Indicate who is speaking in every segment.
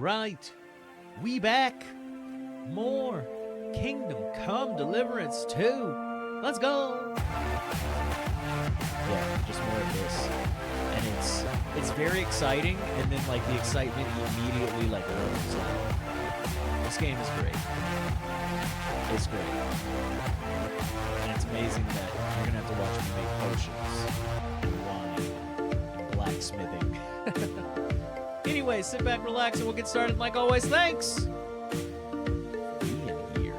Speaker 1: right, we back. More Kingdom Come Deliverance 2. Let's go. Yeah, just more of this. And it's very exciting, and then like the excitement immediately like levels out. This game is great. It's great. And it's amazing that you're gonna have to watch me make potions and wine and blacksmithing. Anyway, sit back, relax, and we'll get started like always. Thanks! Being here.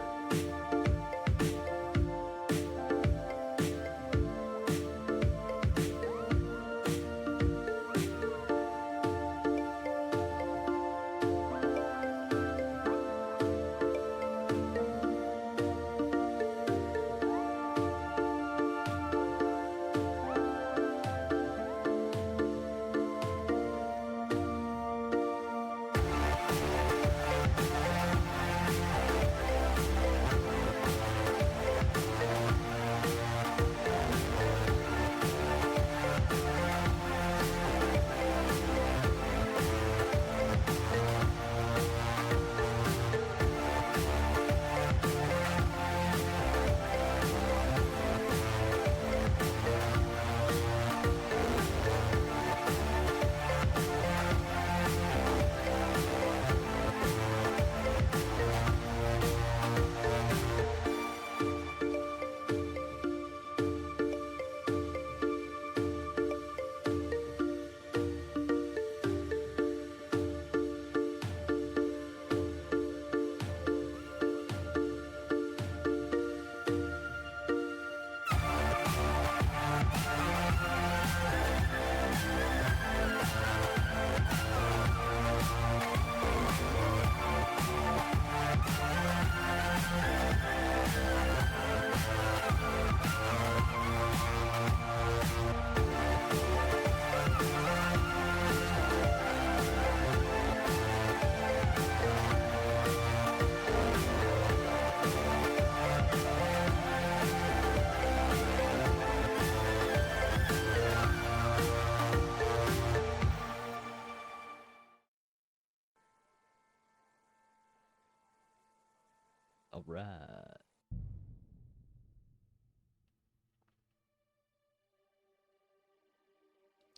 Speaker 1: All right.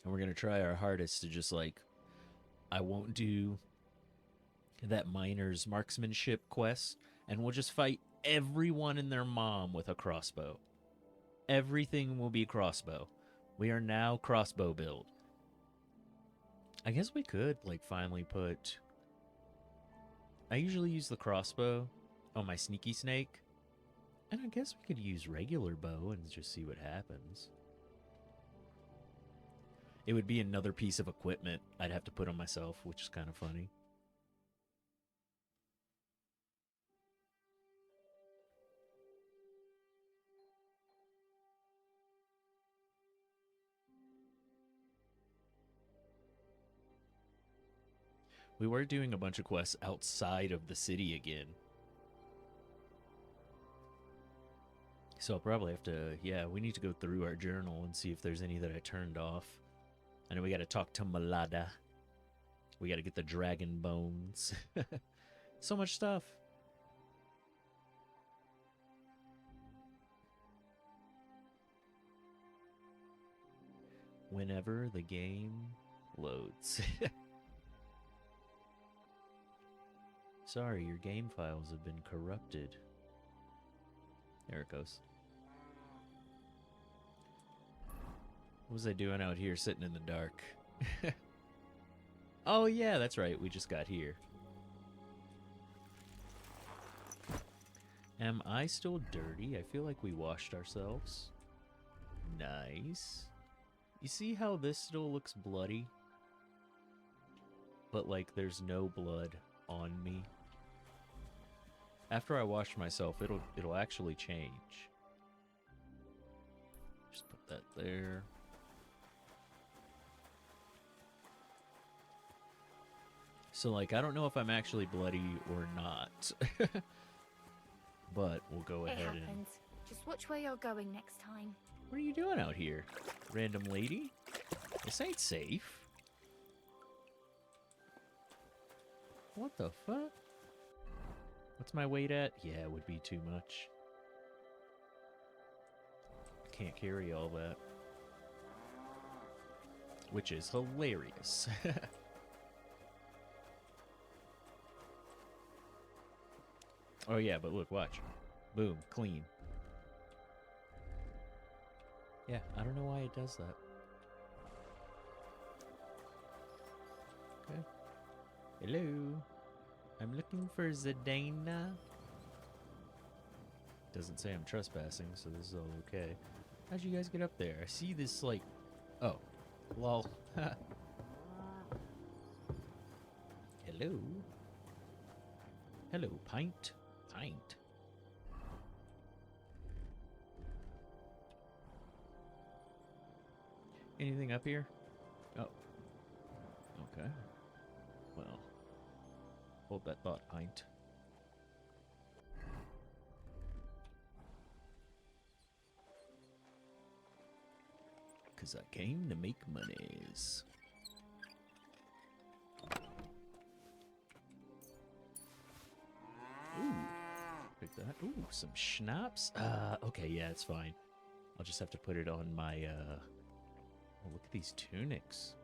Speaker 1: And we're going to try our hardest to just like, I won't do that miner's marksmanship quest, and we'll just fight everyone and their mom with a crossbow. Everything will be crossbow. We are now crossbow build. I guess we could like finally put... I usually use the crossbow on my sneaky snake, and I guess we could use regular bow and just see what happens. It would be another piece of equipment I'd have to put on myself, which is kind of funny. We were doing a bunch of quests outside of the city again. So I'll probably have to, yeah, we need to go through our journal and see if there's any that I turned off. I know we got to talk to Malada. We got to get the dragon bones. So much stuff. Whenever the game loads. Sorry, your game files have been corrupted. There it goes. What was I doing out here sitting in the dark? Oh yeah, that's right, we just got here. Am I still dirty? I feel like we washed ourselves. Nice. You see how this still looks bloody? But like there's no blood on me. After I wash myself, it'll actually change. Just put that there. So like I don't know if I'm actually bloody or not. But we'll go ahead and...
Speaker 2: Just watch where you're going next time.
Speaker 1: What are you doing out here, random lady? This ain't safe. What the fuck? What's my weight at? Yeah, it would be too much. Can't carry all that. Which is hilarious. Oh yeah, but look, watch. Boom, clean. Yeah, I don't know why it does that. Okay. Hello. I'm looking for Zidane. Doesn't say I'm trespassing, so this is all okay. How'd you guys get up there? I see this, like... Oh. Lol. Hello. Hello, pint. Pint. Anything up here? Oh. Okay. Well. Hold that thought, pint. Because I came to make monies. Ooh. Pick that. Ooh, some schnapps. Okay, yeah, it's fine. I'll just have to put it on my, Oh, look at these tunics.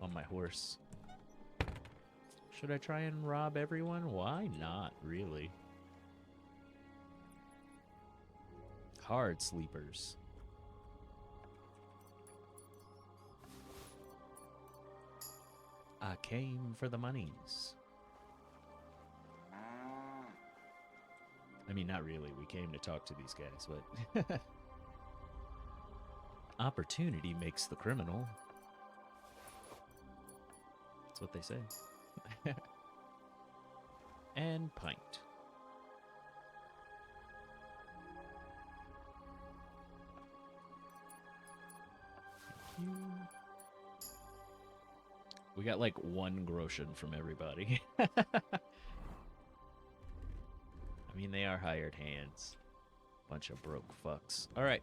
Speaker 1: On my horse. Should I try and rob everyone? Why not, really? Hard sleepers. I came for the monies. I mean, not really. We came to talk to these guys, but... Opportunity makes the criminal. That's what they say. And pint. Thank you. We got like 1 groschen from everybody. I mean, they are hired hands. Bunch of broke fucks. All right.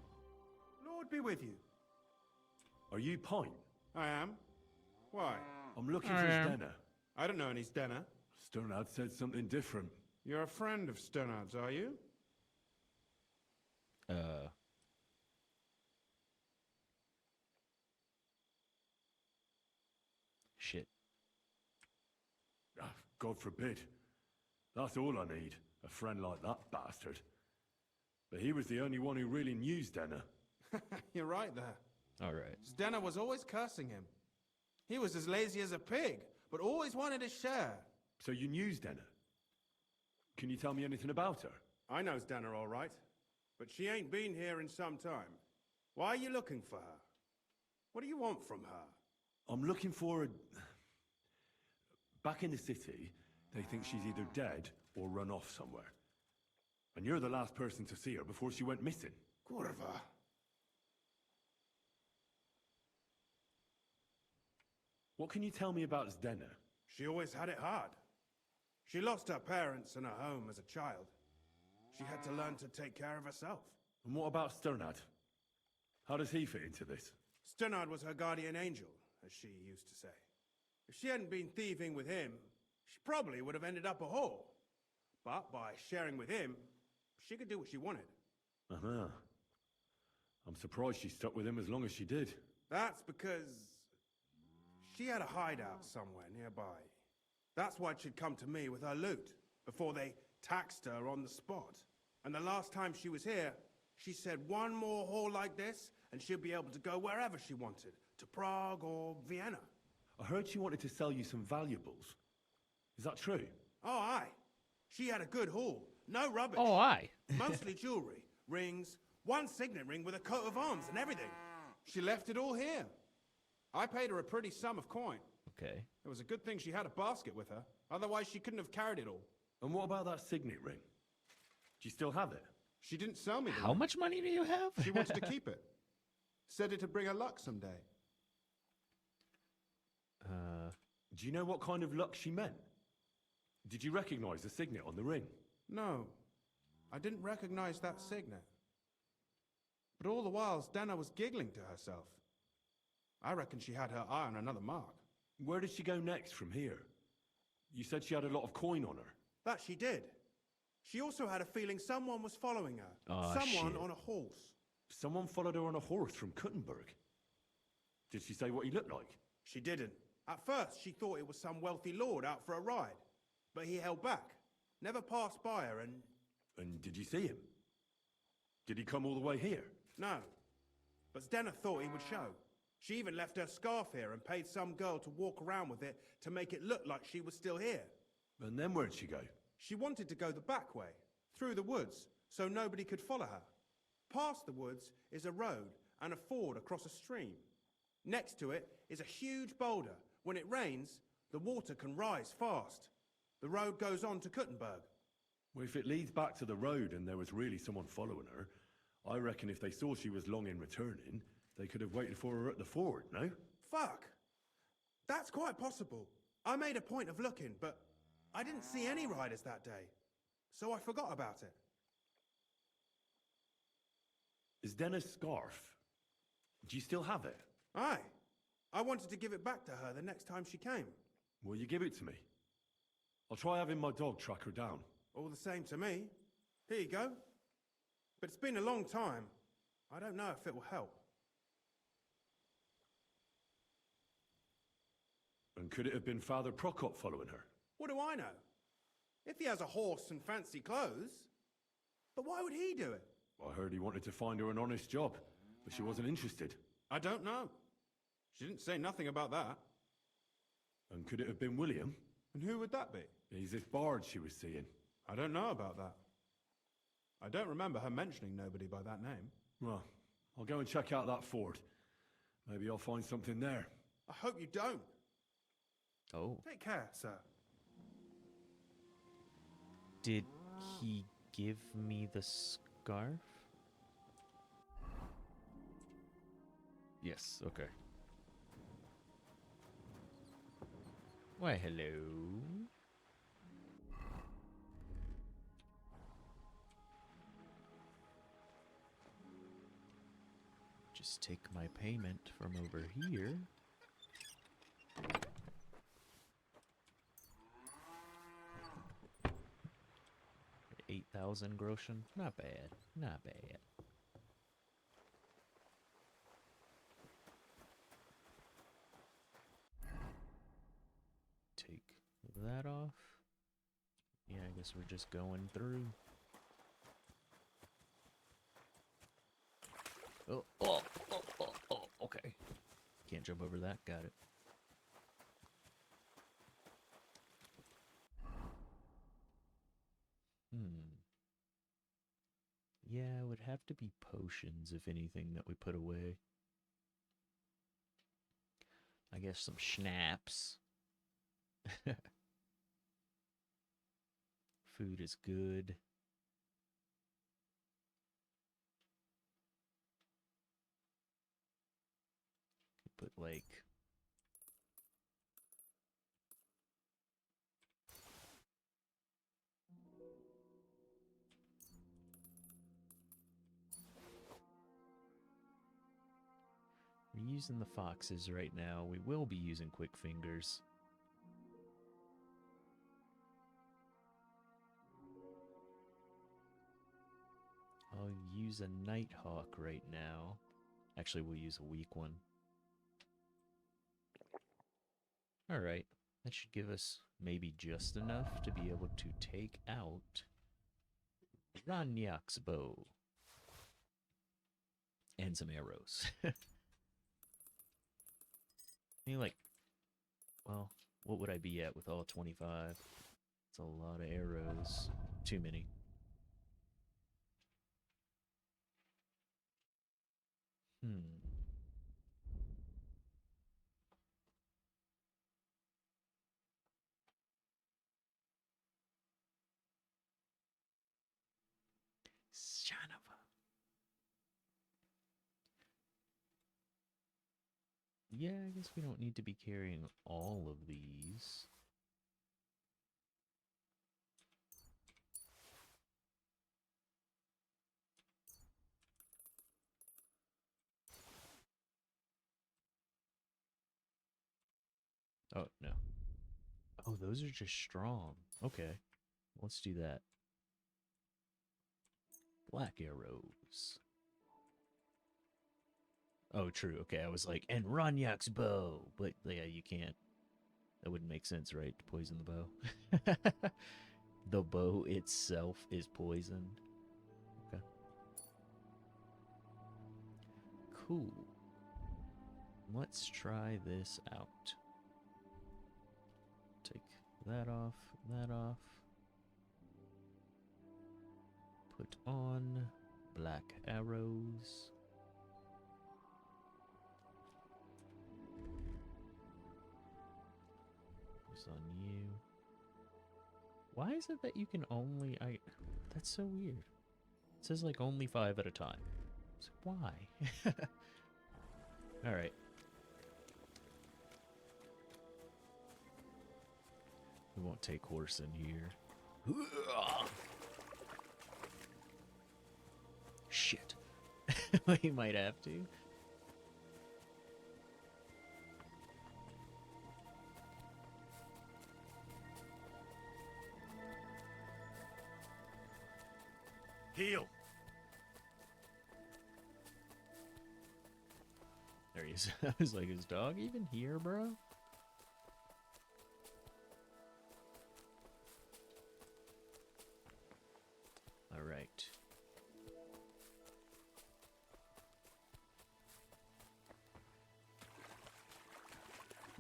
Speaker 3: Lord be with you.
Speaker 4: Are you Pint?
Speaker 3: I am. Why?
Speaker 4: I'm looking for Stenner.
Speaker 3: I don't know any Stenner.
Speaker 4: Sternad said something different.
Speaker 3: You're a friend of Sternard's, are you?
Speaker 1: Shit.
Speaker 4: Ah, God forbid. That's all I need. A friend like that bastard. But he was the only one who really knew Stenner.
Speaker 3: You're right there.
Speaker 1: All right.
Speaker 3: Stenner was always cursing him. He was as lazy as a pig, but always wanted his share.
Speaker 4: So you knew Stenner? Can you tell me anything about her?
Speaker 3: I know Stenner all right, but she ain't been here in some time. Why are you looking for her? What do you want from her?
Speaker 4: I'm looking for a... Back in the city, they think she's either dead or run off somewhere. And you're the last person to see her before she went missing.
Speaker 3: Kurva.
Speaker 4: What can you tell me about Stenner?
Speaker 3: She always had it hard. She lost her parents and her home as a child. She had to learn to take care of herself.
Speaker 4: And what about Sternad? How does he fit into this?
Speaker 3: Sternard was her guardian angel, as she used to say. If she hadn't been thieving with him, she probably would have ended up a whore. But by sharing with him, she could do what she wanted.
Speaker 4: Uh-huh. I'm surprised she stuck with him as long as she did.
Speaker 3: That's because she had a hideout somewhere nearby. That's why she'd come to me with her loot, before they taxed her on the spot. And the last time she was here, she said one more haul like this, and she'd be able to go wherever she wanted, to Prague or Vienna.
Speaker 4: I heard she wanted to sell you some valuables. Is that true?
Speaker 3: Oh, aye. She had a good haul. No rubbish.
Speaker 1: Oh, aye.
Speaker 3: Mostly jewelry, rings, one signet ring with a coat of arms and everything. She left it all here. I paid her a pretty sum of coin.
Speaker 1: Okay.
Speaker 3: It was a good thing she had a basket with her. Otherwise, she couldn't have carried it all.
Speaker 4: And what about that signet ring? Do you still have it?
Speaker 3: She didn't sell me the
Speaker 1: How
Speaker 3: ring.
Speaker 1: much money do you have?
Speaker 3: She wanted to keep it. Said it'd bring her luck someday.
Speaker 4: Do you know what kind of luck she meant? Did you recognize the signet on the ring?
Speaker 3: No, I didn't recognize that signet. But all the while, Stenner was giggling to herself. I reckon she had her eye on another mark.
Speaker 4: Where did she go next from here? You said she had a lot of coin on her.
Speaker 3: That she did. She also had a feeling someone was following her.
Speaker 1: Aw,
Speaker 3: Someone
Speaker 1: shit.
Speaker 3: on a horse.
Speaker 4: Someone followed her on a horse from Kuttenberg. Did she say what he looked like?
Speaker 3: She didn't. At first, she thought it was some wealthy lord out for a ride. But he held back. Never passed by her and...
Speaker 4: And did you see him? Did he come all the way here?
Speaker 3: No. But Zdenna thought he would show. She even left her scarf here and paid some girl to walk around with it to make it look like she was still here.
Speaker 4: And then where'd she go?
Speaker 3: She wanted to go the back way, through the woods, so nobody could follow her. Past the woods is a road and a ford across a stream. Next to it is a huge boulder. When it rains, the water can rise fast. The road goes on to Kuttenberg.
Speaker 4: Well, if it leads back to the road and there was really someone following her, I reckon if they saw she was long in returning, they could have waited for her at the ford, no?
Speaker 3: Fuck! That's quite possible. I made a point of looking, but I didn't see any riders that day. So I forgot about it.
Speaker 4: Is Dennis' scarf? Do you still have it?
Speaker 3: Aye. I wanted to give it back to her the next time she came.
Speaker 4: Will you give it to me? I'll try having my dog track her down.
Speaker 3: All the same to me. Here you go. But it's been a long time. I don't know if it will help.
Speaker 4: And could it have been Father Prokop following her?
Speaker 3: What do I know? If he has a horse and fancy clothes. But why would he do it?
Speaker 4: I heard he wanted to find her an honest job, but she wasn't interested.
Speaker 3: I don't know. She didn't say nothing about that.
Speaker 4: And could it have been William?
Speaker 3: And who would that be?
Speaker 4: He's this bard she was seeing.
Speaker 3: I don't know about that. I don't remember her mentioning nobody by that name.
Speaker 4: Well, I'll go and check out that ford. Maybe I'll find something there.
Speaker 3: I hope you don't.
Speaker 1: Oh.
Speaker 3: Take care, sir.
Speaker 1: Did he give me the scarf? Yes, okay. Why, hello. Just take my payment from over here. 8,000 groschen. Not bad. Not bad. Take that off. Yeah, I guess we're just going through. Oh, okay. Can't jump over that. Got it. Yeah, it would have to be potions, if anything, that we put away. I guess some schnapps. Food is good. Put, like... We're using the foxes right now. We will be using quick fingers. I'll use a nighthawk right now. Actually, we'll use a weak one. Alright, that should give us maybe just enough to be able to take out Ranyak's bow. And some arrows. Like, well, what would I be at with all 25? It's a lot of arrows. Too many. Son of a... Yeah, I guess we don't need to be carrying all of these. Oh, no. Oh, those are just strong. Okay. Let's do that. Black arrows. Oh, true. Okay, I was like, and Ronyak's bow. But yeah, you can't. That wouldn't make sense, right? To poison the bow. The bow itself is poisoned. Okay. Cool. Let's try this out. Take that off, that off. Put on black arrows. This on you. Why is it that you can only... That's so weird. It says like only 5 at a time. So why? Alright. We won't take horse in here. Shit. We might have to.
Speaker 4: Heal!
Speaker 1: There he is. I was like, is dog even here, bro? Alright.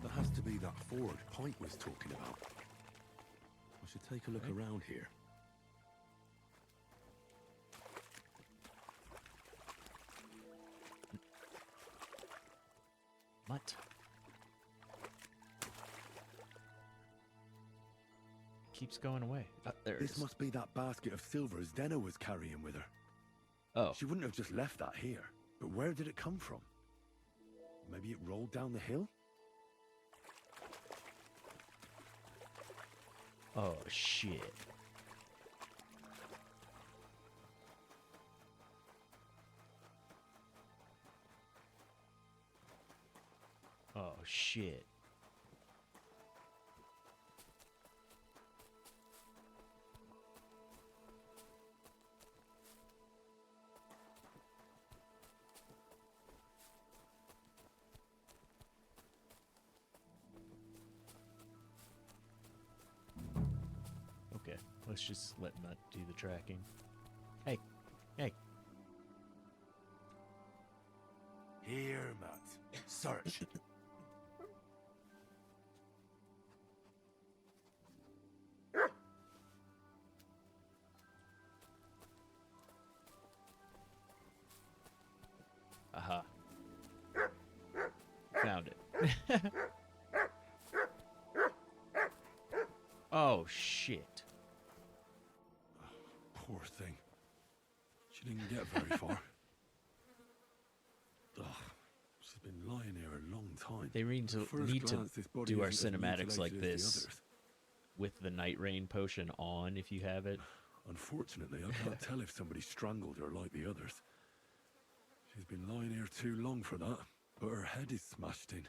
Speaker 4: That has to be that ford Pint was talking about. I should take a look around here.
Speaker 1: What? Keeps going away. There it
Speaker 4: This
Speaker 1: is.
Speaker 4: must be that basket of silver Zdena was carrying with her.
Speaker 1: Oh.
Speaker 4: She wouldn't have just left that here. But where did it come from? Maybe it rolled down the hill?
Speaker 1: Oh, shit. Oh, shit. Okay, let's just let Mutt do the tracking. Hey, hey.
Speaker 4: Here, Matt. Search.
Speaker 1: Aha. Found it. Oh, shit.
Speaker 4: Poor thing. She didn't get very far. Ugh, she's been lying here a long time.
Speaker 1: They need to,
Speaker 4: At first glance, this body
Speaker 1: do our
Speaker 4: isn't as
Speaker 1: cinematics like
Speaker 4: mutilated as the
Speaker 1: this
Speaker 4: others.
Speaker 1: with the Night Rain potion on if you have it.
Speaker 4: Unfortunately, I can't tell if somebody strangled her like the others. She's been lying here too long for that, but her head is smashed in.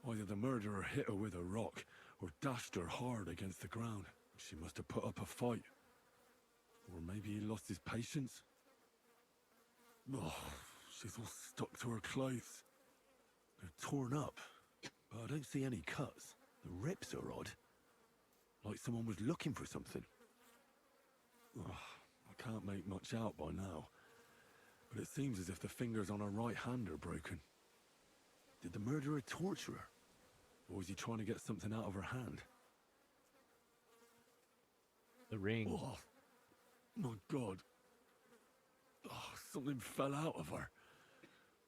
Speaker 4: Either the murderer hit her with a rock, or dashed her hard against the ground. She must have put up a fight. Or maybe he lost his patience. Oh, she's all stuck to her clothes. They're torn up, but I don't see any cuts. The rips are odd. Like someone was looking for something. Oh, I can't make much out by now, but it seems as if the fingers on her right hand are broken. Did the murderer torture her? Or was he trying to get something out of her hand?
Speaker 1: The ring.
Speaker 4: Oh, my God. Oh, something fell out of her.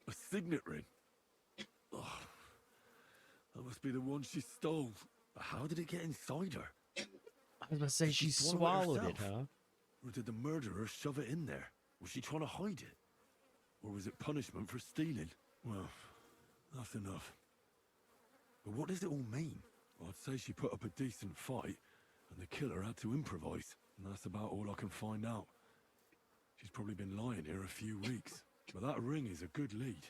Speaker 4: A signet ring. Oh, that must be the one she stole. But how did it get inside her?
Speaker 1: I was about to say
Speaker 4: Did
Speaker 1: she
Speaker 4: swallow
Speaker 1: swallowed it,
Speaker 4: herself?
Speaker 1: huh?
Speaker 4: Or did the murderer shove it in there? Was she trying to hide it? Or was it punishment for stealing? Well, that's enough. But what does it all mean? I'd say she put up a decent fight, and the killer had to improvise, and that's about all I can find out. She's probably been lying here a few weeks, but that ring is a good lead.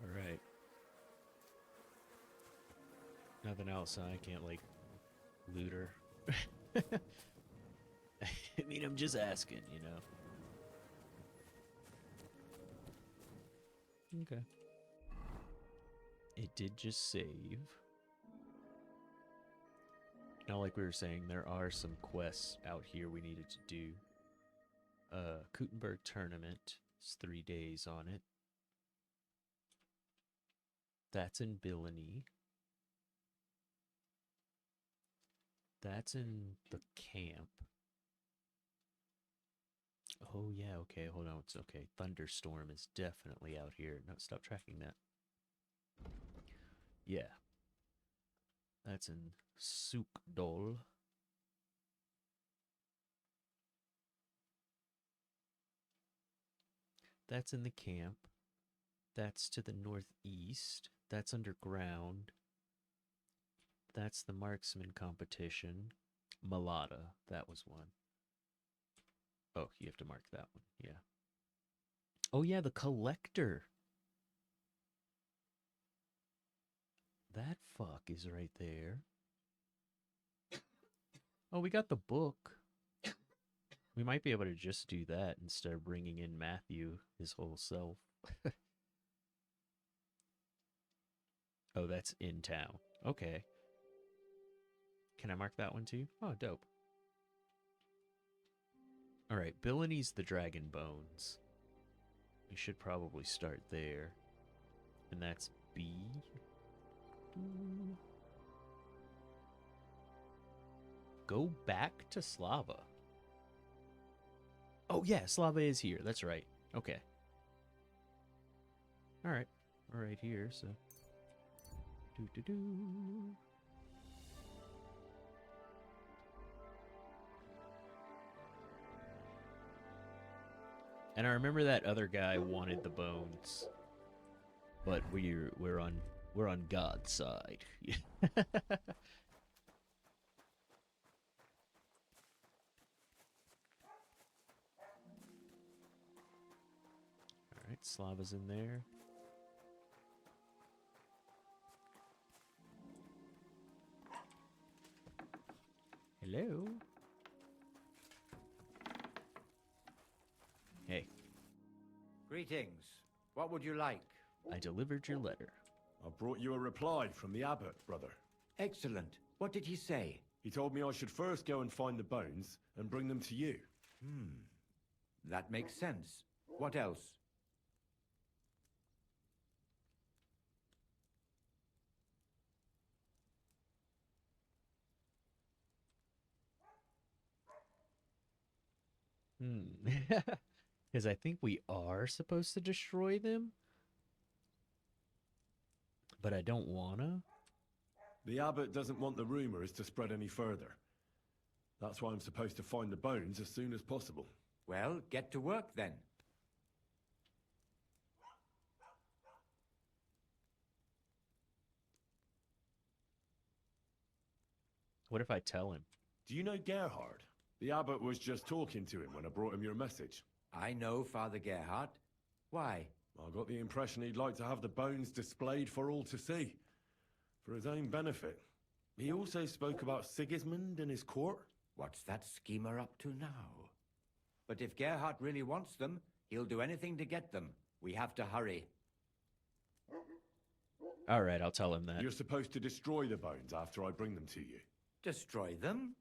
Speaker 1: All right. Nothing else, I can't, like, loot her. I mean, I'm just asking, you know. Okay. It did just save. Now, like we were saying, there are some quests out here we needed to do. Kuttenberg Tournament. It's 3 days on it. That's in Billany. That's in the camp. Oh, yeah, okay, hold on, it's okay. Thunderstorm is definitely out here. No, stop tracking that. Yeah. That's in Sukdol. That's in the camp. That's to the northeast. That's underground. That's the marksman competition. Malata, that was one. Oh, you have to mark that one, yeah. Oh yeah, the collector. That fuck is right there. Oh, we got the book. We might be able to just do that instead of bringing in Matthew, his whole self. Oh, that's in town. Okay. Can I mark that one too? Oh, dope. Alright, Billany's the Dragon Bones. We should probably start there. And that's B. Go back to Slava. Oh yeah, Slava is here. That's right. Okay. Alright. We're right here, so. Doo-doo-doo. And I remember that other guy wanted the bones, but we're on God's side. All right, Slava's in there. Hello. Hey.
Speaker 5: Greetings. What would you like?
Speaker 1: I delivered your letter.
Speaker 4: I brought you a reply from the abbot, brother.
Speaker 5: Excellent. What did he say?
Speaker 4: He told me I should first go and find the bones and bring them to you.
Speaker 5: That makes sense. What else?
Speaker 1: Because I think we are supposed to destroy them. But I don't wanna.
Speaker 4: The abbot doesn't want the rumors to spread any further. That's why I'm supposed to find the bones as soon as possible.
Speaker 5: Well, get to work then.
Speaker 1: What if I tell him?
Speaker 4: Do you know Gerhard? The abbot was just talking to him when I brought him your message.
Speaker 5: I know Father Gerhard. Why?
Speaker 4: I got the impression he'd like to have the bones displayed for all to see, for his own benefit. He also spoke about Sigismund and his court.
Speaker 5: What's that schemer up to now? But if Gerhard really wants them, he'll do anything to get them. We have to hurry.
Speaker 1: All right, I'll tell him that.
Speaker 4: You're supposed to destroy the bones after I bring them to you.
Speaker 5: Destroy them?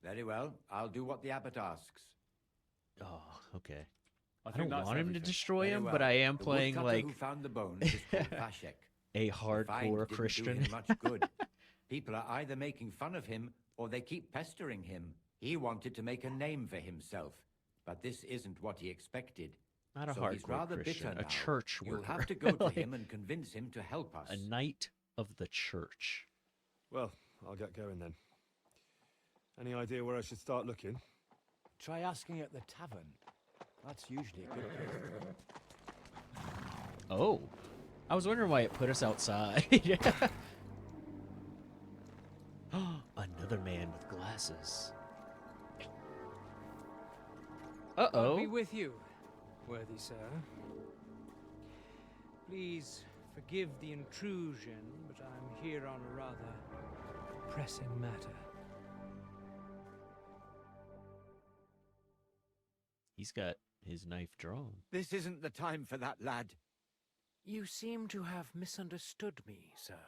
Speaker 5: Very well. I'll do what the abbot asks.
Speaker 1: Oh, okay.
Speaker 4: I
Speaker 1: I don't
Speaker 4: that's
Speaker 1: want him to
Speaker 4: everything.
Speaker 1: destroy
Speaker 5: Very
Speaker 1: him,
Speaker 5: well.
Speaker 1: but I am
Speaker 5: The
Speaker 1: playing
Speaker 5: woodcutter
Speaker 1: like
Speaker 5: who found the bones is called Vashek.
Speaker 1: a
Speaker 5: The find
Speaker 1: hardcore
Speaker 5: didn't do
Speaker 1: Christian.
Speaker 5: him much good. People are either making fun of him or they keep pestering him. He wanted to make a name for himself, but this isn't what he expected.
Speaker 1: Not a
Speaker 5: So he's
Speaker 1: hardcore
Speaker 5: rather
Speaker 1: Christian,
Speaker 5: bitter
Speaker 1: a
Speaker 5: now.
Speaker 1: church
Speaker 5: You'll
Speaker 1: worker.
Speaker 5: have to go to
Speaker 1: Like,
Speaker 5: him and convince him to help us.
Speaker 1: a knight of the church.
Speaker 4: Well, I'll get going then. Any idea where I should start looking?
Speaker 6: Try asking at the tavern. That's usually a good place.
Speaker 1: Oh, I was wondering why it put us outside. Another man with glasses.
Speaker 6: I'll be
Speaker 1: Uh-oh.
Speaker 6: with you, worthy sir. Please
Speaker 7: Forgive the intrusion, but I'm here on a rather pressing matter.
Speaker 1: He's got his knife drawn.
Speaker 5: This isn't the time for that, lad.
Speaker 7: You seem to have misunderstood me, sir.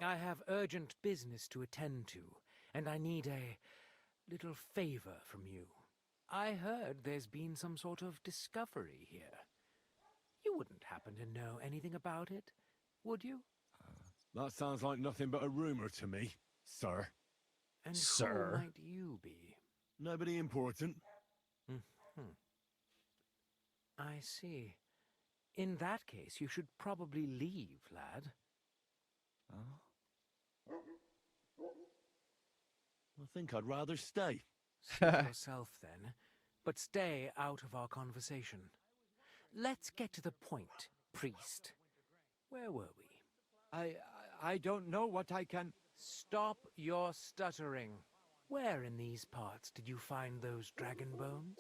Speaker 7: I have urgent business to attend to, and I need a little favor from you. I heard there's been some sort of discovery here. You wouldn't happen to know anything about it, would you?
Speaker 4: That sounds like nothing but a rumor to me, sir.
Speaker 7: And
Speaker 1: Sir.
Speaker 7: who might you be?
Speaker 4: Nobody important.
Speaker 7: I see. In that case, you should probably leave, lad.
Speaker 4: I think I'd rather stay.
Speaker 7: Suit yourself, then. But stay out of our conversation. Let's get to the point, priest. Where were we?
Speaker 5: I don't know what I can...
Speaker 7: Stop your stuttering. Where in these parts did you find those dragon bones?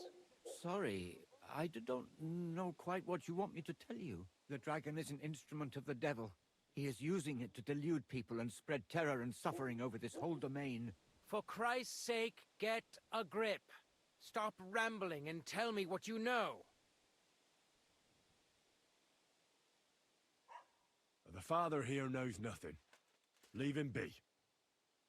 Speaker 5: Sorry, I don't know quite what you want me to tell you. The dragon is an instrument of the devil. He is using it to delude people and spread terror and suffering over this whole domain.
Speaker 7: For Christ's sake, get a grip. Stop rambling and tell me what you know.
Speaker 4: The father here knows nothing. Leave him be.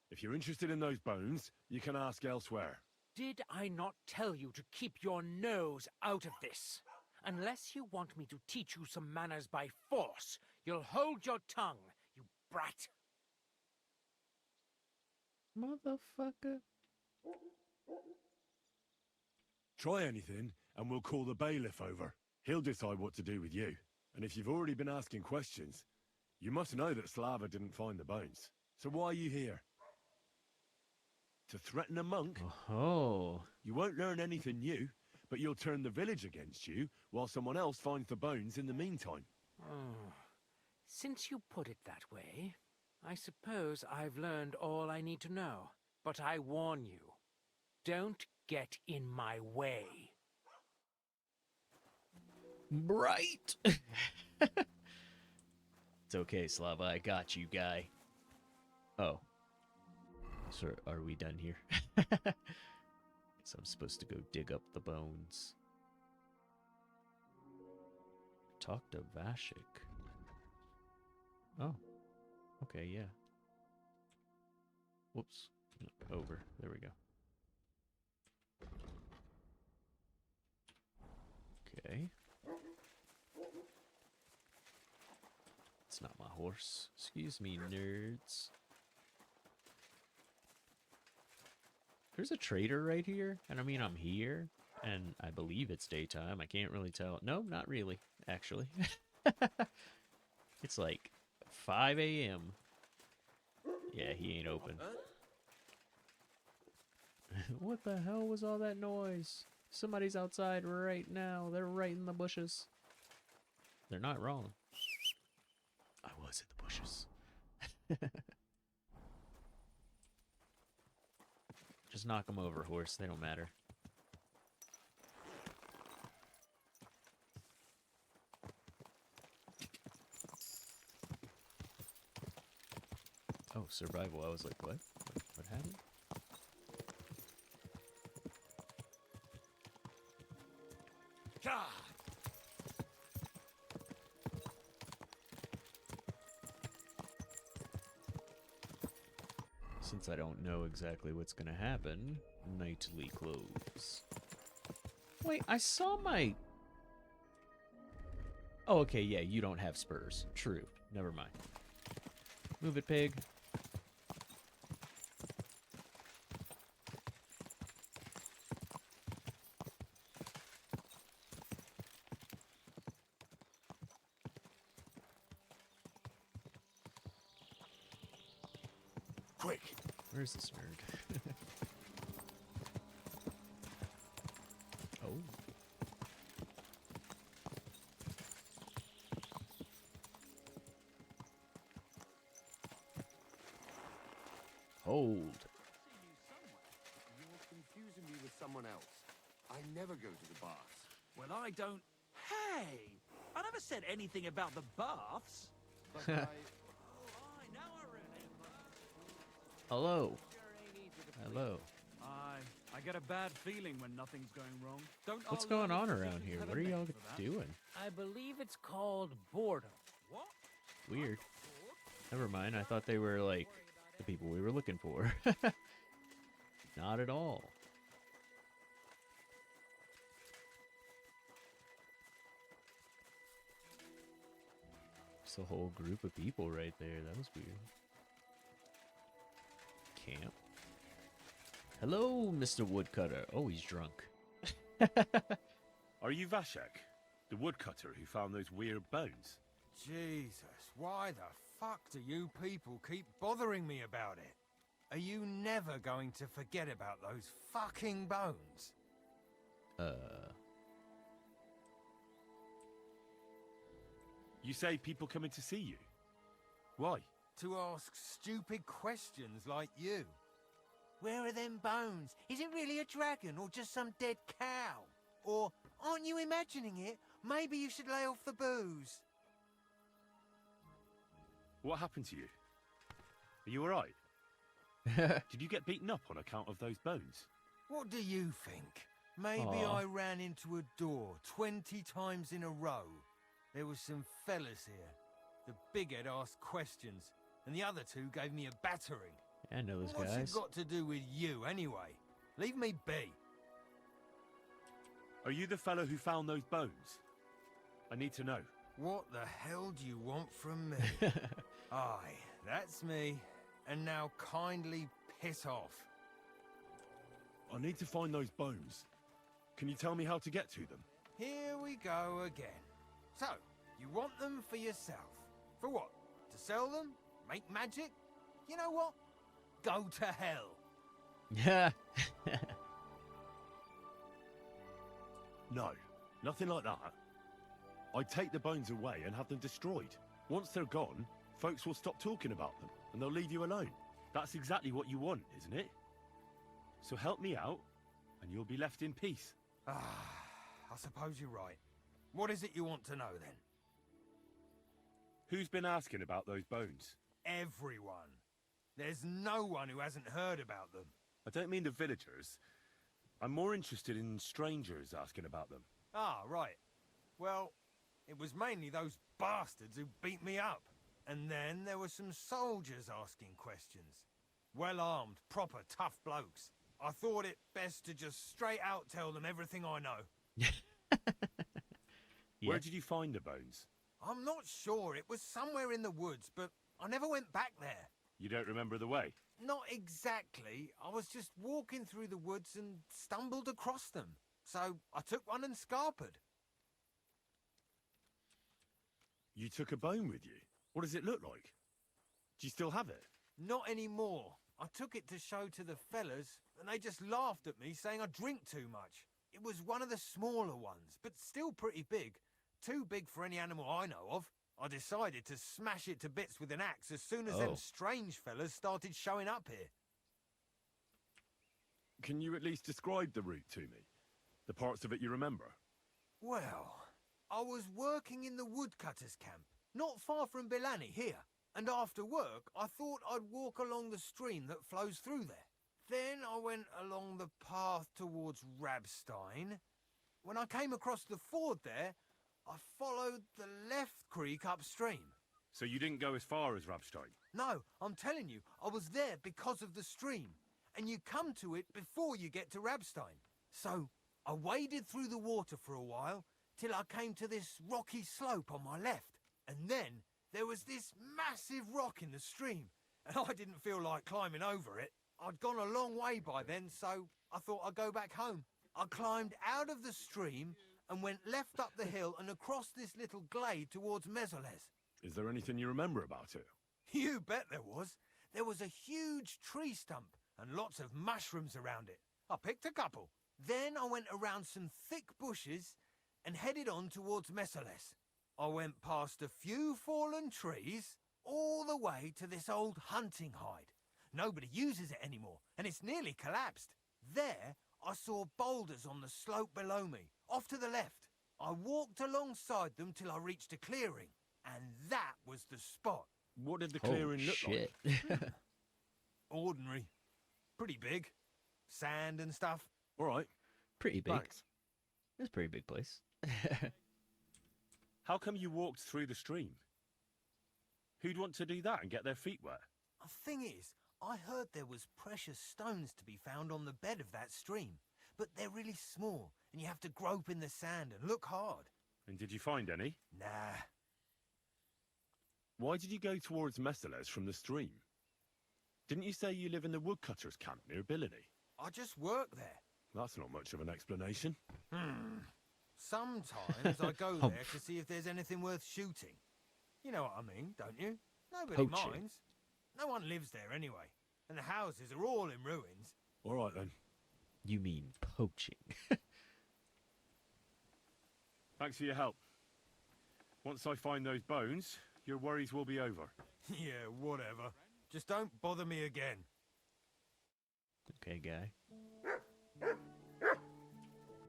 Speaker 4: If you're interested in those bones, you can ask elsewhere.
Speaker 7: Did I not tell you to keep your nose out of this? Unless you want me to teach you some manners by force, you'll hold your tongue, you brat.
Speaker 1: Motherfucker.
Speaker 4: Try anything, and we'll call the bailiff over. He'll decide what to do with you. And if you've already been asking questions, you must know that Slava didn't find the bones. So why are you here? To threaten a monk?
Speaker 1: Oh.
Speaker 4: You won't learn anything new, but you'll turn the village against you while someone else finds the bones in the meantime.
Speaker 7: Oh. Since you put it that way, I suppose I've learned all I need to know. But I warn you, don't get in my way.
Speaker 1: Right. It's okay, Slava. I got you, guy. Oh. So are we done here? So I'm supposed to go dig up the bones. Talk to Vashik. Oh. Okay, yeah. Whoops. No, over. There we go. Okay. It's not my horse. Excuse me, nerds. There's a trader right here, and I mean, I'm here, and I believe it's daytime. I can't really tell. No, not really, actually. It's like 5 a.m. Yeah, he ain't open. What the hell was all that noise? Somebody's outside right now. They're right in the bushes. They're not wrong. I was in the bushes. Just knock them over, horse. They don't matter. Oh, survival. I was like, what? What happened? Since I don't know exactly what's gonna happen, nightly clothes. Wait, I saw my... Oh, okay, yeah, you don't have spurs. True. Never mind. Move it, pig.
Speaker 4: Quick!
Speaker 1: Where's this nerd? Oh. Hold.
Speaker 8: You're confusing me with someone else. I never go to the baths.
Speaker 9: Well, I don't... Hey! I never said anything about the baths.
Speaker 8: But I...
Speaker 1: Hello. Hello.
Speaker 6: I get a bad feeling when nothing's going wrong. Don't
Speaker 1: What's
Speaker 6: our
Speaker 1: going on
Speaker 6: learned
Speaker 1: around
Speaker 6: physicians
Speaker 1: here?
Speaker 6: have a
Speaker 1: What are
Speaker 6: name
Speaker 1: y'all
Speaker 6: for that?
Speaker 1: doing?
Speaker 7: I believe it's called boredom. What?
Speaker 1: Weird. Never mind. I thought they were like the people we were looking for. Not at all. It's a whole group of people right there. That was weird. Camp. Hello, Mr. Woodcutter. Oh, he's drunk.
Speaker 9: Are you Vashek, the woodcutter who found those weird bones?
Speaker 10: Jesus, why the fuck do you people keep bothering me about it? Are you never going to forget about those fucking bones?
Speaker 9: You say people coming to see you. Why?
Speaker 10: To ask stupid questions like you. Where are them bones? Is it really a dragon or just some dead cow? Or, aren't you imagining it? Maybe you should lay off the booze.
Speaker 9: What happened to you? Are you alright? Did you get beaten up on account of those bones?
Speaker 10: What do you think? Maybe
Speaker 1: Aw.
Speaker 10: I ran into a door 20 times in a row. There were some fellas here. The bighead asked questions, and the other two gave me a battering.
Speaker 1: I know those
Speaker 10: What's
Speaker 1: guys.
Speaker 10: it got to do with you, anyway? Leave me be.
Speaker 9: Are you the fellow who found those bones? I need to know.
Speaker 10: What the hell do you want from me? Aye, that's me. And now kindly piss off.
Speaker 9: I need to find those bones. Can you tell me how to get to them?
Speaker 10: Here we go again. So, you want them for yourself. For what? To sell them? Make magic? You know what? Go to hell.
Speaker 1: Yeah.
Speaker 9: No, nothing like that. I'd take the bones away and have them destroyed. Once they're gone, folks will stop talking about them, and they'll leave you alone. That's exactly what you want, isn't it? So help me out, and you'll be left in peace.
Speaker 10: I suppose you're right. What is it you want to know, then?
Speaker 9: Who's been asking about those bones?
Speaker 10: Everyone. There's no one who hasn't heard about them.
Speaker 9: I don't mean the villagers. I'm more interested in strangers asking about them.
Speaker 10: Ah, right. Well, it was mainly those bastards who beat me up. And then there were some soldiers asking questions. Well-armed, proper tough blokes. I thought it best to just straight out tell them everything I know.
Speaker 1: Yeah.
Speaker 9: Where did you find the bones?
Speaker 10: I'm not sure. It was somewhere in the woods, but I never went back there.
Speaker 9: You don't remember the way?
Speaker 10: Not exactly. I was just walking through the woods and stumbled across them. So I took one and scarpered.
Speaker 9: You took a bone with you? What does it look like? Do you still have it?
Speaker 10: Not anymore. I took it to show to the fellas, and they just laughed at me, saying I drink too much. It was one of the smaller ones, but still pretty big. Too big for any animal I know of. I decided to smash it to bits with an axe as soon as
Speaker 1: Oh.
Speaker 10: them strange fellas started showing up here.
Speaker 9: Can you at least describe the route to me? The parts of it you remember?
Speaker 10: Well, I was working in the woodcutters' camp, not far from Bilani here. And after work, I thought I'd walk along the stream that flows through there. Then I went along the path towards Rabstein. When I came across the ford there, I followed the left creek upstream.
Speaker 9: So you didn't go as far as Rabstein?
Speaker 10: No, I'm telling you, I was there because of the stream. And you come to it before you get to Rabstein. So I waded through the water for a while, till I came to this rocky slope on my left. And then there was this massive rock in the stream, and I didn't feel like climbing over it. I'd gone a long way by then, so I thought I'd go back home. I climbed out of the stream and went left up the hill and across this little glade towards Mesoles.
Speaker 9: Is there anything you remember about it?
Speaker 10: You bet there was. There was a huge tree stump and lots of mushrooms around it. I picked a couple. Then I went around some thick bushes and headed on towards Mesoles. I went past a few fallen trees, all the way to this old hunting hide. Nobody uses it anymore, and it's nearly collapsed. There, I saw boulders on the slope below me, off to the left. I walked alongside them till I reached a clearing, and that was the spot.
Speaker 9: What did the
Speaker 1: Holy
Speaker 9: clearing look
Speaker 1: shit.
Speaker 9: like?
Speaker 10: Ordinary. Pretty big. Sand and stuff.
Speaker 9: All right,
Speaker 1: Pretty big.
Speaker 9: thanks.
Speaker 1: It's a pretty big place.
Speaker 9: How come you walked through the stream? Who'd want to do that and get their feet wet?
Speaker 10: The thing is, I heard there was precious stones to be found on the bed of that stream, but they're really small, and you have to grope in the sand and look hard.
Speaker 9: And did you find any?
Speaker 10: Nah.
Speaker 9: Why did you go towards Messales from the stream? Didn't you say you live in the woodcutters' camp near Billiny?
Speaker 10: I just work there.
Speaker 9: That's not much of an explanation.
Speaker 10: Sometimes I go there to see if there's anything worth shooting. You know what I mean, don't you? Nobody
Speaker 1: Poaching.
Speaker 10: minds. No one lives there anyway, and the houses are all in ruins.
Speaker 9: All right, then.
Speaker 1: You mean poaching.
Speaker 9: Thanks for your help. Once I find those bones, your worries will be over.
Speaker 10: Yeah, whatever. Just don't bother me again.
Speaker 1: Okay, guy.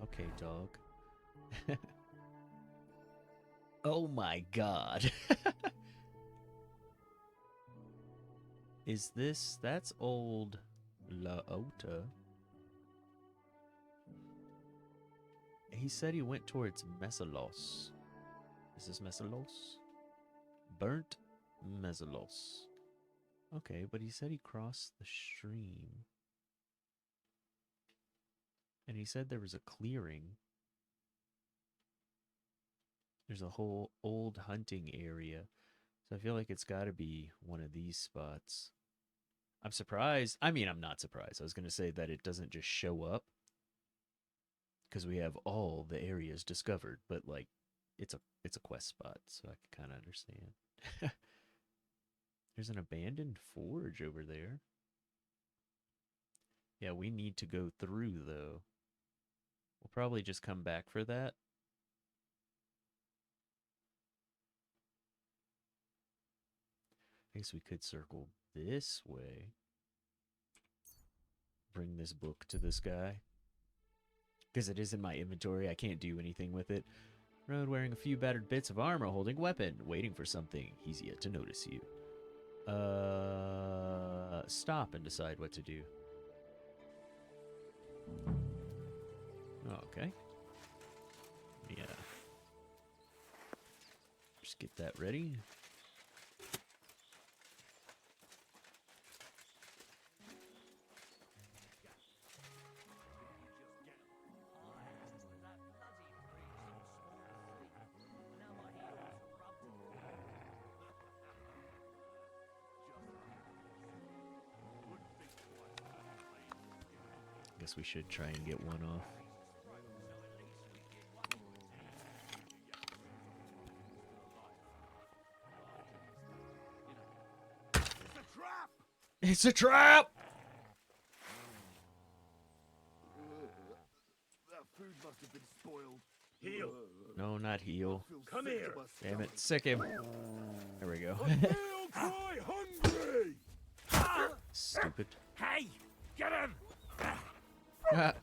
Speaker 1: Okay, dog. Oh my god. Is this... That's old La Ota. He said he went towards Mesalos. Is this Mesalos? Burnt Mesalos. Okay, but he said he crossed the stream. And he said there was a clearing. There's a whole old hunting area. So I feel like it's got to be one of these spots. I'm surprised. I mean, I'm not surprised. I was going to say that it doesn't just show up. Because we have all the areas discovered. But, like, it's a quest spot. So I can kind of understand. There's an abandoned forge over there. Yeah, we need to go through, though. We'll probably just come back for that. I guess we could circle this way. Bring this book to this guy. Because it is in my inventory, I can't do anything with it. Road wearing a few battered bits of armor, holding weapon, waiting for something. He's yet to notice you. Stop and decide what to do. Okay. Yeah. Just get that ready. Guess we should try and get one off. It's a trap!
Speaker 8: That food must have been spoiled.
Speaker 9: Heal.
Speaker 1: No, not heal.
Speaker 9: Come here.
Speaker 1: Damn it. Sick him. There we go.
Speaker 4: Cry hungry!
Speaker 1: Stupid.
Speaker 7: Hey! Get him!
Speaker 1: Ah.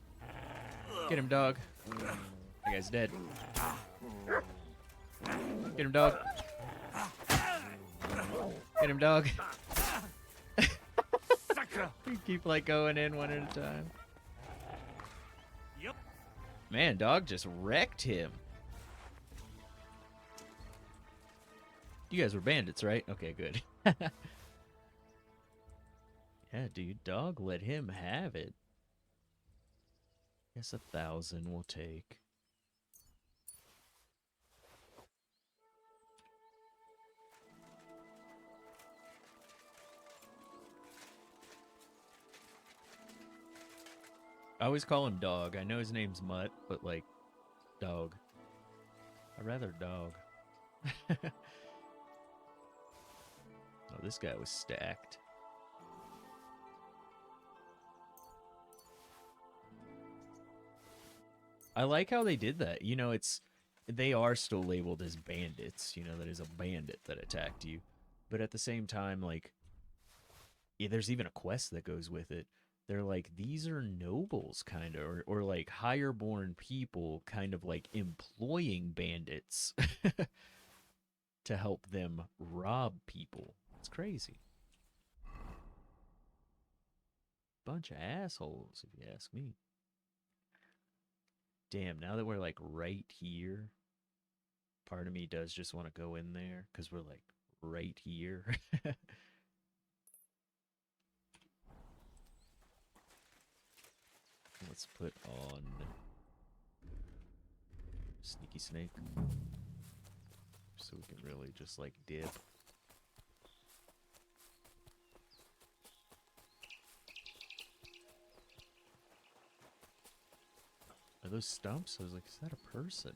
Speaker 1: Get him, dog. That guy's dead. Get him, dog. Get him, dog. You keep like going in one at a time.
Speaker 7: Yep.
Speaker 1: Man, dog just wrecked him. You guys were bandits, right? Okay, good. Yeah, dude, dog let him have it. Guess 1,000 we'll take. I always call him Dog. I know his name's Mutt, but like, Dog. I'd rather Dog. Oh, this guy was stacked. I like how they did that. You know, they are still labeled as bandits. You know, that is a bandit that attacked you. But at the same time, like, yeah, there's even a quest that goes with it. They're like, these are nobles, kind of, or like higher born people, kind of like employing bandits. to help them rob people. It's crazy. Bunch of assholes, if you ask me. Damn, now that we're like right here, part of me does just want to go in there because we're like right here. Let's put on Sneaky Snake so we can really just like dip. Are those stumps? I was like, is that a person?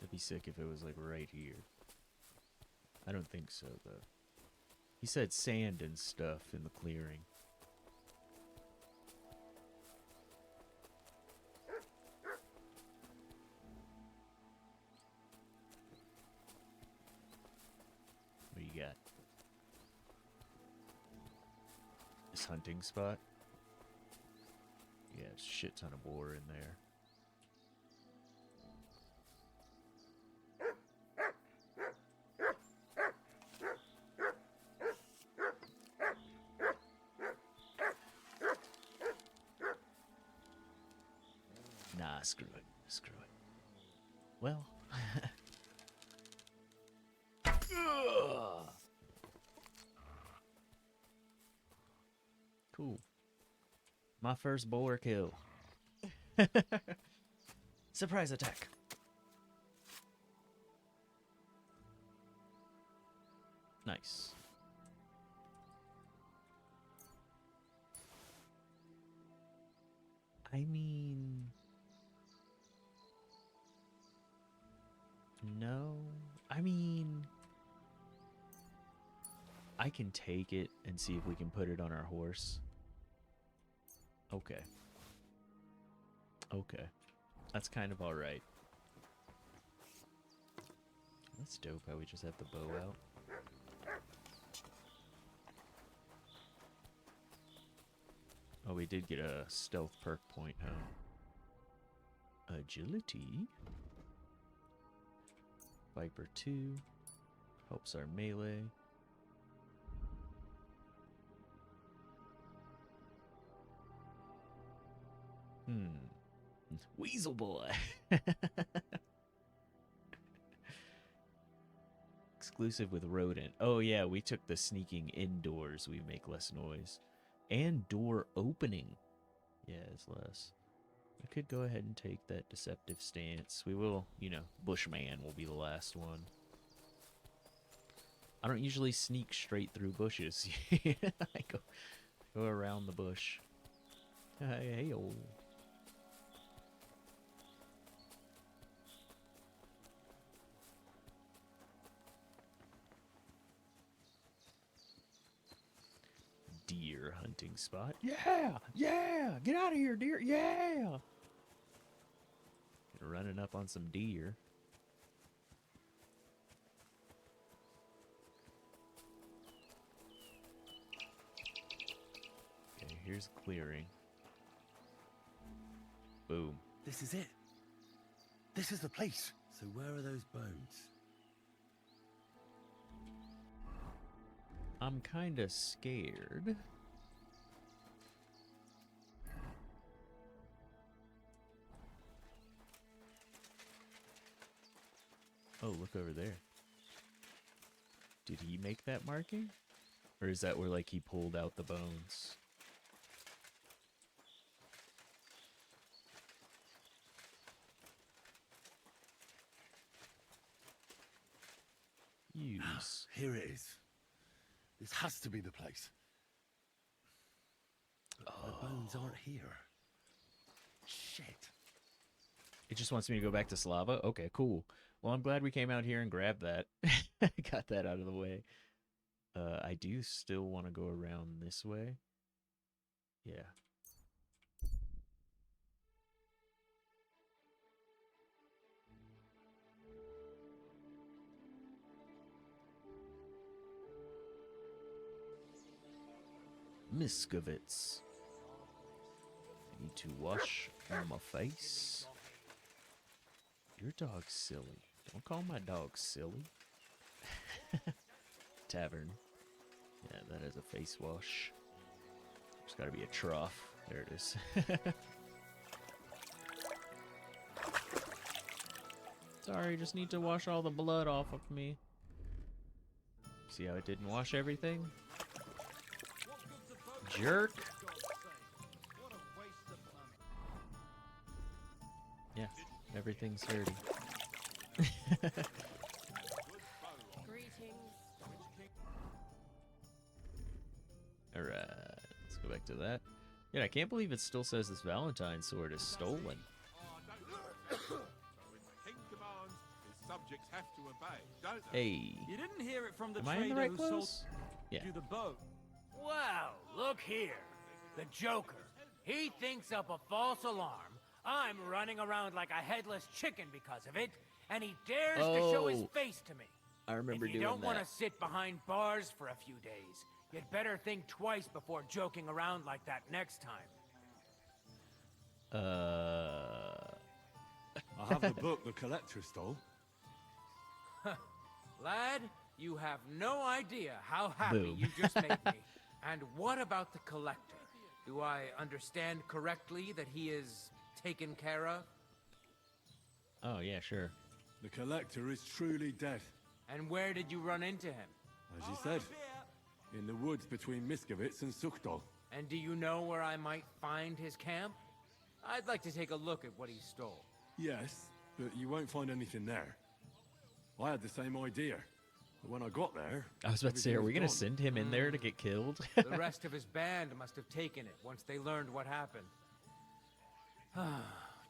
Speaker 1: It'd be sick if it was like right here. I don't think so though. He said sand and stuff in the clearing. What do you got? This hunting spot? Yeah, shit ton of boar in there. Nah, screw it. Screw it. Well. Cool. My first boar kill. Surprise attack. Nice. I mean... No. I mean... I can take it and see if we can put it on our horse. Okay. Okay. That's kind of alright. That's dope how we just have the bow out. Oh, we did get a stealth perk point, huh? Agility. Viper 2. Helps our melee. Weasel boy. Exclusive with rodent. Oh yeah, we took the sneaking indoors. We make less noise. And door opening. Yeah, it's less. I could go ahead and take that deceptive stance. We will, you know, Bushman will be the last one. I don't usually sneak straight through bushes. I go around the bush. Hey, oh. Deer hunting spot. Yeah, yeah. Get out of here, deer. Yeah. Running up on some deer. Okay, here's clearing. Boom.
Speaker 9: This is it. This is the place. So where are those bones?
Speaker 1: I'm kind of scared. Oh, look over there. Did he make that marking? Or is that where, like, he pulled out the bones? Use.
Speaker 9: Here it is. This has to be the place. But the bones aren't here. Shit.
Speaker 1: It just wants me to go back to Slava? Okay, cool. Well, I'm glad we came out here and grabbed that. Got that out of the way. I do still want to go around this way. Yeah. Miskovitz. I need to wash my face. Your dog's silly. Don't call my dog silly. Tavern. Yeah, that is a face wash. There's gotta be a trough. There it is. Sorry, just need to wash all the blood off of me. See how it didn't wash everything? Jerk. Yeah, everything's dirty. Alright, let's go back to that. Yeah, I can't believe it still says this Valentine sword is stolen. Hey.
Speaker 6: You didn't hear it from the
Speaker 1: Am I in the
Speaker 6: trader
Speaker 1: right
Speaker 6: who sold
Speaker 1: clothes? Yeah.
Speaker 6: you the boat.
Speaker 7: Well, look here. The Joker. He thinks up a false alarm. I'm running around like a headless chicken because of it, and he dares to show his face to me.
Speaker 1: I remember
Speaker 7: If you
Speaker 1: doing
Speaker 7: don't want
Speaker 1: that.
Speaker 7: to sit behind bars for a few days, you'd better think twice before joking around like that next time.
Speaker 4: I have the book the collector stole.
Speaker 7: Lad, you have no idea how happy
Speaker 1: Boom.
Speaker 7: you just made me. And what about the collector? Do I understand correctly that he is taken care of?
Speaker 1: Oh, yeah, sure.
Speaker 4: The collector is truly dead,
Speaker 7: And where did you run into him?
Speaker 4: as you said. In the woods between Miskovitz and Sukdal.
Speaker 7: And do you know where I might find his camp? I'd like to take a look at what he stole.
Speaker 4: Yes, but you won't find anything there. I had the same idea. But when I got there...
Speaker 1: I was about to say, are
Speaker 4: everything
Speaker 1: we
Speaker 4: was
Speaker 1: going to
Speaker 4: gone.
Speaker 1: send him in there to get killed?
Speaker 7: The rest of his band must have taken it once they learned what happened.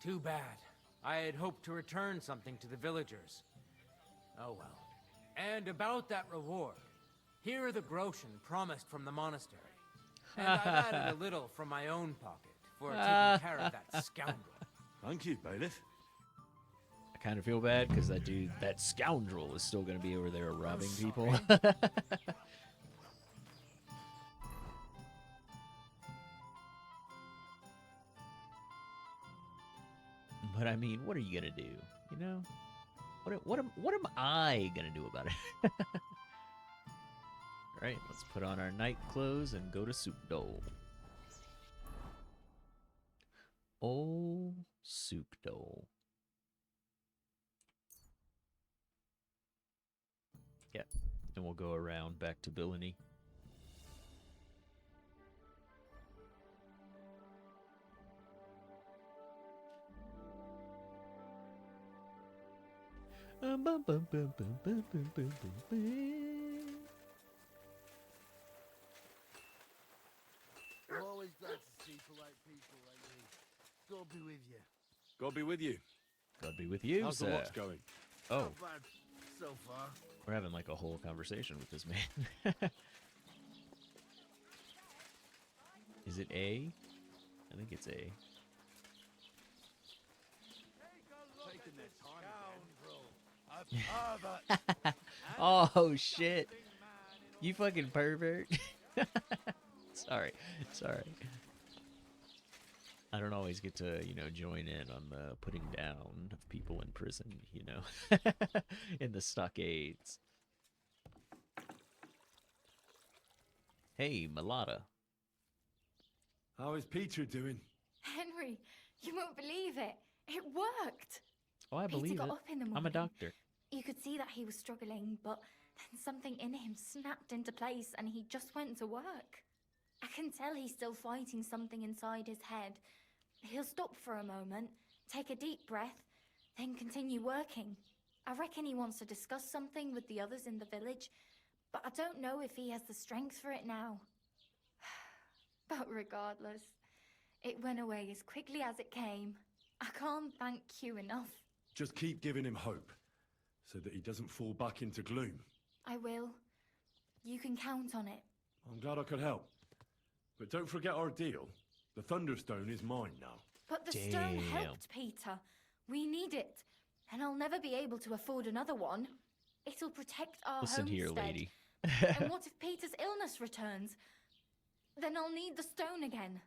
Speaker 7: Too bad. I had hoped to return something to the villagers. Oh well. And about that reward. Here are the groschen promised from the monastery. And I've added a little from my own pocket for taking care of that scoundrel.
Speaker 4: Thank you, bailiff.
Speaker 1: I kind of feel bad because that dude, that scoundrel, is still going to be over there robbing people. But I mean, what are you going to do? You know? What am I going to do about it? Alright, let's put on our night clothes and go to Sukdol. Oh, Sukdol. Yeah, and we'll go around back to Billany.
Speaker 8: I'm always glad to see polite people like you. God be with you.
Speaker 4: God be with you.
Speaker 1: God be with you,
Speaker 4: How's the
Speaker 1: sir.
Speaker 4: watch going?
Speaker 1: Oh,
Speaker 8: Not bad so far.
Speaker 1: we're having like a whole conversation with this man. Is it A? I think it's A.
Speaker 8: Taking their time again.
Speaker 1: Oh shit! You fucking pervert. Sorry. I don't always get to, join in on the putting down of people in prison, in the stockades. Hey, Malata.
Speaker 4: How is Peter doing?
Speaker 2: Henry, you won't believe it. It worked.
Speaker 1: Oh, I
Speaker 2: Peter
Speaker 1: believe
Speaker 2: got
Speaker 1: it.
Speaker 2: up in the morning.
Speaker 1: I'm a doctor.
Speaker 2: You could see that he was struggling, but then something in him snapped into place and he just went to work. I can tell he's still fighting something inside his head. He'll stop for a moment, take a deep breath, then continue working. I reckon he wants to discuss something with the others in the village, but I don't know if he has the strength for it now. But regardless, it went away as quickly as it came. I can't thank you enough.
Speaker 4: Just keep giving him hope, so that he doesn't fall back into gloom.
Speaker 2: I will. You can count on it.
Speaker 4: I'm glad I could help. But don't forget our deal. The Thunderstone is mine now.
Speaker 2: But the stone
Speaker 1: Damn.
Speaker 2: helped, Peter. We need it. And I'll never be able to afford another one. It'll protect our
Speaker 1: Listen
Speaker 2: homestead.
Speaker 1: here, lady.
Speaker 2: And what if Peter's illness returns? Then I'll need the stone again.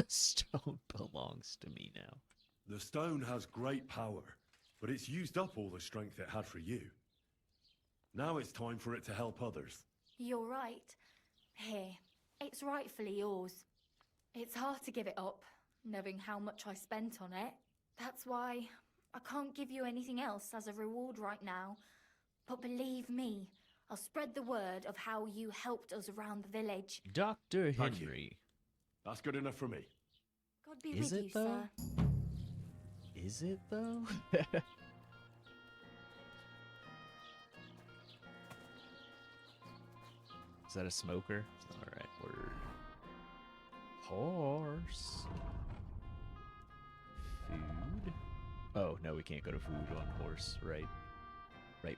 Speaker 1: Stone belongs to me now.
Speaker 4: The stone has great power, but it's used up all the strength it had for you. Now it's time for it to help others.
Speaker 2: You're right. Here, it's rightfully yours. It's hard to give it up, knowing how much I spent on it. That's why I can't give you anything else as a reward right now. But believe me, I'll spread the word of how you helped us around the village.
Speaker 1: Dr.
Speaker 4: Thank you.
Speaker 1: Henry.
Speaker 4: That's good enough for me.
Speaker 2: God be
Speaker 1: Is
Speaker 2: with
Speaker 1: it,
Speaker 2: you,
Speaker 1: though?
Speaker 2: sir.
Speaker 1: Is it, though? Is that a smoker? Alright, word. Horse. Food. Oh, no, we can't go to food on horse. Right. Right.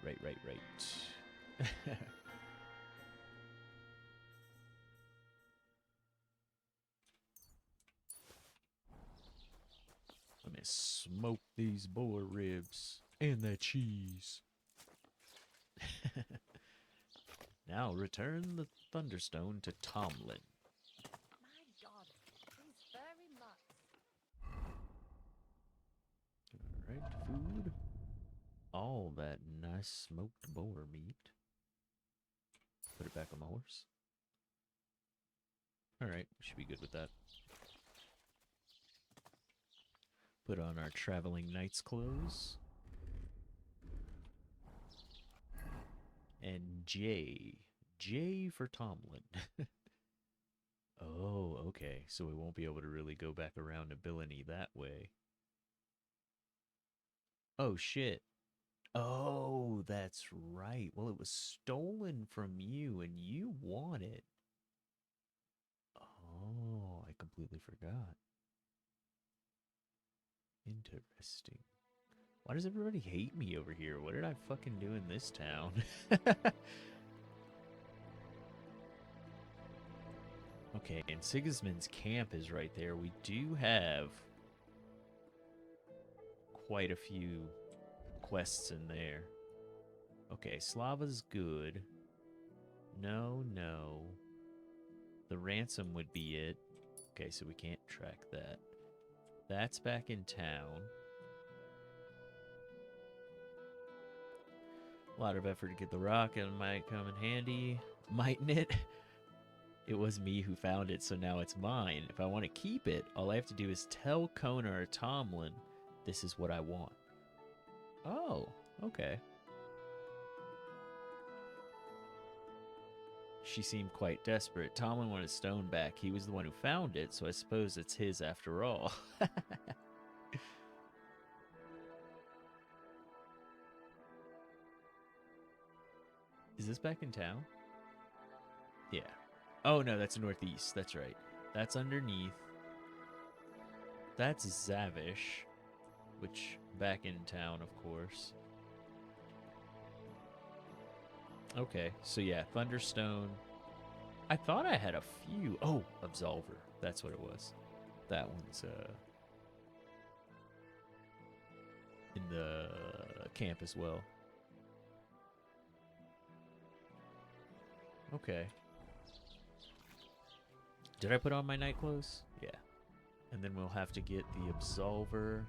Speaker 1: Let me smoke these boar ribs and that cheese. Now return the Thunderstone to Tomlin.
Speaker 11: My God, he's very much.
Speaker 1: Alright, food. All that nice smoked boar meat. Put it back on the horse. Alright, we should be good with that. Put on our traveling knight's clothes. And J. J for Tomlin. Oh, okay. So we won't be able to really go back around to Billany that way. Oh, shit. Oh, that's right. Well, it was stolen from you and you want it. Oh, I completely forgot. Interesting. Why does everybody hate me over here? What did I fucking do in this town? Okay, and Sigismund's camp is right there. We do have quite a few quests in there. Okay, Slava's good. No. The ransom would be it. Okay, so we can't track that. That's back in town. A lot of effort to get the rock, and it might come in handy. Mightn't it? It was me who found it, so now it's mine. If I want to keep it, all I have to do is tell Kona or Tomlin this is what I want. Oh, okay. She seemed quite desperate. Tomlin wanted his stone back. He was the one who found it, so I suppose it's his after all. Is this back in town? Yeah. Oh, no, that's northeast. That's right. That's underneath. That's Zavish, which back in town, of course. Okay, so yeah, Thunderstone. I thought I had a few. Oh, Absolver. That's what it was. That one's in the camp as well. Okay. Did I put on my night clothes? Yeah. And then we'll have to get the Absolver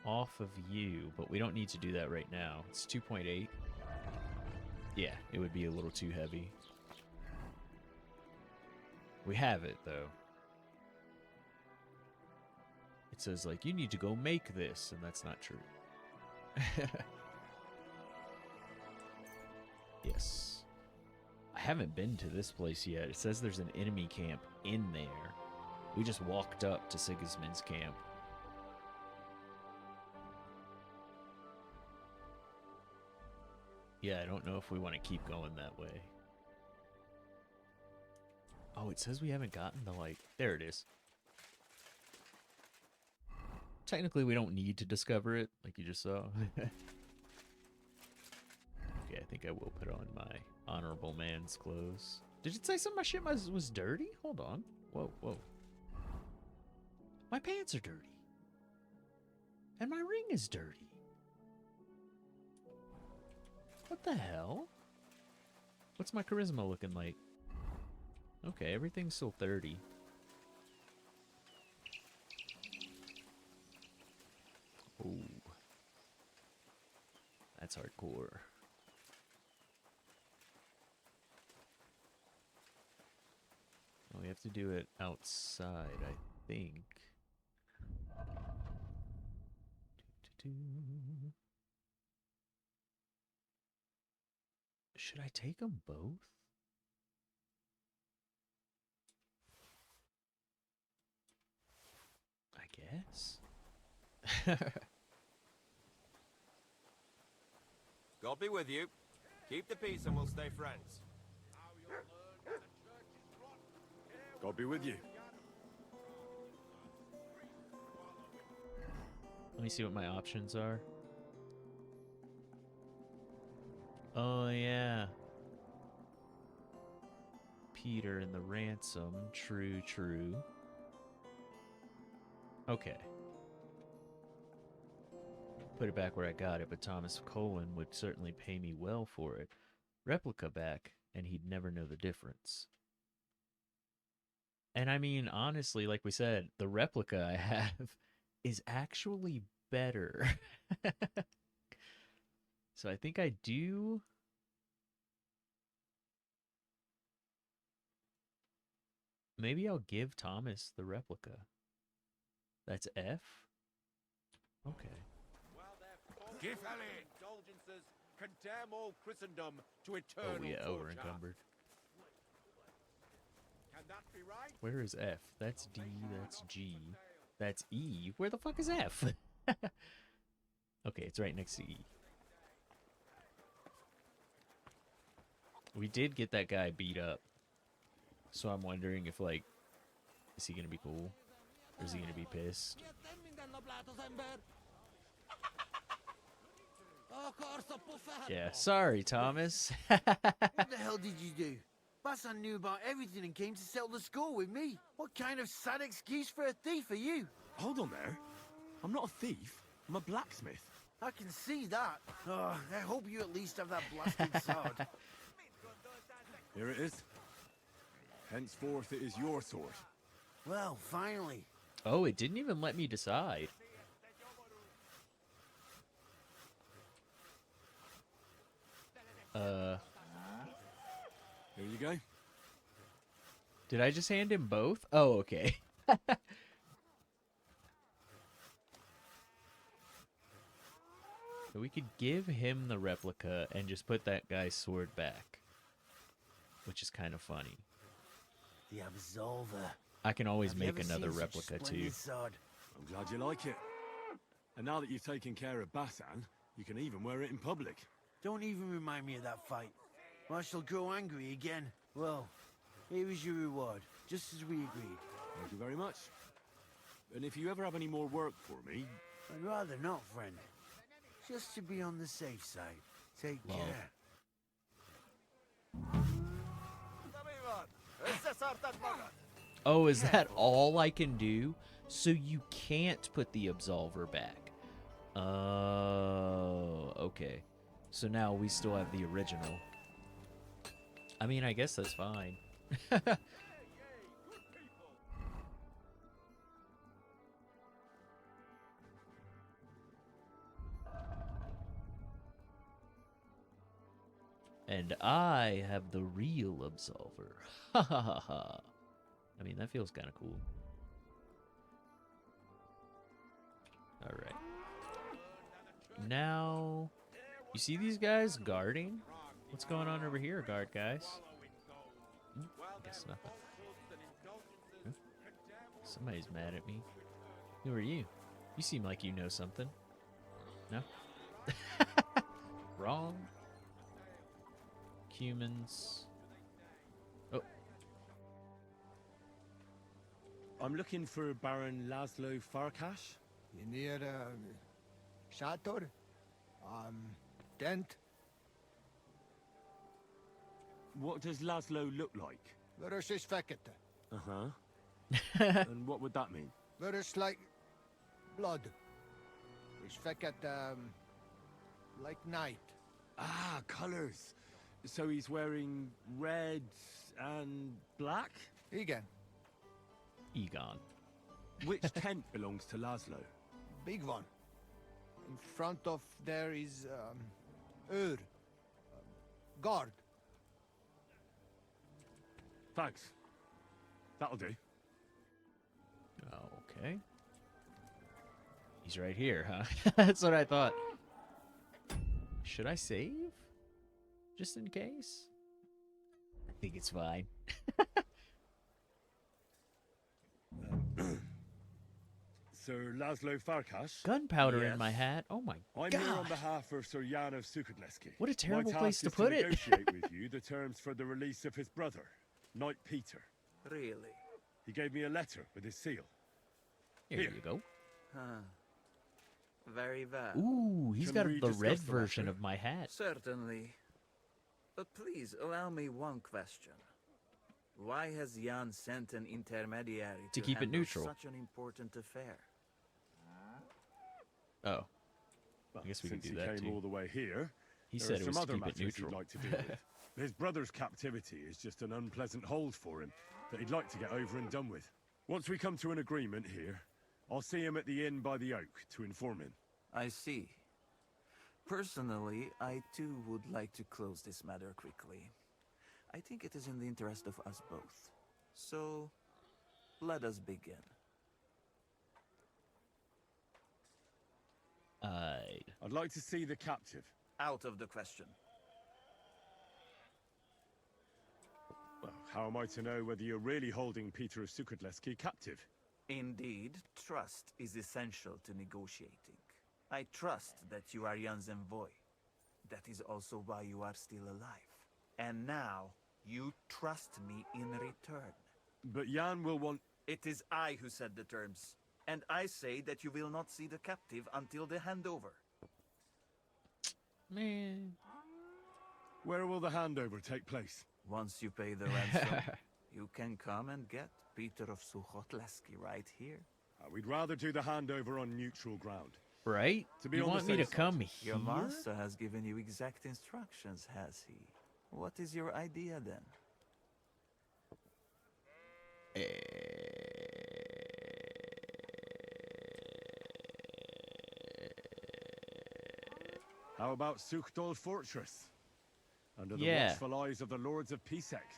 Speaker 1: off of you, but we don't need to do that right now. It's 2.8. Yeah, it would be a little too heavy. We have it, though. It says, like, you need to go make this, and that's not true. Yes. I haven't been to this place yet. It says there's an enemy camp in there. We just walked up to Sigismund's camp. Yeah, I don't know if we want to keep going that way. Oh, it says we haven't gotten the, like... There it is. Technically, we don't need to discover it, like you just saw. Okay, I think I will put on my honorable man's clothes. Did it say some of my shit was dirty? Hold on. Whoa. My pants are dirty. And my ring is dirty. What the hell? What's my charisma looking like? Okay, everything's still 30. Ooh. That's hardcore. Oh, we have to do it outside, I think. Should I take them both? I guess.
Speaker 12: God be with you. Keep the peace and we'll stay friends.
Speaker 4: God be with you.
Speaker 1: Let me see what my options are. Oh, yeah. Peter and the ransom. True, true. Okay. Put it back where I got it, but Thomas Colin would certainly pay me well for it. Replica back, and he'd never know the difference. And I mean, honestly, like we said, the replica I have is actually better. So I think I do. Maybe I'll give Thomas the replica. That's F? Okay.
Speaker 8: Give indulgences condemn all Christendom to eternal
Speaker 1: Oh, yeah,
Speaker 8: torture.
Speaker 1: over encumbered.
Speaker 8: Can that be right?
Speaker 1: Where is F? That's D, that's G, that's E. Where the fuck is F? Okay, it's right next to E. We did get that guy beat up. So I'm wondering if, like, is he gonna be cool? Or is he gonna be pissed? Yeah, sorry, Thomas.
Speaker 13: What the hell did you do? Bassan knew about everything and came to settle the score with me. What kind of sad excuse for a thief are you?
Speaker 9: Hold on there. I'm not a thief. I'm a blacksmith.
Speaker 13: I can see that. Oh, I hope you at least have that blasted sword.
Speaker 4: Here it is. Henceforth, it is your sword.
Speaker 13: Well, finally.
Speaker 1: Oh, it didn't even let me decide.
Speaker 4: Here you go.
Speaker 1: Did I just hand him both? Oh, okay. So we could give him the replica and just put that guy's sword back. Which is kind of funny.
Speaker 13: The Absolver.
Speaker 1: I can always
Speaker 13: Have you
Speaker 1: make
Speaker 13: ever
Speaker 1: another
Speaker 13: seen such
Speaker 1: replica too.
Speaker 13: splendid sword?
Speaker 4: I'm glad you like it. And now that you've taken care of Bassan, you can even wear it in public.
Speaker 13: Don't even remind me of that fight. Or I shall grow angry again. Well, here is your reward, just as we agreed.
Speaker 4: Thank you very much. And if you ever have any more work for me...
Speaker 13: I'd rather not, friend. Just to be on the safe side. Take care.
Speaker 1: Oh, is that all I can do? So you can't put the Absolver back. Oh, okay. So now we still have the original. I mean, I guess that's fine. And I have the real Absolver. Ha ha ha ha. I mean, that feels kind of cool. Alright. Now, you see these guys guarding? What's going on over here, guard guys? I guess nothing. Huh? Somebody's mad at me. Who are you? You seem like you know something. No? Wrong. Humans. Oh.
Speaker 9: I'm looking for Baron Laszlo Farkash.
Speaker 10: Near, Shator? Dent?
Speaker 9: What does Laszlo look like?
Speaker 10: Where's his fekete?
Speaker 9: Uh-huh. And what would that mean?
Speaker 10: Where's like blood? His fekete, like night.
Speaker 9: Ah, colours. So he's wearing red and black?
Speaker 10: Egan.
Speaker 1: Egon.
Speaker 9: Which tent belongs to Laszlo?
Speaker 10: Big one. In front of there is, guard.
Speaker 9: Thanks. That'll do.
Speaker 1: Okay. He's right here, huh? That's what I thought. Should I save? Just in case? I think it's fine.
Speaker 9: Sir Laszlo Farkas?
Speaker 1: Gunpowder in my hat. Oh my
Speaker 9: I'm
Speaker 1: god.
Speaker 9: here on behalf of Sir Jan of Sukadleski.
Speaker 1: What a terrible
Speaker 9: My
Speaker 1: place
Speaker 9: task
Speaker 1: to
Speaker 9: is
Speaker 1: put it.
Speaker 9: negotiate with you the terms for the release of his brother, Knight Peter.
Speaker 14: Really?
Speaker 9: He gave me a letter with his seal.
Speaker 1: Here you go.
Speaker 14: Huh. Very well.
Speaker 1: Ooh, he's
Speaker 9: Can
Speaker 1: got
Speaker 9: we
Speaker 1: the red
Speaker 9: discuss the
Speaker 1: version
Speaker 9: matter?
Speaker 1: of my hat.
Speaker 14: Certainly. But please allow me one question. Why has Jan sent an intermediary
Speaker 1: To keep it
Speaker 14: handle
Speaker 1: neutral.
Speaker 14: such an important affair?
Speaker 1: Oh.
Speaker 9: Well,
Speaker 1: I guess we can
Speaker 9: since
Speaker 1: do
Speaker 9: he
Speaker 1: that
Speaker 9: came
Speaker 1: too.
Speaker 9: all the way here,
Speaker 1: He
Speaker 9: there
Speaker 1: said
Speaker 9: are
Speaker 1: it
Speaker 9: some
Speaker 1: was to
Speaker 9: other
Speaker 1: keep it
Speaker 9: matters
Speaker 1: neutral.
Speaker 9: he'd like to deal with. His brother's captivity is just an unpleasant hold for him that he'd like to get over and done with. Once we come to an agreement here, I'll see him at the inn by the oak to inform him.
Speaker 14: I see. Personally, I too would like to close this matter quickly. I think it is in the interest of us both. So, let us begin.
Speaker 9: I'd like to see the captive.
Speaker 14: Out of the question.
Speaker 9: Well, how am I to know whether you're really holding Peter of Sukadleski captive?
Speaker 14: Indeed, trust is essential to negotiating. I trust that you are Jan's envoy. That is also why you are still alive. And now, you trust me in return.
Speaker 9: But Jan will want...
Speaker 14: It is I who set the terms. And I say that you will not see the captive until the handover.
Speaker 1: Man.
Speaker 9: Where will the handover take place?
Speaker 14: Once you pay the ransom, you can come and get Peter of Suchotleski right here.
Speaker 9: We'd rather do the handover on neutral ground.
Speaker 1: Right?
Speaker 9: To be
Speaker 1: You
Speaker 9: on the
Speaker 1: want me
Speaker 9: safe
Speaker 1: to come
Speaker 9: side.
Speaker 1: here?
Speaker 14: Your master has given you exact instructions, has he? What is your idea then?
Speaker 9: How about Sukhdol Fortress? Under the
Speaker 1: Yeah.
Speaker 9: watchful eyes of the Lords of Pisek.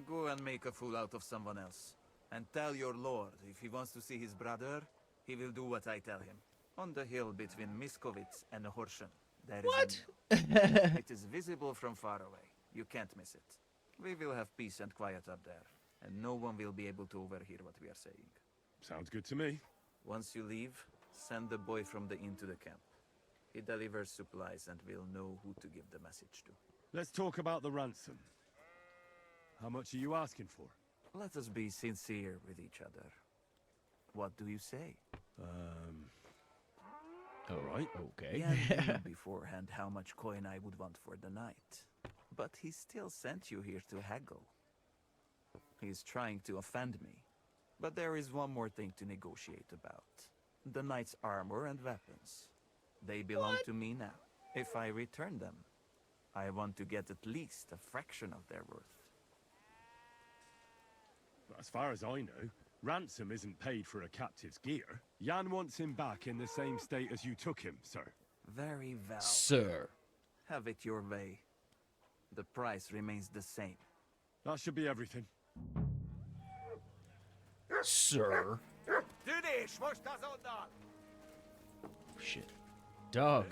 Speaker 14: Go and make a fool out of someone else. And tell your lord if he wants to see his brother, he will do what I tell him. On the hill between Miskovitz and Horschen. There is
Speaker 1: What?
Speaker 14: It is visible from far away. You can't miss it. We will have peace and quiet up there. And no one will be able to overhear what we are saying.
Speaker 9: Sounds good to me.
Speaker 14: Once you leave, send the boy from the inn to the camp. He delivers supplies and will know who to give the message to.
Speaker 9: Let's talk about the ransom. How much are you asking for?
Speaker 14: Let us be sincere with each other. What do you say?
Speaker 1: All right. Okay.
Speaker 14: Jan knew beforehand how much coin I would want for the night. But he still sent you here to haggle. He's trying to offend me. But there is one more thing to negotiate about. The knight's armor and weapons. They belong to me now. If I return them, I want to get at least a fraction of their worth.
Speaker 9: As far as I know, ransom isn't paid for a captive's gear. Jan wants him back in the same state as you took him, sir.
Speaker 14: Very well.
Speaker 1: Sir.
Speaker 14: Have it your way. The price remains the same.
Speaker 9: That should be everything.
Speaker 1: Sir.
Speaker 5: Do this! What's that on that?
Speaker 1: Shit. Dog.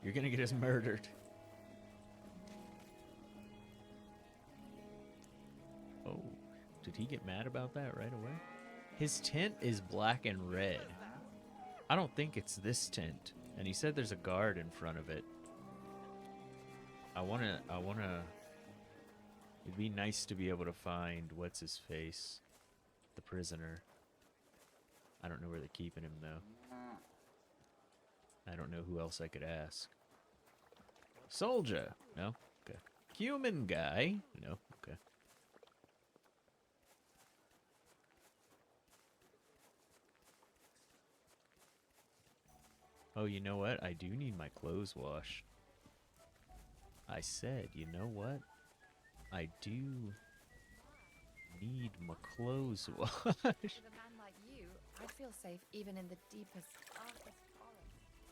Speaker 1: You're gonna get us murdered. Oh. Did he get mad about that right away? His tent is black and red. I don't think it's this tent. And he said there's a guard in front of it. I wanna... It'd be nice to be able to find what's-his-face. The prisoner. I don't know where they're keeping him, though. I don't know who else I could ask. Soldier? No? Okay. Human guy? No? Okay. Oh, you know what? I do need my clothes washed. I said, you know what? I do need my clothes washed.
Speaker 11: With a man like you, I'd feel safe even in the deepest, darkest forest.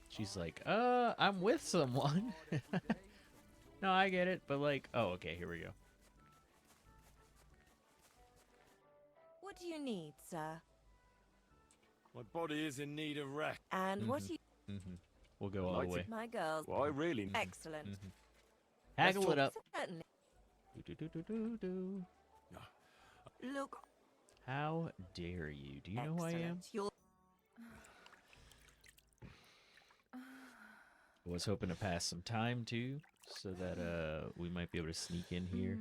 Speaker 1: She's like, I'm with someone. No, I get it, but like, oh, okay, here we go.
Speaker 15: What do you need, sir?
Speaker 9: My body is in need of rest.
Speaker 15: And what do you...
Speaker 1: We'll go all the way.
Speaker 15: My girls.
Speaker 9: Well, I really...
Speaker 15: Excellent.
Speaker 1: Haggle it up.
Speaker 15: Certainly.
Speaker 1: Do.
Speaker 15: Look.
Speaker 1: How dare you? Do you know who I am?
Speaker 15: You're...
Speaker 1: I was hoping to pass some time too, so that we might be able to sneak in here.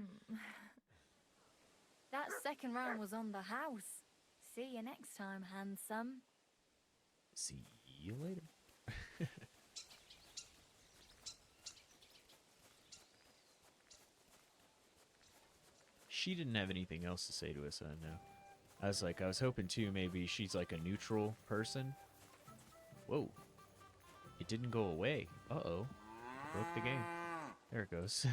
Speaker 2: That second round was on the house. See you next time, handsome.
Speaker 1: See you later. She didn't have anything else to say to us, no. I was hoping too, maybe she's like a neutral person. Whoa. It didn't go away. Uh-oh. Broke the game. There it goes.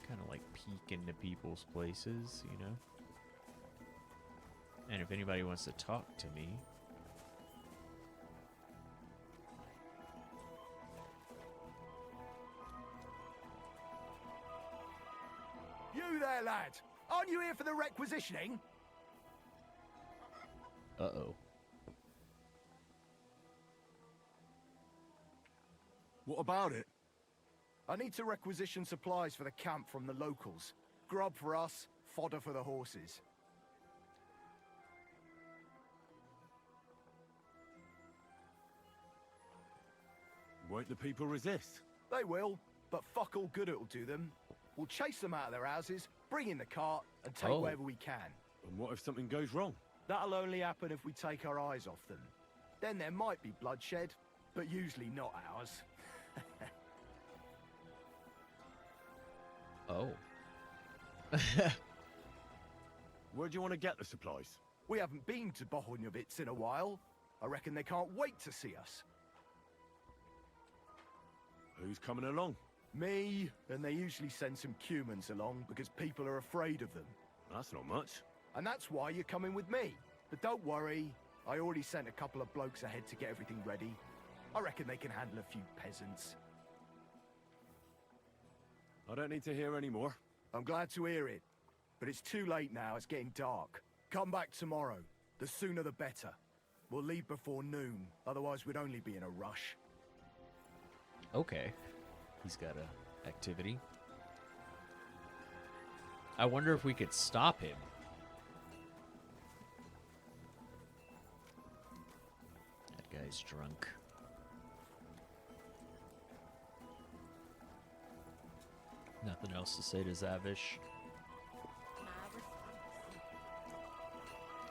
Speaker 1: Kind of like peek into people's places, you know? And if anybody wants to talk to me...
Speaker 6: You there, lad! Aren't you here for the requisitioning?
Speaker 1: Uh-oh.
Speaker 4: What about it?
Speaker 6: I need to requisition supplies for the camp from the locals. Grub for us, fodder for the horses.
Speaker 9: Won't the people resist?
Speaker 6: They will, but fuck all good it'll do them. We'll chase them out of their houses, bring in the cart, and take whatever we can.
Speaker 9: And what if something goes wrong?
Speaker 6: That'll only happen if we take our eyes off them. Then there might be bloodshed, but usually not ours.
Speaker 1: Oh.
Speaker 9: Where do you want to get the supplies?
Speaker 6: We haven't been to Bohunjovitz in a while. I reckon they can't wait to see us.
Speaker 9: Who's coming along?
Speaker 6: Me, and they usually send some Cumans along because people are afraid of them.
Speaker 9: That's not much.
Speaker 6: And that's why you're coming with me. But don't worry, I already sent a couple of blokes ahead to get everything ready. I reckon they can handle a few peasants.
Speaker 9: I don't need to hear any more.
Speaker 6: I'm glad to hear it. But it's too late now, it's getting dark. Come back tomorrow. The sooner the better. We'll leave before noon, otherwise we'd only be in a rush.
Speaker 1: Okay. He's got a activity. I wonder if we could stop him. That guy's drunk. Nothing else to say to Zavish.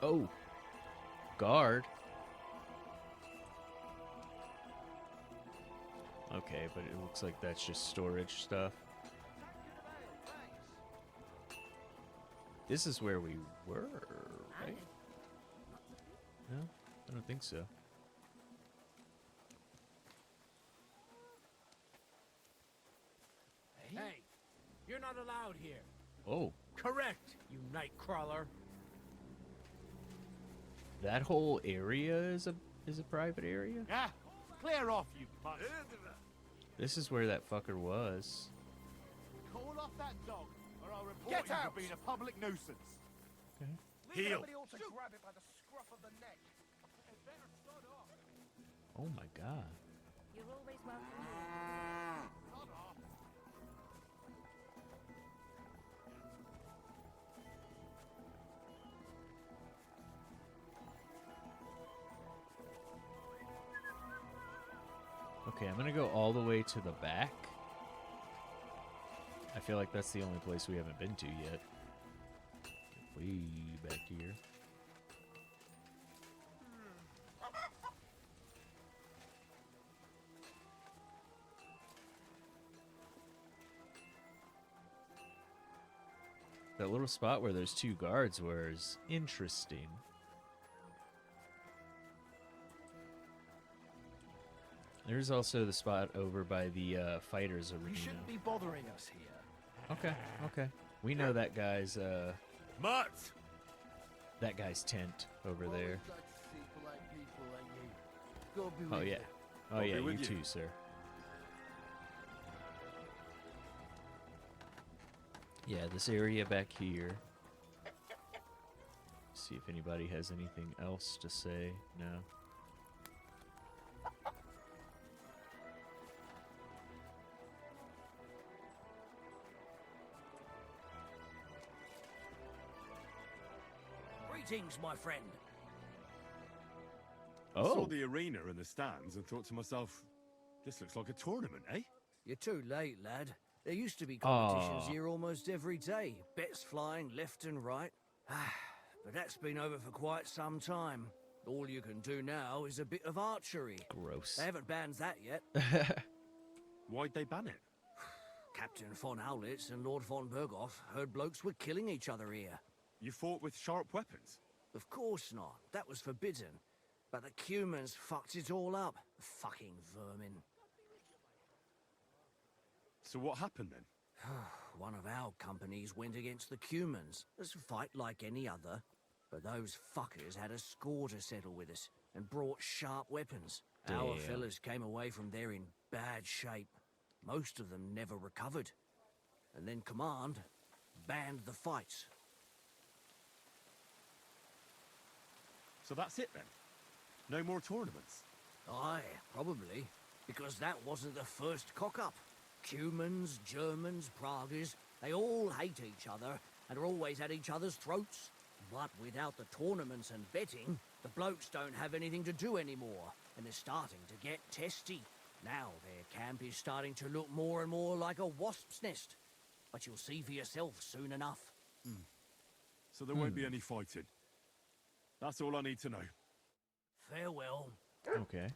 Speaker 1: Oh. Guard. Okay, but it looks like that's just storage stuff. This is where we were, right? No, I don't think so.
Speaker 7: Hey, you're not allowed here.
Speaker 1: Oh.
Speaker 7: Correct, you night crawler.
Speaker 1: That whole area is a private area?
Speaker 10: Yeah, clear off, you butt.
Speaker 1: This is where that fucker was.
Speaker 10: Call off that dog, or I'll report
Speaker 6: Get
Speaker 10: you
Speaker 6: out!
Speaker 10: for being a public nuisance.
Speaker 1: Okay.
Speaker 9: Heel.
Speaker 10: Somebody ought to grab it by the scruff of the neck. It better sod off.
Speaker 1: Oh my god.
Speaker 2: You're always welcome here.
Speaker 10: Sod off.
Speaker 1: Okay, I'm gonna go all the way to the back. I feel like that's the only place we haven't been to yet. Way back here. That little spot where there's two guards was interesting. There's also the spot over by the fighters
Speaker 6: You
Speaker 1: arena.
Speaker 6: shouldn't be bothering us here.
Speaker 1: Okay, okay. We know that guy's
Speaker 4: Matt!
Speaker 1: that guy's tent over there.
Speaker 13: Always like to see polite people like you. Go be
Speaker 1: Oh
Speaker 13: with
Speaker 1: yeah.
Speaker 13: you.
Speaker 1: Oh
Speaker 4: I'll
Speaker 1: yeah,
Speaker 4: be
Speaker 1: you
Speaker 4: with you.
Speaker 1: too, sir. Yeah, this area back here. See if anybody has anything else to say. No.
Speaker 10: Greetings, my friend.
Speaker 9: I saw
Speaker 1: Oh.
Speaker 9: the arena and the stands and thought to myself, this looks like a tournament, eh?
Speaker 10: You're too late, lad. There used to be competitions
Speaker 1: Aw.
Speaker 10: here almost every day. Bets flying left and right. But that's been over for quite some time. All you can do now is a bit of archery.
Speaker 1: Gross.
Speaker 10: They haven't banned that yet.
Speaker 9: Why'd they ban it?
Speaker 10: Captain von Howlitz and Lord von Berghoff heard blokes were killing each other here.
Speaker 9: You fought with sharp weapons?
Speaker 10: Of course not. That was forbidden. But the Cumans fucked it all up. Fucking vermin.
Speaker 9: So what happened then?
Speaker 10: One of our companies went against the Cumans. It's a fight like any other. But those fuckers had a score to settle with us and brought sharp weapons. Our
Speaker 1: Damn.
Speaker 10: fellas came away from there in bad shape. Most of them never recovered. And then Command banned the fights.
Speaker 9: So that's it then? No more tournaments?
Speaker 10: Aye, probably. Because that wasn't the first cock-up. Cumans, Germans, Praguers, they all hate each other and are always at each other's throats. But without the tournaments and betting, the blokes don't have anything to do anymore, and they're starting to get testy. Now their camp is starting to look more and more like a wasp's nest. But you'll see for yourself soon enough.
Speaker 9: So there won't be any fighting? That's all I need to know.
Speaker 10: Farewell.
Speaker 1: Okay.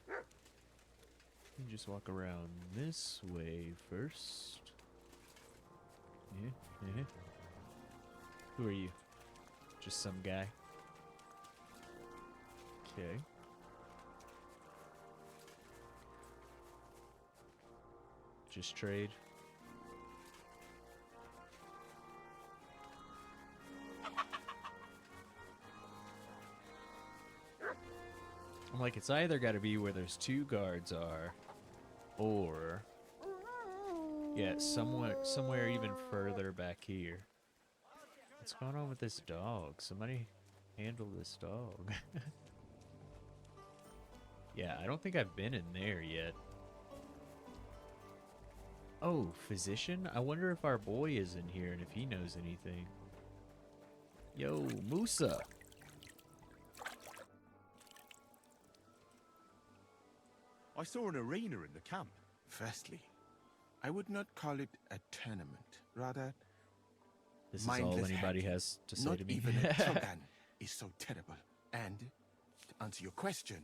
Speaker 1: You just walk around this way first. Yeah, yeah. Who are you? Just some guy? Okay. Just trade. I'm like, it's either got to be where there's two guards are, or yeah, somewhere even further back here. What's going on with this dog? Somebody handle this dog. Yeah, I don't think I've been in there yet. Oh, physician? I wonder if our boy is in here and if he knows anything. Yo, Musa.
Speaker 9: I saw an arena in the camp.
Speaker 16: Firstly, I would not call it a tournament. Rather,
Speaker 1: This is all
Speaker 16: mindless
Speaker 1: anybody
Speaker 16: hacking.
Speaker 1: has to say
Speaker 16: Not
Speaker 1: to me.
Speaker 16: even a Chogan is so terrible. And, to answer your question,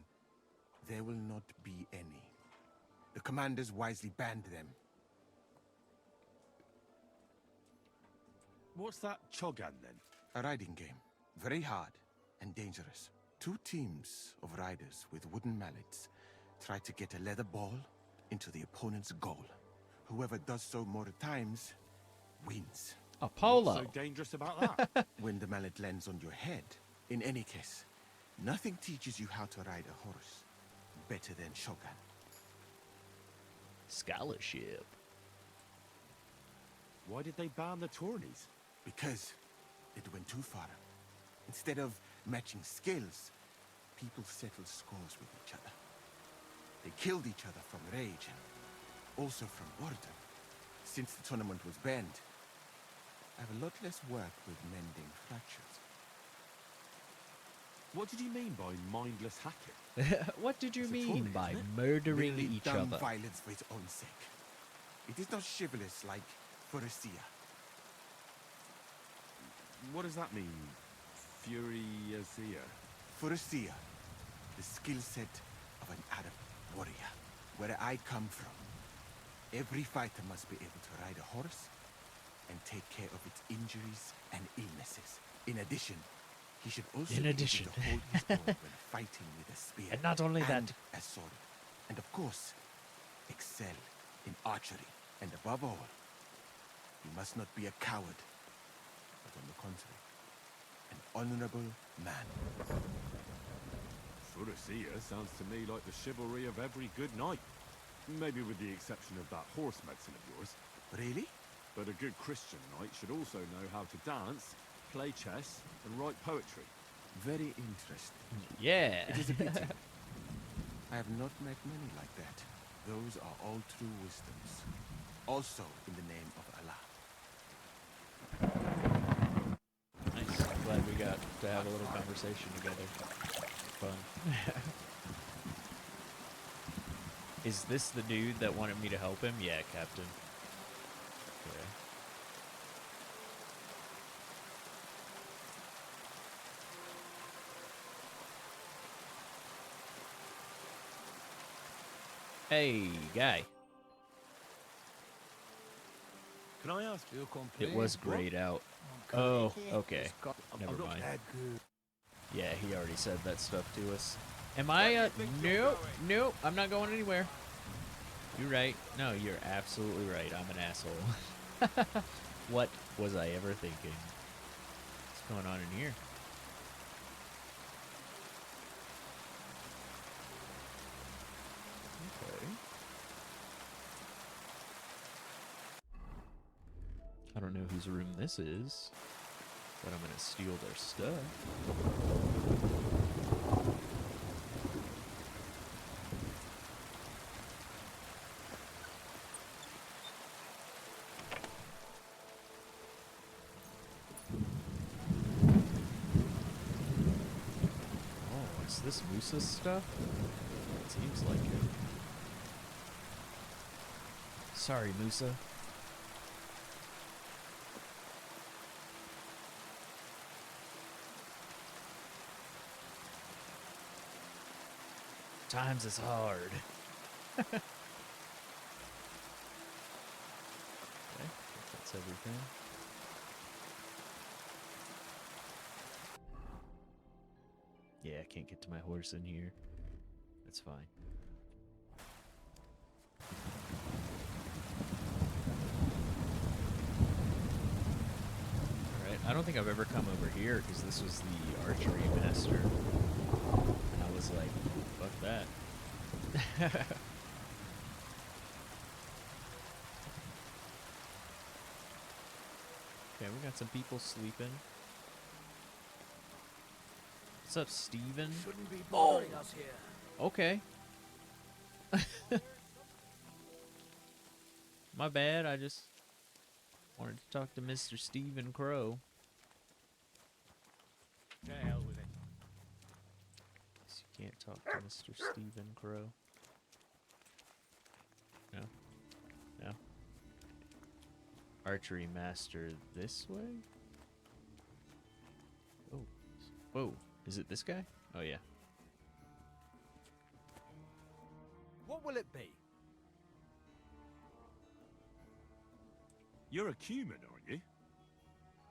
Speaker 16: there will not be any. The commanders wisely banned them.
Speaker 9: What's that Chogan then?
Speaker 16: A riding game. Very hard and dangerous. Two teams of riders with wooden mallets try to get a leather ball into the opponent's goal. Whoever does so more times wins.
Speaker 1: Apollo.
Speaker 9: What's so dangerous about that?
Speaker 16: When the mallet lands on your head. In any case, nothing teaches you how to ride a horse better than Shogun.
Speaker 1: Scholarship.
Speaker 9: Why did they ban the tourneys?
Speaker 16: Because it went too far. Instead of matching skills, people settled scores with each other. They killed each other from rage and also from boredom. Since the tournament was banned, I have a lot less work with mending fractures.
Speaker 9: What did you mean by mindless hacking?
Speaker 1: What did you
Speaker 9: It's a
Speaker 1: mean
Speaker 9: tournament,
Speaker 1: by
Speaker 9: isn't it?
Speaker 1: murdering
Speaker 16: Merely
Speaker 1: each
Speaker 16: dumb
Speaker 1: other?
Speaker 16: violence for its own sake. It is not chivalrous like Faurecia.
Speaker 9: What does that mean? Furiosia?
Speaker 16: Faurecia, the skill set of an Arab warrior. Where I come from, every fighter must be able to ride a horse and take care of its injuries and illnesses. In addition, he should also be able to hold his own when fighting with a spear
Speaker 1: And not only that.
Speaker 16: a sword. And of course, excel in archery. And above all, you must not be a coward, but on the contrary, an honorable man.
Speaker 9: Furussia sounds to me like the chivalry of every good knight. Maybe with the exception of that horse medicine of yours.
Speaker 16: Really?
Speaker 9: But a good Christian knight should also know how to dance, play chess, and write poetry.
Speaker 16: Very interesting.
Speaker 1: Yeah.
Speaker 16: It is a pity. I have not met many like that. Those are all true wisdoms. Also in the name of Allah.
Speaker 1: Nice. Glad we got to have a little conversation together. Fun. Is this the dude that wanted me to help him? Yeah, Captain. Okay. Hey, guy.
Speaker 9: Can I ask you?
Speaker 1: It was grayed out. Oh, okay. Never mind. Yeah, he already said that stuff to us. Am I, nope, nope, I'm not going anywhere. You're right. No, you're absolutely right. I'm an asshole. What was I ever thinking? What's going on in here? Okay. I don't know whose room this is, but I'm gonna steal their stuff. Oh, is this Musa's stuff? It seems like it. Sorry, Musa. Times is hard. Okay, that's everything. Yeah, I can't get to my horse in here. That's fine. Alright, I don't think I've ever come over here because this was the archery master. And I was like, fuck that. Okay, we got some people sleeping. What's up, Steven?
Speaker 10: Shouldn't be bothering us here.
Speaker 1: Okay. My bad, I just wanted to talk to Mr. Stephen Crow.
Speaker 10: To hell with it.
Speaker 1: Guess you can't talk to Mr. Stephen Crow. No? No? Archery master this way? Oh. Whoa. Is it this guy? Oh, yeah.
Speaker 10: What will it be?
Speaker 9: You're a Cuman, aren't you?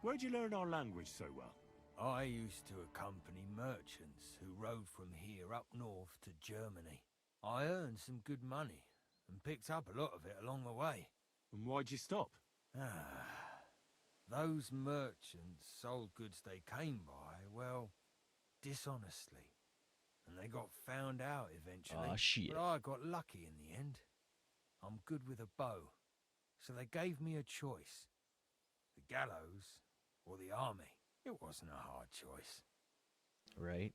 Speaker 9: Where'd you learn our language so well?
Speaker 10: I used to accompany merchants who rode from here up north to Germany. I earned some good money and picked up a lot of it along the way.
Speaker 9: And why'd you stop?
Speaker 10: Those merchants sold goods they came by, well, dishonestly. And they got found out eventually.
Speaker 1: Aw, shit.
Speaker 10: But I got lucky in the end. I'm good with a bow. So they gave me a choice. The gallows or the army. It wasn't a hard choice.
Speaker 1: Right.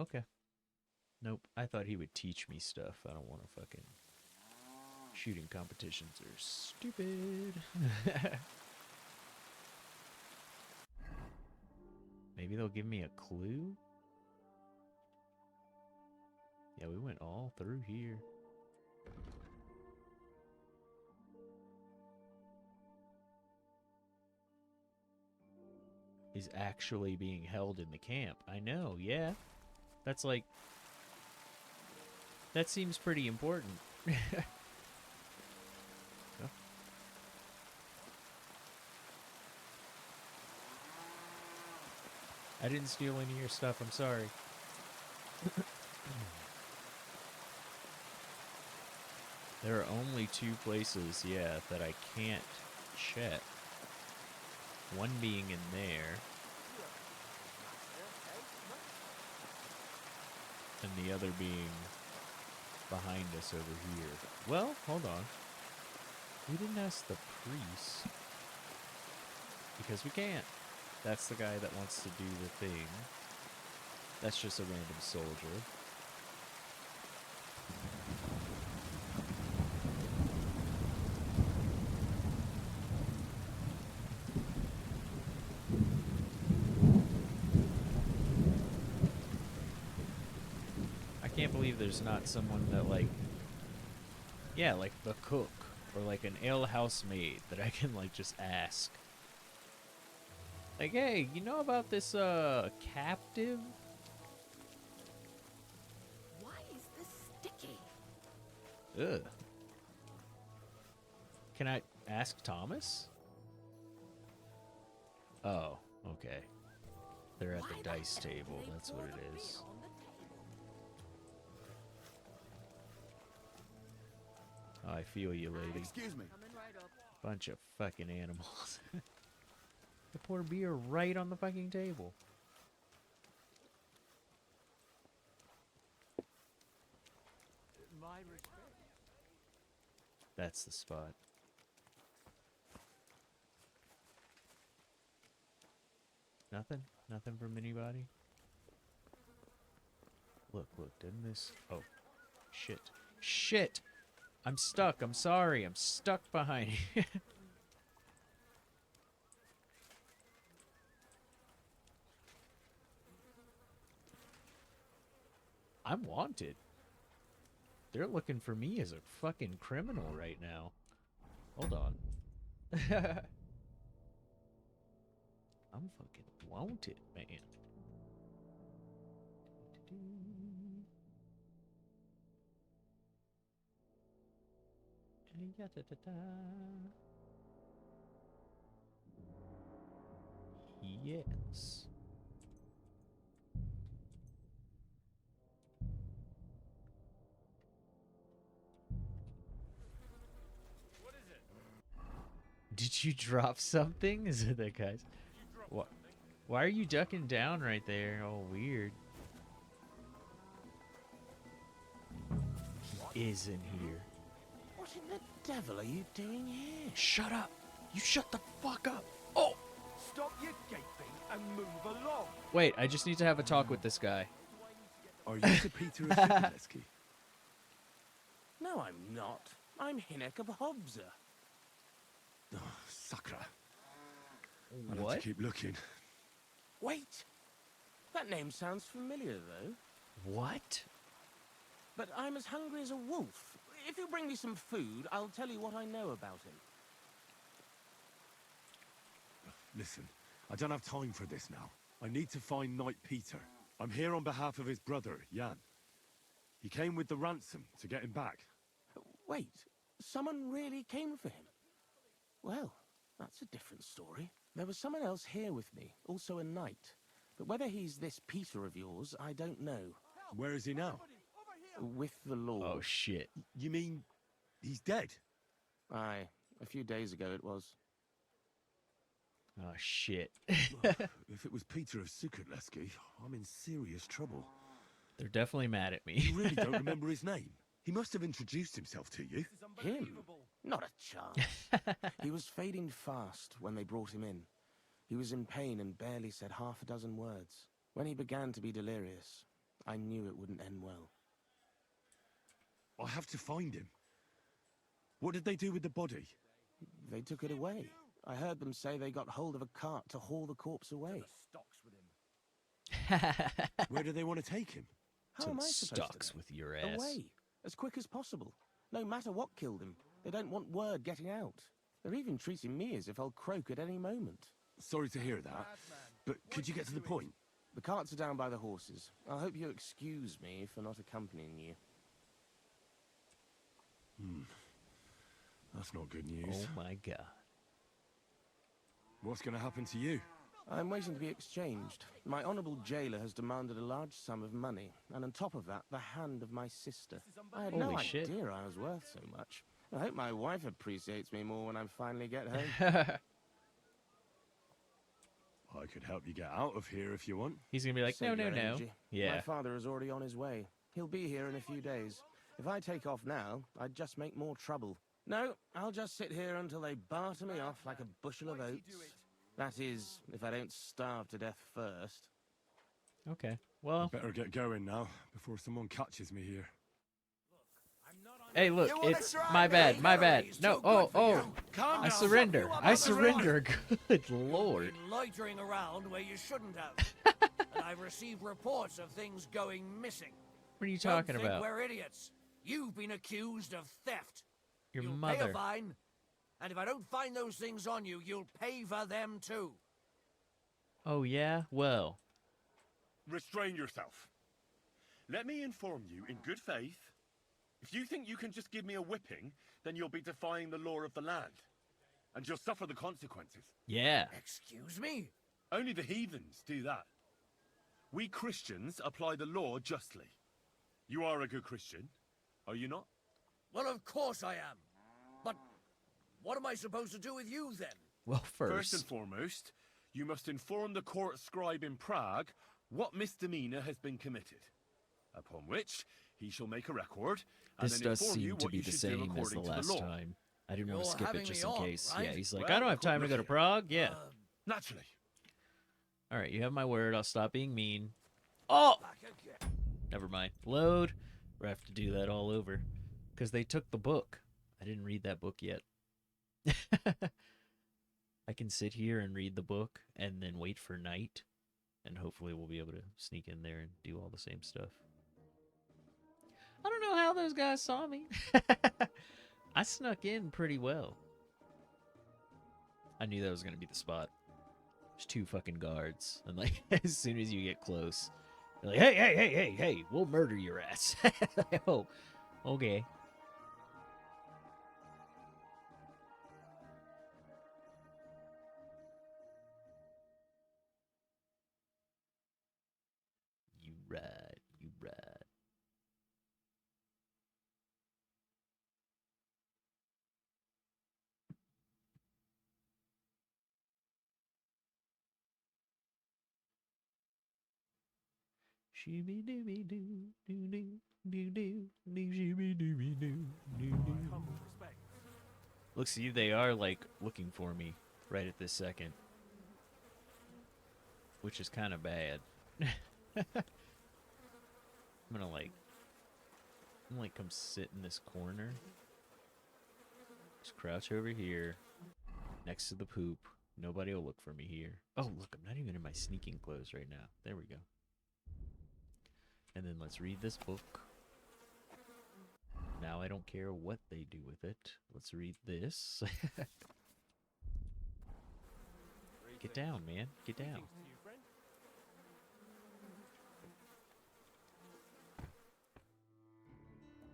Speaker 1: Okay. Nope. I thought he would teach me stuff. I don't want to fucking... Shooting competitions are stupid. Maybe they'll give me a clue? Yeah, we went all through here. Is actually being held in the camp. I know, yeah. That's like... That seems pretty important. No? I didn't steal any of your stuff, I'm sorry. There are only 2 places, yeah, that I can't check. One being in there. And the other being behind us over here. Well, hold on. We didn't ask the priest. Because we can't. That's the guy that wants to do the thing. That's just a random soldier. I can't believe there's not someone that, like, yeah, like the cook or like an alehouse maid that I can, like, just ask. Like, hey, you know about this captive?
Speaker 11: Why is this sticky?
Speaker 1: Ugh. Can I ask Thomas? Oh, okay. They're at the dice table. That's what it is. Oh, I feel you, lady.
Speaker 6: Excuse me.
Speaker 1: Bunch of fucking animals. They pour beer right on the fucking table.
Speaker 5: My respect.
Speaker 1: That's the spot. Nothing? Nothing from anybody? Look, didn't this... Oh. Shit. Shit! I'm stuck. I'm sorry. I'm stuck behind you. I'm wanted. They're looking for me as a fucking criminal right now. Hold on. I'm fucking wanted, man. Yes. Did you drop something? Is it that guy's? What? Why are you ducking down right there? Oh, weird. He is in here.
Speaker 10: What in the devil are you doing here?
Speaker 1: Shut up! You shut the fuck up! Oh!
Speaker 10: Stop your gaping and move along.
Speaker 1: Wait, I just need to have a talk with this guy.
Speaker 4: Are you the Peter of Sukhaleski?
Speaker 10: No, I'm not. I'm Hinek of Hobza.
Speaker 4: Oh, Sakra. I have
Speaker 1: What?
Speaker 4: to keep looking.
Speaker 10: Wait. That name sounds familiar, though.
Speaker 1: What?
Speaker 10: But I'm as hungry as a wolf. If you bring me some food, I'll tell you what I know about him.
Speaker 4: Listen, I don't have time for this now. I need to find Knight Peter. I'm here on behalf of his brother, Jan. He came with the ransom to get him back.
Speaker 10: Wait, someone really came for him? Well, that's a different story. There was someone else here with me, also a knight. But whether he's this Peter of yours, I don't know.
Speaker 4: Where is he now?
Speaker 10: With the Lord.
Speaker 1: Oh, shit.
Speaker 4: You mean he's dead?
Speaker 10: Aye, a few days ago it was.
Speaker 1: Oh, shit.
Speaker 4: If it was Peter of Sukhaleski, I'm in serious trouble.
Speaker 1: They're definitely mad at me.
Speaker 4: You really don't remember his name? He must have introduced himself to you.
Speaker 10: Him? Not a chance. He was fading fast when they brought him in. He was in pain and barely said half a dozen words. When he began to be delirious, I knew it wouldn't end well.
Speaker 4: I have to find him. What did they do with the body?
Speaker 10: They took it away. I heard them say they got hold of a cart to haul the corpse away.
Speaker 4: Where do they want to take him?
Speaker 10: How am I supposed to
Speaker 1: Stocks
Speaker 10: know?
Speaker 1: with your ass.
Speaker 10: Away, as quick as possible. No matter what killed him, they don't want word getting out. They're even treating me as if I'll croak at any moment.
Speaker 4: Sorry to hear that, but could you get to the point?
Speaker 10: The carts are down by the horses. I hope you'll excuse me for not accompanying you.
Speaker 4: That's not good news.
Speaker 1: Oh my god.
Speaker 4: What's going to happen to you?
Speaker 17: I'm waiting to be exchanged. My honorable jailer has demanded a large sum of money, and on top of that, the hand of my sister. I had no
Speaker 1: Holy shit.
Speaker 17: idea I was worth so much. I hope my wife appreciates me more when I finally get home.
Speaker 9: I could help you get out of here if you want.
Speaker 1: He's gonna be like, no,
Speaker 17: Save
Speaker 1: no,
Speaker 17: your
Speaker 1: no.
Speaker 17: energy.
Speaker 1: Yeah.
Speaker 17: My father is already on his way. He'll be here in a few days. If I take off now, I'd just make more trouble. No, I'll just sit here until they barter me off like a bushel of oats. That is, if I don't starve to death first.
Speaker 1: Okay. Well,
Speaker 9: Better get going now before someone catches me here.
Speaker 1: hey, look,
Speaker 10: You wanna
Speaker 1: it's
Speaker 10: try
Speaker 1: my
Speaker 10: me?
Speaker 1: bad, my bad.
Speaker 10: It's
Speaker 1: No,
Speaker 10: too
Speaker 1: oh,
Speaker 10: good for
Speaker 1: oh.
Speaker 10: you. Calm
Speaker 1: I
Speaker 10: down.
Speaker 1: surrender. I surrender. Good lord.
Speaker 18: Been loitering around where you shouldn't have. And I've received reports of things going missing.
Speaker 1: What are you
Speaker 18: Don't
Speaker 1: talking
Speaker 18: think
Speaker 1: about?
Speaker 18: we're idiots. You've been accused of theft.
Speaker 1: Your
Speaker 18: You'll pay
Speaker 1: mother.
Speaker 18: a fine, and if I don't find those things on you, you'll pay for them too.
Speaker 1: Oh, yeah? Well.
Speaker 9: Restrain yourself. Let me inform you in good faith. If you think you can just give me a whipping, then you'll be defying the law of the land. And you'll suffer the consequences.
Speaker 1: Yeah.
Speaker 18: Excuse me?
Speaker 9: Only the heathens do that. We Christians apply the law justly. You are a good Christian, are you not?
Speaker 18: Well, of course I am. But what am I supposed to do with you then?
Speaker 1: Well,
Speaker 9: First and foremost, you must inform the court scribe in Prague what misdemeanor has been committed. Upon which he shall make a record and
Speaker 1: This
Speaker 9: then
Speaker 1: does
Speaker 9: inform you
Speaker 1: seem to
Speaker 9: what
Speaker 1: be
Speaker 9: you
Speaker 1: the
Speaker 9: should do
Speaker 1: same as the
Speaker 9: according to
Speaker 1: last
Speaker 9: law.
Speaker 1: time. I didn't want to
Speaker 18: You're
Speaker 1: skip it
Speaker 18: having
Speaker 1: just
Speaker 18: me
Speaker 1: in
Speaker 18: on,
Speaker 1: case.
Speaker 18: right?
Speaker 1: Yeah, he's like,
Speaker 9: Well,
Speaker 1: I don't have time to
Speaker 9: look
Speaker 1: go to
Speaker 9: here.
Speaker 1: Prague. Yeah.
Speaker 9: Naturally.
Speaker 1: All right, you have my word. I'll stop being mean. Oh! Never mind. Load. We have to do that all over. Because they took the book. I didn't read that book yet. I can sit here and read the book and then wait for night. And hopefully we'll be able to sneak in there and do all the same stuff. I don't know how those guys saw me. I snuck in pretty well. I knew that was going to be the spot. There's 2 fucking guards. And like, as soon as you get close, they're like, hey, we'll murder your ass. Oh, okay. You ride, you ride. Shooby dooby doo doo doo doo doo doo shooby dooby doo doo doo. Looks see they are like looking for me right at this second, which is kind of bad. I'm gonna come sit in this corner. Just crouch over here next to the poop. Nobody will look for me here. Oh, look, I'm not even in my sneaking clothes right now. There we go. And then let's read this book. Now I don't care what they do with it. Let's read this. Get down, man. Get down.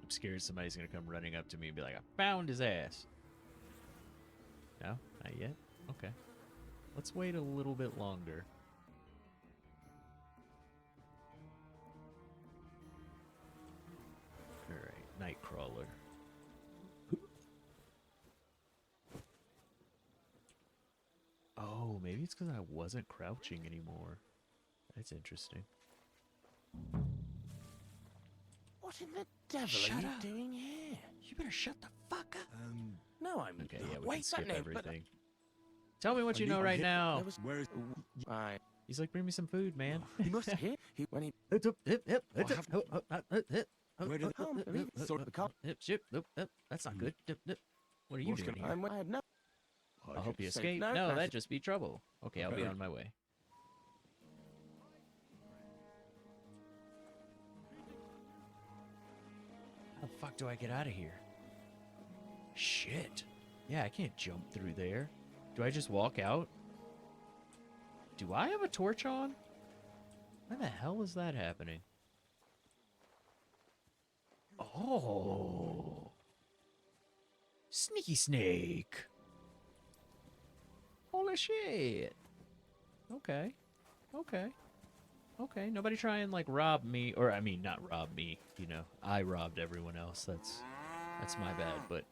Speaker 1: I'm scared somebody's gonna come running up to me and be like, I found his ass. No? Not yet? Okay. Let's wait a little bit longer. Alright, Nightcrawler. Oh, maybe it's because I wasn't crouching anymore. That's interesting.
Speaker 17: What in the devil are you doing here?
Speaker 1: You better shut the fuck up.
Speaker 17: No, I'm
Speaker 1: Okay,
Speaker 17: not.
Speaker 1: yeah, we
Speaker 17: Wait,
Speaker 1: can skip
Speaker 17: no, but-
Speaker 1: everything. Tell me what you know right now. He's like, bring me some food, man.
Speaker 17: He must hit. When he.
Speaker 1: Where did That's not good. What are you doing here?
Speaker 17: I have no.
Speaker 1: I hope you
Speaker 17: Say
Speaker 1: escape.
Speaker 17: no,
Speaker 1: No,
Speaker 17: no.
Speaker 1: that'd just be trouble. Okay, I'll be on my way. How the fuck do I get out of here? Shit. Yeah, I can't jump through there. Do I just walk out? Do I have a torch on? Why the hell is that happening? Oh. Sneaky snake. Holy shit. Okay. Okay. Okay. Nobody try and like rob me, or I mean, not rob me. You know, I robbed everyone else. That's my bad. But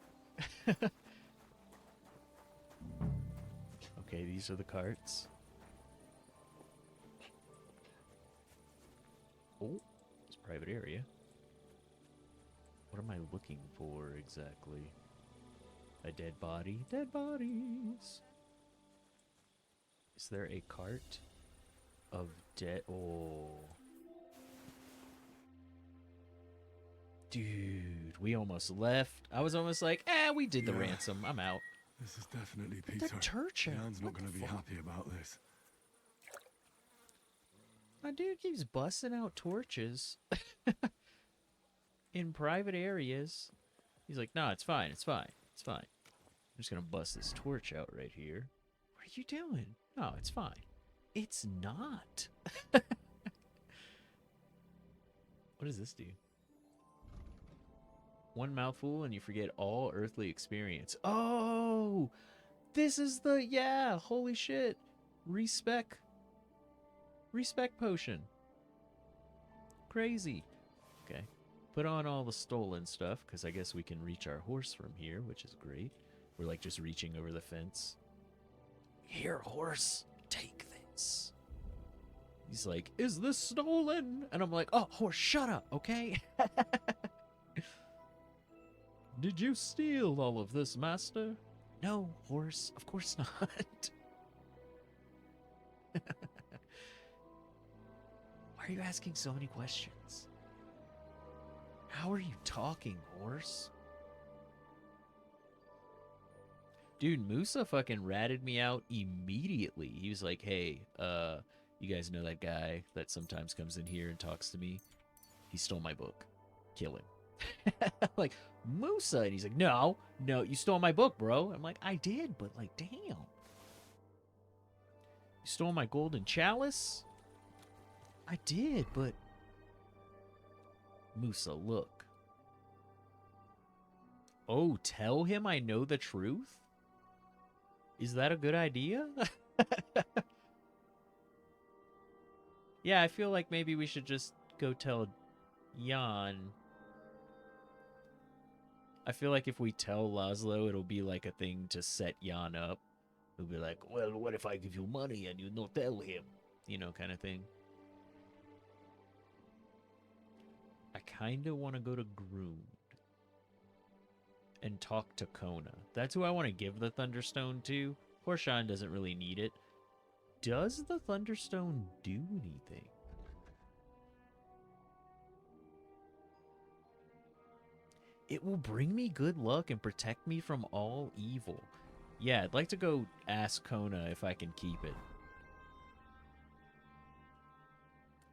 Speaker 1: okay, these are the carts. Oh, it's a private area. What am I looking for exactly? A dead body? Dead bodies! Is there a cart of dead... Oh. Dude, we almost left. I was almost like, we did the ransom. I'm out.
Speaker 4: This is definitely Peter.
Speaker 1: The Churchill.
Speaker 4: Jan's not going to be happy about this.
Speaker 1: My dude keeps busting out torches in private areas. He's like, no, it's fine, it's fine, it's fine. I'm just gonna bust this torch out right here. What are you doing? No, it's fine. It's not. What does this do? One mouthful and you forget all earthly experience. Oh! This is the... Yeah, holy shit. Respec potion. Crazy. Okay. Put on all the stolen stuff, because I guess we can reach our horse from here, which is great. We're like just reaching over the fence. Here, horse, take this. He's like, is this stolen? And I'm like, oh, horse, shut up, okay? Did you steal all of this, master? No, horse, of course not. Why are you asking so many questions? How are you talking, horse? Dude, Musa fucking ratted me out immediately. He was like, hey, you guys know that guy that sometimes comes in here and talks to me? He stole my book. Kill him. Like, Musa. And he's like, no, you stole my book, bro. I'm like, I did, but like, damn. You stole my golden chalice? I did, but... Musa, look. Oh, tell him I know the truth? Is that a good idea? Yeah, I feel like maybe we should just go tell Jan. I feel like if we tell Laszlo, it'll be like a thing to set Jan up. He'll be like, well, what if I give you money and you don't tell him? You know, kind of thing. I kind of want to go to Grund and talk to Kona. That's who I want to give the Thunderstone to. Horshan doesn't really need it. Does the Thunderstone do anything? It will bring me good luck and protect me from all evil. Yeah, I'd like to go ask Kona if I can keep it.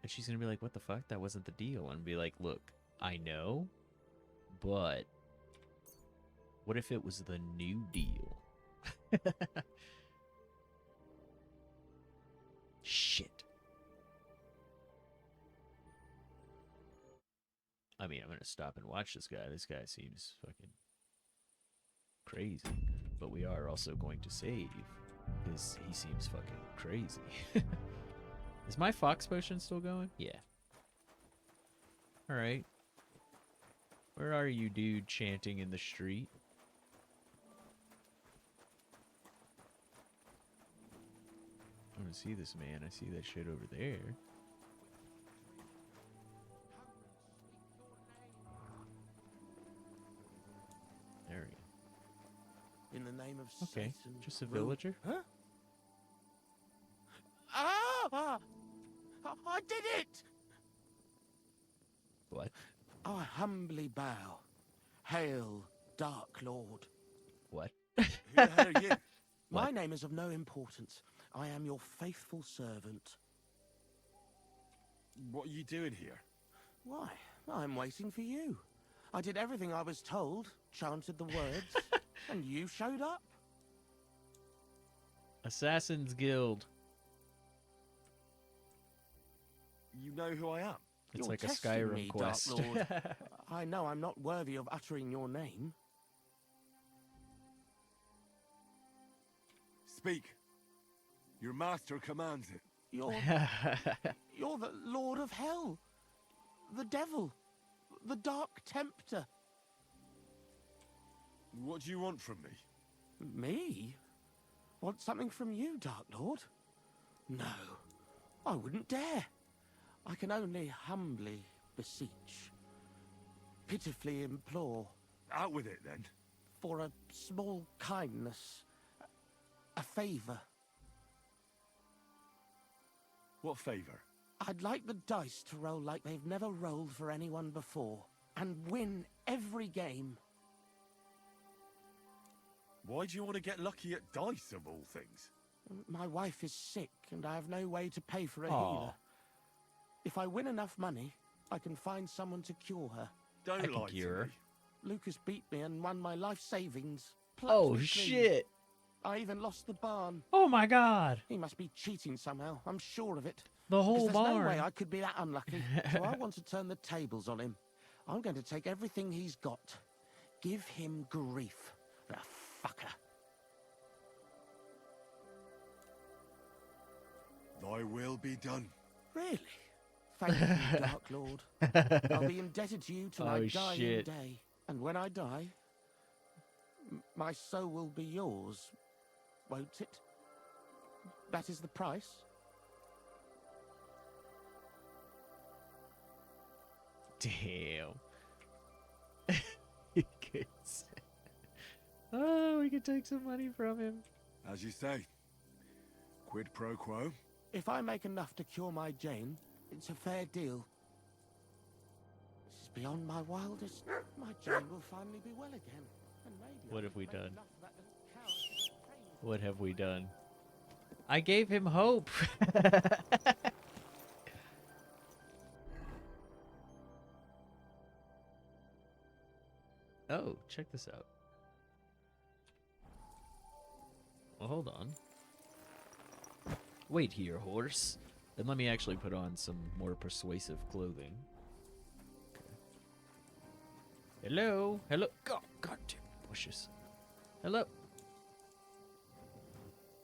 Speaker 1: And she's going to be like, what the fuck? That wasn't the deal. And be like, look, I know, but what if it was the new deal? Shit. I mean, I'm going to stop and watch this guy. This guy seems fucking crazy. But we are also going to save, because he seems fucking crazy. Is my fox potion still going? Yeah. Alright. Where are you, dude, chanting in the street? I want to see this man. I see that shit over there. There we go.
Speaker 17: In the name of
Speaker 1: Okay,
Speaker 17: Satan,
Speaker 1: just a
Speaker 17: rule-
Speaker 1: villager?
Speaker 17: Huh? Ah! I did it!
Speaker 1: What?
Speaker 17: I humbly bow. Hail, Dark Lord.
Speaker 1: What?
Speaker 17: Who the hell are you? My name is of no importance. I am your faithful servant.
Speaker 4: What are you doing here?
Speaker 17: Why? I'm waiting for you. I did everything I was told, chanted the words, and you showed up.
Speaker 1: Assassin's Guild.
Speaker 4: You know who I am?
Speaker 1: It's
Speaker 17: You're
Speaker 1: like a
Speaker 17: testing
Speaker 1: Skyrim
Speaker 17: me,
Speaker 1: quest.
Speaker 17: Dark Lord. I know I'm not worthy of uttering your name.
Speaker 4: Speak. Your master commands it.
Speaker 17: You're the Lord of Hell. The devil. The Dark Tempter.
Speaker 4: What do you want from me?
Speaker 17: Me? Want something from you, Dark Lord? No, I wouldn't dare. I can only humbly beseech, pitifully implore.
Speaker 4: Out with it, then.
Speaker 17: For a small kindness, a favour.
Speaker 4: What favour?
Speaker 17: I'd like the dice to roll like they've never rolled for anyone before, and win every game.
Speaker 4: Why do you want to get lucky at dice, of all things?
Speaker 17: My wife is sick, and I have no way to pay for a
Speaker 1: Aw.
Speaker 17: healer. If I win enough money, I can find someone to cure her.
Speaker 4: Don't
Speaker 1: I can
Speaker 4: lie
Speaker 1: cure
Speaker 4: to
Speaker 1: her.
Speaker 4: me.
Speaker 17: Lucas beat me and won my life savings. Plucked
Speaker 1: Oh,
Speaker 17: me clean.
Speaker 1: shit.
Speaker 17: I even lost the barn.
Speaker 1: Oh, my God.
Speaker 17: He must be cheating somehow, I'm sure of it.
Speaker 1: The whole
Speaker 17: Because there's
Speaker 1: barn.
Speaker 17: no way I could be that unlucky. So I want to turn the tables on him. I'm going to take everything he's got. Give him grief. The fucker.
Speaker 4: Thy will be done.
Speaker 17: Really? Thank you, Dark Lord. I'll be indebted to you till I
Speaker 1: Oh,
Speaker 17: die
Speaker 1: shit.
Speaker 17: day. And when I die, my soul will be yours, won't it? That is the price?
Speaker 1: Damn. He could say- Oh, we could take some money from him.
Speaker 4: As you say. Quid pro quo.
Speaker 17: If I make enough to cure my Jane, it's a fair deal. This is beyond my wildest. My Jane will finally be well again. And maybe
Speaker 1: What
Speaker 17: I
Speaker 1: have we
Speaker 17: can make
Speaker 1: done?
Speaker 17: enough of that little coward to pray me.
Speaker 1: What have we done? I gave him hope. Oh, check this out. Well, hold on. Wait here, horse. Then let me actually put on some more persuasive clothing. Okay. Hello? Hello? God, goddamn bushes. Hello?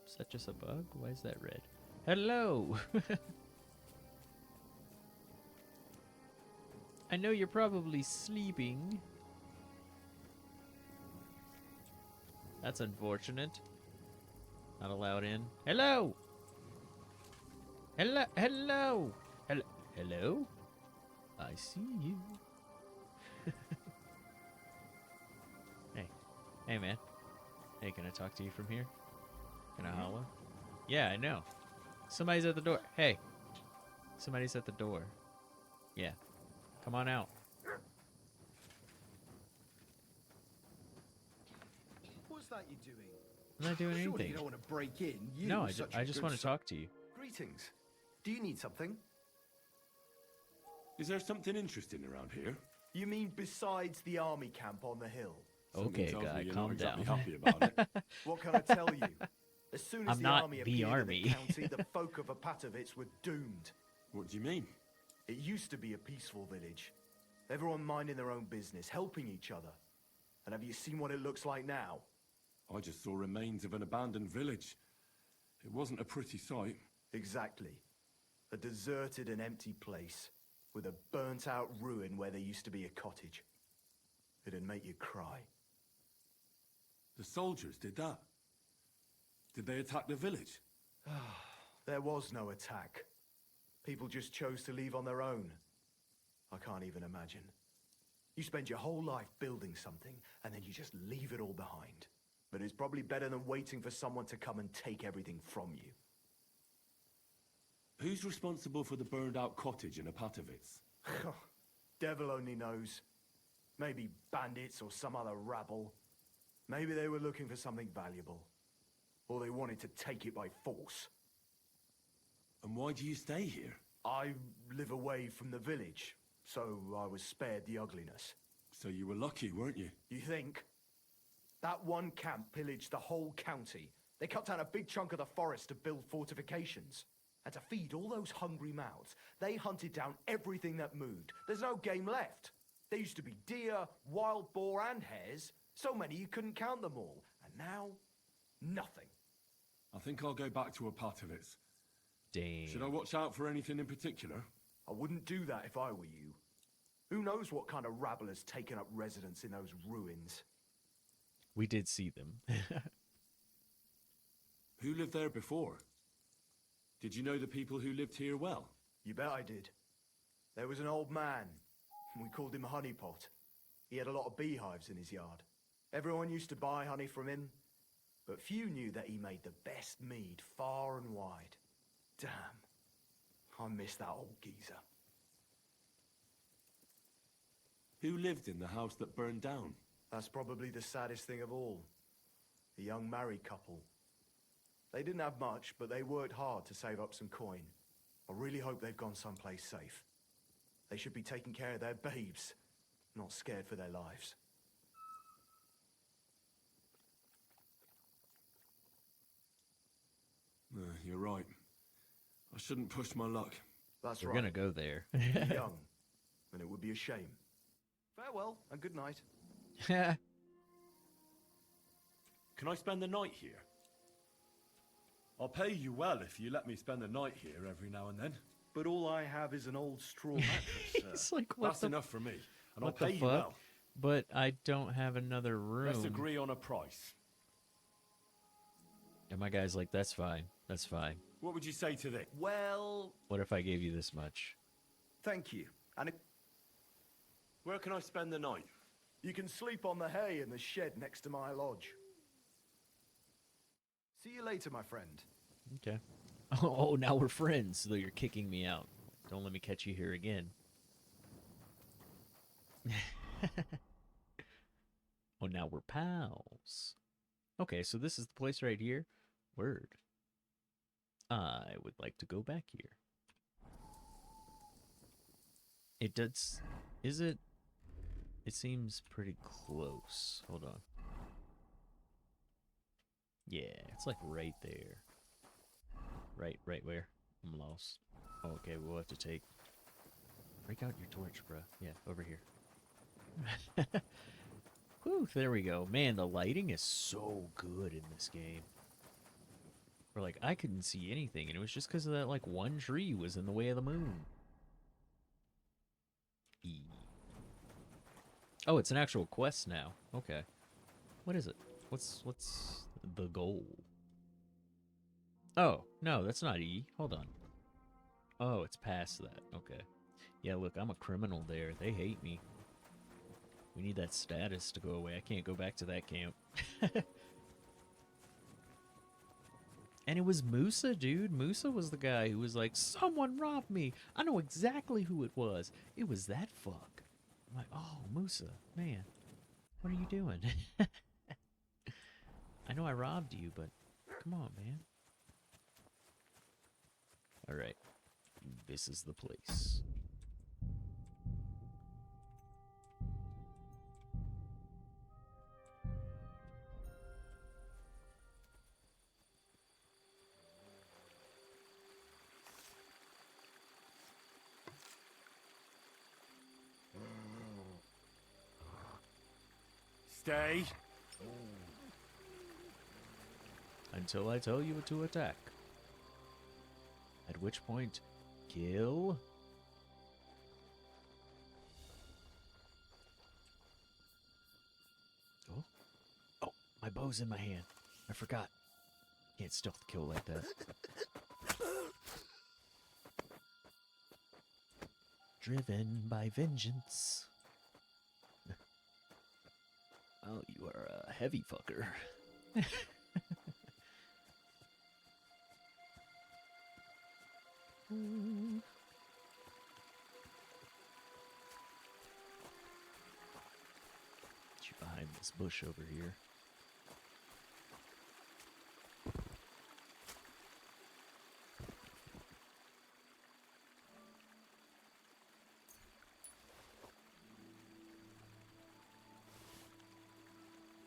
Speaker 1: Is that just a bug? Why is that red? Hello! I know you're probably sleeping. That's unfortunate. Not allowed in. Hello! Hello! Hello! Hello! Hello? I see you. Hey. Hey, man. Hey, can I talk to you from here? Can I holler? Yeah, I know. Somebody's at the door. Hey. Somebody's at the door. Yeah. Come on out.
Speaker 6: What's that you're doing?
Speaker 1: I'm not doing
Speaker 6: Surely
Speaker 1: anything.
Speaker 6: you don't want to break in. You,
Speaker 1: No,
Speaker 6: such
Speaker 1: I
Speaker 6: a
Speaker 1: just
Speaker 6: good
Speaker 1: want to
Speaker 6: son.
Speaker 1: talk to you.
Speaker 6: Greetings. Do you need something?
Speaker 4: Is there something interesting around here?
Speaker 6: You mean besides the army camp on the hill?
Speaker 1: Okay,
Speaker 4: Something tells
Speaker 1: guy,
Speaker 4: me you're
Speaker 1: calm
Speaker 4: not exactly
Speaker 1: down.
Speaker 4: happy about it.
Speaker 6: What can I tell you? As soon as
Speaker 1: I'm
Speaker 6: the
Speaker 1: not
Speaker 6: army
Speaker 1: the
Speaker 6: appeared
Speaker 1: army.
Speaker 6: in the county, the folk of Apatovitz were doomed.
Speaker 4: What do you mean?
Speaker 6: It used to be a peaceful village. Everyone minding their own business, helping each other. And have you seen what it looks like now?
Speaker 4: I just saw remains of an abandoned village. It wasn't a pretty sight.
Speaker 6: Exactly. A deserted and empty place, with a burnt-out ruin where there used to be a cottage. It'd make you cry.
Speaker 4: The soldiers did that. Did they attack the village?
Speaker 6: There was no attack. People just chose to leave on their own. I can't even imagine. You spend your whole life building something, and then you just leave it all behind. But it's probably better than waiting for someone to come and take everything from you.
Speaker 4: Who's responsible for the burned-out cottage in Apatovitz?
Speaker 6: Devil only knows. Maybe bandits or some other rabble. Maybe they were looking for something valuable. Or they wanted to take it by force.
Speaker 4: And why do you stay here?
Speaker 6: I live away from the village, so I was spared the ugliness.
Speaker 4: So you were lucky, weren't you?
Speaker 6: You think? That one camp pillaged the whole county. They cut down a big chunk of the forest to build fortifications. And to feed all those hungry mouths, they hunted down everything that moved. There's no game left. There used to be deer, wild boar, and hares. So many you couldn't count them all. And now, nothing.
Speaker 4: I think I'll go back to Apatovitz.
Speaker 1: Damn.
Speaker 4: Should I watch out for anything in particular?
Speaker 6: I wouldn't do that if I were you. Who knows what kind of rabble has taken up residence in those ruins?
Speaker 1: We did see them.
Speaker 4: Who lived there before? Did you know the people who lived here well?
Speaker 6: You bet I did. There was an old man. We called him Honeypot. He had a lot of beehives in his yard. Everyone used to buy honey from him, but few knew that he made the best mead far and wide. Damn. I miss that old geezer.
Speaker 4: Who lived in the house that burned down?
Speaker 6: That's probably the saddest thing of all. The young married couple. They didn't have much, but they worked hard to save up some coin. I really hope they've gone someplace safe. They should be taking care of their babes, not scared for their lives.
Speaker 4: You're right. I shouldn't push my luck.
Speaker 6: That's
Speaker 1: We're
Speaker 6: right.
Speaker 1: gonna go there.
Speaker 6: You're young, and it would be a shame. Farewell, and good night.
Speaker 4: Can I spend the night here? I'll pay you well if you let me spend the night here every now and then.
Speaker 6: But all I have is an old straw mattress, sir.
Speaker 1: It's like, what
Speaker 4: That's
Speaker 1: the,
Speaker 4: enough for me, and I'll
Speaker 1: what the
Speaker 4: pay
Speaker 1: fuck?
Speaker 4: you well.
Speaker 1: But I don't have another room.
Speaker 4: Let's agree on a price.
Speaker 1: And my guy's like, that's fine. That's fine.
Speaker 4: What would you say to this?
Speaker 6: Well,
Speaker 1: What if I gave you this much?
Speaker 6: thank you. And
Speaker 4: Where can I spend the night?
Speaker 6: you can sleep on the hay in the shed next to my lodge. See you later, my friend.
Speaker 1: Okay. Oh, now we're friends, though you're kicking me out. Don't let me catch you here again. Oh, now we're pals. Okay, so this is the place right here. Word. I would like to go back here. It does... Is it... It seems pretty close. Hold on. Yeah, it's like right there. Right where? I'm lost. Oh, okay, we'll have to take... Break out your torch, bruh. Yeah, over here. Whew, there we go. Man, the lighting is so good in this game. Or like, I couldn't see anything, and it was just because of that, like, one tree was in the way of the moon. Oh, it's an actual quest now. Okay. What is it? What's the goal? Oh, no, that's not E. Hold on. Oh, it's past that. Okay. Yeah, look, I'm a criminal there. They hate me. We need that status to go away. I can't go back to that camp. And it was Musa, dude. Musa was the guy who was like, someone robbed me. I know exactly who it was. It was that fuck. I'm like, oh, Musa, man. What are you doing? I know I robbed you, but come on, man. Alright. This is the place.
Speaker 4: Stay.
Speaker 1: Until I tell you to attack. At which point, kill. Oh. Oh, my bow's in my hand. I forgot. Can't stealth kill like that. Driven by vengeance. Oh, you are a heavy fucker. Get you behind this bush over here.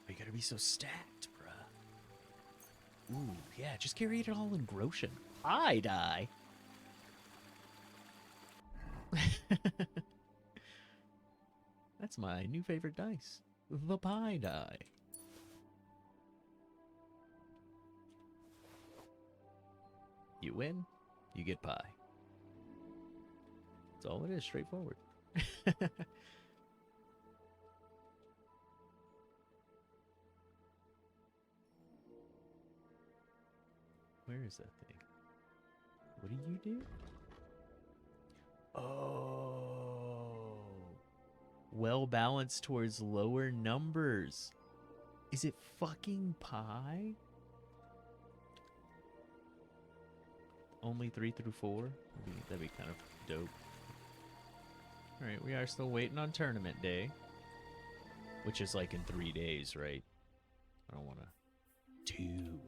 Speaker 1: You gotta be so stacked, bruh. Ooh, yeah, just carry it all in Groshen. I die. That's my new favorite dice. The pie die. You win, you get pie. That's all it is, straightforward. Where is that thing? What do you do? Oh. Well balanced towards lower numbers. Is it fucking pie? Only 3 through 4? That'd be kind of dope. Alright, we are still waiting on tournament day. Which is like in 3 days, right? I don't want to... 2.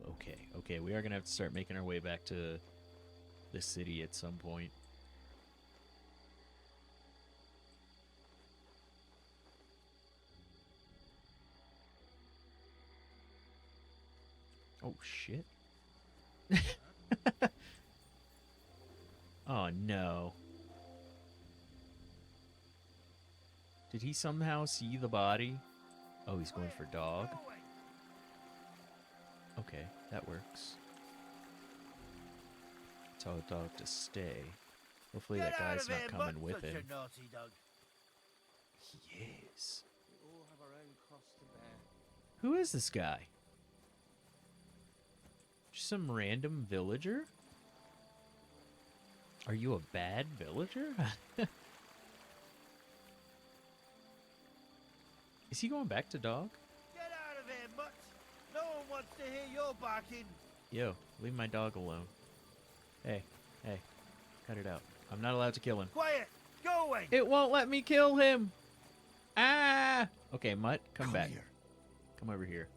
Speaker 1: Okay, okay. We are going to have to start making our way back to the city at some point. Oh, shit. Oh, no. Did he somehow see the body? Oh, he's going for dog? Okay, that works. Tell the dog to stay. Hopefully that guy's not coming with him. He is. Who is this guy? Just some random villager? Are you a bad villager? Is he going back to dog?
Speaker 10: Get out of here, mutt! No one wants to hear your barking.
Speaker 1: Yo, leave my dog alone. Hey, hey, cut it out. I'm not allowed to kill him.
Speaker 10: Quiet! Go away!
Speaker 1: It won't let me kill him! Ah! Okay, Mutt, come back.
Speaker 16: Here.
Speaker 1: Come over here.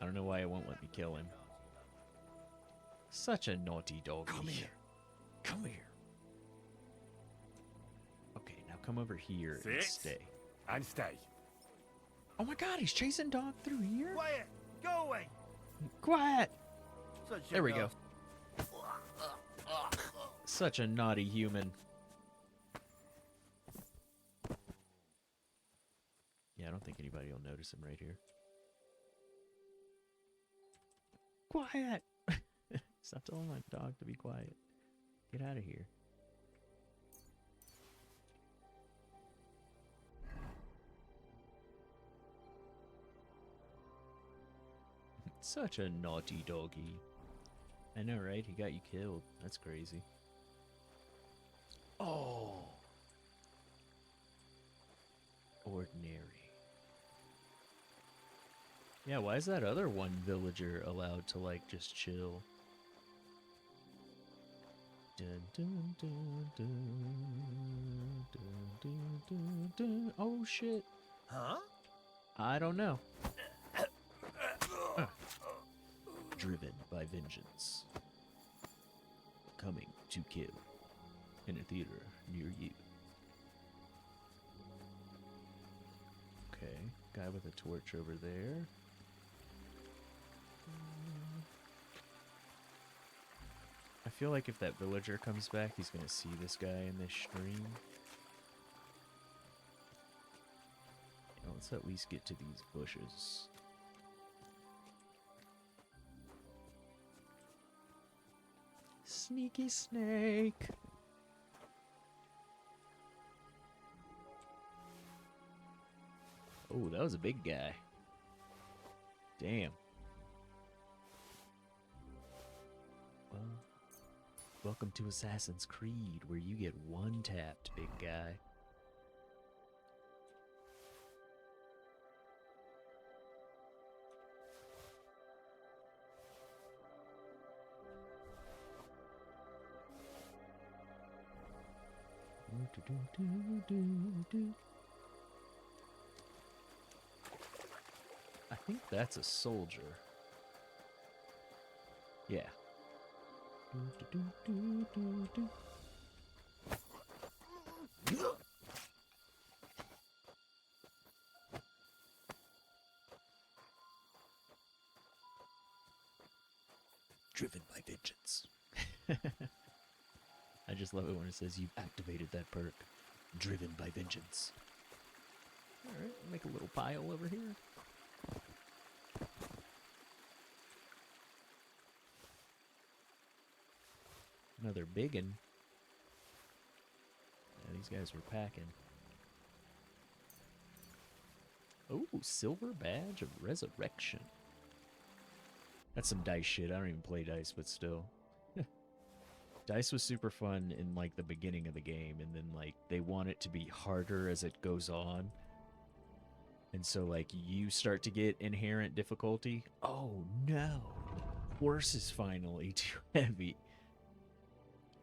Speaker 1: I don't know why it won't let me kill him. Such a naughty doggy.
Speaker 16: Come here. Come here.
Speaker 1: Okay, now come over here and stay.
Speaker 9: And stay.
Speaker 1: Oh my god, he's chasing dog through here?
Speaker 10: Quiet! Go away!
Speaker 1: Quiet!
Speaker 10: Such
Speaker 1: There we go. Such a naughty human. Yeah, I don't think anybody will notice him right here. Quiet! Stop telling my dog to be quiet. Get out of here. Such a naughty doggy. I know, right? He got you killed. That's crazy. Oh. Ordinary. Yeah, why is that other one villager allowed to, like, just chill? Dun, dun, dun, dun, dun, dun, dun, dun. Oh, shit.
Speaker 10: Huh?
Speaker 1: I don't know. Driven by vengeance. Coming to kill. In a theater near you. Okay, guy with a torch over there. I feel like if that villager comes back, he's gonna see this guy in this stream. Yeah, let's at least get to these bushes. Sneaky snake. Oh, that was a big guy. Damn. Well, welcome to Assassin's Creed, where you get one-tapped, big guy. I think that's a soldier. Yeah. Driven by vengeance. I just love it when it says you've activated that perk. Driven by vengeance. Alright, make a little pile over here. Another biggin. Yeah, these guys were packing. Oh, silver badge of resurrection. That's some dice shit. I don't even play dice, but still. Dice was super fun in like the beginning of the game, and then like they want it to be harder as it goes on. And so like you start to get inherent difficulty. Oh no. Horse is finally too heavy.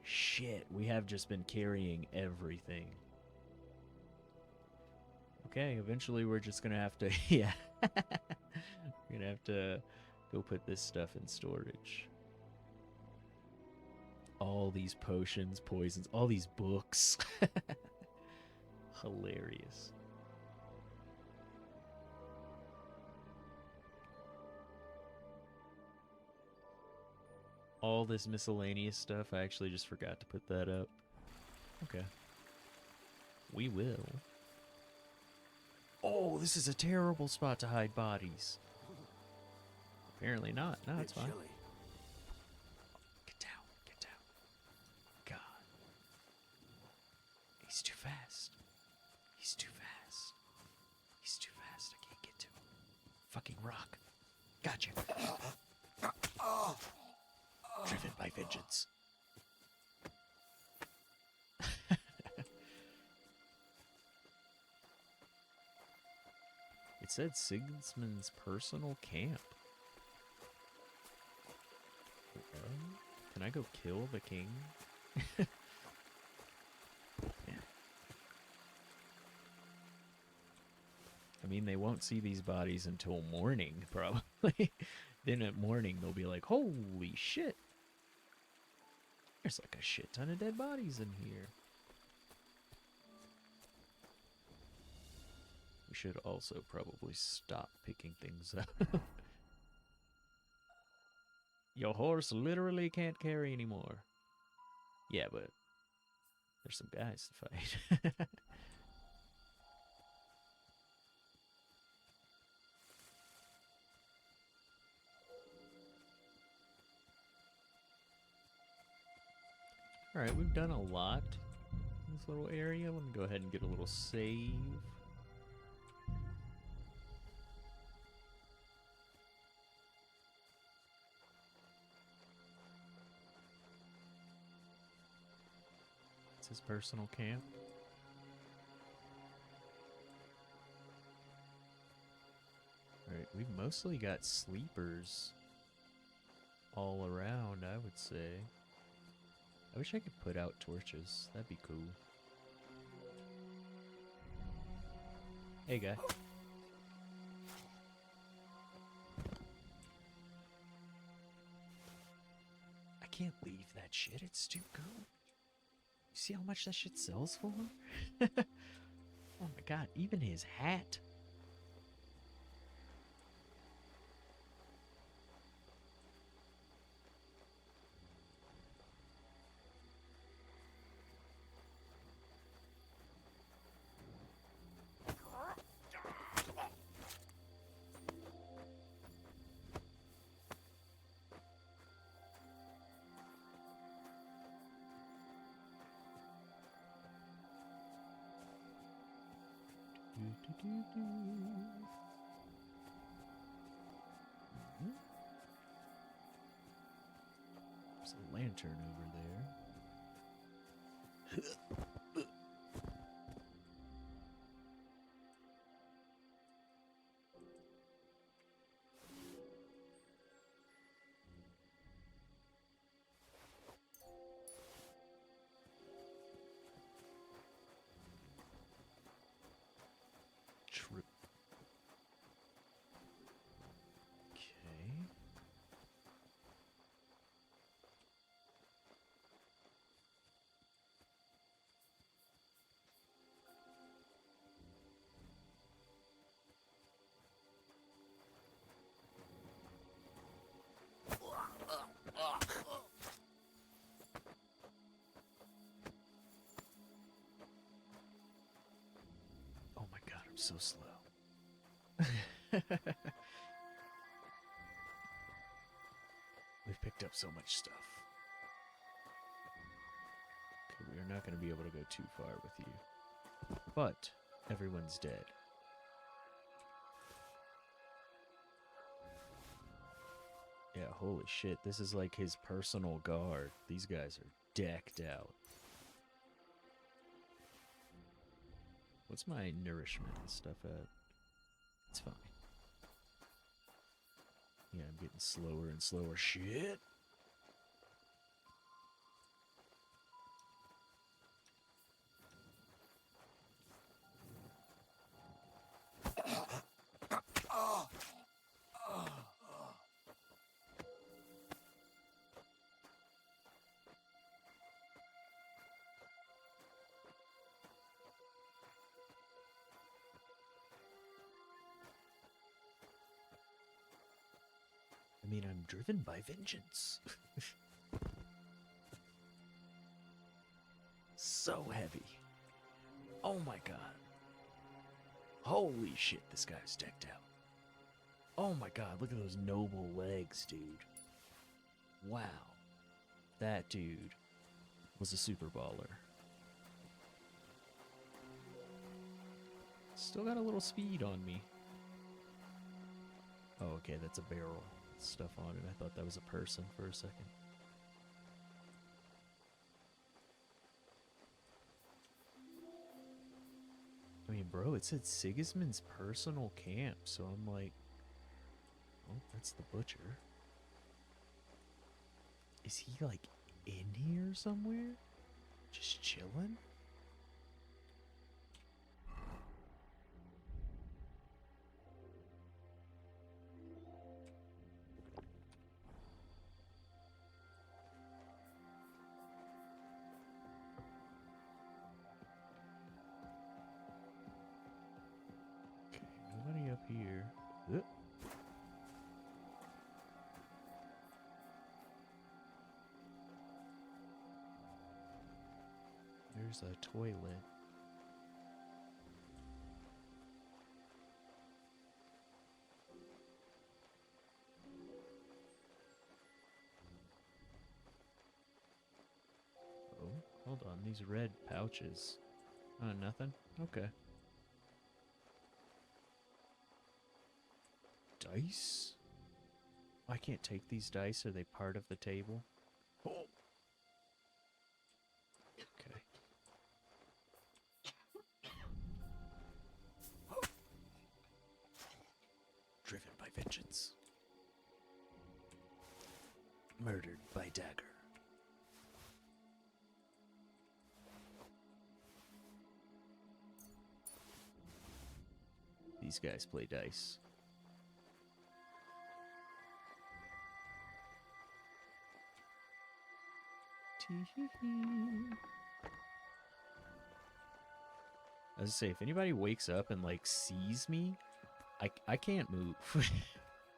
Speaker 1: Shit, we have just been carrying everything. Okay, eventually we're just gonna have to, yeah. We're gonna have to go put this stuff in storage. All these potions, poisons, all these books. Hilarious. All this miscellaneous stuff, I actually just forgot to put that up. Okay. We will. Oh, this is a terrible spot to hide bodies. Apparently not. No, it's fine. Get down. Get down. God. He's too fast. He's too fast. He's too fast. I can't get to him. Fucking rock. Gotcha. Driven by vengeance. It said Sigismund's personal camp. Can I go kill the king? Yeah. I mean, they won't see these bodies until morning, probably. Then at morning, they'll be like, holy shit. There's like a shit ton of dead bodies in here. We should also probably stop picking things up. Your horse literally can't carry anymore. Yeah, but there's some guys to fight. Alright, we've done a lot in this little area. Let me go ahead and get a little save. It's his personal camp. Alright, we've mostly got sleepers all around, I would say. I wish I could put out torches. That'd be cool. Hey, guy. I can't leave that shit. It's too good. You see how much that shit sells for? Oh my god, even his hat. There's a lantern over there. True. Okay. Oh my god, I'm so slow. We've picked up so much stuff. not going to be able to go too far with you. But everyone's dead. Yeah, holy shit. This is like his personal guard. These guys are decked out. What's my nourishment and stuff at? It's fine. Yeah, I'm getting slower and slower. Shit. I mean, I'm driven by vengeance. So heavy. Oh my god. Holy shit, this guy's decked out. Oh my god, look at those noble legs, dude. Wow. That dude was a super baller. Still got a little speed on me. Oh, okay, that's a barrel. Stuff on it. I thought that was a person for a second. I mean, bro, it said Sigismund's personal camp, so I'm like, oh, that's the butcher. Is he, like, in here somewhere? Just chilling? Nobody up here. Ugh. There's a toilet. Oh, hold on. These red pouches. Nothing? Okay. Dice? I can't take these dice. Are they part of the table? Oh. Okay. Driven by vengeance. Murdered by dagger. These guys play dice. I was gonna say, if anybody wakes up and like sees me, I can't move.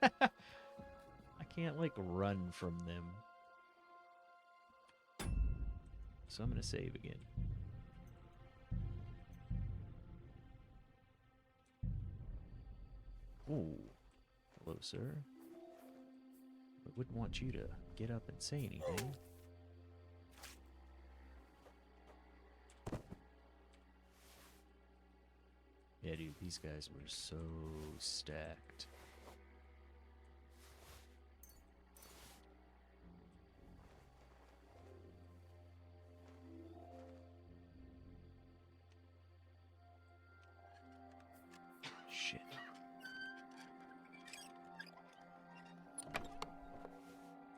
Speaker 1: I can't like run from them. So I'm gonna save again. Ooh. Hello, sir. I wouldn't want you to get up and say anything. Yeah, dude, these guys were so stacked. Shit.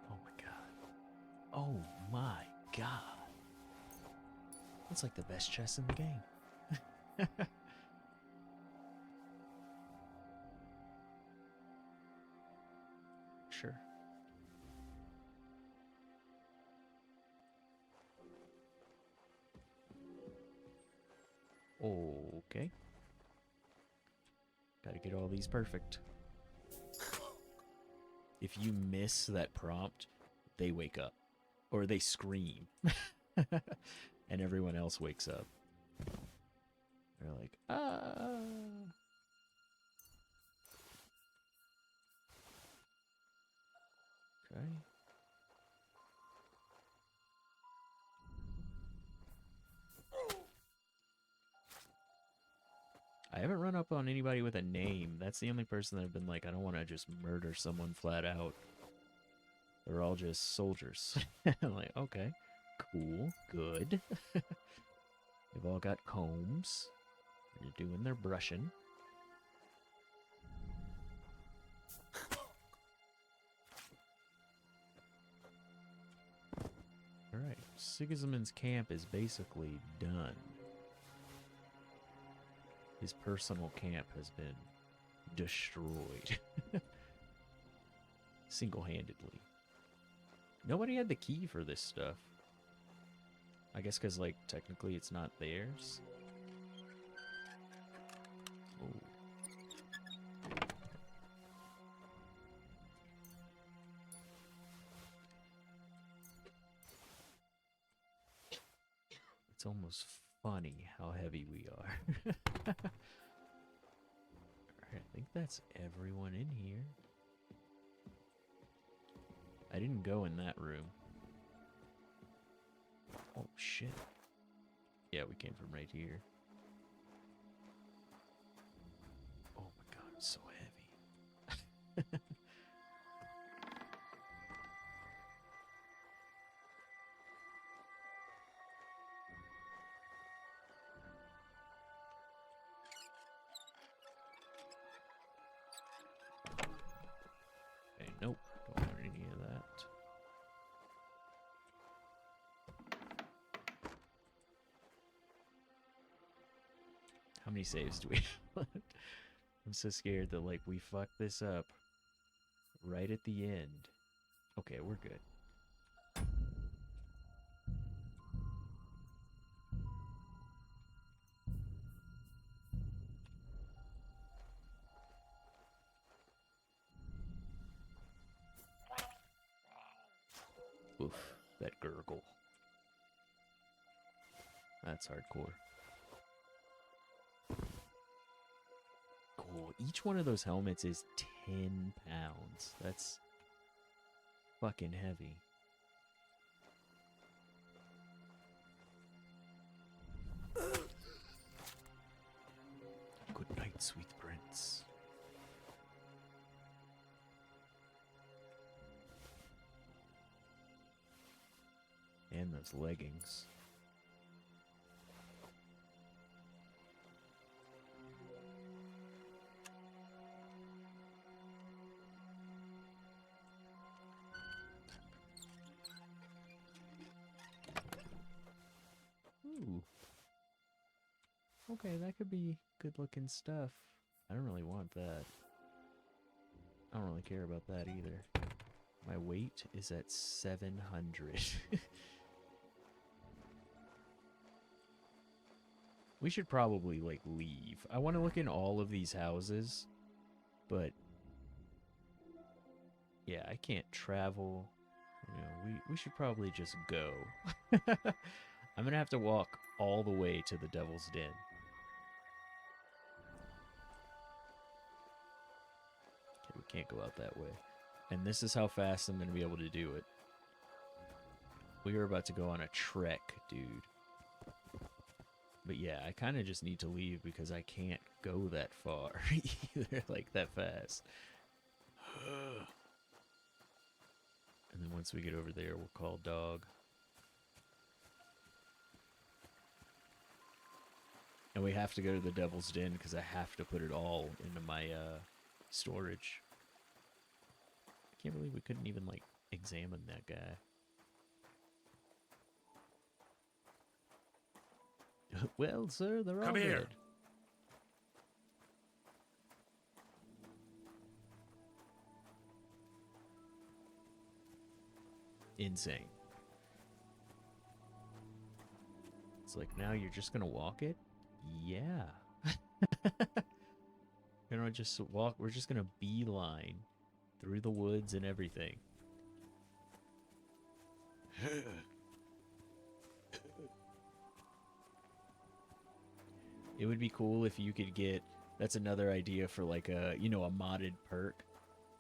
Speaker 1: Oh my god. Oh my god. That's like the best chess in the game. Sure. Okay. Gotta get all these perfect. If you miss that prompt, they wake up. Or they scream. And everyone else wakes up. They're like, ah. Okay. I haven't run up on anybody with a name. That's the only person that I've been like, I don't want to just murder someone flat out. They're all just soldiers. I'm like, okay, cool, good. They've all got combs. They're doing their brushing. Alright, Sigismund's camp is basically done. His personal camp has been destroyed. Single-handedly. Nobody had the key for this stuff. I guess because, like, technically it's not theirs. Oh. It's almost funny how heavy we are. Alright, I think that's everyone in here. I didn't go in that room. Oh, shit. Yeah, we came from right here. Oh my god, it's so heavy. Okay, nope. Don't want any of that. How many saves do we have? I'm so scared that, like, we fuck this up right at the end. Okay, we're good. Oof, that gurgle. That's hardcore. Cool. Each one of those helmets is 10 pounds. That's fucking heavy. Good night, sweet prince. And those leggings. Ooh. Okay, that could be good looking stuff. I don't really want that. I don't really care about that either. My weight is at 700. We should probably, like, leave. I want to look in all of these houses, but yeah, I can't travel. You know, we should probably just go. I'm gonna have to walk all the way to the Devil's Den. Okay, we can't go out that way. And this is how fast I'm gonna be able to do it. We are about to go on a trek, dude. But yeah, I kind of just need to leave because I can't go that far either, like that fast. And then once we get over there, we'll call dog. And we have to go to the Devil's Den because I have to put it all into my storage. I can't believe we couldn't even, like, examine that guy. Well, sir, they're all dead. Insane. It's like, now you're just gonna walk it? Yeah. We're gonna just walk, we're just gonna beeline through the woods and everything. It would be cool if you could get, that's another idea for like a, you know, a modded perk.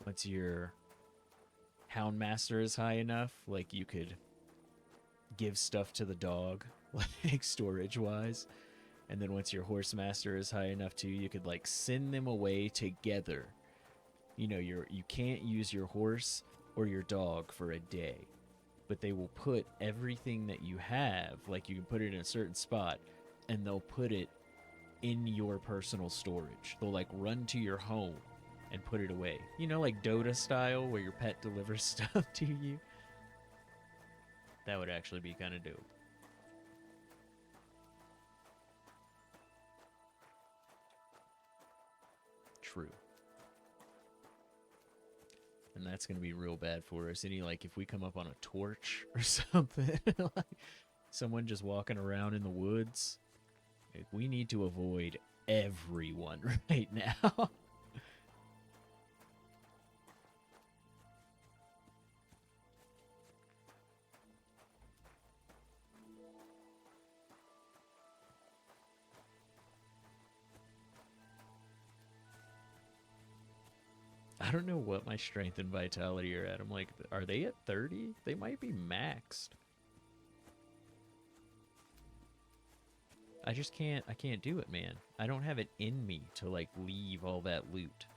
Speaker 1: Once your Houndmaster is high enough, like you could give stuff to the dog, like storage wise. And then once your horse master is high enough too, you could like send them away together. You know, you can't use your horse or your dog for a day, but they will put everything that you have, like you can put it in a certain spot, and they'll put it in your personal storage. They'll like run to your home and put it away. You know, like Dota style, where your pet delivers stuff to you. That would actually be kind of dope. True. And that's going to be real bad for us. Any, like, if we come up on a torch or something, like someone just walking around in the woods, like, we need to avoid everyone right now. I don't know what my strength and vitality are at. I'm like, are they at 30? They might be maxed. I just can't, I can't do it, man. I don't have it in me to, like, leave all that loot.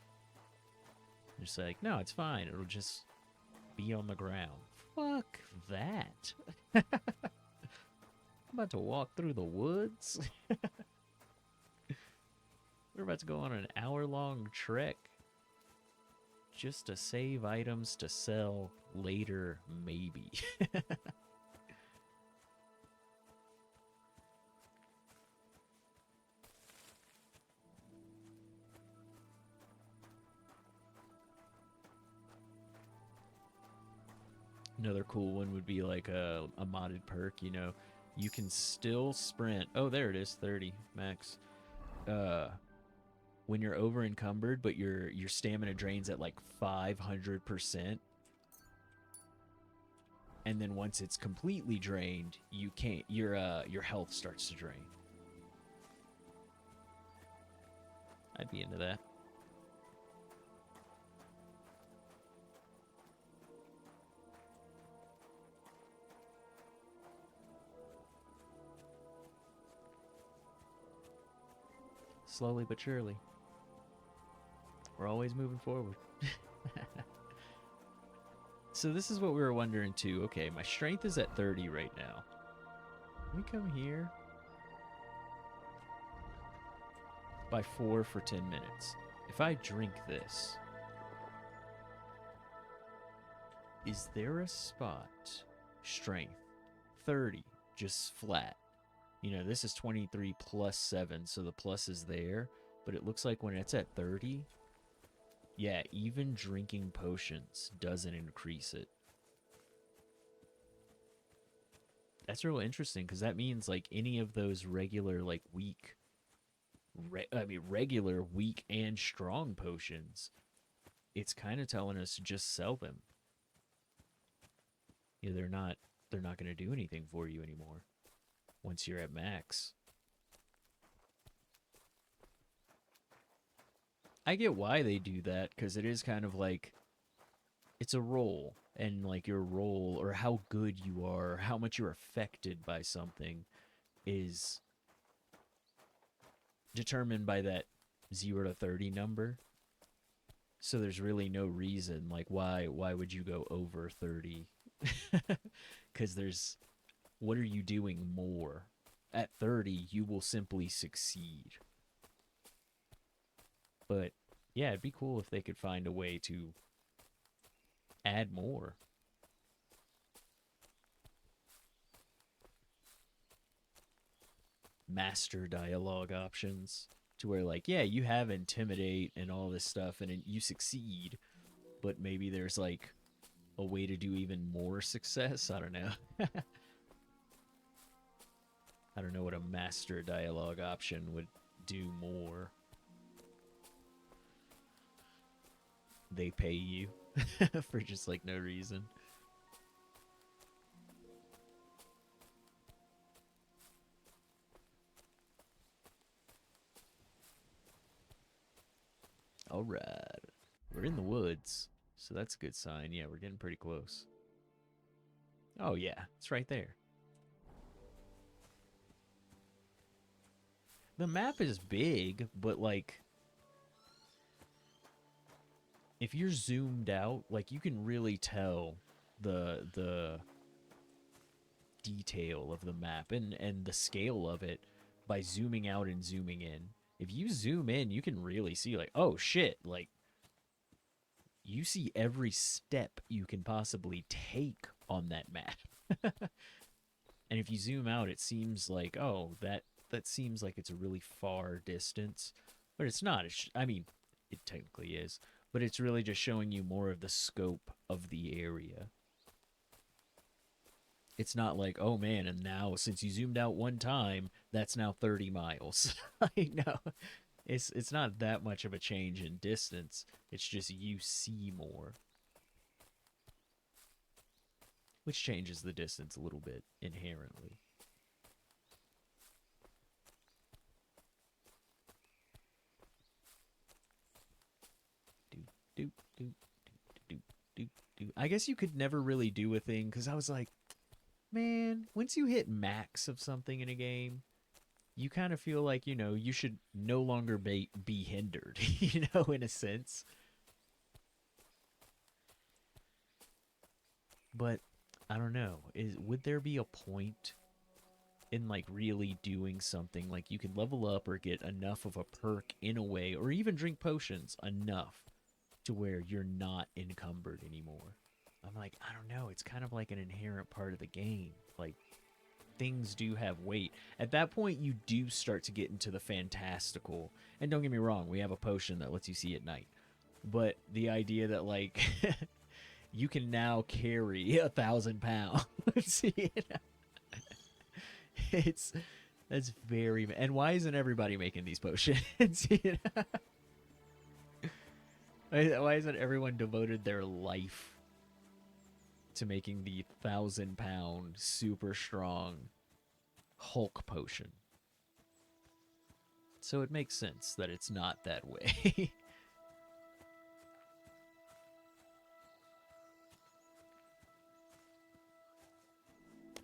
Speaker 1: I'm just like, no, it's fine. It'll just be on the ground. Fuck that. I'm about to walk through the woods. We're about to go on an hour-long trek just to save items to sell later, maybe. Another cool one would be like a modded perk, you know. You can still sprint. Oh, there it is, 30 max. When you're over encumbered, but your stamina drains at like 500%. And then once it's completely drained, you can't, your health starts to drain. I'd be into that. Slowly but surely. We're always moving forward. So this is what we were wondering too. Okay, my strength is at 30 right now. Can we come here? By 4 for 10 minutes. If I drink this, is there a spot? Strength. 30. Just flat. You know, this is 23 plus 7, so the plus is there. But it looks like when it's at 30, yeah, even drinking potions doesn't increase it. That's real interesting, because that means, like, any of those regular, like, weak... regular, weak, and strong potions, it's kind of telling us to just sell them. Yeah, they're not going to do anything for you anymore once you're at max. I get why they do that, because it is kind of like, it's a role, and like your role, or how good you are, or how much you're affected by something, is determined by that 0 to 30 number. So there's really no reason, like, why would you go over 30? Because there's, what are you doing more? At 30, you will simply succeed. But yeah, it'd be cool if they could find a way to add more. Master dialogue options to where, like, yeah, you have intimidate and all this stuff and you succeed, but maybe there's like a way to do even more success. I don't know. I don't know what a master dialogue option would do more. They pay you for just like no reason. All right. We're in the woods, so that's a good sign. Yeah, we're getting pretty close. Oh yeah, it's right there. the map is big, but like if you're zoomed out, like you can really tell the detail of the map and the scale of it by zooming out and zooming in. If you zoom in, you can really see like, oh shit, like you see every step you can possibly take on that map. And if you zoom out, it seems like, oh, that seems like it's a really far distance, but it's not. I mean, it technically is, but it's really just showing you more of the scope of the area. It's not like, oh man, and now since you zoomed out one time, that's now 30 miles. Like, no, it's not that much of a change in distance. It's just you see more, which changes the distance a little bit inherently. I guess you could never really do a thing, because I was like, man, once you hit max of something in a game, you kind of feel like, you know, you should no longer be hindered, you know, in a sense. But I don't know. Would there be a point in like really doing something like you can level up or get enough of a perk in a way, or even drink potions enough to where you're not encumbered anymore? I'm like, I don't know. It's kind of like an inherent part of the game. Like, things do have weight. At that point, you do start to get into the fantastical. And don't get me wrong, we have a potion that lets you see at night. But the idea that, like, you can now carry 1,000 pounds. You know? That's very... And why isn't everybody making these potions? You know? Why isn't everyone devoted their life to making the 1,000-pound super strong Hulk potion? So it makes sense that it's not that way.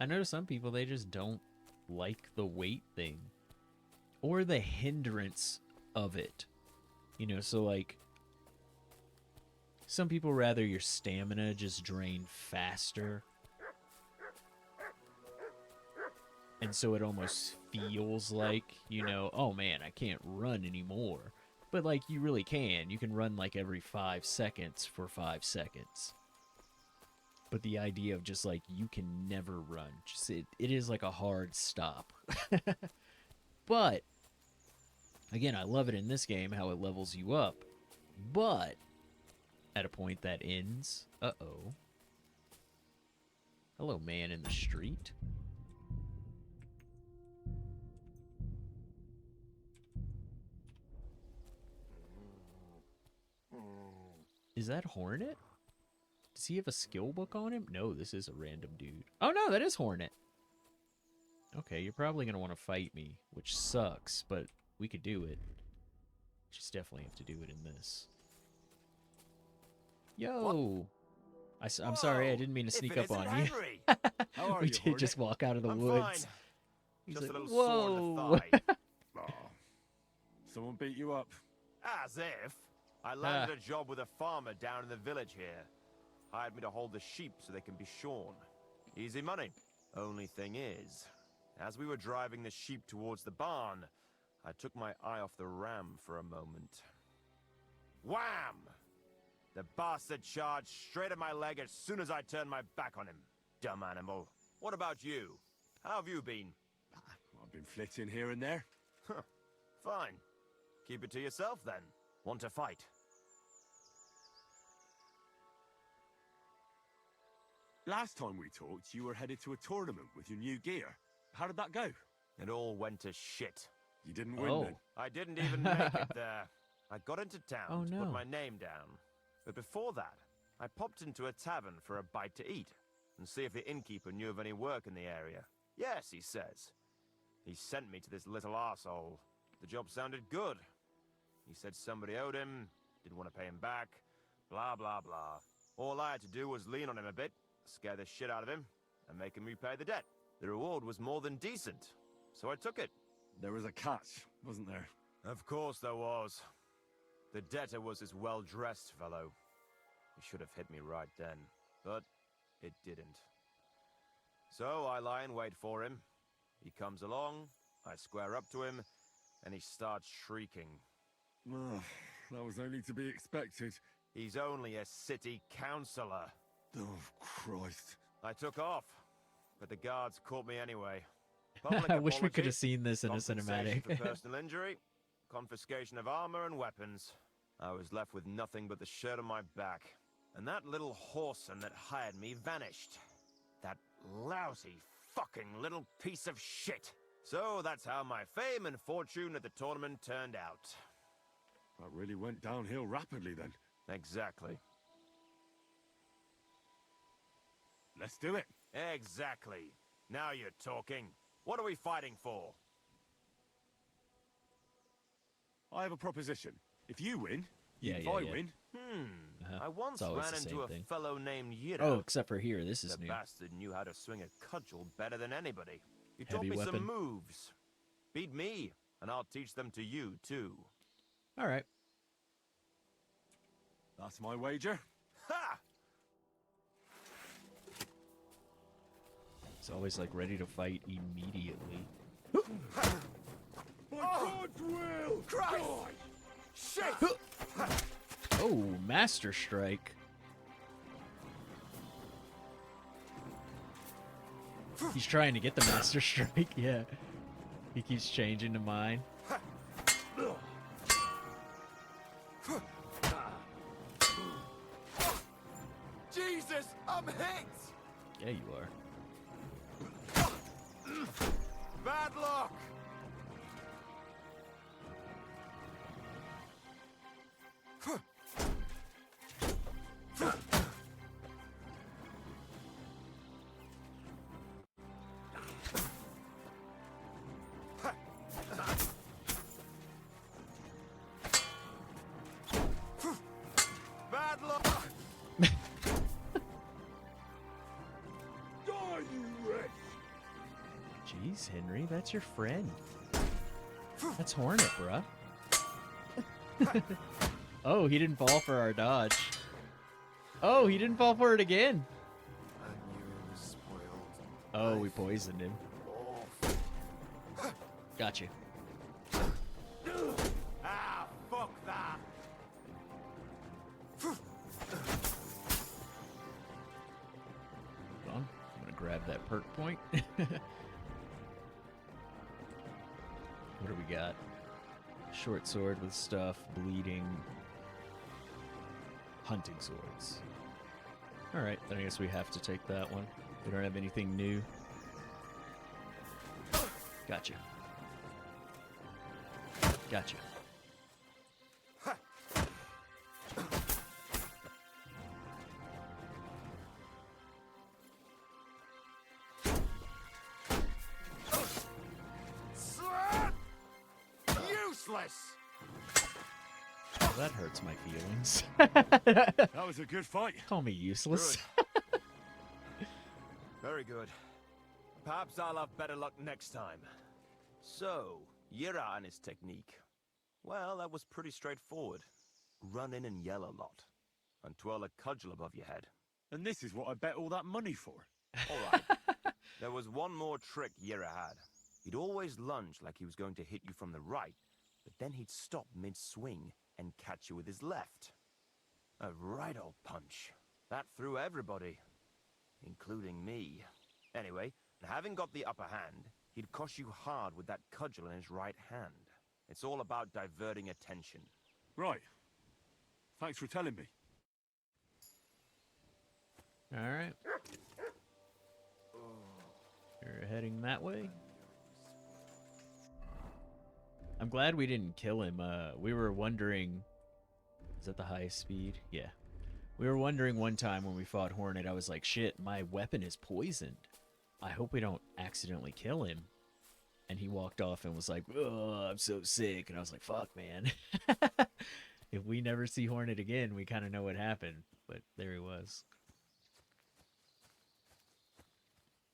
Speaker 1: I know some people, they just don't like the weight thing or the hindrance of it. You know, so like some people rather your stamina just drain faster. And so it almost feels like, you know, oh man, I can't run anymore. But like you really can. You can run like every 5 seconds for 5 seconds. But the idea of just like you can never run, just it is like a hard stop. But again, I love it in this game how it levels you up. But at a point that ends, uh-oh. Hello, man in the street. Is that Hornet? Does he have a skill book on him? No, this is a random dude. Oh no, that is Hornet. Okay, you're probably going to want to fight me, which sucks, but we could do it. Just definitely have to do it in this. Yo! I'm sorry, I didn't mean to sneak up on you.
Speaker 12: How are
Speaker 1: We
Speaker 12: you,
Speaker 1: did
Speaker 12: Hornet?
Speaker 1: just walk out of the
Speaker 12: I'm
Speaker 1: woods.
Speaker 12: fine.
Speaker 1: He's
Speaker 12: Just
Speaker 1: like,
Speaker 12: a little sore in the thigh.
Speaker 9: Someone beat you up.
Speaker 12: As if. I landed a job with a farmer down in the village here. Hired me to hold the sheep so they can be shorn. Easy money. Only thing is, as we were driving the sheep towards the barn, I took my eye off the ram for a moment. Wham! The bastard charged straight at my leg as soon as I turned my back on him. Dumb animal. What about you? How have you been?
Speaker 9: I've been flitting here and there.
Speaker 12: Fine. Keep it to yourself then. Want to fight?
Speaker 9: Last time we talked, you were headed to a tournament with your new gear. How did that go?
Speaker 12: It all went to shit.
Speaker 9: You didn't win then?
Speaker 12: I didn't even make it there. I got into town to
Speaker 1: no.
Speaker 12: put my name down. But before that, I popped into a tavern for a bite to eat and see if the innkeeper knew of any work in the area. Yes, he says. He sent me to this little arsehole. The job sounded good. He said somebody owed him, didn't want to pay him back, blah, blah, blah. All I had to do was lean on him a bit, scare the shit out of him, and make him repay the debt. The reward was more than decent, so I took it.
Speaker 4: There was a catch, wasn't there?
Speaker 12: Of course there was. The debtor was this well-dressed fellow. He should have hit me right then, but it didn't. So I lie in wait for him. He comes along, I square up to him, and he starts shrieking.
Speaker 4: Oh, that was only to be expected.
Speaker 12: He's only a city councillor.
Speaker 4: Oh, Christ.
Speaker 12: I took off, but the guards caught me anyway. Public
Speaker 1: I wish we
Speaker 12: apology,
Speaker 1: could have seen this in a
Speaker 12: compensation
Speaker 1: cinematic.
Speaker 12: for personal injury, confiscation of armor and weapons. I was left with nothing but the shirt on my back. And that little whoreson that hired me vanished. That lousy fucking little piece of shit. So that's how my fame and fortune at the tournament turned out.
Speaker 4: That really went downhill rapidly then.
Speaker 12: Exactly.
Speaker 4: Let's do it.
Speaker 12: Exactly. Now you're talking. What are we fighting for?
Speaker 4: I have a proposition. If you win,
Speaker 1: Yeah,
Speaker 4: if
Speaker 1: yeah,
Speaker 4: I
Speaker 1: yeah.
Speaker 4: win,
Speaker 12: I once
Speaker 1: It's always
Speaker 12: ran
Speaker 1: the
Speaker 12: into
Speaker 1: same
Speaker 12: a
Speaker 1: thing.
Speaker 12: fellow named Yira.
Speaker 1: Oh, except for here, this is
Speaker 12: The
Speaker 1: new.
Speaker 12: bastard knew how to swing a cudgel better than anybody. He taught
Speaker 1: Heavy
Speaker 12: me
Speaker 1: weapon.
Speaker 12: some moves. Beat me, and I'll teach them to you, too.
Speaker 1: All right.
Speaker 4: that's my wager.
Speaker 12: Ha!
Speaker 1: It's always like ready to fight immediately.
Speaker 4: By God's will!
Speaker 12: Christ! Shit!
Speaker 1: Oh, Master Strike. He's trying to get the Master Strike, yeah. He keeps changing to mine.
Speaker 12: Jesus, I'm hit!
Speaker 1: Yeah, you are.
Speaker 12: Bad luck! Bad luck!
Speaker 4: Die, you wretch!
Speaker 1: Jeez, Henry, that's your friend. That's Hornet, bruh. Oh, he didn't fall for our dodge. Oh, he didn't fall for it again. Oh, we poisoned him. Got you.
Speaker 12: Ah, fuck that!
Speaker 1: Hold on. I'm gonna grab that perk point. What do we got? Short sword with stuff, bleeding, hunting swords. Alright, then I guess we have to take that one. We don't have anything new. Gotcha. Gotcha.
Speaker 12: Useless!
Speaker 1: Oh, that hurts my feelings.
Speaker 4: That was a good fight.
Speaker 1: Call me useless.
Speaker 12: Very good. Perhaps I'll have better luck next time. So, Yira and his technique. Well, that was pretty straightforward. Run in and yell a lot. And twirl a cudgel above your head.
Speaker 4: And this is what I bet all that money for.
Speaker 12: Alright. There was one more trick Yira had. He'd always lunge like he was going to hit you from the right, but then he'd stop mid-swing and catch you with his left. A right old punch. That threw everybody, including me. Anyway, having got the upper hand, he'd cuss you hard with that cudgel in his right hand. It's all about diverting attention.
Speaker 4: Right. Thanks for telling me.
Speaker 1: Alright. You're heading that way. I'm glad we didn't kill him. We were wondering... Is that the highest speed? Yeah. We were wondering one time when we fought Hornet, I was like, shit, my weapon is poisoned. I hope we don't accidentally kill him. And he walked off and was like, oh, I'm so sick. And I was like, fuck, man. If we never see Hornet again, we kind of know what happened. But there he was.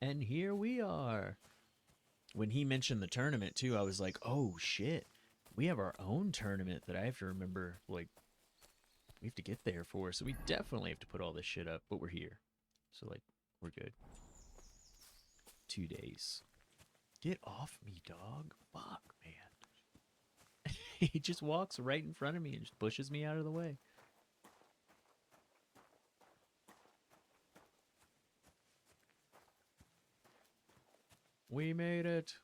Speaker 1: And here we are. when he mentioned the tournament too, I was like, oh shit, we have our own tournament that I have to remember, like, we have to get there for. So we definitely have to put all this shit up, but we're here. So, like, we're good. 2 days. Get off me, dog. Fuck, man. He just walks right in front of me and just pushes me out of the way. We made it.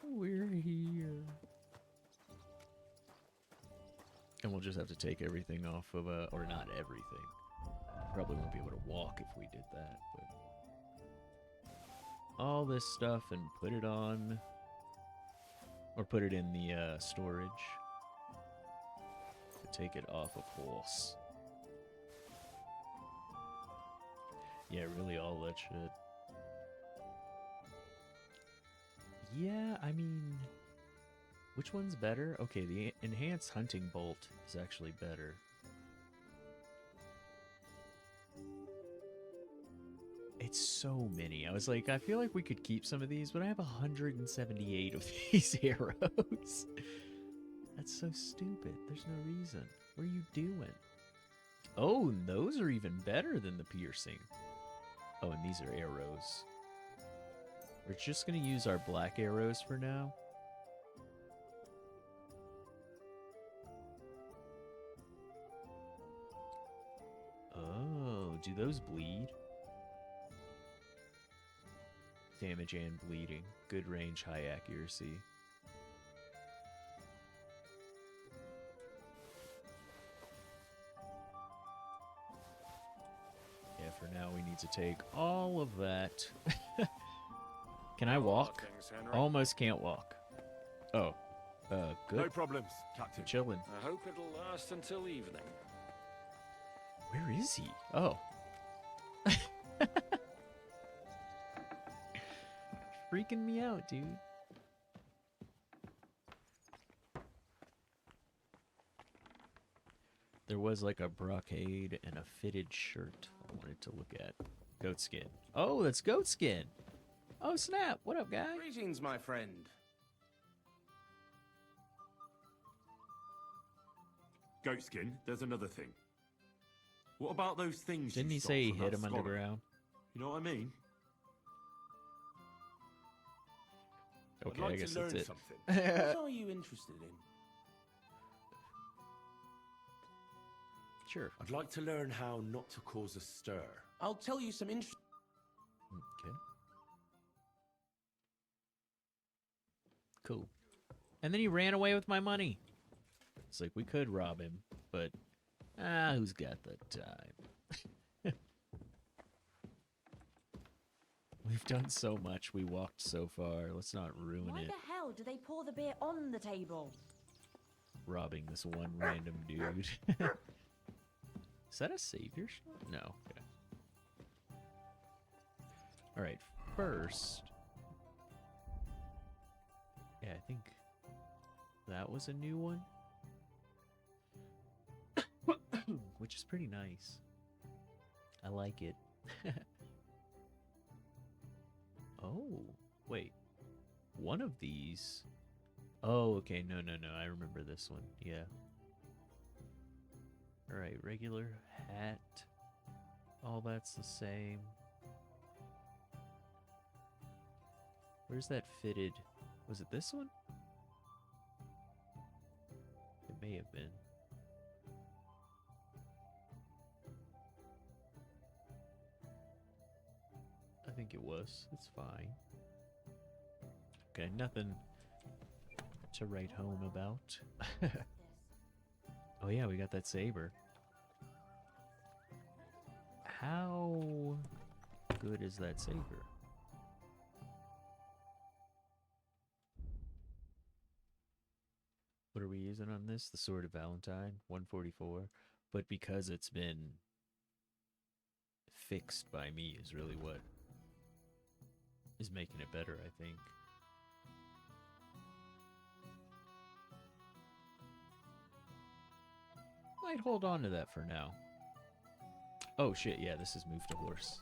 Speaker 1: We're here. And we'll just have to take everything off of, or not everything. Probably won't be able to walk if we did that, but all this stuff and put it on, or put it in the storage to take it off of horse. Yeah, really all that shit. Yeah, I mean, which one's better? Okay, the enhanced hunting bolt is actually better. It's so many. I was like, I feel like we could keep some of these, but I have 178 of these arrows. That's so stupid. There's no reason. What are you doing? Oh, and those are even better than the piercing. Oh, and these are arrows. We're just going to use our black arrows for now. Oh, do those bleed? Damage and bleeding. Good range, high accuracy. Yeah, for now we need to take all of that. Can I walk? Almost can't walk. Oh, good.
Speaker 9: No problems, Captain.
Speaker 1: Chilling.
Speaker 19: I hope it'll last until evening.
Speaker 1: Where is he? Oh. Freaking me out, dude. There was like a brocade and a fitted shirt I wanted to look at. Goat skin. Oh, that's goat skin. Oh, snap. What up, guy?
Speaker 17: Greetings, my friend.
Speaker 9: Goatskin, there's another thing. What about those things
Speaker 1: Didn't
Speaker 9: you
Speaker 1: he
Speaker 9: stole
Speaker 1: say he
Speaker 9: from
Speaker 1: hid
Speaker 9: that
Speaker 1: him
Speaker 9: scholar?
Speaker 1: underground?
Speaker 9: You know what I mean?
Speaker 1: Okay,
Speaker 9: I'd like
Speaker 1: I guess
Speaker 9: to learn
Speaker 1: that's it.
Speaker 9: something.
Speaker 19: What are you interested in?
Speaker 1: Sure.
Speaker 9: I'd like to learn how not to cause a stir.
Speaker 19: I'll tell you some interesting.
Speaker 1: Okay. Cool. And then he ran away with my money. It's like we could rob him, but who's got the time? We've done so much. We walked so far. Let's not ruin
Speaker 15: Why
Speaker 1: it.
Speaker 15: the hell do they pour the beer on the table?
Speaker 1: Robbing this one random dude. Is that a savior shot? No. Okay. All right. First. Yeah, I think that was a new one. Which is pretty nice. I like it. Oh, wait. One of these. Oh, okay. No. I remember this one. Yeah. All right. Regular hat. All that's the same. Where's that fitted? Was it this one? It may have been. I think it was. It's fine. Okay, nothing to write home about. Oh yeah, we got that saber. How good is that saber? What are we using on this? The Sword of Valentine, 144. But because it's been fixed by me is really what is making it better, I think. Might hold on to that for now. Oh shit, yeah, this is move to horse.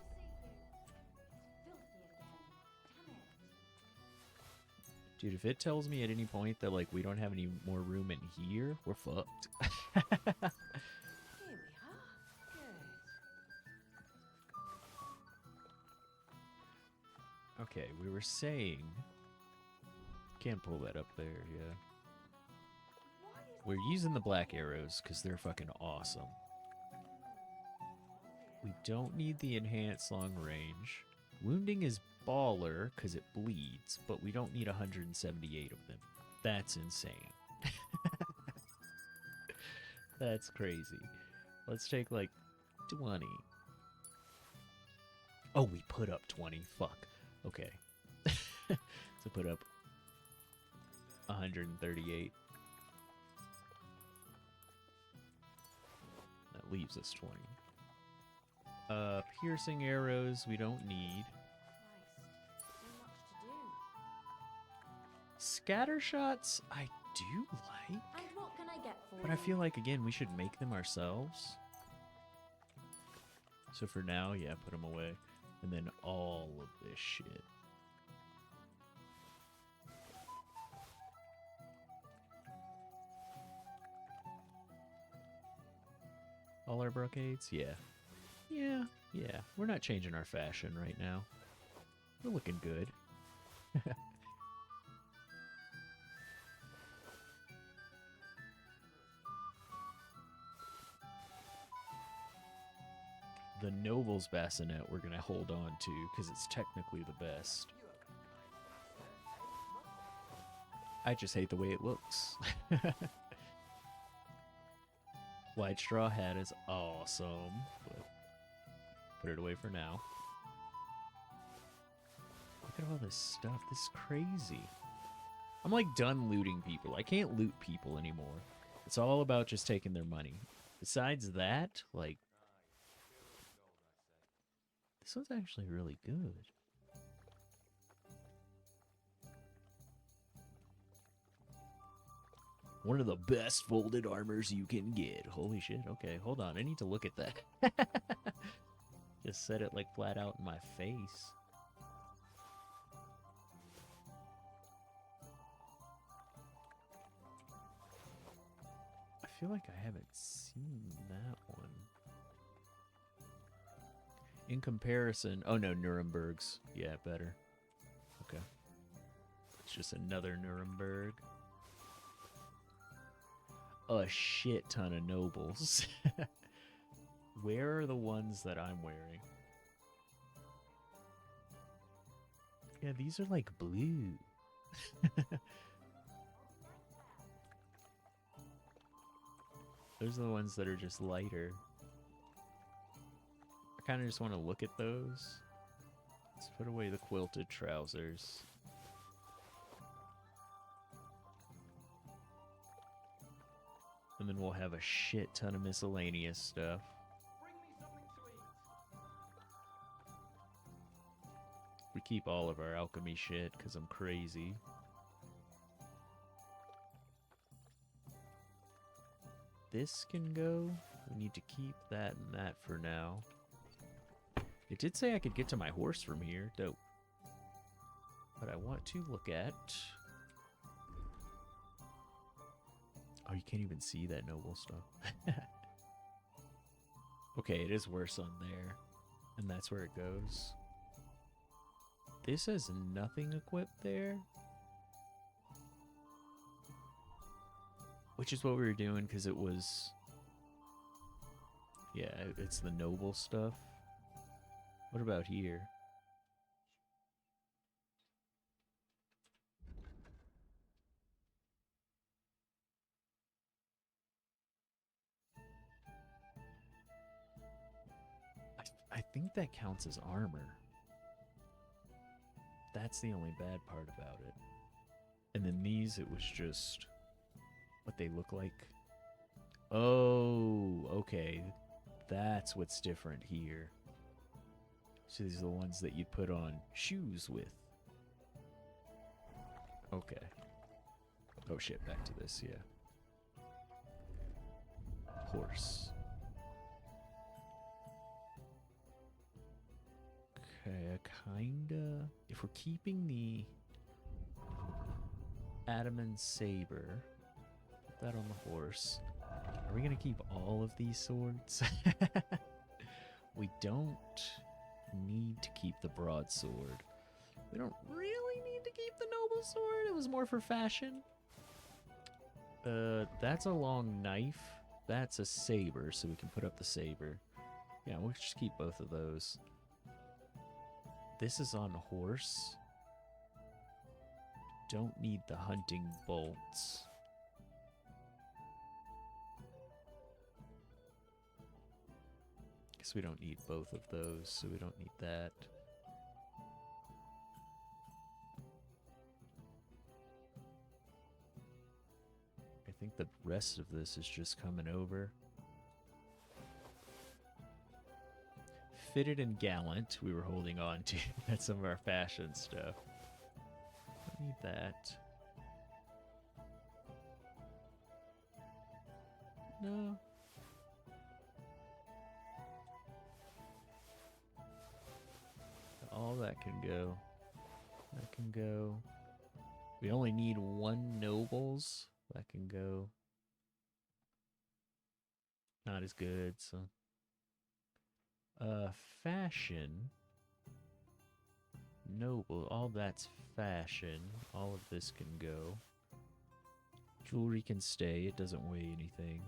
Speaker 1: Dude, if it tells me at any point that, like, we don't have any more room in here, we're fucked.
Speaker 15: Here we are. Good.
Speaker 1: Okay, we were saying... Can't pull that up there, yeah. We're using the black arrows because they're fucking awesome. We don't need the enhanced long range. Wounding is baller because it bleeds, but we don't need 178 of them. That's insane. That's crazy. Let's take like 20. Oh, we put up 20. Fuck. Okay. So put up 138. That leaves us 20. Piercing arrows we don't need. Scatter shots I do like.
Speaker 15: And what can I get for
Speaker 1: But I feel like, again, we should make them ourselves. So for now, yeah, put them away. And then all of this shit. All our brocades? Yeah. Yeah. We're not changing our fashion right now. We're looking good. The Noble's Bassinet we're going to hold on to because it's technically the best. I just hate the way it looks. White straw hat is awesome, but put it away for now. Look at all this stuff. This is crazy. I'm like done looting people. I can't loot people anymore. It's all about just taking their money. Besides that, like, this one's actually really good. One of the best folded armors you can get. Holy shit. Okay, hold on. I need to look at that. Just said it like flat out in my face. I feel like I haven't seen that one. In comparison... Oh no, Nuremberg's. Yeah, better. Okay. It's just another Nuremberg. A shit ton of nobles. Where are the ones that I'm wearing? Yeah, these are like blue. Those are the ones that are just lighter. I kind of just want to look at those. Let's put away the quilted trousers. And then we'll have a shit ton of miscellaneous stuff. We keep all of our alchemy shit because I'm crazy. This can go. We need to keep that and that for now. It did say I could get to my horse from here. Dope. But I want to look at... Oh, you can't even see that noble stuff. Okay, it is worse on there. And that's where it goes. This has nothing equipped there. Which is what we were doing because it was... Yeah, it's the noble stuff. What about here? I think that counts as armor. That's the only bad part about it. And then these, it was just what they look like. Oh, okay. That's what's different here. So these are the ones that you'd put on shoes with. Okay. Oh shit, back to this, yeah. Horse. Okay, kinda... If we're keeping the... Adamant saber. Put that on the horse. Are we gonna keep all of these swords? We don't need to keep the broadsword. We don't really need to keep the noble sword. It was more for fashion. That's a long knife. That's a saber, so we can put up the saber. Yeah, we'll just keep both of those. This is on horse. Don't need the hunting bolts. Guess we don't need both of those, so we don't need that. I think the rest of this is just coming over. Fitted and gallant, we were holding on to. That's some of our fashion stuff. Don't need that. No. All that can go. That can go. We only need one nobles. That can go. Not as good, so. Fashion. Noble. All that's fashion. All of this can go. Jewelry can stay. It doesn't weigh anything.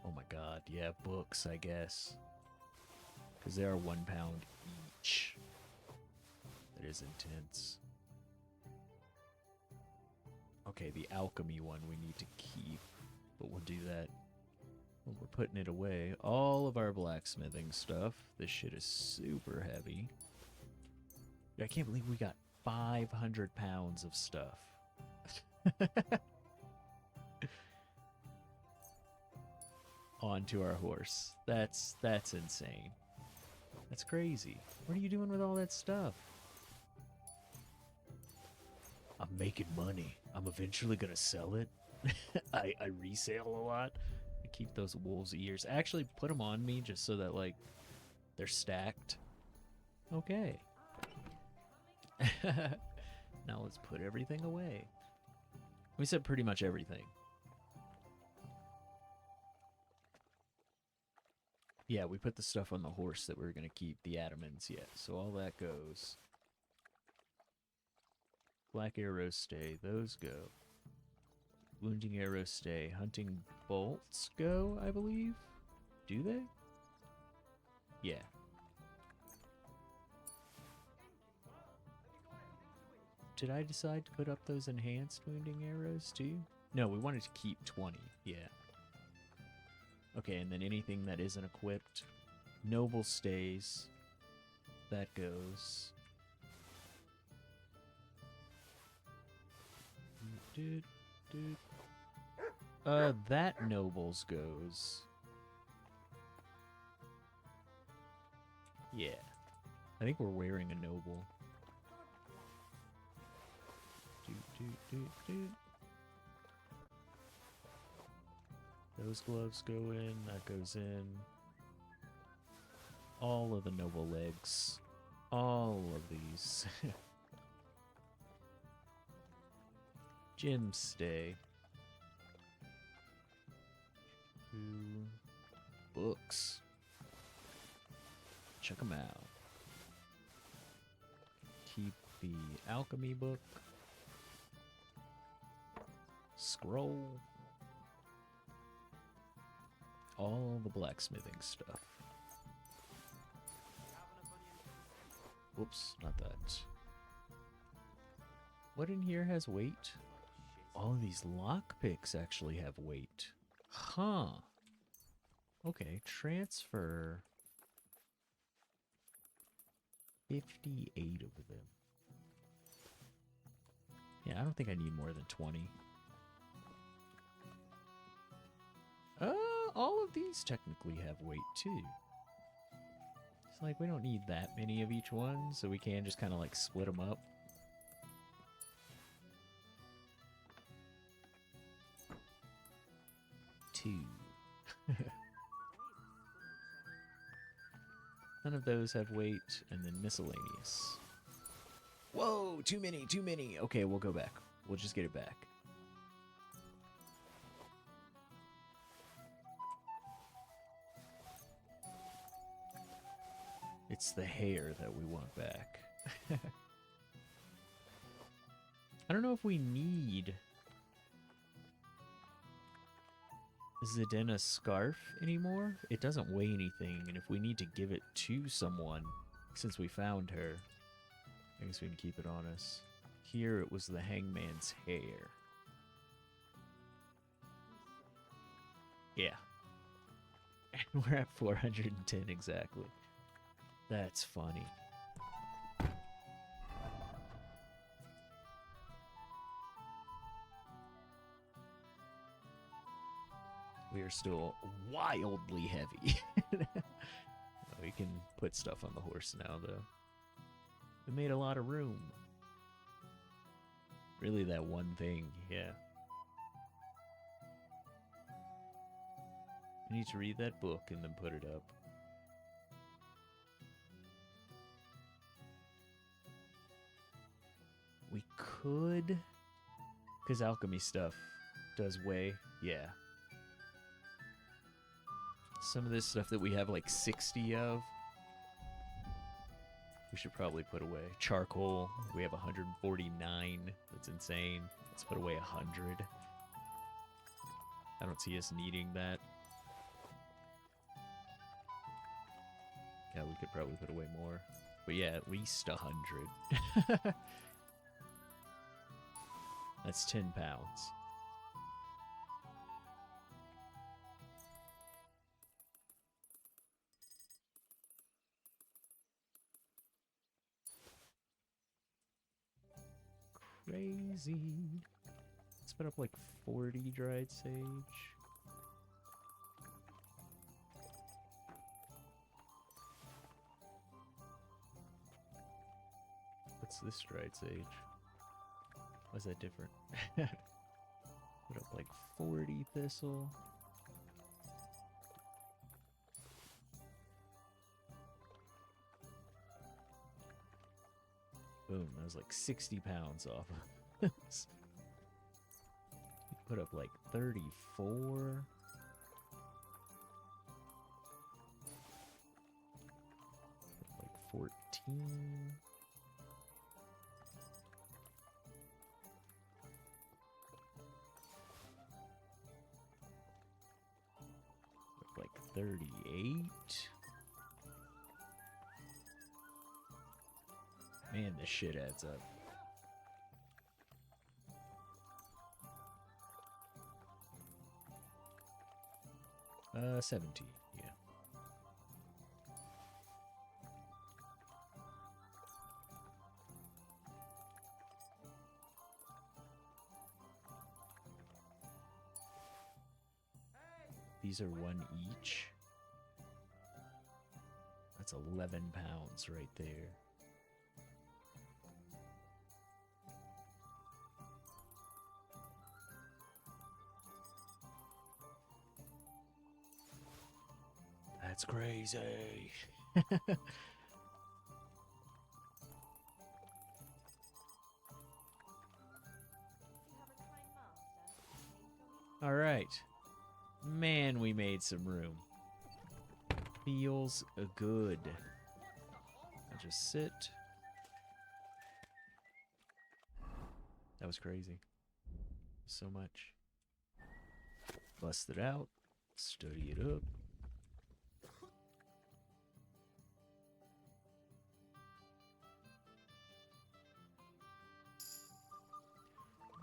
Speaker 1: Oh my god. Yeah, books, I guess. Because they are £1 each. That is intense. Okay, the alchemy one we need to keep. But we'll do that when we're putting it away. All of our blacksmithing stuff. This shit is super heavy. I can't believe we got 500 pounds of stuff. Onto our horse. That's insane. That's crazy. What are you doing with all that stuff? I'm making money. I'm eventually gonna sell it. I resale a lot. I keep those wolves' ears. Actually, put them on me just so that, like, they're stacked. Okay. Now let's put everything away. We said pretty much everything. Yeah, we put the stuff on the horse that we're going to keep, the adamants, yeah. So all that goes. Black arrows stay, those go. Wounding arrows stay. Hunting bolts go, I believe? Do they? Yeah. Did I decide to put up those enhanced wounding arrows too? No, we wanted to keep 20, yeah. Okay, and then anything that isn't equipped. Noble stays. That goes. That nobles goes. Yeah. I think we're wearing a noble. Those gloves go in, that goes in. All of the noble legs. All of these. Gems stay. Books. Check them out. Keep the alchemy book. Scroll. All the blacksmithing stuff. Whoops, not that. What in here has weight? All of these lockpicks actually have weight. Huh. Okay, transfer 58 of them. Yeah, I don't think I need more than 20. All of these technically have weight too. It's like we don't need that many of each one, so we can just kind of like split them up. Two. None of those have weight, and then miscellaneous. Whoa, too many, too many. Okay, we'll go back. We'll just get it back. It's the hair that we want back. I don't know if we need Zedena's scarf anymore. It doesn't weigh anything, and if we need to give it to someone, since we found her, I guess we can keep it on us. Here it was the hangman's hair. Yeah. And we're at 410 exactly. That's funny. We are still wildly heavy. We can put stuff on the horse now, though. We made a lot of room. Really, that one thing, yeah. I need to read that book and then put it up. We could, because alchemy stuff does weigh, yeah. Some of this stuff that we have like 60 of, we should probably put away. Charcoal, we have 149. That's insane. Let's put away 100. I don't see us needing that. Yeah, we could probably put away more. But yeah, at least 100. That's 10 pounds. Crazy. Let's put up like 40 dried sage. What's this dried sage? Why is that different? Put up like 40 thistle. Boom, that was like 60 pounds off of this. Put up like 34. Like 14. Like 38. Man, this shit adds up. Uh, 17, yeah. These are 1 each. That's 11 pounds right there. That's crazy. All right. Man, we made some room. Feels good. I'll just sit. That was crazy. So much. Bust it out. Study it up.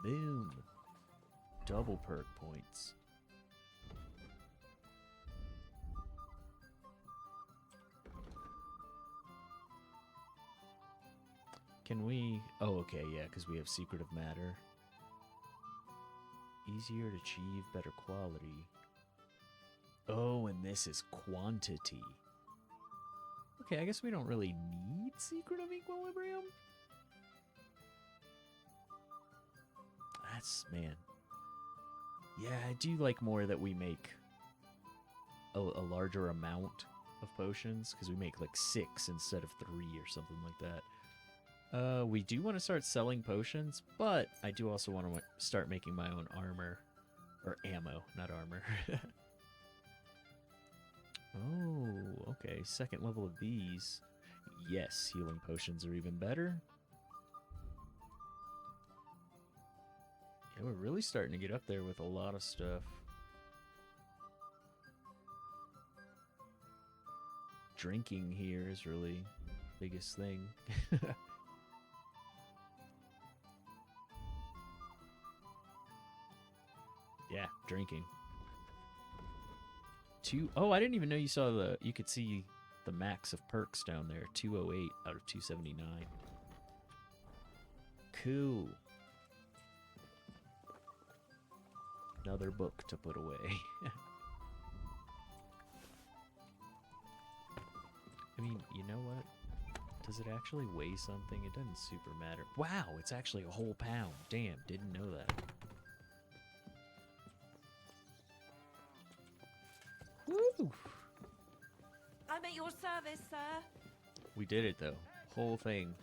Speaker 1: Boom. Double perk points. Can we... Oh, okay, yeah, because we have Secret of Matter. Easier to achieve, better quality. Oh, and this is quantity. Okay, I guess we don't really need Secret of Equilibrium. That's, man. Yeah, I do like more that we make a larger amount of potions, because we make like 6 instead of 3 or something like that. We do want to start selling potions, but I do also want to start making my own armor. Or ammo, not armor. Oh, okay. Second level of these. Yes, healing potions are even better. Yeah, we're really starting to get up there with a lot of stuff. Drinking here is really the biggest thing. Yeah, drinking. Oh, I didn't even know you saw you could see the max of perks down there. 208 out of 279. Cool. Another book to put away. I mean, you know what? Does it actually weigh something? It doesn't super matter. Wow, it's actually a whole pound. Damn, didn't know that. Woo!
Speaker 20: I'm at your service, sir.
Speaker 1: We did it, though. Whole thing.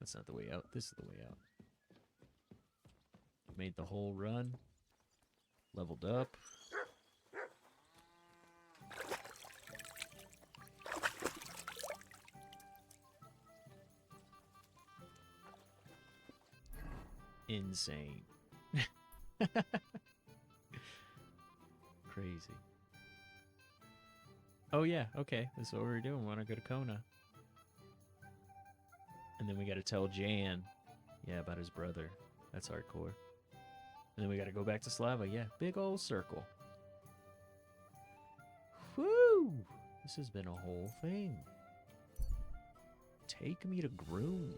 Speaker 1: That's not the way out. This is the way out. Made the whole run. Leveled up. Insane. Crazy. Oh yeah, okay. This is what we're doing. We want to go to Kona. And then we got to tell Jan, yeah, about his brother. That's hardcore. And then we got to go back to Slava. Yeah, big old circle. Whoo! This has been a whole thing. Take me to Grund.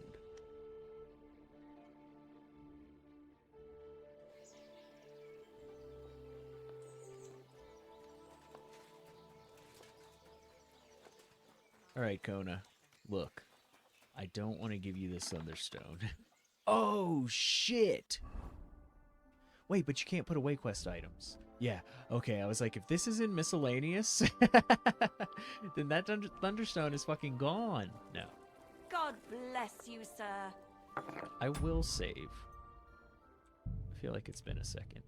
Speaker 1: Alright, Kona. Look. I don't want to give you this Thunderstone. Oh, shit! Wait, but you can't put away quest items. Yeah, okay, I was like, if this is in miscellaneous, then that Thunderstone is fucking gone. No.
Speaker 20: God bless you, sir.
Speaker 1: I will save. I feel like it's been a second.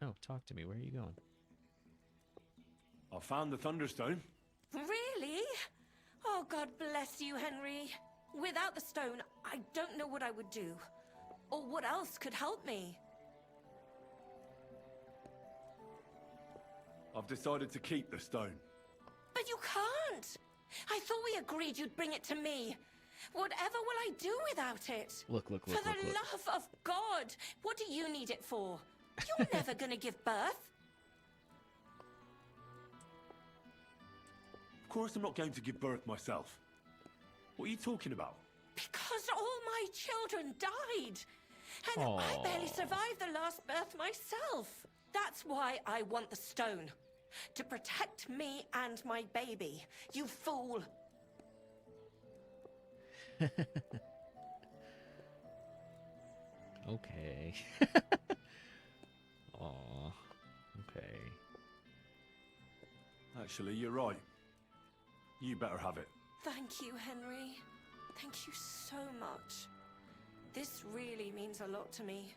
Speaker 1: Oh, talk to me. Where are you going?
Speaker 4: I found the Thunderstone.
Speaker 20: Really? Oh, God bless you, Henry. Without the stone, I don't know what I would do. Or what else could help me.
Speaker 4: I've decided to keep the stone.
Speaker 20: But you can't! I thought we agreed you'd bring it to me. Whatever will I do without it?
Speaker 1: Look.
Speaker 20: For the love of God, what do you need it for? You're never gonna give birth.
Speaker 4: Of course I'm not going to give birth myself. What are you talking about?
Speaker 20: Because all my children died. And
Speaker 4: Aww.
Speaker 20: I barely survived the last birth myself. That's why I want the stone. To protect me and my baby. You fool.
Speaker 1: Okay. Aw. Okay.
Speaker 4: Actually, you're right. You better have it.
Speaker 20: Thank you, Henry. Thank you so much. This really means a lot to me.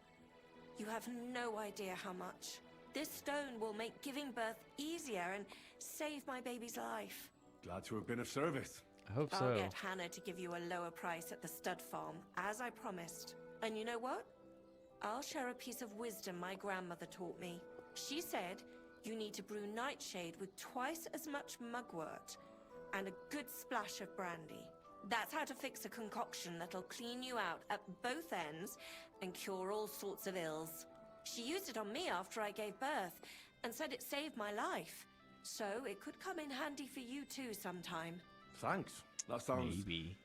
Speaker 20: You have no idea how much. This stone will make giving birth easier and save my baby's life.
Speaker 4: Glad to have been of service.
Speaker 1: I hope
Speaker 20: I'll get Hannah to give you a lower price at the stud farm, as I promised. And you know what? I'll share a piece of wisdom my grandmother taught me. She said you need to brew nightshade with twice as much mugwort and a good splash of brandy. That's how to fix a concoction that'll clean you out at both ends and cure all sorts of ills. She used it on me after I gave birth and said it saved my life. So it could come in handy for you too sometime.
Speaker 4: Thanks. That sounds...
Speaker 1: Maybe.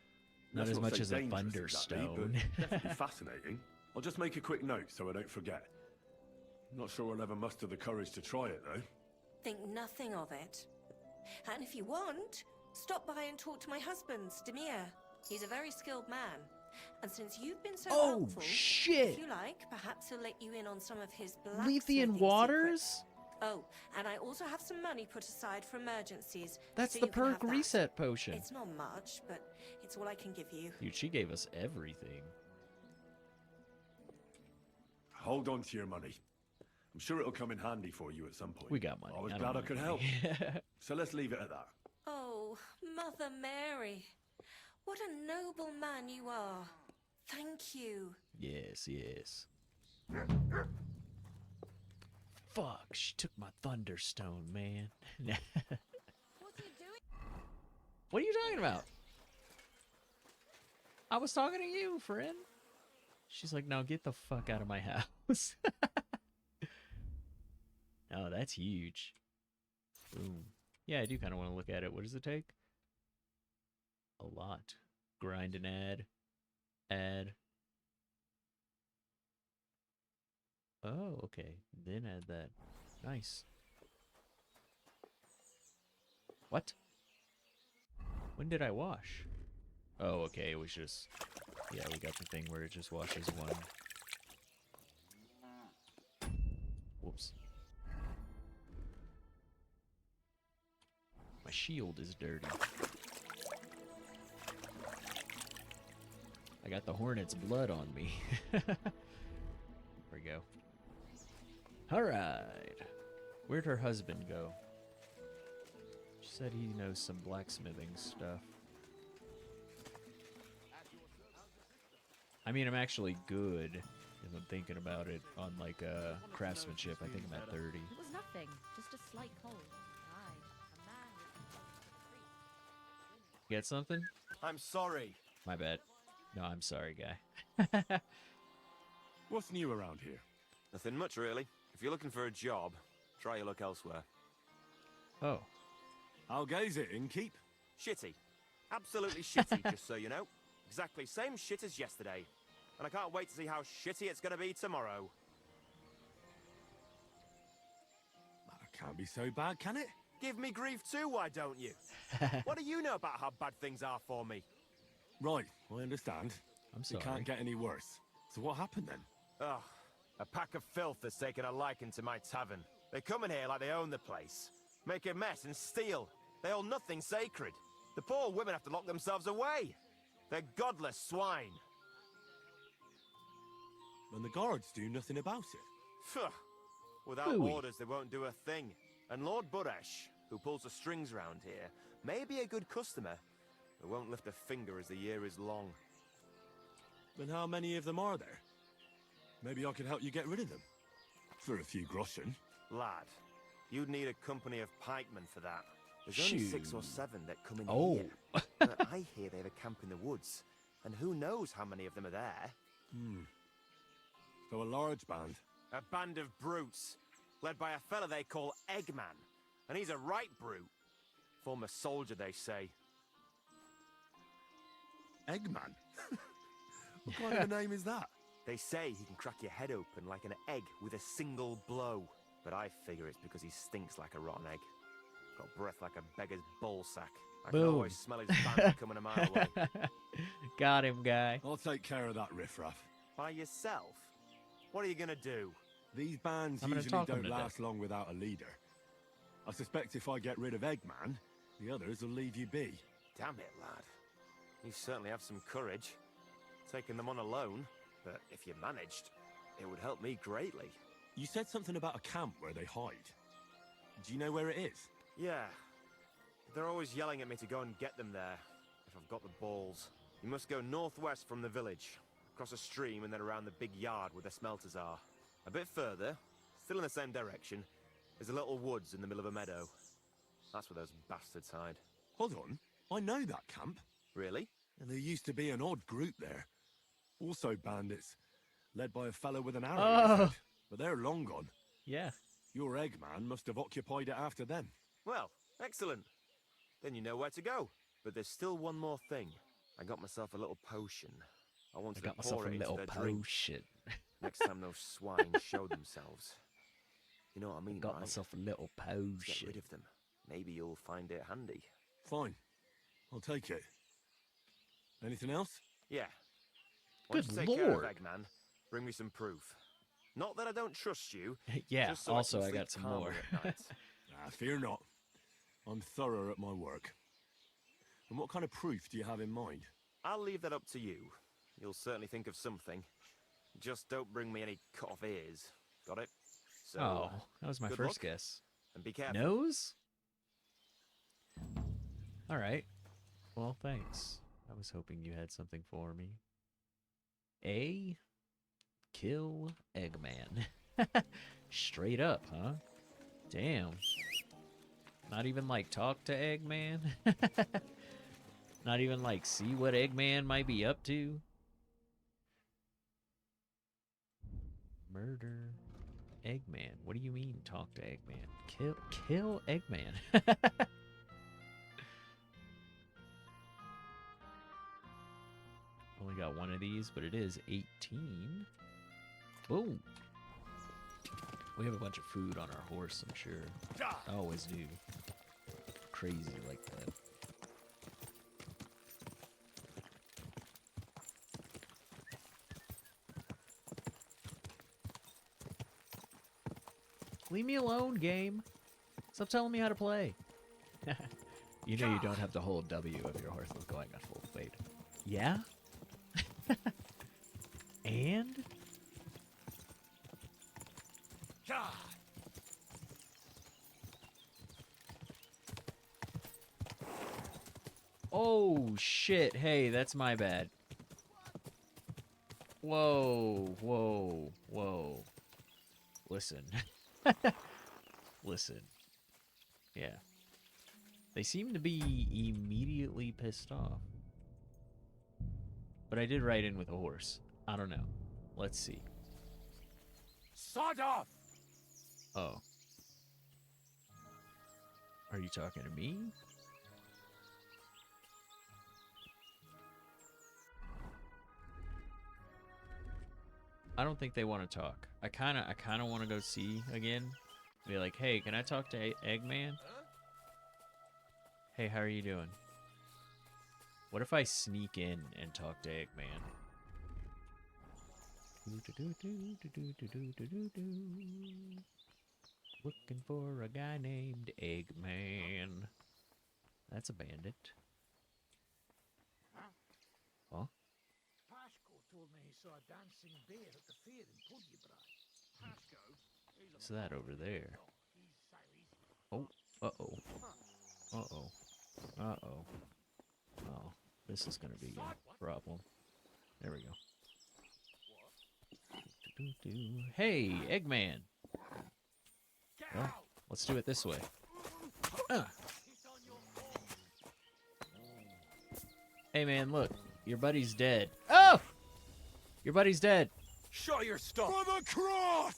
Speaker 1: Not
Speaker 4: let's
Speaker 1: as much
Speaker 4: say
Speaker 1: as a
Speaker 4: dangerous
Speaker 1: Thunderstone.
Speaker 4: exactly, but definitely fascinating. I'll just make a quick note so I don't forget. Not sure I'll ever muster the courage to try it, though.
Speaker 20: Think nothing of it. And if you want, stop by and talk to my husband, Demir. He's a very skilled man. And since you've been so helpful,
Speaker 1: shit!
Speaker 20: if you like, perhaps he'll let you in on some of his black
Speaker 1: Lethean Waters?
Speaker 20: Oh, and I also have some money put aside for emergencies.
Speaker 1: That's
Speaker 20: so
Speaker 1: the
Speaker 20: you can have
Speaker 1: perk
Speaker 20: that.
Speaker 1: reset potion.
Speaker 20: It's not much, but it's all I can give you.
Speaker 1: Dude, she gave us everything.
Speaker 4: Hold on to your money. I'm sure it'll come in handy for you at some point.
Speaker 1: We got money.
Speaker 4: I was
Speaker 1: I don't
Speaker 4: glad I
Speaker 1: need
Speaker 4: could
Speaker 1: money.
Speaker 4: help. So let's leave it at that.
Speaker 20: Oh, Mother Mary. What a noble man you are. Thank you.
Speaker 1: Yes, yes. Fuck, she took my Thunderstone, man. What are you talking about? I was talking to you, friend. She's like, now get the fuck out of my house. Oh, that's huge. Boom. Yeah, I do kind of want to look at it. What does it take? A lot. Grind and add. Add. Oh, okay. Then add that. Nice. What? When did I wash? Oh, okay. It was just... Yeah, we got the thing where it just washes one. Whoops. My shield is dirty. I got the Hornet's blood on me. There we go. Alright. Where'd her husband go? She said he knows some blacksmithing stuff. I mean, I'm actually good, if I'm thinking about it, on like craftsmanship. I think I'm at 30.
Speaker 15: It was nothing, just a slight cold.
Speaker 1: Get something?
Speaker 12: I'm sorry.
Speaker 1: My bad. No, I'm sorry, guy.
Speaker 9: What's new around here?
Speaker 12: Nothing much, really. If you're looking for a job, try your luck elsewhere.
Speaker 1: Oh.
Speaker 9: How goes it, innkeep?
Speaker 12: Shitty. Absolutely shitty, just so you know. Exactly same shit as yesterday. And I can't wait to see how shitty it's going to be tomorrow.
Speaker 9: That can't be so bad, can it?
Speaker 12: Give me grief too, why don't you? What do you know about how bad things are for me?
Speaker 9: Right, I understand.
Speaker 1: I'm sorry.
Speaker 9: It can't get any worse. So what happened then?
Speaker 12: Ugh. A pack of filth has taken a liking to my tavern. They come in here like they own the place. Make a mess and steal. They hold nothing sacred. The poor women have to lock themselves away. They're godless swine.
Speaker 9: And the guards do nothing about it?
Speaker 12: Phew. Without
Speaker 9: Phooey.
Speaker 12: orders, they won't do a thing. And Lord Buresh, who pulls the strings round here, may be a good customer, but won't lift a finger as the year is long.
Speaker 9: Then how many of them are there? Maybe I can help you get rid of them. For a few groschen.
Speaker 12: Lad, you'd need a company of pikemen for that. There's only 6 or 7 that come in here. But I hear they have a camp in the woods, and who knows how many of them are there.
Speaker 9: So a large band.
Speaker 12: A band of brutes, led by a fella they call Eggman. And he's a right brute. Former soldier, they say.
Speaker 9: Eggman? What kind of a name is that?
Speaker 12: They say he can crack your head open like an egg with a single blow. But I figure it's because he stinks like a rotten egg. Got breath like a beggar's ballsack. I can
Speaker 1: Boom.
Speaker 12: always smell his band coming a mile away.
Speaker 1: Got him, guy.
Speaker 9: I'll take care of that riffraff.
Speaker 12: By yourself? What are you gonna do?
Speaker 9: These bands
Speaker 1: I'm gonna
Speaker 9: usually
Speaker 1: talk 'em
Speaker 9: don't
Speaker 1: to
Speaker 9: last long without a leader. I suspect if I get rid of Eggman, the others will leave you be.
Speaker 12: Damn it, lad. You certainly have some courage. Taking them on alone, but if you managed, it would help me greatly.
Speaker 9: You said something about a camp where they hide. Do you know where it is?
Speaker 12: Yeah. They're always yelling at me to go and get them there, if I've got the balls. You must go northwest from the village, across a stream and then around the big yard where the smelters are. A bit further, still in the same direction, is a little woods in the middle of a meadow. That's where those bastards hide.
Speaker 9: Hold on. I know that camp.
Speaker 12: Really?
Speaker 9: And there used to be an odd group there. Also bandits, led by a fellow with an arrow
Speaker 1: Oh.
Speaker 9: in his head. But they're long gone.
Speaker 1: Yeah.
Speaker 9: Your Eggman must have occupied it after them.
Speaker 12: Well, excellent. Then you know where to go. But there's still one more thing. I got myself a little potion. I wanted
Speaker 1: got
Speaker 12: to
Speaker 1: myself
Speaker 12: pour
Speaker 1: a
Speaker 12: it into
Speaker 1: little
Speaker 12: their drink.
Speaker 1: potion.
Speaker 12: Next time those swine show themselves. You know what I mean,
Speaker 1: Got
Speaker 12: right?
Speaker 1: myself a little
Speaker 12: Get
Speaker 1: potion.
Speaker 12: rid of them. Maybe you'll find it handy.
Speaker 9: Fine. I'll take it. Anything else?
Speaker 12: Yeah.
Speaker 1: Good
Speaker 12: Once you take care
Speaker 1: lord.
Speaker 12: of Eggman, bring me some proof. Not that I don't trust you.
Speaker 1: Yeah,
Speaker 12: just so
Speaker 1: also
Speaker 12: I,
Speaker 1: I
Speaker 12: can
Speaker 1: got
Speaker 12: sleep
Speaker 1: some more.
Speaker 12: calmly at night.
Speaker 4: Fear not. I'm thorough at my work. And what kind of proof do you have in mind?
Speaker 12: I'll leave that up to you. You'll certainly think of something. Just don't bring me any cut off ears. Got it? So,
Speaker 1: Oh, that was my
Speaker 12: good
Speaker 1: first
Speaker 12: luck,
Speaker 1: guess.
Speaker 12: and be careful.
Speaker 1: Nose? All right. Well, thanks. I was hoping you had something for me. A. Kill Eggman. Straight up, huh? Damn. Not even like talk to Eggman? Not even like see what Eggman might be up to? Murder Eggman. What do you mean talk to Eggman? Kill Eggman. Only got one of these, but it is 18. Boom. We have a bunch of food on our horse, I'm sure. I always do. Crazy like that. Leave me alone, game. Stop telling me how to play. You know you don't have to hold W if your horse is going at full speed. Yeah? And? Oh, shit. Hey, that's my bad. Whoa, whoa, whoa. Listen. Listen. Yeah. They seem to be immediately pissed off. But I did ride in with a horse. I don't know. Let's see.
Speaker 18: Sod off!
Speaker 1: Oh. Are you talking to me? I don't think they want to talk. I kind of want to go see again. Be like, hey, can I talk to Eggman? Hey, how are you doing? What if I sneak in and talk to Eggman? Looking for a guy named Eggman. That's a bandit. Huh?
Speaker 18: Pasco told me he saw a dancing bear at the fair in Pudgibry. Pasco?
Speaker 1: What's that over there? Oh, uh-oh. Uh-oh. Uh-oh. Oh, this is gonna be a problem. There we go. Hey, Eggman! Well, let's do it this way. Hey man, look. Your buddy's dead. Oh! Your buddy's dead.
Speaker 18: Show your stuff!
Speaker 4: For the cross!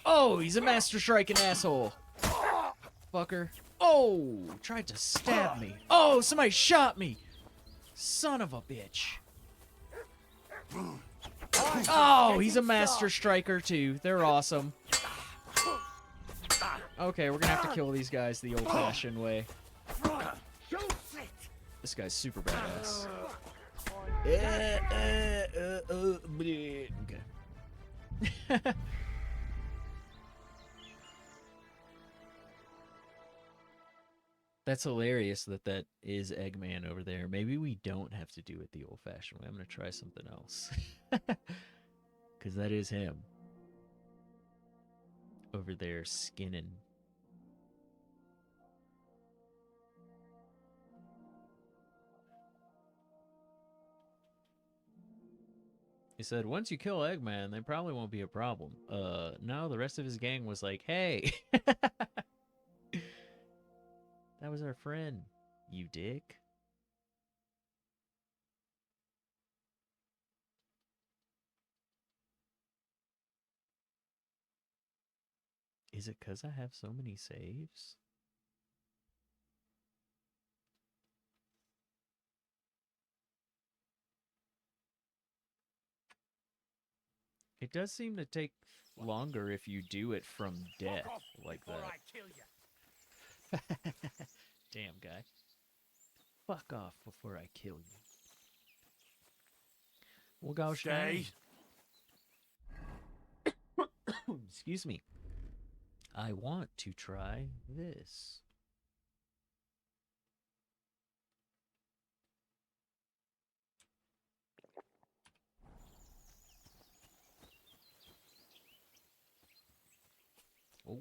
Speaker 1: Oh, he's a master striking asshole. Fucker. Oh, tried to stab me. Oh, somebody shot me. Son of a bitch. Oh, he's a master striker too. They're awesome. Okay, we're gonna have to kill these guys the old-fashioned way. This guy's super badass. Okay. That's hilarious that is Eggman over there. Maybe we don't have to do it the old-fashioned way. I'm going to try something else. Because that is him. Over there skinning. He said, once you kill Eggman, they probably won't be a problem. No, the rest of his gang was like, hey. That was our friend, you dick. Is it 'cause I have so many saves? It does seem to take longer if you do it from death like that. Damn, guy. Fuck off before I kill you. Well, gosh,
Speaker 18: Stay
Speaker 1: Excuse me. I want to try this. Oh.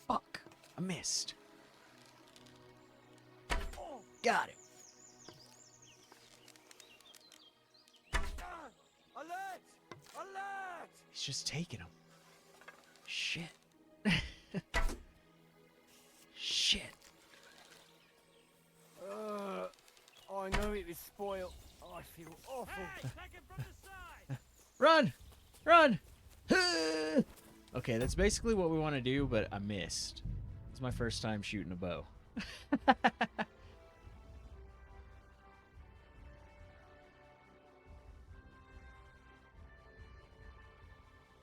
Speaker 1: Fuck! I missed. Got it.
Speaker 10: Alert! Alert!
Speaker 1: He's just taking them. Shit. Shit.
Speaker 10: I know it was spoiled. I feel awful.
Speaker 18: Hey, take it from the side!
Speaker 1: Run! Run! Okay, that's basically what we want to do, but I missed. It's my first time shooting a bow.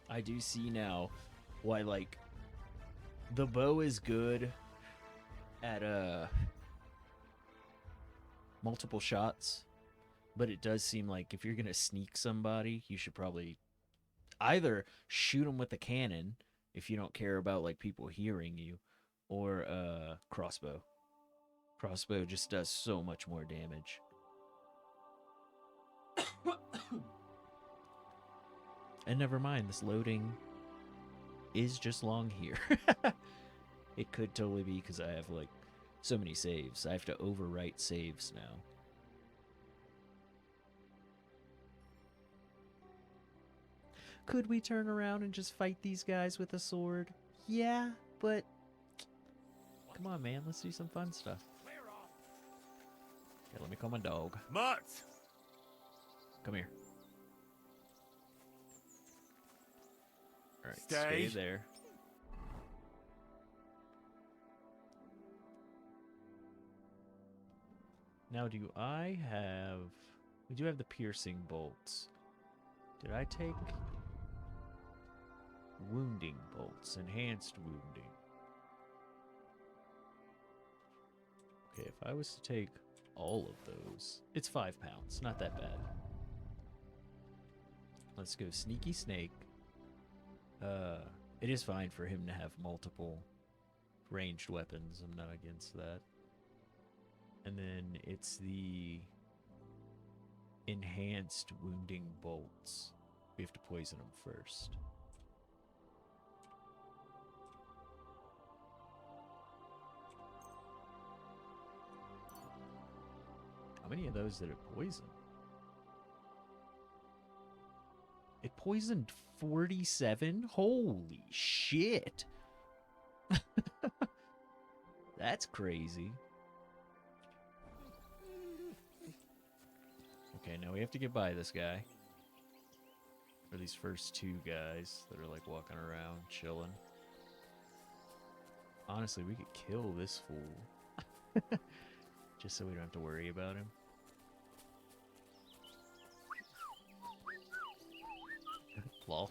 Speaker 1: I do see now why, like, the bow is good at multiple shots, but it does seem like if you're gonna sneak somebody, you should probably either shoot them with a cannon if you don't care about like people hearing you, or crossbow. Crossbow just does so much more damage. And never mind, this loading is just long here. It could totally be because I have like so many saves. I have to overwrite saves now. Could we turn around and just fight these guys with a sword? Yeah, but come on, man, let's do some fun stuff. Okay, let me call my dog.
Speaker 9: Mutt!
Speaker 1: Come here. Alright,
Speaker 9: Stay
Speaker 1: there. Now, do I have... We do have the piercing bolts. Did I take... wounding bolts? Enhanced wounding. Okay, if I was to take all of those... It's 5 pounds. Not that bad. Let's go Sneaky Snake. It is fine for him to have multiple ranged weapons. I'm not against that. And then it's the enhanced wounding bolts. We have to poison them first. How many of those did it poison? It poisoned 47? Holy shit. That's crazy. Okay, now we have to get by this guy. Or these first 2 guys that are like walking around, chilling. Honestly, we could kill this fool. Just so we don't have to worry about him. Lol.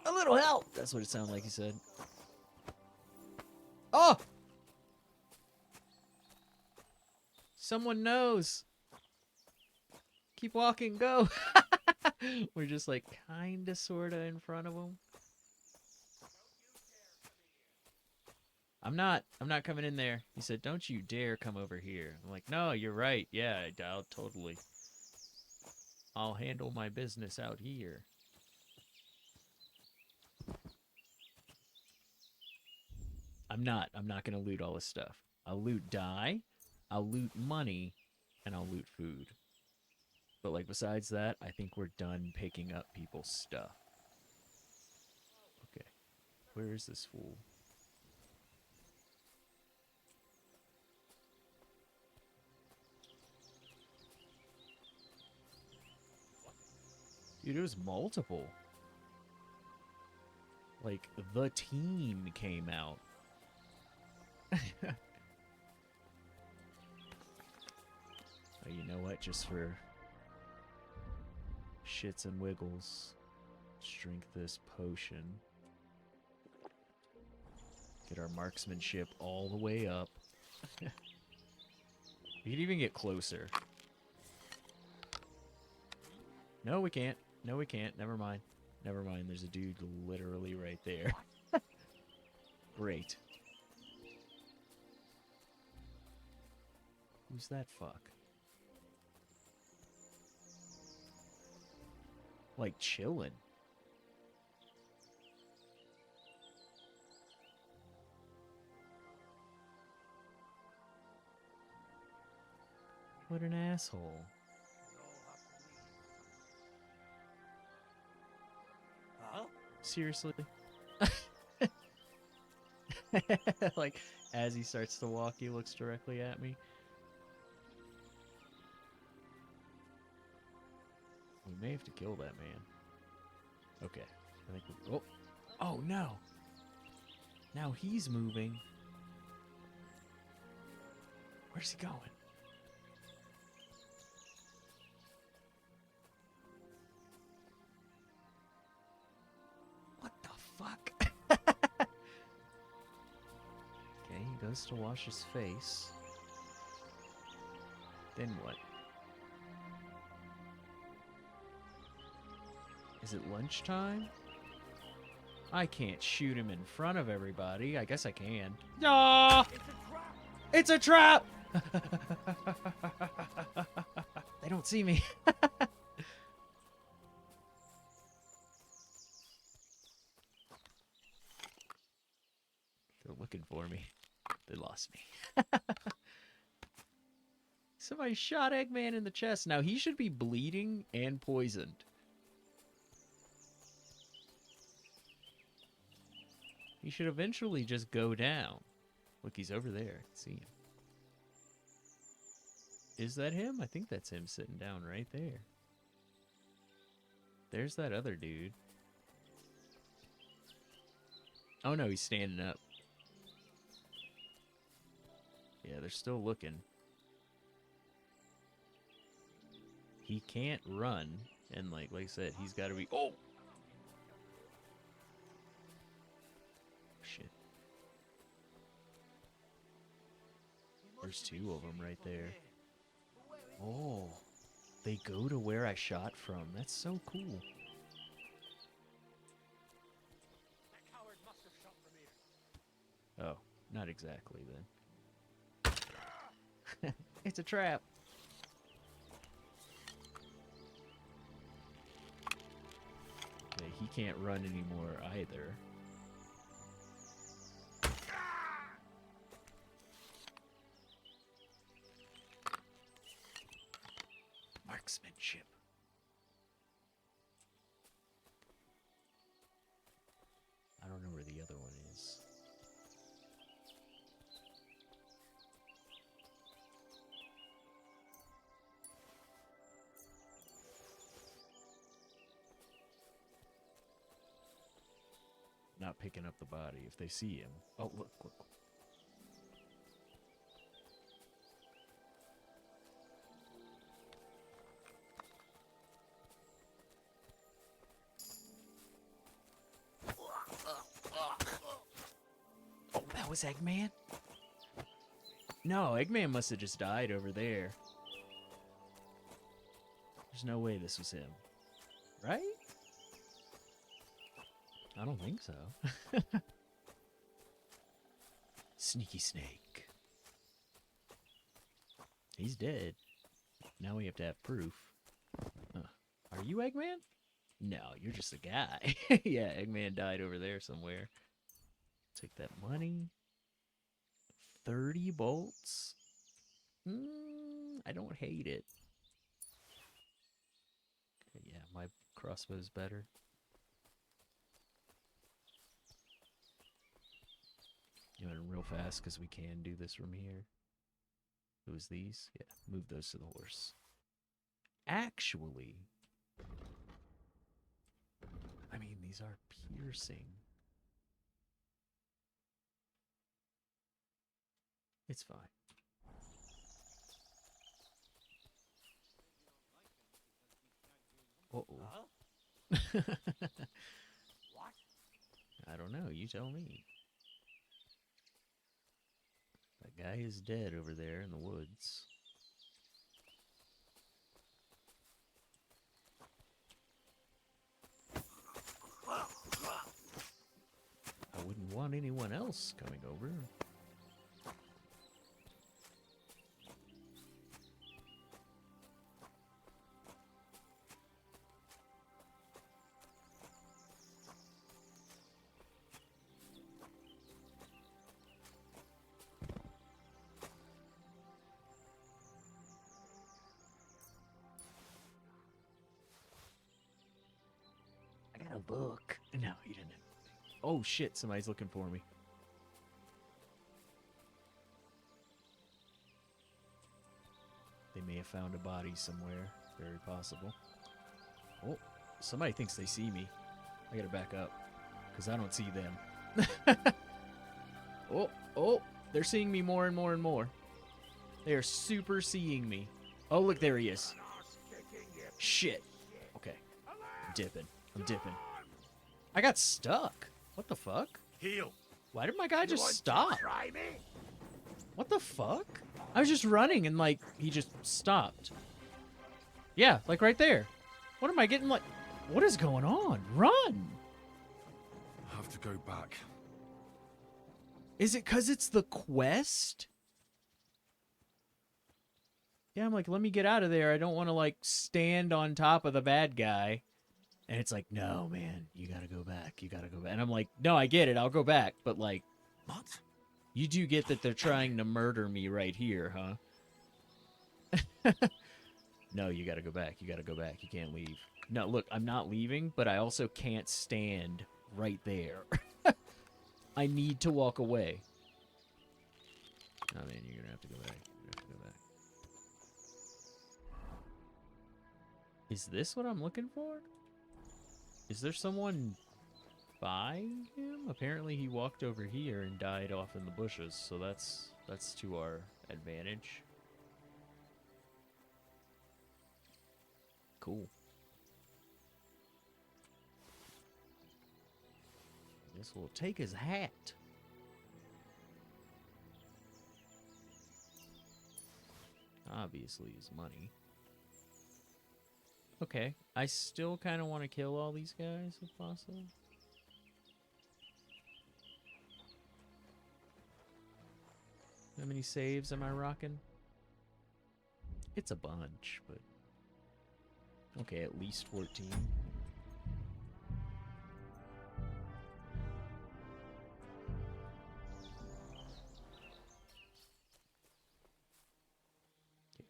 Speaker 1: A little help! That's what it sounded like he said. Oh! Someone knows. Keep walking, go. We're just like kinda sorta in front of him. I'm not coming in there. He said, don't you dare come over here. I'm like, no, you're right. Yeah, I'll totally. I'll handle my business out here. I'm not gonna loot all this stuff. I'll loot dye, I'll loot money, and I'll loot food. But like besides that, I think we're done picking up people's stuff. Okay. Where is this fool? Dude, it was multiple. Like, the team came out. Oh, you know what? Just for shits and wiggles, let's drink this potion. Get our marksmanship all the way up. We can even get closer. No, we can't. No, we can't. Never mind. Never mind. There's a dude literally right there. Great. Who's that fuck? Like chilling. What an asshole.
Speaker 18: Huh?
Speaker 1: Seriously? Like, as he starts to walk, he looks directly at me. We may have to kill that man. Okay. I think we... Oh! Oh, no! Now he's moving. Where's he going? What the fuck? Okay, he goes to wash his face. Then what? Is it lunchtime? I can't shoot him in front of everybody. I guess I can. No! It's a trap! They don't see me. They're looking for me. They lost me. Somebody shot Eggman in the chest. Now he should be bleeding and poisoned. He should eventually just go down. Look, he's over there. I can see him. Is that him? I think that's him sitting down right there. There's that other dude. Oh no, he's standing up. Yeah, they're still looking. He can't run. And like I said, he's got to be... Oh! Shit. There's two of them right there. Oh. They go to where I shot from. That's so cool. Oh, not exactly then. It's a trap. Okay, he can't run anymore either. Marksmanship. I don't know where the other one is. Not picking up the body if they see him. Oh, look, look. Oh, that was Eggman? No, Eggman must have just died over there. There's no way this was him. Right? I don't think so. Sneaky snake. He's dead. Now we have to have proof. Are you Eggman? No, you're just a guy. Yeah, Eggman died over there somewhere. Take that money. 30 bolts? I don't hate it. Okay, yeah, my crossbow's better. Doing it real fast because we can do this from here. It was these? Yeah, move those to the horse. Actually, these are piercing. It's fine. Uh-oh.
Speaker 10: What?
Speaker 1: I don't know. You tell me. That guy is dead over there in the woods. I wouldn't want anyone else coming over. I got a book. No, you didn't. Oh shit, somebody's looking for me. They may have found a body somewhere. Very possible. Oh, somebody thinks they see me. I gotta back up, because I don't see them. Oh, they're seeing me more and more and more. They are super seeing me. Oh, look, there he is. Shit. Okay. I'm dipping. I got stuck. What the fuck?
Speaker 9: Heal.
Speaker 1: Why did my guy just stop? What the fuck? I was just running and, like, he just stopped. Yeah, like right there. What am I getting, like... What is going on? Run!
Speaker 4: I have to go back.
Speaker 1: Is it because it's the quest? Yeah, I'm like, let me get out of there. I don't want to, like, stand on top of the bad guy. And it's like, no, man, you gotta go back. You gotta go back. And I'm like, no, I get it. I'll go back. But, like...
Speaker 4: What?
Speaker 1: You do get that they're trying to murder me right here, huh? No, you gotta go back. You gotta go back. You can't leave. No, look, I'm not leaving, but I also can't stand right there. I need to walk away. Oh, man, you're gonna have to go back. You're gonna have to go back. Is this what I'm looking for? Is there someone by him? Apparently he walked over here and died off in the bushes, so that's to our advantage. Cool. Guess we'll take his hat. Obviously his money. Okay, I still kind of want to kill all these guys if possible. How many saves am I rocking? It's a bunch, but... Okay, at least 14.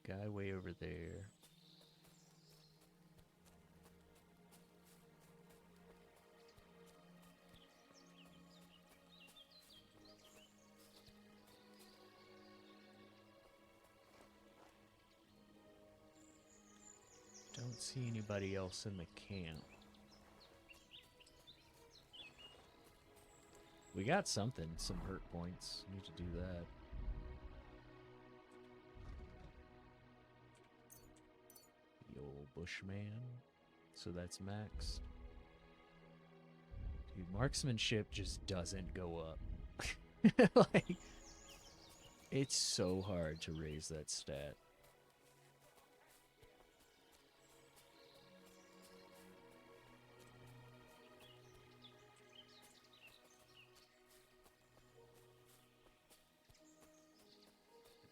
Speaker 1: Okay, guy way over there. Don't see anybody else in the camp. We got something, some hurt points. Need to do that. The old Bushman. So that's maxed. Dude, marksmanship just doesn't go up. Like, it's so hard to raise that stat.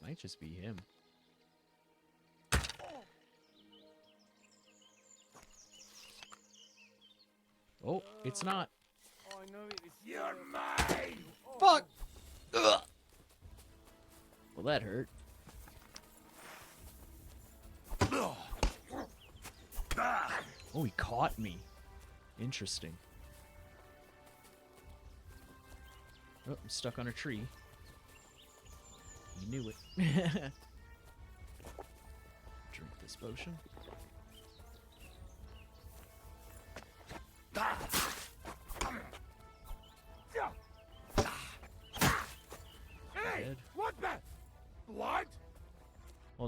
Speaker 1: Might just be him. Oh, it's not.
Speaker 10: I know it is. You're mine!
Speaker 1: Fuck! Ugh. Well, that hurt. Oh, he caught me. Interesting. Oh, I'm stuck on a tree. You knew it. Drink this potion.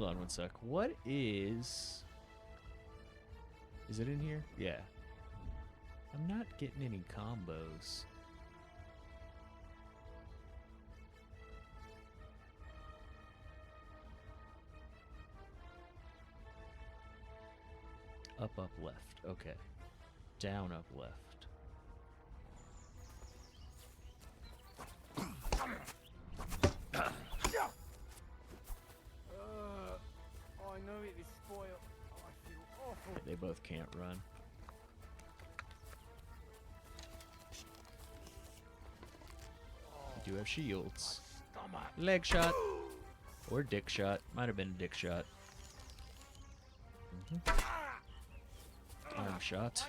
Speaker 1: Hold on one sec. What is... Is it in here? Yeah. I'm not getting any combos. Up, left. Okay. Down, up, left.
Speaker 10: I know it is spoiled. I feel awful.
Speaker 1: Okay, they both can't run. You do have shields. Leg shot. Or dick shot. Might have been a dick shot. Arm shot.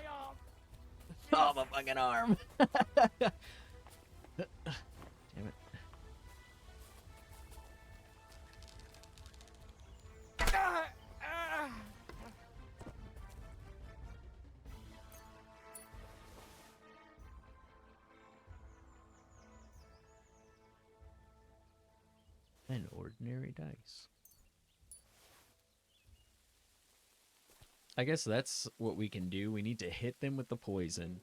Speaker 1: Oh, my fucking arm! Damn it. An ordinary dice. I guess that's what we can do. We need to hit them with the poison,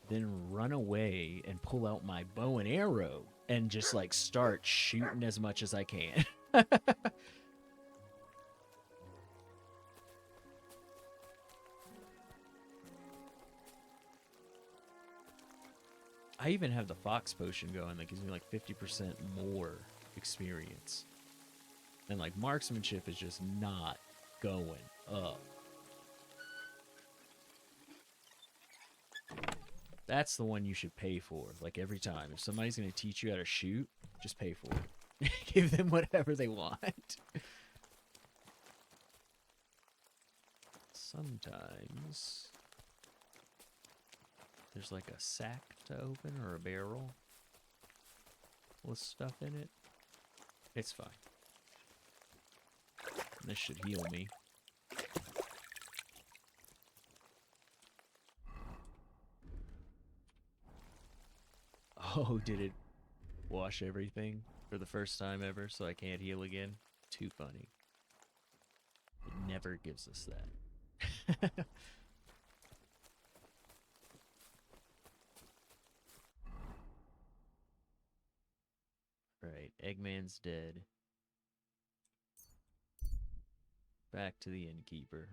Speaker 1: then run away and pull out my bow and arrow and just like start shooting as much as I can. I even have the fox potion going that gives me like 50% more experience. And like marksmanship is just not going up. That's the one you should pay for, like every time. If somebody's going to teach you how to shoot, just pay for it. Give them whatever they want. Sometimes there's like a sack to open or a barrel with stuff in it. It's fine. This should heal me. Oh, did it wash everything for the first time ever so I can't heal again? Too funny. It never gives us that. Right, Eggman's dead. Back to the innkeeper.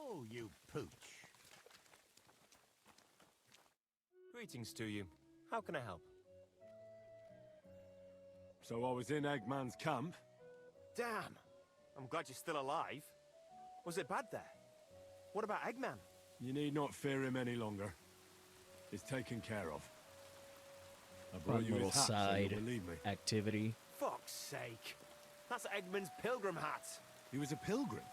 Speaker 12: Oh, you pooch. Greetings to you. How can I help?
Speaker 4: So I was in Eggman's camp.
Speaker 12: Damn! I'm glad you're still alive. Was it bad there? What about Eggman?
Speaker 4: You need not fear him any longer. He's taken care of. I brought
Speaker 1: One
Speaker 4: you
Speaker 1: little
Speaker 4: his hat, so
Speaker 1: side
Speaker 4: you'll believe me.
Speaker 1: activity.
Speaker 12: Fuck's sake. That's Eggman's pilgrim hat.
Speaker 4: He was a pilgrim?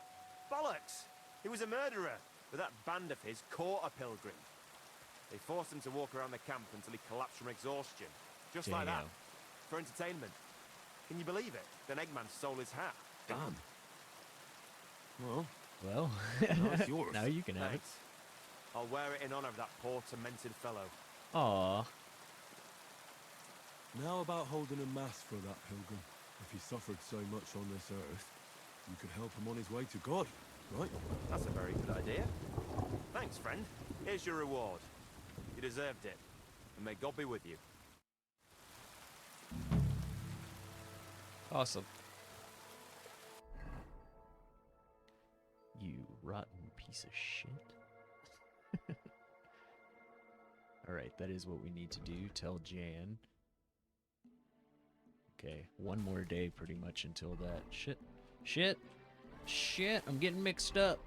Speaker 12: Bollocks! He was a murderer, but that band of his caught a pilgrim. They forced him to walk around the camp until he collapsed from exhaustion. Just like that. For entertainment. Can you believe it? Then Eggman stole his hat.
Speaker 4: Damn. Well,
Speaker 12: now it's yours.
Speaker 1: Now you can have it.
Speaker 12: Thanks. I'll wear it in honor of that poor, tormented fellow.
Speaker 1: Aww.
Speaker 4: Now about holding a mass for that pilgrim. If he suffered so much on this earth, you could help him on his way to God, right?
Speaker 12: That's a very good idea. Thanks, friend. Here's your reward. You deserved it. And may God be with you.
Speaker 1: Awesome. You rotten piece of shit. Alright, that is what we need to do. Tell Jan. Okay, one more day pretty much until that. Shit, I'm getting mixed up.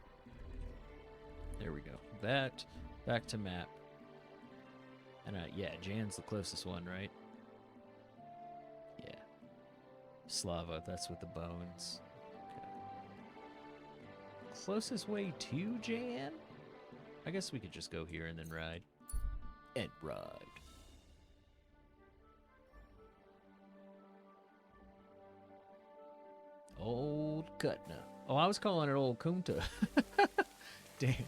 Speaker 1: There we go. That, back to map. And yeah, Jan's the closest one, right? Yeah. Slava, that's with the bones. Okay. Closest way to Jan? I guess we could just go here and then ride. And ride. Old Kutna. Oh, I was calling it Old Kunta. Damn.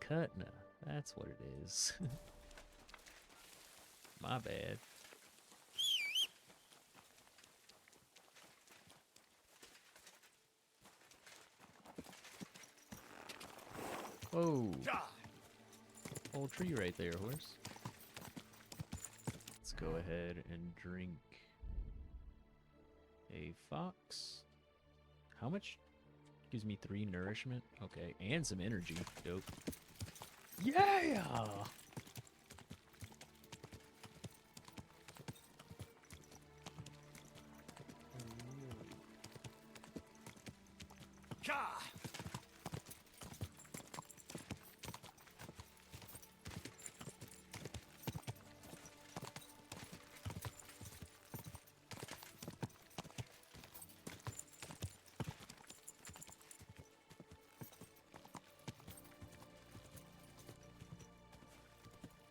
Speaker 1: Kutna. That's what it is. My bad. Whoa. Whole tree right there, horse. Let's go ahead and drink a fox. How much? Gives me 3 nourishment. Okay, and some energy. Dope. Yeah!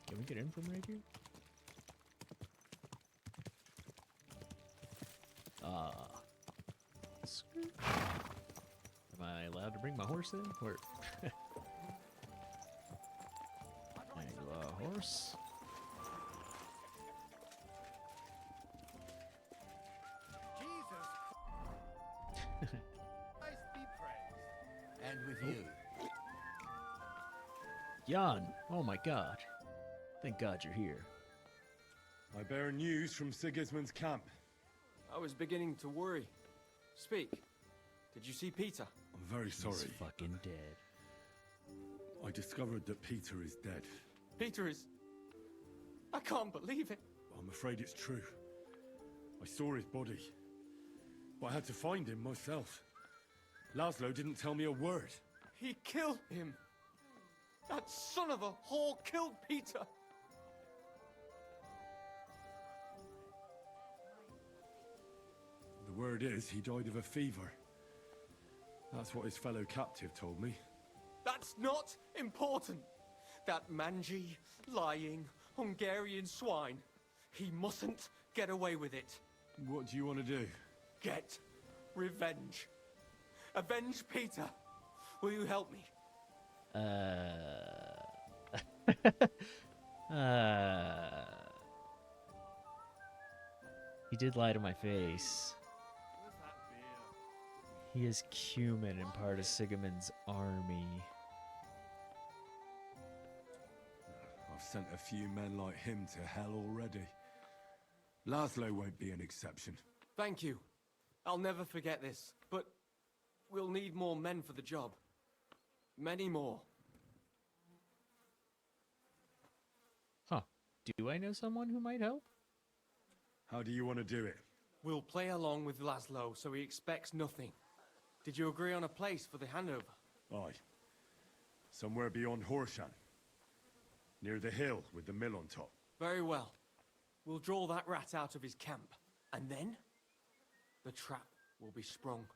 Speaker 1: Can we get in from right here? Am I allowed to bring my horse in? Or horse.
Speaker 10: Christ be praised. And with you.
Speaker 1: Jan! Oh my god. Thank God you're here.
Speaker 4: I bear news from Sigismund's camp.
Speaker 21: I was beginning to worry. Speak. Did you see Peter?
Speaker 4: I'm very sorry.
Speaker 1: He's fucking dead.
Speaker 4: I discovered that Peter is dead.
Speaker 21: Peter is... I can't believe it.
Speaker 4: I'm afraid it's true. I saw his body. But I had to find him myself. Laszlo didn't tell me a word.
Speaker 21: He killed him. That son of a whore killed Peter.
Speaker 4: The word is he died of a fever. That's what his fellow captive told me.
Speaker 21: That's not important. That mangy, lying, Hungarian swine. He mustn't get away with it.
Speaker 4: What do you want to do?
Speaker 21: Get revenge. Avenge Peter. Will you help me?
Speaker 1: He did lie to my face. He is Cuman and part of Sigismund's army.
Speaker 4: I've sent a few men like him to hell already. Laszlo won't be an exception.
Speaker 21: Thank you. I'll never forget this, but we'll need more men for the job. Many more.
Speaker 1: Huh. Do I know someone who might help?
Speaker 4: How do you want to do it?
Speaker 21: We'll play along with Laszlo so he expects nothing. Did you agree on a place for the handover?
Speaker 4: Aye. Somewhere beyond Horshan. Near the hill with the mill on top.
Speaker 21: Very well. We'll draw that rat out of his camp. And then, the trap will be sprung.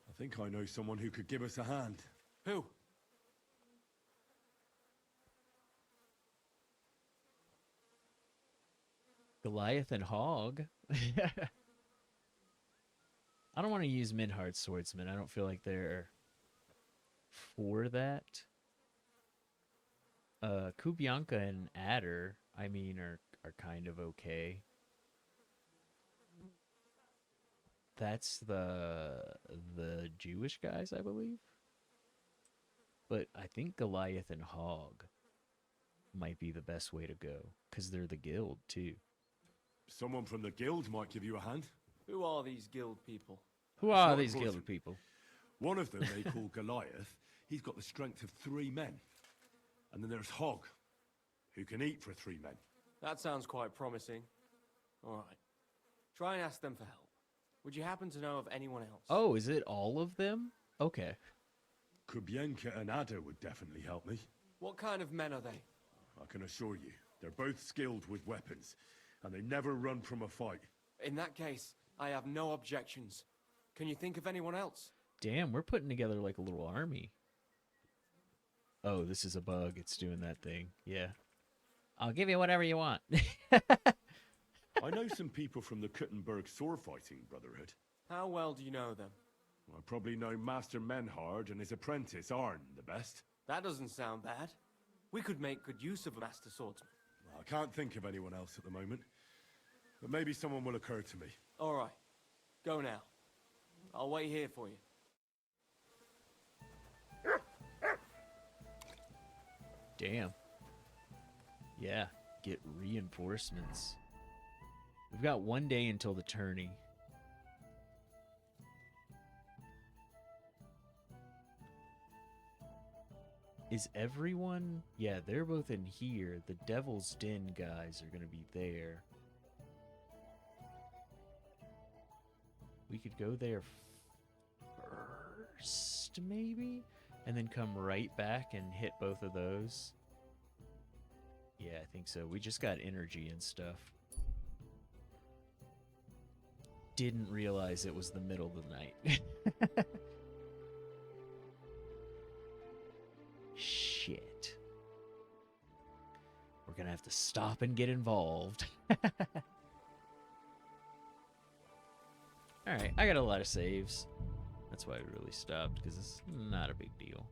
Speaker 4: I think I know someone who could give us a hand.
Speaker 21: Who?
Speaker 1: Goliath and Hog. I don't want to use Minhard's swordsman. I don't feel like they're for that. Kubianka and Adder, I mean, are kind of okay. That's the Jewish guys, I believe. But I think Goliath and Hog might be the best way to go, because they're the guild, too.
Speaker 4: Someone from the guild might give you a hand.
Speaker 21: Who are these guild people?
Speaker 1: Who are these guild people?
Speaker 4: One of them they call Goliath. He's got the strength of 3 men. And then there's Hog, who can eat for 3 men.
Speaker 21: That sounds quite promising. All right. Try and ask them for help. Would you happen to know of anyone else?
Speaker 1: Oh, is it all of them? Okay.
Speaker 4: Kubienka and Adder would definitely help me.
Speaker 21: What kind of men are they?
Speaker 4: I can assure you, they're both skilled with weapons, and they never run from a fight.
Speaker 21: In that case, I have no objections. Can you think of anyone else?
Speaker 1: Damn, we're putting together like a little army. Oh, this is a bug. It's doing that thing. Yeah. I'll give you whatever you want.
Speaker 4: I know some people from the Kuttenberg sword fighting brotherhood.
Speaker 21: How well do you know them?
Speaker 4: I probably know Master Menhard and his apprentice Arn the best.
Speaker 21: That doesn't sound bad. We could make good use of a master swordsman.
Speaker 4: I can't think of anyone else at the moment. But maybe someone will occur to me.
Speaker 21: All right. Go now. I'll wait here for you.
Speaker 1: Damn. Yeah, get reinforcements. We've got 1 day until the tourney. Is everyone... Yeah, they're both in here. The Devil's Den guys are going to be there. We could go there first, maybe? And then come right back and hit both of those. Yeah, I think so. We just got energy and stuff. Didn't realize it was the middle of the night. Shit. We're gonna have to stop and get involved. Alright, I got a lot of saves. That's why I really stopped, because it's not a big deal.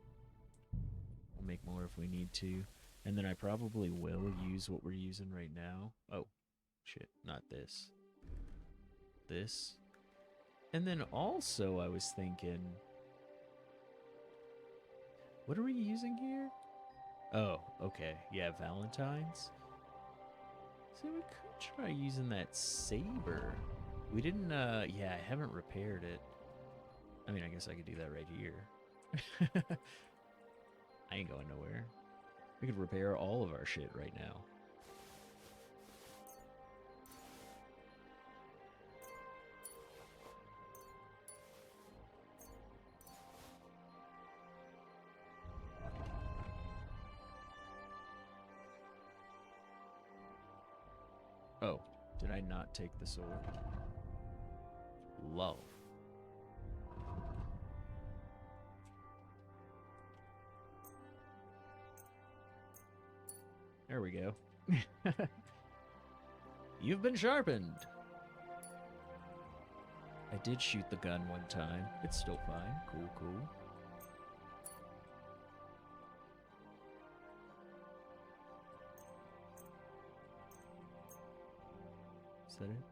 Speaker 1: We'll make more if we need to. And then I probably will use what we're using right now. Oh, shit, not this. This. And then also I was thinking... What are we using here? Oh, okay. Yeah, Valentine's. So we could try using that saber. We didn't, yeah, I haven't repaired it. I mean, I guess I could do that right here. I ain't going nowhere. We could repair all of our shit right now. Oh, did I not take the sword? Love. There we go. You've been sharpened. I did shoot the gun one time. It's still fine. Cool, cool. Is that it?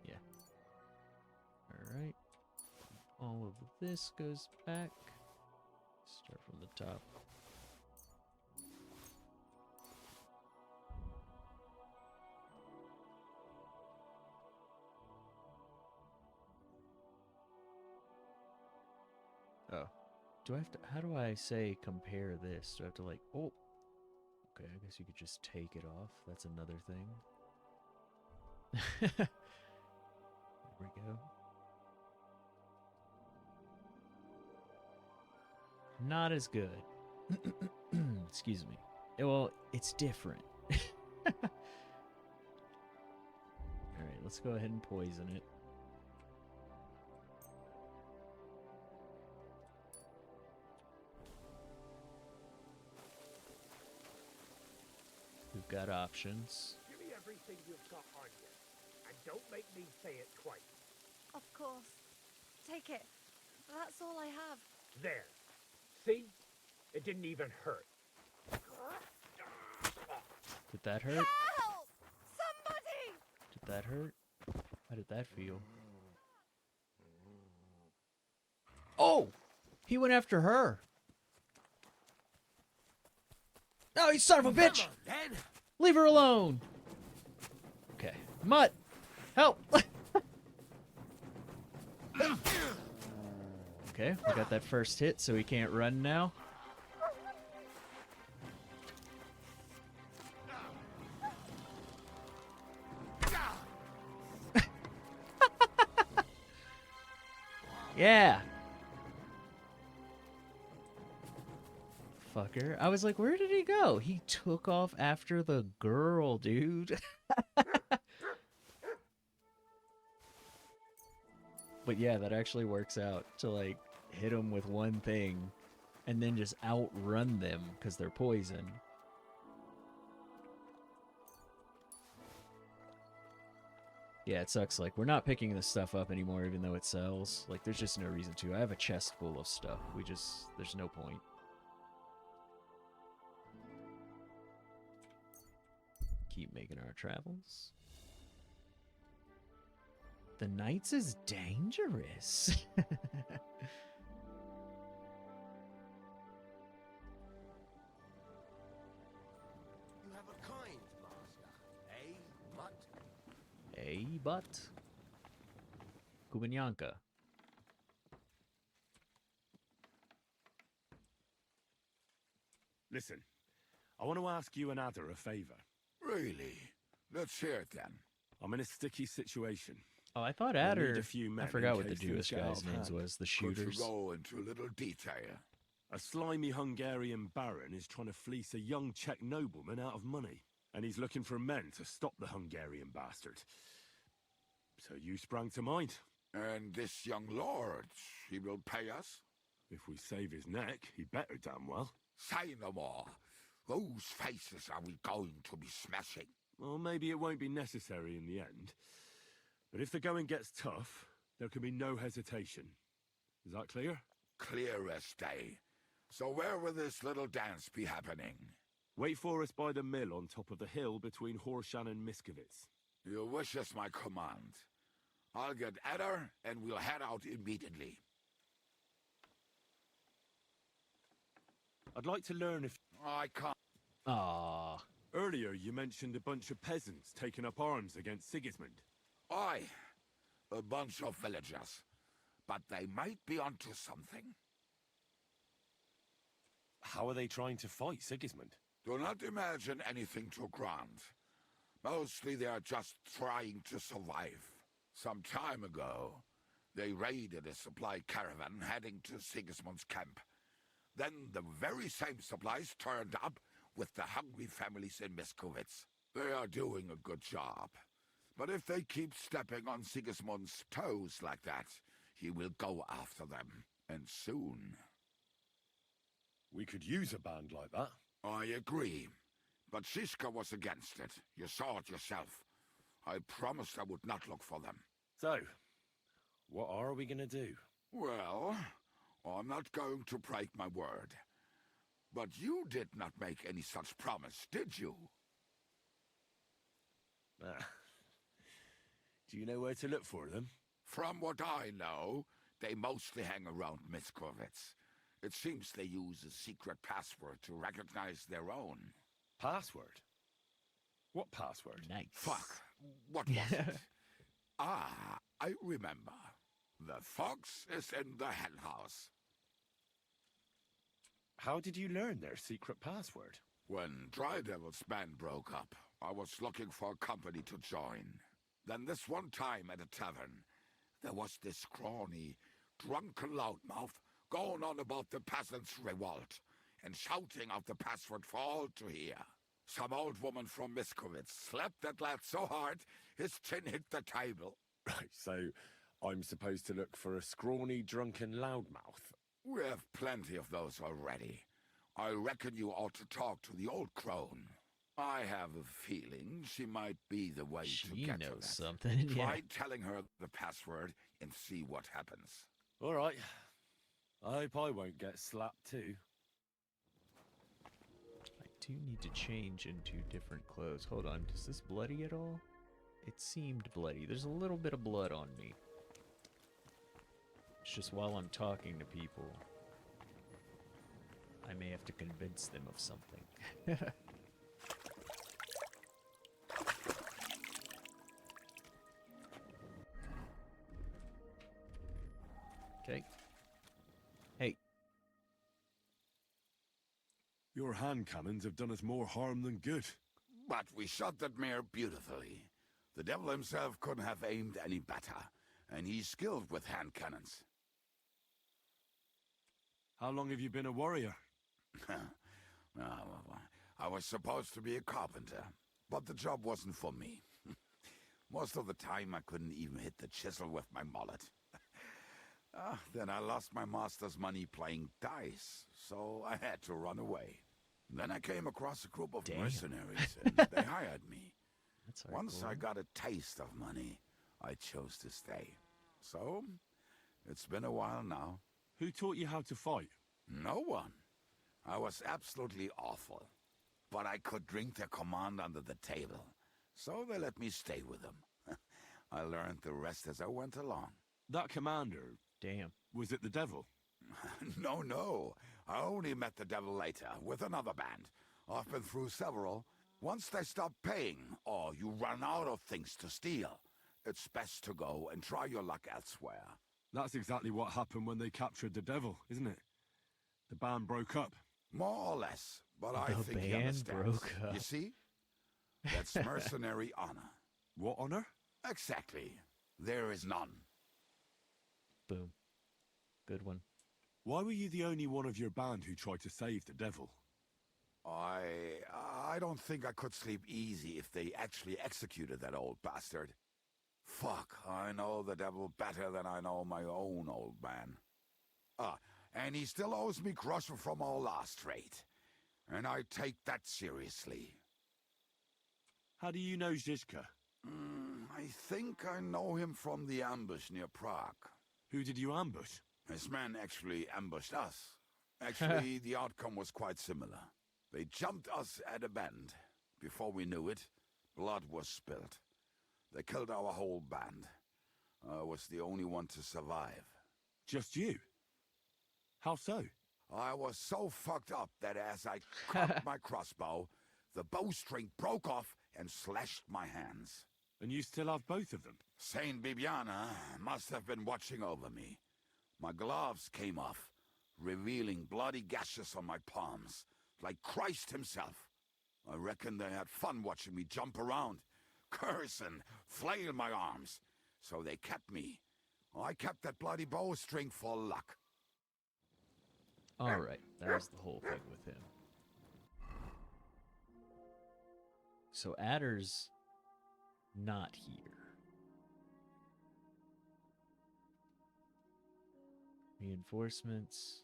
Speaker 1: Yeah. Alright. All of this goes back. Start from the top. Oh. Do I have to... How do I say compare this? Do I have to like... Oh. Okay, I guess you could just take it off. That's another thing. There we go. Not as good. Excuse me. Well, it's different. Alright, let's go ahead and poison it. We've got options.
Speaker 18: Give me everything you've got on you. And don't make me say it twice.
Speaker 11: Of course. Take it. That's all I have.
Speaker 18: There. See? It didn't even hurt.
Speaker 1: Did that hurt?
Speaker 11: Help! Somebody!
Speaker 1: Did that hurt? How did that feel? Oh! He went after her. No, you son of a bitch! Leave her alone! Okay. Mutt! Help! Okay, we got that first hit, so he can't run now. Yeah! Fucker. I was like, where did he go? He took off after the girl, dude. But yeah, that actually works out to like hit them with one thing and then just outrun them because they're poison. Yeah, it sucks. Like, we're not picking this stuff up anymore even though it sells. Like, there's just no reason to. I have a chest full of stuff. There's no point. Keep making our travels. The Knights is dangerous.
Speaker 8: You have a kind master, eh, Mutt?
Speaker 1: Hey, but Kubanyanka.
Speaker 9: Listen, I want to ask you and Ada a favor.
Speaker 3: Really? Let's hear it then.
Speaker 9: I'm in a sticky situation.
Speaker 1: Oh, I thought
Speaker 9: I'll need
Speaker 1: Adder.
Speaker 9: a few men
Speaker 1: I forgot
Speaker 9: in
Speaker 1: what the
Speaker 9: case things
Speaker 1: Jewish
Speaker 9: get out
Speaker 1: guy's
Speaker 9: of
Speaker 1: names
Speaker 9: hand.
Speaker 1: was. The
Speaker 3: Could
Speaker 1: shooters.
Speaker 3: you go into a little detail?
Speaker 9: A slimy Hungarian baron is trying to fleece a young Czech nobleman out of money, and he's looking for men to stop the Hungarian bastard. So you sprang to mind.
Speaker 3: And this young lord, he will pay us?
Speaker 9: If we save his neck, he better damn well.
Speaker 3: Say no more. Whose faces are we going to be smashing?
Speaker 9: Well, maybe it won't be necessary in the end. But if the going gets tough, there can be no hesitation. Is that clear?
Speaker 3: Clear as day. So where will this little dance be happening?
Speaker 9: Wait for us by the mill on top of the hill between Horshan and Miskovitz.
Speaker 3: Your wish is my command. I'll get Adder and we'll head out immediately.
Speaker 9: I'd like to learn if...
Speaker 3: I can't...
Speaker 1: Ah.
Speaker 9: Earlier you mentioned a bunch of peasants taking up arms against Sigismund.
Speaker 3: Aye. A bunch of villagers. But they might be onto something.
Speaker 9: How are they trying to fight Sigismund?
Speaker 3: Do not imagine anything too grand. Mostly they are just trying to survive. Some time ago, they raided a supply caravan heading to Sigismund's camp. Then the very same supplies turned up with the hungry families in Miskovitz. They are doing a good job. But if they keep stepping on Sigismund's toes like that, he will go after them, and soon.
Speaker 9: We could use a band like that.
Speaker 3: I agree. But Shiska was against it. You saw it yourself. I promised I would not look for them.
Speaker 9: So, what are we gonna do?
Speaker 3: Well, I'm not going to break my word. But you did not make any such promise, did you?
Speaker 9: Do you know where to look for them?
Speaker 3: From what I know, they mostly hang around Miskovitz. It seems they use a secret password to recognize their own.
Speaker 9: Password? What password?
Speaker 1: Nice.
Speaker 3: Fuck. What was it? Ah, I remember. The fox is in the henhouse.
Speaker 9: How did you learn their secret password?
Speaker 3: When Dry Devil's band broke up, I was looking for a company to join. Then this one time at a tavern, there was this scrawny, drunken loudmouth going on about the peasants' revolt and shouting out the password for all to hear. Some old woman from Miskovitz slapped that lad so hard, his chin hit the table.
Speaker 9: Right, so I'm supposed to look for a scrawny, drunken loudmouth.
Speaker 3: We have plenty of those already. I reckon you ought to talk to the old crone. I have a feeling she might be the way to get to that.
Speaker 1: Something.
Speaker 3: Try telling her the password and see what happens.
Speaker 9: All right. I hope I won't get slapped too.
Speaker 1: I do need to change into different clothes. Hold on, is this bloody at all? It seemed bloody. There's a little bit of blood on me. It's just while I'm talking to people, I may have to convince them of something. Okay. Hey.
Speaker 9: Your hand cannons have done us more harm than good.
Speaker 3: But we shot that mare beautifully. The devil himself couldn't have aimed any better, and he's skilled with hand cannons.
Speaker 9: How long have you been a warrior?
Speaker 3: I was supposed to be a carpenter, but the job wasn't for me. Most of the time I couldn't even hit the chisel with my mallet. Then I lost my master's money playing dice, so I had to run away. Then I came across a group of mercenaries, and they hired me. Once I got a taste of money, I chose to stay. So, it's been a while now.
Speaker 9: Who taught you how to fight?
Speaker 3: No one. I was absolutely awful. but I could drink their command under the table. So they let me stay with them. I learned the rest as I went along.
Speaker 9: That commander...
Speaker 1: Damn.
Speaker 9: Was it the devil?
Speaker 3: No, no. I only met the devil later, with another band. I've been through several. Once they stop paying, or you run out of things to steal, it's best to go and try your luck elsewhere.
Speaker 4: That's exactly what happened when they captured the devil, isn't it? The band broke up.
Speaker 3: More or less, but I
Speaker 1: The
Speaker 3: think he
Speaker 1: band
Speaker 3: understands.
Speaker 1: broke up.
Speaker 3: You see? That's mercenary honor.
Speaker 4: What honor?
Speaker 3: Exactly. There is none.
Speaker 1: Boom. Good one.
Speaker 4: Why were you the only one of your band who tried to save the devil?
Speaker 3: I don't think I could sleep easy if they actually executed that old bastard. Fuck, I know the devil better than I know my own old man. And he still owes me groschen from our last raid. And I take that seriously.
Speaker 4: How do you know Zizka?
Speaker 3: I think I know him from the ambush near Prague.
Speaker 4: Who did you ambush?
Speaker 3: His men actually ambushed us. Actually, the outcome was quite similar. They jumped us at a bend. Before we knew it, blood was spilled. They killed our whole band. I was the only one to survive.
Speaker 4: Just you? How so?
Speaker 3: I was so fucked up that as I cocked my crossbow, the bowstring broke off and slashed my hands.
Speaker 4: And you still have both of them?
Speaker 3: Saint Bibiana must have been watching over me. My gloves came off, revealing bloody gashes on my palms, like Christ himself. I reckon they had fun watching me jump around, curse and flail my arms. So they kept me. I kept that bloody bowstring for luck.
Speaker 1: Alright, that was the whole thing with him. So Adder's not here. Reinforcements.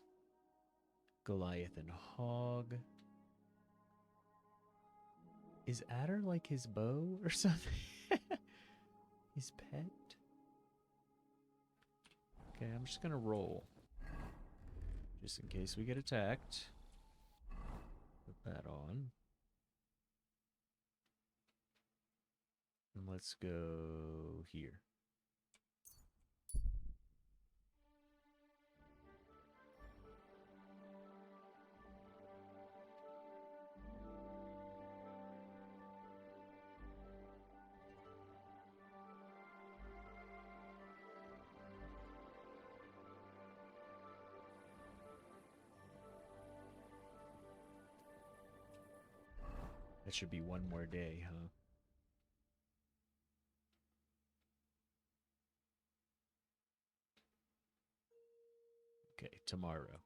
Speaker 1: Goliath and Hog. Is Adder like his bow or something? His pet? Okay, I'm just gonna roll. Just in case we get attacked. Put that on. And let's go here. That should be one more day, huh? Okay, tomorrow.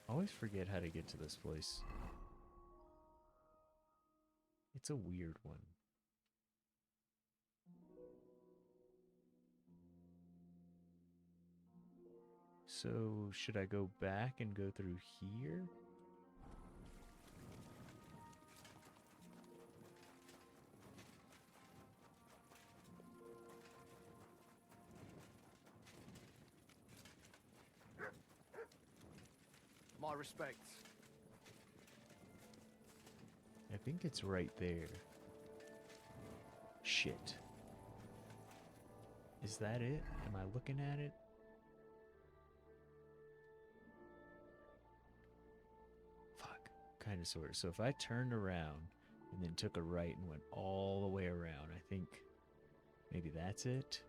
Speaker 1: I always forget how to get to this place. It's a weird one. So, should I go back and go through here?
Speaker 6: My respects.
Speaker 1: I think it's right there. Shit. Is that it? Am I looking at it? Fuck. Kind of, sort of. So if I turned around and then took a right and went all the way around, I think maybe that's it.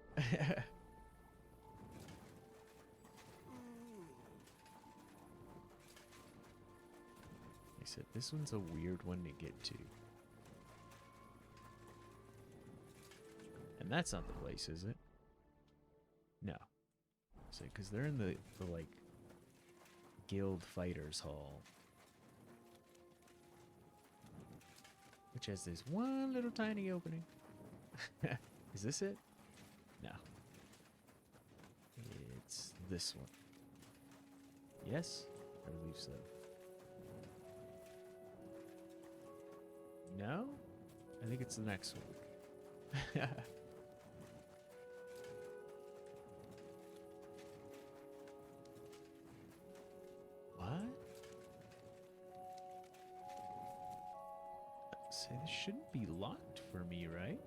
Speaker 1: I said, this one's a weird one to get to. And that's not the place, is it? No. So, because they're in the like, Guild Fighters Hall. Which has this one little tiny opening. Is this it? No. It's this one. Yes? I believe so. No? I think it's the next one. What? Say this shouldn't be locked for me, right?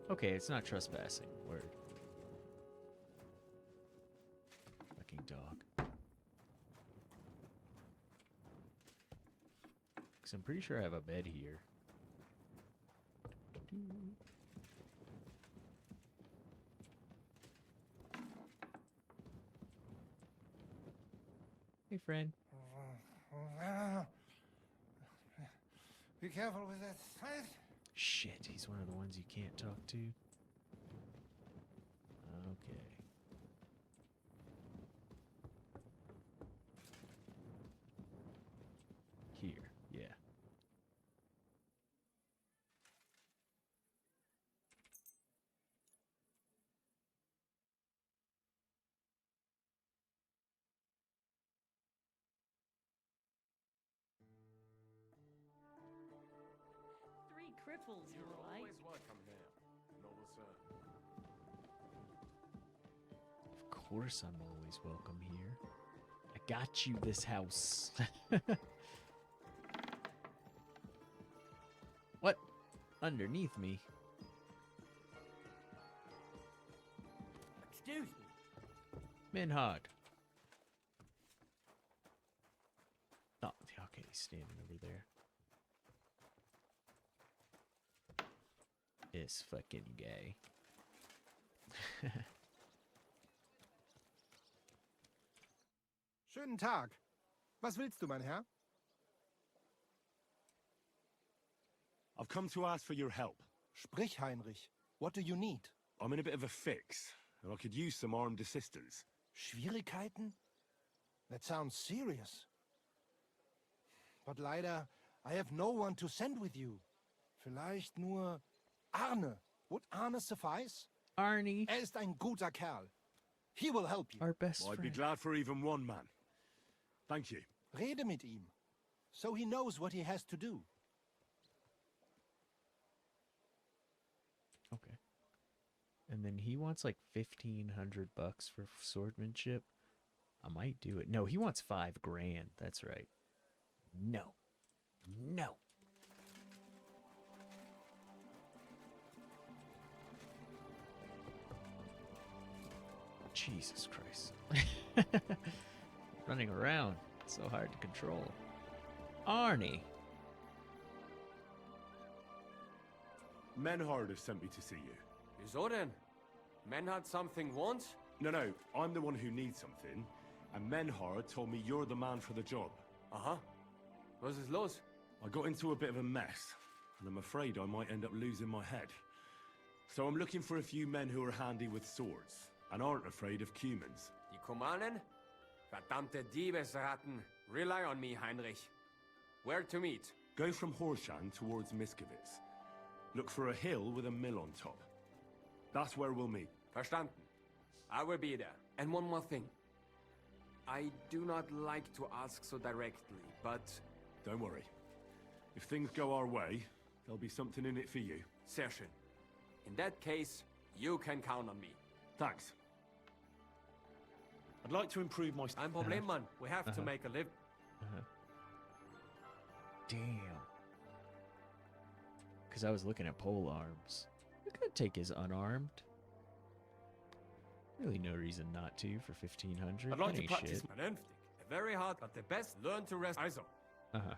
Speaker 1: Okay, it's not trespassing. Word. Fucking dog. Because I'm pretty sure I have a bed here. Hey, friend.
Speaker 10: Be careful with that scythe.
Speaker 1: Shit, he's one of the ones you can't talk to. Okay. Here, yeah.
Speaker 15: Three cripples,
Speaker 19: You're
Speaker 15: all right.
Speaker 19: always welcome here, noble sir.
Speaker 1: Of course I'm always welcome here. I got you this house. What? Underneath me?
Speaker 18: Excuse me.
Speaker 1: Minhog. Oh, okay, he's standing over there. This fucking gay.
Speaker 14: Schönen Tag. Was willst du, mein Herr?
Speaker 9: I've come to ask for your help.
Speaker 14: Sprich, Heinrich. What do you need?
Speaker 9: I'm in a bit of a fix, and I could use some armed assistance.
Speaker 14: Schwierigkeiten? That sounds serious. But leider, I have no one to send with you. Vielleicht nur Arne. Would Arne suffice?
Speaker 1: Arnie.
Speaker 14: Ist ein guter Kerl. He will help you.
Speaker 1: Our best
Speaker 9: I'd
Speaker 1: friend.
Speaker 9: be glad for even one man. Thank you.
Speaker 14: Rede mit ihm. So he knows what he has to do.
Speaker 1: Okay. And then he wants like $1,500 for swordsmanship. I might do it. No, he wants $5,000. That's right. No. No. Jesus Christ. Running around. So hard to control. Arnie.
Speaker 9: Menhard has sent me to see you.
Speaker 21: Wieso denn? Men had something once?
Speaker 9: No, I'm the one who needs something, and Menhard told me you're the man for the job.
Speaker 21: Aha. Was ist los?
Speaker 9: I got into a bit of a mess, and I'm afraid I might end up losing my head. So I'm looking for a few men who are handy with swords, and aren't afraid of cumins.
Speaker 21: Die Kumanen? Verdammte Diebesratten. Rely on me, Heinrich. Where to meet?
Speaker 9: Go from Horshan towards Miskowitz. Look for a hill with a mill on top. That's where we'll meet.
Speaker 21: Verstanden. I will be there. And one more thing. I do not like to ask so directly, but...
Speaker 9: Don't worry. If things go our way, there'll be something in it for you.
Speaker 21: Sehr schön. In that case, you can count on me.
Speaker 9: Thanks. I'd like to improve my...
Speaker 21: Ein Problem, Mann. We have to make a live.
Speaker 1: Damn. Because I was looking at pole arms. We could take his unarmed. Really no reason not to for 1,500.
Speaker 21: I'd like
Speaker 1: That
Speaker 21: to
Speaker 1: ain't
Speaker 21: practice
Speaker 1: shit.
Speaker 21: vernünftig. Very hard, but the best learn to rest. Also.
Speaker 1: Uh-huh.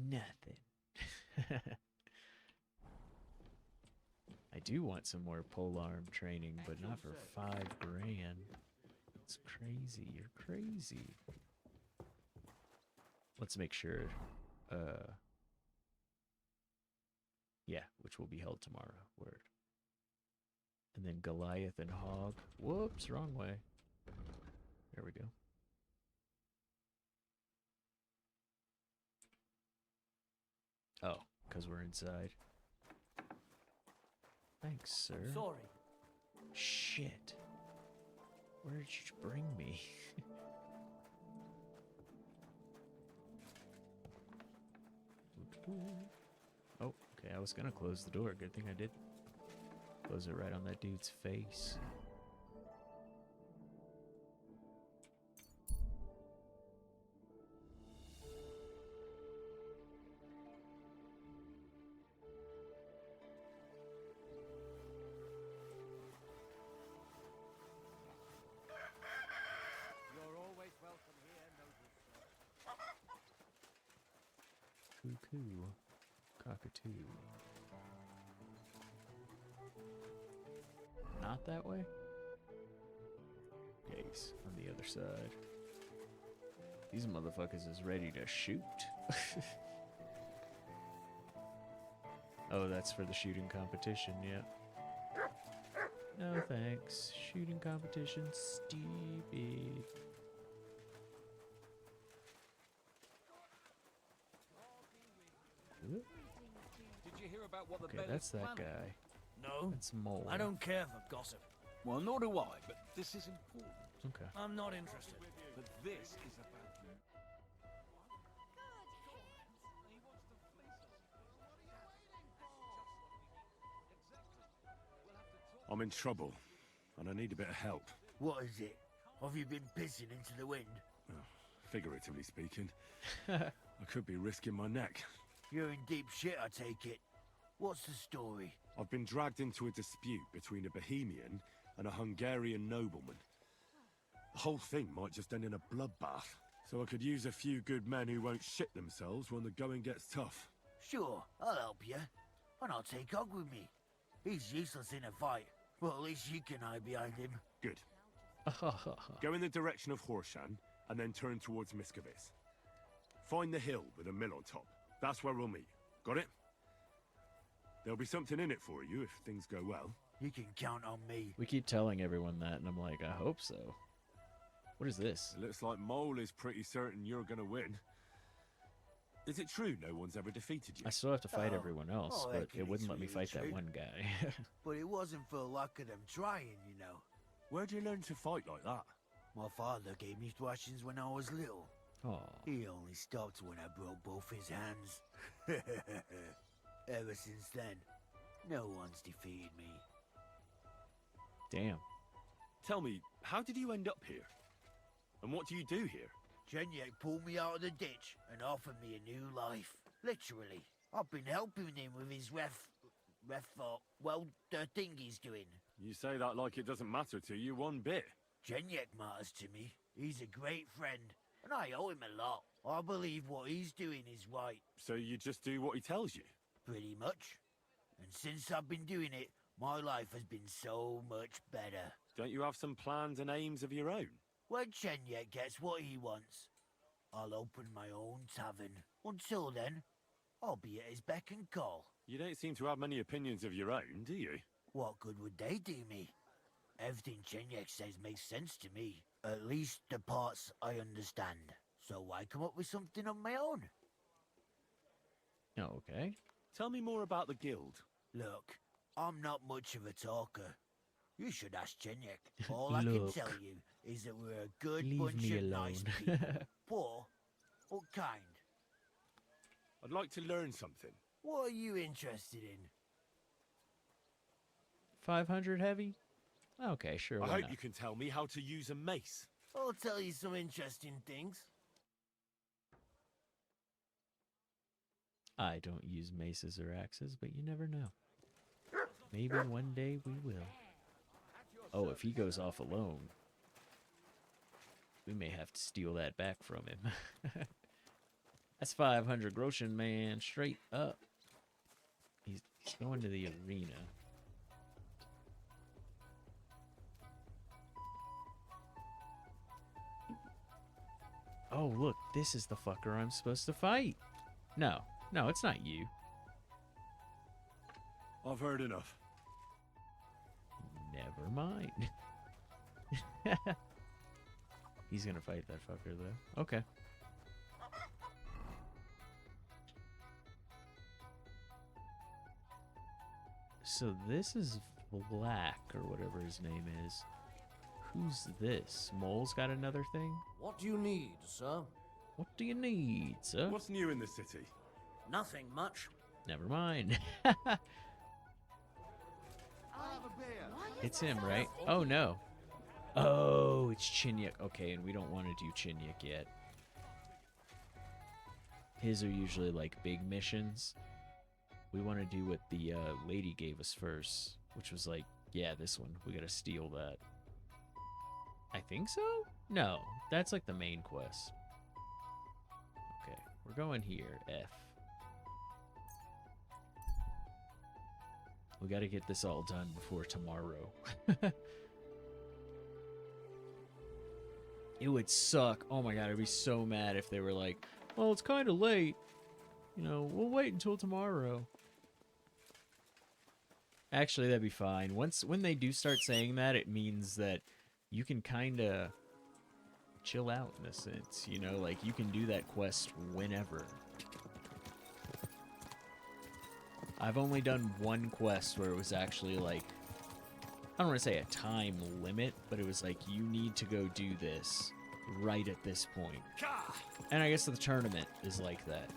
Speaker 1: Nothing. I do want some more polearm training, but not for $5,000. It's crazy. You're crazy. Let's make sure. Yeah, which will be held tomorrow. Word. And then Goliath and Hog. Whoops, wrong way. There we go. because we're inside. Thanks, sir.
Speaker 18: Sorry.
Speaker 1: Shit. Where did you bring me? Oh, okay, I was gonna close the door. Good thing I did. Close it right on that dude's face.
Speaker 5: You're always welcome here, noble sir.
Speaker 1: Cuckoo. Cockatoo. Not that way? Yikes, on the other side. These motherfuckers is ready to shoot. Oh, that's for the shooting competition, yeah. No thanks. Shooting competition, stupid.
Speaker 18: Did you hear about what the
Speaker 1: Okay,
Speaker 18: Bailiff's
Speaker 1: that's that
Speaker 18: planning?
Speaker 1: guy.
Speaker 18: No.
Speaker 1: That's Mole.
Speaker 18: I don't care for gossip. Well, nor do I, but this is important.
Speaker 1: Okay.
Speaker 18: I'm not interested. But this is about you.
Speaker 4: I'm in trouble, and I need a bit of help.
Speaker 13: What is it? Have you been pissing into the wind?
Speaker 4: Well, figuratively speaking. I could be risking my neck.
Speaker 13: You're in deep shit, I take it. What's the story?
Speaker 4: I've been dragged into a dispute between a Bohemian and a Hungarian nobleman. The whole thing might just end in a bloodbath, so I could use a few good men who won't shit themselves when the going gets tough.
Speaker 13: Sure, I'll help you. And I'll take Hog with me. He's useless in a fight. Well, at least you can hide behind him.
Speaker 4: Good. Go in the direction of Horshan, and then turn towards Miskovic. Find the hill with a mill on top. That's where we'll meet. Got it? There'll be something in it for you if things go well.
Speaker 13: You can count on me.
Speaker 1: We keep telling everyone that, and I'm like, I hope so. What is this?
Speaker 4: It looks like Mole is pretty certain you're gonna win. Is it true no one's ever defeated you?
Speaker 1: I still have to fight everyone else,
Speaker 13: I
Speaker 1: but
Speaker 13: reckon
Speaker 1: it wouldn't
Speaker 13: it's
Speaker 1: let me
Speaker 13: really
Speaker 1: fight that
Speaker 13: true.
Speaker 1: one guy.
Speaker 13: But it wasn't for lack of them trying, you know.
Speaker 4: Where'd you learn to fight like that?
Speaker 13: My father gave me thrashings when I was little.
Speaker 1: Oh.
Speaker 13: He only stopped when I broke both his hands. Ever since then, no one's defeated me.
Speaker 1: Damn.
Speaker 4: Tell me, how did you end up here? And what do you do here?
Speaker 13: Chenyek pulled me out of the ditch and offered me a new life. Literally. I've been helping him with his the thing he's doing.
Speaker 4: You say that like it doesn't matter to you one bit.
Speaker 13: Chenyek matters to me. He's a great friend, and I owe him a lot. I believe what he's doing is right.
Speaker 4: So you just do what he tells you?
Speaker 13: Pretty much. And since I've been doing it, my life has been so much better.
Speaker 4: Don't you have some plans and aims of your own?
Speaker 13: When Chenyek gets what he wants, I'll open my own tavern. Until then, I'll be at his beck and call.
Speaker 4: You don't seem to have many opinions of your own, do you?
Speaker 13: What good would they do me? Everything Chenyek says makes sense to me. At least the parts I understand. So why come up with something on my own?
Speaker 1: Okay.
Speaker 4: Tell me more about the guild.
Speaker 13: Look, I'm not much of a talker. You should ask Chenyek. All I can tell you is that we're a good
Speaker 1: Leave
Speaker 13: bunch
Speaker 1: me
Speaker 13: of
Speaker 1: alone.
Speaker 13: nice people. Poor, but kind.
Speaker 4: I'd like to learn something.
Speaker 13: What are you interested in?
Speaker 1: 500 heavy? Okay, sure.
Speaker 4: I
Speaker 1: why
Speaker 4: hope
Speaker 1: not?
Speaker 4: you can tell me how to use a mace.
Speaker 13: I'll tell you some interesting things.
Speaker 1: I don't use maces or axes, but you never know. Maybe one day we will. Oh, if he goes off alone, we may have to steal that back from him. That's 500 groschen, man, straight up. He's going to the arena. Oh, look, this is the fucker I'm supposed to fight. No, it's not you.
Speaker 4: I've heard enough.
Speaker 1: Never mind. He's gonna fight that fucker, though. Okay. So this is Black, or whatever his name is. Who's this? Mole's got another thing?
Speaker 18: What do you need, sir?
Speaker 1: What do you need, sir?
Speaker 9: What's new in the city?
Speaker 18: Nothing much.
Speaker 1: Never mind. It's him, right? Oh, no. Oh, it's Chinyuk. Okay, and we don't want to do Chinyuk yet. His are usually like big missions. We want to do what the lady gave us first, which was like, yeah, this one. We got to steal that. I think so? No, that's like the main quest. Okay, we're going here, F. We got to get this all done before tomorrow. It would suck. Oh my god, I'd be so mad if they were like, well, it's kind of late. You know, we'll wait until tomorrow. Actually, that'd be fine. When they do start saying that, it means that you can kind of chill out in a sense. You know, like you can do that quest whenever. I've only done one quest where it was actually like, I don't want to say a time limit, but it was like, you need to go do this right at this point. And I guess the tournament is like that.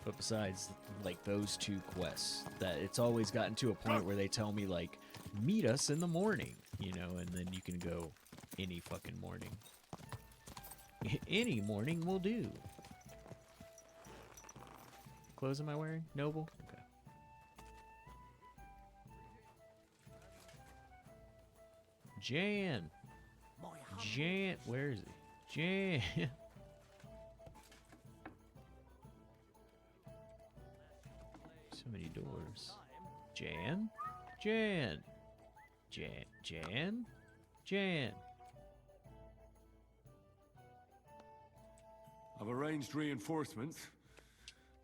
Speaker 1: But besides, like, those two quests, that it's always gotten to a point where they tell me, like, meet us in the morning, you know, and then you can go any fucking morning. Any morning will do. Clothes am I wearing? Noble? Okay. Jan! Jan! Where is he? Jan! So many doors. Jan? Jan! Jan? Jan? Jan!
Speaker 4: I've arranged reinforcements.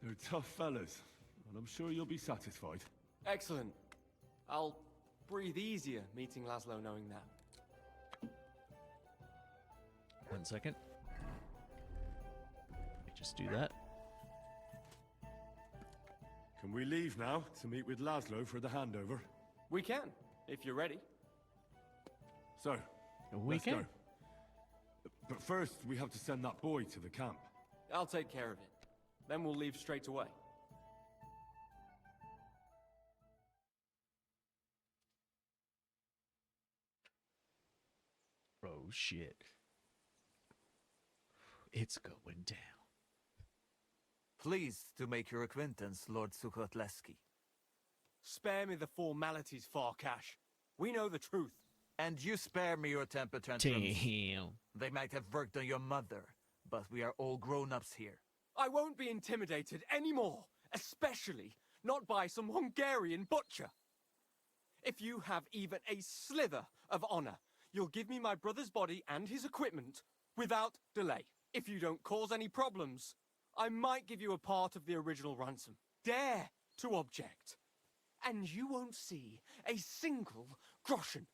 Speaker 4: They're tough fellas, and I'm sure you'll be satisfied.
Speaker 21: Excellent. I'll breathe easier meeting Laszlo knowing that.
Speaker 1: 1 second. Let me just do that.
Speaker 4: Can we leave now to meet with Laszlo for the handover?
Speaker 21: We can, if you're ready.
Speaker 4: So,
Speaker 1: we
Speaker 4: let's
Speaker 1: can.
Speaker 4: go. But first, we have to send that boy to the camp.
Speaker 21: I'll take care of it. Then we'll leave straight away.
Speaker 1: Oh shit. It's going down.
Speaker 7: Pleased to make your acquaintance, Lord Sukotleski.
Speaker 21: Spare me the formalities, Farkash. We know the truth.
Speaker 7: And you spare me your temper tantrums.
Speaker 1: Damn.
Speaker 7: They might have worked on your mother, but we are all grown-ups here.
Speaker 21: I won't be intimidated anymore, especially not by some Hungarian butcher. If you have even a slither of honor, you'll give me my brother's body and his equipment without delay. If you don't cause any problems, I might give you a part of the original ransom. Dare to object, and you won't see a single groschen.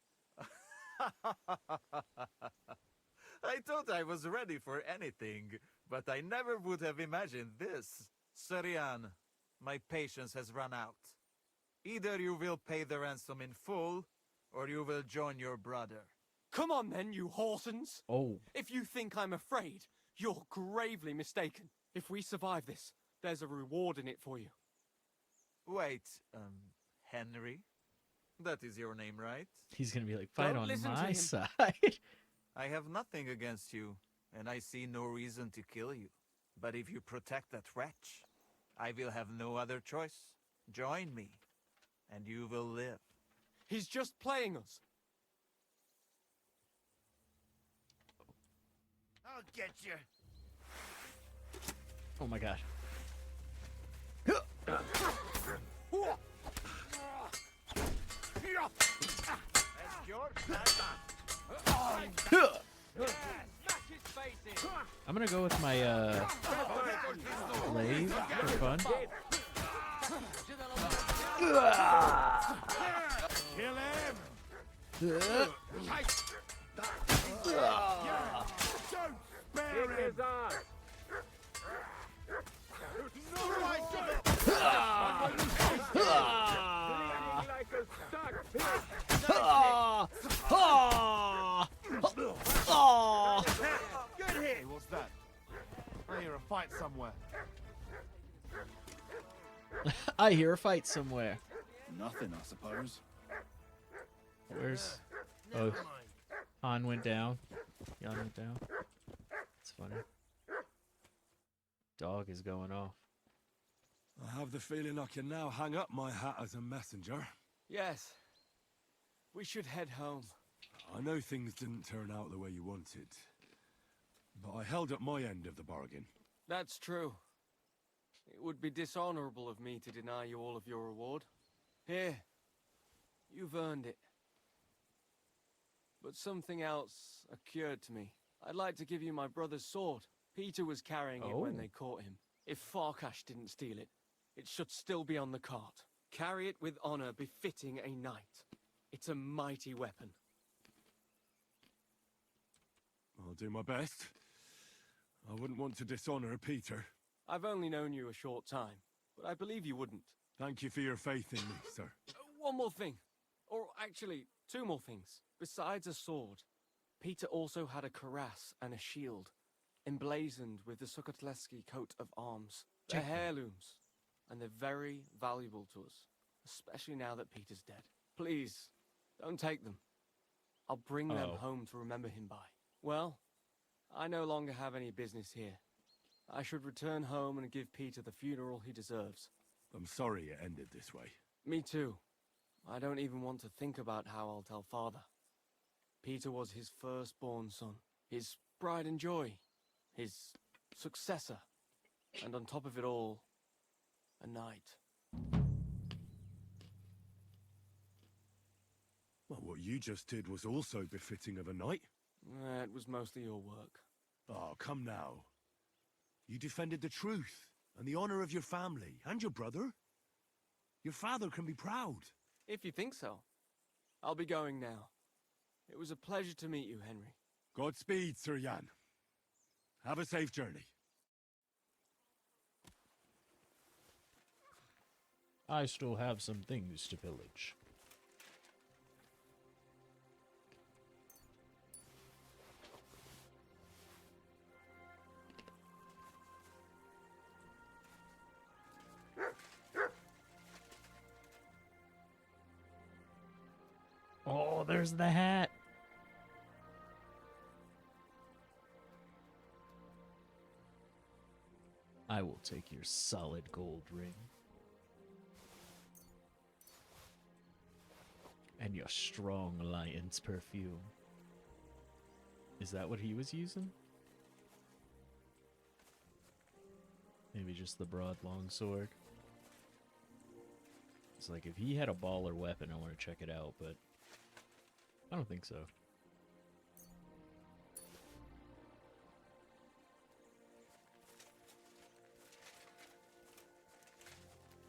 Speaker 7: I thought I was ready for anything, but I never would have imagined this. Sarian, my patience has run out. Either you will pay the ransom in full, or you will join your brother.
Speaker 21: Come on then, you horsens!
Speaker 1: Oh.
Speaker 21: If you think I'm afraid, you're gravely mistaken. If we survive this, there's a reward in it for you.
Speaker 7: Wait, Henry? That is your name, right?
Speaker 1: He's gonna be like, fight
Speaker 21: Don't
Speaker 1: on
Speaker 21: listen to
Speaker 1: my
Speaker 21: him.
Speaker 1: side.
Speaker 7: I have nothing against you, and I see no reason to kill you. But if you protect that wretch, I will have no other choice. Join me, and you will live.
Speaker 21: He's just playing us.
Speaker 13: I'll get you.
Speaker 1: Oh my god. I'm gonna go with my glaive for fun.
Speaker 13: Kill him!
Speaker 1: Uh.
Speaker 13: Don't spare him!
Speaker 1: Ah! Ah! Ah!
Speaker 8: Get here! Hey, what's that? I hear a fight somewhere.
Speaker 1: I hear a fight somewhere.
Speaker 2: Nothing, I suppose.
Speaker 1: Where's... Oh, Han went down. Jan went down. It's funny. Dog is going off.
Speaker 4: I have the feeling I can now hang up my hat as a messenger.
Speaker 21: Yes. We should head home.
Speaker 4: I know things didn't turn out the way you wanted, but I held up my end of the bargain.
Speaker 21: That's true. It would be dishonorable of me to deny you all of your reward. Here. You've earned it. But something else occurred to me. I'd like to give you my brother's sword. Peter was carrying it when they caught him. If Farkash didn't steal it, it should still be on the cart. Carry it with honor befitting a knight. It's a mighty weapon.
Speaker 4: I'll do my best. I wouldn't want to dishonor Peter.
Speaker 21: I've only known you a short time, but I believe you wouldn't.
Speaker 4: Thank you for your faith in me, sir.
Speaker 21: One more thing. Or actually, two more things. Besides a sword, Peter also had a cuirass and a shield, emblazoned with the Sukotleski coat of arms. They're heirlooms, and they're very valuable to us, especially now that Peter's dead. Please, don't take them. I'll bring them home to remember him by. Well, I no longer have any business here. I should return home and give Peter the funeral he deserves.
Speaker 4: I'm sorry it ended this way.
Speaker 21: Me too. I don't even want to think about how I'll tell Father. Peter was his firstborn son, his pride and joy, his successor, and on top of it all, a knight.
Speaker 4: Well, what you just did was also befitting of a knight.
Speaker 21: It was mostly your work.
Speaker 4: Oh, come now. You defended the truth and the honor of your family and your brother. Your father can be proud.
Speaker 21: If you think so. I'll be going now. It was a pleasure to meet you, Henry.
Speaker 4: Godspeed, Sir Jan. Have a safe journey.
Speaker 1: I still have some things to pillage. Oh, there's the hat. I will take your solid gold ring. And your strong lion's perfume. Is that what he was using? Maybe just the broad long sword. It's like if he had a baller weapon, I want to check it out, but I don't think so.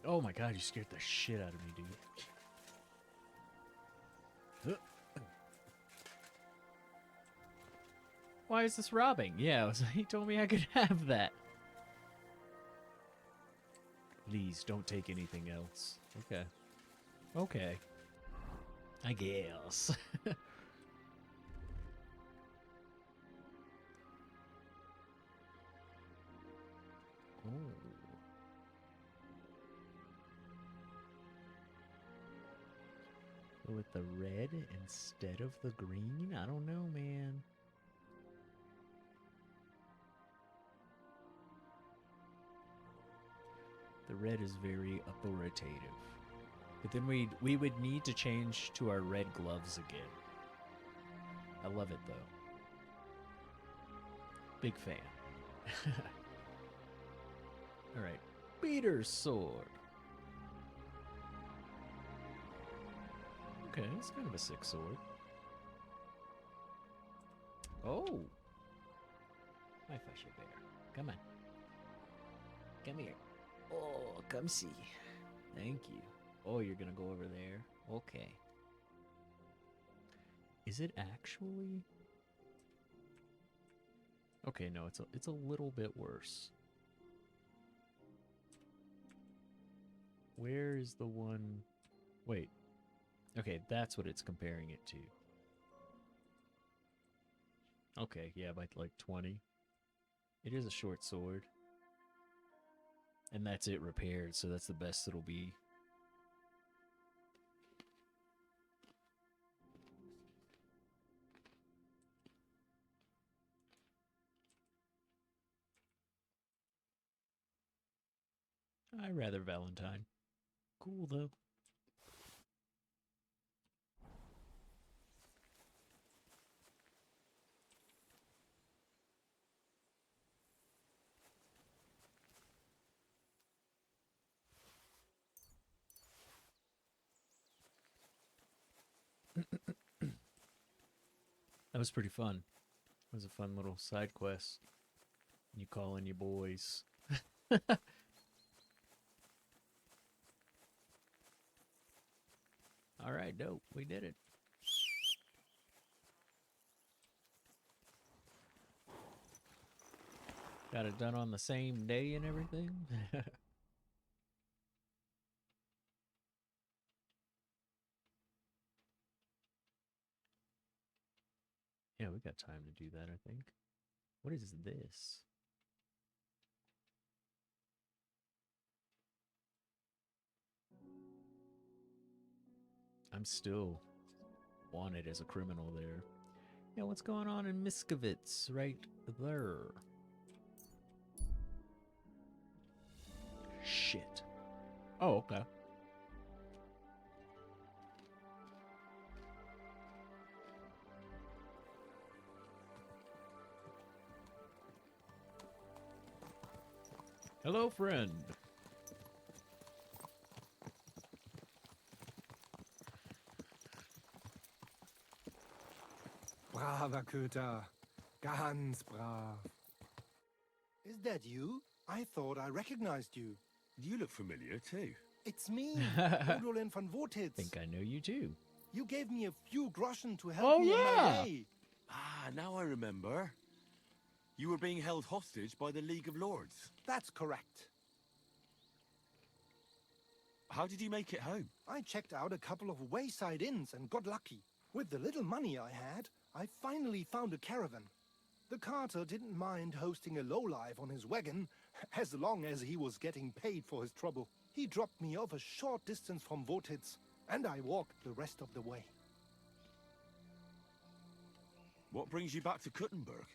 Speaker 1: Oh my god, you scared the shit out of me, dude. Why is this robbing? Yeah, he told me I could have that. Please, don't take anything else. Okay. Okay. I guess. Oh. With the red instead of the green? I don't know, man. The red is very authoritative. But then we would need to change to our red gloves again. I love it, though. Big fan. Alright. Peter's sword. Okay, it's kind of a sick sword. Oh! My fushy bear. Come on. Come here. Oh, come see. Thank you. Oh, you're gonna go over there? Okay. Is it actually? Okay, no, it's a little bit worse. Where is the one? Wait. Okay, that's what it's comparing it to. Okay, yeah, by like 20. It is a short sword. And that's it repaired, so that's the best it'll be. I rather Valentine. Cool though. That was pretty fun. It was a fun little side quest. You call in your boys. Alright, dope. We did it. Got it done on the same day and everything. Yeah, we got time to do that, I think. What is this? I'm still wanted as a criminal there. Yeah, what's going on in Miskovitz right there? Shit. Oh, okay. Hello, friend.
Speaker 14: Braver Köter. Ganz brav. Is that you? I thought I recognized you.
Speaker 9: You look familiar too.
Speaker 14: It's me, Odolin von Wotitz.
Speaker 1: Think I know you too.
Speaker 14: You gave me a few groschen to help me in my way.
Speaker 9: Ah, now I remember. You were being held hostage by the League of Lords.
Speaker 14: That's correct.
Speaker 9: How did you make it home?
Speaker 14: I checked out a couple of wayside inns and got lucky. With the little money I had, I finally found a caravan. The carter didn't mind hosting a lowlife on his wagon, as long as he was getting paid for his trouble. He dropped me off a short distance from Wotitz, and I walked the rest of the way.
Speaker 9: What brings you back to Kuttenberg?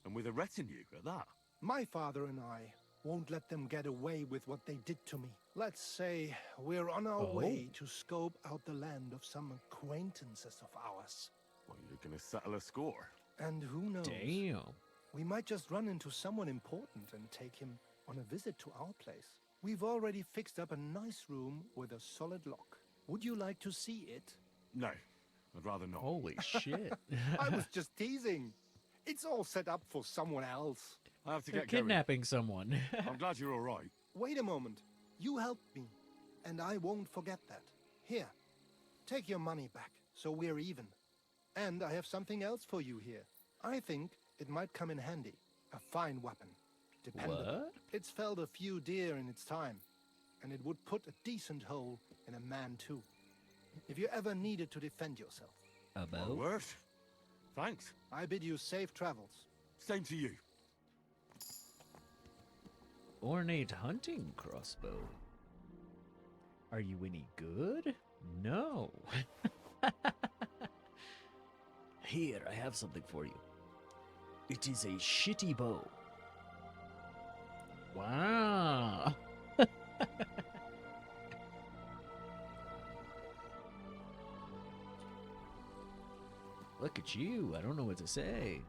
Speaker 9: And with a retinue at that?
Speaker 14: My father and I won't let them get away with what they did to me. Let's say we're on our way to scope out the land of some acquaintances of ours.
Speaker 9: Well, you're gonna settle a score.
Speaker 14: And who knows?
Speaker 1: Damn.
Speaker 14: We might just run into someone important and take him on a visit to our place. We've already fixed up a nice room with a solid lock. Would you like to see it?
Speaker 9: No, I'd rather not.
Speaker 1: Holy shit.
Speaker 14: I was just teasing. It's all set up for someone else.
Speaker 9: I have to
Speaker 1: They're
Speaker 9: get going.
Speaker 1: kidnapping someone.
Speaker 9: I'm glad you're all right.
Speaker 14: Wait a moment. You helped me, and I won't forget that. Here, take your money back, so we're even. And I have something else for you here. I think it might come in handy. A fine weapon. Dependable.
Speaker 1: What?
Speaker 14: It's felled a few deer in its time, and it would put a decent hole in a man too. If you ever needed to defend yourself.
Speaker 1: About?
Speaker 9: My word. Thanks.
Speaker 14: I bid you safe travels.
Speaker 9: Same to you.
Speaker 1: Ornate hunting crossbow. Are you any good? No. Here, I have something for you. It is a shitty bow. Wow. Look at you. I don't know what to say.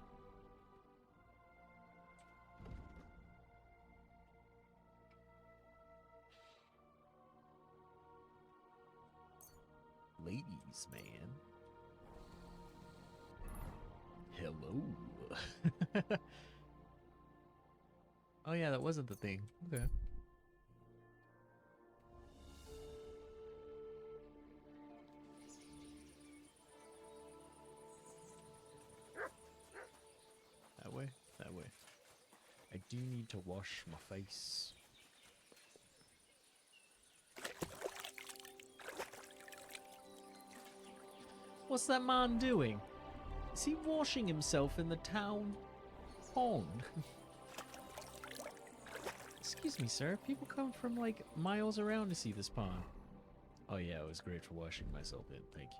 Speaker 1: Ladies, man. Hello. Oh yeah, that wasn't the thing. Okay. That way? That way. I do need to wash my face. What's that man doing? Is he washing himself in the town pond? Excuse me, sir. People come from, like, miles around to see this pond. Oh, yeah, it was great for washing myself in. Thank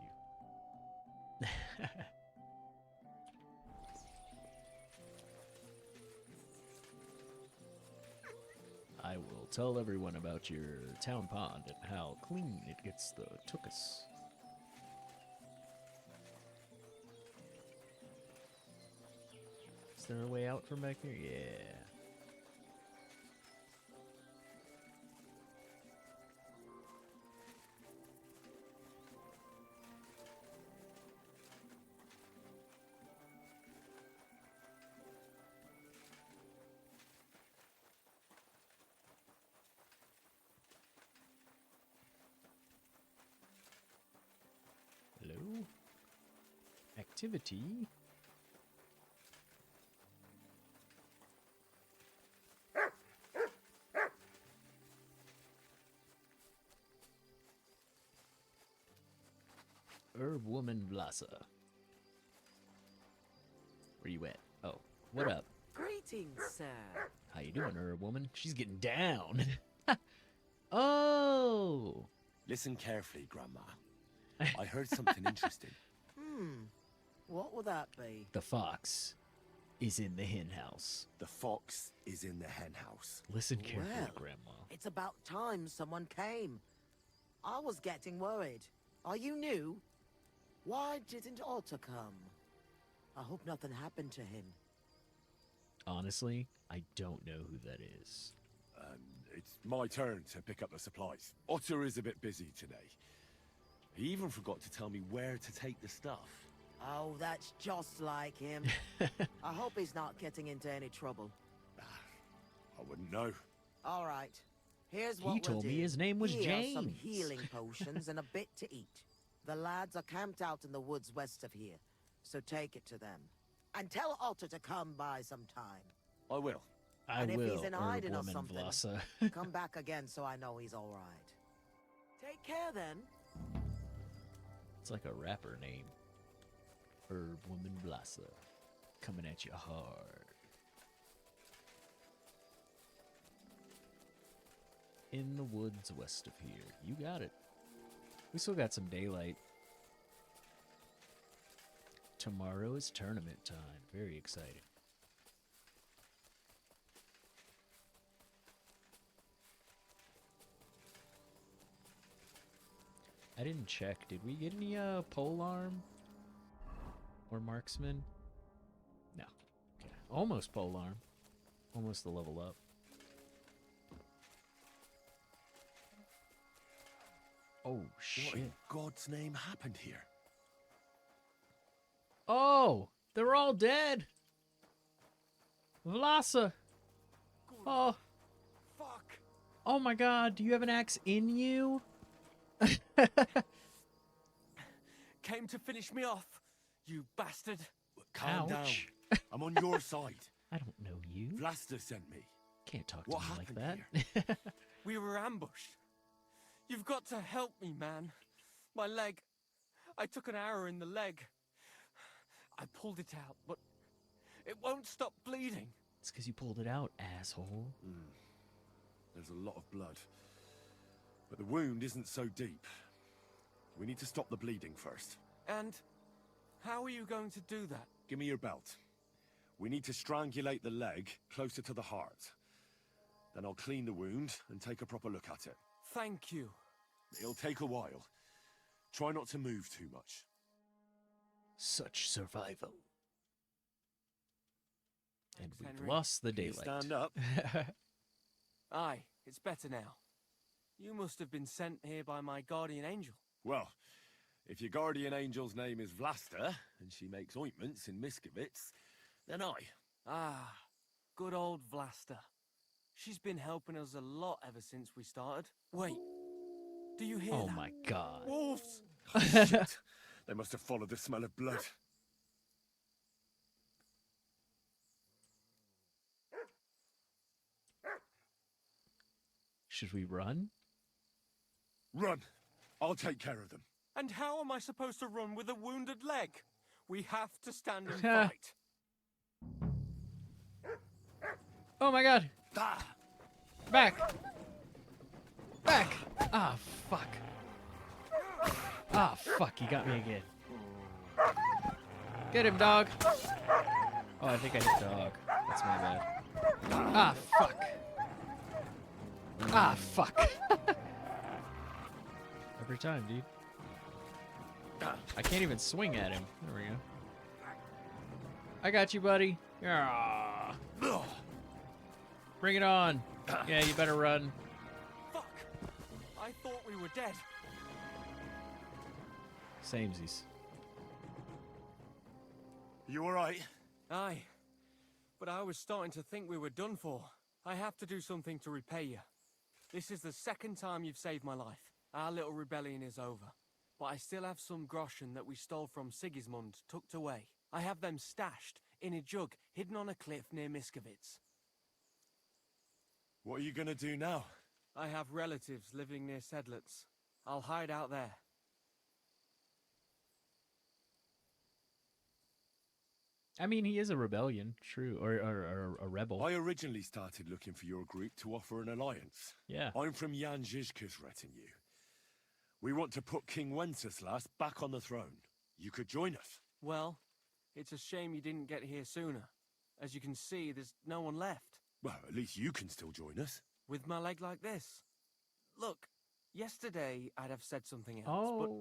Speaker 1: you. I will tell everyone about your town pond and how clean it gets the tuchus. Is there a way out from back here? Yeah. Hello? Activity? Herb Woman Blasa. Where you at? Oh, what up?
Speaker 16: Greetings, sir.
Speaker 1: How you doing, Herb Woman? She's getting down. Oh!
Speaker 9: Listen carefully, Grandma. I heard something interesting.
Speaker 16: What will that be?
Speaker 1: The fox is in the hen house.
Speaker 9: The fox is in the hen house.
Speaker 1: Listen carefully,
Speaker 16: Well,
Speaker 1: Grandma.
Speaker 16: It's about time someone came. I was getting worried. Are you new? Why didn't Otter come? I hope nothing happened to him.
Speaker 1: Honestly, I don't know who that is.
Speaker 4: It's my turn to pick up the supplies. Otter is a bit busy today.
Speaker 9: He even forgot to tell me where to take the stuff.
Speaker 16: Oh, that's just like him. I hope he's not getting into any trouble.
Speaker 4: I wouldn't know.
Speaker 16: All right. Here's what
Speaker 1: He
Speaker 16: we'll
Speaker 1: told me
Speaker 16: do.
Speaker 1: his name was
Speaker 16: Here are some
Speaker 1: James.
Speaker 16: healing potions and a bit to eat. The lads are camped out in the woods west of here, so take it to them. And tell Otter to come by sometime.
Speaker 9: I will.
Speaker 1: I
Speaker 16: And if
Speaker 1: will,
Speaker 16: he's in
Speaker 1: Herb
Speaker 16: hiding or
Speaker 1: Woman
Speaker 16: something,
Speaker 1: Blasa.
Speaker 16: come back again so I know he's all right. Take care then.
Speaker 1: It's like a rapper name. Herb Woman Blasa. Coming at you hard. In the woods west of here. You got it. We still got some daylight. Tomorrow is tournament time. Very exciting. I didn't check. Did we get any pole arm? Or marksman? No. Okay. Almost pole arm. Almost the level up. Oh, shit.
Speaker 9: What in God's name happened here?
Speaker 1: Oh! They're all dead! Vlasa! Oh.
Speaker 10: Fuck!
Speaker 1: Oh my god, do you have an axe in you?
Speaker 10: Came to finish me off, you bastard.
Speaker 9: Calm down.
Speaker 1: Ouch.
Speaker 9: I'm on your side.
Speaker 1: I don't know you.
Speaker 9: Vlasta sent me.
Speaker 1: Can't talk to
Speaker 9: What
Speaker 1: me like
Speaker 9: happened
Speaker 1: that.
Speaker 10: We were ambushed. You've got to help me, man. My leg. I took an arrow in the leg. I pulled it out, but it won't stop bleeding.
Speaker 1: It's because you pulled it out, asshole.
Speaker 4: There's a lot of blood. But the wound isn't so deep. We need to stop the bleeding first.
Speaker 10: And how are you going to do that?
Speaker 4: Give me your belt. We need to strangulate the leg closer to the heart. Then I'll clean the wound and take a proper look at it.
Speaker 10: Thank you.
Speaker 4: It'll take a while. Try not to move too much.
Speaker 1: Such survival. And we've
Speaker 10: Henry.
Speaker 1: lost the
Speaker 4: Can you
Speaker 1: daylight.
Speaker 4: stand up?
Speaker 10: Aye, it's better now. You must have been sent here by my guardian angel.
Speaker 4: Well, if your guardian angel's name is Vlasta, and she makes ointments in Miskovitz, then I.
Speaker 10: Ah, good old Vlasta. She's been helping us a lot ever since we started. Wait, do you hear
Speaker 1: Oh
Speaker 10: that?
Speaker 1: my god.
Speaker 10: Wolves!
Speaker 4: Shit. They must have followed the smell of blood.
Speaker 1: Should we run?
Speaker 4: Run! I'll take care of them.
Speaker 21: And how am I supposed to run with a wounded leg? We have to stand and fight.
Speaker 1: Oh my god! Back! Back! Ah, fuck. Ah, fuck, he got me again. Get him, dog! Oh, I think I hit dog. That's my bad. Ah, fuck. Ah, fuck. Every time, dude. I can't even swing at him. There we go. I got you, buddy. Ah. Bring it on. Yeah, you better run.
Speaker 21: Fuck! I thought we were dead.
Speaker 1: Samesies.
Speaker 9: You alright?
Speaker 21: Aye. But I was starting to think we were done for. I have to do something to repay you. This is the second time you've saved my life. Our little rebellion is over. But I still have some groschen that we stole from Sigismund tucked away. I have them stashed in a jug hidden on a cliff near Miskovitz.
Speaker 9: What are you gonna do now?
Speaker 21: I have relatives living near Sedlitz. I'll hide out there.
Speaker 1: I mean, he is a rebellion, true, or a rebel.
Speaker 9: I originally started looking for your group to offer an alliance.
Speaker 1: Yeah.
Speaker 9: I'm from Jan Žižka's retinue. We want to put King Wenceslas back on the throne. You could join us.
Speaker 21: Well, it's a shame you didn't get here sooner. As you can see, there's no one left.
Speaker 9: Well, at least you can still join us.
Speaker 21: With my leg like this. Look, yesterday I'd have said something else,
Speaker 1: Oh.
Speaker 21: but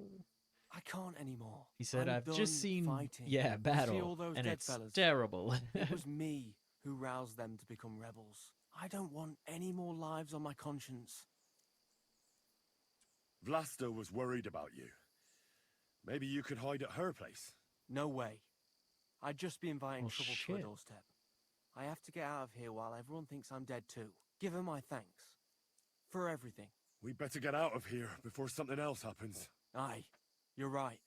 Speaker 21: I can't anymore.
Speaker 1: He said,
Speaker 21: I'm
Speaker 1: I've
Speaker 21: done
Speaker 1: just seen,
Speaker 21: fighting.
Speaker 1: yeah,
Speaker 21: See
Speaker 1: battle,
Speaker 21: all those
Speaker 1: and
Speaker 21: dead
Speaker 1: it's
Speaker 21: fellas?
Speaker 1: terrible.
Speaker 21: It was me who roused them to become rebels. I don't want any more lives on my conscience.
Speaker 9: Vlasta was worried about you. Maybe you could hide at her place.
Speaker 21: No way. I'd just be inviting
Speaker 1: Oh,
Speaker 21: trouble to
Speaker 1: shit.
Speaker 21: her doorstep. I have to get out of here while everyone thinks I'm dead too. Give her my thanks. For everything.
Speaker 9: We better get out of here before something else happens.
Speaker 21: Aye, you're right.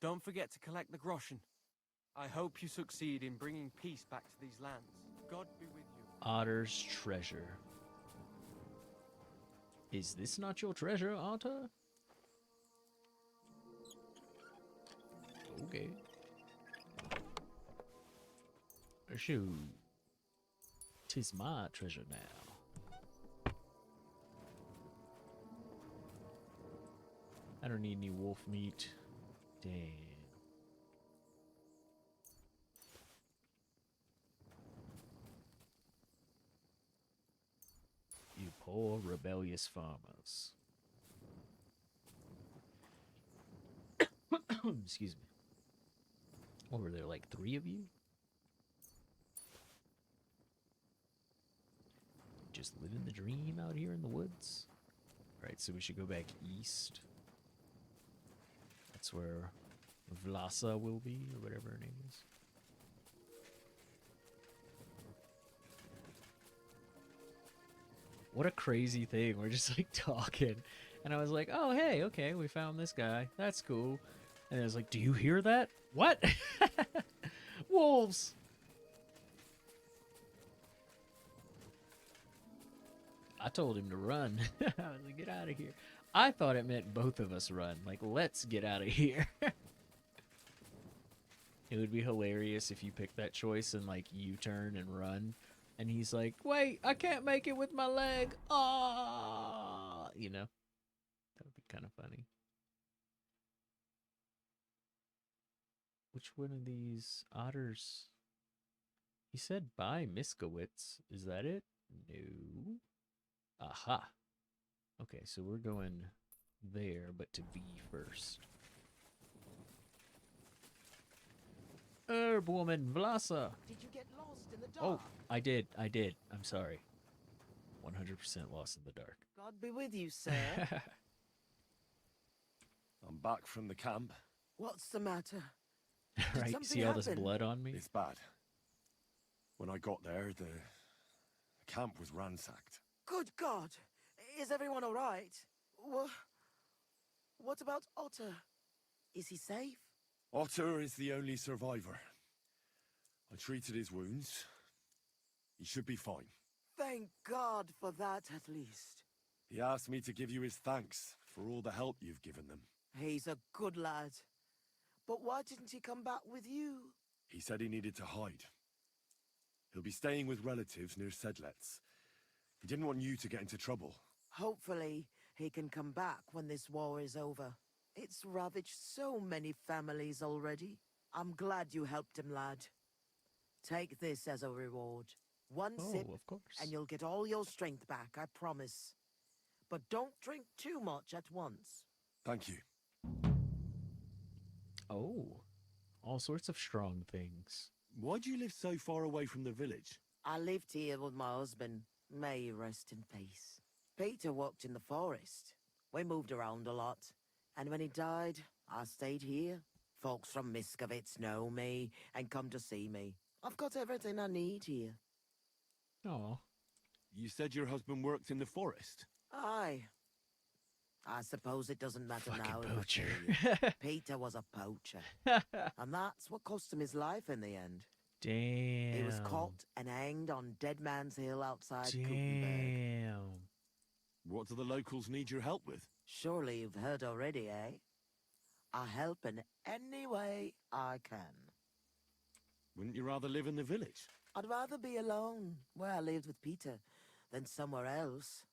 Speaker 21: Don't forget to collect the groschen. I hope you succeed in bringing peace back to these lands. God be with you.
Speaker 1: Otter's treasure. Is this not your treasure, Otter? Okay. Shoot. 'Tis my treasure now. I don't need any wolf meat. Damn. You poor rebellious farmers. Excuse me. What were there, like 3 of you? Just living the dream out here in the woods? Alright, so we should go back east. That's where Vlasa will be, or whatever her name is. What a crazy thing. We're just like talking. And I was like, oh, hey, okay, we found this guy. That's cool. And I was like, do you hear that? What? Wolves! I told him to run. I was like, get out of here. I thought it meant both of us run. Like, let's get out of here. It would be hilarious if you picked that choice and, like, you turn and run. And he's like, wait, I can't make it with my leg. Ah, you know, that would be kind of funny. Which one of these otters? He said by Miskowitz. Is that it? No. Aha. Okay, so we're going there, but to B first. Herb woman, Vlasa.
Speaker 16: Did you get lost in the dark?
Speaker 1: Oh, I did. I'm sorry. 100% lost in the dark.
Speaker 16: God be with you, sir.
Speaker 9: I'm back from the camp.
Speaker 16: What's the matter?
Speaker 1: Right,
Speaker 16: something
Speaker 1: see all this
Speaker 16: happen?
Speaker 1: blood on me?
Speaker 9: It's bad. When I got there, the camp was ransacked.
Speaker 16: Good God! Is everyone all right? What about Otter? Is he safe?
Speaker 9: Otter is the only survivor. I treated his wounds. He should be fine.
Speaker 16: Thank God for that, at least.
Speaker 9: He asked me to give you his thanks for all the help you've given them.
Speaker 16: He's a good lad. But why didn't he come back with you?
Speaker 4: He said he needed to hide. He'll be staying with relatives near Sedlets. He didn't want you to get into trouble.
Speaker 16: Hopefully, he can come back when this war is over. It's ravaged so many families already. I'm glad you helped him, lad. Take this as a reward. One sip,
Speaker 1: of course.
Speaker 16: and you'll get all your strength back, I promise. But don't drink too much at once.
Speaker 4: Thank you.
Speaker 1: Oh, all sorts of strong things.
Speaker 9: Why do you live so far away from the village?
Speaker 16: I lived here with my husband. May he rest in peace. Peter worked in the forest. We moved around a lot. And when he died, I stayed here. Folks from Miskovitz know me and come to see me. I've got everything I need here.
Speaker 1: Oh.
Speaker 9: You said your husband worked in the forest?
Speaker 16: Aye. I suppose it doesn't matter
Speaker 1: Fucking
Speaker 16: now.
Speaker 1: poacher.
Speaker 16: Peter was a poacher. And that's what cost him his life in the end.
Speaker 1: Damn.
Speaker 16: He was caught and hanged on Dead Man's Hill outside Kuttenberg.
Speaker 1: Damn.
Speaker 9: What do the locals need your help with?
Speaker 16: Surely you've heard already, eh? I help in any way I can.
Speaker 9: Wouldn't you rather live in the village?
Speaker 16: I'd rather be alone, where I lived with Peter, than somewhere else.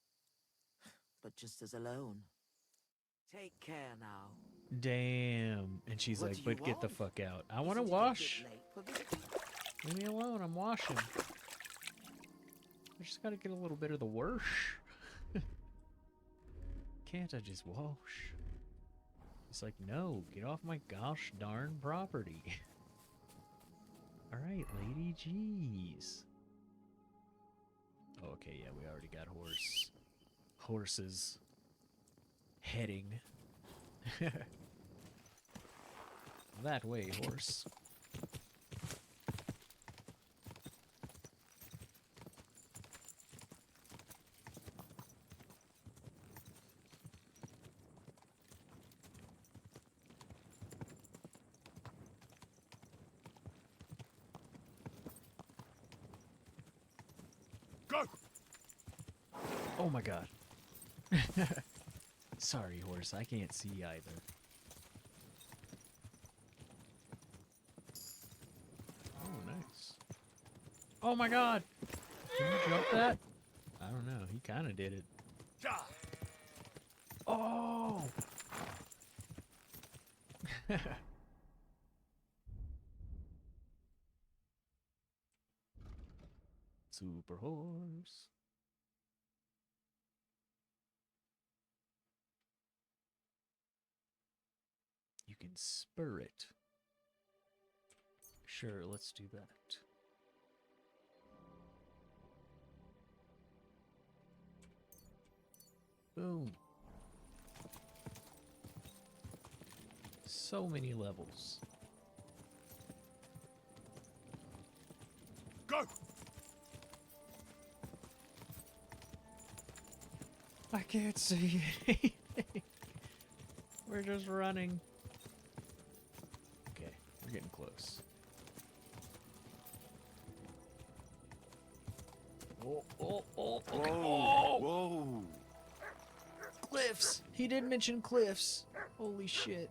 Speaker 16: But just as alone. Take care now.
Speaker 1: Damn. And she's
Speaker 16: What
Speaker 1: like,
Speaker 16: do
Speaker 1: but
Speaker 16: you
Speaker 1: get the
Speaker 16: want?
Speaker 1: fuck out. I want to
Speaker 16: Isn't it a bit
Speaker 1: wash.
Speaker 16: late for visiting?
Speaker 1: Leave me alone. I'm washing. I just got to get a little bit of the wash. Can't I just wash? It's like, no, get off my gosh darn property. All right, lady, jeez. Oh, okay, yeah, we already got horses heading that way, horse.
Speaker 4: Go!
Speaker 1: Oh my god. Sorry, horse. I can't see either. Oh, nice. Oh my god! Can you jump that? I don't know. He kind of did it. Oh! Super horse. You can spur it. Sure, let's do that. Boom. So many levels.
Speaker 4: Go!
Speaker 1: I can't see anything. We're just running. Okay, we're getting close. Oh, oh, oh, okay.
Speaker 4: Whoa! Whoa!
Speaker 1: Cliffs! He did mention cliffs. Holy shit.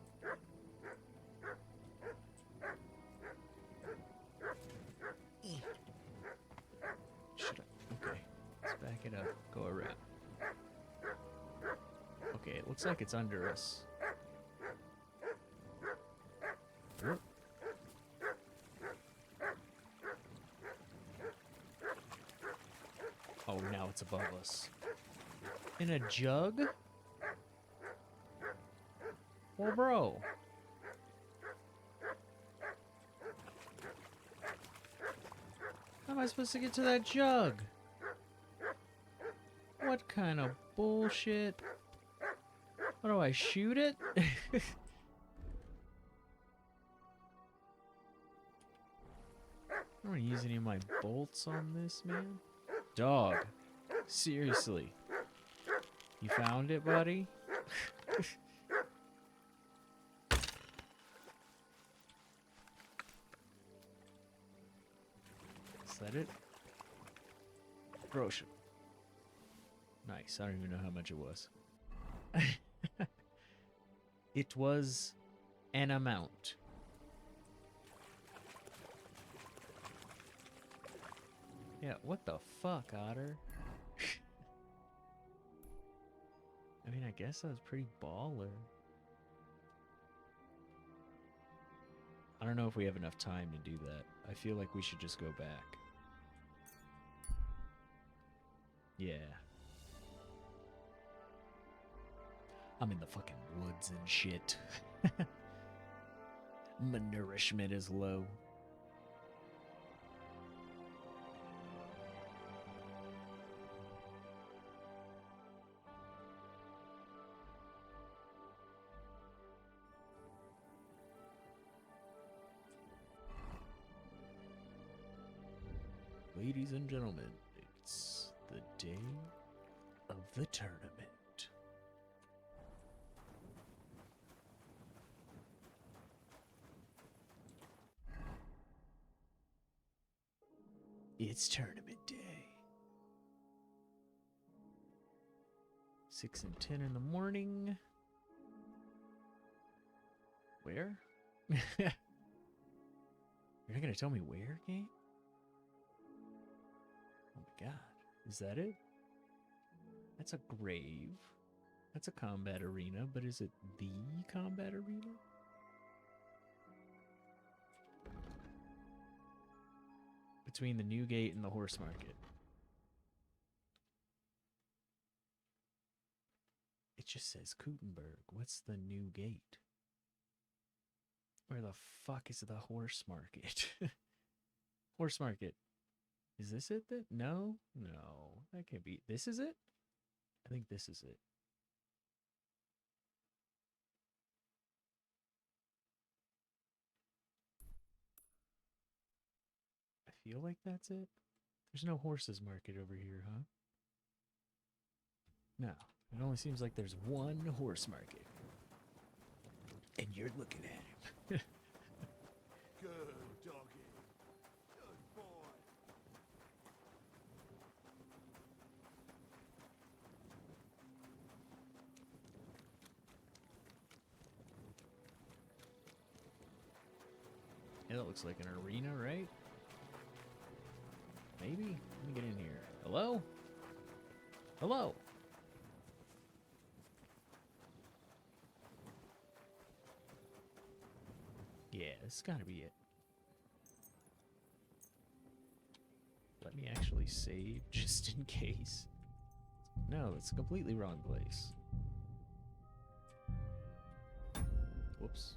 Speaker 1: Should I? Okay. Let's back it up. Go around. Okay, it looks like it's under us. Oop. Oh, now it's above us. In a jug? Well, bro. How am I supposed to get to that jug? What kind of bullshit? What do I shoot it? I don't want to use any of my bolts on this, man. Dog. Seriously. You found it, buddy? Is that it? Groschen. Nice. I don't even know how much it was. It was an amount. Yeah, what the fuck, Otter? I mean, I guess I was pretty baller. I don't know if we have enough time to do that. I feel like we should just go back. Yeah. I'm in the fucking woods and shit. My nourishment is low. Ladies and gentlemen, it's the day of the tournament. It's tournament day. 6 and 10 in the morning. Where? You're not gonna tell me where, game? Oh my god. Is that it? That's a grave. That's a combat arena, but is it the combat arena? Between the new gate and the horse market. It just says Kutenberg. What's the new gate? Where the fuck is the horse market? Horse market. Is this it then? No? No. That can't be. This is it? I think this is it. I feel like that's it. There's no horses market over here, huh? No. It only seems like there's one horse market. And you're looking at him.
Speaker 8: Good doggy. Good boy.
Speaker 1: Yeah, that looks like an arena, right? Maybe? Let me get in here. Hello? Hello? Yeah, this has got to be it. Let me actually save just in case. No, it's a completely wrong place. Whoops.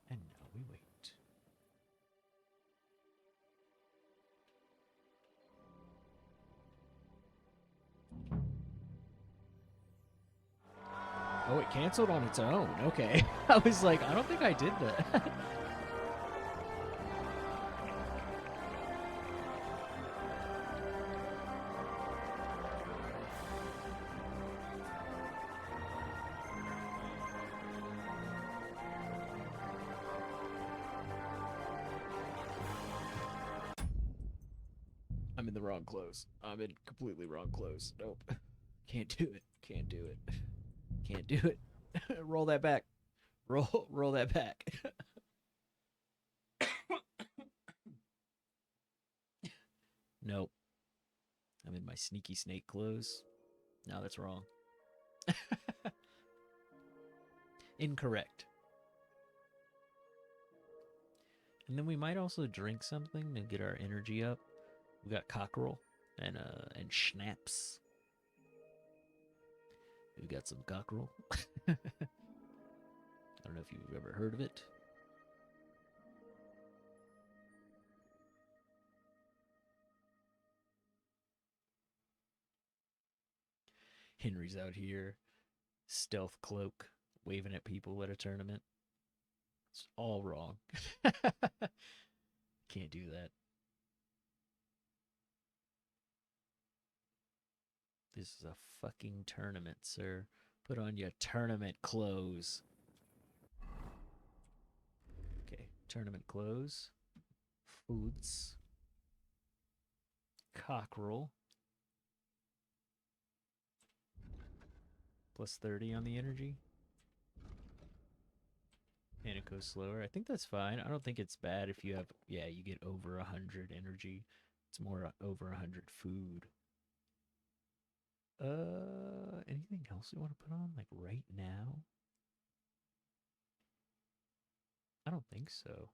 Speaker 1: And now we wait. Oh, it canceled on its own. Okay. I was like, I don't think I did that. I'm in the wrong clothes. I'm in completely wrong clothes. Nope. Can't do it. Can't do it. Can't do it. Roll that back. Roll that back. Nope. I'm in my sneaky snake clothes. No, that's wrong. Incorrect. And then we might also drink something to get our energy up. We got cockerel and schnapps. We got some cockerel. I don't know if you've ever heard of it. Henry's out here, stealth cloak, waving at people at a tournament. It's all wrong. Can't do that. This is a fucking tournament, sir. Put on your tournament clothes. Okay, tournament clothes. Foods. Cockerel. Plus 30 on the energy. go slower. I think that's fine. I don't think it's bad if you have, yeah, you get over 100 energy. It's more over 100 food. Anything else you want to put on, like, right now? I don't think so.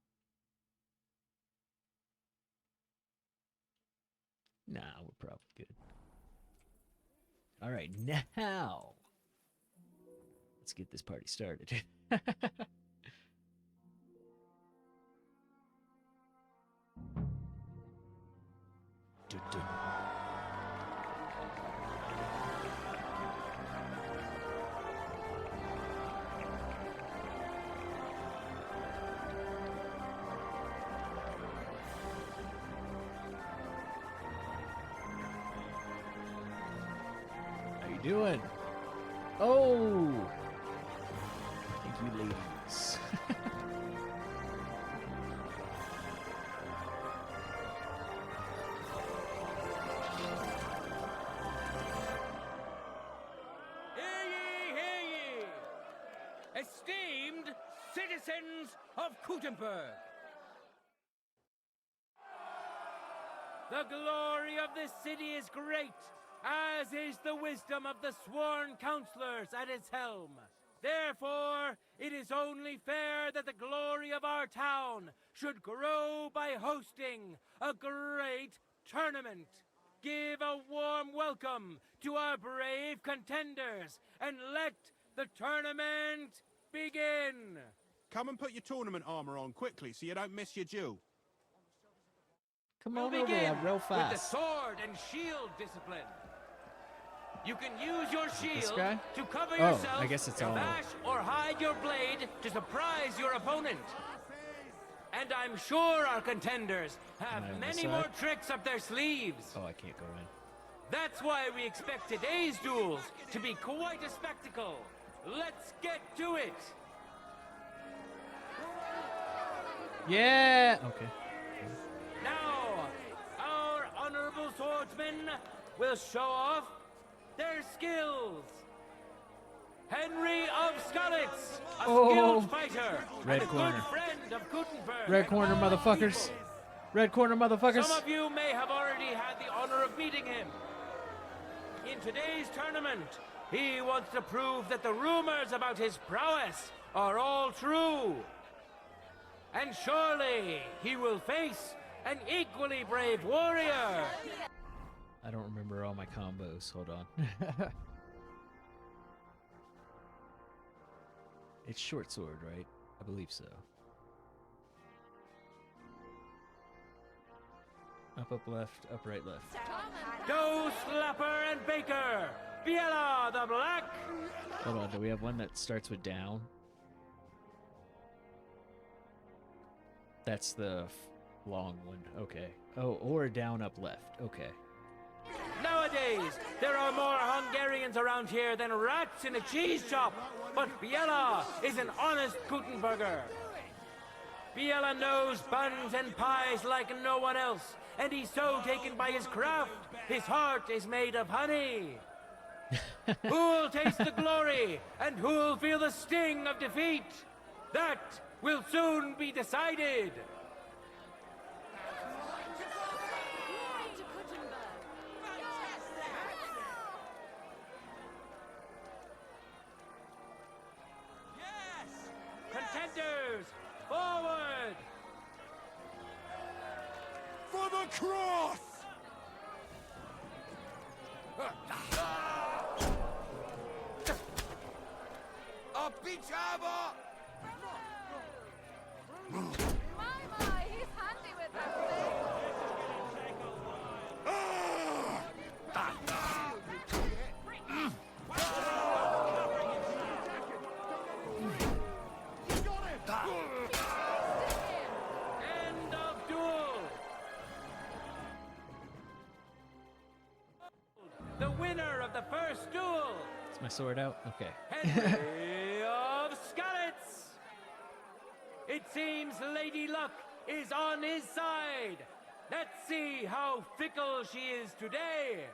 Speaker 1: Nah, we're probably good. All right, now let's get this party started. Dun-dun. How you doing? Oh! Thank you, ladies.
Speaker 18: Hear ye! Esteemed citizens of Gutenberg! The glory of this city is great, as is the wisdom of the sworn counselors at its helm. Therefore, it is only fair that the glory of our town should grow by hosting a great tournament. Give a warm welcome to our brave contenders and let the tournament begin.
Speaker 17: Come and put your tournament armor on quickly so you don't miss your due.
Speaker 1: Come
Speaker 18: We'll
Speaker 1: on over
Speaker 18: begin
Speaker 1: here real
Speaker 18: with the
Speaker 1: fast.
Speaker 18: sword and shield discipline. You can use your
Speaker 1: This
Speaker 18: shield
Speaker 1: guy?
Speaker 18: to cover
Speaker 1: Oh,
Speaker 18: yourself,
Speaker 1: I guess it's
Speaker 18: to
Speaker 1: all-
Speaker 18: bash or hide your blade to surprise your opponent. And I'm sure our contenders have
Speaker 1: Am I on
Speaker 18: many
Speaker 1: this
Speaker 18: more
Speaker 1: side?
Speaker 18: tricks up their sleeves.
Speaker 1: Oh, I can't go in.
Speaker 18: That's why we expect today's duels to be quite a spectacle. Let's get to it.
Speaker 1: Yeah! Okay.
Speaker 18: Now, our honorable swordsmen will show off their skills. Henry of Skalitz, a
Speaker 1: Oh.
Speaker 18: skilled fighter,
Speaker 1: Red
Speaker 18: and a
Speaker 1: corner.
Speaker 18: good friend of Gutenberg.
Speaker 1: Red
Speaker 18: and
Speaker 1: corner,
Speaker 18: all the
Speaker 1: motherfuckers.
Speaker 18: people.
Speaker 1: Red corner, motherfuckers.
Speaker 18: Some of you may have already had the honor of meeting him. In today's tournament, he wants to prove that the rumors about his prowess are all true. And surely he will face an equally brave warrior.
Speaker 1: I don't remember all my combos. Hold on. It's short sword, right? I believe so. Up, left, up, right, left.
Speaker 18: Doe, Slapper, and Baker. Biela the Black.
Speaker 1: Hold on, do we have one that starts with down? That's the long one. Okay. Oh, or down, up, left. Okay.
Speaker 18: Nowadays, there are more Hungarians around here than rats in a cheese shop. But Biela is an honest Gutenberger. Biela knows buns and pies like no one else, and he's so taken by his craft, his heart is made of honey. Who'll taste the glory, and who'll feel the sting of defeat? That will soon be decided. Contenders, forward!
Speaker 17: For the cross!
Speaker 3: Opichava!
Speaker 11: My, he's handy with that thing.
Speaker 18: End of duel! The winner of the first duel,
Speaker 1: Is my sword out? Okay.
Speaker 18: Henry of Skalitz! It seems Lady Luck is on his side. Let's see how fickle she is today.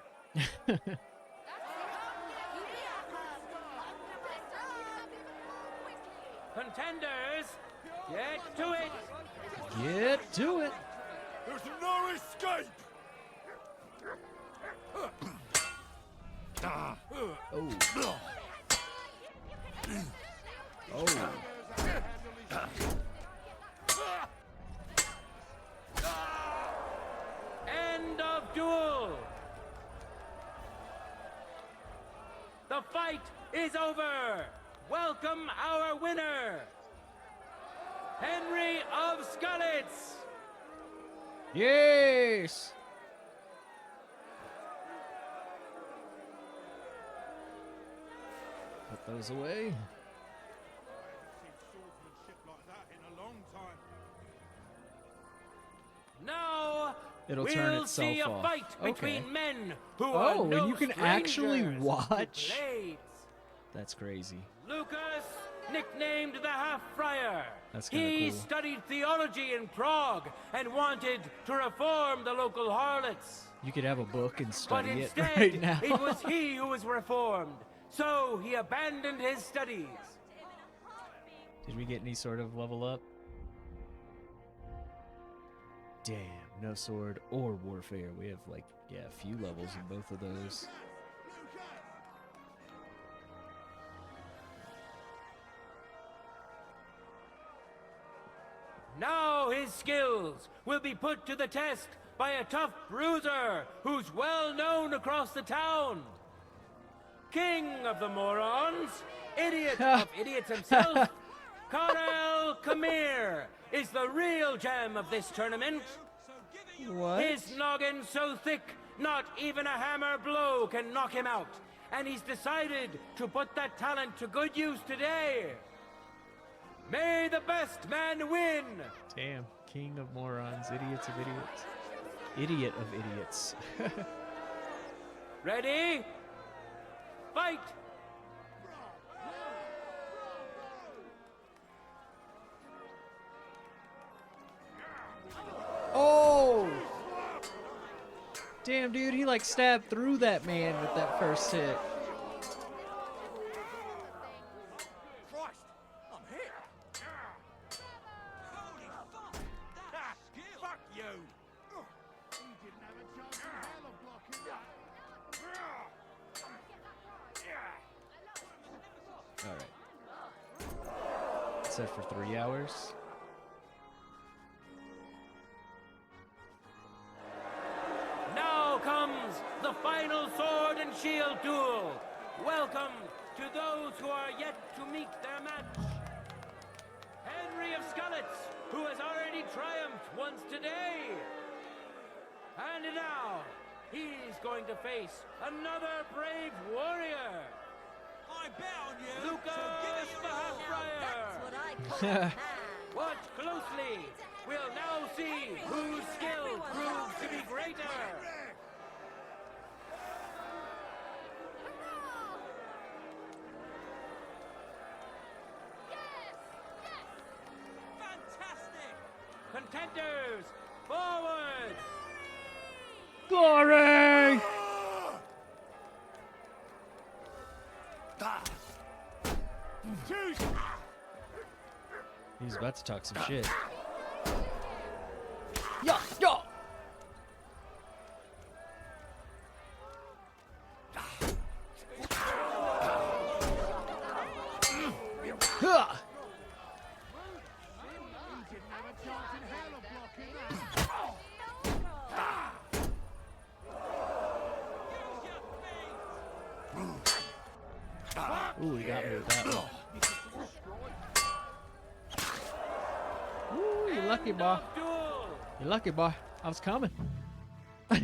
Speaker 18: Contenders, get to it!
Speaker 1: Get to it.
Speaker 3: There's no escape!
Speaker 1: Oh. Oh.
Speaker 18: End of duel! The fight is over! Welcome our winner! Henry of Skalitz!
Speaker 1: Yes! Put those away.
Speaker 18: Now
Speaker 1: It'll
Speaker 18: we'll
Speaker 1: turn itself
Speaker 18: see a
Speaker 1: off.
Speaker 18: fight
Speaker 1: Okay.
Speaker 18: between men who
Speaker 1: Oh,
Speaker 18: are
Speaker 1: and
Speaker 18: no
Speaker 1: you can actually
Speaker 18: strangers to
Speaker 1: watch?
Speaker 18: blades.
Speaker 1: That's crazy.
Speaker 18: Lucas, nicknamed the Half-Friar.
Speaker 1: That's kinda
Speaker 18: He
Speaker 1: cool.
Speaker 18: studied theology in Prague and wanted to reform the local harlots.
Speaker 1: You could have a book and
Speaker 18: But
Speaker 1: study it
Speaker 18: instead,
Speaker 1: right now.
Speaker 18: it was he who was reformed. So he abandoned his studies.
Speaker 1: Did we get any sort of level up? Damn, no sword or warfare. We have like, yeah, a few levels in both of those.
Speaker 18: Now his skills will be put to the test by a tough bruiser who's well known across the town. King of the morons, idiot of idiots himself, Karel Kamir is the real gem of this tournament.
Speaker 1: What?
Speaker 18: His noggin so thick, not even a hammer blow can knock him out. And he's decided to put that talent to good use today. May the best man win!
Speaker 1: Damn, king of morons, idiots of idiots. Idiot of idiots.
Speaker 18: Ready? Fight!
Speaker 1: Oh! Damn, dude, he like stabbed through that man with that first hit.
Speaker 3: Christ! I'm hit! Holy fuck! Fuck you! He didn't have a chance in hell of blocking that.
Speaker 1: Alright. Set for 3 hours.
Speaker 18: Now comes the final sword and shield duel. Welcome to those who are yet to meet their match. Henry of Skalitz, who has already triumphed once today. And now, he's going to face another brave warrior.
Speaker 10: I bet on you.
Speaker 18: Lucas the Half-Friar.
Speaker 10: That's what I call
Speaker 18: Watch closely. We'll now see whose skill proves to be greater.
Speaker 10: Fantastic!
Speaker 18: Contenders, forward!
Speaker 1: Glory! He's about to talk some shit. Yeah, yeah. Huh. Ooh, he got me with that one. Ooh, you lucky boy. You lucky boy. I was coming.
Speaker 18: For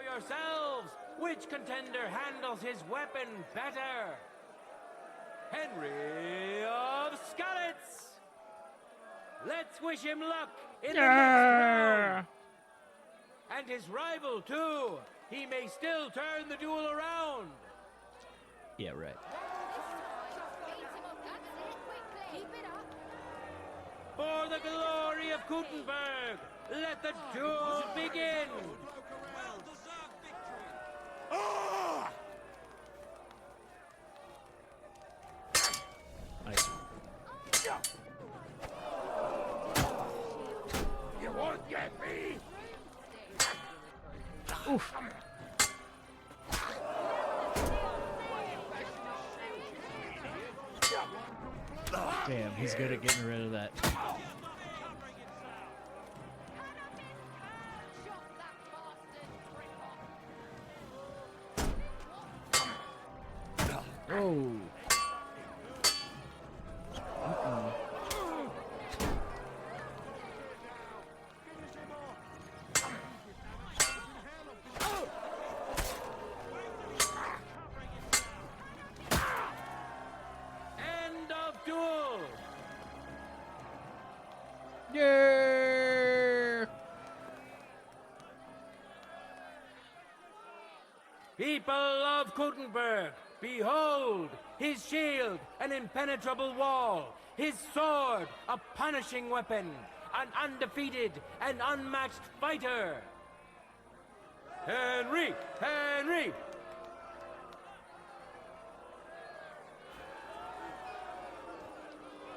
Speaker 18: yourselves, which contender handles his weapon better? Henry of Skalitz! Let's wish him luck in the next round. And his rival, too. He may still turn the duel around.
Speaker 1: Yeah, right.
Speaker 18: For the glory of Gutenberg, let the duel begin!
Speaker 1: Nice. Oof. Damn, he's good at getting rid of that. Oh.
Speaker 18: End of duel.
Speaker 1: Yeah.
Speaker 18: People of Gutenberg, behold his shield, an impenetrable wall, his sword, a punishing weapon, an undefeated and unmatched fighter. Henry! Henry!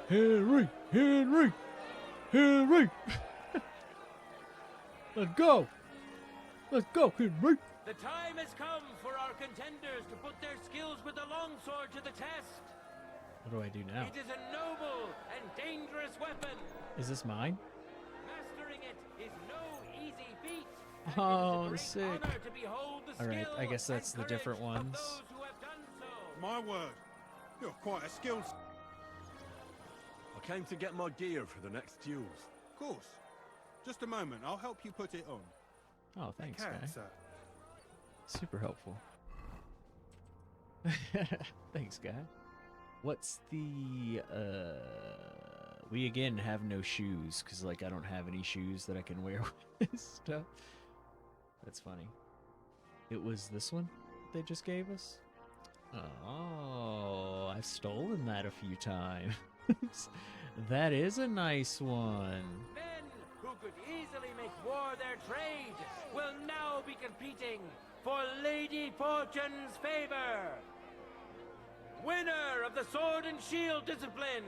Speaker 1: Henry! Henry! Henry! Let's go! Let's go, Henry!
Speaker 18: The time has come for our contenders to put their skills with the longsword to the test.
Speaker 1: What do I do now?
Speaker 18: It is a noble and dangerous weapon.
Speaker 1: Is this mine?
Speaker 18: Mastering it is no easy feat.
Speaker 1: Oh, sick.
Speaker 18: Honor to behold the
Speaker 1: Alright, I
Speaker 18: skill
Speaker 1: guess that's
Speaker 18: and
Speaker 1: the different
Speaker 18: courage of
Speaker 1: ones.
Speaker 18: those who have done so.
Speaker 17: My word, you're quite a skilled...
Speaker 4: I came to get my gear for the next duels.
Speaker 17: Of course. Just a moment, I'll help you put it on.
Speaker 1: Oh, thanks,
Speaker 17: Can,
Speaker 1: guy.
Speaker 17: sir.
Speaker 1: Super helpful. Thanks, guy. What's the, we again have no shoes, because, like, I don't have any shoes that I can wear with this stuff. That's funny. It was this one they just gave us? Oh, I've stolen that a few times. That is a nice one.
Speaker 18: Men who could easily make war their trade will now be competing for Lady Fortune's favor. Winner of the sword and shield discipline,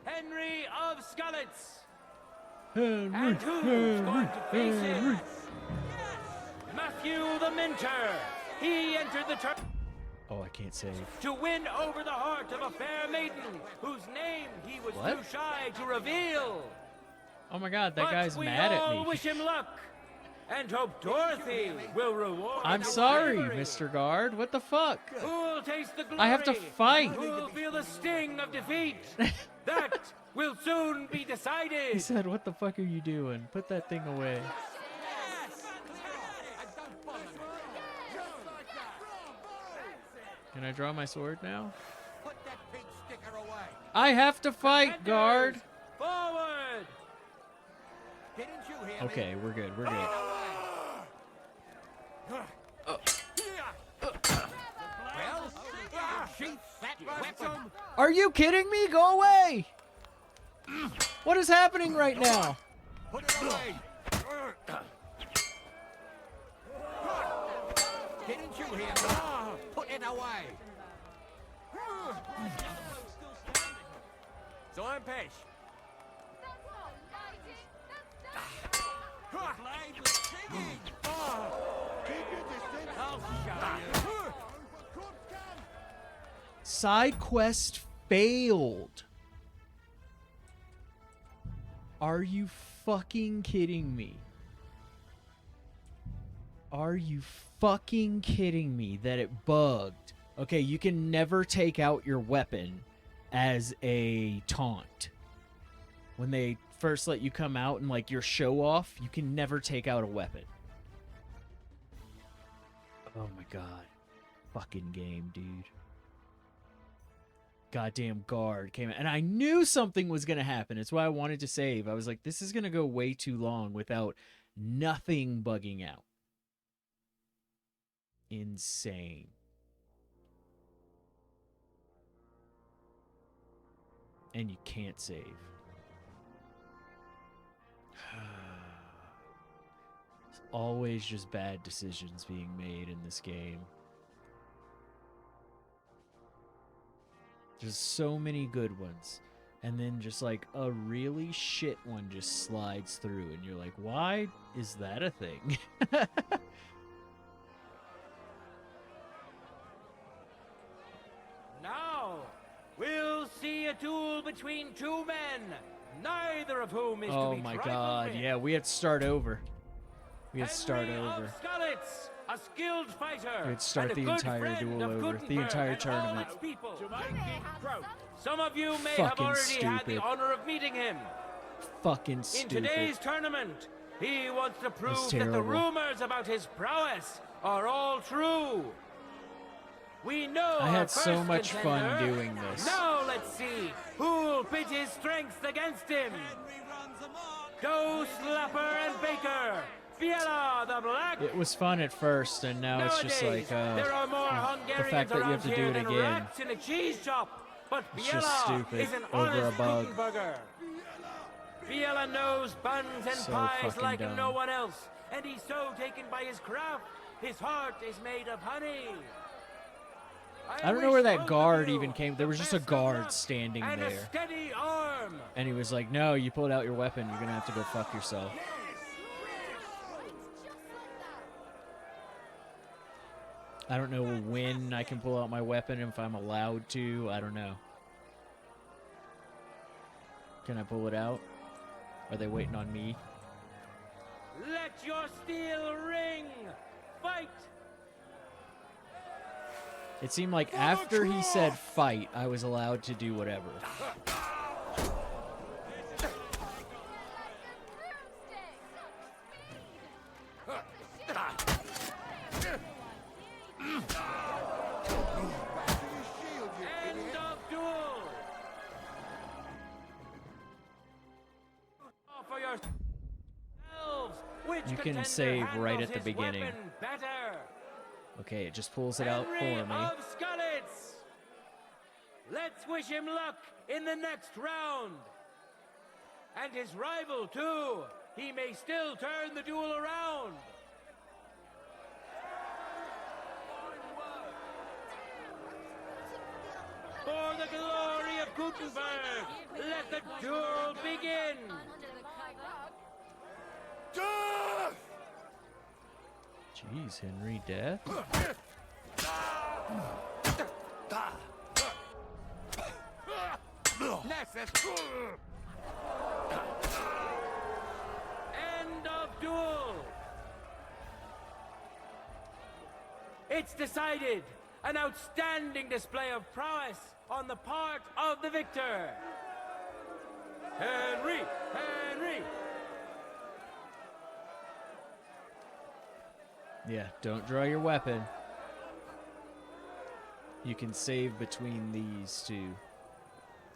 Speaker 18: Henry of Scarlets.
Speaker 1: Henry,
Speaker 18: And who's going to face him? Matthew the Minter. He entered the tournament
Speaker 1: Oh, I can't save.
Speaker 18: to win over the heart of a fair maiden whose name he was
Speaker 1: What?
Speaker 18: too shy to reveal.
Speaker 1: Oh my god, that
Speaker 18: But
Speaker 1: guy's
Speaker 18: we
Speaker 1: mad at
Speaker 18: all
Speaker 1: me.
Speaker 18: wish him luck and hope Dorothy will reward
Speaker 1: I'm
Speaker 18: his
Speaker 1: sorry,
Speaker 18: bravery.
Speaker 1: Mr. Guard. What the fuck?
Speaker 18: Who'll taste the glory?
Speaker 1: I have to fight.
Speaker 18: Who'll feel the sting of defeat? That will soon be
Speaker 1: He
Speaker 18: decided.
Speaker 1: said, what the fuck are you doing? Put that thing away. Can I draw my sword now?
Speaker 10: Put that big sticker away.
Speaker 1: I have to fight, guard.
Speaker 18: Forward!
Speaker 10: Didn't you hear
Speaker 1: Okay, we're good. We're good.
Speaker 10: Well, sheath that weapon.
Speaker 1: Are you kidding me? Go away! What is happening right now?
Speaker 10: Put it away. Didn't you hear me? Put it away.
Speaker 7: So I'm Pesh.
Speaker 10: Blade was singing. Keep your distance.
Speaker 7: I'll show you.
Speaker 1: Side quest failed. Are you fucking kidding me? Are you fucking kidding me that it bugged? Okay, you can never take out your weapon as a taunt. When they first let you come out and like your show off, you can never take out a weapon. Oh my god. Fucking game, dude. Goddamn guard came out. And I knew something was going to happen. It's why I wanted to save. I was like, this is going to go way too long without nothing bugging out. Insane. And you can't save. It's always just bad decisions being made in this game. There's so many good ones. And then just like a really shit one just slides through. And you're like, why is that a thing?
Speaker 18: see a duel between two men, neither of whom is to
Speaker 1: Oh
Speaker 18: be
Speaker 1: my
Speaker 18: trifled
Speaker 1: god,
Speaker 18: with.
Speaker 1: yeah, we had to start over. We had to start
Speaker 18: Henry
Speaker 1: over.
Speaker 18: of Skulletts, a skilled fighter,
Speaker 1: We had to start
Speaker 18: and a
Speaker 1: the
Speaker 18: good
Speaker 1: entire
Speaker 18: friend
Speaker 1: duel
Speaker 18: of
Speaker 1: over. The
Speaker 18: Gutenberg
Speaker 1: entire
Speaker 18: and all
Speaker 1: tournament.
Speaker 18: its people. Some of you may
Speaker 1: Fucking
Speaker 18: have already had the
Speaker 1: stupid.
Speaker 18: honor of meeting him.
Speaker 1: Fucking
Speaker 18: In
Speaker 1: stupid.
Speaker 18: today's tournament, he wants to prove that the
Speaker 1: terrible.
Speaker 18: rumors about his prowess are all true. We know
Speaker 1: I
Speaker 18: our
Speaker 1: had so
Speaker 18: first
Speaker 1: much fun
Speaker 18: contender.
Speaker 1: doing this.
Speaker 18: Now let's see who'll pit his strength against him. Doe, Slapper, and Baker. Biela, the Black.
Speaker 1: It was fun at first, and now it's just
Speaker 18: Nowadays,
Speaker 1: like
Speaker 18: there are more
Speaker 1: the
Speaker 18: Hungarians
Speaker 1: fact that you
Speaker 18: around
Speaker 1: have to do
Speaker 18: here
Speaker 1: it
Speaker 18: than
Speaker 1: again.
Speaker 18: rats in a cheese shop. But
Speaker 1: It's just
Speaker 18: Biela
Speaker 1: stupid
Speaker 18: is an
Speaker 1: over a
Speaker 18: honest
Speaker 1: bug.
Speaker 18: Gutenberger. Biela knows buns and
Speaker 1: So
Speaker 18: pies
Speaker 1: fucking
Speaker 18: like
Speaker 1: dumb.
Speaker 18: no one else, and he's so taken by his craft. His heart is made of honey.
Speaker 1: I don't know where that guard even came. There was just a guard standing
Speaker 18: And a
Speaker 1: there.
Speaker 18: steady arm.
Speaker 1: And he was like, no, you pulled out your weapon. You're going to have to go fuck yourself. I don't know when I can pull out my weapon, if I'm allowed to. I don't know. Can I pull it out? Are they waiting on me?
Speaker 18: Let your steel ring. Fight.
Speaker 1: It seemed like after he said fight, I was allowed to do whatever.
Speaker 18: End of duel. For yourselves, which
Speaker 1: You can
Speaker 18: contender
Speaker 1: save right
Speaker 18: handles
Speaker 1: at the
Speaker 18: his
Speaker 1: beginning.
Speaker 18: weapon better?
Speaker 1: Okay, it just pulls it out
Speaker 18: Henry
Speaker 1: for me.
Speaker 18: of Skulletts. Let's wish him luck in the next round. And his rival, too. He may still turn the duel around. For the glory of Gutenberg, let the duel begin.
Speaker 1: Jeez, Henry, death?
Speaker 18: End of duel. It's decided. An outstanding display of prowess on the part of the victor. Henry! Henry!
Speaker 1: Yeah, don't draw your weapon. You can save between these two.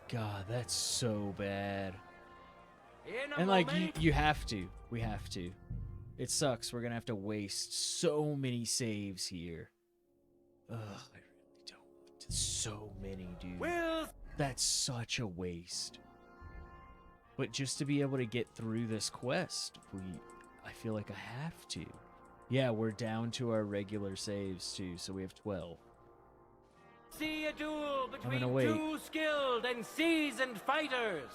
Speaker 1: God, that's so bad. And like, you have to. We have to. It sucks. We're gonna have to waste so many saves here. Ugh, I really don't. So many, dude. That's such a waste. But just to be able to get through this quest, I feel like I have to. Yeah, we're down to our regular saves too, so we have 12.
Speaker 18: See a duel between
Speaker 1: gonna wait.
Speaker 18: two skilled and seasoned fighters.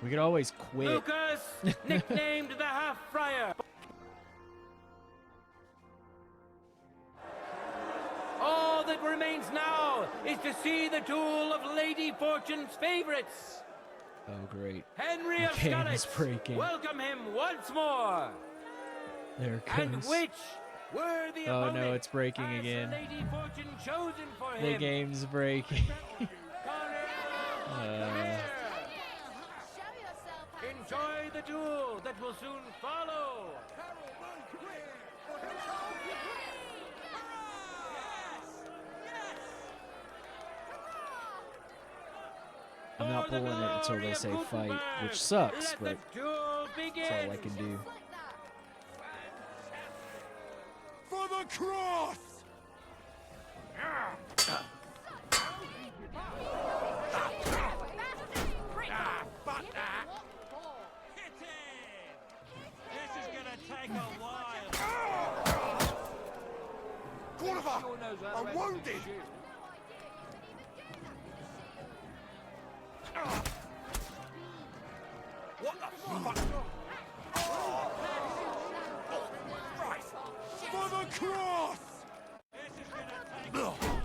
Speaker 1: We could always quit.
Speaker 18: Lucas, nicknamed the Half-Friar. All that remains now is to see the duel of Lady Fortune's favorites.
Speaker 1: Oh, great.
Speaker 18: Henry of
Speaker 1: The game is
Speaker 18: Skulletts.
Speaker 1: breaking.
Speaker 18: Welcome him once more.
Speaker 1: There it
Speaker 18: And
Speaker 1: goes.
Speaker 18: which worthy
Speaker 1: Oh
Speaker 18: opponent
Speaker 1: no, it's breaking
Speaker 18: has
Speaker 1: again.
Speaker 18: Lady Fortune chosen for
Speaker 1: The
Speaker 18: him?
Speaker 1: game's breaking.
Speaker 18: Enjoy the duel that will soon follow.
Speaker 1: I'm not pulling it until they say fight, which sucks, but that's all I can do.
Speaker 3: For the cross!
Speaker 20: Fuck that! Hit him! This is gonna take a while.
Speaker 3: Cordoba! I'm wounded!
Speaker 20: What the fuck?
Speaker 3: Christ! For the cross!
Speaker 20: This is gonna take a while.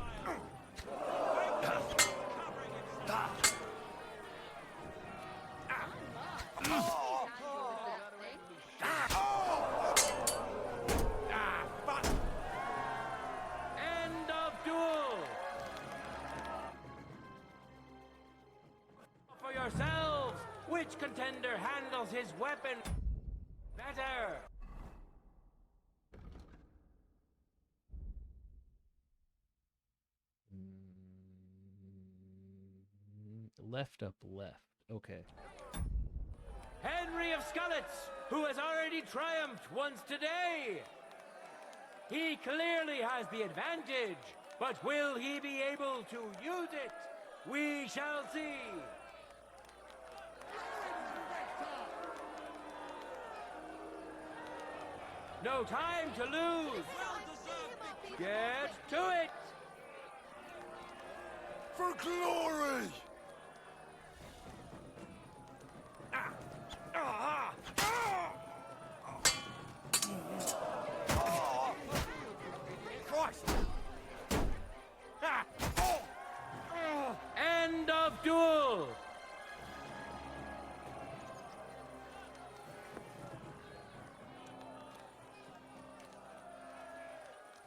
Speaker 18: which contender handles his weapon better.
Speaker 1: Left up left. Okay.
Speaker 18: Henry of Scullets, who has already triumphed once today. He clearly has the advantage, but will he be able to use it? We shall see. No time to lose. Get to it.
Speaker 3: For glory!
Speaker 18: End of duel.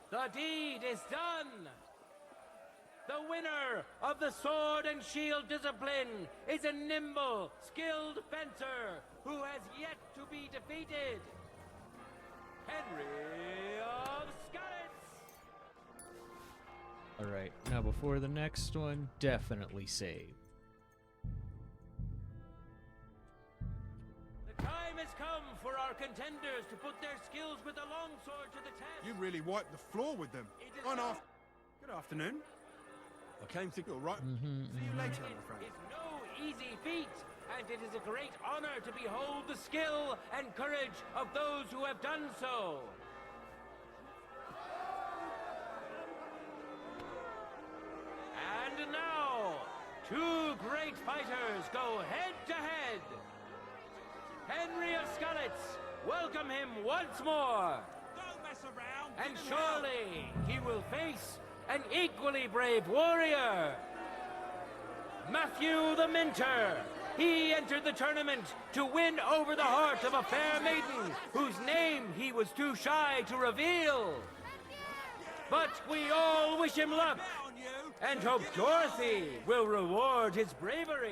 Speaker 18: The deed is done. The winner of the sword and shield discipline is a nimble, skilled fencer who has yet to be defeated. Henry of Scullets.
Speaker 1: Alright, now before the next one, definitely save.
Speaker 18: The time has come for our contenders to put their skills with the longsword to the test.
Speaker 17: You really wiped the floor with them. Good afternoon.
Speaker 9: I came to...
Speaker 17: You're right. See you later, my friend.
Speaker 18: It's no easy feat, and it is a great honor to behold the skill and courage of those who have done so. And now, two great fighters go head to head. Henry of Scullets, welcome him once more.
Speaker 20: Don't mess around.
Speaker 18: And surely he will face an equally brave warrior. Matthew the Minter. He entered the tournament to win over the heart of a fair maiden whose name he was too shy to reveal. But we all wish him luck and hope Dorothy will reward his bravery.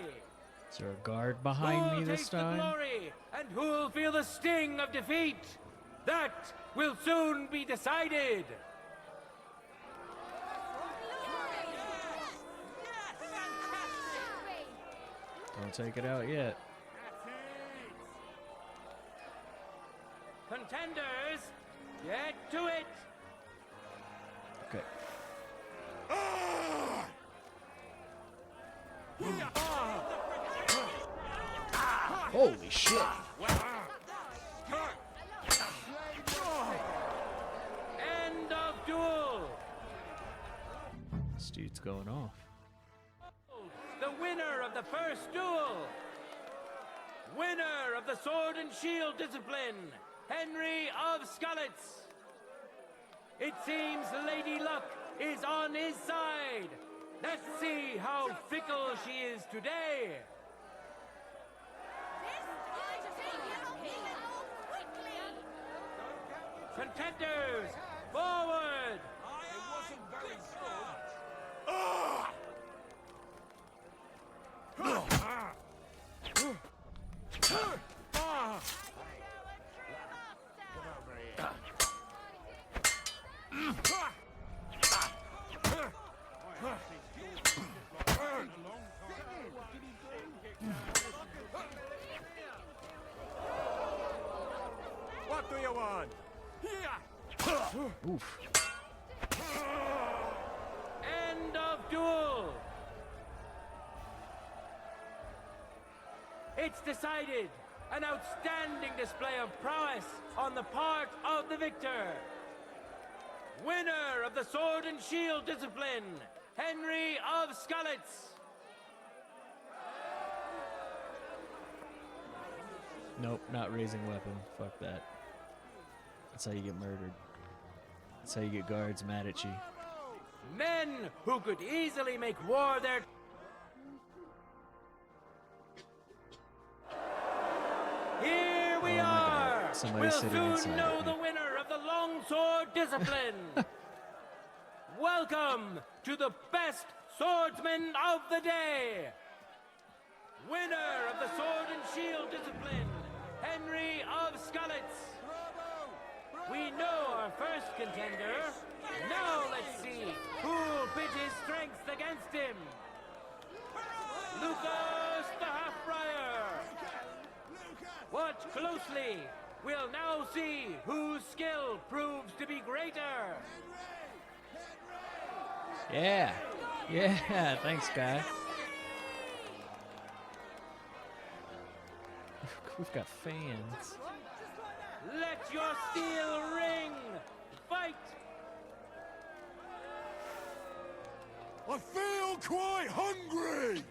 Speaker 1: Is there a guard behind
Speaker 18: Who'll
Speaker 1: me this
Speaker 18: taste the
Speaker 1: time?
Speaker 18: glory and who'll feel the sting of defeat? That will soon be decided.
Speaker 1: Don't take it out yet.
Speaker 18: Contenders, get to it.
Speaker 1: Okay. Holy shit.
Speaker 18: End of duel.
Speaker 1: This dude's going off.
Speaker 18: The winner of the first duel. Winner of the sword and shield discipline, Henry of Scullets. It seems Lady Luck is on his side. Let's see how fickle she is today. Contenders, forward!
Speaker 20: It wasn't very
Speaker 7: What do you want?
Speaker 1: Oof.
Speaker 18: End of duel. It's decided. An outstanding display of prowess on the part of the victor. Winner of the sword and shield discipline, Henry of Scullets.
Speaker 1: Nope, not raising weapon. Fuck that. That's how you get murdered. That's how you get guards mad at you.
Speaker 18: Men who could easily make war their... Here we are!
Speaker 1: Somebody's
Speaker 18: We'll
Speaker 1: sitting
Speaker 18: soon
Speaker 1: inside
Speaker 18: know
Speaker 1: of
Speaker 18: the
Speaker 1: me.
Speaker 18: winner of the longsword discipline. Welcome to the best swordsman of the day. Winner of the sword and shield contender. Now let's see who'll pit his strength against him. Lucas the Half-Briar. Watch closely. We'll now see whose skill proves to be greater.
Speaker 1: Yeah. Yeah, thanks, guy. We've got fans.
Speaker 18: Let your steel ring. Fight.
Speaker 4: I feel quite hungry!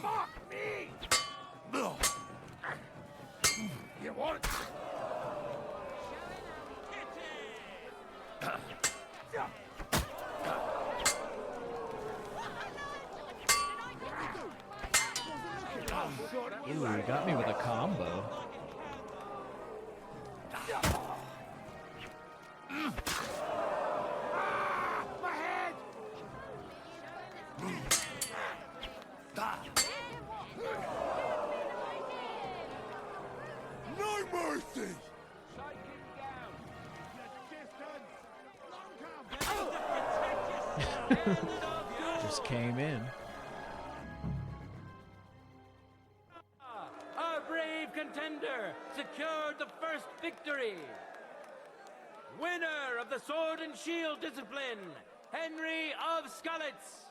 Speaker 20: Fuck me!
Speaker 4: You want it?
Speaker 1: Ooh, he got me with a combo.
Speaker 20: My head!
Speaker 4: No mercy!
Speaker 1: Just came in.
Speaker 18: Our brave contender secured the first victory. Winner of the sword and shield discipline, Henry of Skalitz.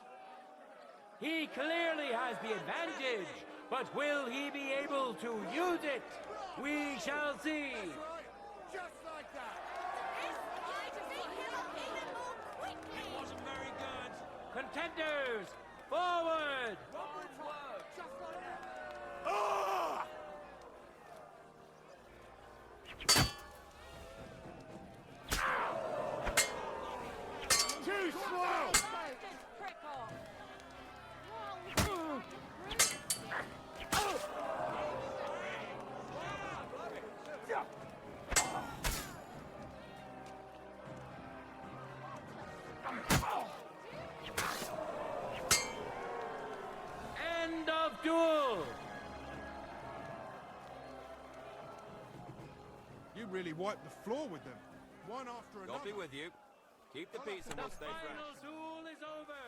Speaker 18: He clearly has the advantage, but will he be able to use it? We shall see.
Speaker 20: Just like that! It wasn't very good.
Speaker 18: Contenders, forward!
Speaker 20: Just like that!
Speaker 4: Ah!
Speaker 20: Too slow!
Speaker 18: End of duel!
Speaker 17: You really wiped the floor with them. One after another.
Speaker 7: God be with you. Keep the peace and we'll stay
Speaker 18: Final
Speaker 7: fresh.
Speaker 18: duel is over,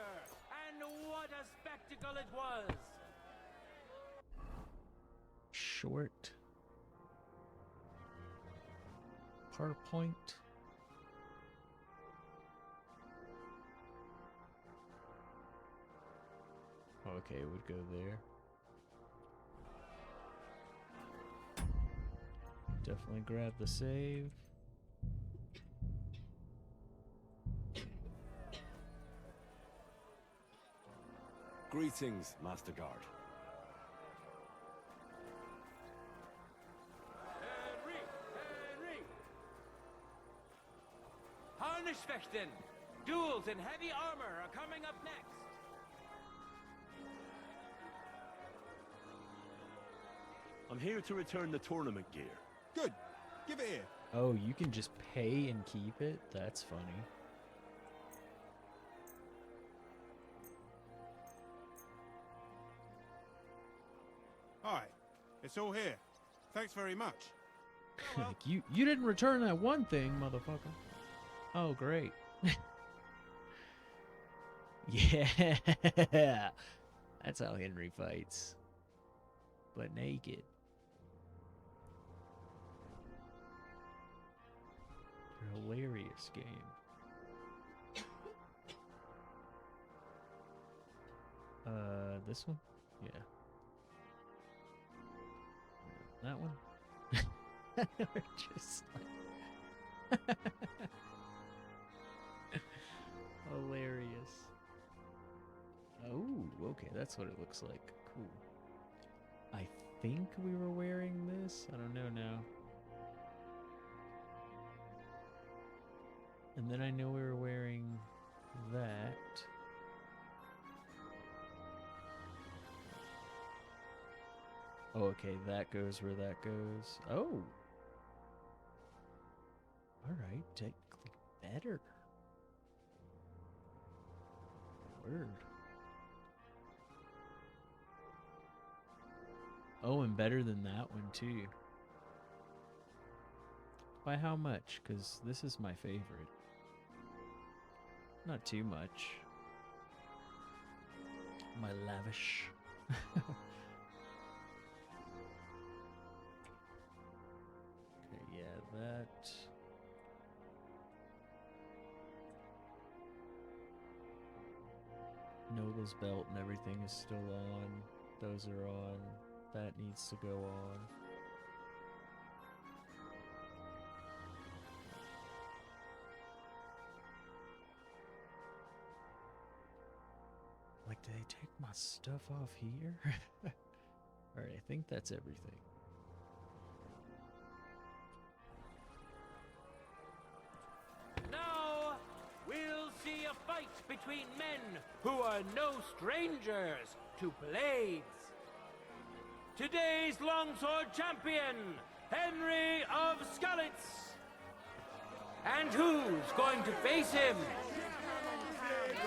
Speaker 18: and what a spectacle it was!
Speaker 1: Short. PowerPoint. Okay, it would go there. Definitely grab the save.
Speaker 9: Greetings, Master Guard.
Speaker 18: Henry! Harnischfechten! Duels in heavy armor are coming up next.
Speaker 9: I'm here to return the tournament gear.
Speaker 17: Good. Give it here.
Speaker 1: Oh, you can just pay and keep it? That's funny.
Speaker 17: Hi. It's all here. Thanks very much.
Speaker 1: Like, you didn't return that one thing, motherfucker. Oh, great. Yeah. That's how Henry fights. But naked. Hilarious game. This one? Yeah. That one? We're just like hilarious. Oh, okay, that's what it looks like. Cool. I think we were wearing this. I don't know now. And then I know we were wearing that. Oh, okay, that goes where that goes. Oh! Alright, technically better. Word. Oh, and better than that one, too. By how much? Because this is my favorite. Not too much. My lavish. Okay, yeah, that. Noble's belt and everything is still on. Those are on. That needs to go on. Like, did they take my stuff off here? Alright, I think that's everything.
Speaker 18: Now, we'll see a fight between men who are no strangers to blades. Today's longsword champion, Henry of Skalitz. And who's going to face him?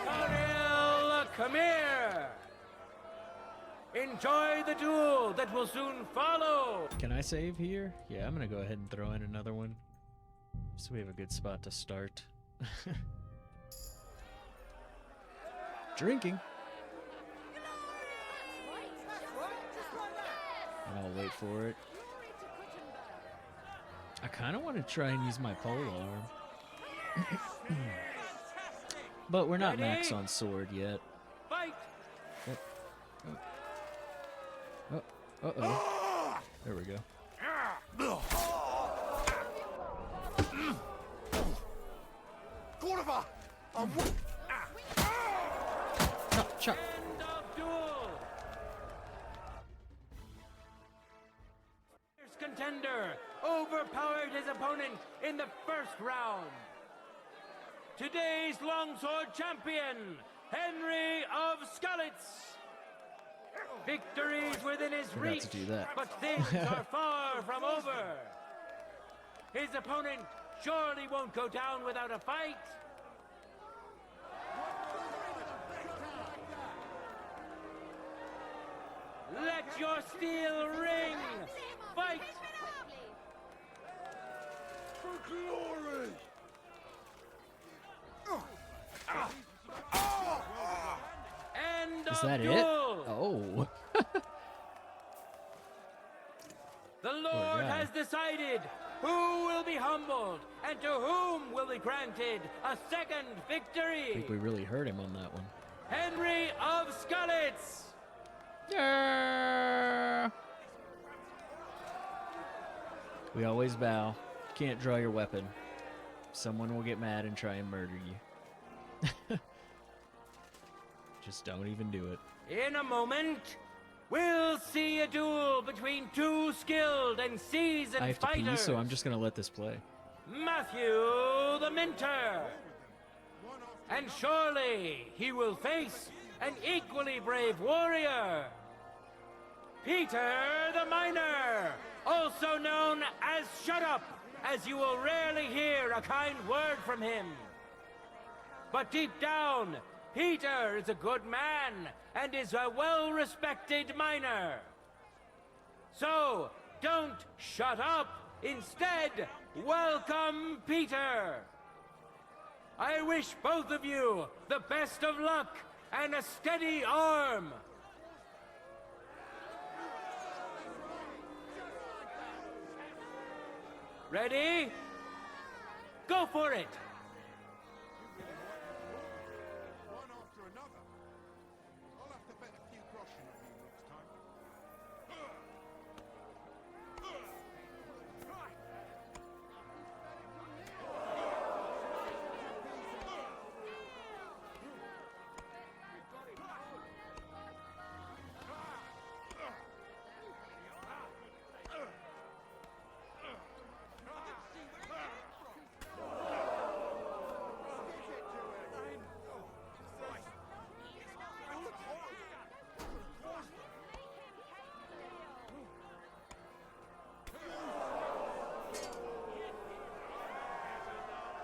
Speaker 18: Karel, come here. Enjoy the duel that will soon follow.
Speaker 1: Can I save here? Yeah, I'm gonna go ahead and throw in another one. So we have a good spot to start. Drinking. And I'll wait for it. I kind of want to try and use my pole arm. But we're not max on sword yet.
Speaker 18: Fight!
Speaker 1: Uh-oh. There we go.
Speaker 8: Cordoba!
Speaker 1: Chop.
Speaker 18: End of duel. Fierce contender overpowered his opponent in the first round. Today's longsword champion, Henry of Skalitz. Victories within his
Speaker 1: Forgot
Speaker 18: reach,
Speaker 1: to do that.
Speaker 18: but things are far from over. His opponent surely won't go down without a fight. Let your steel ring! Fight!
Speaker 8: For glory!
Speaker 18: End
Speaker 1: Is
Speaker 18: of
Speaker 1: that it?
Speaker 18: duel!
Speaker 1: Oh.
Speaker 18: The Lord
Speaker 1: guy.
Speaker 18: has decided who will be humbled and to whom will be granted a second
Speaker 1: I
Speaker 18: victory.
Speaker 1: think we really hurt him on that one.
Speaker 18: Henry of Skalitz.
Speaker 1: Yeah. We always bow. Can't draw your weapon. Someone will get mad and try and murder you. Just don't even do it.
Speaker 18: In a moment, we'll see a duel between two skilled and seasoned
Speaker 1: I have to pee,
Speaker 18: fighters.
Speaker 1: so I'm just gonna let this play.
Speaker 18: Matthew the Minter. And surely he will face an equally brave warrior. Peter the Miner, also known as Shut Up, as you will rarely hear a kind word from him. But deep down, Peter is a good man and is a well-respected miner. So, don't shut up. Instead, welcome Peter. I wish both of you the best of luck and a steady arm. Ready? Go for it!
Speaker 17: One after another. I'll have to bet a few groschen on you next time.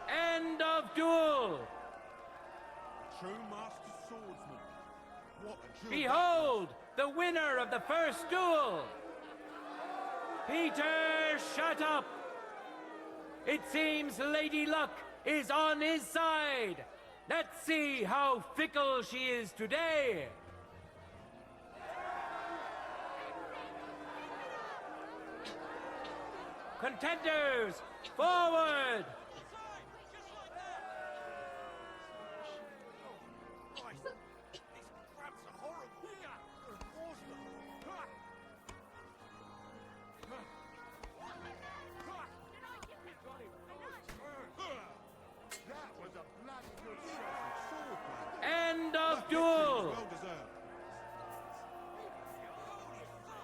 Speaker 18: End of duel!
Speaker 17: True master swordsman. What a duel.
Speaker 18: Behold, the winner of the first duel! Peter Shut Up! It seems Lady Luck is on his side. Let's see how fickle she is today. Contenders, forward! End of duel!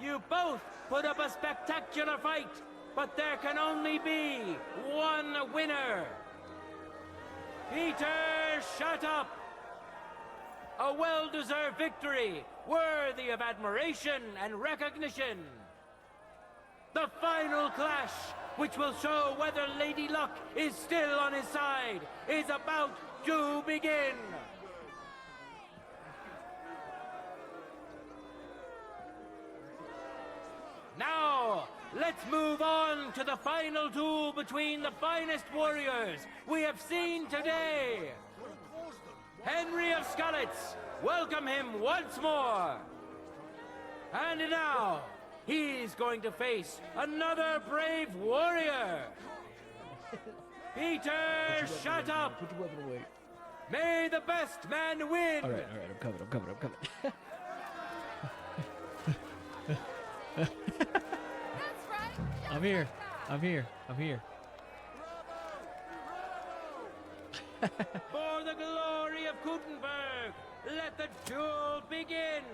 Speaker 18: You both put up a spectacular fight, but there can only be one winner. Peter, shut up! A well-deserved victory, worthy of admiration and recognition. The final clash, which will show whether Lady Luck is still on his side, is about to begin. Now, let's move on to the final duel between the finest warriors we have seen today. Henry of Skalitz, welcome him once more. And now, he's going to face another brave warrior. Peter, shut up.
Speaker 1: Put your weapon away.
Speaker 18: May the best man win.
Speaker 1: All right, I'm coming. I'm here.
Speaker 18: For the glory of Gutenberg, let the duel begin.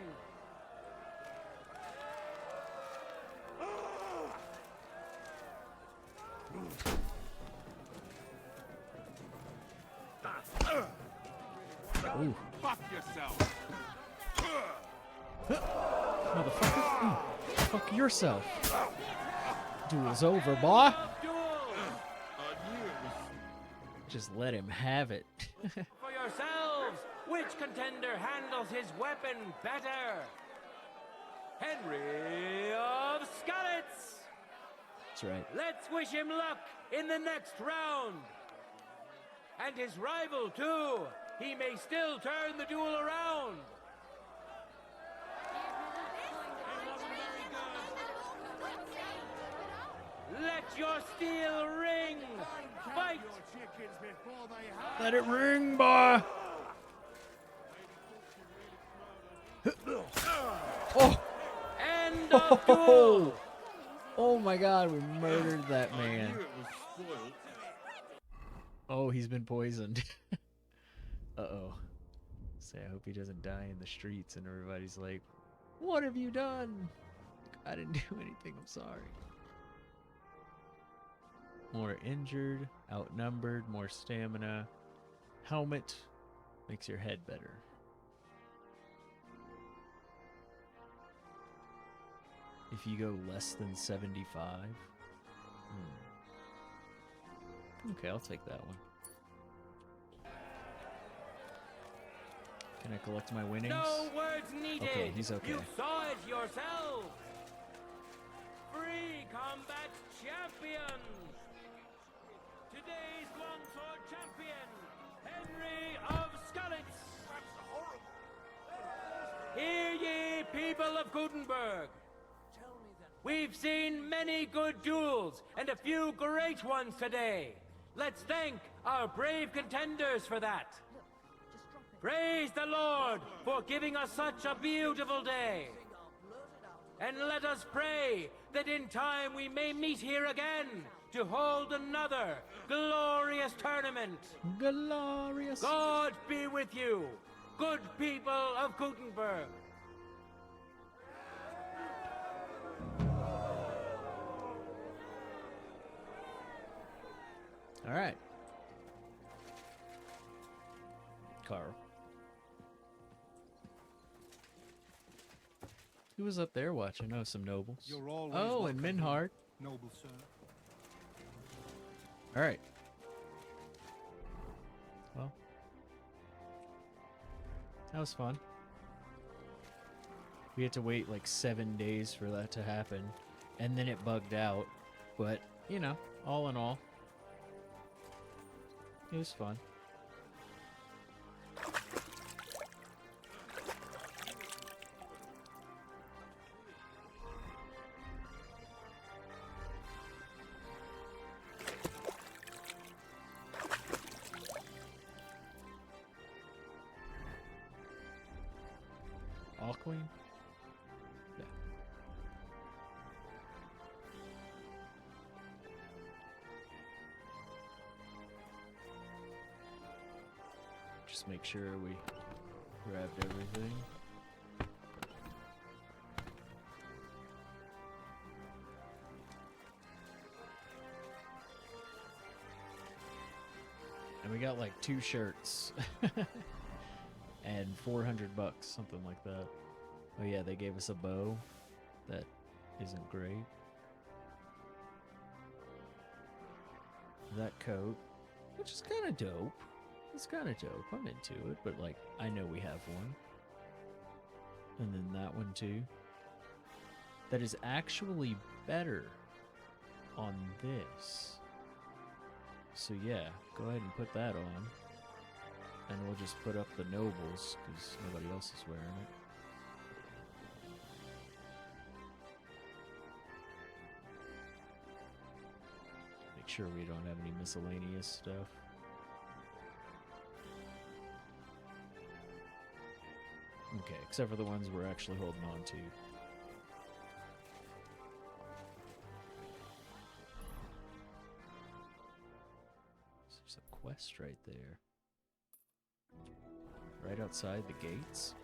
Speaker 1: Ooh.
Speaker 17: Fuck yourself.
Speaker 1: Motherfucker. Ooh. Fuck yourself. Duel's over, boy. Just let him have it.
Speaker 18: For yourselves, which contender handles his weapon better? Henry of Skalitz.
Speaker 1: That's right.
Speaker 18: Let's wish him luck in the next round. And his rival, too. He may still turn the duel around. Let your steel ring. Fight.
Speaker 1: Let it ring, boy. Oh.
Speaker 18: End of duel.
Speaker 1: Oh my God, we murdered that man. Oh, he's been poisoned. Uh-oh. Say, I hope he doesn't die in the streets and everybody's like, what have you done? I didn't do anything, I'm sorry. More injured, outnumbered, more stamina. Helmet makes your head better. If you go less than 75. Okay, I'll take that one. Can I collect my winnings?
Speaker 18: No words needed.
Speaker 1: Okay, he's okay.
Speaker 18: You saw it yourselves. Free combat champions. Today's longsword champion, Henry of Skalitz. Hear ye, people of Gutenberg. We've seen many good duels and a few great ones today. Let's thank our brave contenders for that. Praise the Lord for giving us such a beautiful day. And let us pray that in time we may meet here again to hold another glorious tournament.
Speaker 1: Glorious.
Speaker 18: God be with you, good people of Gutenberg.
Speaker 1: All right. Carl. Who was up there watching? Oh, some nobles.
Speaker 14: You're always
Speaker 1: Oh, and
Speaker 14: welcome,
Speaker 1: Minhard.
Speaker 14: noble sir.
Speaker 1: All right. Well, that was fun. We had to wait like 7 days for that to happen, and then it bugged out. But, you know, all in all, It was fun. All clean? Yeah. Just make sure we grabbed everything. And we got like 2 shirts. And $400, something like that. Oh yeah, they gave us a bow. That isn't great. That coat, which is kind of dope. It's kind of dope. I'm into it, but like, I know we have one. And then that one too. That is actually better on this. So yeah, go ahead and put that on. And we'll just put up the nobles, because nobody else is wearing it. Make sure we don't have any miscellaneous stuff. Okay, except for the ones we're actually holding on to. There's a quest right there. Right outside the gates.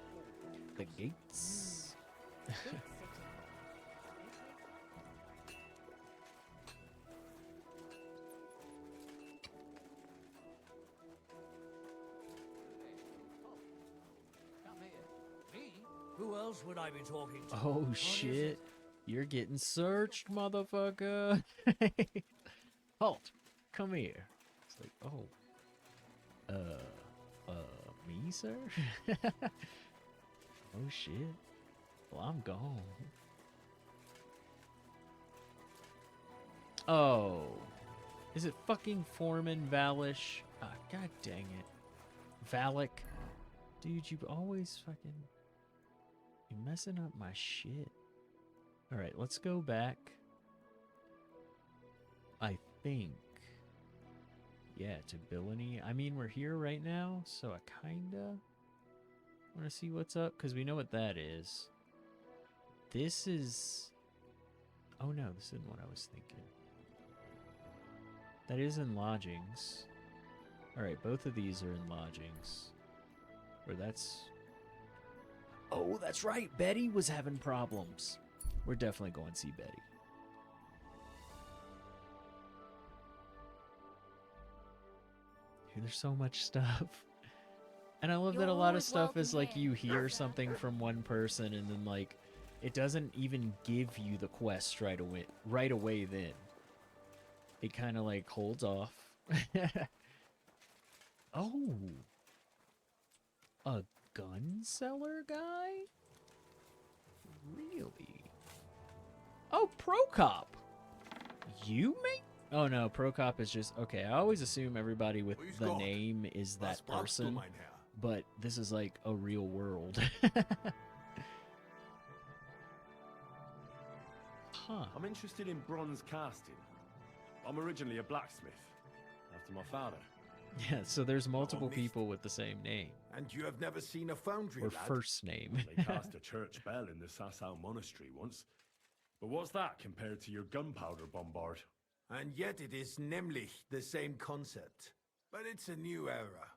Speaker 1: The gates.
Speaker 13: Who else would I be talking to?
Speaker 1: Oh
Speaker 13: What is
Speaker 1: shit.
Speaker 13: it?
Speaker 1: You're getting searched, motherfucker. Halt. Come here. It's like, oh. Me, sir? Oh shit. Well, I'm gone. Oh. Is it fucking Foreman Valish? Ah, god dang it. Valak. Dude, you always fucking... You're messing up my shit. Alright, let's go back. I think... Yeah, to Billany. I mean, we're here right now, so I kinda want to see what's up, because we know what that is. This is... Oh no, this isn't what I was thinking. That is in lodgings. Alright, both of these are in lodgings. Or that's... Oh, that's right, Betty was having problems. We're definitely going to see Betty. Dude, there's so much stuff. And I love that a lot of stuff is like you hear something from one person and then like it doesn't even give you the quest right away then. It kind of like holds off. Oh. A gun seller guy? Really? Oh, Procop. You make... Oh no, Procop is just... Okay, I always assume everybody with the name is that person. But this is like a real world. Huh.
Speaker 9: I'm interested in bronze casting. I'm originally a blacksmith, after my father.
Speaker 1: Yeah, so there's multiple people with the same name.
Speaker 12: And you have never seen a foundry,
Speaker 1: Or
Speaker 12: lad?
Speaker 1: first name.
Speaker 9: They cast a church bell in the Sasau monastery once. But what's that compared to your gunpowder bombard?
Speaker 12: And yet it is nämlich the same concept. But it's a new era.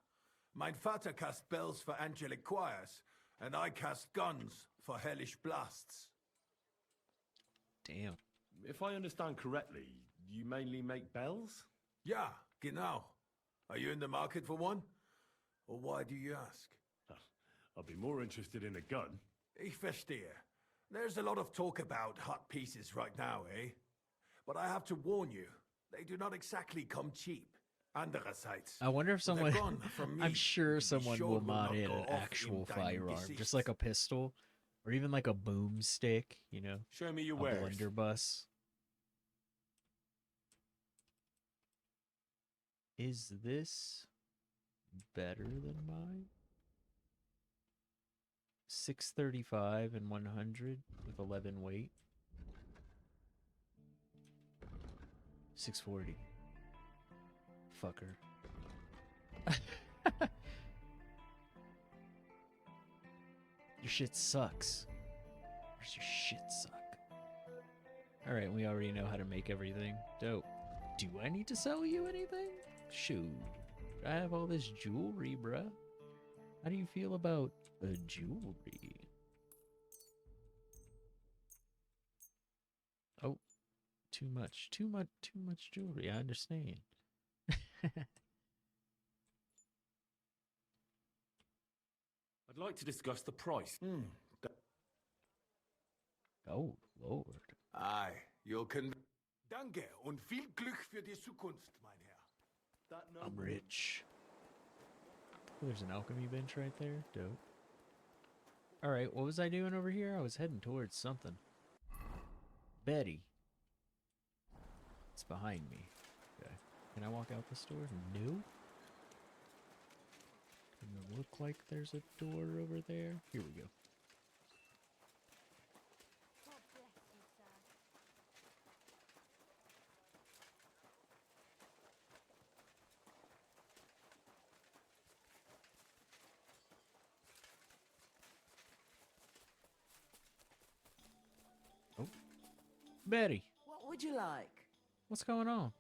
Speaker 12: Mein Vater cast bells for angelic choirs, and I cast guns for hellish blasts.
Speaker 1: Damn.
Speaker 9: If I understand correctly, you mainly make bells?
Speaker 12: Ja, genau. Are you in the market for one? Or why do you ask?
Speaker 9: I'd be more interested in a gun.
Speaker 12: Ich verstehe. There's a lot of talk about hot pieces right now, eh? But I have to warn you, they do not exactly come cheap. Andererseits,
Speaker 1: I wonder if
Speaker 12: with a
Speaker 1: someone...
Speaker 12: gun from me,
Speaker 1: I'm sure
Speaker 12: you
Speaker 1: someone
Speaker 12: sure
Speaker 1: will
Speaker 12: not
Speaker 1: mod in
Speaker 12: go
Speaker 1: an
Speaker 12: off in
Speaker 1: actual
Speaker 12: deinem
Speaker 1: firearm.
Speaker 12: Gesicht.
Speaker 1: Just like a pistol. Or even like a boomstick, you know?
Speaker 9: Show me your
Speaker 1: a
Speaker 9: wares.
Speaker 1: blunderbuss. Is this better than mine? 635 and 100 with 11 weight. 640. Fucker. Your shit sucks. Where's your shit suck? Alright, we already know how to make everything. Dope. Do I need to sell you anything? Shoot. I have all this jewelry, bruh. How do you feel about jewelry? Oh, too much jewelry. I understand.
Speaker 9: I'd like to discuss the price.
Speaker 1: Oh, Lord.
Speaker 12: Aye, you'll Danke und viel Glück für die Zukunft, mein Herr.
Speaker 1: I'm rich. Oh, there's an alchemy bench right there. Dope. Alright, what was I doing over here? I was heading towards something. Betty. It's behind me. Okay. Can I walk out this door? No. Doesn't it look like there's a door over there? Here we go. Betty,
Speaker 16: What would you like?
Speaker 1: what's going on?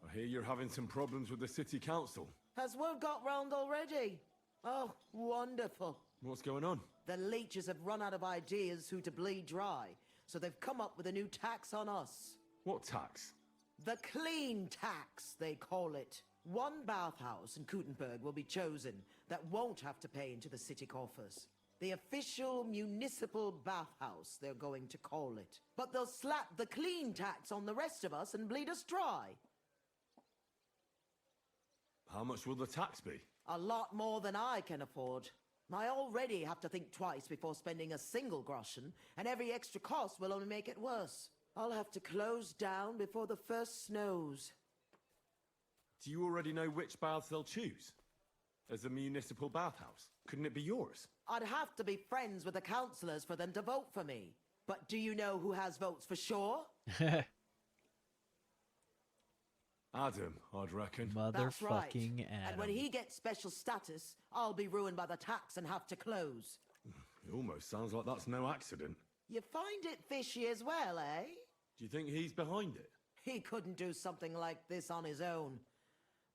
Speaker 4: I hear you're having some problems with the city council.
Speaker 16: Has word got round already? Oh, wonderful.
Speaker 4: What's going on?
Speaker 16: The leeches have run out of ideas who to bleed dry, so they've come up with a new tax on us.
Speaker 4: What tax?
Speaker 16: The clean tax, they call it. One bathhouse in Gutenberg will be chosen that won't have to pay into the city coffers. The official municipal bathhouse, they're going to call it. But they'll slap the clean tax on the rest of us and bleed us dry.
Speaker 4: How much will the tax be?
Speaker 16: A lot more than I can afford. I already have to think twice before spending a single groschen, and every extra cost will only make it worse. I'll have to close down before the first snows.
Speaker 4: Do you already know which baths they'll choose? As a municipal bathhouse? Couldn't it be yours?
Speaker 16: I'd have to be friends with the councillors for them to vote for me. But do you know who has votes for sure?
Speaker 4: Adam, I'd reckon.
Speaker 16: That's right.
Speaker 1: Motherfucking Adam.
Speaker 16: And when he gets special status, I'll be ruined by the tax and have to close.
Speaker 4: It almost sounds like that's no accident.
Speaker 16: You find it fishy as well, eh?
Speaker 4: Do you think he's behind it?
Speaker 16: He couldn't do something like this on his own.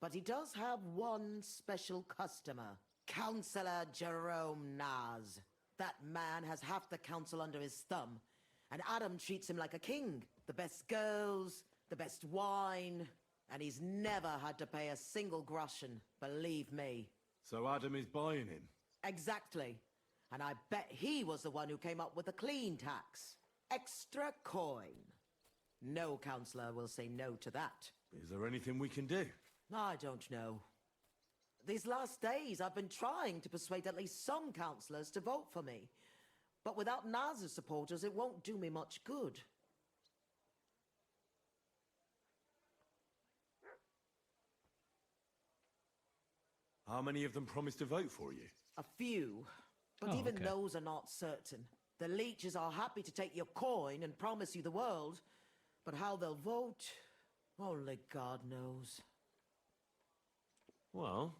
Speaker 16: But he does have one special customer. Councillor Jerome Naz. That man has half the council under his thumb. And Adam treats him like a king. The best girls, the best wine. And he's never had to pay a single groschen, believe me.
Speaker 4: So Adam is buying him?
Speaker 16: Exactly. And I bet he was the one who came up with the clean tax. Extra coin. No councillor will say no to that.
Speaker 4: Is there anything we can do?
Speaker 16: I don't know. These last days I've been trying to persuade at least some councillors to vote for me. But without Naz's supporters, it won't do me much good.
Speaker 4: How many of them promised to vote for you?
Speaker 16: A few. But
Speaker 1: Oh,
Speaker 16: even
Speaker 1: okay.
Speaker 16: those are not certain. The leeches are happy to take your coin and promise you the world. But how they'll vote, only God knows.
Speaker 4: Well,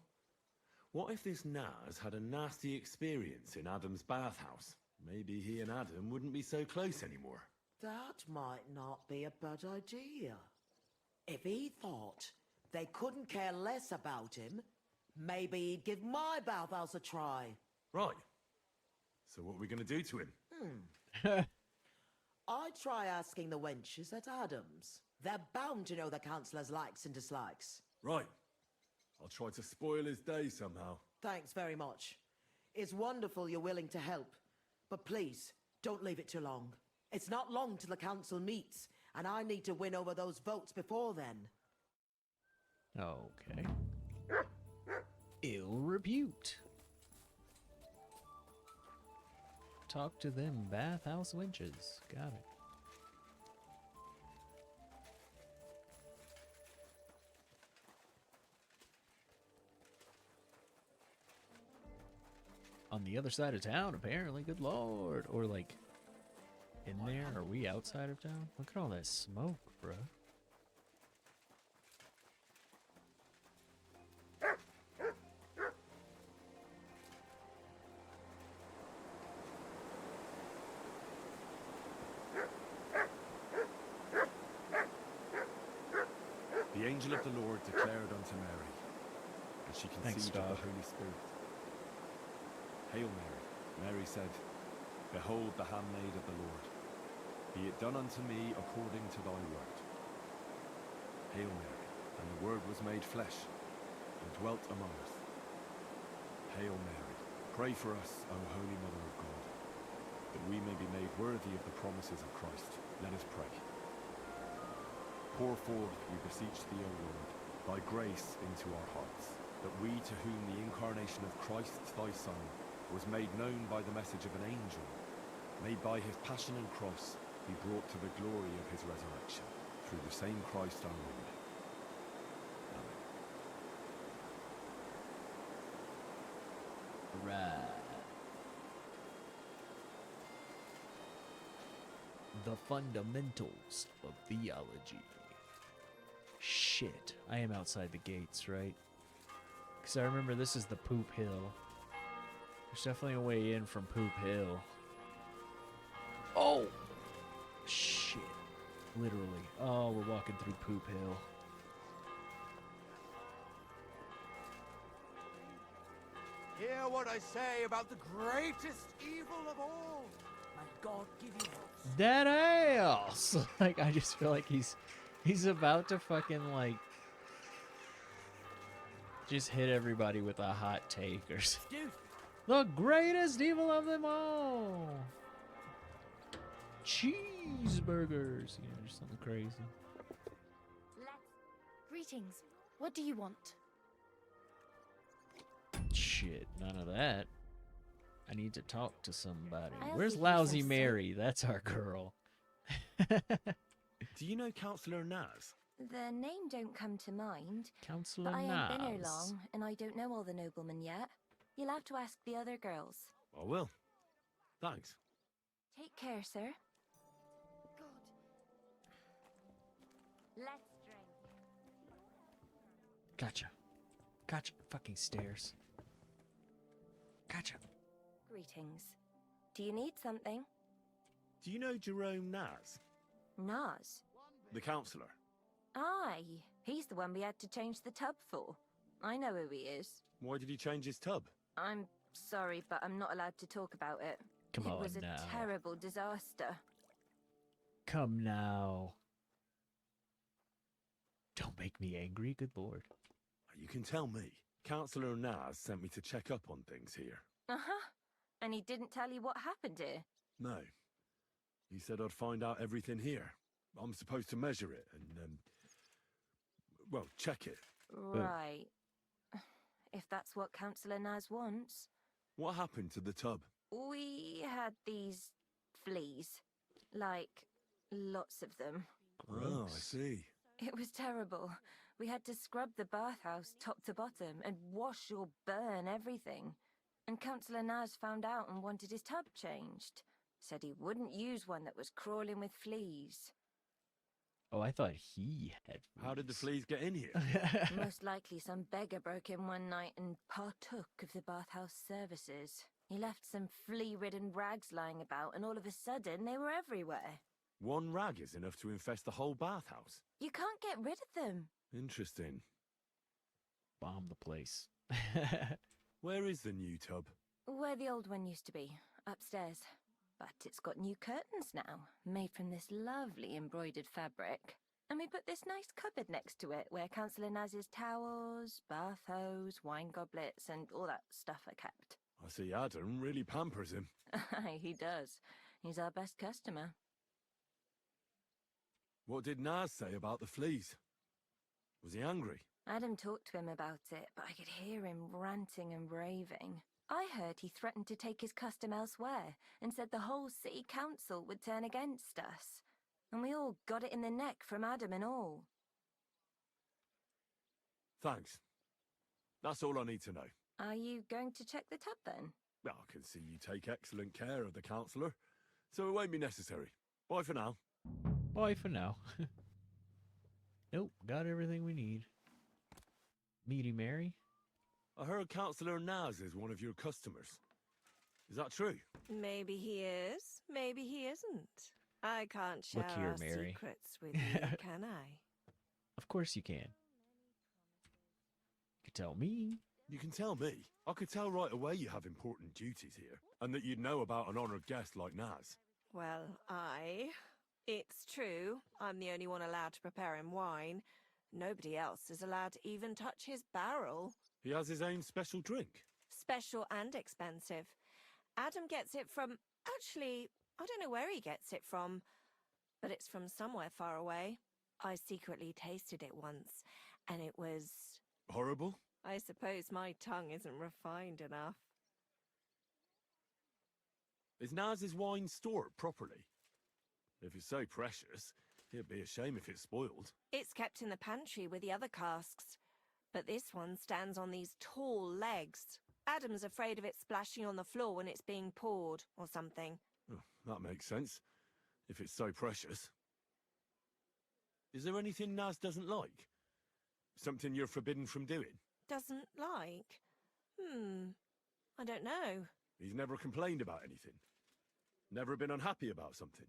Speaker 4: what if this Naz had a nasty experience in Adam's bathhouse? Maybe he and Adam wouldn't be so close anymore.
Speaker 16: That might not be a bad idea. If he thought they couldn't care less about him, maybe he'd give my bathhouse a try.
Speaker 4: Right. So what are we going to do to him?
Speaker 16: I'd try asking the wenches at Adams. They're bound to know the councillor's likes and dislikes.
Speaker 4: Right. I'll try to spoil his day somehow.
Speaker 16: Thanks very much. It's wonderful you're willing to help. But please, don't leave it too long. It's not long till the council meets, and I need to win over those votes before then.
Speaker 1: Okay. Ill repute. Talk to them bathhouse wenches. Got it. on the other side of town, apparently. Good lord. Or, like, in there? Are we outside of town? Look at all that smoke, bro.
Speaker 9: The angel of the Lord declared unto Mary, and she conceived of the Holy Spirit. Hail Mary, Mary said, Behold the handmaid of the Lord. Be it done unto me according to thy word. Hail Mary, and the Word was made flesh, and dwelt among us. Hail Mary, pray for us, O Holy Mother of God, that we may be made worthy of the promises of Christ. Let us pray. Pour forth, we beseech thee, O Lord, thy grace into our hearts, that we, to whom the incarnation of Christ thy Son was made known by the message of an angel, may by his passion and cross be brought to the glory of his resurrection, through the same Christ our Lord. Amen.
Speaker 1: Right. The fundamentals of theology. Shit, I am outside the gates, right? Because I remember this is the Poop Hill. There's definitely a way in from Poop Hill. Oh! Shit. Literally. Oh, we're walking through Poop Hill.
Speaker 10: Hear what I say about the greatest evil of all. May God give you help.
Speaker 1: That ass! Like, I just feel like he's about to fucking, like, just hit everybody with a hot take or something.
Speaker 10: Dude.
Speaker 1: The greatest evil of them all! Cheeseburgers! You know, just something crazy.
Speaker 11: Greetings. What do you want?
Speaker 1: Shit, none of that. I need to talk to somebody.
Speaker 11: I'll
Speaker 1: Where's
Speaker 11: give you
Speaker 1: Lousy
Speaker 11: some
Speaker 1: Mary? That's our girl.
Speaker 9: Do you know Councillor Naz?
Speaker 6: The name don't come to mind.
Speaker 1: Councillor
Speaker 6: But I ain't been here
Speaker 1: Naz.
Speaker 6: long, and I don't know all the noblemen yet. You'll have to ask the other girls.
Speaker 9: I will. Thanks.
Speaker 6: Take care, sir.
Speaker 11: Let's drink.
Speaker 1: Gotcha. Gotcha. Fucking stairs. Gotcha.
Speaker 6: Greetings. Do you need something?
Speaker 9: Do you know Jerome Naz?
Speaker 6: Nas?
Speaker 9: The councillor?
Speaker 6: Aye. He's the one we had to change the tub for. I know who he is.
Speaker 9: Why did he change his tub?
Speaker 6: I'm sorry, but I'm not allowed to talk about it.
Speaker 1: Come
Speaker 6: it
Speaker 1: on
Speaker 6: was a
Speaker 1: now.
Speaker 6: terrible disaster.
Speaker 1: Come now. Don't make me angry, good lord.
Speaker 9: You can tell me. Councillor Naz sent me to check up on things here.
Speaker 6: Uh-huh. And he didn't tell you what happened here?
Speaker 9: No. He said I'd find out everything here. I'm supposed to measure it and, well, check it.
Speaker 6: Right. If that's what Councillor Naz wants.
Speaker 9: What happened to the tub?
Speaker 6: We had these fleas. Like, lots of them.
Speaker 9: Oh, I see.
Speaker 6: It was terrible. We had to scrub the bathhouse top to bottom and wash or burn everything. And Councillor Naz found out and wanted his tub changed. Said he wouldn't use one that was crawling with fleas.
Speaker 1: Oh, I thought he had fleas.
Speaker 9: How did the fleas get in here?
Speaker 6: Most likely some beggar broke in one night and partook of the bathhouse services. He left some flea-ridden rags lying about, and all of a sudden they were everywhere.
Speaker 9: One rag is enough to infest the whole bathhouse.
Speaker 6: You can't get rid of them.
Speaker 9: Interesting.
Speaker 1: Bomb the place.
Speaker 9: Where is the new tub?
Speaker 6: Where the old one used to be, upstairs. But it's got new curtains now, made from this lovely embroidered fabric. And we put this nice cupboard next to it, where Councillor Naz's towels, bath hose, wine goblets, and all that stuff are kept.
Speaker 9: I see Adam really pampers him.
Speaker 6: Aye, he does. He's our best customer.
Speaker 9: What did Naz say about the fleas? Was he angry?
Speaker 6: Adam talked to him about it, but I could hear him ranting and raving. I heard he threatened to take his custom elsewhere, and said the whole city council would turn against us. And we all got it in the neck from Adam and all.
Speaker 9: Thanks. That's all I need to know.
Speaker 6: Are you going to check the tub then?
Speaker 4: Well, I can see you take excellent care of the councillor, so it won't be necessary. Bye for now.
Speaker 1: Bye for now. Nope, got everything we need. Meaty Mary?
Speaker 4: I heard Councillor Naz is one of your customers. Is that true?
Speaker 15: Maybe he is, maybe he isn't. I can't share
Speaker 1: Look here,
Speaker 15: our
Speaker 1: Mary.
Speaker 15: secrets with you, can I?
Speaker 1: Of course you can. You can tell me.
Speaker 4: You can tell me. I could tell right away you have important duties here, and that you'd know about an honoured guest like Naz.
Speaker 15: Well, it's true. I'm the only one allowed to prepare him wine. Nobody else is allowed to even touch his barrel.
Speaker 4: He has his own special drink.
Speaker 15: Special and expensive. Adam gets it from... Actually, I don't know where he gets it from, but it's from somewhere far away. I secretly tasted it once, and it was...
Speaker 4: Horrible?
Speaker 15: I suppose my tongue isn't refined enough.
Speaker 4: Is Naz's wine stored properly? If it's so precious, it'd be a shame if it's spoiled.
Speaker 15: It's kept in the pantry with the other casks, but this one stands on these tall legs. Adam's afraid of it splashing on the floor when it's being poured, or something.
Speaker 4: Oh, that makes sense, if it's so precious. Is there anything Naz doesn't like? Something you're forbidden from doing?
Speaker 15: Doesn't like? I don't know.
Speaker 4: He's never complained about anything? Never been unhappy about something?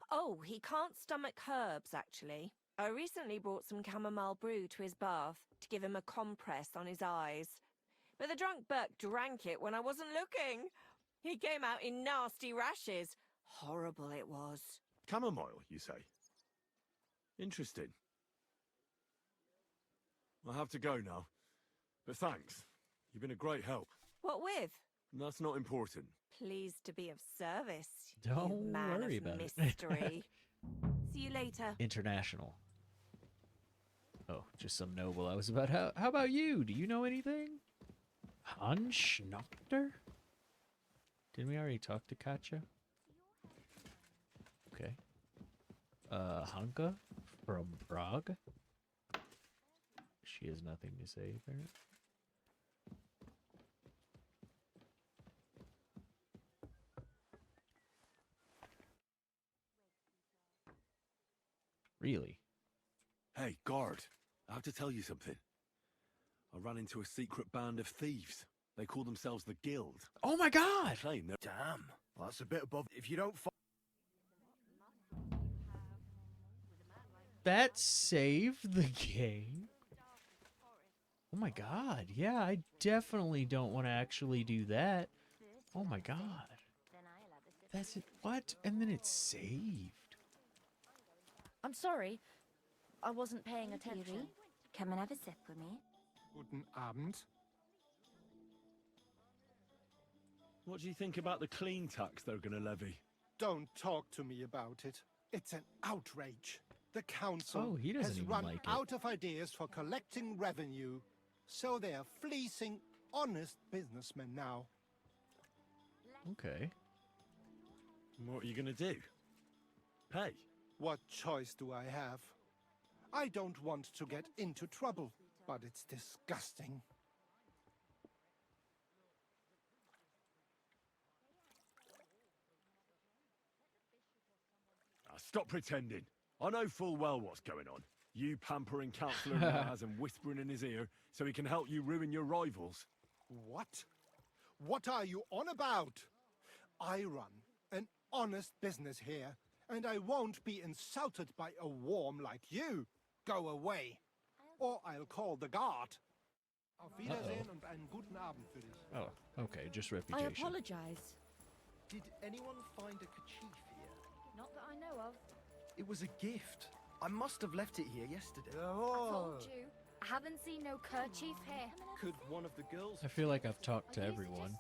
Speaker 15: Oh, he can't stomach herbs, actually. I recently brought some chamomile brew to his bath to give him a compress on his eyes. But the drunk Burke drank it when I wasn't looking. He came out in nasty rashes. Horrible it was.
Speaker 4: Chamomile, you say? Interesting. I'll have to go now. But thanks. You've been a great help.
Speaker 15: What with?
Speaker 4: That's not important.
Speaker 15: Pleased to be of service.
Speaker 1: Don't
Speaker 15: you man
Speaker 1: worry
Speaker 15: of
Speaker 1: about it.
Speaker 15: mystery. See you later.
Speaker 1: International. Oh, just some noble. I was about, how about you? Do you know anything? Hanschnochter? Didn't we already talk to Katja? Okay. Hanka from Prague? She has nothing to say, apparently. Really?
Speaker 4: Hey, guard. I have to tell you something. I ran into a secret band of thieves. They call themselves the Guild.
Speaker 1: Oh my god!
Speaker 4: They claim they're...
Speaker 8: Damn, well, that's a bit above. If you don't
Speaker 1: That saved the game? Oh my god, yeah, I definitely don't want to actually do that. Oh my god. That's it. What? And then it's saved.
Speaker 22: I'm sorry. I wasn't paying attention.
Speaker 6: Come and have a sip with me.
Speaker 14: Guten Abend.
Speaker 4: What do you think about the clean tax they're going to levy?
Speaker 14: Don't talk to me about it. It's an outrage. The council
Speaker 1: He doesn't
Speaker 14: has
Speaker 1: even
Speaker 14: run
Speaker 1: like it.
Speaker 14: out of ideas for collecting revenue, so they are fleecing honest businessmen now.
Speaker 1: Okay.
Speaker 4: What are you going to do? Pay?
Speaker 14: What choice do I have? I don't want to get into trouble, but it's disgusting.
Speaker 4: Stop pretending. I know full well what's going on. You pampering Councillor Naz and whispering in his ear so he can help you ruin your rivals.
Speaker 14: What? What are you on about? I run an honest business here, and I won't be insulted by a worm like you. Go away, or I'll call the guard. Auf Wiedersehen und einen guten Abend für dich.
Speaker 1: Oh, okay, just
Speaker 22: I
Speaker 1: reputation.
Speaker 22: apologize.
Speaker 23: Did anyone find a kerchief here?
Speaker 22: Not that I know of.
Speaker 23: It was a gift. I must have left it here yesterday.
Speaker 22: I told you. I haven't seen no kerchief here.
Speaker 23: Could one of the girls...
Speaker 1: I feel like I've talked to everyone.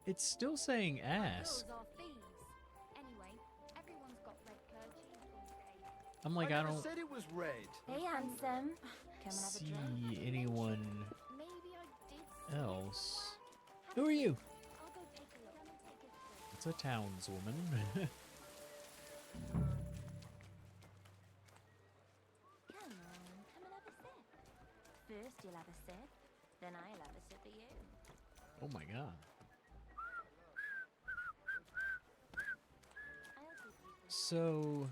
Speaker 1: It's still saying ass.
Speaker 22: Girls are thieves. Anyway, everyone's got red kerchiefs.
Speaker 1: I'm like, I don't
Speaker 23: said it was red.
Speaker 6: Hey, handsome. Come and have a
Speaker 1: see
Speaker 6: drink.
Speaker 1: anyone
Speaker 22: Maybe I did.
Speaker 1: else. Who are you?
Speaker 22: I'll go take a look.
Speaker 1: It's a townswoman.
Speaker 6: Come on, come and have a sip. First you'll have a sip, then I'll have a sip of you.
Speaker 1: Oh my god. So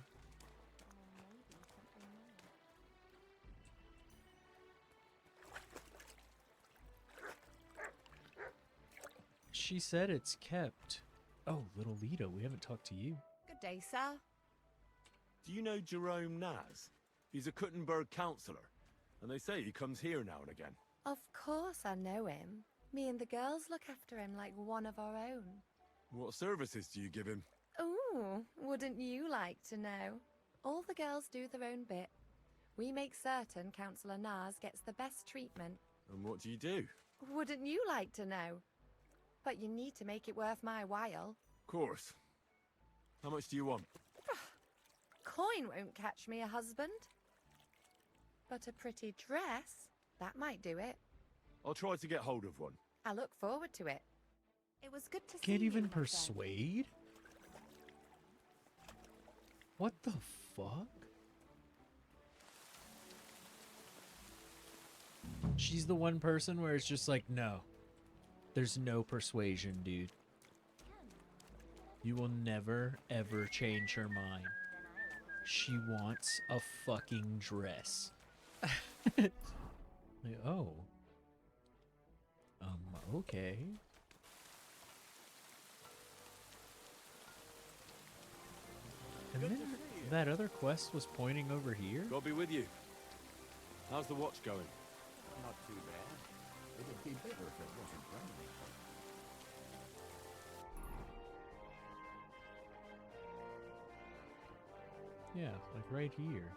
Speaker 1: she said it's kept. Oh, little Lita, we haven't talked to you.
Speaker 2: Good day, sir.
Speaker 9: Do you know Jerome Naz? He's a Kuttenberg councillor, and they say he comes here now and again.
Speaker 2: Of course I know him. Me and the girls look after him like one of our own.
Speaker 9: What services do you give him?
Speaker 2: Ooh, wouldn't you like to know? All the girls do their own bit. We make certain Councillor Naz gets the best treatment.
Speaker 9: And what do you do?
Speaker 2: Wouldn't you like to know? But you need to make it worth my while.
Speaker 9: Of course. How much do you want?
Speaker 2: Coin won't catch me a husband. But a pretty dress, that might do it.
Speaker 9: I'll try to get hold of one.
Speaker 2: I look forward to it. It was good to see
Speaker 1: Can't
Speaker 2: you,
Speaker 1: even
Speaker 2: my friend.
Speaker 1: persuade? What the fuck? She's the one person where it's just like, no. There's no persuasion, dude. You will never, ever change her mind. She wants a fucking dress. Like, oh. Okay. And then that other quest was pointing over here?
Speaker 9: God be with you. How's the watch going?
Speaker 3: Not too bad. It'd be better if it wasn't raining.
Speaker 1: Yeah, like right here.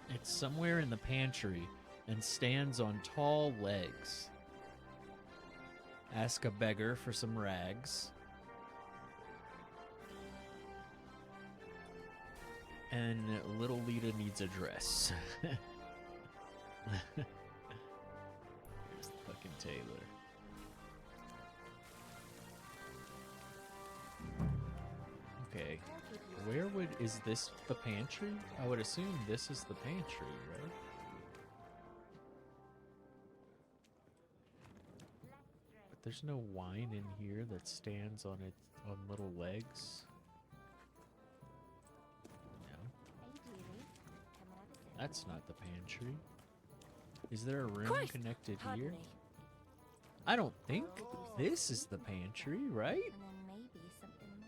Speaker 1: It's somewhere in the pantry and stands on tall legs. Ask a beggar for some rags. And little Lita needs a dress. Here's the fucking tailor. Okay. Is this the pantry? I would assume this is the pantry, right? But there's no wine in here that stands on little legs. That's not the pantry. Is there a room connected here?
Speaker 6: Me.
Speaker 1: I don't think this is the pantry, right?
Speaker 6: And then maybe something more.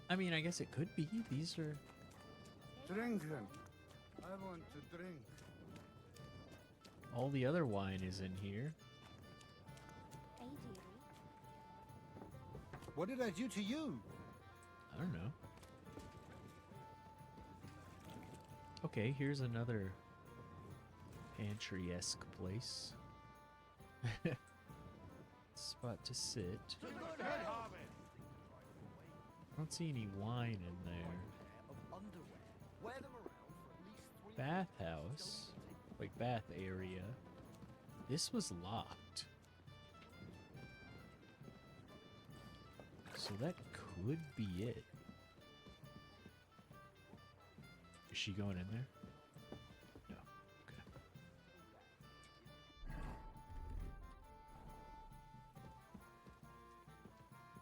Speaker 1: I mean, I guess it could be. These are...
Speaker 17: Drinking. I want to drink.
Speaker 1: All the other wine is in here.
Speaker 6: Hey, dearie.
Speaker 14: What did I do to you?
Speaker 1: I don't know. Okay, here's another pantry-esque place. Spot to sit. I don't see any wine in there. Bathhouse. Like bath area. This was locked. So that could be it. Is she going in there? No. Okay.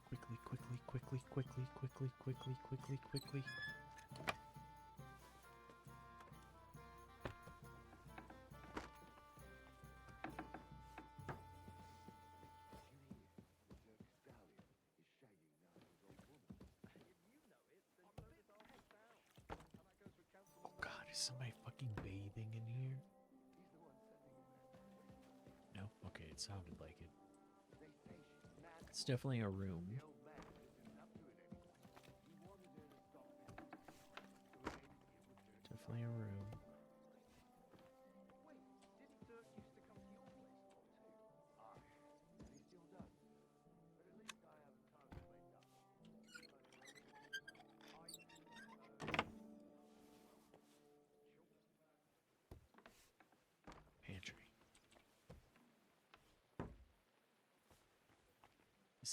Speaker 1: Quickly, quickly, quickly, quickly, quickly, quickly, quickly, quickly. Oh God, is somebody fucking bathing in here? No? Okay, it sounded like it. It's definitely a room. Definitely a room.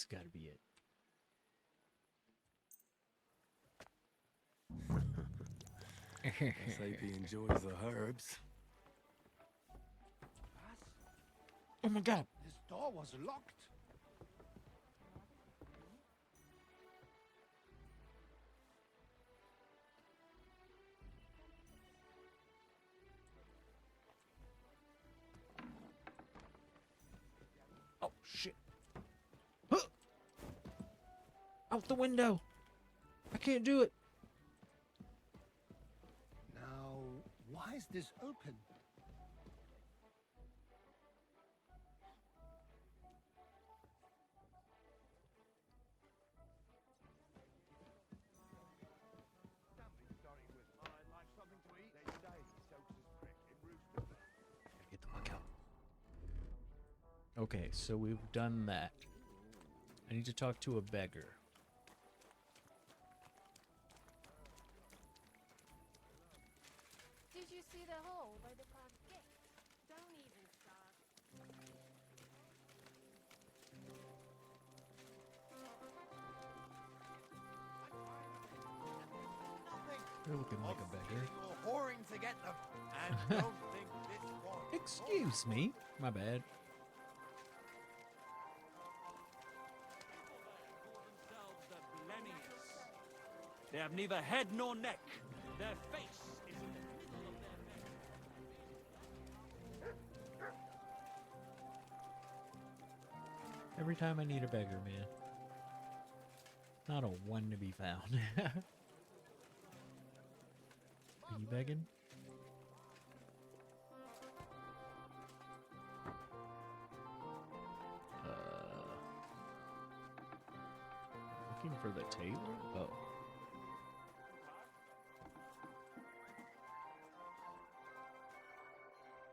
Speaker 1: It's gotta be it.
Speaker 4: Let's hope he enjoys the herbs.
Speaker 1: Oh my god.
Speaker 14: This door was locked.
Speaker 1: Oh shit. Out the window. I can't do it.
Speaker 14: Now, why is this open?
Speaker 1: Get the fuck out. Okay, so we've done that. I need to talk to a beggar.
Speaker 22: Did you see the hole by the park gate? Don't even start.
Speaker 1: You're looking like a beggar.
Speaker 10: You're whoring to get them, and don't think this one.
Speaker 1: Excuse me. My bad.
Speaker 20: They have neither head nor neck. Their face is in the middle of their neck.
Speaker 1: Every time I need a beggar, man. Not a one to be found. Are you begging? Looking for the tailor? Oh.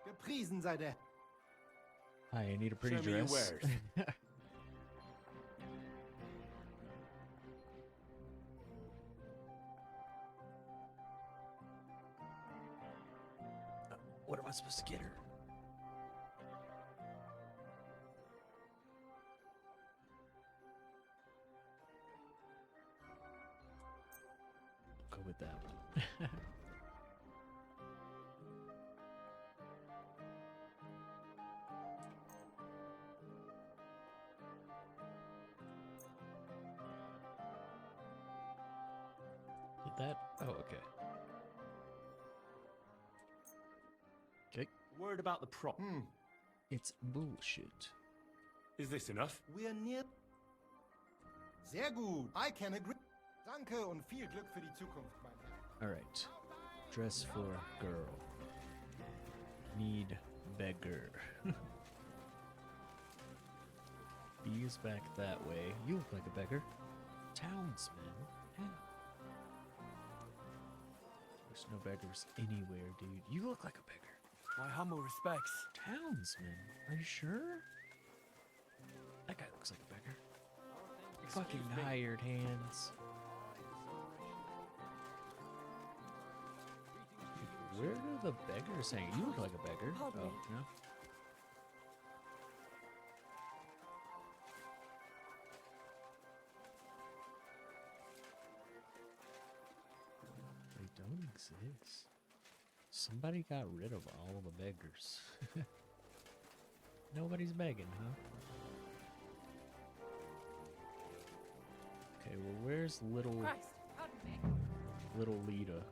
Speaker 14: Gepriesen sei der.
Speaker 1: Hi, I need a pretty
Speaker 9: Show me your
Speaker 1: dress.
Speaker 9: wares.
Speaker 1: What am I supposed to get her? Go with that one. Get that? Oh, okay. Okay.
Speaker 9: Word about the prop.
Speaker 1: It's bullshit.
Speaker 9: Is this enough?
Speaker 14: We're near. Sehr gut. I can agree. Danke und viel Glück für die Zukunft, mein Herr.
Speaker 1: Alright. Dress for girl. Need beggar. Bees back that way. You look like a beggar. Townsman. Yeah. There's no beggars anywhere, dude. You look like a beggar.
Speaker 23: My humble respects.
Speaker 1: Townsman. Are you sure? That guy looks like a beggar. Fucking hired hands. Where do the beggars hang? You look like a beggar.
Speaker 15: Hold me.
Speaker 1: No. They don't exist. Somebody got rid of all the beggars. Nobody's begging, huh? Okay, well, where's little
Speaker 22: Christ, pardon me.
Speaker 1: little Lita?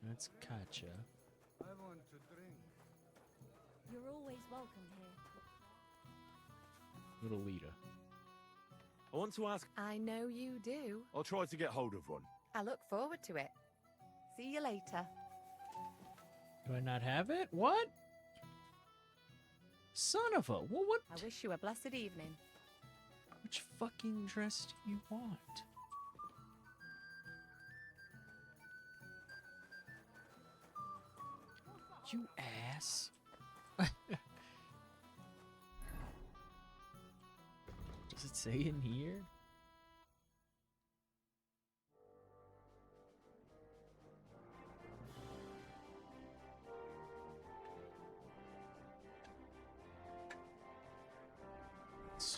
Speaker 1: That's Katja.
Speaker 17: I want to drink.
Speaker 22: You're always welcome here.
Speaker 1: Little Lita.
Speaker 9: I want to ask.
Speaker 2: I know you do.
Speaker 9: I'll try to get hold of one.
Speaker 2: I look forward to it. See you later.
Speaker 1: Do I not have it? What? Son of a... Well, what?
Speaker 2: I wish you a blessed evening.
Speaker 1: Which fucking dress do you want? You ass. Does it say in here?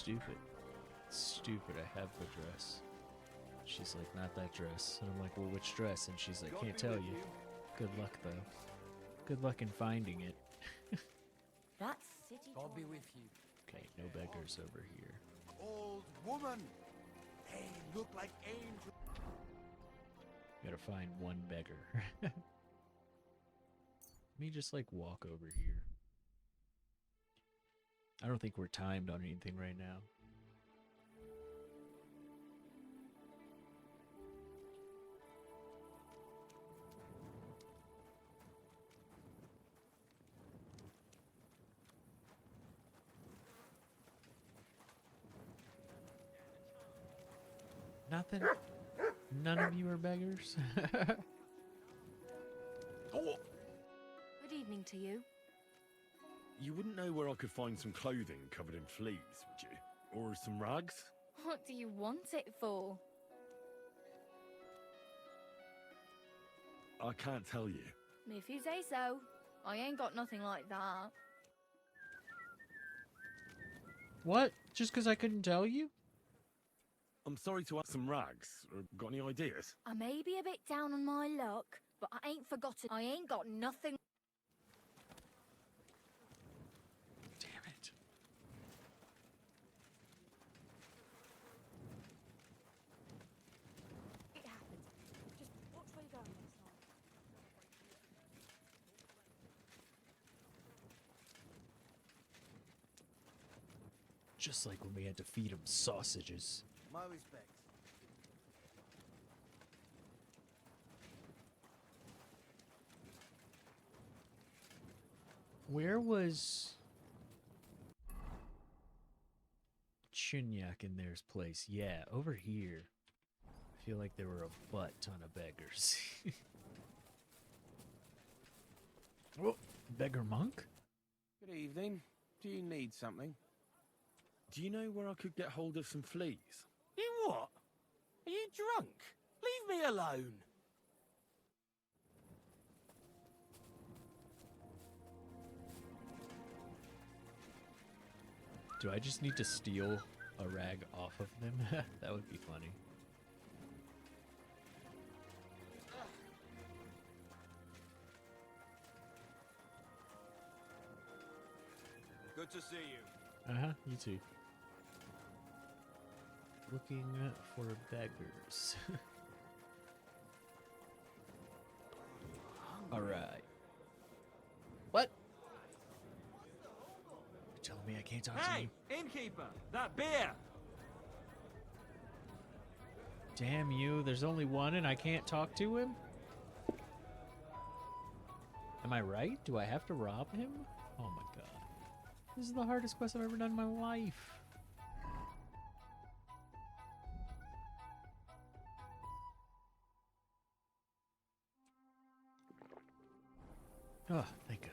Speaker 1: stupid. Stupid, I have the dress. She's like, not that dress. And I'm like, well, which dress? And she's like, can't tell you. Good luck, though. Good luck in finding it.
Speaker 6: That's city.
Speaker 10: I'll be with you.
Speaker 1: Okay, no beggars over here.
Speaker 17: Old woman! They look like angels.
Speaker 1: Gotta find one beggar. Let me just, like, walk over here. I don't think we're timed on anything right now. Nothing? None of you are beggars?
Speaker 6: Good evening to you.
Speaker 9: You wouldn't know where I could find some clothing covered in fleas, would you? Or some rags?
Speaker 22: What do you want it for?
Speaker 9: I can't tell you.
Speaker 22: If you say so. I ain't got nothing like that.
Speaker 1: What? Just because I couldn't tell you?
Speaker 9: I'm sorry to ask some rags. Got any ideas?
Speaker 22: I may be a bit down on my luck, but I ain't forgotten. I ain't got nothing.
Speaker 1: Damn it.
Speaker 22: It happens. Just watch where you're going next time.
Speaker 1: Just like when we had to feed him sausages.
Speaker 10: My respects.
Speaker 1: Where was Chunyak in their's place? Yeah, over here. I feel like there were a butt ton of beggars. Oh, beggar monk?
Speaker 18: Good evening. Do you need something?
Speaker 9: Do you know where I could get hold of some fleas?
Speaker 18: You what? Are you drunk? Leave me alone.
Speaker 1: Do I just need to steal a rag off of them? That would be funny.
Speaker 7: Good to see you.
Speaker 1: Uh-huh, you too. Looking for beggars. Alright. What? You're telling me I can't talk to you?
Speaker 7: Hey, innkeeper, that beer.
Speaker 1: Damn you, there's only one and I can't talk to him? Am I right? Do I have to rob him? Oh my god. This is the hardest quest I've ever done in my life. Oh, thank God.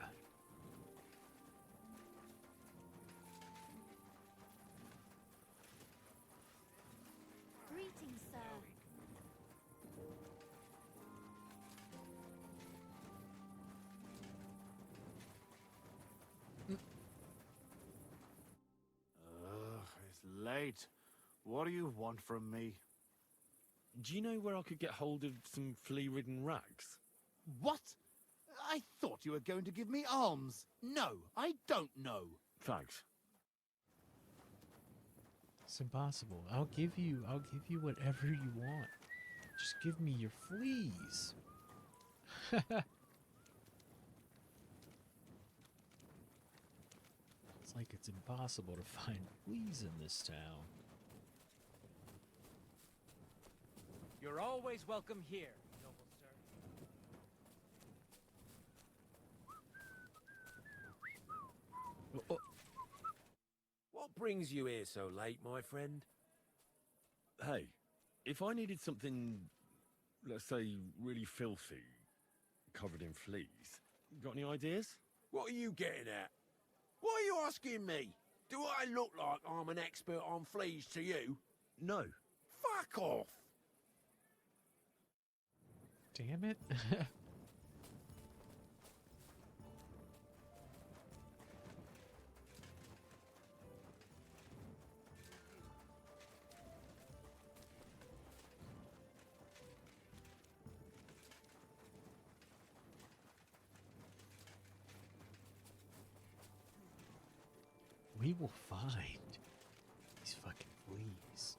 Speaker 22: Greetings, sir.
Speaker 5: It's late. What do you want from me?
Speaker 9: Do you know where I could get hold of some flea-ridden rags?
Speaker 5: What? I thought you were going to give me alms. No, I don't know.
Speaker 9: Thanks.
Speaker 1: It's impossible. I'll give you whatever you want. Just give me your fleas. It's like it's impossible to find fleas in this town.
Speaker 18: You're always welcome here, noble sir.
Speaker 1: Oh.
Speaker 19: What brings you here so late, my friend?
Speaker 9: Hey, if I needed something, let's say, really filthy, covered in fleas, got any ideas?
Speaker 19: What are you getting at? Why are you asking me? Do I look like I'm an expert on fleas to you?
Speaker 9: No.
Speaker 19: Fuck off!
Speaker 1: Damn it. We will find these fucking fleas.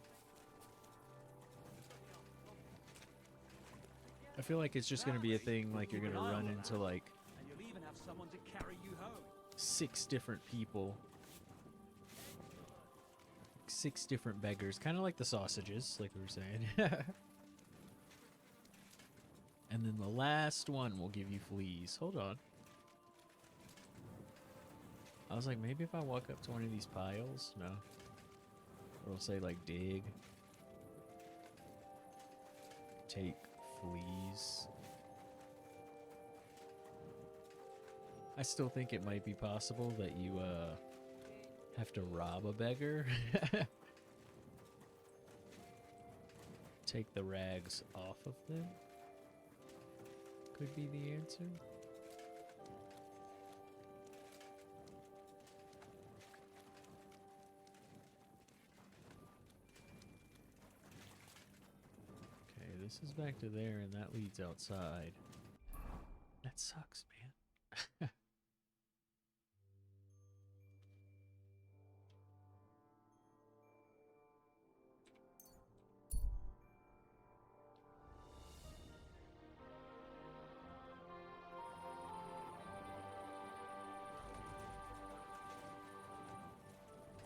Speaker 1: I feel like it's just gonna be a thing, like you're gonna run into like
Speaker 20: And you'll even have someone to carry you home.
Speaker 1: 6 different people. 6 different beggars, kind of like the sausages, like we were saying. And then the last one will give you fleas. Hold on. I was like, maybe if I walk up to one of these piles? No. It'll say, like, dig. Take fleas. I still think it might be possible that you, have to rob a beggar. Take the rags off of them. Could be the answer. Okay, this is back to there, and that leads outside. That sucks, man.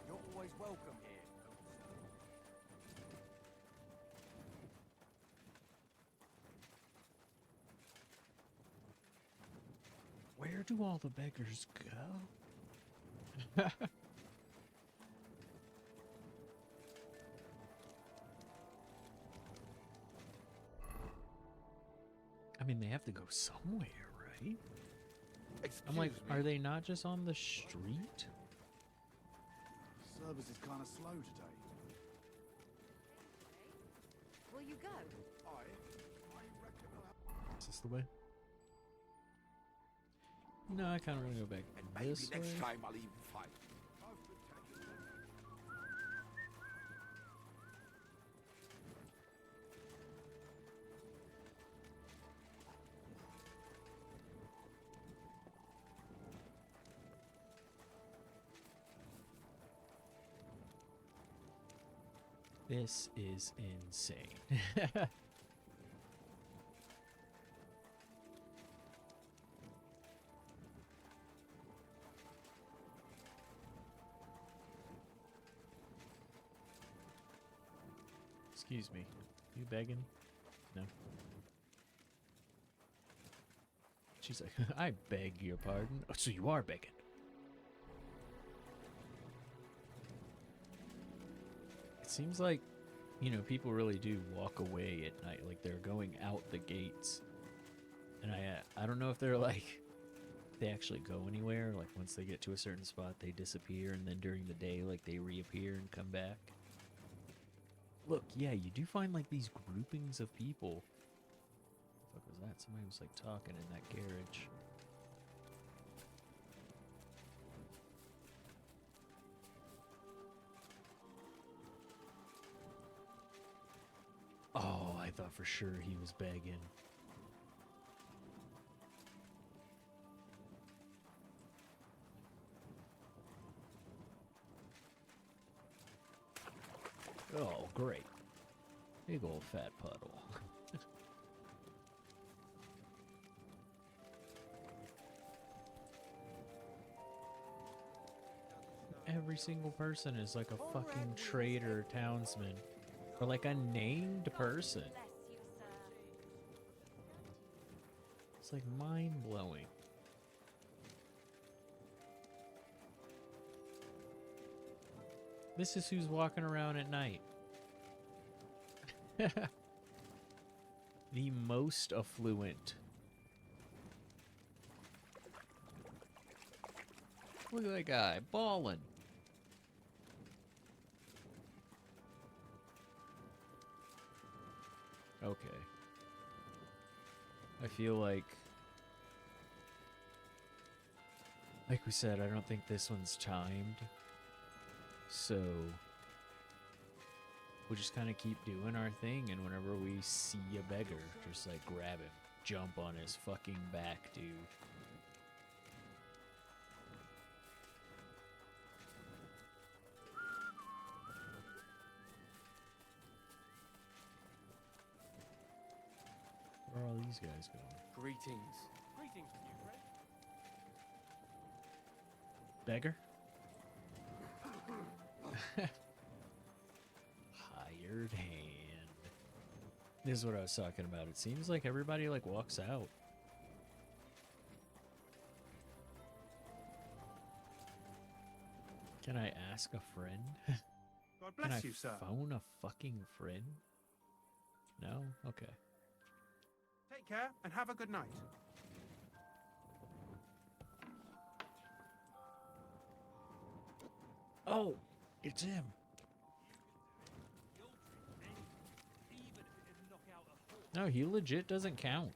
Speaker 10: You're always welcome here.
Speaker 1: Where do all the beggars go? I mean, they have to go somewhere, right? I'm like, are they not just on the street?
Speaker 5: Service is kind of slow today.
Speaker 2: Will you go?
Speaker 5: I reckon I'll have...
Speaker 1: Is this the way? No, I kind of want to go back
Speaker 3: Maybe
Speaker 1: this
Speaker 3: next
Speaker 1: way.
Speaker 3: time I'll even fight.
Speaker 1: This is insane. Excuse me. You begging? No. She's like, I beg your pardon. Oh, so you are begging. It seems like, you know, people really do walk away at night. Like they're going out the gates. And I don't know if they're like, they actually go anywhere. Like once they get to a certain spot, they disappear. And then during the day, like they reappear and come back. Look, yeah, you do find like these groupings of people. What the fuck was that? Somebody was like talking in that garage. Oh, I thought for sure he was begging. Oh, great. Big old fat puddle. Every single person is like a fucking traitor townsman. Or like a named person. It's like mind-blowing. This is who's walking around at night. The most affluent. Look at that guy, ballin'. Okay. I feel like we said, I don't think this one's timed. So we'll just kind of keep doing our thing, and whenever we see a beggar, just like grab him, jump on his fucking back, dude. these guys going?
Speaker 23: Greetings. Greetings, new friend.
Speaker 1: Beggar? Hired hand. This is what I was talking about. It seems like everybody like walks out. Can I ask a friend?
Speaker 17: God
Speaker 1: Can
Speaker 17: bless
Speaker 1: I
Speaker 17: you, sir.
Speaker 1: phone a fucking friend? No? Okay.
Speaker 17: Take care and have a good night.
Speaker 1: Oh, it's him. No, he legit doesn't count.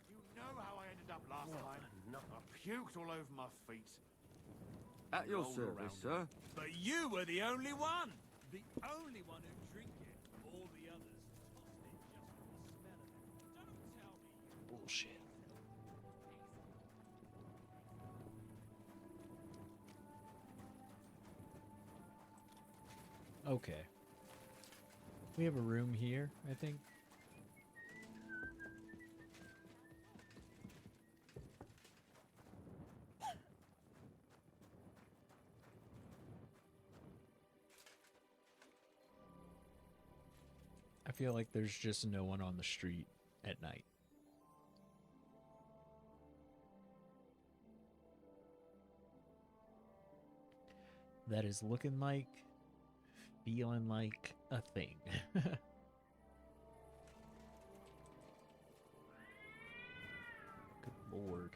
Speaker 5: You know how I ended up last time? I puked all over my feet.
Speaker 12: At your
Speaker 5: Rolled
Speaker 12: service,
Speaker 5: around
Speaker 12: sir.
Speaker 20: But you were the only one! The only one who drink it. All the others tossed it just for the smell of it. Don't tell me.
Speaker 1: Bullshit. Okay. We have a room here, I think. I feel like there's just no one on the street at night. That is looking like, feeling like a thing. Good lord.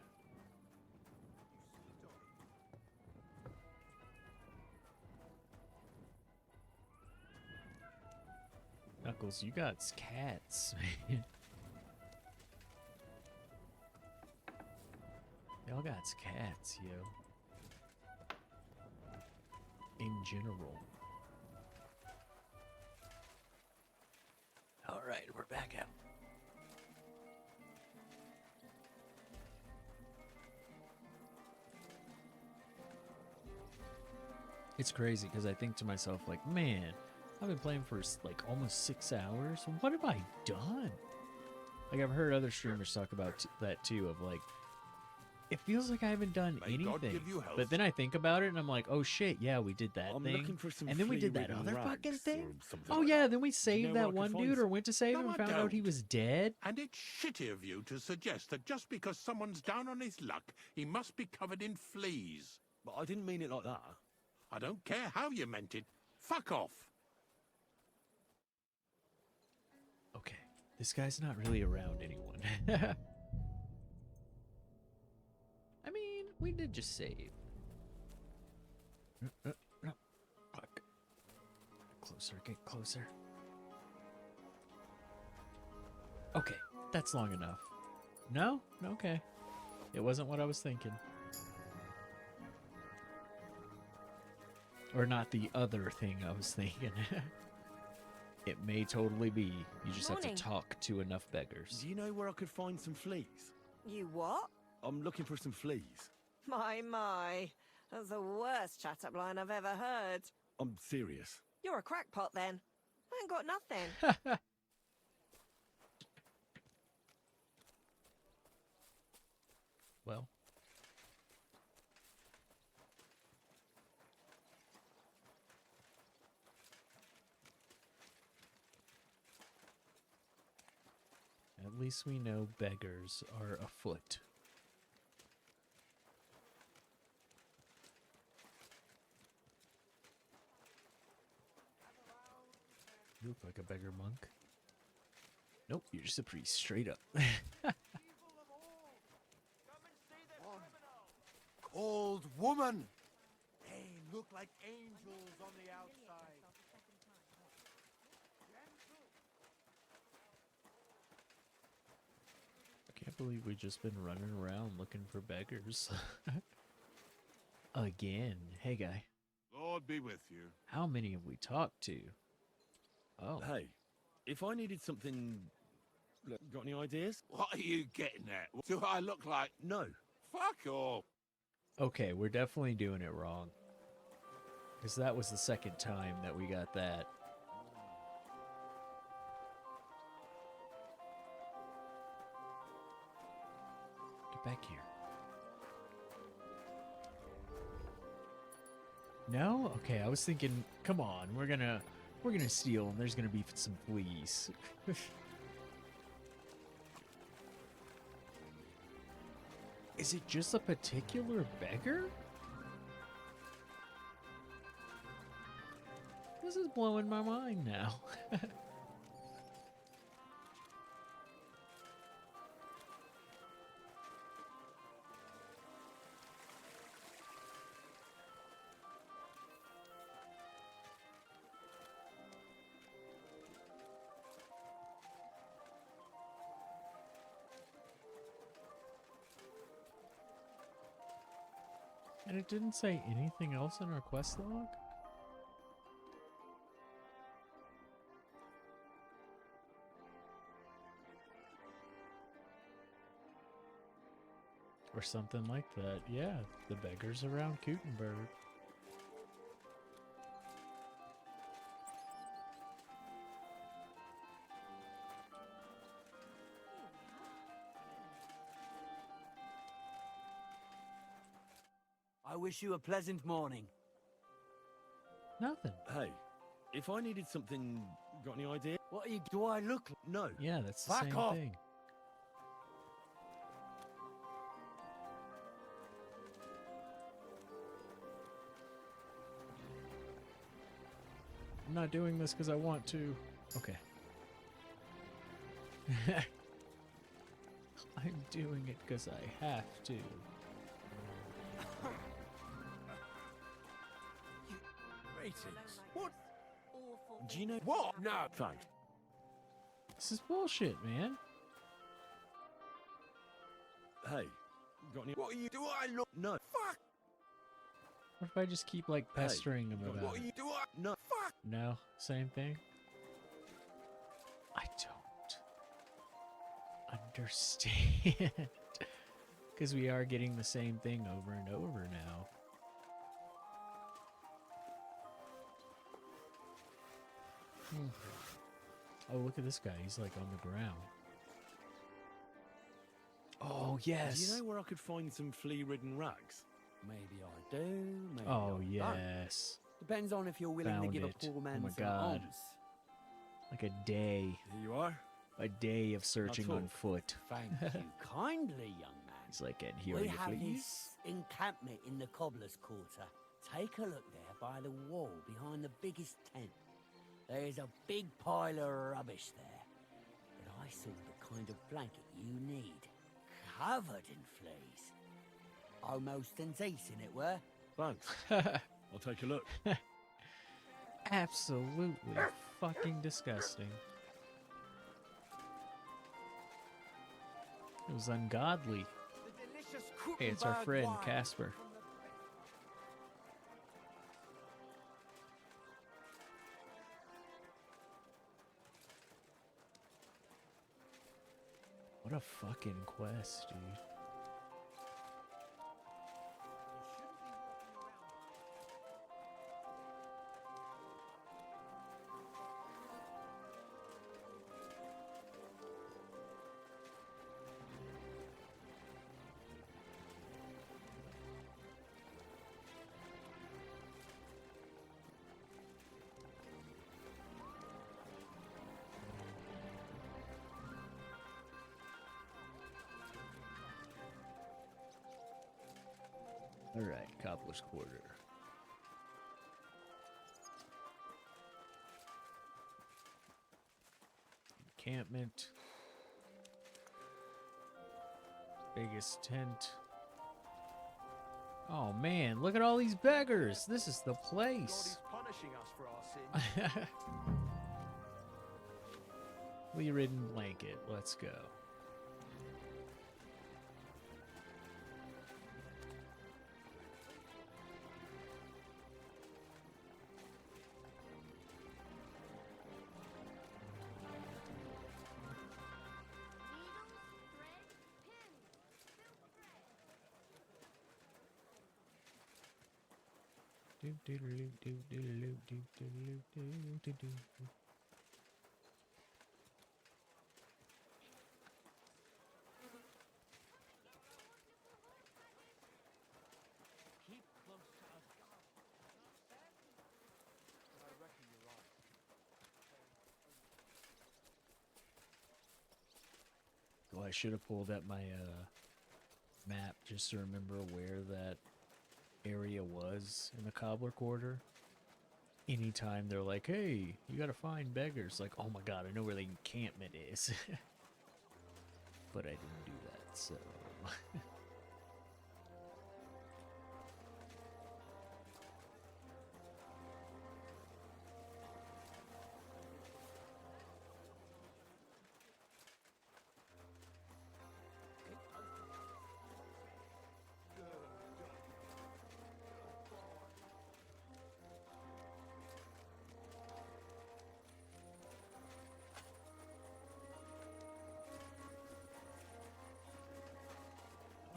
Speaker 1: Knuckles, you got cats, man. Y'all got cats, yo. In general. Alright, we're back out. It's crazy because I think to myself, like, man, I've been playing for like almost 6 hours. What have I done? Like, I've heard other streamers talk about that too, of like, it feels like I haven't done
Speaker 19: May God
Speaker 1: anything.
Speaker 19: give you health.
Speaker 1: But then I think about it and I'm like, oh shit, yeah, we did that
Speaker 9: I'm
Speaker 1: thing.
Speaker 9: looking for some
Speaker 1: And then we did that
Speaker 9: flea-ridden
Speaker 1: other
Speaker 9: rags
Speaker 1: fucking
Speaker 9: or
Speaker 1: thing.
Speaker 9: something
Speaker 1: Oh
Speaker 9: like
Speaker 1: yeah,
Speaker 9: that.
Speaker 1: then we saved
Speaker 9: know where I
Speaker 1: that
Speaker 9: could
Speaker 1: one
Speaker 9: find
Speaker 1: dude
Speaker 9: some?
Speaker 1: or went to save him
Speaker 19: No,
Speaker 1: and
Speaker 19: I
Speaker 1: found out he
Speaker 19: don't.
Speaker 1: was dead.
Speaker 19: And it's shitty of you to suggest that just because someone's down on his luck, he must be covered in fleas.
Speaker 9: But I didn't mean it like that.
Speaker 19: I don't care how you meant it. Fuck off.
Speaker 1: Okay, this guy's not really around anyone. I mean, we did just save. Fuck. Closer, get closer. Okay, that's long enough. No? Okay. It wasn't what I was thinking. Or not the other thing I was thinking. It may totally be. You just have
Speaker 15: Morning.
Speaker 1: to talk to enough beggars.
Speaker 9: Do you know where I could find some fleas?
Speaker 15: You what?
Speaker 9: I'm looking for some fleas.
Speaker 15: My. That's the worst chat-up line I've ever heard.
Speaker 9: I'm serious.
Speaker 15: You're a crackpot then. I ain't got nothing.
Speaker 1: Well. At least we know beggars are afoot. You look like a beggar monk. Nope, you're just a priest, straight up.
Speaker 5: Called woman. They look like angels on the outside.
Speaker 1: I can't believe we've just been running around looking for beggars. Again. Hey, guy.
Speaker 17: Lord be with you.
Speaker 1: How many have we talked to? Oh.
Speaker 9: Hey, if I needed something... Look, got any ideas?
Speaker 19: What are you getting at? Do I look like...
Speaker 9: No.
Speaker 19: Fuck off.
Speaker 1: Okay, we're definitely doing it wrong. Because that was the second time that we got that. back here. No? Okay, I was thinking, come on, we're gonna steal and there's gonna be some fleas. Is it just a particular beggar? This is blowing my mind now. And it didn't say anything else in our quest log? Or something like that. Yeah, the beggars around Kutenberg.
Speaker 13: I wish you a pleasant morning.
Speaker 1: Nothing.
Speaker 9: Hey, if I needed something, got any idea?
Speaker 13: What are you, do I look?
Speaker 9: No.
Speaker 1: Yeah, that's the
Speaker 13: Fuck
Speaker 1: same
Speaker 13: off.
Speaker 1: thing. I'm not doing this because I want to. Okay. I'm doing it because I have to.
Speaker 19: Greetings. What?
Speaker 9: Do you know
Speaker 19: What? No.
Speaker 9: Thanks.
Speaker 1: This is bullshit, man.
Speaker 9: Hey, got any?
Speaker 19: What are you? Do I look?
Speaker 9: No.
Speaker 19: Fuck.
Speaker 1: What if I just keep like pestering him about
Speaker 19: What are
Speaker 1: it?
Speaker 19: you? Do I?
Speaker 9: No.
Speaker 19: Fuck.
Speaker 1: No, same thing. I don't understand. Because we are getting the same thing over and over now. Oh, look at this guy. He's like on the ground. Oh, yes.
Speaker 9: Do you know where I could find some flea-ridden rags?
Speaker 13: Maybe I do, maybe
Speaker 1: Oh,
Speaker 13: I
Speaker 1: yes.
Speaker 13: don't. Depends on if you're willing
Speaker 1: Found
Speaker 13: to give
Speaker 1: it.
Speaker 13: a poor man
Speaker 1: Oh my
Speaker 13: some
Speaker 1: God.
Speaker 13: alms.
Speaker 1: Like a day.
Speaker 9: Here you are.
Speaker 1: A day of searching
Speaker 9: Not
Speaker 1: on
Speaker 9: all.
Speaker 1: foot.
Speaker 13: Thank you kindly, young man.
Speaker 1: He's like, and here are
Speaker 13: We
Speaker 1: your
Speaker 13: have
Speaker 1: fleas.
Speaker 13: this encampment in the cobbler's quarter. Take a look there by the wall behind the biggest tent. There's a big pile of rubbish there. But I saw the kind of blanket you need. Covered in fleas. Almost indecent it were.
Speaker 9: Thanks. I'll take a look.
Speaker 1: Absolutely fucking disgusting. It was ungodly. Hey, it's our friend, Casper. What a fucking quest, dude. Alright, Cobbler's Quarter. Encampment. Biggest tent. Oh man, look at all these beggars! This is the place!
Speaker 23: God is punishing us for our sins.
Speaker 1: Flea-ridden blanket, let's go. I should have pulled up my map just to remember where that area was in the Cobbler Quarter. Anytime they're like, hey, you gotta find beggars, like, oh my god, I know where the encampment is. But I didn't do that, so...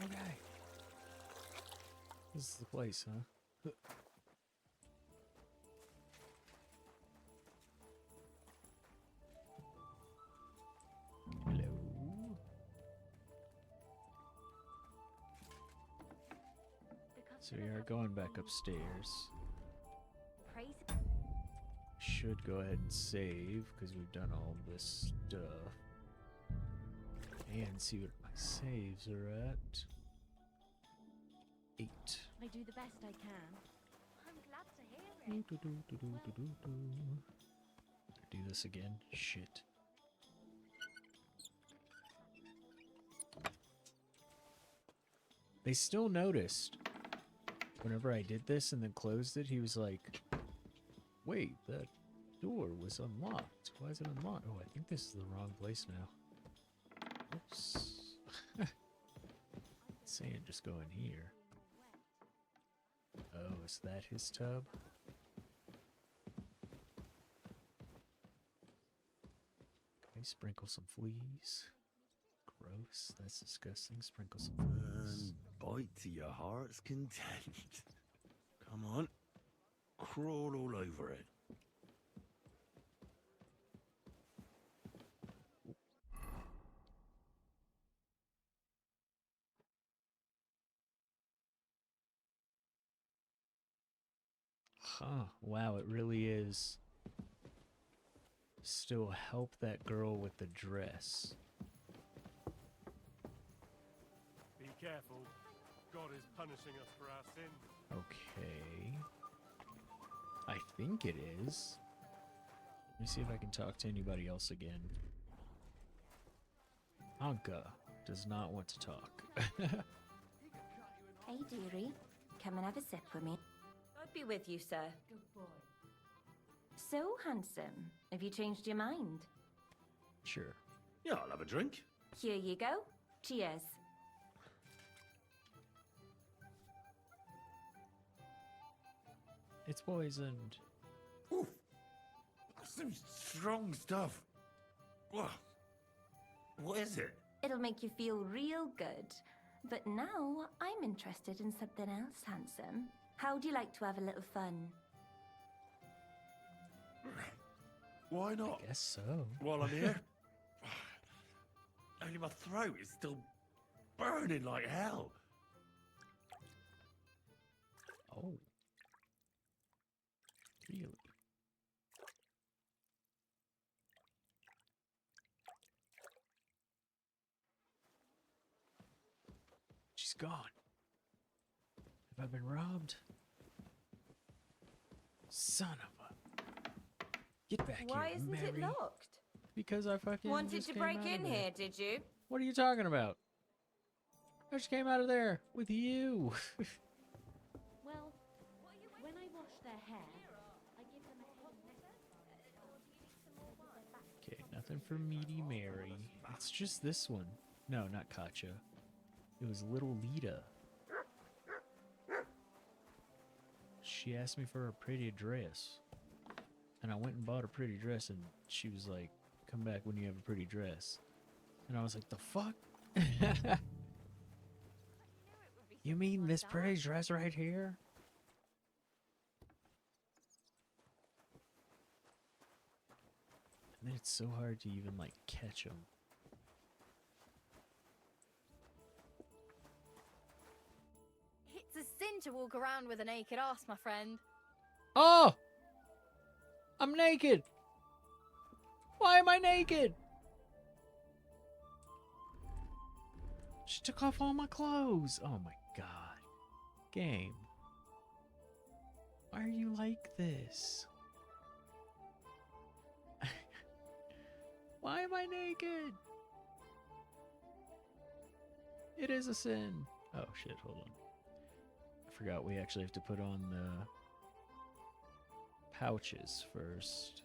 Speaker 1: Okay. This is the place, huh? Hello. So we are going back upstairs.
Speaker 22: Praise.
Speaker 1: Should go ahead and save because we've done all this stuff. And see what my saves are at. 8.
Speaker 22: I do the best I can. I'm glad to hear it.
Speaker 1: Do this again? Shit. They still noticed. Whenever I did this and then closed it, he was like, wait, that door was unlocked. Why is it unlocked? Oh, I think this is the wrong place now. Oops. Saying just go in here. Oh, is that his tub? Okay, sprinkle some fleas. Gross, that's disgusting. Sprinkle some fleas.
Speaker 9: Bite to your heart's content. Come on. Crawl all over it.
Speaker 1: Huh, wow, it really is. Still help that girl with the dress.
Speaker 11: Be careful. God is punishing us for our sins.
Speaker 1: Okay. I think it is. Let me see if I can talk to anybody else again. Anka does not want to talk.
Speaker 6: Hey, dearie. Come and have a sip with me.
Speaker 15: I'd be with you, sir.
Speaker 6: Good boy. So handsome. Have you changed your mind?
Speaker 1: Sure.
Speaker 9: Yeah, I'll have a drink.
Speaker 6: Here you go. Cheers.
Speaker 1: It's poisoned.
Speaker 9: Oof. That's some strong stuff. Ugh. What is it?
Speaker 6: It'll make you feel real good. But now I'm interested in something else, handsome. How'd you like to have a little fun?
Speaker 9: Why not?
Speaker 1: I guess so.
Speaker 9: While I'm here. Only my throat is still burning like hell.
Speaker 1: Oh. Really? She's gone. Have I been robbed? Son of a... Get back
Speaker 15: Why
Speaker 1: here,
Speaker 15: isn't
Speaker 1: Mary.
Speaker 15: it locked?
Speaker 1: Because I fucking
Speaker 15: Wanted
Speaker 1: just
Speaker 15: to
Speaker 1: came
Speaker 15: break
Speaker 1: out
Speaker 15: in
Speaker 1: of there.
Speaker 15: here, did you?
Speaker 1: What are you talking about? I just came out of there with you.
Speaker 22: Well, when I wash their hair, I give them a head necklace.
Speaker 1: Okay, nothing for Meaty Mary. It's just this one. No, not Katja. It was Little Lita. She asked me for a pretty dress. And I went and bought a pretty dress, and she was like, come back when you have a pretty dress. And I was like, the fuck? You mean this pretty dress right here? And then it's so hard to even, like, catch them.
Speaker 22: It's a sin to walk around with a naked ass, my friend.
Speaker 1: Oh! I'm naked! Why am I naked? She took off all my clothes. Oh my god. Game. Why are you like this? Why am I naked? It is a sin. Oh shit, hold on. I forgot we actually have to put on the pouches first.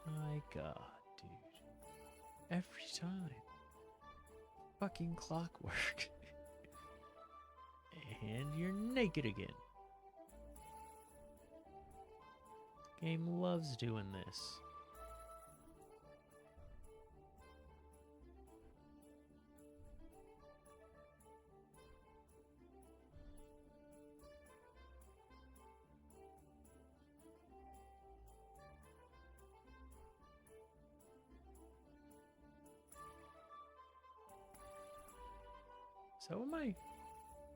Speaker 1: My god, dude. Every time. Fucking clockwork. And you're naked again. Game loves doing this. So am I?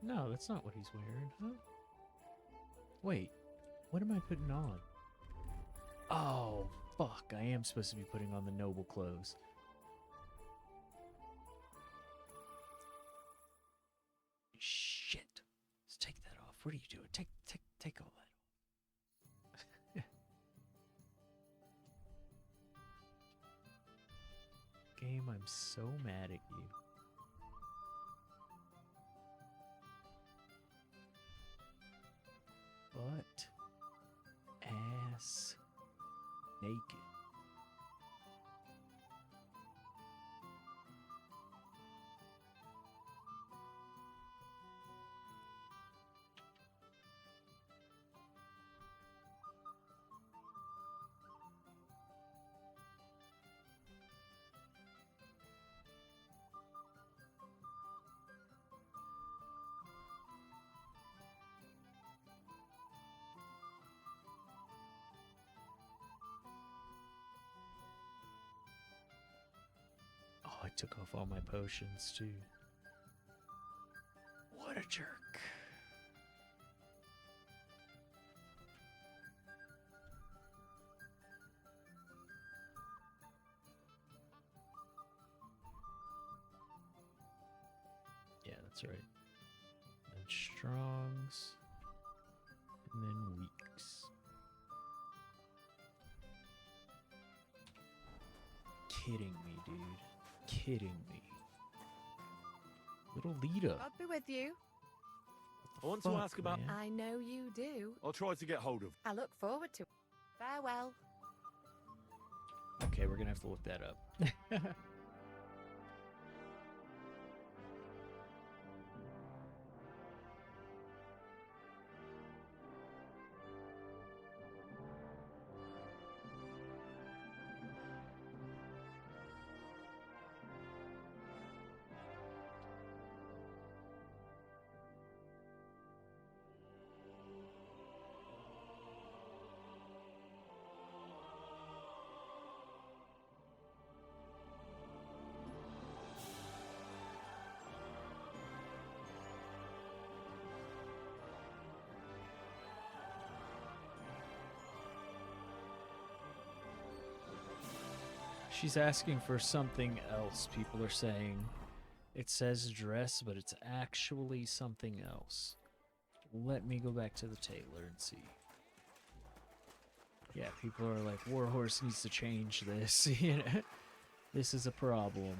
Speaker 1: No, that's not what he's wearing, huh? Wait, what am I putting on? Oh, fuck, I am supposed to be putting on the noble clothes. Shit. Let's take that off. What are you doing? Take all that off. Game, I'm so mad at you. Butt, ass, naked. I took off all my potions too. What a jerk. Yeah, that's right. And strongs. And then weaks. Kidding me, dude. Kidding me. Little Lita.
Speaker 2: God be with you.
Speaker 9: I want to ask about...
Speaker 2: I know you do.
Speaker 9: I'll try to get hold of...
Speaker 2: I look forward to it. Farewell.
Speaker 1: Okay, we're gonna have to look that up. She's asking for something else, people are saying. It says dress, but it's actually something else. Let me go back to the tailor and see. Yeah, people are like, Warhorse needs to change this. You know? This is a problem.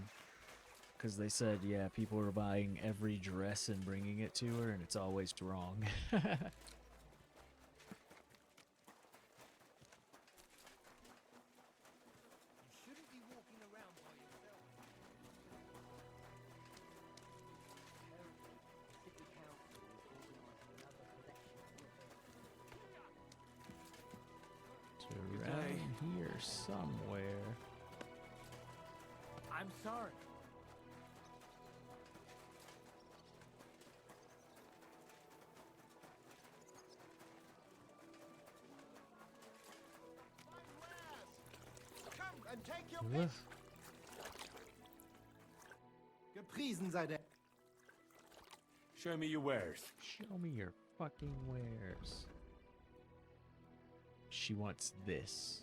Speaker 1: Because they said, yeah, people are buying every dress and bringing it to her, and it's always wrong. Around here somewhere.
Speaker 18: I'm sorry.
Speaker 14: Come and take your pick. Gepriesen sei der.
Speaker 9: Show me your wares.
Speaker 1: Show me your fucking wares. She wants this.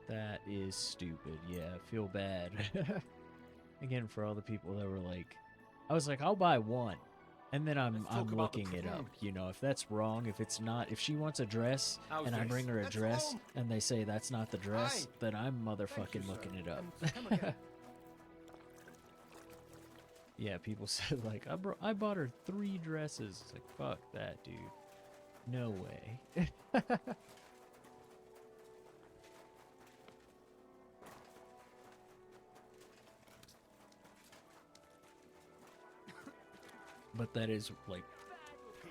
Speaker 1: That is stupid. Yeah, I feel bad. Again, for all the people that were like, I was like, I'll buy one. And then I'm looking it up. You know, if that's wrong, if it's not, if she wants a dress and I bring her a dress and they say that's not the dress, then I'm motherfucking looking it up. Yeah, people said like, I bought her 3 dresses. It's like, fuck that, dude. No way. But that is, like,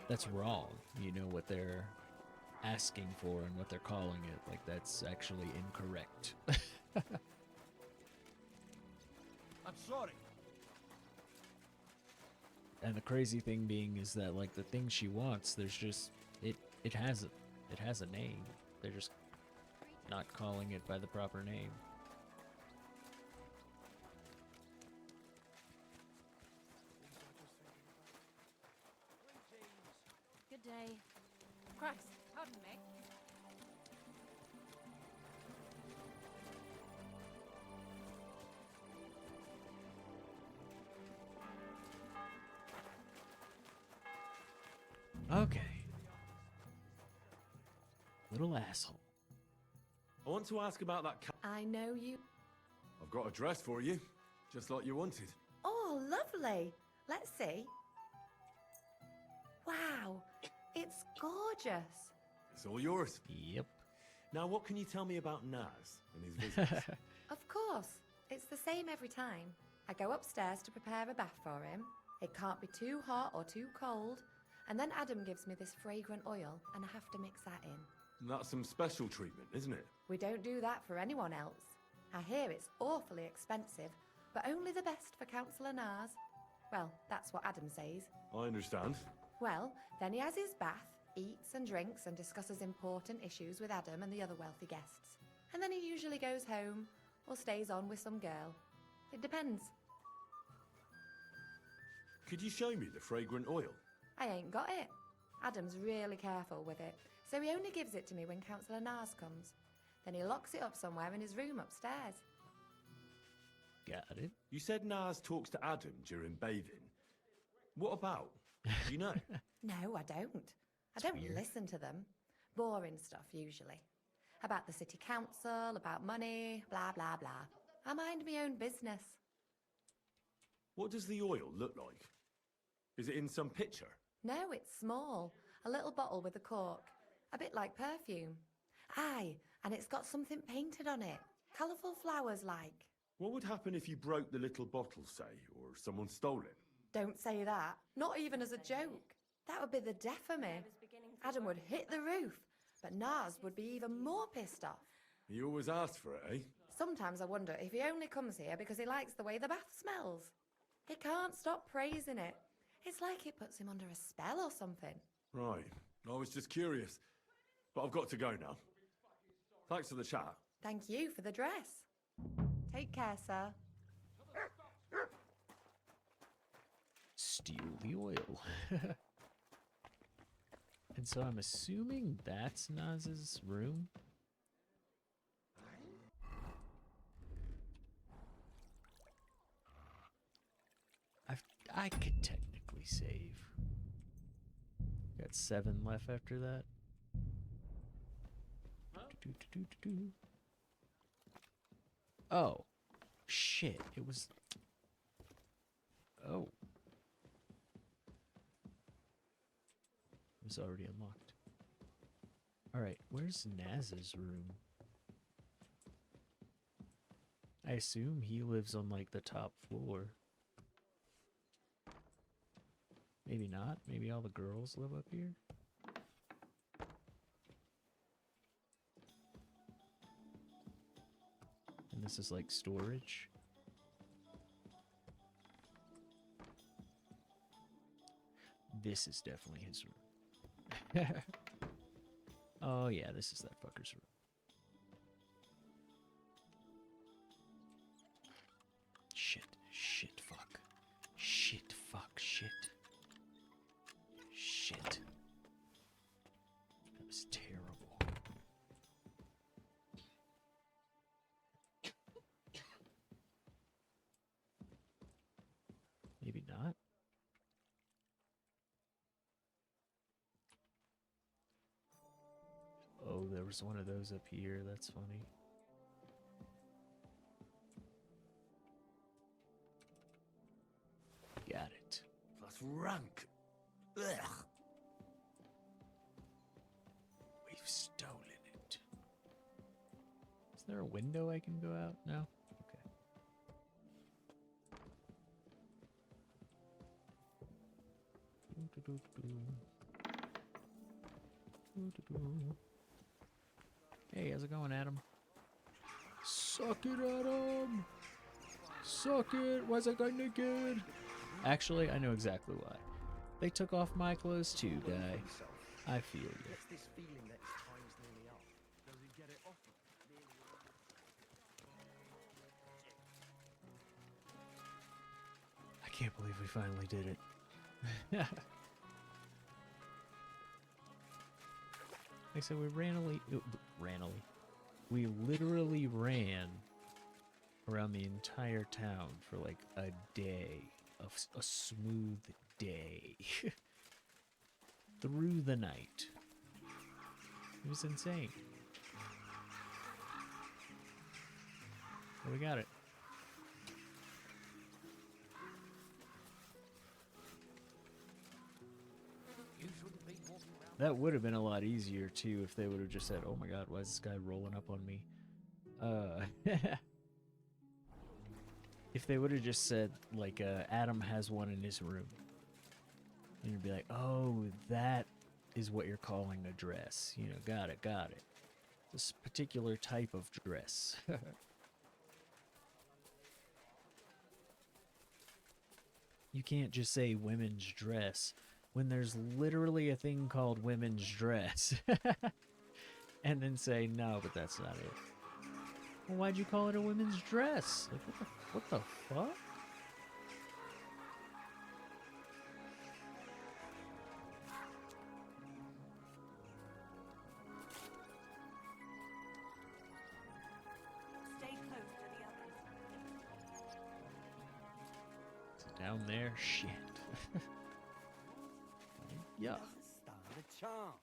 Speaker 1: that's wrong. You know, what they're asking for and what they're calling it. Like, that's actually incorrect.
Speaker 5: I'm sorry.
Speaker 1: And the crazy thing being is that, like, the thing she wants, there's just, it has a name. They're just not calling it by the proper name.
Speaker 6: Good day.
Speaker 2: Christ, pardon me.
Speaker 1: Okay. Little asshole.
Speaker 9: I want to ask about that
Speaker 2: I know you.
Speaker 4: I've got a dress for you, just like you wanted.
Speaker 2: Oh, lovely. Let's see. Wow, it's gorgeous.
Speaker 4: It's all yours.
Speaker 1: Yep.
Speaker 9: Now, what can you tell me about Naz and his visits?
Speaker 2: Of course, it's the same every time. I go upstairs to prepare a bath for him. It can't be too hot or too cold. And then Adam gives me this fragrant oil, and I have to mix that in.
Speaker 9: That's some special treatment, isn't it?
Speaker 2: We don't do that for anyone else. I hear it's awfully expensive, but only the best for Councillor Nars. Well, that's what Adam says.
Speaker 9: I understand.
Speaker 2: Well, then he has his bath, eats and drinks and discusses important issues with Adam and the other wealthy guests. And then he usually goes home or stays on with some girl. It depends.
Speaker 9: Could you show me the fragrant oil?
Speaker 2: I ain't got it. Adam's really careful with it, so he only gives it to me when Councillor Nars comes. Then he locks it up somewhere in his room upstairs.
Speaker 1: Got it.
Speaker 9: You said Naz talks to Adam during bathing. What about? Do you know?
Speaker 2: No, I don't. I don't listen to them. Boring stuff, usually. About the city council, about money, blah, blah, blah. I mind my own business.
Speaker 9: What does the oil look like? Is it in some picture?
Speaker 2: No, it's small. A little bottle with a cork. A bit like perfume. Aye, and it's got something painted on it. Colourful flowers like.
Speaker 9: What would happen if you broke the little bottle, say, or someone stole it?
Speaker 2: Don't say that. Not even as a joke. That would be the death of me. Adam would hit the roof, but Nars would be even more pissed off.
Speaker 4: He always asks for it, eh?
Speaker 2: Sometimes I wonder if he only comes here because he likes the way the bath smells. He can't stop praising it. It's like it puts him under a spell or something.
Speaker 4: Right. I was just curious. But I've got to go now. Thanks for the chat.
Speaker 2: Thank you for the dress. Take care, sir.
Speaker 1: Steal the oil. And so I'm assuming that's Naz's room? I could technically save. Got 7 left after that. Oh. Shit. It was... Oh. It was already unlocked. Alright, where's Naz's room? I assume he lives on, like, the top floor. Maybe not. Maybe all the girls live up here? And this is, like, storage? This is definitely his room. Oh, yeah, this is that fucker's room. Shit, shit, fuck. Shit, fuck, shit. Shit. That was terrible. was one of those up here. That's funny. Got it.
Speaker 19: That's rank. Ugh.
Speaker 1: We've stolen it. Is there a window I can go out? No? Okay. Hey, how's it going, Adam? Suck it, Adam! Suck it! Why's that guy naked? Actually, I know exactly why. They took off my clothes too, guy. I feel you.
Speaker 23: Gets this feeling that his time's nearly up. Does he get it off?
Speaker 1: I can't believe we finally did it. Like I said, we literally ran around the entire town for like a day, a smooth day, through the night. It was insane. But we got it. That would have been a lot easier too if they would have just said, "Oh my God, why is this guy rolling up on me?" If they would have just said, like, Adam has one in his room, and you'd be like, "Oh, that is what you're calling a dress." You know, got it. This particular type of dress. You can't just say women's dress when there's literally a thing called women's dress. And then say, no, but that's not it. Well, why'd you call it a women's dress? Like, what the fuck?
Speaker 15: Stay close to the others.
Speaker 1: Is it down there? Shit. Yeah.
Speaker 13: Stand a chance.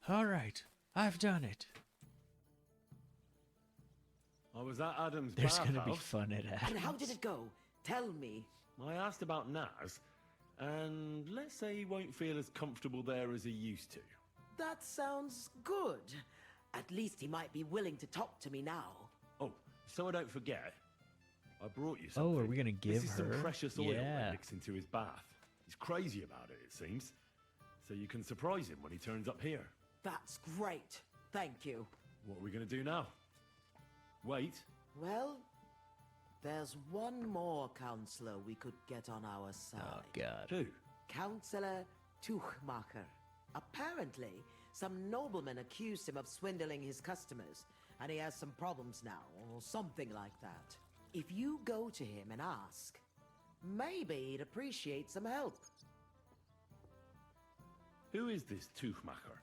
Speaker 1: All right, I've done it.
Speaker 9: I was at Adam's
Speaker 1: There's gonna be
Speaker 9: bathhouse.
Speaker 1: fun at Adam's.
Speaker 8: And how did it go? Tell me.
Speaker 9: I asked about Naz, and let's say he won't feel as comfortable there as he used to.
Speaker 8: That sounds good. At least he might be willing to talk to me now.
Speaker 9: Oh, so I don't forget, I brought you something.
Speaker 1: Oh, are we gonna give
Speaker 9: This is
Speaker 1: her?
Speaker 9: some precious oil
Speaker 1: Yeah.
Speaker 9: I mix into his bath. He's crazy about it, it seems. So you can surprise him when he turns up here.
Speaker 8: That's great. Thank you.
Speaker 9: What are we going to do now? Wait.
Speaker 8: Well, there's one more counselor we could get on our side.
Speaker 1: Oh, God.
Speaker 9: Who?
Speaker 8: Counselor Tuchmacher. Apparently, some nobleman accused him of swindling his customers, and he has some problems now, or something like that. If you go to him and ask, maybe he'd appreciate some help.
Speaker 9: Who is this Tuchmacher?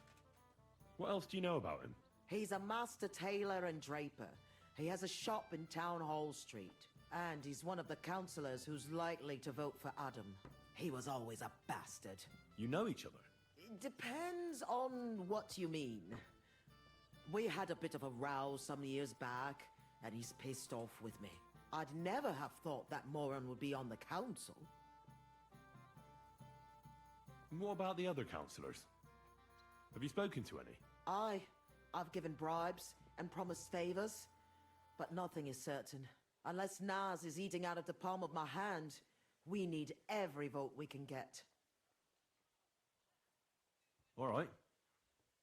Speaker 9: What else do you know about him?
Speaker 8: He's a master tailor and draper. He has a shop in Town Hall Street. And he's one of the councillors who's likely to vote for Adam. He was always a bastard.
Speaker 9: You know each other?
Speaker 8: It depends on what you mean. We had a bit of a row some years back, and he's pissed off with me. I'd never have thought that moron would be on the council.
Speaker 9: And what about the other councillors? Have you spoken to any?
Speaker 8: I've given bribes and promised favors, but nothing is certain. Unless Naz is eating out of the palm of my hand, we need every vote we can get.
Speaker 9: All right.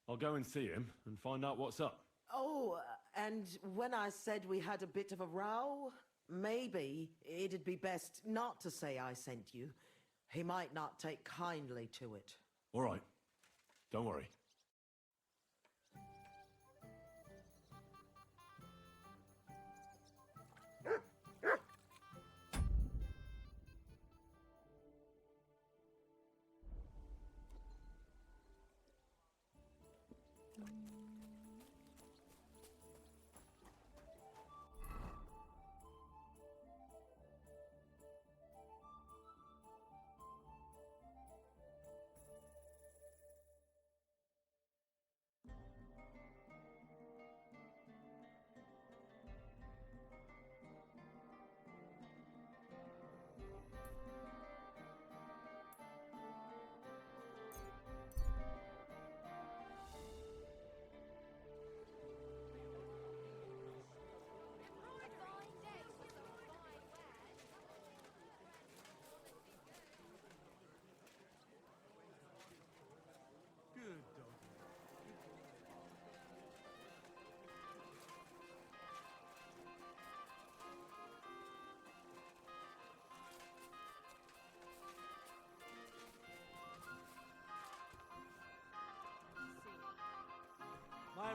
Speaker 9: I'll go and see him and find out what's up.
Speaker 8: Oh, and when I said we had a bit of a row, maybe it'd be best not to say I sent you. He might not take kindly to it.
Speaker 9: All right. Don't worry.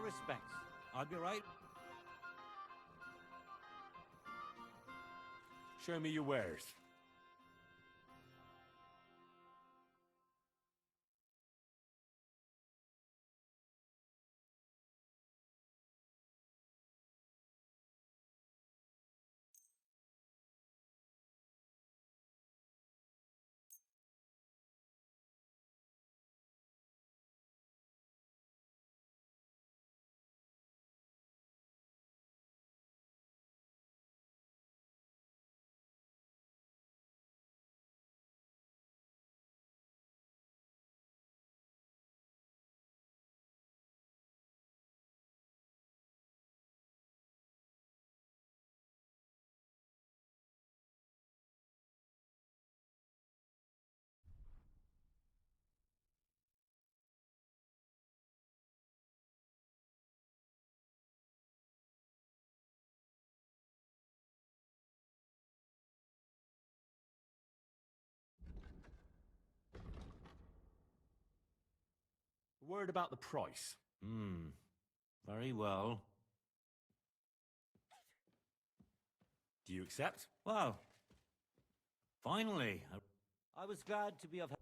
Speaker 20: respects. I'll be right.
Speaker 9: Show me your wares. Word about the price.
Speaker 20: Very well.
Speaker 9: Do you accept?
Speaker 20: Well, finally. I was glad to be of help.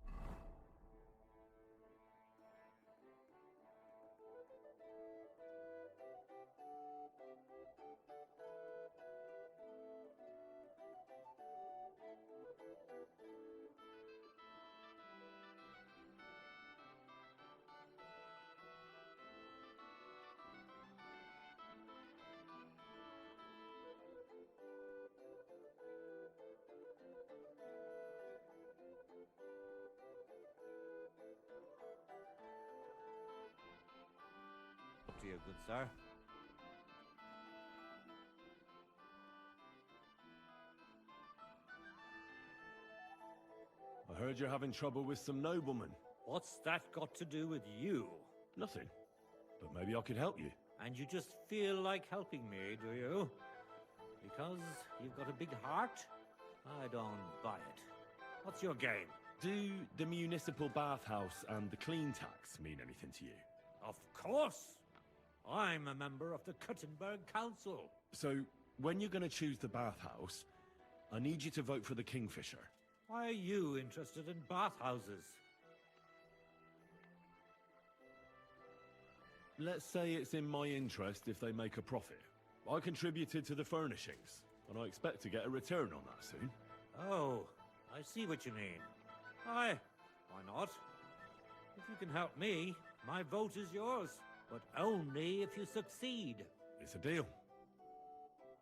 Speaker 20: To you, good sir.
Speaker 9: I heard you're having trouble with some noblemen.
Speaker 20: What's that got to do with you?
Speaker 9: Nothing. But maybe I could help you.
Speaker 20: And you just feel like helping me, do you? Because you've got a big heart? I don't buy it. What's your game?
Speaker 9: Do the municipal bathhouse and the clean tax mean anything to you?
Speaker 20: Of course! I'm a member of the Kuttenberg Council.
Speaker 9: So, when you're going to choose the bathhouse, I need you to vote for the Kingfisher.
Speaker 20: Why are you interested in bathhouses?
Speaker 9: Let's say it's in my interest if they make a profit. I contributed to the furnishings, and I expect to get a return on that soon.
Speaker 20: Oh, I see what you mean. Why not? If you can help me, my vote is yours. But only if you succeed.
Speaker 9: It's a deal.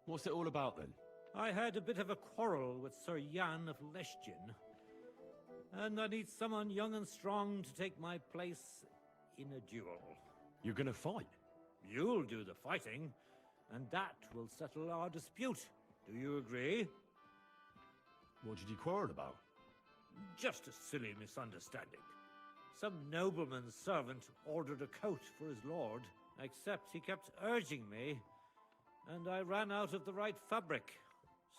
Speaker 9: What's it all about, then?
Speaker 20: I had a bit of a quarrel with Sir Jan of Leschin. And I need someone young and strong to take my place in a duel.
Speaker 9: You're gonna fight?
Speaker 20: You'll do the fighting, and that will settle our dispute. Do you agree?
Speaker 9: What did you quarrel about?
Speaker 20: Just a silly misunderstanding. Some nobleman's servant ordered a coat for his lord, except he kept urging me, and I ran out of the right fabric.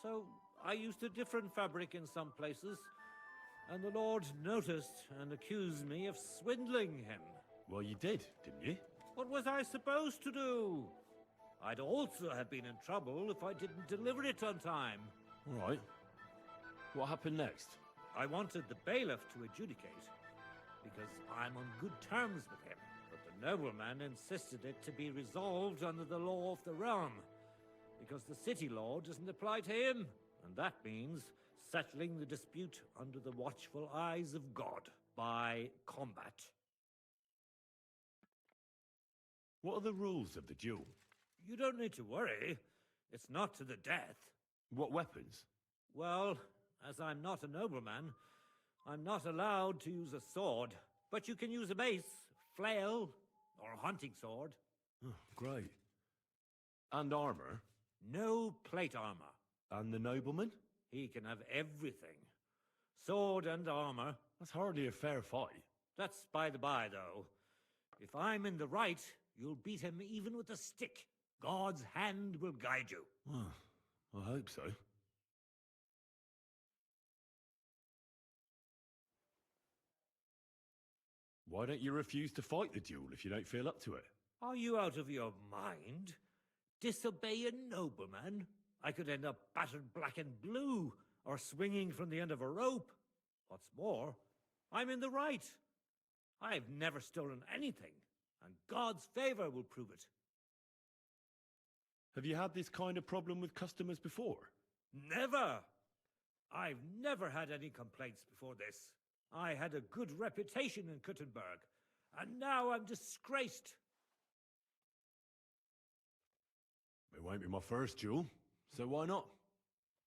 Speaker 20: So I used a different fabric in some places, and the lord noticed and accused me of swindling him.
Speaker 9: Well, you did, didn't you?
Speaker 20: What was I supposed to do? I'd also have been in trouble if I didn't deliver it on time.
Speaker 9: All right. What happened next?
Speaker 20: I wanted the bailiff to adjudicate, because I'm on good terms with him. But the nobleman insisted it to be resolved under the law of the realm, because the city law doesn't apply to him. And that means settling the dispute under the watchful eyes of God by combat.
Speaker 9: What are the rules of the duel?
Speaker 20: You don't need to worry. It's not to the death.
Speaker 9: What weapons?
Speaker 20: Well, as I'm not a nobleman, I'm not allowed to use a sword, but you can use a mace, flail, or a hunting sword.
Speaker 9: Oh, great. And armor?
Speaker 20: No plate armor.
Speaker 9: And the nobleman?
Speaker 20: He can have everything. Sword and armor.
Speaker 9: That's hardly a fair fight.
Speaker 20: That's by the by, though. If I'm in the right, you'll beat him even with a stick. God's hand will guide you.
Speaker 9: Well, I hope so. Why don't you refuse to fight the duel if you don't feel up to it?
Speaker 20: Are you out of your mind? Disobey a nobleman? I could end up battered black and blue, or swinging from the end of a rope. What's more, I'm in the right. I've never stolen anything, and God's favor will prove it.
Speaker 9: Have you had this kind of problem with customers before?
Speaker 20: Never! I've never had any complaints before this. I had a good reputation in Kuttenberg, and now I'm disgraced.
Speaker 9: It won't be my first duel, so why not?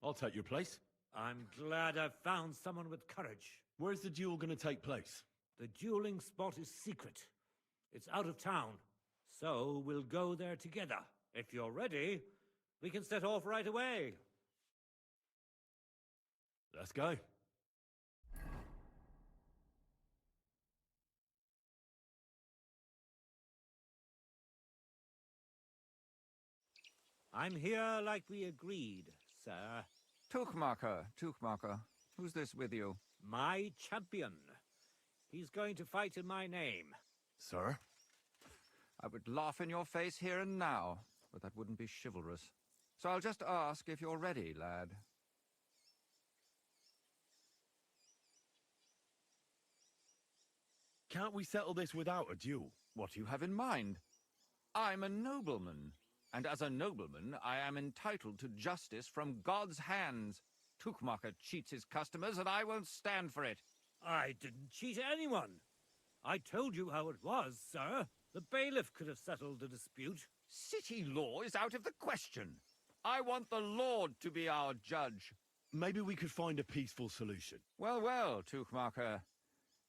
Speaker 9: I'll take your place.
Speaker 20: I'm glad I've found someone with courage.
Speaker 9: Where's the duel going to take place?
Speaker 20: The dueling spot is secret. It's out of town, so we'll go there together. If you're ready, we can set off right away.
Speaker 9: Let's go.
Speaker 20: I'm here like we agreed, sir.
Speaker 12: Tuchmacher. Who's this with you?
Speaker 20: My champion. He's going to fight in my name.
Speaker 9: Sir?
Speaker 12: I would laugh in your face here and now, but that wouldn't be chivalrous. So I'll just ask if you're ready, lad.
Speaker 9: Can't we settle this without a duel?
Speaker 12: What do you have in mind? I'm a nobleman, and as a nobleman, I am entitled to justice from God's hands. Tuchmacher cheats his customers, and I won't stand for it.
Speaker 20: I didn't cheat anyone. I told you how it was, sir. The bailiff could have settled the dispute.
Speaker 12: City law is out of the question. I want the Lord to be our judge.
Speaker 9: Maybe we could find a peaceful solution.
Speaker 12: Well, Tuchmacher.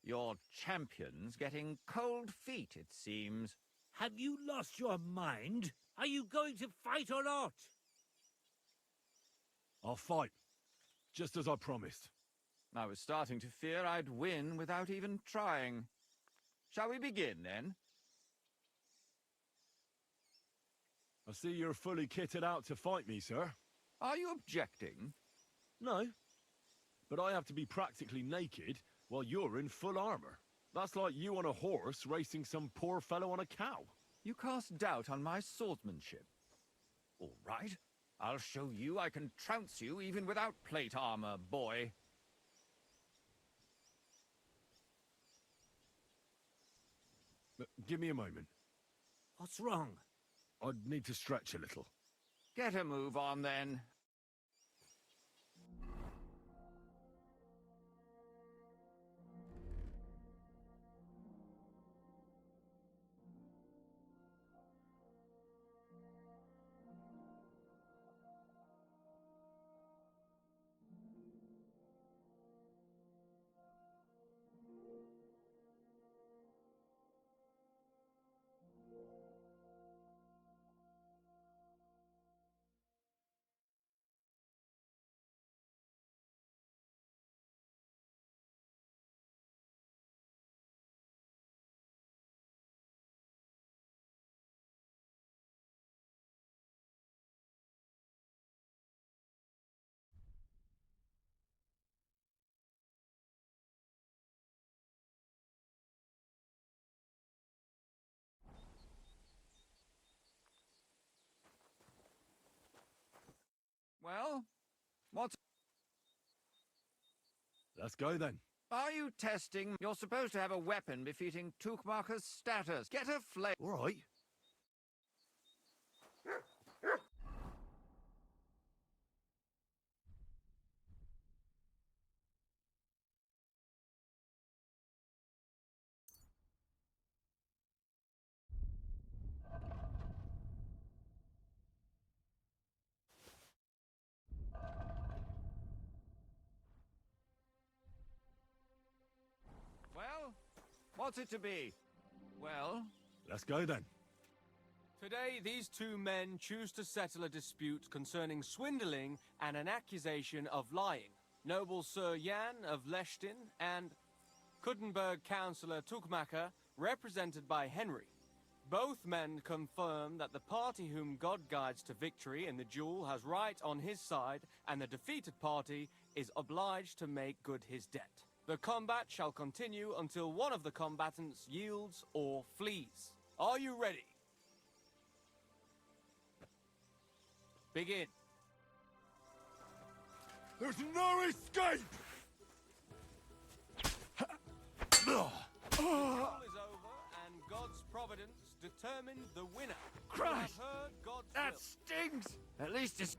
Speaker 12: Your champion's getting cold feet, it seems.
Speaker 20: Have you lost your mind? Are you going to fight or not?
Speaker 9: I'll fight, just as I promised.
Speaker 12: I was starting to fear I'd win without even trying. Shall we begin, then?
Speaker 9: I see you're fully kitted out to fight me, sir.
Speaker 12: Are you objecting?
Speaker 9: No, but I have to be practically naked while you're in full armor. That's like you on a horse racing some poor fellow on a cow.
Speaker 12: You cast doubt on my swordsmanship. All right, I'll show you I can trounce you even without plate armor, boy.
Speaker 9: Give me a moment.
Speaker 20: What's wrong?
Speaker 9: I'd need to stretch a little.
Speaker 12: Get a move on, then. Well, what's...
Speaker 9: Let's go, then.
Speaker 12: Are you testing? You're supposed to have a weapon befitting Tuchmacher's status. Get a flame.
Speaker 9: All right.
Speaker 12: Well, what's it to be? Well...
Speaker 9: Let's go, then.
Speaker 7: Today, these two men choose to settle a dispute concerning swindling and an accusation of lying. Noble Sir Jan of Lechtin and Kuttenberg Councillor Tuchmacher, represented by Henry. Both men confirm that the party whom God guides to victory in the duel has right on his side, and the defeated party is obliged to make good his debt. The combat shall continue until one of the combatants yields or flees. Are you ready? Begin.
Speaker 4: There's no escape!
Speaker 7: The battle is over, and God's providence determined the winner. You have
Speaker 12: Christ!
Speaker 7: heard God's
Speaker 12: That
Speaker 7: will.
Speaker 12: stinks! At least it's...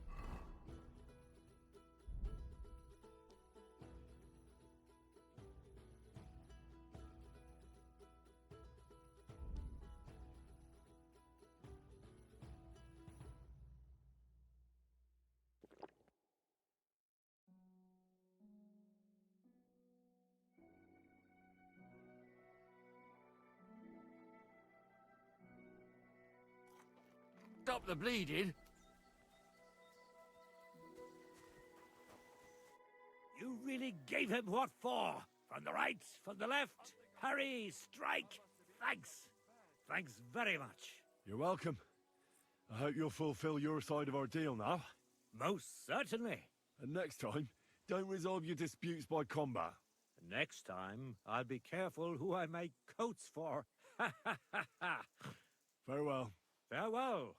Speaker 12: Stop the bleeding.
Speaker 20: You really gave him what for? From the right, from the left, parry, strike. Thanks. Thanks very much.
Speaker 4: You're welcome. I hope you'll fulfill your side of our deal now.
Speaker 20: Most certainly.
Speaker 4: And next time, don't resolve your disputes by combat.
Speaker 20: Next time, I'll be careful who I make coats for. Ha ha ha ha.
Speaker 4: Farewell.
Speaker 20: Farewell.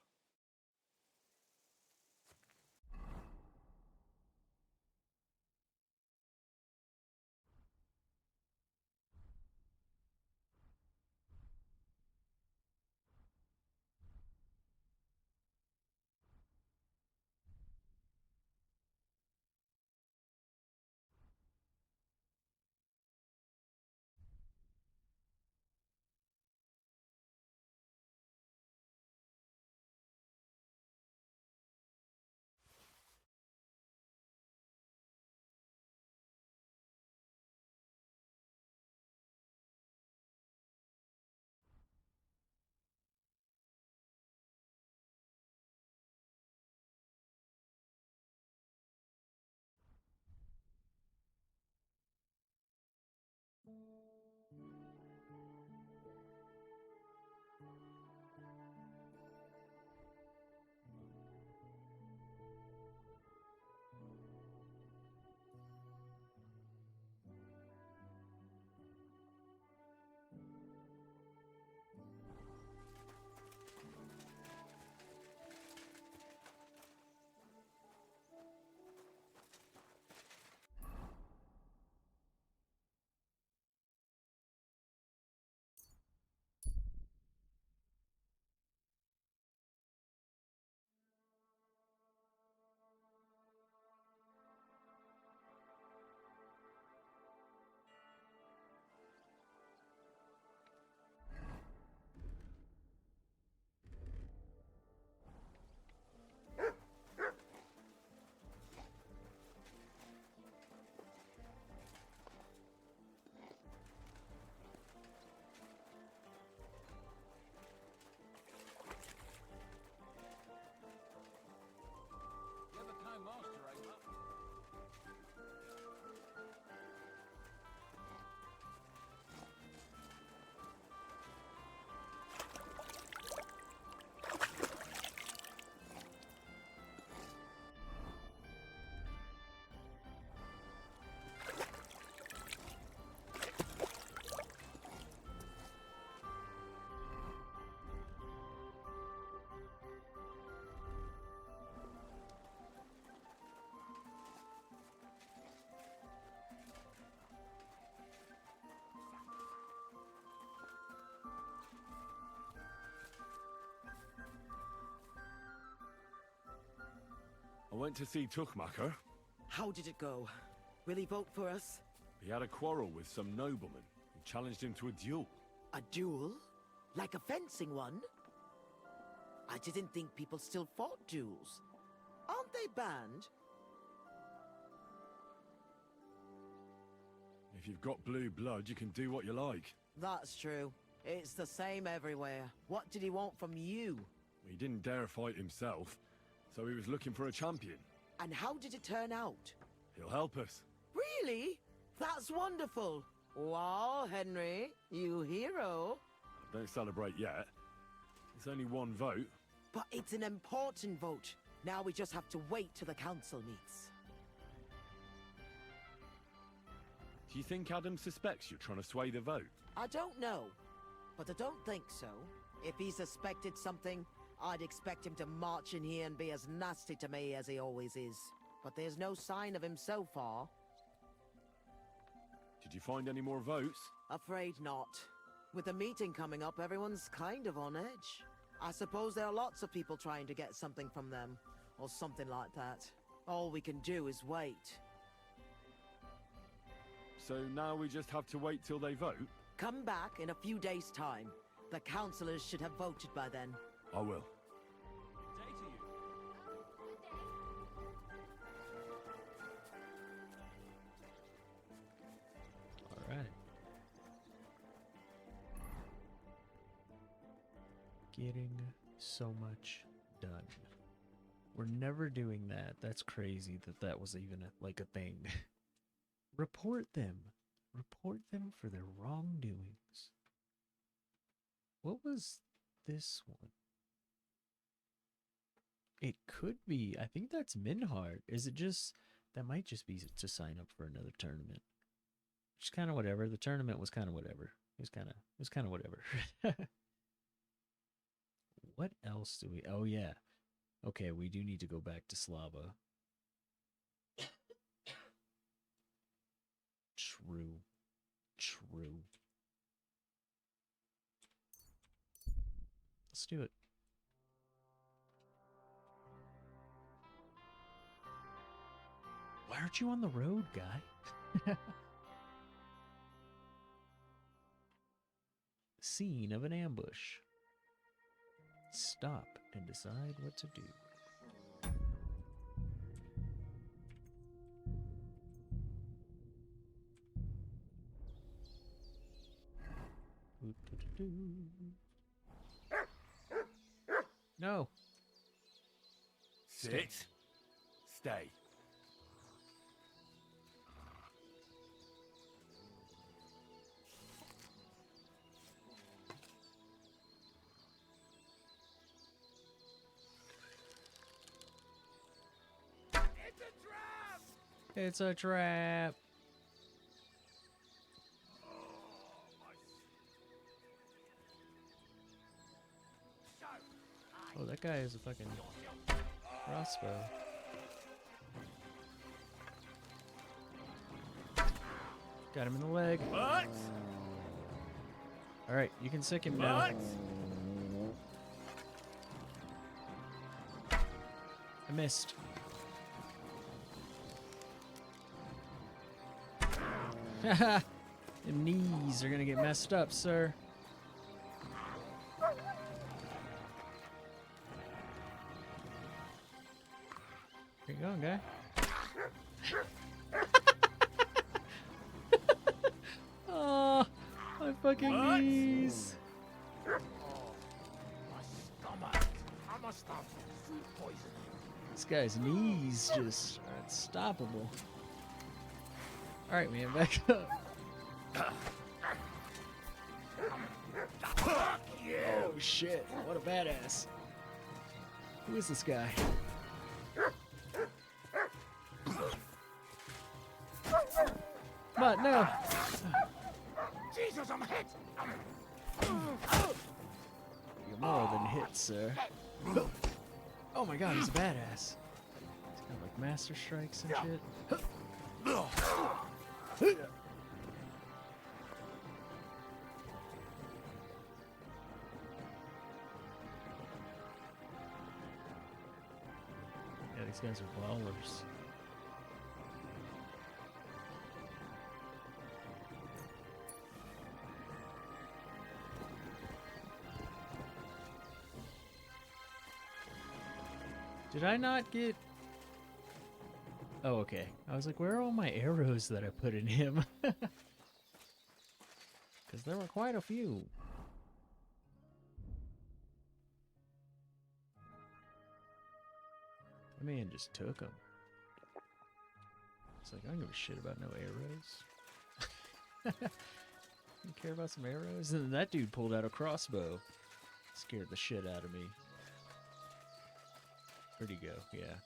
Speaker 4: I went to see Tuchmacher.
Speaker 8: How did it go? Will he vote for us?
Speaker 4: He had a quarrel with some nobleman who challenged him to a duel.
Speaker 8: A duel? Like a fencing one? I didn't think people still fought duels. Aren't they banned?
Speaker 4: If you've got blue blood, you can do what you like.
Speaker 8: That's true. It's the same everywhere. What did he want from you?
Speaker 4: He didn't dare fight himself, so he was looking for a champion.
Speaker 8: And how did it turn out?
Speaker 4: He'll help us.
Speaker 8: Really? That's wonderful. Wow, Henry, you hero.
Speaker 4: Don't celebrate yet. It's only one vote.
Speaker 8: But it's an important vote. Now we just have to wait till the council meets.
Speaker 4: Do you think Adam suspects you're trying to sway the vote?
Speaker 8: I don't know, but I don't think so. If he suspected something, I'd expect him to march in here and be as nasty to me as he always is. But there's no sign of him so far.
Speaker 4: Did you find any more votes?
Speaker 8: Afraid not. With the meeting coming up, everyone's kind of on edge. I suppose there are lots of people trying to get something from them, or something like that. All we can do is wait.
Speaker 4: So now we just have to wait till they vote?
Speaker 8: Come back in a few days' time. The councillors should have voted by then.
Speaker 4: I will.
Speaker 1: All right. Getting so much done. We're never doing that. That's crazy that that was even like a thing. Report them. Report them for their wrongdoings. What was this one? It could be. I think that's Minhart. Is it just... That might just be to sign up for another tournament. Just kind of whatever. The tournament was kind of whatever. It was kind of whatever. What else do we... Oh, yeah. Okay, we do need to go back to Slava. True. True. Let's do it. Why aren't you on the road, guy? Scene of an ambush. Stop and decide what to do. No.
Speaker 4: Sit. Stay.
Speaker 1: It's a trap. Oh, that guy is a fucking crossbow. Got him in the leg.
Speaker 19: What?
Speaker 1: Alright, you can sick him now. I missed. Haha! The knees are gonna get messed up, sir. Where you going, guy? Oh, my fucking knees.
Speaker 19: I must have food poisoning.
Speaker 1: This guy's knees just are unstoppable. Alright, man, back up. Oh, shit. What a badass. Who is this guy? But no.
Speaker 19: Jesus, I'm hit.
Speaker 1: You're more than hit, sir. Oh my god, he's a badass. He's got like master strikes and shit. Yeah, these guys are ballers. Did I not get... Oh, okay. I was like, where are all my arrows that I put in him? Because there were quite a few. That man just took them. It's like, I don't give a shit about no arrows. You care about some arrows? And then that dude pulled out a crossbow. Scared the shit out of me. Where'd he go? Yeah.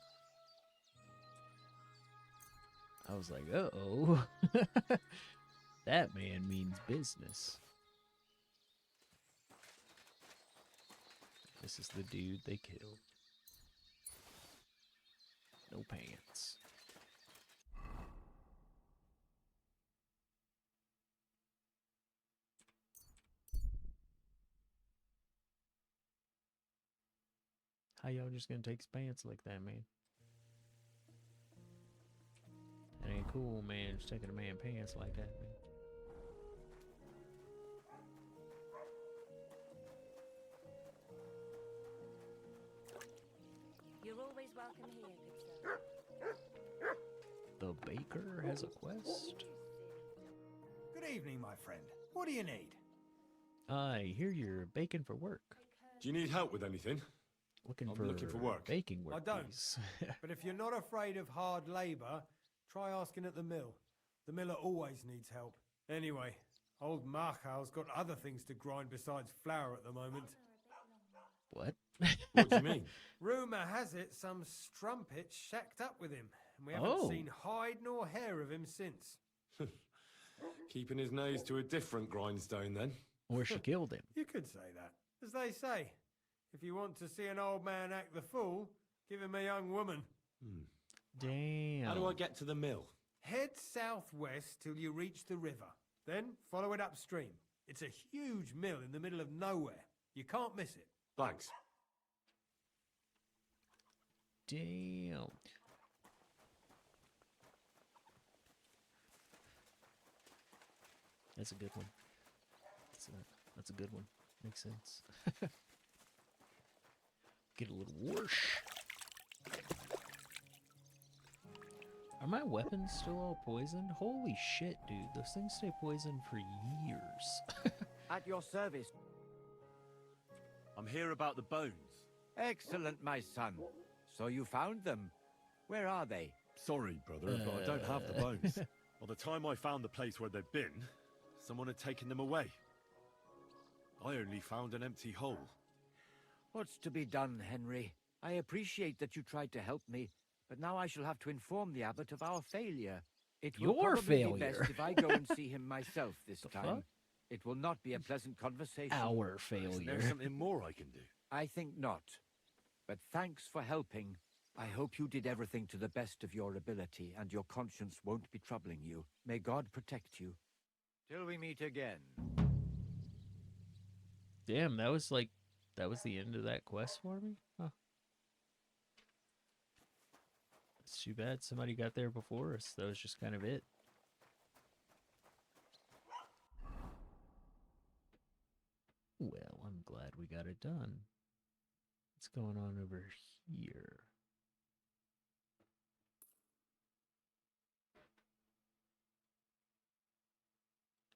Speaker 1: I was like, uh-oh. That man means business. This is the dude they killed. No pants. How y'all just gonna take his pants like that, man? That ain't cool, man. Just taking a man pants like that, man.
Speaker 6: You're always welcome here, good sir.
Speaker 1: The baker has a quest.
Speaker 10: Good evening, my friend. What do you need?
Speaker 1: I hear you're baking for work.
Speaker 4: Do you need help with anything?
Speaker 1: Looking
Speaker 4: looking for work.
Speaker 1: Baking work,
Speaker 10: I don't.
Speaker 1: please.
Speaker 10: But if you're not afraid of hard labour, try asking at the mill. The miller always needs help. Anyway, old Markow's got other things to grind besides flour at the moment.
Speaker 1: What?
Speaker 4: What do you mean?
Speaker 10: Rumour has it some strumpet shacked up with him, and we haven't seen hide nor hair of him since.
Speaker 4: Keeping his nose to a different grindstone, then.
Speaker 1: Or she killed him.
Speaker 10: You could say that. As they say, if you want to see an old man act the fool, give him a young woman.
Speaker 1: Damn.
Speaker 4: How do I get to the mill?
Speaker 10: Head southwest till you reach the river. Then follow it upstream. It's a huge mill in the middle of nowhere. You can't miss it.
Speaker 4: Thanks.
Speaker 1: Damn. That's a good one. That's a good one. Makes sense. Get a little whoosh. Are my weapons still all poisoned? Holy shit, dude. Those things stay poisoned for years.
Speaker 12: At your service.
Speaker 9: I'm here about the bones.
Speaker 12: Excellent, my son. So you found them. Where are they?
Speaker 9: Sorry, brother, but I don't have the bones. By the time I found the place where they'd been, someone had taken them away. I only found an empty hole.
Speaker 12: What's to be done, Henry? I appreciate that you tried to help me, but now I shall have to inform the abbot of our failure. It will
Speaker 1: Your
Speaker 12: probably
Speaker 1: failure.
Speaker 12: be best if I go and see him myself this time.
Speaker 1: fuck?
Speaker 12: It will not be a pleasant conversation.
Speaker 1: Our
Speaker 9: Is there
Speaker 1: failure.
Speaker 9: something more I can do?
Speaker 12: I think not. But thanks for helping. I hope you did everything to the best of your ability, and your conscience won't be troubling you. May God protect you. Till we meet again.
Speaker 1: Damn, that was the end of that quest for me? Huh. It's too bad somebody got there before us. That was just kind of it. Well, I'm glad we got it done. What's going on over here?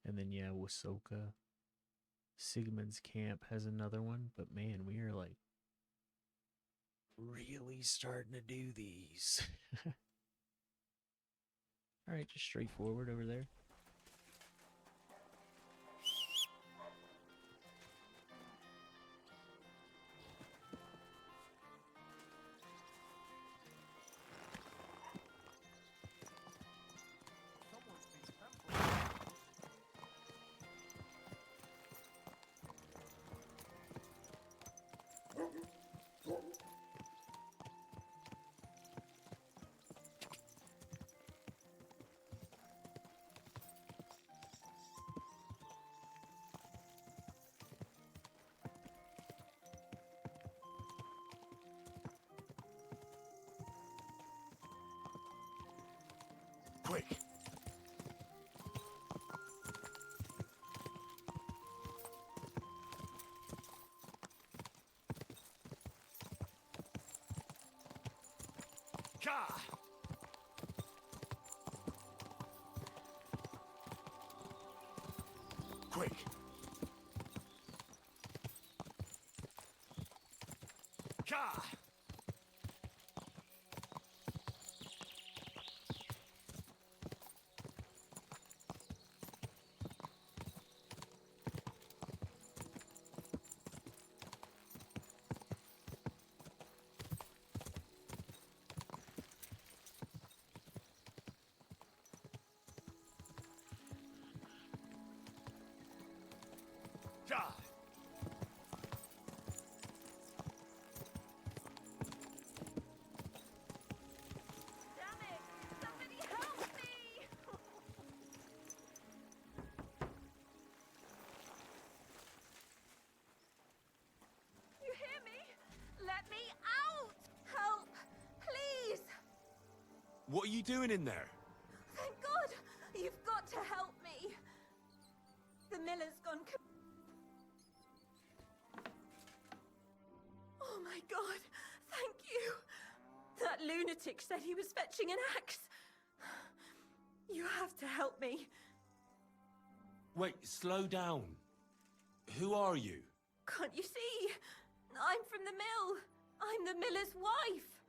Speaker 1: And then, yeah, Wasoka. Sigmund's camp has another one, but man, we are like really starting to do these. All right, just straightforward over there.
Speaker 3: Quick!
Speaker 9: Ka!
Speaker 3: Quick!
Speaker 9: Ka!
Speaker 3: Ja!
Speaker 15: Let me out! Help! Please!
Speaker 9: What are you doing in there?
Speaker 15: Thank God! You've got to help me! The miller's gone. Oh my God! Thank you! That lunatic said he was fetching an axe. You have to help me.
Speaker 9: Wait, slow down. Who are you?
Speaker 15: Can't you see? I'm from the mill. I'm the miller's wife.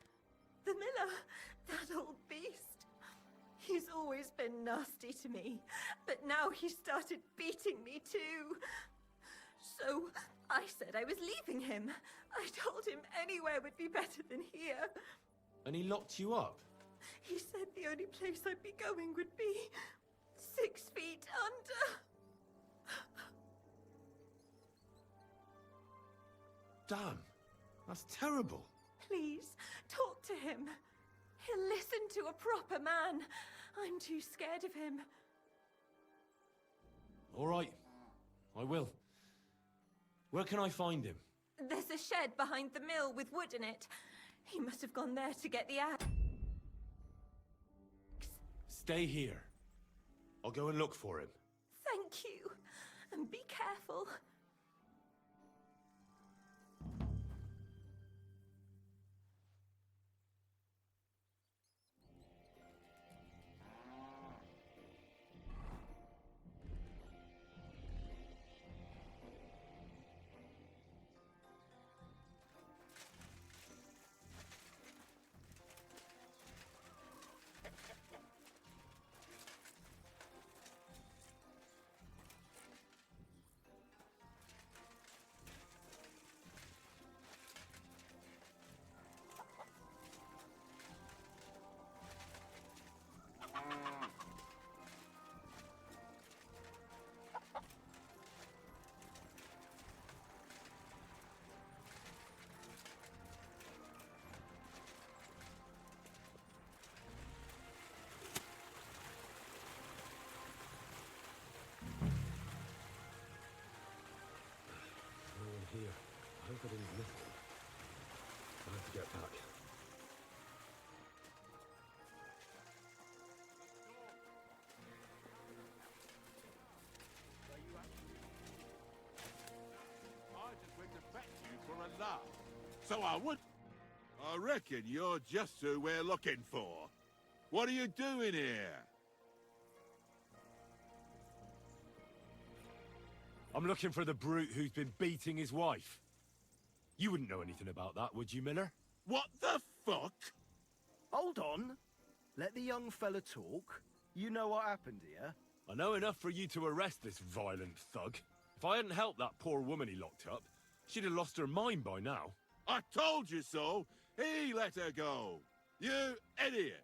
Speaker 15: The miller, that old beast. He's always been nasty to me, but now he started beating me too. So I said I was leaving him. I told him anywhere would be better than here.
Speaker 9: And he locked you up?
Speaker 15: He said the only place I'd be going would be 6 feet under.
Speaker 9: Damn, that's terrible.
Speaker 15: Please, talk to him. He'll listen to a proper man. I'm too scared of him.
Speaker 9: All right, I will. Where can I find him?
Speaker 15: There's a shed behind the mill with wood in it. He must have gone there to get the axe.
Speaker 9: Stay here. I'll go and look for him.
Speaker 15: Thank you. And be careful.
Speaker 4: Here. I hope I didn't miss it. I have to get back.
Speaker 16: I just went to fetch you for a laugh. So I would. I reckon you're just who we're looking for. What are you doing here?
Speaker 9: I'm looking for the brute who's been beating his wife. You wouldn't know anything about that, would you, Miller?
Speaker 16: What the fuck?
Speaker 23: Hold on. Let the young fella talk. You know what happened here?
Speaker 9: I know enough for you to arrest this violent thug. If I hadn't helped that poor woman he locked up, she'd have lost her mind by now.
Speaker 16: I told you so. He let her go. You idiot.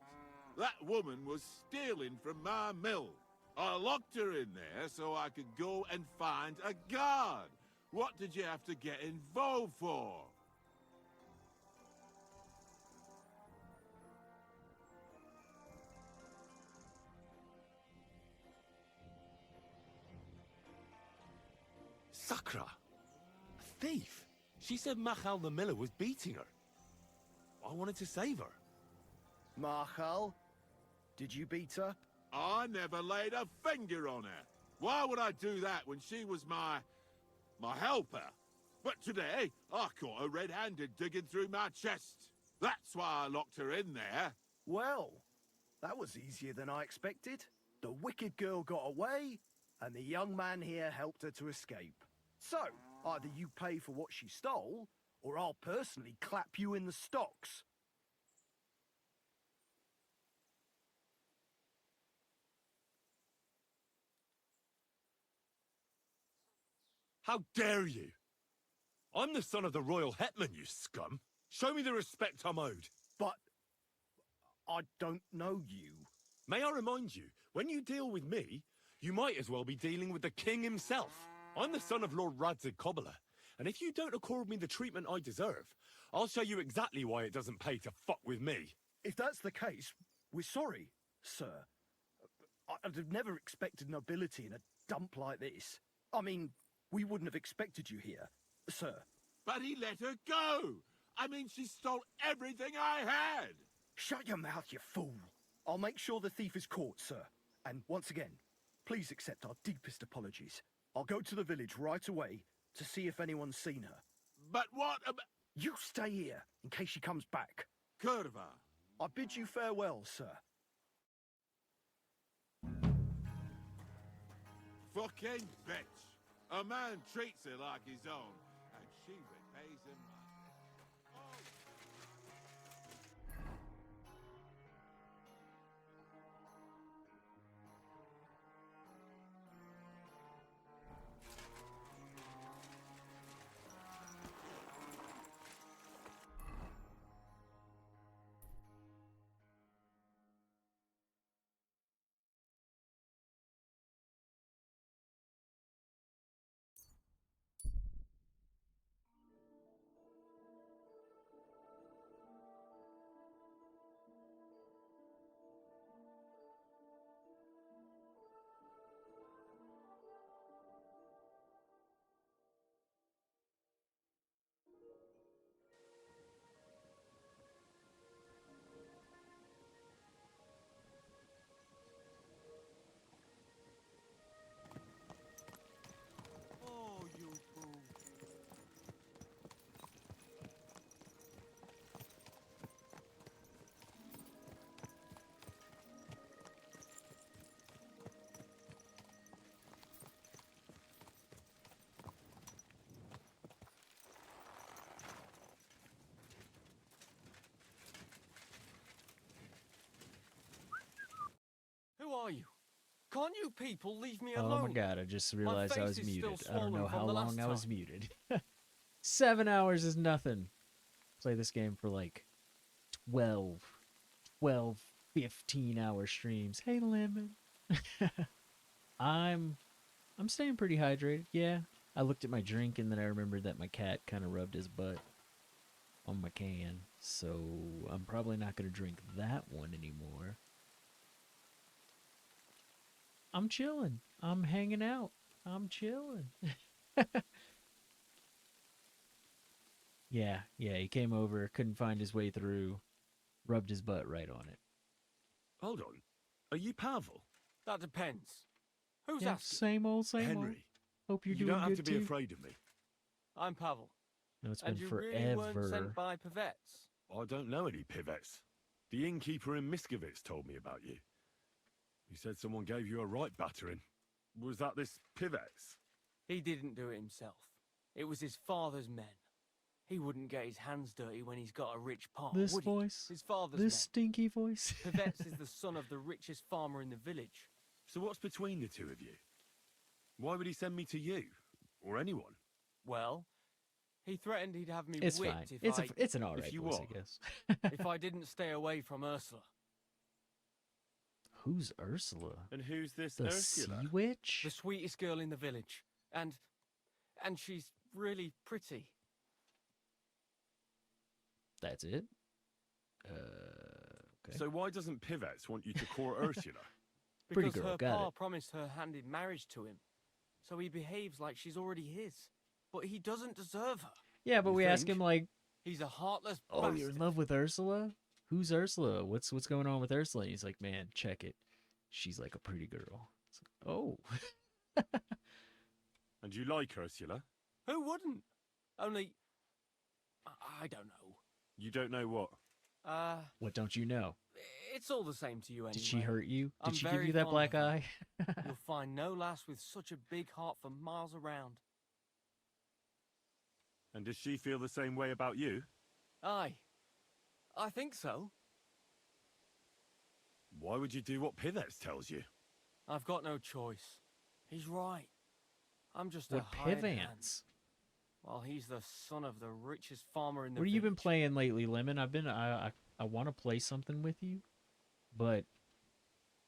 Speaker 16: That woman was stealing from my mill. I locked her in there so I could go and find a guard. What did you have to get involved for?
Speaker 9: Sakra! A thief! She said Machal the miller was beating her. I wanted to save her.
Speaker 23: Machal, did you beat her?
Speaker 16: I never laid a finger on her. Why would I do that when she was my helper? But today, I caught her red-handed digging through my chest. That's why I locked her in there.
Speaker 23: Well, that was easier than I expected. The wicked girl got away, and the young man here helped her to escape. So, either you pay for what she stole, or I'll personally clap you in the stocks.
Speaker 9: How dare you? I'm the son of the royal hetman, you scum. Show me the respect I'm owed.
Speaker 23: But I don't know you.
Speaker 9: May I remind you, when you deal with me, you might as well be dealing with the king himself. I'm the son of Lord Radzig Cobbler, and if you don't accord me the treatment I deserve, I'll show you exactly why it doesn't pay to fuck with me.
Speaker 23: If that's the case, we're sorry, sir. I'd have never expected nobility in a dump like this. I mean, we wouldn't have expected you here, sir.
Speaker 16: But he let her go. I mean, she stole everything I had!
Speaker 23: Shut your mouth, you fool. I'll make sure the thief is caught, sir. And once again, please accept our deepest apologies. I'll go to the village right away to see if anyone's seen her.
Speaker 16: But what about...
Speaker 23: You stay here in case she comes back.
Speaker 16: Curva.
Speaker 23: I bid you farewell, sir.
Speaker 16: Fucking bitch. A man treats her like his own, and she repays him back.
Speaker 7: Oh, you fool. Who are you? Can't you people leave me alone?
Speaker 1: Oh my god, I just realized I
Speaker 7: face
Speaker 1: was
Speaker 7: is still
Speaker 1: muted. I don't know
Speaker 7: swollen
Speaker 1: how
Speaker 7: from the
Speaker 1: long
Speaker 7: last
Speaker 1: I was
Speaker 7: time.
Speaker 1: muted. 7 hours is nothing. Play this game for like 12, 15-hour streams. Hey, Lemon. I'm staying pretty hydrated. Yeah, I looked at my drink and then I remembered that my cat kind of rubbed his butt on my can. So I'm probably not going to drink that one anymore. I'm chilling. I'm hanging out. I'm chilling. Yeah, he came over, couldn't find his way through, rubbed his butt right on it.
Speaker 9: Hold on. Are you Pavel?
Speaker 7: That depends. Who's
Speaker 1: Yeah,
Speaker 7: asking?
Speaker 1: same old.
Speaker 9: Henry.
Speaker 1: Hope you're
Speaker 9: you
Speaker 1: doing
Speaker 9: don't have
Speaker 1: good
Speaker 9: to be
Speaker 1: too.
Speaker 9: afraid of me.
Speaker 7: I'm Pavel.
Speaker 1: No, it's
Speaker 7: And
Speaker 1: been
Speaker 7: you
Speaker 1: forever.
Speaker 7: really weren't sent by Pivets?
Speaker 9: I don't know any Pivets. The innkeeper in Miskovitz told me about you. He said someone gave you a right battering. Was that this Pivets?
Speaker 7: He didn't do it himself. It was his father's men. He wouldn't get his hands dirty when he's got a rich palm,
Speaker 1: This
Speaker 7: would
Speaker 1: voice?
Speaker 7: he? His father's
Speaker 1: This
Speaker 7: men.
Speaker 1: stinky voice?
Speaker 7: Pivets is the son of the richest farmer in the village.
Speaker 9: So what's between the two of you? Why would he send me to you? Or anyone?
Speaker 7: Well, he threatened he'd have me
Speaker 1: It's
Speaker 7: whipped
Speaker 1: fine.
Speaker 7: if
Speaker 1: It's an alright
Speaker 9: if you
Speaker 1: voice,
Speaker 9: what?
Speaker 1: I guess.
Speaker 7: if I didn't stay away from Ursula.
Speaker 1: Who's Ursula?
Speaker 9: And who's this
Speaker 1: The
Speaker 9: Ursula?
Speaker 1: sea witch?
Speaker 7: The sweetest girl in the village. And she's really pretty.
Speaker 1: That's it? Okay.
Speaker 9: So why doesn't Pivets want you to court Ursula?
Speaker 1: Pretty
Speaker 7: Because
Speaker 1: girl,
Speaker 7: her
Speaker 1: got
Speaker 7: pa
Speaker 1: it.
Speaker 7: promised her hand in marriage to him. So he behaves like she's already his. But he doesn't deserve her.
Speaker 1: Yeah, but
Speaker 9: You
Speaker 1: we ask
Speaker 9: think?
Speaker 1: him like,
Speaker 7: He's a heartless
Speaker 1: "Oh,
Speaker 7: bastard.
Speaker 1: you're in love with Ursula? Who's Ursula? What's going on with Ursula?" And he's like, "Man, check it. She's like a pretty girl." It's like, oh.
Speaker 9: And you like Ursula?
Speaker 7: Who wouldn't? Only... I don't know.
Speaker 9: You don't know what?
Speaker 1: What don't you know?
Speaker 7: It's all the same to you anyway.
Speaker 1: Did she hurt you? Did
Speaker 7: I'm
Speaker 1: she give
Speaker 7: very
Speaker 1: you that
Speaker 7: fond
Speaker 1: black
Speaker 7: of her.
Speaker 1: eye?
Speaker 7: You'll find no lass with such a big heart for miles around.
Speaker 9: And does she feel the same way about you?
Speaker 7: Aye. I think so.
Speaker 9: Why would you do what Pivets tells you?
Speaker 7: I've got no choice. He's right. I'm just
Speaker 1: What
Speaker 7: a hired hand,
Speaker 1: Pivans?
Speaker 7: while he's the son of the richest farmer in the
Speaker 1: What have you been
Speaker 7: village.
Speaker 1: playing lately, Lemon? I want to play something with you, but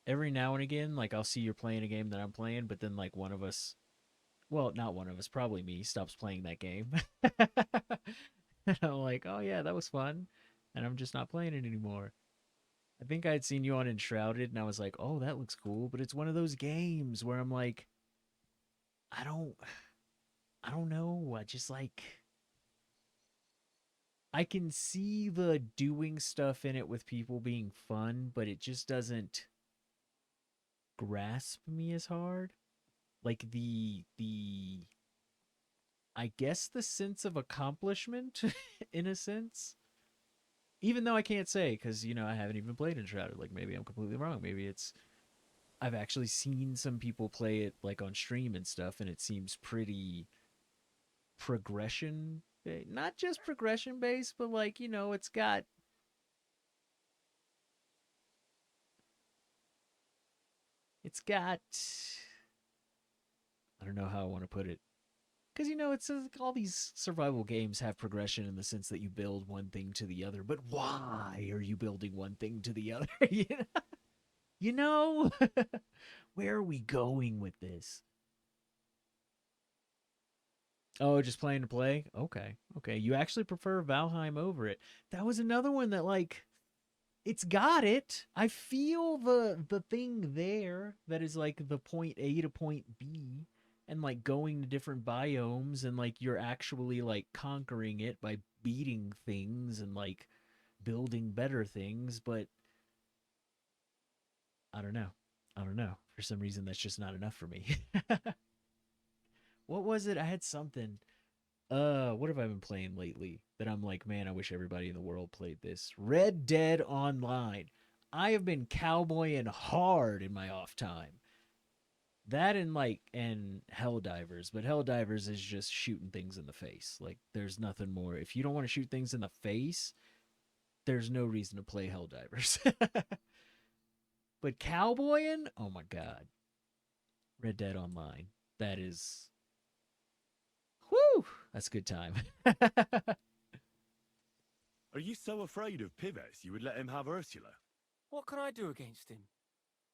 Speaker 1: every now and again, like I'll see you're playing a game that I'm playing, but then like one of us, well, not one of us, probably me, stops playing that game. And I'm like, oh yeah, that was fun, and I'm just not playing it anymore. I think I'd seen you on Enshrouded, and I was like, oh, that looks cool, but it's one of those games where I'm like, I don't know. I just like, I can see the doing stuff in it with people being fun, but it just doesn't grasp me as hard. Like the I guess the sense of accomplishment in a sense. Even though I can't say, because I haven't even played Enshrouded. Like, maybe I'm completely wrong. Maybe I've actually seen some people play it like on stream and stuff, and it seems pretty progression, not just progression based, but like it's got I don't know how I want to put it. Because, it's all these survival games have progression in the sense that you build one thing to the other. But why are you building one thing to the other? Where are we going with this? Oh, just playing to play? Okay. You actually prefer Valheim over it. That was another one that, like, it's got it. I feel the thing there that is like the point A to point B, and like going to different biomes, and like you're actually like conquering it by beating things and like building better things, but I don't know. For some reason that's just not enough for me. What was it? I had something. What have I been playing lately that I'm like, man, I wish everybody in the world played this? Red Dead Online. I have been cowboying hard in my off time. That and Helldivers, but Helldivers is just shooting things in the face. Like, there's nothing more. If you don't want to shoot things in the face, there's no reason to play Helldivers. But cowboying, oh my god. Red Dead Online. That is, whew, that's a good time.
Speaker 9: Are you so afraid of Pivets you would let him have Ursula?
Speaker 7: What can I do against him?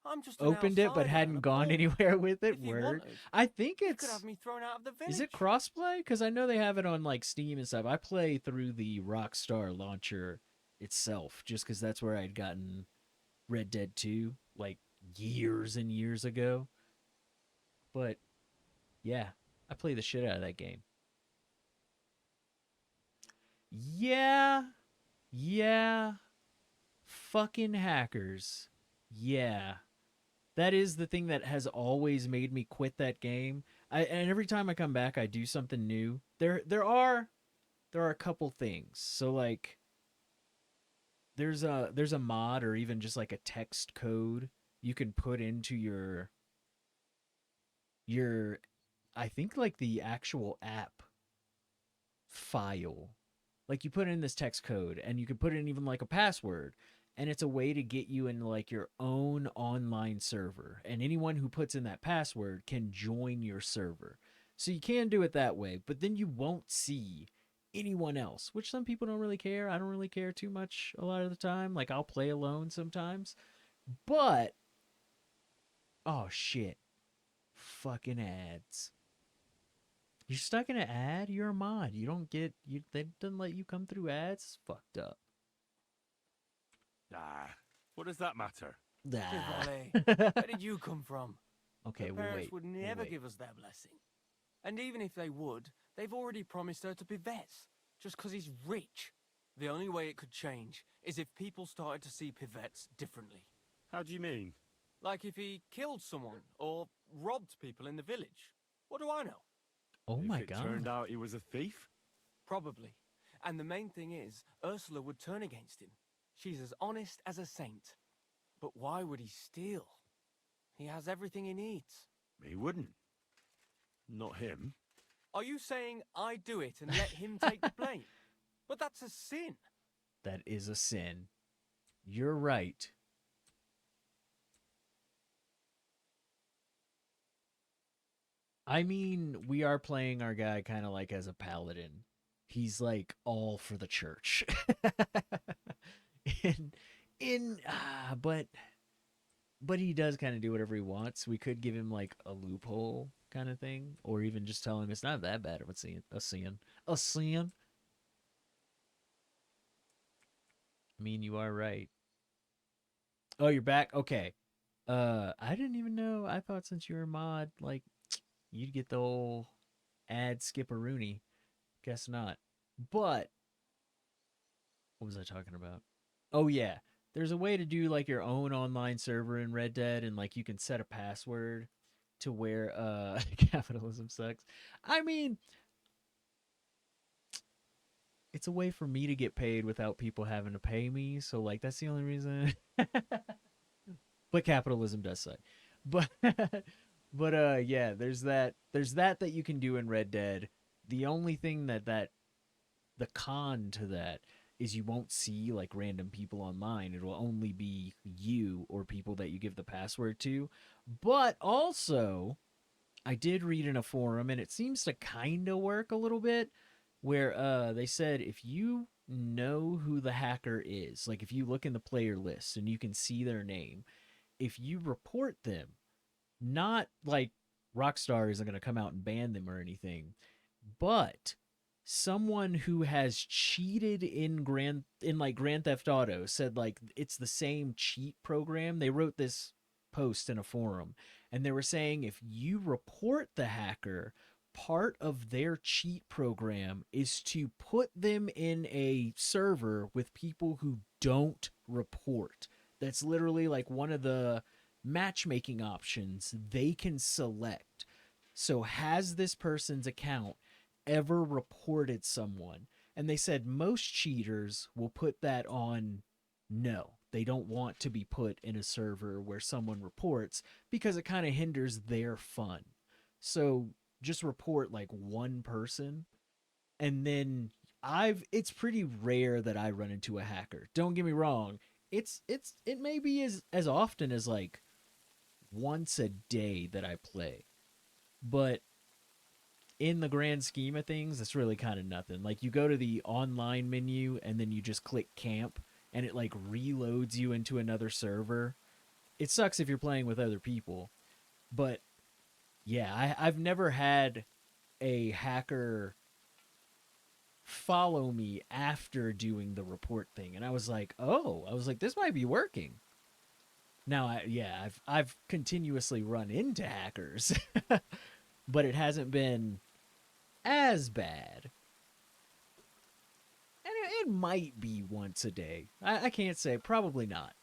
Speaker 7: I'm just
Speaker 1: Opened it but hadn't gone anywhere with it. Word. I think
Speaker 7: He could have me thrown out of the village.
Speaker 1: Is it crossplay? Because I know they have it on like Steam and stuff. I play through the Rockstar launcher itself, just because that's where I'd gotten Red Dead 2 like years and years ago. But yeah, I play the shit out of that game. Yeah. Fucking hackers. Yeah. That is the thing that has always made me quit that game. And every time I come back, I do something new. There are a couple things. So like, there's a mod or even just like a text code you can put into your I think like the actual app file. Like, you put in this text code and you can put in even like a password, and it's a way to get you in like your own online server, and anyone who puts in that password can join your server. So you can do it that way, but then you won't see anyone else, which some people don't really care. I don't really care too much a lot of the time. Like, I'll play alone sometimes. But oh shit. Fucking ads. You're stuck in an ad? You're a mod. You don't get they doesn't let you come through ads? It's fucked up.
Speaker 9: What does that matter?
Speaker 7: Where did you come from?
Speaker 1: Okay,
Speaker 7: the
Speaker 1: well,
Speaker 7: parents
Speaker 1: wait.
Speaker 7: would never give us their blessing. And even if they would, they've already promised her to Pivets, just because he's rich. The only way it could change is if people started to see Pivets differently.
Speaker 9: How do you mean?
Speaker 7: Like if he killed someone or robbed people in the village. What do I know?
Speaker 1: Oh my
Speaker 9: god. If it turned out he was a thief?
Speaker 7: Probably. And the main thing is, Ursula would turn against him. She's as honest as a saint. But why would he steal? He has everything he needs.
Speaker 9: He wouldn't. Not him.
Speaker 7: Are you saying I do it and let him take the blame? But that's a sin.
Speaker 1: That is a sin. You're right. I mean, we are playing our guy kind of like as a paladin. He's like all for the church. But he does kind of do whatever he wants. We could give him like a loophole kind of thing, or even just tell him it's not that bad of a sin. I mean, you are right. Oh, you're back? Okay. I didn't even know. I thought since you're a mod, like, you'd get the whole ad skipperoonie. Guess not. But What was I talking about? Oh yeah, there's a way to do like your own online server in Red Dead, and like you can set a password to where capitalism sucks. I mean, it's a way for me to get paid without people having to pay me. So like that's the only reason. But capitalism does suck. But yeah, there's that you can do in Red Dead. The only thing that the con to that is you won't see like random people online. It will only be you or people that you give the password to. But also, I did read in a forum, and it seems to kind of work a little bit, where they said if you know who the hacker is, like if you look in the player list and you can see their name, if you report them, not like Rockstar isn't going to come out and ban them or anything, but someone who has cheated in Grand Theft Auto said like it's the same cheat program. They wrote this post in a forum, and they were saying if you report the hacker, part of their cheat program is to put them in a server with people who don't report. That's literally like one of the matchmaking options they can select. So has this person's account ever reported someone? And they said most cheaters will put that on no. They don't want to be put in a server where someone reports because it kind of hinders their fun. So just report like one person, and then it's pretty rare that I run into a hacker. Don't get me wrong. It may be as often as like once a day that I play. But in the grand scheme of things, it's really kind of nothing. Like you go to the online menu and then you just click camp and it like reloads you into another server. It sucks if you're playing with other people. But yeah, I've never had a hacker follow me after doing the report thing. And I was like, this might be working. Now, I've continuously run into hackers, but it hasn't been as bad. And it might be once a day. I can't say. Probably not.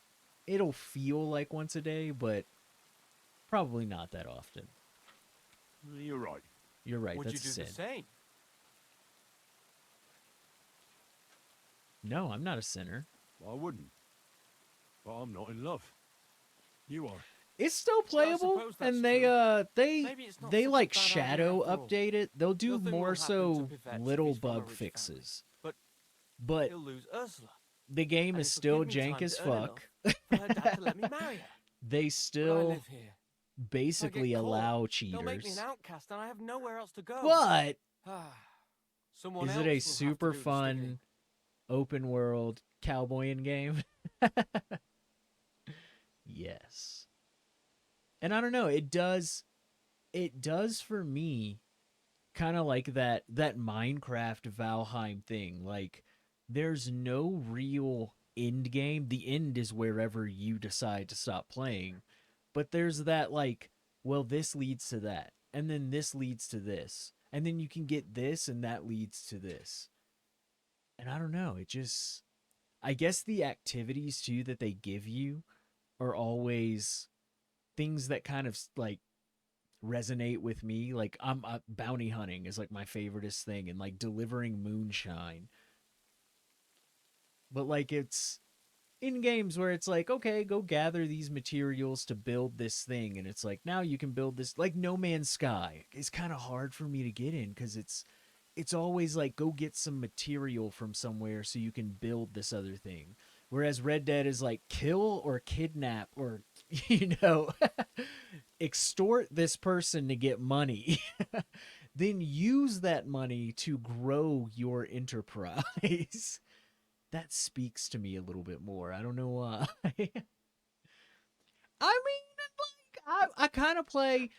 Speaker 1: It'll feel like once a day, but probably not that often.
Speaker 9: You're right.
Speaker 1: You're right.
Speaker 7: Would
Speaker 1: That's
Speaker 7: you do
Speaker 1: a sin.
Speaker 7: the same?
Speaker 1: No, I'm not a sinner.
Speaker 9: I wouldn't. But I'm not in love. You are.
Speaker 1: It's still playable, and they like shadow update it. They'll do more so little bug fixes. But
Speaker 7: he'll lose Ursula.
Speaker 1: The game is still jank as fuck. They still basically allow cheaters.
Speaker 7: They'll make me an outcast, and I have nowhere else to go.
Speaker 1: But
Speaker 7: Someone
Speaker 1: is
Speaker 7: else
Speaker 1: it a
Speaker 7: will
Speaker 1: super
Speaker 7: have to do the
Speaker 1: fun open world cowboying game? Yes. And I don't know, it does for me kind of like that Minecraft Valheim thing. Like there's no real end game. The end is wherever you decide to stop playing. But there's that like, well, this leads to that, and then this leads to this, and then you can get this and that leads to this. And I don't know, it just, I guess the activities too that they give you are always things that kind of like resonate with me. Like I'm bounty hunting is like my favoriteest thing, and like delivering moonshine. But like it's in games where it's like, okay, go gather these materials to build this thing, and it's like now you can build this. Like No Man's Sky is kind of hard for me to get in because it's always like go get some material from somewhere so you can build this other thing. Whereas Red Dead is like kill or kidnap or, extort this person to get money. Then use that money to grow your enterprise. That speaks to me a little bit more. I don't know why. I mean, like, I kind of play...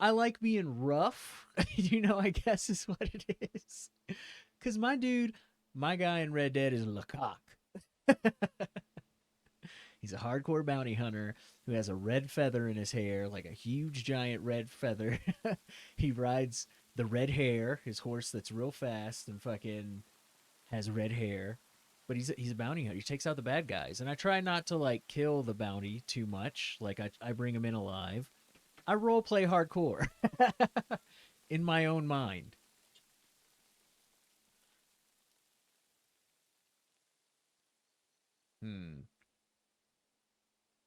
Speaker 1: I like being rough, I guess is what it is. Because my guy in Red Dead is Lecoq. He's a hardcore bounty hunter who has a red feather in his hair, like a huge giant red feather. He rides the red hare, his horse that's real fast and fucking has red hair. But he's a bounty hunter. He takes out the bad guys, and I try not to like kill the bounty too much. Like I bring him in alive. I role play hardcore in my own mind.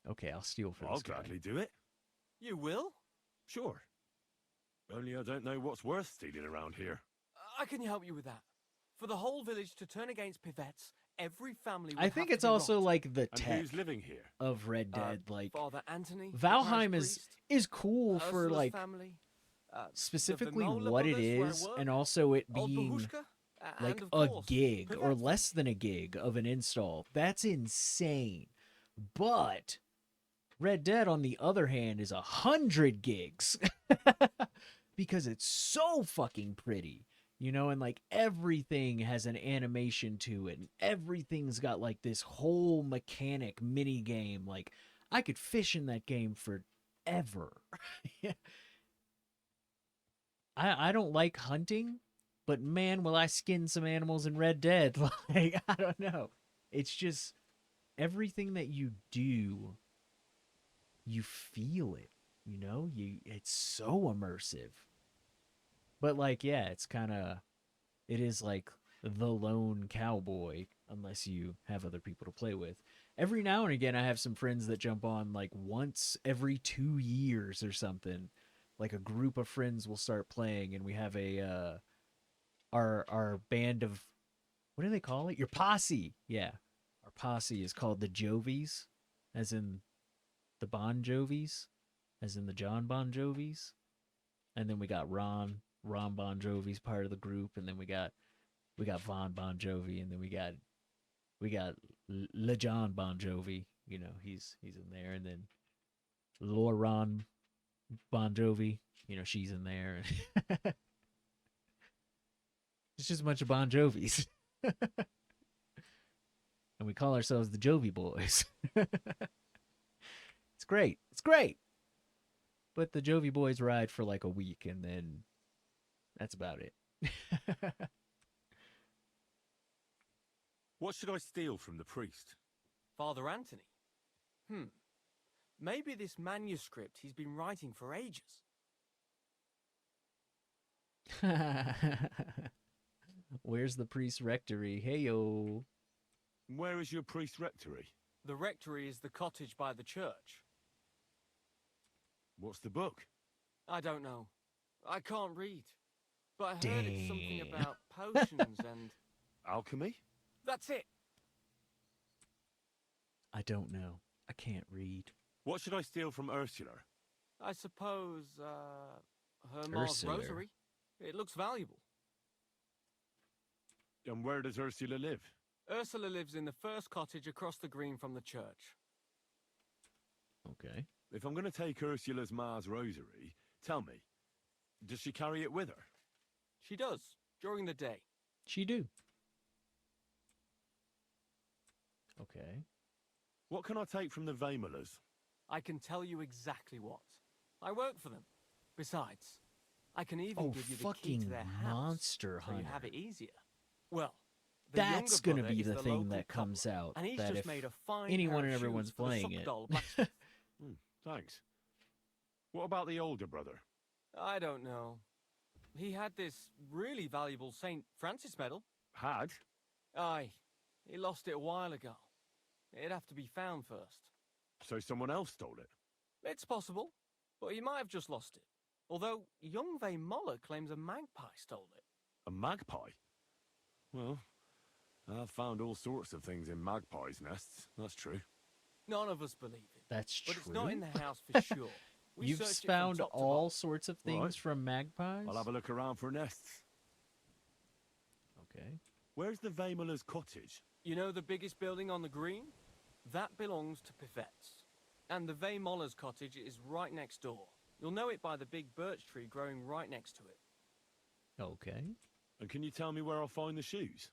Speaker 1: Okay, I'll steal for
Speaker 9: I'll
Speaker 1: this guy.
Speaker 9: gladly do it.
Speaker 7: You will?
Speaker 9: Sure. Only I don't know what's worth stealing around here.
Speaker 7: I can help you with that. For the whole village to turn against Pivets, every family would
Speaker 1: I think
Speaker 7: have
Speaker 1: it's
Speaker 7: to be
Speaker 1: also
Speaker 7: robbed.
Speaker 1: like the
Speaker 9: And
Speaker 1: tech
Speaker 9: who's living here?
Speaker 1: of Red Dead. Like
Speaker 7: Father Anthony, the
Speaker 1: Valheim
Speaker 7: parish
Speaker 1: is
Speaker 7: priest,
Speaker 1: cool for
Speaker 7: Ursula's
Speaker 1: like
Speaker 7: family, the
Speaker 1: specifically
Speaker 7: Vermola
Speaker 1: what it
Speaker 7: brothers where I
Speaker 1: is,
Speaker 7: work,
Speaker 1: and also it
Speaker 7: old
Speaker 1: being
Speaker 7: Bahushka,
Speaker 1: like
Speaker 7: and of
Speaker 1: a
Speaker 7: course,
Speaker 1: gig or
Speaker 7: Pivets.
Speaker 1: less than a gig of an install. That's insane. But Red Dead, on the other hand, is 100 gigs because it's so fucking pretty, you know, and like everything has an animation to it, and everything's got like this whole mechanic mini game. Like I could fish in that game forever. I don't like hunting, but man, will I skin some animals in Red Dead. Like, I don't know. It's just everything that you do, you feel it, you know? It's so immersive. But like, yeah, it is like the lone cowboy unless you have other people to play with. Every now and again I have some friends that jump on like once every 2 years or something. Like a group of friends will start playing, and we have a our band of, what do they call it? Your posse. Yeah. Our posse is called the Jovies, as in the Bon Jovis, as in the John Bon Jovis. And then we got Ron Bon Jovi's part of the group, and then we got Von Bon Jovi, and then we got Le John Bon Jovi, you know, he's in there, and then Lauren Bon Jovi, you know, she's in there. It's just a bunch of Bon Jovis. And we call ourselves the Jovi Boys. It's great. It's great. But the Jovi Boys ride for like a week, and then that's about it.
Speaker 9: What should I steal from the priest?
Speaker 7: Father Anthony. Maybe this manuscript he's been writing for ages.
Speaker 1: Where's the priest rectory? Hey-yo.
Speaker 9: Where is your priest rectory?
Speaker 7: The rectory is the cottage by the church.
Speaker 9: What's the book?
Speaker 7: I don't know. I can't read. But I heard it's something
Speaker 1: Damn.
Speaker 7: about potions and...
Speaker 9: Alchemy?
Speaker 7: That's it.
Speaker 1: I don't know. I can't read.
Speaker 9: What should I steal from Ursula?
Speaker 7: I suppose, her Ma's
Speaker 1: Ursula.
Speaker 7: rosary. It looks valuable.
Speaker 9: And where does Ursula live?
Speaker 7: Ursula lives in the first cottage across the green from the church.
Speaker 1: Okay.
Speaker 9: If I'm going to take Ursula's Ma's rosary, tell me, does she carry it with her?
Speaker 7: She does, during the day.
Speaker 1: She do. Okay.
Speaker 9: What can I take from the Vaemolers?
Speaker 7: I can tell you exactly what. I work for them. Besides, I can even give you the key to
Speaker 1: fucking
Speaker 7: their house,
Speaker 1: monster
Speaker 7: so you
Speaker 1: hunter.
Speaker 7: have it easier. Well, the
Speaker 1: That's
Speaker 7: going
Speaker 1: gonna
Speaker 7: to
Speaker 1: be the thing
Speaker 7: local
Speaker 1: that comes
Speaker 7: cobbler,
Speaker 1: out,
Speaker 7: and he's
Speaker 1: that
Speaker 7: just
Speaker 1: if
Speaker 7: made a fine
Speaker 1: anyone
Speaker 7: pair
Speaker 1: and
Speaker 7: of
Speaker 1: everyone's
Speaker 7: shoes for the
Speaker 1: playing it.
Speaker 7: Suckdoll blacksmith.
Speaker 9: Thanks. What about the older brother?
Speaker 7: I don't know. He had this really valuable St. Francis medal.
Speaker 9: Had?
Speaker 7: Aye. He lost it a while ago. It'd have to be found first.
Speaker 9: So someone else stole it?
Speaker 7: It's possible, but he might have just lost it. Although young Vaemollar claims a magpie stole it.
Speaker 9: A magpie? Well, I've found all sorts of things in magpies' nests, that's true.
Speaker 7: None of us believe it.
Speaker 1: That's
Speaker 7: but
Speaker 1: true.
Speaker 7: It's not in the house for sure. We
Speaker 1: You've
Speaker 7: searched it from
Speaker 1: found
Speaker 7: top to
Speaker 1: all
Speaker 7: bottom.
Speaker 1: sorts of things
Speaker 9: Right.
Speaker 1: from magpies?
Speaker 9: I'll have a look around for nests.
Speaker 1: Okay.
Speaker 9: Where's the Vaemoller's cottage?
Speaker 7: You know the biggest building on the green? That belongs to Pivets. And the Vaemoller's cottage is right next door. You'll know it by the big birch tree growing right next to it.
Speaker 1: Okay.
Speaker 9: And can you tell me where I'll find the shoes?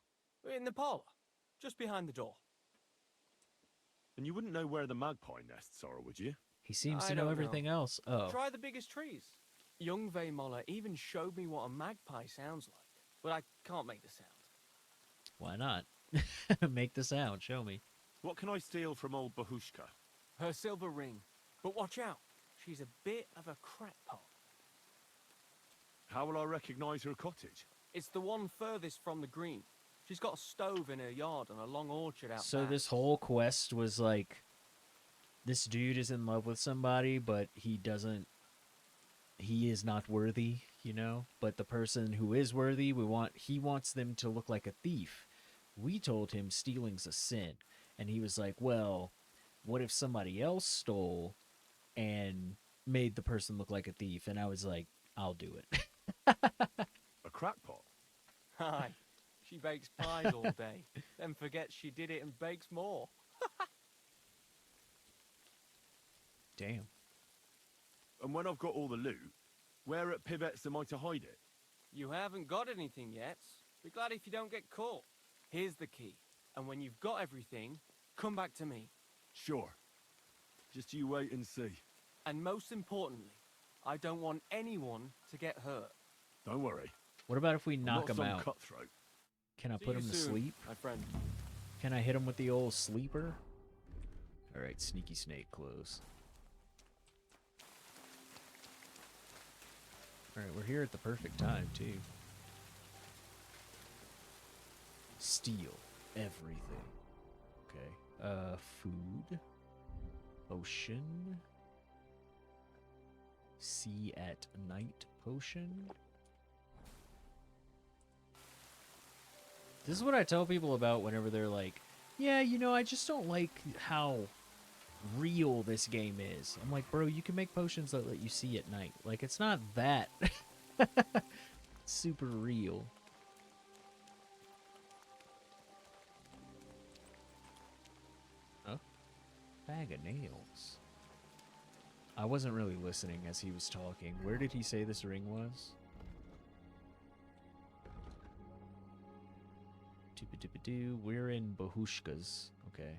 Speaker 7: In the parlour, just behind the door.
Speaker 9: And you wouldn't know where the magpie nests are, would you?
Speaker 1: He seems
Speaker 7: I
Speaker 1: to know
Speaker 7: don't
Speaker 1: everything else. Oh.
Speaker 7: Try the biggest trees. Young Vaemollar even showed me what a magpie sounds like, but I can't make the sound.
Speaker 1: Why not? Make the sound. Show me.
Speaker 9: What can I steal from old Bahushka?
Speaker 7: Her silver ring. But watch out. She's a bit of a crackpot.
Speaker 9: How will I recognize her cottage?
Speaker 7: It's the one furthest from the green. She's got a stove in her yard and a long orchard out
Speaker 1: So
Speaker 7: back.
Speaker 1: this whole quest was like, this dude is in love with somebody, but he is not worthy, you know? But the person who is worthy, he wants them to look like a thief. We told him stealing's a sin. And he was like, well, what if somebody else stole and made the person look like a thief? And I was like, I'll do it.
Speaker 9: A crackpot?
Speaker 7: Hi. She bakes pies all day, then forgets she did it and bakes more.
Speaker 1: Damn.
Speaker 9: And when I've got all the loot, where at Pivet's am I to hide it?
Speaker 7: You haven't got anything yet. Be glad if you don't get caught. Here's the key. And when you've got everything, come back to me.
Speaker 9: Sure. Just you wait and see.
Speaker 7: And most importantly, I don't want anyone to get hurt.
Speaker 9: Don't worry.
Speaker 1: What about if we knock him
Speaker 9: I'm not
Speaker 1: out?
Speaker 9: some cutthroat.
Speaker 1: Can I
Speaker 7: See
Speaker 1: put
Speaker 7: you
Speaker 1: him to
Speaker 7: soon,
Speaker 1: sleep?
Speaker 7: my friend.
Speaker 1: Can I hit him with the old sleeper? Alright, sneaky snake close. Alright, we're here at the perfect time, too. Steal everything. Okay. Food. Potion. See at night potion. This is what I tell people about whenever they're like, yeah, you know, I just don't like how real this game is. I'm like, bro, you can make potions that let you see at night. Like, it's not that super real. Huh? Bag of nails. I wasn't really listening as he was talking. Where did he say this ring was? We're in Bahushka's. Okay.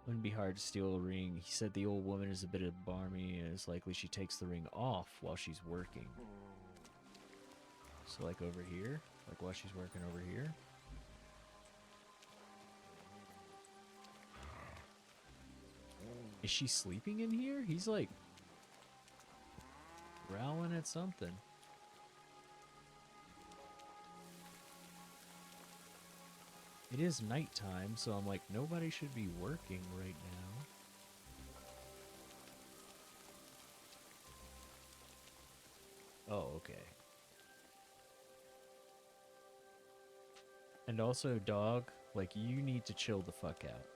Speaker 1: Wouldn't be hard to steal a ring. He said the old woman is a bit balmy and it's likely she takes the ring off while she's working. So like over here? Like while she's working over here? Is she sleeping in here? He's like growling at something. It is nighttime, so I'm like, nobody should be working right now. Oh, okay. And also, dog, like, you need to chill the fuck out.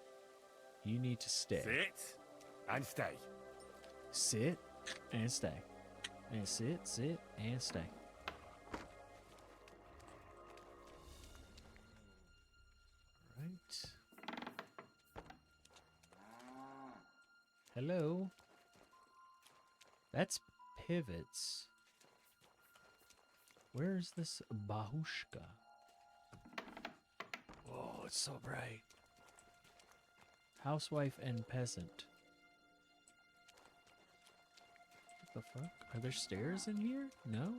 Speaker 1: You need to stay.
Speaker 9: Sit and stay.
Speaker 1: Sit and stay. And sit and stay. Right. Hello. That's pivots. Where's this Bahushka? Oh, it's so bright. Housewife and peasant. What the fuck? Are there stairs in here? No?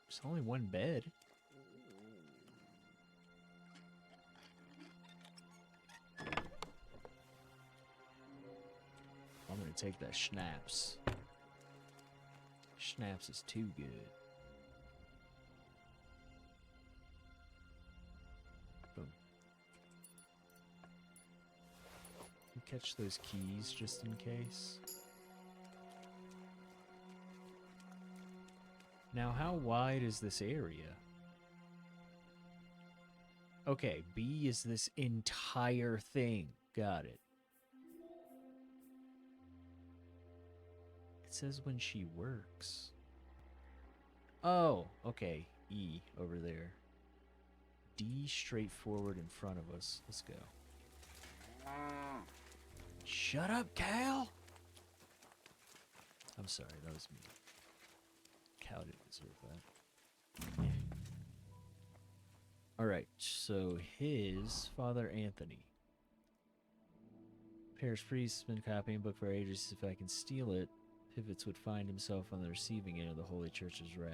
Speaker 1: There's only one bed. I'm gonna take that schnapps. Schnapps is too good. Boom. Catch those keys just in case. Now, how wide is this area? Okay, B is this entire thing. Got it. It says when she works. Oh, okay. E over there. D straight forward in front of us. Let's go. Shut up, Cal! I'm sorry, that was me. Cal didn't deserve that. Alright, so his Father Anthony. Parish priest has been copying a book for ages. If I can steal it, Pivots would find himself on the receiving end of the Holy Church's wrath.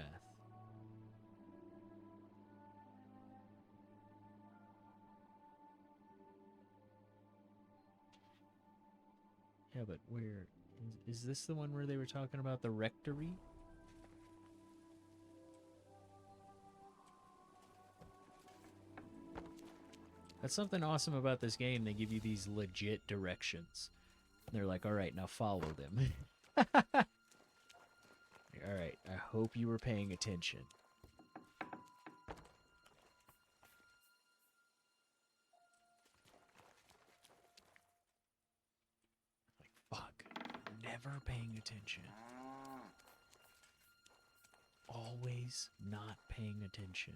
Speaker 1: Yeah, but where... Is this the one where they were talking about the rectory? That's something awesome about this game. They give you these legit directions. They're like, alright, now follow them. Alright, I hope you were paying attention. Like, fuck. Never paying attention. Always not paying attention.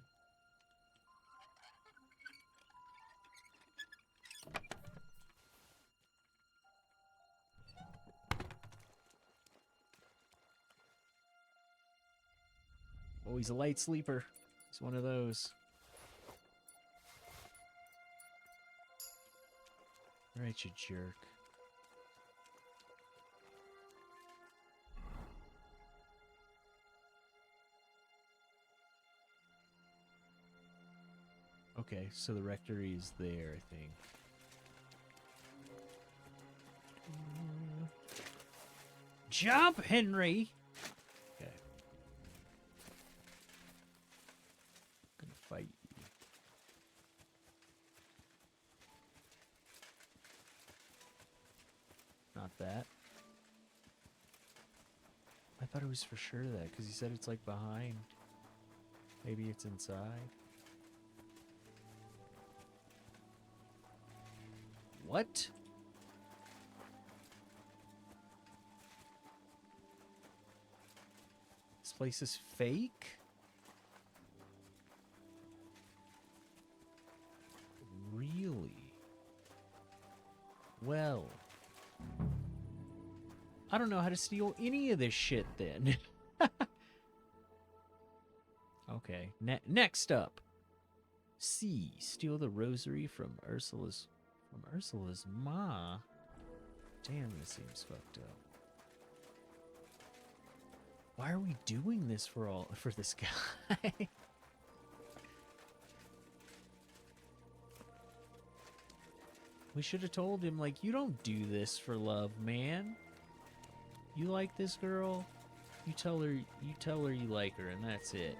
Speaker 1: Oh, he's a light sleeper. He's one of those. Right, you jerk. Okay, so the rectory is there, I think. Jump, Henry! Okay. I'm gonna fight you. Not that. I thought it was for sure that, because he said it's like behind. Maybe it's inside. What? This place is fake? Really? Well, I don't know how to steal any of this shit then. Okay, next up. C. Steal the rosary from Ursula's ma. Damn, this seems fucked up. Why are we doing this for this guy? We should have told him, like, you don't do this for love, man. You like this girl, you tell her you like her, and that's it.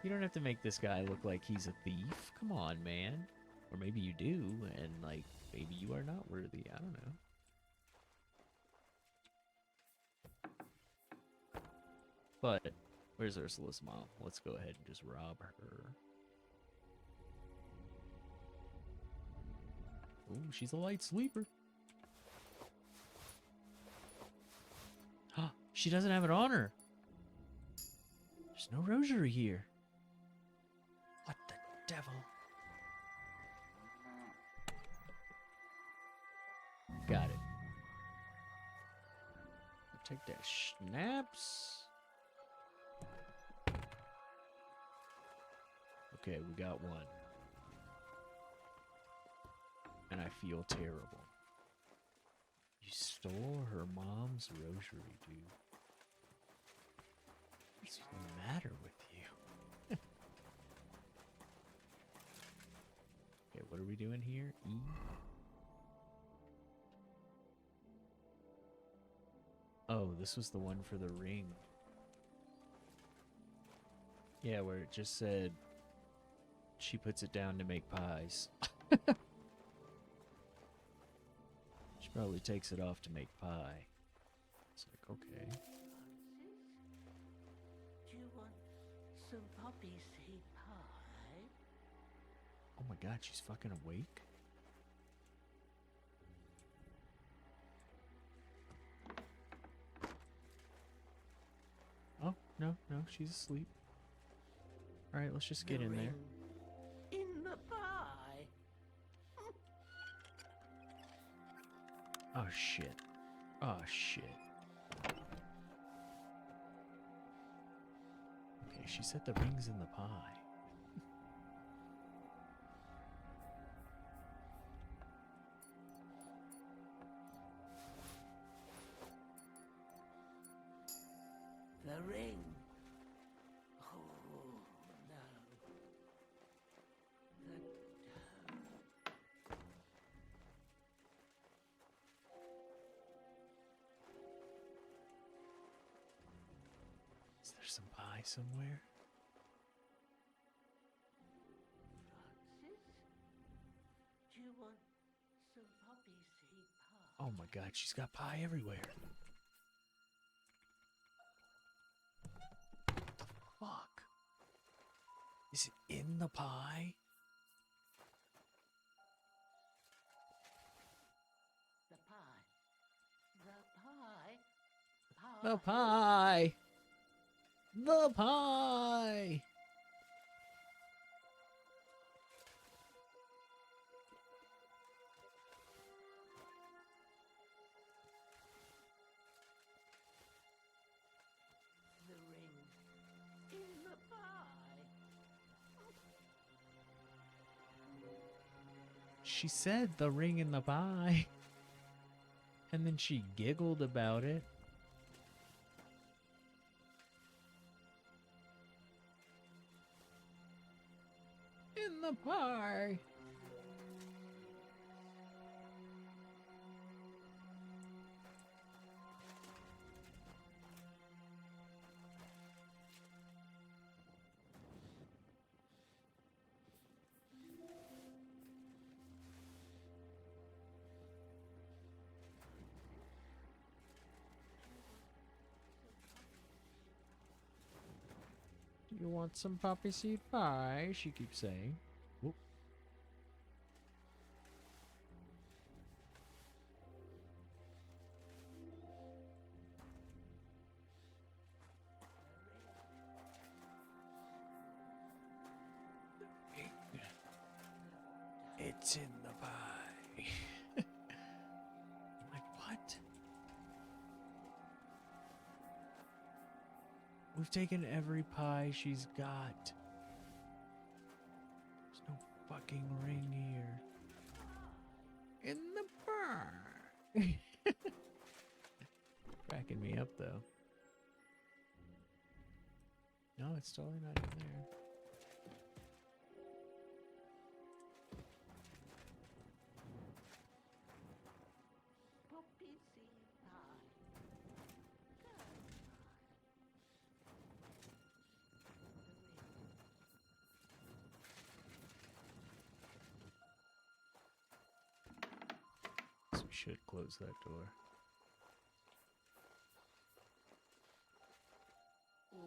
Speaker 1: You don't have to make this guy look like he's a thief. Come on, man. Or maybe you do, and, like, maybe you are not worthy. I don't know. But, where's Ursula's mom? Let's go ahead and just rob her. Ooh, she's a light sleeper. Huh, she doesn't have it on her. There's no rosary here. What the devil? Got it. Take that schnapps. Okay, we got one. And I feel terrible. You stole her mom's rosary, dude. What's the matter with you? Okay, what are we doing here? E? Oh, this was the one for the ring. Yeah, where it just said she puts it down to make pies. She probably takes it off to make pie. It's like, okay.
Speaker 13: Do you want some poppy seed pie?
Speaker 1: Oh my god, she's fucking awake? Oh, no, she's asleep. Alright, let's just get in there.
Speaker 13: In the pie.
Speaker 1: Oh shit. Oh shit. Okay, she said the ring's in the pie.
Speaker 13: The ring. Oh, no.
Speaker 1: Is there some pie somewhere?
Speaker 13: Francis? Do you want some poppy seed pie?
Speaker 1: Oh my god, she's got pie everywhere. Fuck. Is it in the pie?
Speaker 13: The pie. The pie.
Speaker 1: The pie! The pie!
Speaker 13: The ring. In the pie.
Speaker 1: She said the ring in the pie. And then she giggled about it. In the pie. You want some poppy seed pie? She keeps saying. Whoop. It's in the pie. Like, what? We've taken every pie she's got. There's no fucking ring here. In the pie. Cracking me up, though. No, it's totally not in there.
Speaker 13: Poppy seed pie.
Speaker 1: So we should close that door.
Speaker 13: Oh,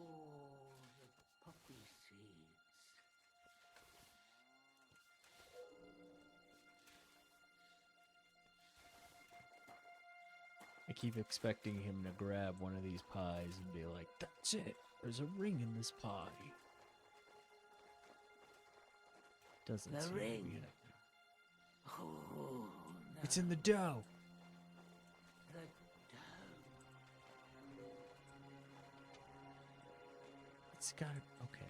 Speaker 13: the poppy seeds.
Speaker 1: I keep expecting him to grab one of these pies and be like, that's it. There's a ring in this pie. Doesn't
Speaker 13: The
Speaker 1: seem to be
Speaker 13: ring.
Speaker 1: happening.
Speaker 13: Oh, no.
Speaker 1: It's in the dough.
Speaker 13: The
Speaker 1: It's got it. Okay.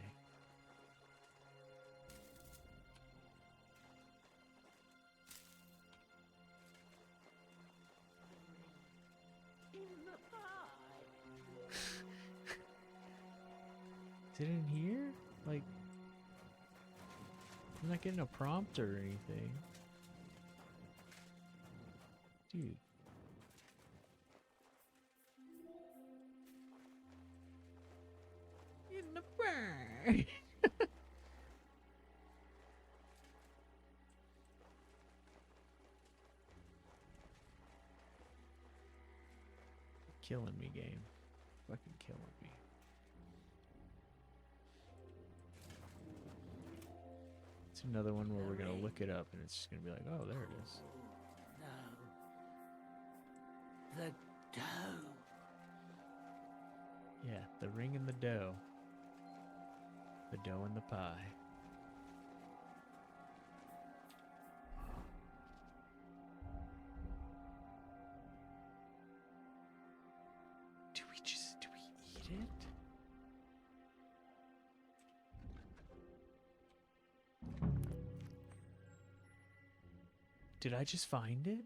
Speaker 13: in the pie.
Speaker 1: Is it in here? Like, I'm not getting a prompt or anything. Dude. In the pie. Killing me, game. Fucking killing me. It's another one where we're gonna look it up and it's just gonna be like, oh, there it is.
Speaker 13: No. The dough.
Speaker 1: Yeah, the ring and the dough. The dough and the pie. Do we eat it? Did I just find it?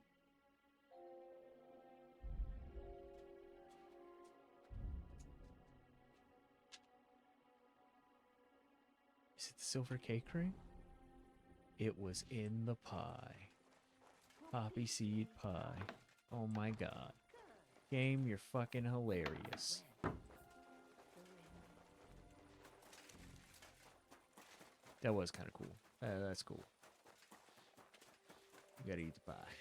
Speaker 1: Is it the silver cake ring? It was in the pie. Poppy seed pie. Oh my god. Game, you're fucking hilarious. That was kind of cool. That's cool. You gotta eat the pie.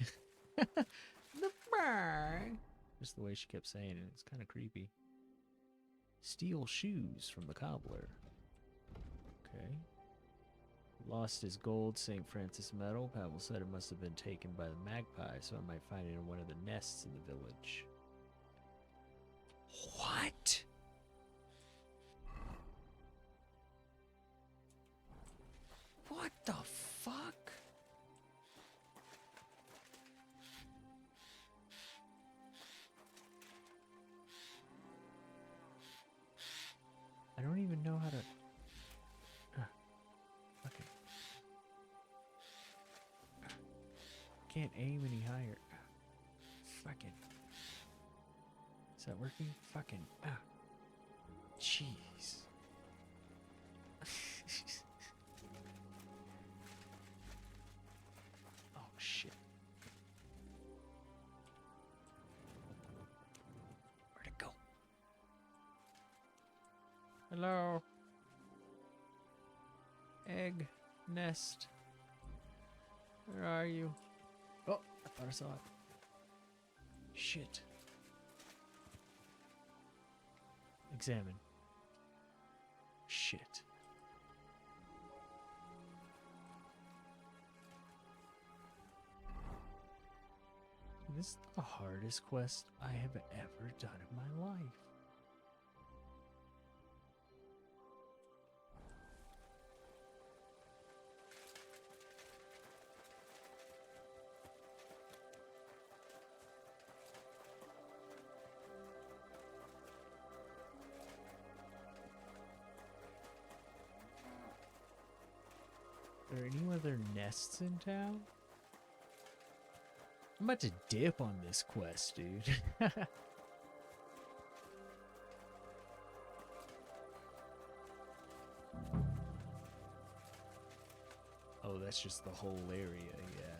Speaker 1: The pie! Just the way she kept saying it. It's kind of creepy. Steal shoes from the cobbler. Okay. Lost his gold St. Francis medal. Pavel said it must have been taken by the magpie, so I might find it in one of the nests in the village. What? What the fuck? I don't even know how to... Okay. Can't aim any higher. Fucking. Is that working? Fucking. Jeez. Oh shit. Where'd it go? Hello? Egg. Nest. Where are you? Oh, I thought I saw it. Shit. Examine. Shit. This is the hardest quest I have ever done in my life. Are there any other nests in town? I'm about to dip on this quest, dude. Oh, that's just the whole area, yeah.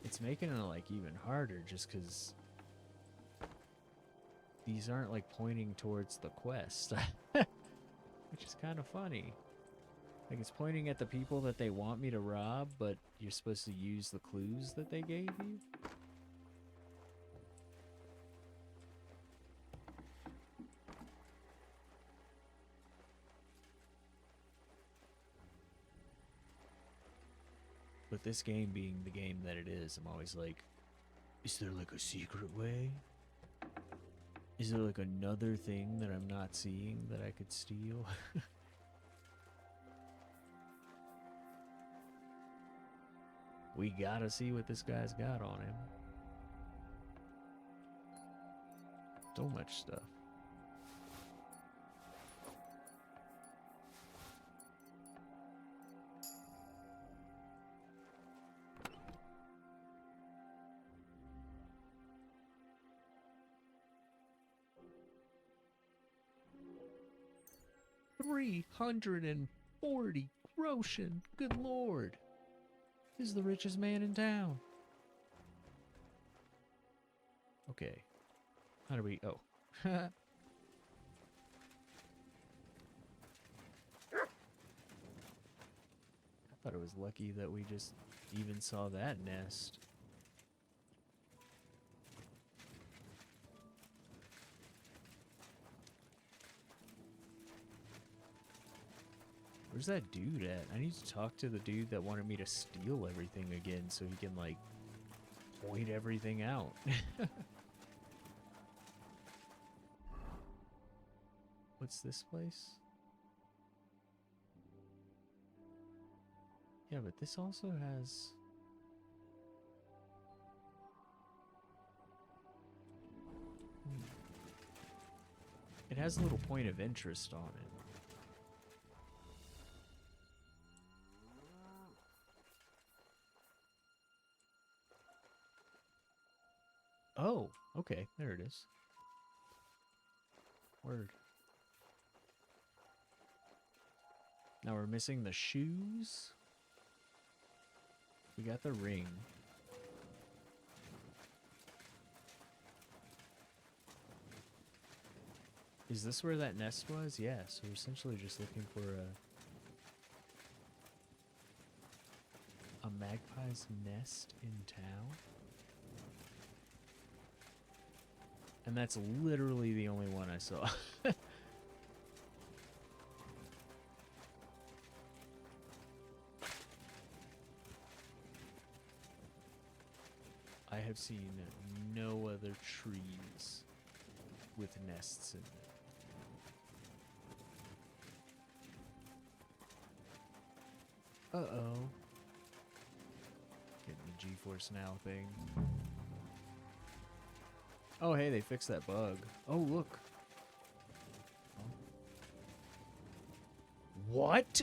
Speaker 1: It's making it like even harder just because these aren't like pointing towards the quest, which is kind of funny. Like it's pointing at the people that they want me to rob, but you're supposed to use the clues that they gave you. But this game being the game that it is, I'm always like, is there like a secret way? Is there like another thing that I'm not seeing that I could steal? We gotta see what this guy's got on him. So much stuff. $340 groschen. Good lord. This is the richest man in town. Okay. How do we... Oh. I thought it was lucky that we just even saw that nest. Where's that dude at? I need to talk to the dude that wanted me to steal everything again so he can, like, point everything out. What's this place? Yeah, but this also has... It has a little point of interest on it. Oh, okay. There it is. Word. Now we're missing the shoes. We got the ring. Is this where that nest was? Yeah, so we're essentially just looking for a magpie's nest in town. And that's literally the only one I saw. I have seen no other trees with nests in them. Uh-oh. Getting the GeForce Now thing. Oh, hey, they fixed that bug. Oh, look. Oh. What?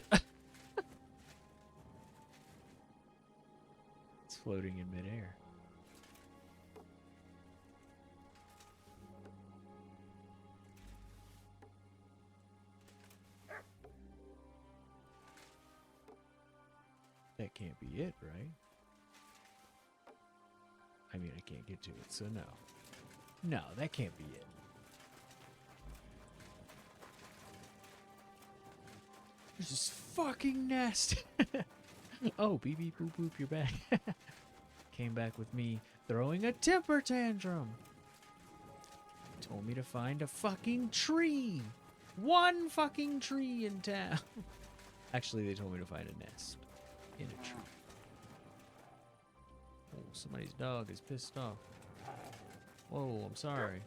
Speaker 1: It's floating in midair. That can't be it, right? I mean, I can't get to it, so no. No, that can't be it. There's this fucking nest. Oh, beep beep boop boop, you're back. Came back with me throwing a temper tantrum. Told me to find a fucking tree. One fucking tree in town. Actually, they told me to find a nest in a tree. Oh, somebody's dog is pissed off. Whoa, I'm sorry.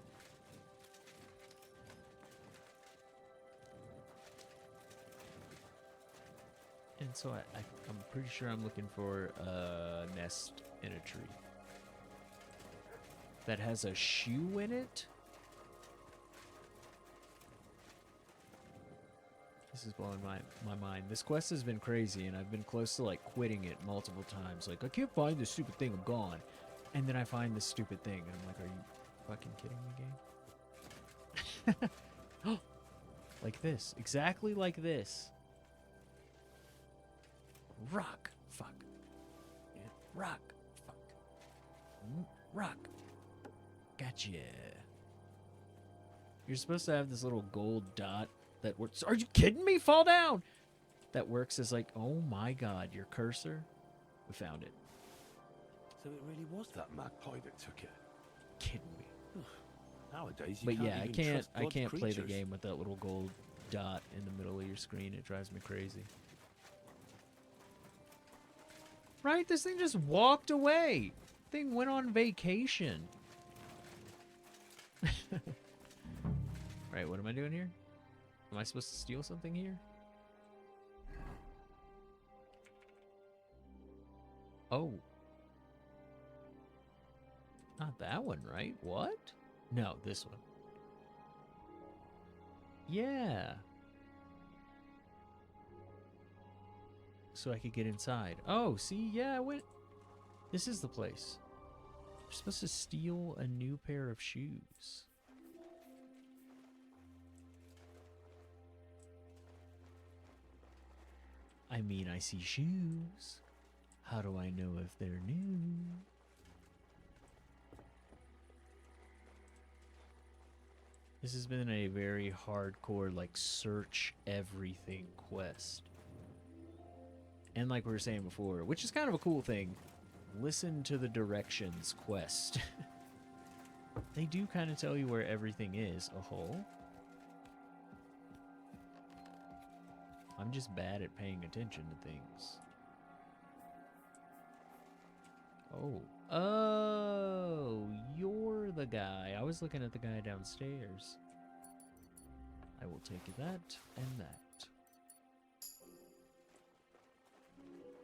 Speaker 1: And so I'm pretty sure I'm looking for a nest in a tree that has a shoe in it. This is blowing my mind. This quest has been crazy, and I've been close to like quitting it multiple times. Like, I can't find this stupid thing, I'm gone. And then I find this stupid thing, and I'm like, are you fucking kidding me, game? Like this. Exactly like this. Rock. Fuck. Yeah. Rock. Fuck. Rock. Gotcha. You're supposed to have this little gold dot that works. Are you kidding me? Fall down! That works as like, oh my god, your cursor. We found it.
Speaker 9: So it really was that magpie that took it.
Speaker 1: Kidding me.
Speaker 9: Nowadays, you
Speaker 1: But
Speaker 9: can't
Speaker 1: yeah,
Speaker 9: even
Speaker 1: I can't
Speaker 9: trust God's
Speaker 1: play the
Speaker 9: creatures.
Speaker 1: game with that little gold dot in the middle of your screen. It drives me crazy. Right? This thing just walked away. Thing went on vacation. Right, what am I doing here? Am I supposed to steal something here? Oh. Not that one, right? What? No, this one. Yeah. So I could get inside. Oh, see? Yeah, I went... This is the place. You're supposed to steal a new pair of shoes. I mean, I see shoes. How do I know if they're new? This has been a very hardcore, like, search everything quest. And like we were saying before, which is kind of a cool thing, listen to the directions quest. They do kind of tell you where everything is. Oh. I'm just bad at paying attention to things. Oh. Oh, you're the guy. I was looking at the guy downstairs. I will take that and that.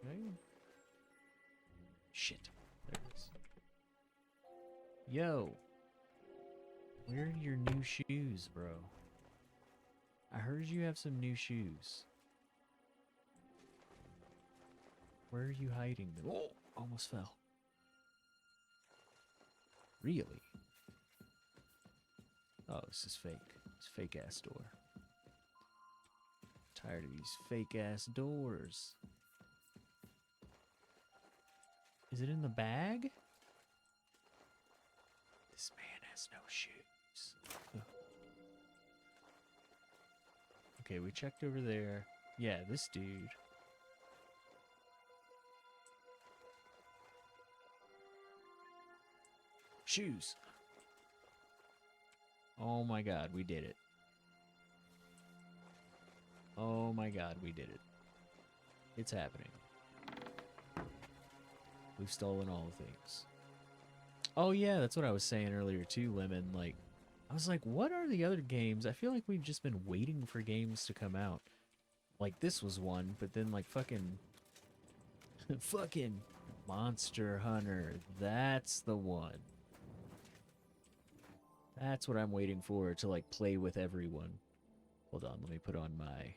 Speaker 1: Okay. Shit. There it is. Yo. Where are your new shoes, bro? I heard you have some new shoes. Where are you hiding them? Oh, almost fell. Really? Oh, this is fake. It's a fake ass door. Tired of these fake ass doors. Is it in the bag? This man has no shoes. Okay, we checked over there. Yeah, this dude. Shoes. Oh my god, we did it. Oh my god, we did it. It's happening. We've stolen all the things. Oh yeah, that's what I was saying earlier too, Lemon. Like, I was like, what are the other games? I feel like we've just been waiting for games to come out. Like, this was one, but then like fucking... fucking Monster Hunter. That's the one. That's what I'm waiting for, to like play with everyone. Hold on, let me put on my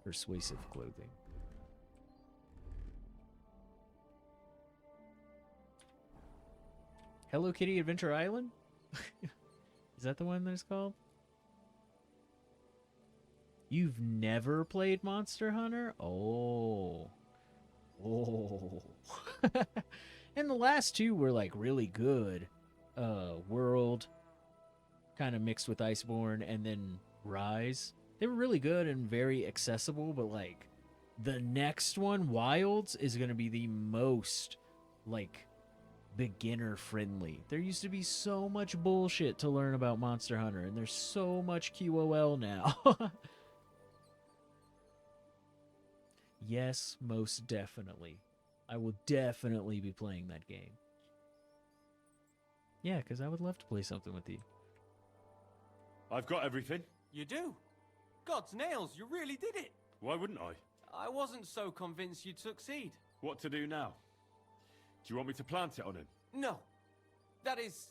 Speaker 1: persuasive clothing. Hello Kitty Adventure Island? Is that the one that it's called? You've never played Monster Hunter? Oh. Oh. And the last two were like really good. World, kind of mixed with Iceborne, and then Rise. They were really good and very accessible, but like the next one, Wilds, is going to be the most like beginner friendly. There used to be so much bullshit to learn about Monster Hunter, and there's so much QOL now. Yes, most definitely. I will definitely be playing that game. Yeah, because I would love to play something with you.
Speaker 9: I've got everything.
Speaker 7: You do? God's nails, you really did it.
Speaker 9: Why wouldn't I?
Speaker 7: I wasn't so convinced you'd succeed.
Speaker 9: What to do now? Do you want me to plant it on him?
Speaker 7: No. That is...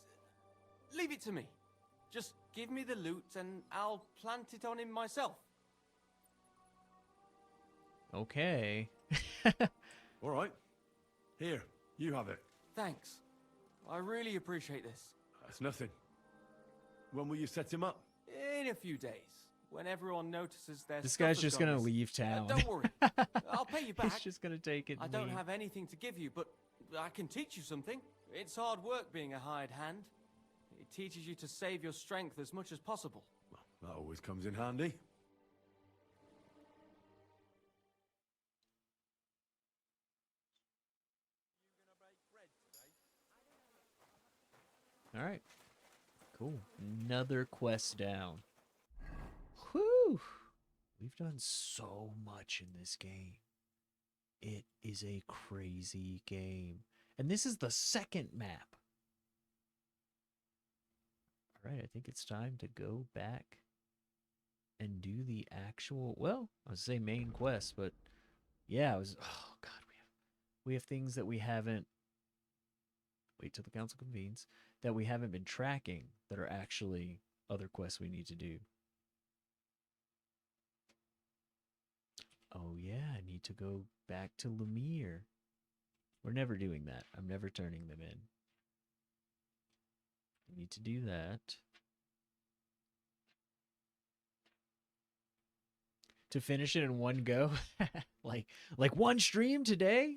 Speaker 7: leave it to me. Just give me the loot and I'll plant it on him myself.
Speaker 1: Okay.
Speaker 9: All right. Here, you have it.
Speaker 7: Thanks. I really appreciate this.
Speaker 9: That's nothing. When will you set him up?
Speaker 7: In a few days, when everyone notices their
Speaker 1: This
Speaker 7: stuff
Speaker 1: guy's
Speaker 7: has
Speaker 1: just
Speaker 7: gone
Speaker 1: gonna
Speaker 7: missing.
Speaker 1: leave town.
Speaker 7: Don't worry. I'll pay you back.
Speaker 1: He's just gonna take it
Speaker 7: I
Speaker 1: and
Speaker 7: don't
Speaker 1: leave.
Speaker 7: have anything to give you, but I can teach you something. It's hard work being a hired hand. It teaches you to save your strength as much as possible.
Speaker 9: Well, that always comes in handy.
Speaker 1: Alright. Cool. Another quest down. Whew! We've done so much in this game. It is a crazy game. And this is the second map. Alright, I think it's time to go back and do the actual, well, I would say main quest, but yeah, it was, oh god, we have things that we haven't, wait till the council convenes, that we haven't been tracking that are actually other quests we need to do. Oh yeah, I need to go back to Lemire. We're never doing that. I'm never turning them in. I need to do that. To finish it in one go? like one stream today?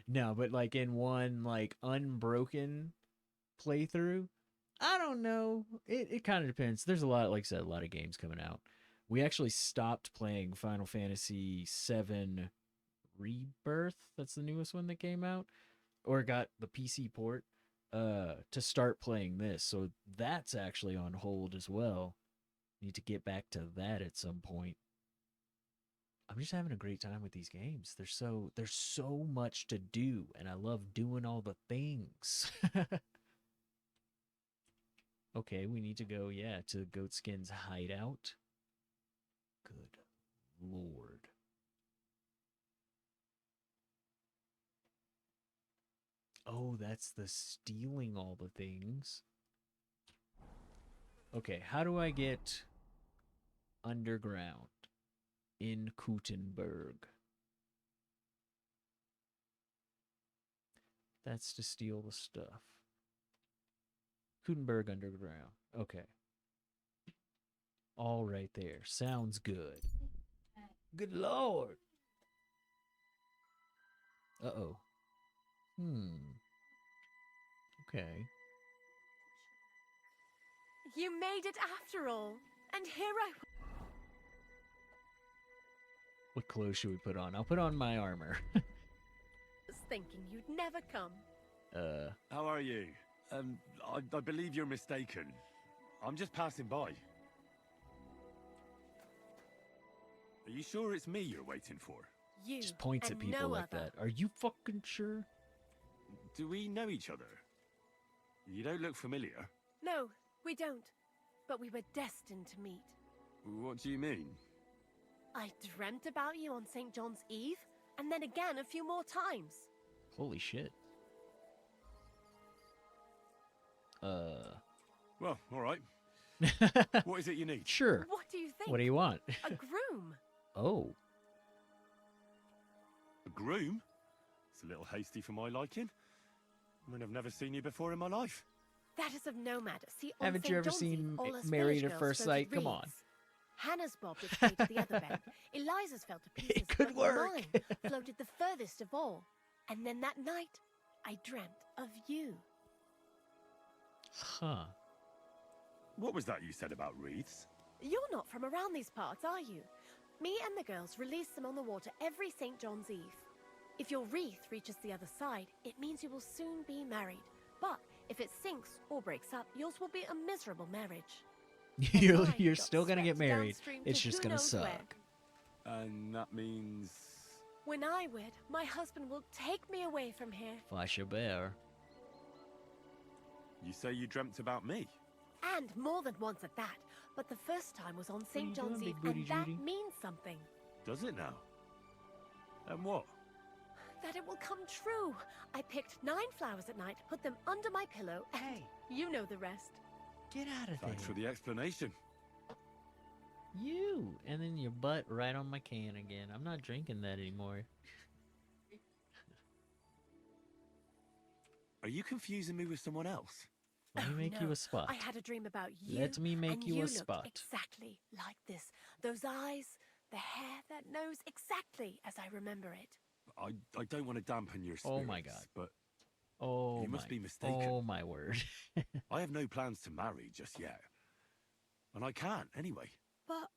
Speaker 1: No, but like in one like unbroken playthrough. I don't know. It kind of depends. There's a lot, like I said, a lot of games coming out. We actually stopped playing Final Fantasy VII Rebirth. That's the newest one that came out, or got the PC port to start playing this. So that's actually on hold as well. Need to get back to that at some point. I'm just having a great time with these games. There's so much to do, and I love doing all the things. Okay, we need to go, yeah, to Goatskin's hideout. Good lord. Oh, that's the stealing all the things. Okay, how do I get underground in Kutenberg? That's to steal the stuff. Gutenberg Underground. Okay. All right there. Sounds good. Good lord. Uh-oh. Okay.
Speaker 15: You made it after all. And here I
Speaker 1: What clothes should we put on? I'll put on my armor.
Speaker 15: was thinking you'd never come.
Speaker 9: How are you? I believe you're mistaken. I'm just passing by. Are you sure it's me you're waiting for?
Speaker 15: You
Speaker 1: Just points at
Speaker 15: and
Speaker 1: people
Speaker 15: no
Speaker 1: like
Speaker 15: other.
Speaker 1: that. Are you fucking sure?
Speaker 9: Do we know each other? You don't look familiar.
Speaker 15: No, we don't. But we were destined to meet.
Speaker 9: What do you mean?
Speaker 15: I dreamt about you on St. John's Eve, and then again a few more times.
Speaker 1: Holy shit.
Speaker 9: Well, all right. What is it you need?
Speaker 1: Sure.
Speaker 15: What do you think?
Speaker 1: What do you want?
Speaker 15: A groom.
Speaker 1: Oh.
Speaker 9: A groom? It's a little hasty for my liking. I mean, I've never seen you before in my life.
Speaker 15: That is of no matter. See, on
Speaker 1: Haven't
Speaker 15: St.
Speaker 1: you ever
Speaker 15: John's
Speaker 1: seen
Speaker 15: Eve, all us
Speaker 1: Married
Speaker 15: village
Speaker 1: at
Speaker 15: girls
Speaker 1: First
Speaker 15: floated
Speaker 1: Sight? Come on.
Speaker 15: wreaths. Hannah's bobbed its way to the other bend. Eliza's fell to pieces.
Speaker 1: It could
Speaker 15: but
Speaker 1: work.
Speaker 15: Mine floated the furthest of all. And then that night, I dreamt of you.
Speaker 1: Huh.
Speaker 9: What was that you said about wreaths?
Speaker 15: You're not from around these parts, are you? Me and the girls release them on the water every St. John's Eve. If your wreath reaches the other side, it means you will soon be married. But if it sinks or breaks up, yours will be a miserable marriage.
Speaker 1: You're still gonna get
Speaker 15: swept
Speaker 1: married.
Speaker 15: downstream
Speaker 1: It's
Speaker 15: to
Speaker 1: just
Speaker 15: who
Speaker 1: gonna
Speaker 15: knows where.
Speaker 1: suck.
Speaker 9: And that means...
Speaker 15: When I wed, my husband will take me away from here.
Speaker 1: Flash a bear.
Speaker 9: You say you dreamt about me?
Speaker 15: And more than once at that. But the first time was on St.
Speaker 1: you
Speaker 15: John's
Speaker 1: doing,
Speaker 15: Eve,
Speaker 1: Big Booty
Speaker 15: and that
Speaker 1: Judy?
Speaker 15: means something.
Speaker 9: Does it now? And what?
Speaker 15: That it will come true. I picked 9 flowers at night, put them under my pillow, and you know the rest.
Speaker 1: Get out of there.
Speaker 9: Thanks for the explanation.
Speaker 1: You. And then your butt right on my can again. I'm not drinking that anymore.
Speaker 9: Are you confusing me with someone else?
Speaker 1: Let me make
Speaker 15: no.
Speaker 1: you a spot.
Speaker 15: I had a dream about you.
Speaker 1: Let me make
Speaker 15: and
Speaker 1: you a
Speaker 15: looked
Speaker 1: spot.
Speaker 15: exactly like this. Those eyes, the hair, that nose, exactly as I remember it.
Speaker 9: I don't want to dampen your spirits.
Speaker 1: Oh my god.
Speaker 9: But
Speaker 1: Oh,
Speaker 9: you must
Speaker 1: my-
Speaker 9: be mistaken.
Speaker 1: Oh my word.
Speaker 9: I have no plans to marry just yet. And I can't, anyway.
Speaker 15: But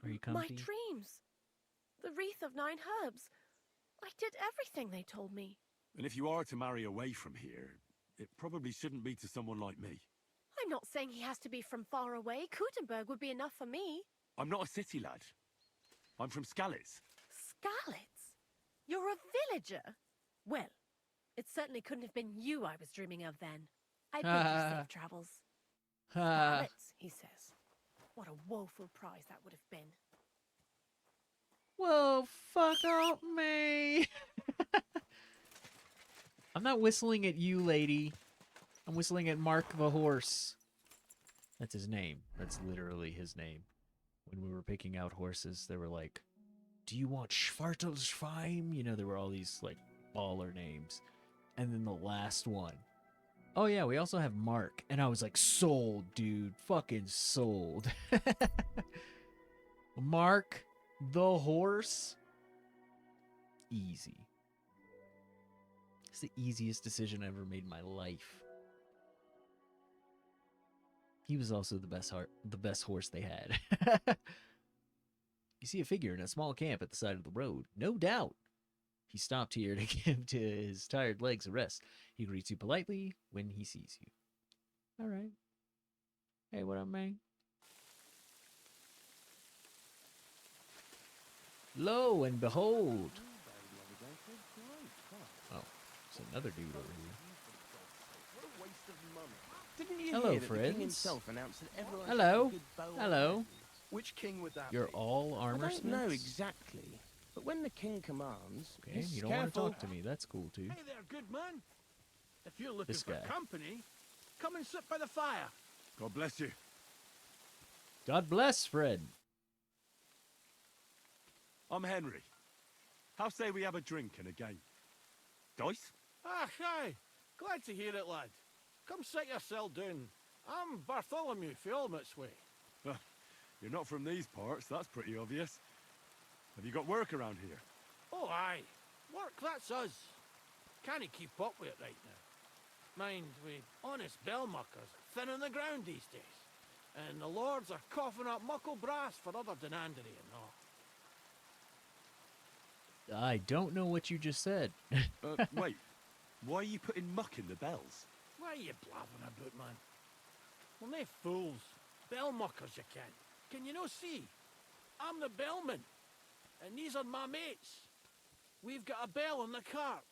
Speaker 1: Are you
Speaker 15: my
Speaker 1: comfy?
Speaker 15: dreams, the wreath of 9 herbs, I did everything they told me.
Speaker 9: And if you are to marry away from here, it probably shouldn't be to someone like me.
Speaker 15: I'm not saying he has to be from far away. Gutenberg would be enough for me.
Speaker 9: I'm not a city lad. I'm from Skalitz.
Speaker 15: Skalitz? You're a villager? Well, it certainly couldn't have been you I was dreaming of then. I bid you safe travels. Skalitz, he says. What a woeful prize that would have been.
Speaker 1: Well, fuck off me. I'm not whistling at you, lady. I'm whistling at Mark the horse. That's his name. That's literally his name. When we were picking out horses, they were like, do you want Schwartelschwein? You know, there were all these, like, baller names. And then the last one. Oh, yeah, we also have Mark. And I was like, sold, dude. Fucking sold. Mark the horse. Easy. It's the easiest decision I ever made in my life. He was also the best horse they had. You see a figure in a small camp at the side of the road. No doubt. He stopped here to give to his tired legs a rest. He greets you politely when he sees you. All right. Hey, what up, man? Lo and behold. Oh, there's another dude over here.
Speaker 13: What a waste of money. Didn't you
Speaker 1: Hello,
Speaker 13: hear that the king
Speaker 1: friends.
Speaker 13: himself announced that everyone
Speaker 1: Hello.
Speaker 13: should have a good bow and
Speaker 1: Hello.
Speaker 13: arrow? Which king would that
Speaker 1: You're
Speaker 13: be?
Speaker 1: all armor
Speaker 13: I don't know
Speaker 1: smiths?
Speaker 13: exactly, but when the king commands,
Speaker 1: Okay,
Speaker 13: he's
Speaker 1: you don't want to
Speaker 13: careful.
Speaker 1: talk to me. That's cool, too.
Speaker 5: Hey there, good man. If you're looking
Speaker 1: This
Speaker 5: for
Speaker 1: guy.
Speaker 5: company, come and sit by the fire.
Speaker 9: God bless you.
Speaker 1: God bless, Fred.
Speaker 9: I'm Henry. How say we have a drink and a game? Dice?
Speaker 5: Ah, hi. Glad to hear it, lad.
Speaker 19: come sit yourself down. I'm Bartholomew Filmut's way.
Speaker 4: You're not from these parts, that's pretty obvious. Have you got work around here?
Speaker 19: Oh, aye. Work, that's us. Can't keep up with it right now. Mind, we honest bellmuckers are thin on the ground these days. And the lords are coughing up muckle brass for other denandery and all.
Speaker 1: I don't know what you just said.
Speaker 4: Wait, why are you putting muck in the bells?
Speaker 19: What are you blabbing about, man? Well, they fools. Bellmuckers, you can. Can you no see? I'm the bellman. And these are my mates. We've got a bell in the cart.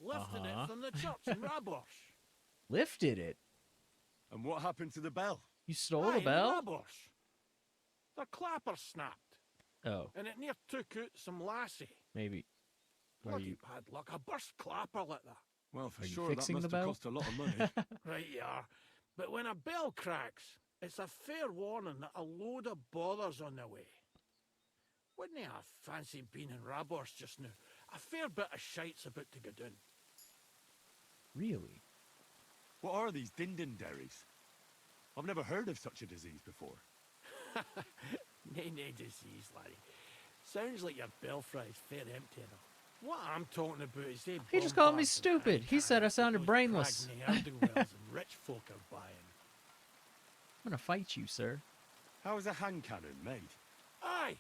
Speaker 19: Lifting it from the church in Rabosh.
Speaker 1: Lifted it?
Speaker 4: And what happened to the bell?
Speaker 1: You stole the bell?
Speaker 19: Rabosh. The clapper snapped.
Speaker 1: Oh.
Speaker 19: And it near took out some lassie.
Speaker 1: Maybe. Are
Speaker 19: Bloody
Speaker 1: you...
Speaker 19: bad luck. A burst clapper like that.
Speaker 4: Well, for
Speaker 1: Are you
Speaker 4: sure that
Speaker 1: fixing
Speaker 4: must
Speaker 1: the
Speaker 4: have
Speaker 1: bell?
Speaker 4: cost a lot of money.
Speaker 19: Right you are. But when a bell cracks, it's a fair warning that a load of bother's on the way. Wouldn't you have fancied being in Rabosh just now? A fair bit of shite's about to go down.
Speaker 1: Really?
Speaker 4: What are these dindinderries? I've never heard of such a disease before.
Speaker 19: Nay, disease, laddie. Sounds like your belfry's fair empty enough. What I'm talking about is they
Speaker 1: He just called me stupid. He said I sounded brainless.
Speaker 19: and rich folk are buying.
Speaker 1: I'm gonna fight you, sir.
Speaker 4: How is a hand cannon made?
Speaker 19: Aye,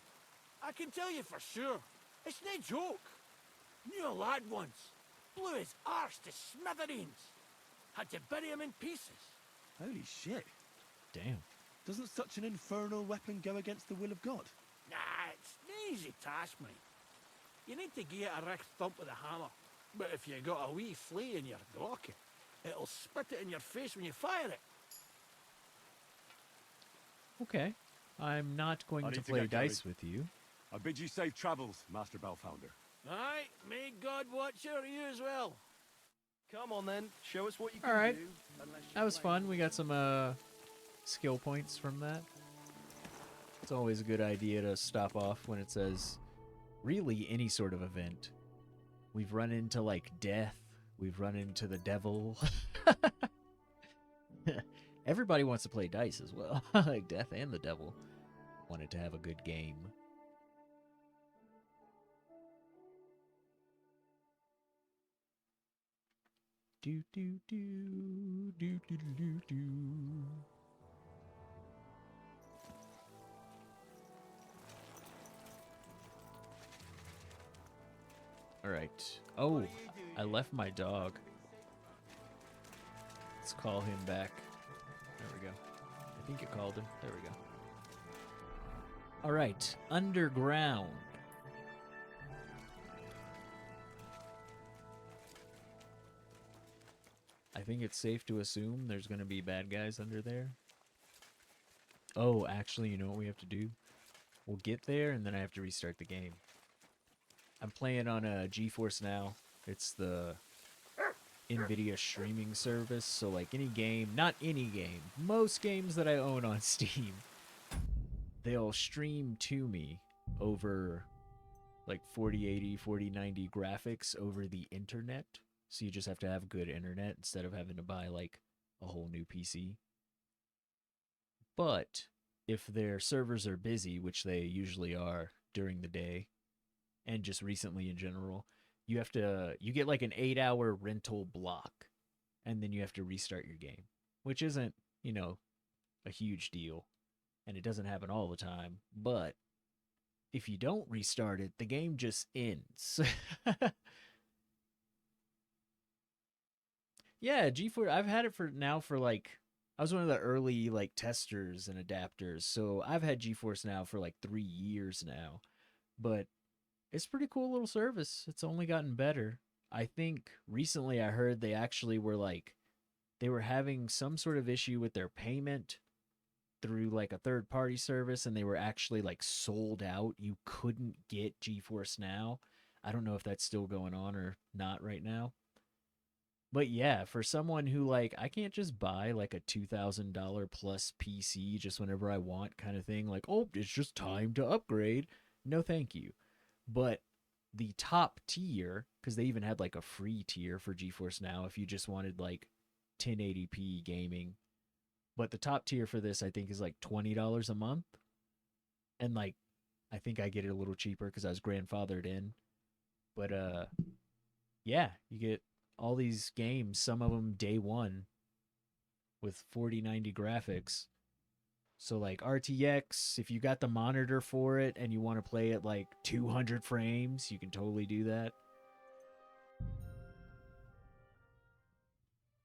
Speaker 19: I can tell you for sure. It's no joke. Knew a lad once. Blew his arse to smithereens. Had to bury him in pieces.
Speaker 4: Holy shit.
Speaker 1: Damn.
Speaker 4: Doesn't such an infernal weapon go against the will of God?
Speaker 19: Nah, it's an easy task, mate. You need to give it a richt thump with a hammer. But if you got a wee flea in your glocket, it'll spit it in your face when you fire it.
Speaker 1: Okay. I'm not going
Speaker 4: I
Speaker 1: to
Speaker 4: need to
Speaker 1: play
Speaker 4: get
Speaker 1: dice
Speaker 4: going.
Speaker 1: with you.
Speaker 4: I bid you safe travels, Master Bellfounder.
Speaker 19: Aye, may God watch over you as well.
Speaker 23: Come on then, show us what you can
Speaker 1: All right.
Speaker 23: do. unless you
Speaker 1: That was
Speaker 23: play-
Speaker 1: fun. We got some skill points from that. It's always a good idea to stop off when it says really any sort of event. We've run into like death. We've run into the devil. Everybody wants to play dice as well. Like death and the devil wanted to have a good game. Do do do do do do do. All right. Oh, I left my dog. Let's call him back. There we go. I think it called him. There we go. All right. Underground. I think it's safe to assume there's going to be bad guys under there. Oh, actually, you know what we have to do? We'll get there, and then I have to restart the game. I'm playing on a GeForce Now. It's the NVIDIA streaming service, so like any game, not any game, most games that I own on Steam, they'll stream to me over like 4080, 4090 graphics over the internet. So you just have to have good internet instead of having to buy like a whole new PC. But if their servers are busy, which they usually are during the day, and just recently in general, you get like an 8-hour rental block, and then you have to restart your game, which isn't, a huge deal, and it doesn't happen all the time, but if you don't restart it, the game just ends. Yeah, GeForce, I've had it for like, I was one of the early like testers and adapters, so I've had GeForce Now for like 3 years now, but it's a pretty cool little service. It's only gotten better. I think recently I heard they actually were like, they were having some sort of issue with their payment through like a third party service, and they were actually like sold out. You couldn't get GeForce Now. I don't know if that's still going on or not right now. But yeah, for someone who like, I can't just buy like a $2,000 plus PC just whenever I want kind of thing. Like, oh, it's just time to upgrade. No, thank you. But the top tier, because they even had like a free tier for GeForce Now if you just wanted like 1080p gaming. But the top tier for this, I think, is like $20 a month. And like, I think I get it a little cheaper because I was grandfathered in. But yeah, you get all these games, some of them day one with 4090 graphics. So like RTX, if you got the monitor for it and you want to play at like 200 frames, you can totally do that.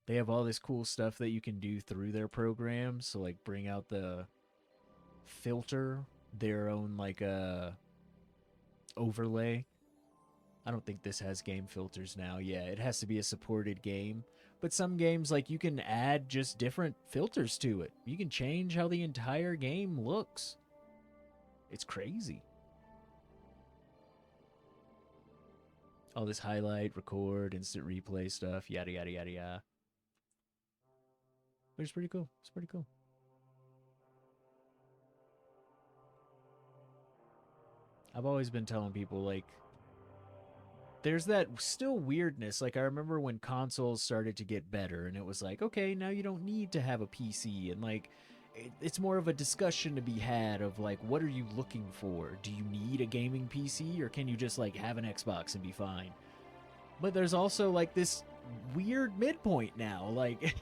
Speaker 1: They have all this cool stuff that you can do through their programs. So like bring out the filter, their own like overlay. I don't think this has game filters now. Yeah, it has to be a supported game. But some games, like, you can add just different filters to it. You can change how the entire game looks. It's crazy. All this highlight, record, instant replay stuff, yada, yada, yada, yada. But it's pretty cool. It's pretty cool. I've always been telling people, like, there's that still weirdness. Like, I remember when consoles started to get better, and it was like, okay, now you don't need to have a PC. And, like, it's more of a discussion to be had of, like, what are you looking for? Do you need a gaming PC, or can you just, like, have an Xbox and be fine? But there's also, like, this weird midpoint now. Like,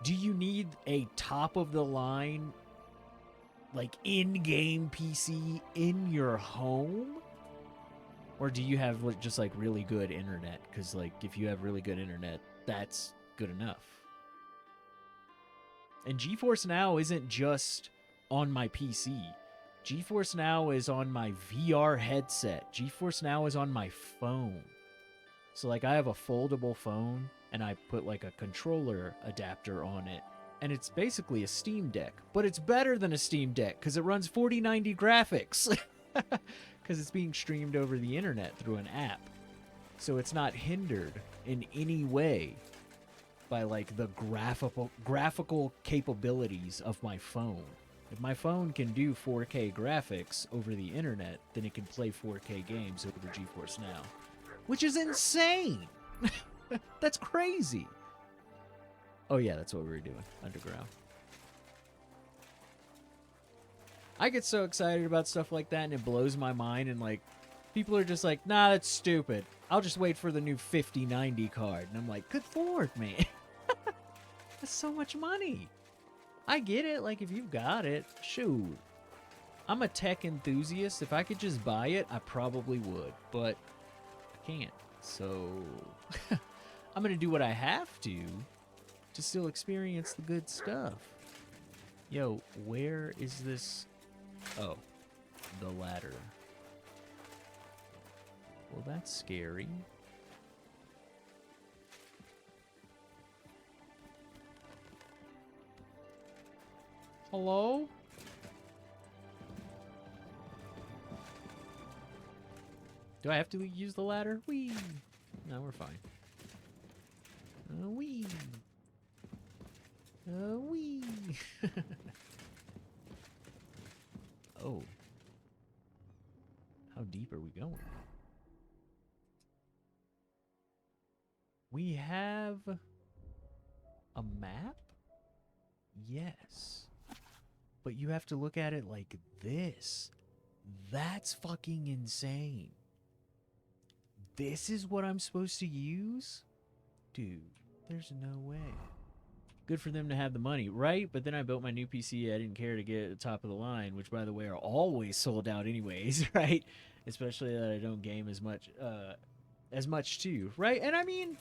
Speaker 1: do you need a top-of-the-line, like, in-game PC in your home? Or do you have just like really good internet? Because like if you have really good internet, that's good enough. And GeForce Now isn't just on my PC. GeForce Now is on my VR headset. GeForce Now is on my phone. So like I have a foldable phone and I put like a controller adapter on it. And it's basically a Steam Deck. But it's better than a Steam Deck because it runs 4090 graphics. Because it's being streamed over the internet through an app. So it's not hindered in any way by like the graphical capabilities of my phone. If my phone can do 4K graphics over the internet, then it can play 4K games over GeForce Now. Which is insane! That's crazy! Oh yeah, that's what we were doing. Underground. I get so excited about stuff like that, and it blows my mind, and, like, people are just like, nah, that's stupid. I'll just wait for the new 5090 card. And I'm like, good lord, man. That's so much money. I get it. Like, if you've got it, shoot. I'm a tech enthusiast. If I could just buy it, I probably would. But I can't. So I'm going to do what I have to still experience the good stuff. Yo, where is this... Oh, the ladder. Well, that's scary. Hello? Do I have to use the ladder? Whee! No, we're fine. Whee! Whee! Oh. How deep are we going? We have a map? Yes. But you have to look at it like this. That's fucking insane. This is what I'm supposed to use? Dude, there's no way. Good for them to have the money, right? But then I built my new PC. I didn't care to get at the top of the line, which, by the way, are always sold out anyways, right? Especially that I don't game as much too, right? And I mean,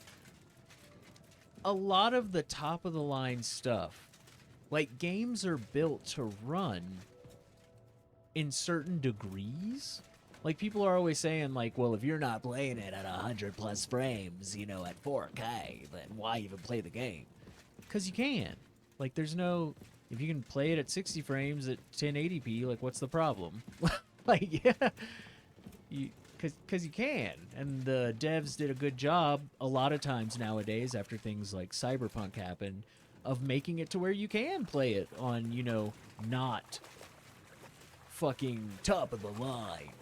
Speaker 1: a lot of the top of the line stuff, like games are built to run in certain degrees. Like people are always saying like, well, if you're not playing it at 100 plus frames, you know, at 4K, then why even play the game? Because you can. Like, there's no... If you can play it at 60 frames at 1080p, like, what's the problem? Like, yeah. Because you can. And the devs did a good job a lot of times nowadays after things like Cyberpunk happened of making it to where you can play it on, you know, not fucking top of the line.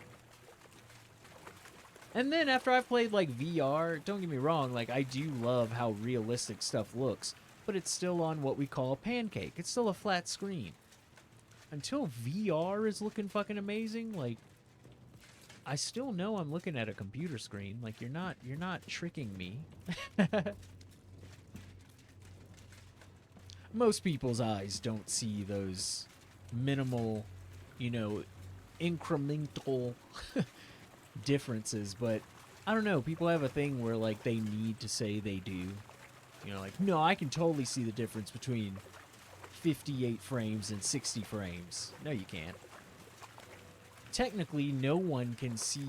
Speaker 1: And then after I've played, like, VR, don't get me wrong, like, I do love how realistic stuff looks. but it's still on what we call a pancake. It's still a flat screen. Until VR is looking fucking amazing, like, I still know I'm looking at a computer screen. Like, you're not tricking me. Most people's eyes don't see those minimal, you know, incremental differences, but I don't know, people have a thing where, like, they need to say they do. You know, like, no, I can totally see the difference between 58 frames and 60 frames. No, you can't. Technically, no one can see.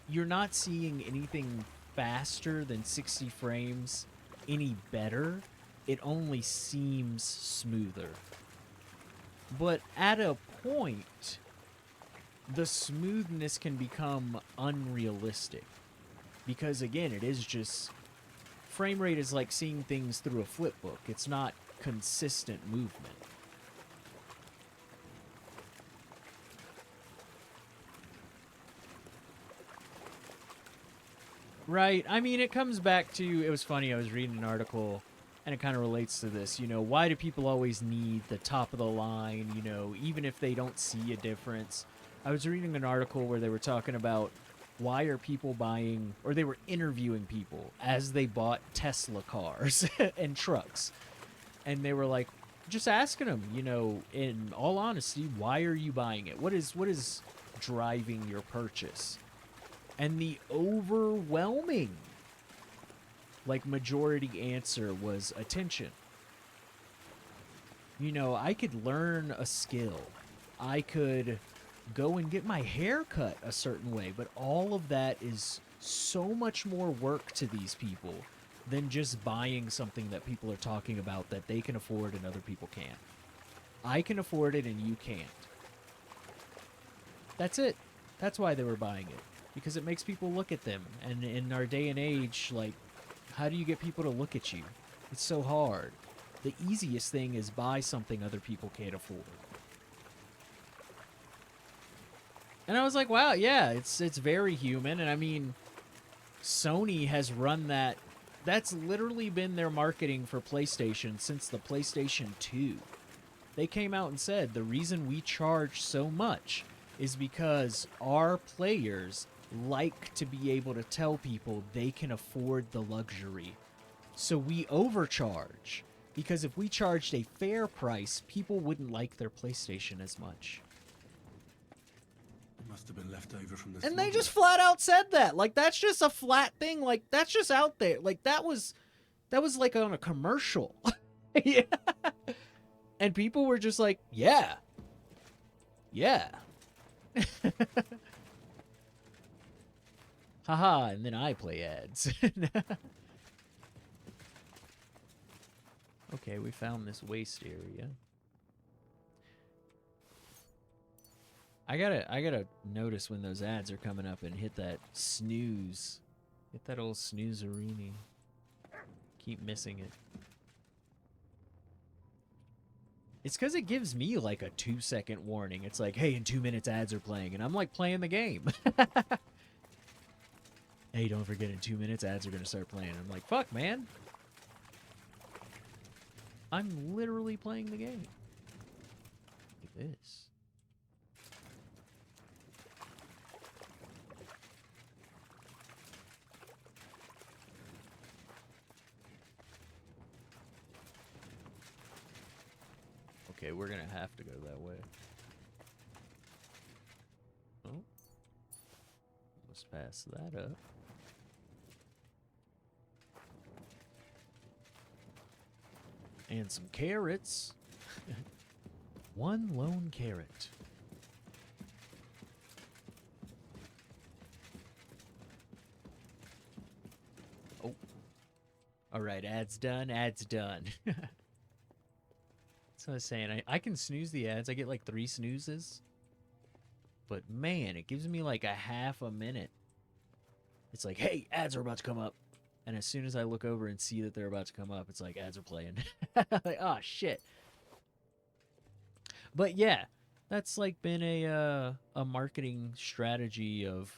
Speaker 1: You're not seeing anything faster than 60 frames any better. It only seems smoother. But at a point, the smoothness can become unrealistic. Because, again, it is just... Frame rate is like seeing things through a flip book. It's not consistent movement. Right. I mean, it comes back to... It was funny, I was reading an article, and it kind of relates to this. You know, why do people always need the top of the line, you know, even if they don't see a difference? I was reading an article where they were talking about why are people buying, or they were interviewing people as they bought Tesla cars and trucks. And they were like, just asking them, you know, in all honesty, why are you buying it? What is driving your purchase? And the overwhelming, like, majority answer was attention. You know, I could learn a skill. I could go and get my hair cut a certain way, but all of that is so much more work to these people than just buying something that people are talking about that they can afford and other people can't. I can afford it and you can't. That's it. That's why they were buying it. Because it makes people look at them. And in our day and age, like, how do you get people to look at you? It's so hard. The easiest thing is buy something other people can't afford. And I was like, wow, yeah, it's very human. And I mean, Sony has run that. That's literally been their marketing for PlayStation since the PlayStation 2. They came out and said the reason we charge so much is because our players like to be able to tell people they can afford the luxury. So we overcharge. Because if we charged a fair price, people wouldn't like their PlayStation as much.
Speaker 4: It must have been left over from the
Speaker 1: And they just flat out said that. Like, that's just a flat thing. Like, that's just out there. Like, that was like on a commercial. Yeah. And people were just like, yeah. Yeah. Haha, and then I play ads. Okay, we found this waste area. I gotta notice when those ads are coming up and hit that snooze. Hit that old snoozerini. Keep missing it. It's because it gives me like a 2-second warning. It's like, hey, in 2 minutes ads are playing, and I'm like playing the game. Hey, don't forget, in 2 minutes ads are gonna start playing. I'm like, fuck, man. I'm literally playing the game. Look at this. Okay, we're gonna have to go that way. Oh. Let's pass that up. And some carrots. One lone carrot. Oh. Alright, ads done, ads done. That's what I was saying. I can snooze the ads. I get like 3 snoozes. But man, it gives me like a half a minute. It's like, hey, ads are about to come up. And as soon as I look over and see that they're about to come up, it's like ads are playing. Like, oh, shit. But yeah, that's like been a marketing strategy of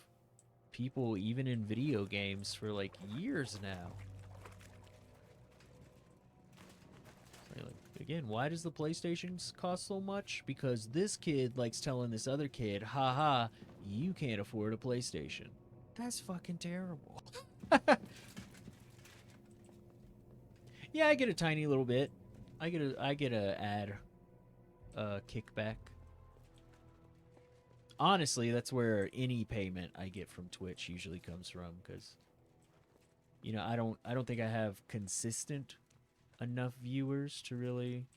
Speaker 1: people, even in video games, for like years now. Again, why does the PlayStation cost so much? Because this kid likes telling this other kid, haha, you can't afford a PlayStation. That's fucking terrible. Yeah, I get a tiny little bit. I get a ad kickback. Honestly, that's where any payment I get from Twitch usually comes from, because you know, I don't think I have consistent enough viewers to really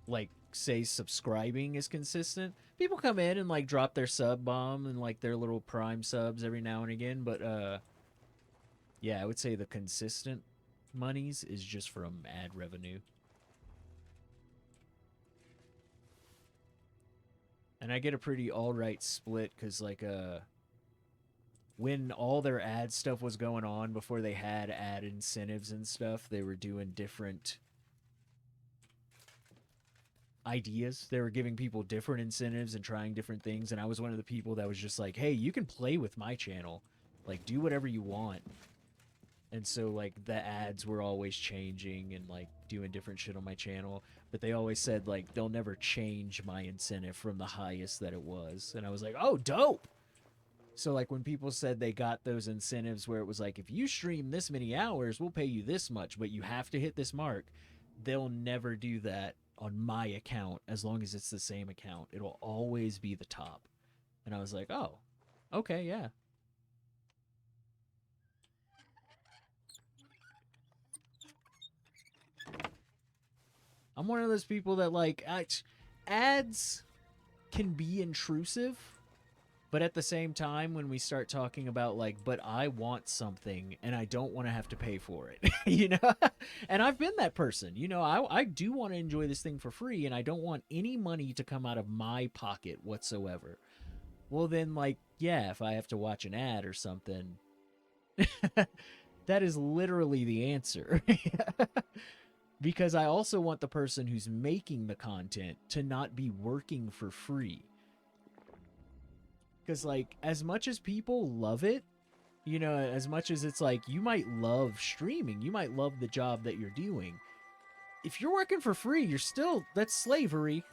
Speaker 1: like say subscribing is consistent. People come in and like drop their sub bomb and like their little prime subs every now and again, but yeah, I would say the consistent monies is just from ad revenue. And I get a pretty alright split, because like when all their ad stuff was going on, before they had ad incentives and stuff, they were doing different ideas. They were giving people different incentives and trying different things, and I was one of the people that was just like, hey, you can play with my channel. Like, do whatever you want. And so, like, the ads were always changing and, like, doing different shit on my channel. But they always said, like, they'll never change my incentive from the highest that it was. And I was like, oh, dope! So, like, when people said they got those incentives where it was like, if you stream this many hours, we'll pay you this much, but you have to hit this mark, they'll never do that on my account as long as it's the same account. It'll always be the top. And I was like, oh, okay, yeah. I'm one of those people that, like, ads can be intrusive, but at the same time, when we start talking about, like, but I want something and I don't want to have to pay for it, you know? And I've been that person, you know, I do want to enjoy this thing for free, and I don't want any money to come out of my pocket whatsoever. Well, then, like, yeah, if I have to watch an ad or something, that is literally the answer. Because I also want the person who's making the content to not be working for free. Because, like, as much as people love it, you know, as much as it's like, you might love streaming, you might love the job that you're doing. If you're working for free, you're still, that's slavery.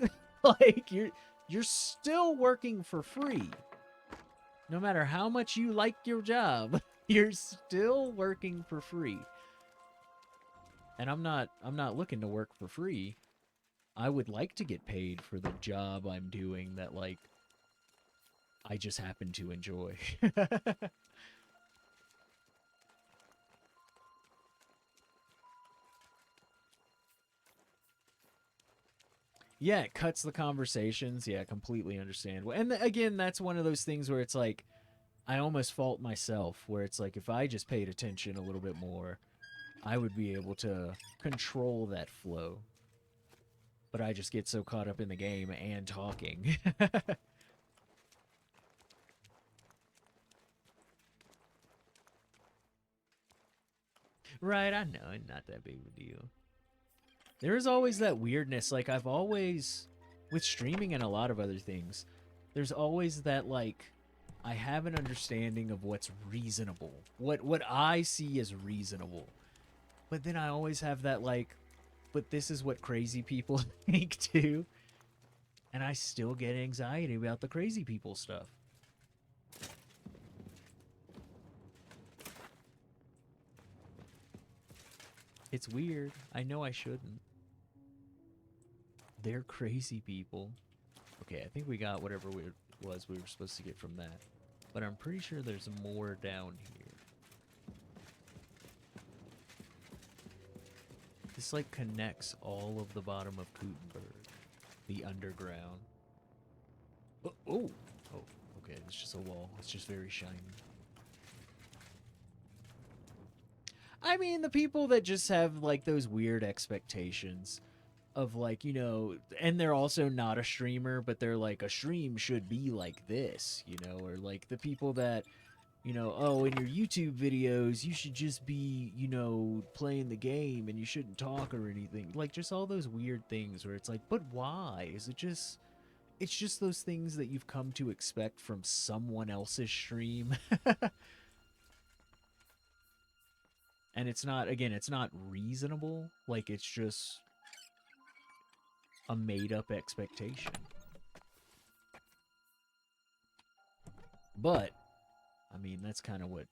Speaker 1: Like, you're still working for free. No matter how much you like your job, you're still working for free. And I'm not looking to work for free. I would like to get paid for the job I'm doing that, like, I just happen to enjoy. Yeah, it cuts the conversations. Yeah, completely understand. And again, that's one of those things where it's like, I almost fault myself, where it's like, if I just paid attention a little bit more, I would be able to control that flow. But I just get so caught up in the game and talking. Right, I know, it's not that big of a deal. There is always that weirdness, like, I've always, with streaming and a lot of other things, there's always that, like, I have an understanding of what's reasonable. What I see as reasonable. But then I always have that, like, but this is what crazy people think too. And I still get anxiety about the crazy people stuff. It's weird. I know I shouldn't. They're crazy people. Okay, I think we got whatever we were supposed to get from that. But I'm pretty sure there's more down here. This, like, connects all of the bottom of Gutenberg. The underground. Oh, okay, it's just a wall. It's just very shiny. I mean, the people that just have, like, those weird expectations of, like, you know, and they're also not a streamer, but they're like, a stream should be like this, you know, or like the people that, you know, oh, in your YouTube videos, you should just be, you know, playing the game and you shouldn't talk or anything. Like, just all those weird things where it's like, but why? Is it just... It's just those things that you've come to expect from someone else's stream. And it's not, again, it's not reasonable. Like, it's just a made-up expectation. But, I mean, that's kind of what...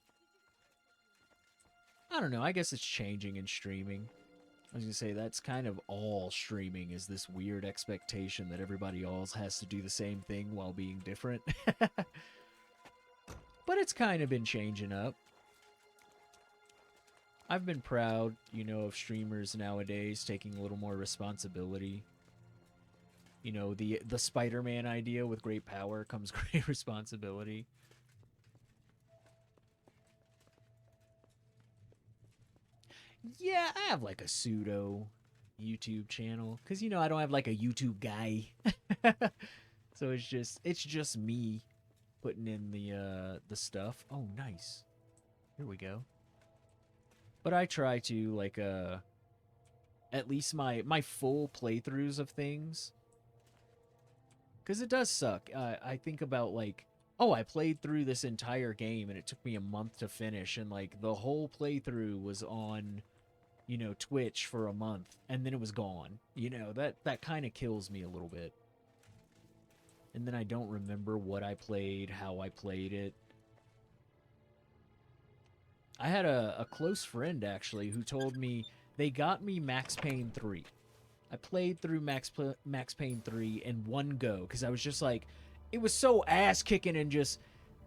Speaker 1: I don't know, I guess it's changing in streaming. I was gonna say, that's kind of all streaming, is this weird expectation that everybody else has to do the same thing while being different. But it's kind of been changing up. I've been proud, you know, of streamers nowadays taking a little more responsibility. You know, the Spider-Man idea, with great power comes great responsibility. Yeah, I have like a pseudo YouTube channel, because, you know, I don't have like a YouTube guy. So it's just me putting in the stuff. Oh, nice. Here we go. But I try to, like, at least my full playthroughs of things. Because it does suck. I think about, like, oh, I played through this entire game and it took me a month to finish. And, like, the whole playthrough was on, you know, Twitch for a month. And then it was gone. You know, that kind of kills me a little bit. And then I don't remember what I played, how I played it. I had a close friend, actually, who told me they got me Max Payne 3. I played through Max Payne 3 in one go, because I was just like, it was so ass-kicking and just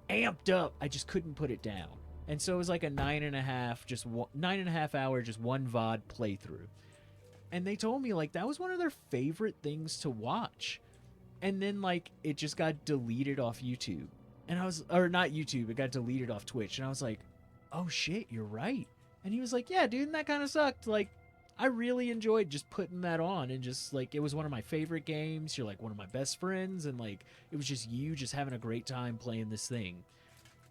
Speaker 1: amped up, I just couldn't put it down. And so it was like a 9.5 hour, just one VOD playthrough. And they told me, like, that was one of their favorite things to watch. And then, like, it just got deleted off YouTube. And I was, or not YouTube, it got deleted off Twitch. And I was like, oh shit, you're right. And he was like, yeah, dude, and that kind of sucked. Like, I really enjoyed just putting that on, and just, like, it was one of my favorite games. You're, like, one of my best friends, and, like, it was just you just having a great time playing this thing.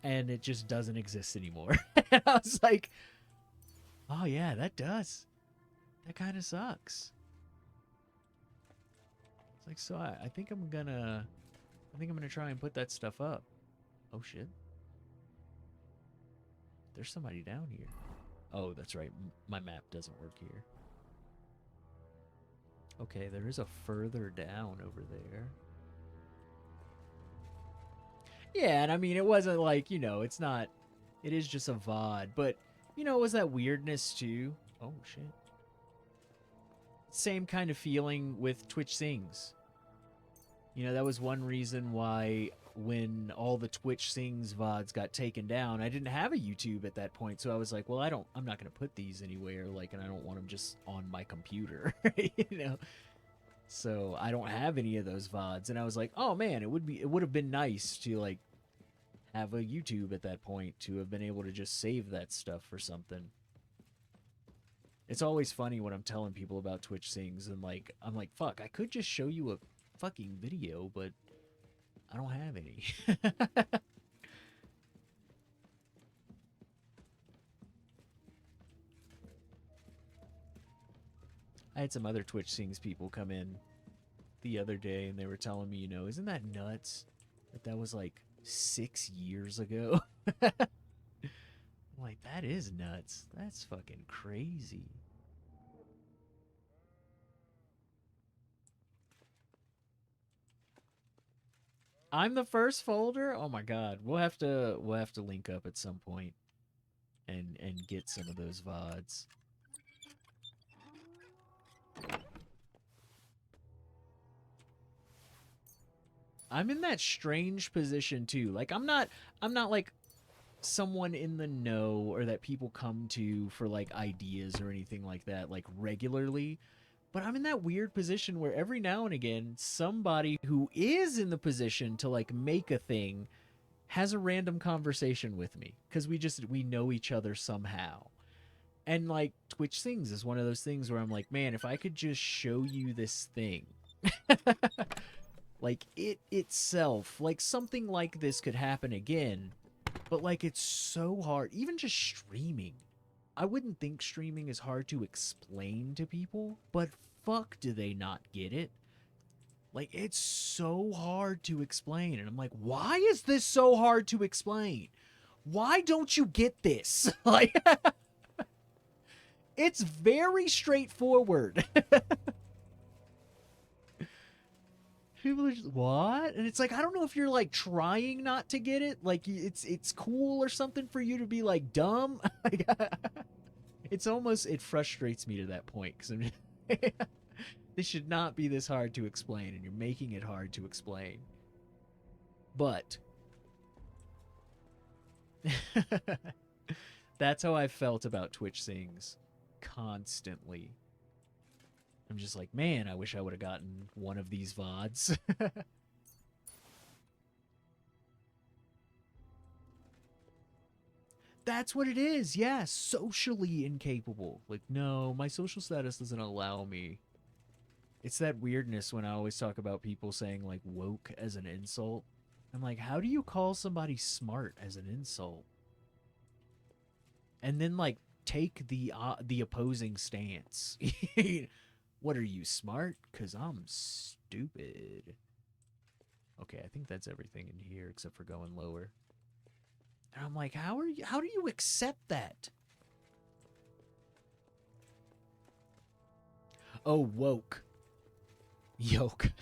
Speaker 1: And it just doesn't exist anymore. And I was like, oh yeah, that does. That kind of sucks. It's like, so I think I'm gonna try and put that stuff up. Oh shit. There's somebody down here. Oh, that's right. My map doesn't work here. Okay, there is a further down over there. Yeah, and I mean, it wasn't like, you know, it's not... It is just a VOD, but, you know, it was that weirdness, too. Oh, shit. Same kind of feeling with Twitch Sings. You know, that was one reason why when all the Twitch Sings VODs got taken down, I didn't have a YouTube at that point, so I was like, well, I'm not going to put these anywhere, like, and I don't want them just on my computer, you know? So I don't have any of those VODs, and I was like, oh man, it would have been nice to, like, have a YouTube at that point, to have been able to just save that stuff for something. It's always funny when I'm telling people about Twitch Sings, and, like, I'm like, fuck, I could just show you a fucking video, but I don't have any. I had some other Twitch Sings people come in the other day, and they were telling me, you know, isn't that nuts that was like 6 years ago? I'm like, that is nuts. That's fucking crazy. I'm the first folder? Oh my god. We'll have to link up at some point and get some of those VODs. I'm in that strange position too. Like, I'm not like someone in the know, or that people come to for like ideas or anything like that, like, regularly. But I'm in that weird position where every now and again, somebody who is in the position to, like, make a thing has a random conversation with me, because we know each other somehow. And, like, Twitch Sings is one of those things where I'm like, man, if I could just show you this thing, like, it itself, like, something like this could happen again, but, like, it's so hard. Even just streaming. I wouldn't think streaming is hard to explain to people, but fuck do they not get it. Like, it's so hard to explain, and I'm like, why is this so hard to explain? Why don't you get this? Like, It's very straightforward. People are just, what? And it's like, I don't know if you're like trying not to get it. Like it's cool or something for you to be like dumb. It's almost, it frustrates me to that point. Because I'm just, this should not be this hard to explain. And you're making it hard to explain. But that's how I felt about Twitch things constantly. I'm just like, man, I wish I would have gotten one of these VODs. That's what it is. Yeah, socially incapable. Like, no, my social status doesn't allow me. It's that weirdness when I always talk about people saying, like, woke as an insult. I'm like, how do you call somebody smart as an insult? And then, like, take the opposing stance. What are you, smart? 'Cause I'm stupid. Okay, I think that's everything in here except for going lower. And I'm like, how do you accept that? Oh, woke. Yoke.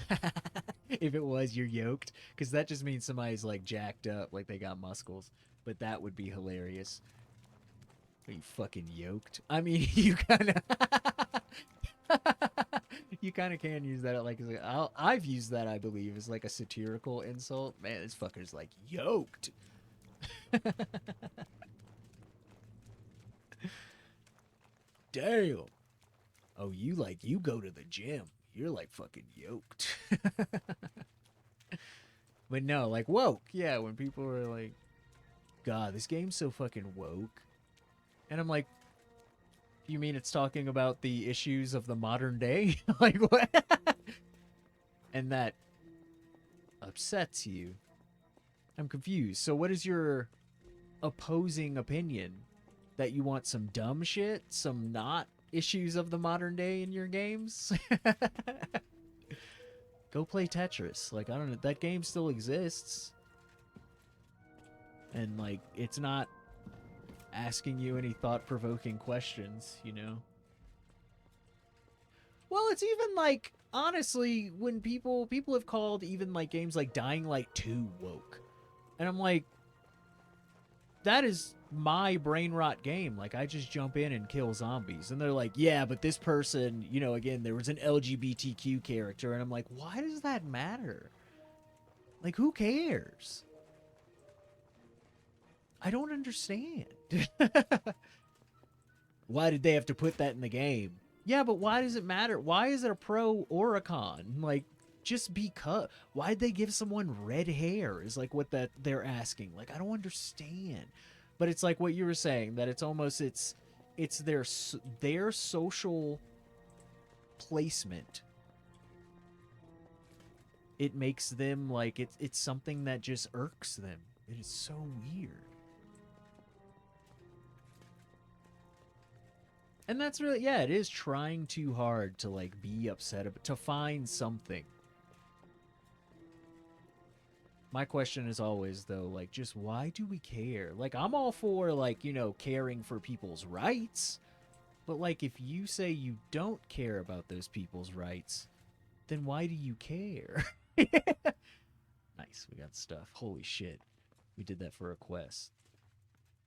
Speaker 1: If it was, you're yoked. Because that just means somebody's like jacked up, like they got muscles. But that would be hilarious. Are you fucking yoked? I mean, you kind of... You kind of can use that like I've used that, I believe, as like a satirical insult. Man, this fucker's like yoked. Damn. Oh, you go to the gym. You're like fucking yoked. But no, like woke. Yeah, when people are like, God, this game's so fucking woke. And I'm like, you mean it's talking about the issues of the modern day? Like, what? And that upsets you. I'm confused. So what is your opposing opinion? That you want some dumb shit? Some not issues of the modern day in your games? Go play Tetris. Like, I don't know. That game still exists. And, like, it's not asking you any thought-provoking questions, you know? Well, it's even like, honestly, when people have called even like games like Dying Light 2 woke. And I'm like, that is my brain rot game. Like, I just jump in and kill zombies. And they're like, yeah, but this person, you know, again, there was an LGBTQ character. And I'm like, why does that matter? Like, who cares? I don't understand. Why did they have to put that in the game? Yeah, but why does it matter? Why is it a pro or a con? Like, just because. Why'd they give someone red hair is like what that they're asking. Like, I don't understand. But it's like what you were saying, that it's almost, it's their social placement. It makes them like, it's something that just irks them. It is so weird. And that's really, yeah, it is trying too hard to, like, be upset about, to find something. My question is always, though, like, just why do we care? Like, I'm all for, like, you know, caring for people's rights. But, like, if you say you don't care about those people's rights, then why do you care? Nice, we got stuff. Holy shit. We did that for a quest.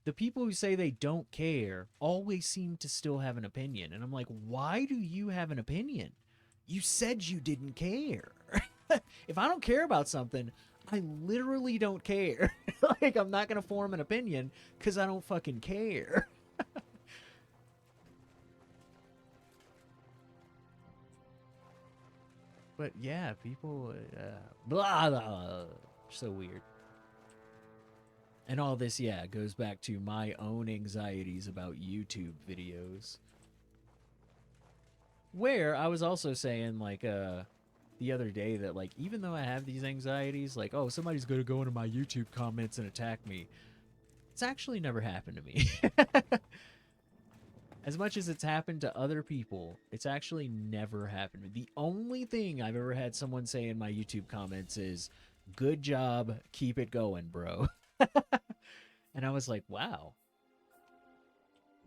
Speaker 1: The people who say they don't care always seem to still have an opinion. And I'm like, why do you have an opinion? You said you didn't care. If I don't care about something, I literally don't care. Like, I'm not going to form an opinion because I don't fucking care. But yeah, people, blah, blah, blah, so weird. And all this, yeah, goes back to my own anxieties about YouTube videos. Where I was also saying, like, the other day that, like, even though I have these anxieties, like, oh, somebody's going to go into my YouTube comments and attack me. It's actually never happened to me. As much as it's happened to other people, it's actually never happened to me. The only thing I've ever had someone say in my YouTube comments is, good job, keep it going, bro. And I was like, wow.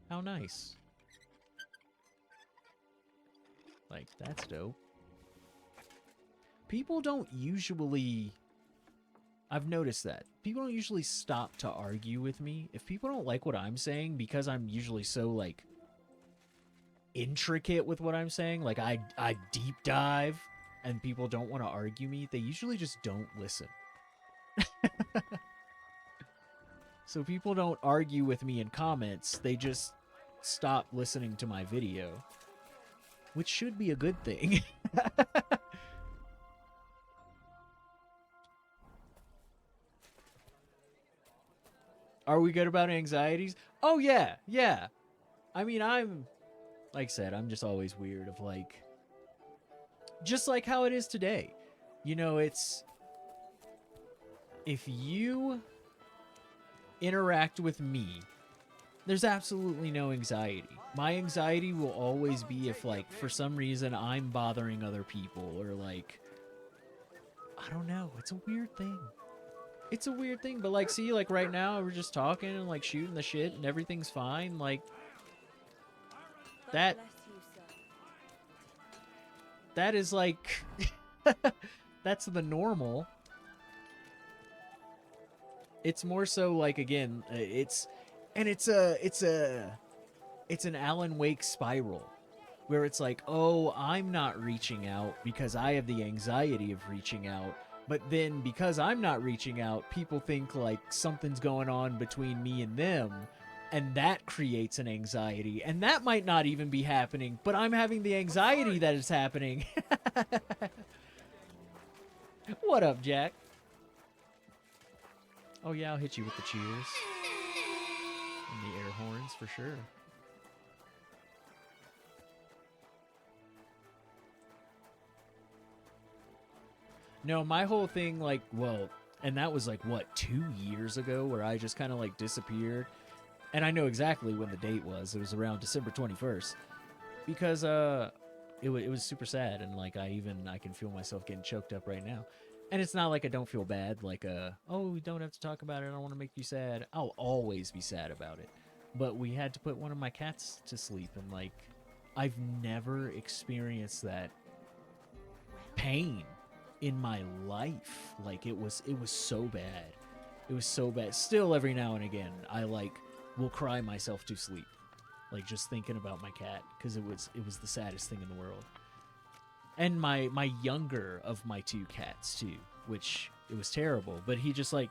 Speaker 1: How nice. Like, that's dope. People don't usually... I've noticed that. People don't usually stop to argue with me. If people don't like what I'm saying, because I'm usually so, like, intricate with what I'm saying, like, I deep dive, and people don't want to argue me, they usually just don't listen. So people don't argue with me in comments, they just stop listening to my video. Which should be a good thing. Are we good about anxieties? Oh, yeah, yeah. I mean, like I said, I'm just always weird of, like, just like how it is today. You know, it's, if you interact with me, there's absolutely no anxiety. My anxiety will always be if, like, for some reason I'm bothering other people, or, like, I don't know. It's a weird thing. It's a weird thing, but, like, see, like, right now, we're just talking and, like, shooting the shit, and everything's fine. Like, that is, like, that's the normal. It's more so, like, again, it's an Alan Wake spiral, where it's like, oh, I'm not reaching out because I have the anxiety of reaching out. But then because I'm not reaching out, people think like something's going on between me and them, and that creates an anxiety. And that might not even be happening, but I'm having the anxiety that it's happening. What up, Jack? Oh yeah, I'll hit you with the cheers. And the air horns for sure. No, my whole thing, like, well, and that was like, what, 2 years ago, where I just kind of, like, disappeared. And I know exactly when the date was. It was around December 21st. Because, it was super sad, and, like, I can feel myself getting choked up right now. And it's not like I don't feel bad, like, oh, we don't have to talk about it, I don't want to make you sad. I'll always be sad about it. But we had to put one of my cats to sleep, and, like, I've never experienced that pain in my life. Like, it was so bad. It was so bad. Still, every now and again, I, like, will cry myself to sleep, like, just thinking about my cat, because it was the saddest thing in the world. And my younger of my 2 cats too, which it was terrible, but he just, like,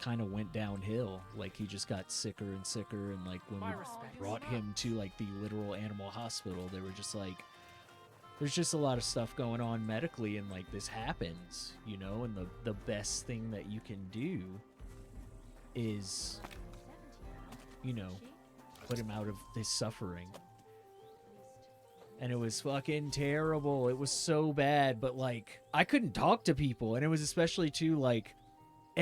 Speaker 1: kind of went downhill. Like, he just got sicker and sicker, and, like, when we brought him to, like, the literal animal hospital, they were just like, there's just a lot of stuff going on medically, and, like, this happens, you know, and the best thing that you can do is, you know, put him out of this suffering. And it was fucking terrible. It was so bad, but, like, I couldn't talk to people, and it was especially, too, like,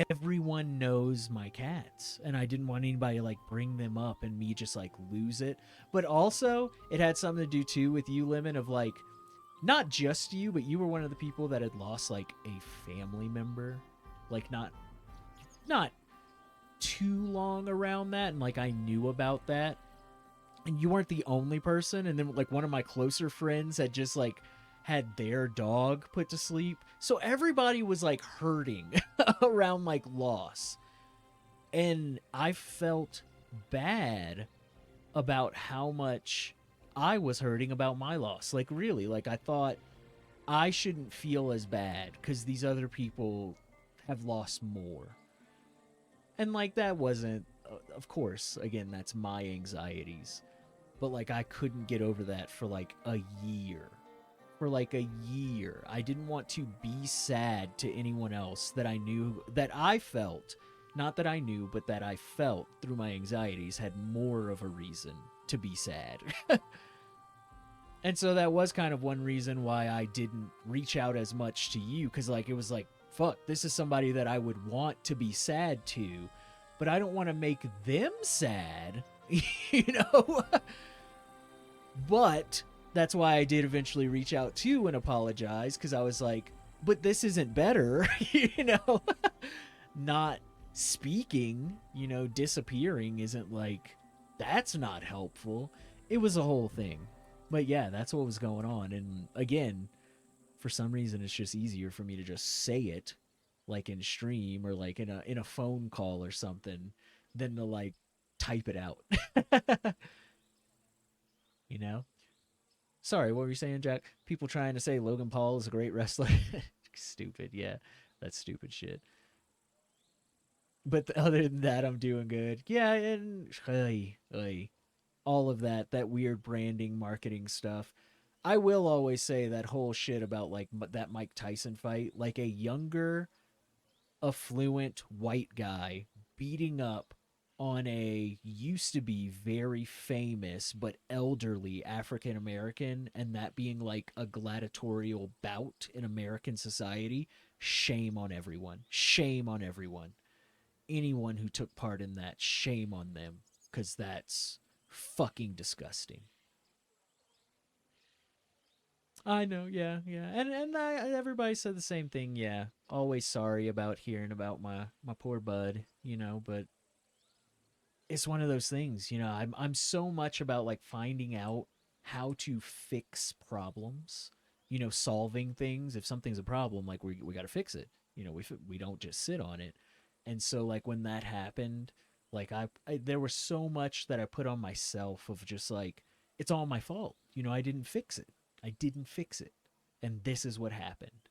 Speaker 1: everyone knows my cats, and I didn't want anybody to, like, bring them up and me just, like, lose it. But also, it had something to do, too, with you, Lemon, of, like, not just you, but you were one of the people that had lost, like, a family member. Like, not too long around that, and, like, I knew about that. And you weren't the only person, and then, like, one of my closer friends had just, like, had their dog put to sleep. So everybody was, like, hurting around, like, loss. And I felt bad about how much I was hurting about my loss. Like, really, like, I thought I shouldn't feel as bad because these other people have lost more. And, like, that wasn't, of course, again, that's my anxieties. But, like, I couldn't get over that for, like, a year. For, like, a year. I didn't want to be sad to anyone else that I knew, that I felt, not that I knew, but that I felt through my anxieties had more of a reason to be sad. And so that was kind of one reason why I didn't reach out as much to you, because, like, it was like, fuck, this is somebody that I would want to be sad to, but I don't want to make them sad, you know? But that's why I did eventually reach out to you and apologize, because I was like, but this isn't better, you know? Not speaking, you know, disappearing isn't, like, that's not helpful. It was a whole thing. But yeah, that's what was going on. And again, for some reason, it's just easier for me to just say it, like in stream or like in a phone call or something, than to like type it out. You know? Sorry, what were you saying, Jack? People trying to say Logan Paul is a great wrestler. Stupid, yeah. That's stupid shit. But other than that, I'm doing good. Yeah, and all of that weird branding, marketing stuff. I will always say that whole shit about like that Mike Tyson fight, like a younger, affluent white guy beating up on a used to be very famous but elderly African American, and that being like a gladiatorial bout in American society. Shame on everyone. Shame on everyone. Anyone who took part in that, shame on them, because that's fucking disgusting. I know, yeah, yeah, and everybody said the same thing. Yeah, always sorry about hearing about my poor bud, you know, but it's one of those things, you know. I'm so much about like finding out how to fix problems, you know, solving things. If something's a problem, like we got to fix it. You know, we don't just sit on it. And so like when that happened, like I there was so much that I put on myself of just like it's all my fault. You know, I didn't fix it. I didn't fix it. And this is what happened.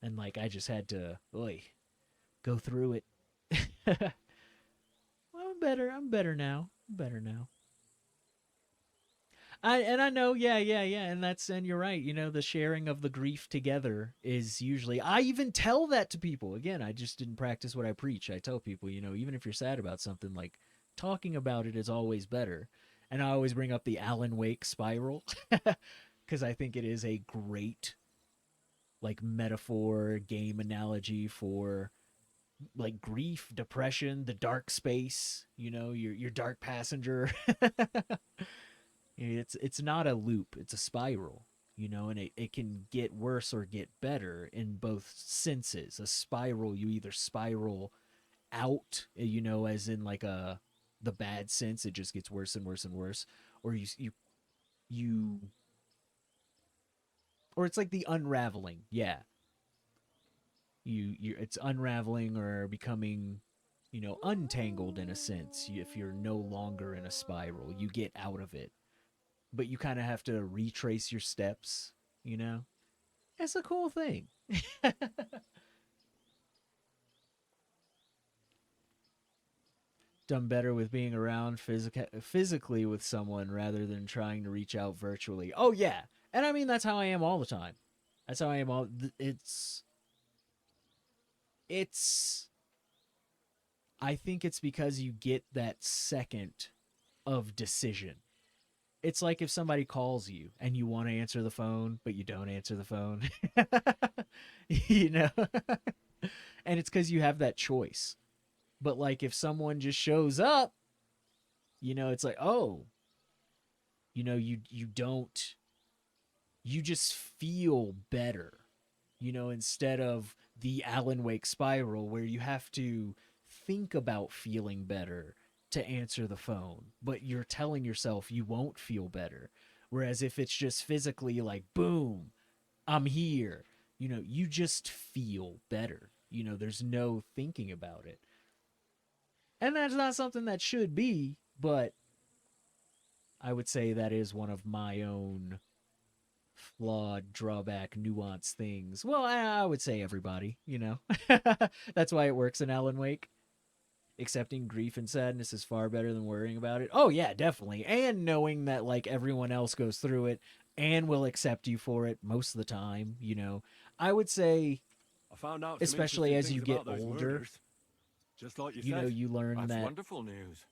Speaker 1: And like I just had to go through it. Well, I'm better now. I'm better now. I know, yeah, and you're right. You know, the sharing of the grief together is usually. I even tell that to people. Again, I just didn't practice what I preach. I tell people, you know, even if you're sad about something, like talking about it is always better. And I always bring up the Alan Wake spiral because I think it is a great like metaphor, game analogy for like grief, depression, the dark space, you know, your dark passenger. It's not a loop, it's a spiral, you know, and it can get worse or get better in both senses. A spiral, you either spiral out, you know, as in like the bad sense, it just gets worse and worse and worse, or you or it's like the unraveling. Yeah. You it's unraveling or becoming, you know, untangled in a sense. If you're no longer in a spiral, you get out of it. But you kind of have to retrace your steps, you know? It's a cool thing. Done better with being around physically with someone rather than trying to reach out virtually. Oh, yeah. And I mean, that's how I am all the time. That's how I am all... It's... I think it's because you get that second of decision. It's like if somebody calls you and you want to answer the phone, but you don't answer the phone. You know? And it's because you have that choice. But like if someone just shows up, you know, it's like, oh, you know, you don't, you just feel better, you know, instead of the Alan Wake spiral where you have to think about feeling better to answer the phone, but you're telling yourself you won't feel better. Whereas if it's just physically like, boom, I'm here, you know, you just feel better. You know, there's no thinking about it. And that's not something that should be, but I would say that is one of my own flawed, drawback, nuance things. Well, I would say everybody, you know. That's why it works in Alan Wake. Accepting grief and sadness is far better than worrying about it. Oh, yeah, definitely. And knowing that, like, everyone else goes through it and will accept you for it most of the time, you know. I would say,
Speaker 4: I found out
Speaker 1: especially as you get older,
Speaker 4: murders. Just like
Speaker 1: you know, you learn
Speaker 12: That's
Speaker 1: that
Speaker 12: wonderful news.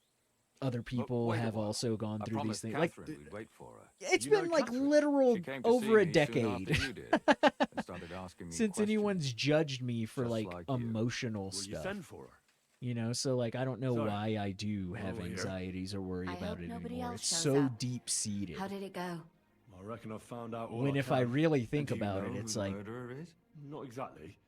Speaker 1: other people
Speaker 12: wait a
Speaker 1: have
Speaker 12: while.
Speaker 1: also gone
Speaker 12: I
Speaker 1: through these
Speaker 12: promised
Speaker 1: things.
Speaker 12: Catherine
Speaker 1: Like,
Speaker 12: we'd wait for her.
Speaker 1: it's
Speaker 12: You
Speaker 1: been
Speaker 12: know
Speaker 1: like
Speaker 12: Catherine?
Speaker 1: literal
Speaker 12: She came to
Speaker 1: over
Speaker 12: see
Speaker 1: a
Speaker 12: me soon
Speaker 1: decade
Speaker 12: after you did, and started asking me
Speaker 1: since
Speaker 12: questions.
Speaker 1: anyone's judged me for
Speaker 12: Just
Speaker 1: like,
Speaker 12: like you.
Speaker 1: emotional
Speaker 4: Will you
Speaker 1: stuff.
Speaker 4: send for her?
Speaker 1: You know, so like I don't know
Speaker 4: Sorry.
Speaker 1: why I do have
Speaker 4: Over here.
Speaker 1: anxieties or worry
Speaker 2: I
Speaker 1: about
Speaker 2: hope
Speaker 1: it
Speaker 2: nobody
Speaker 1: anymore.
Speaker 2: else
Speaker 1: It's
Speaker 2: shows
Speaker 1: so
Speaker 2: up.
Speaker 1: deep seated.
Speaker 2: How did it go?
Speaker 4: I reckon I've found out all
Speaker 1: When
Speaker 4: I
Speaker 1: if I
Speaker 4: can.
Speaker 1: really think
Speaker 12: And do you
Speaker 1: about it,
Speaker 12: know
Speaker 1: it's
Speaker 12: who the
Speaker 1: like
Speaker 12: murderer is?
Speaker 4: Not exactly.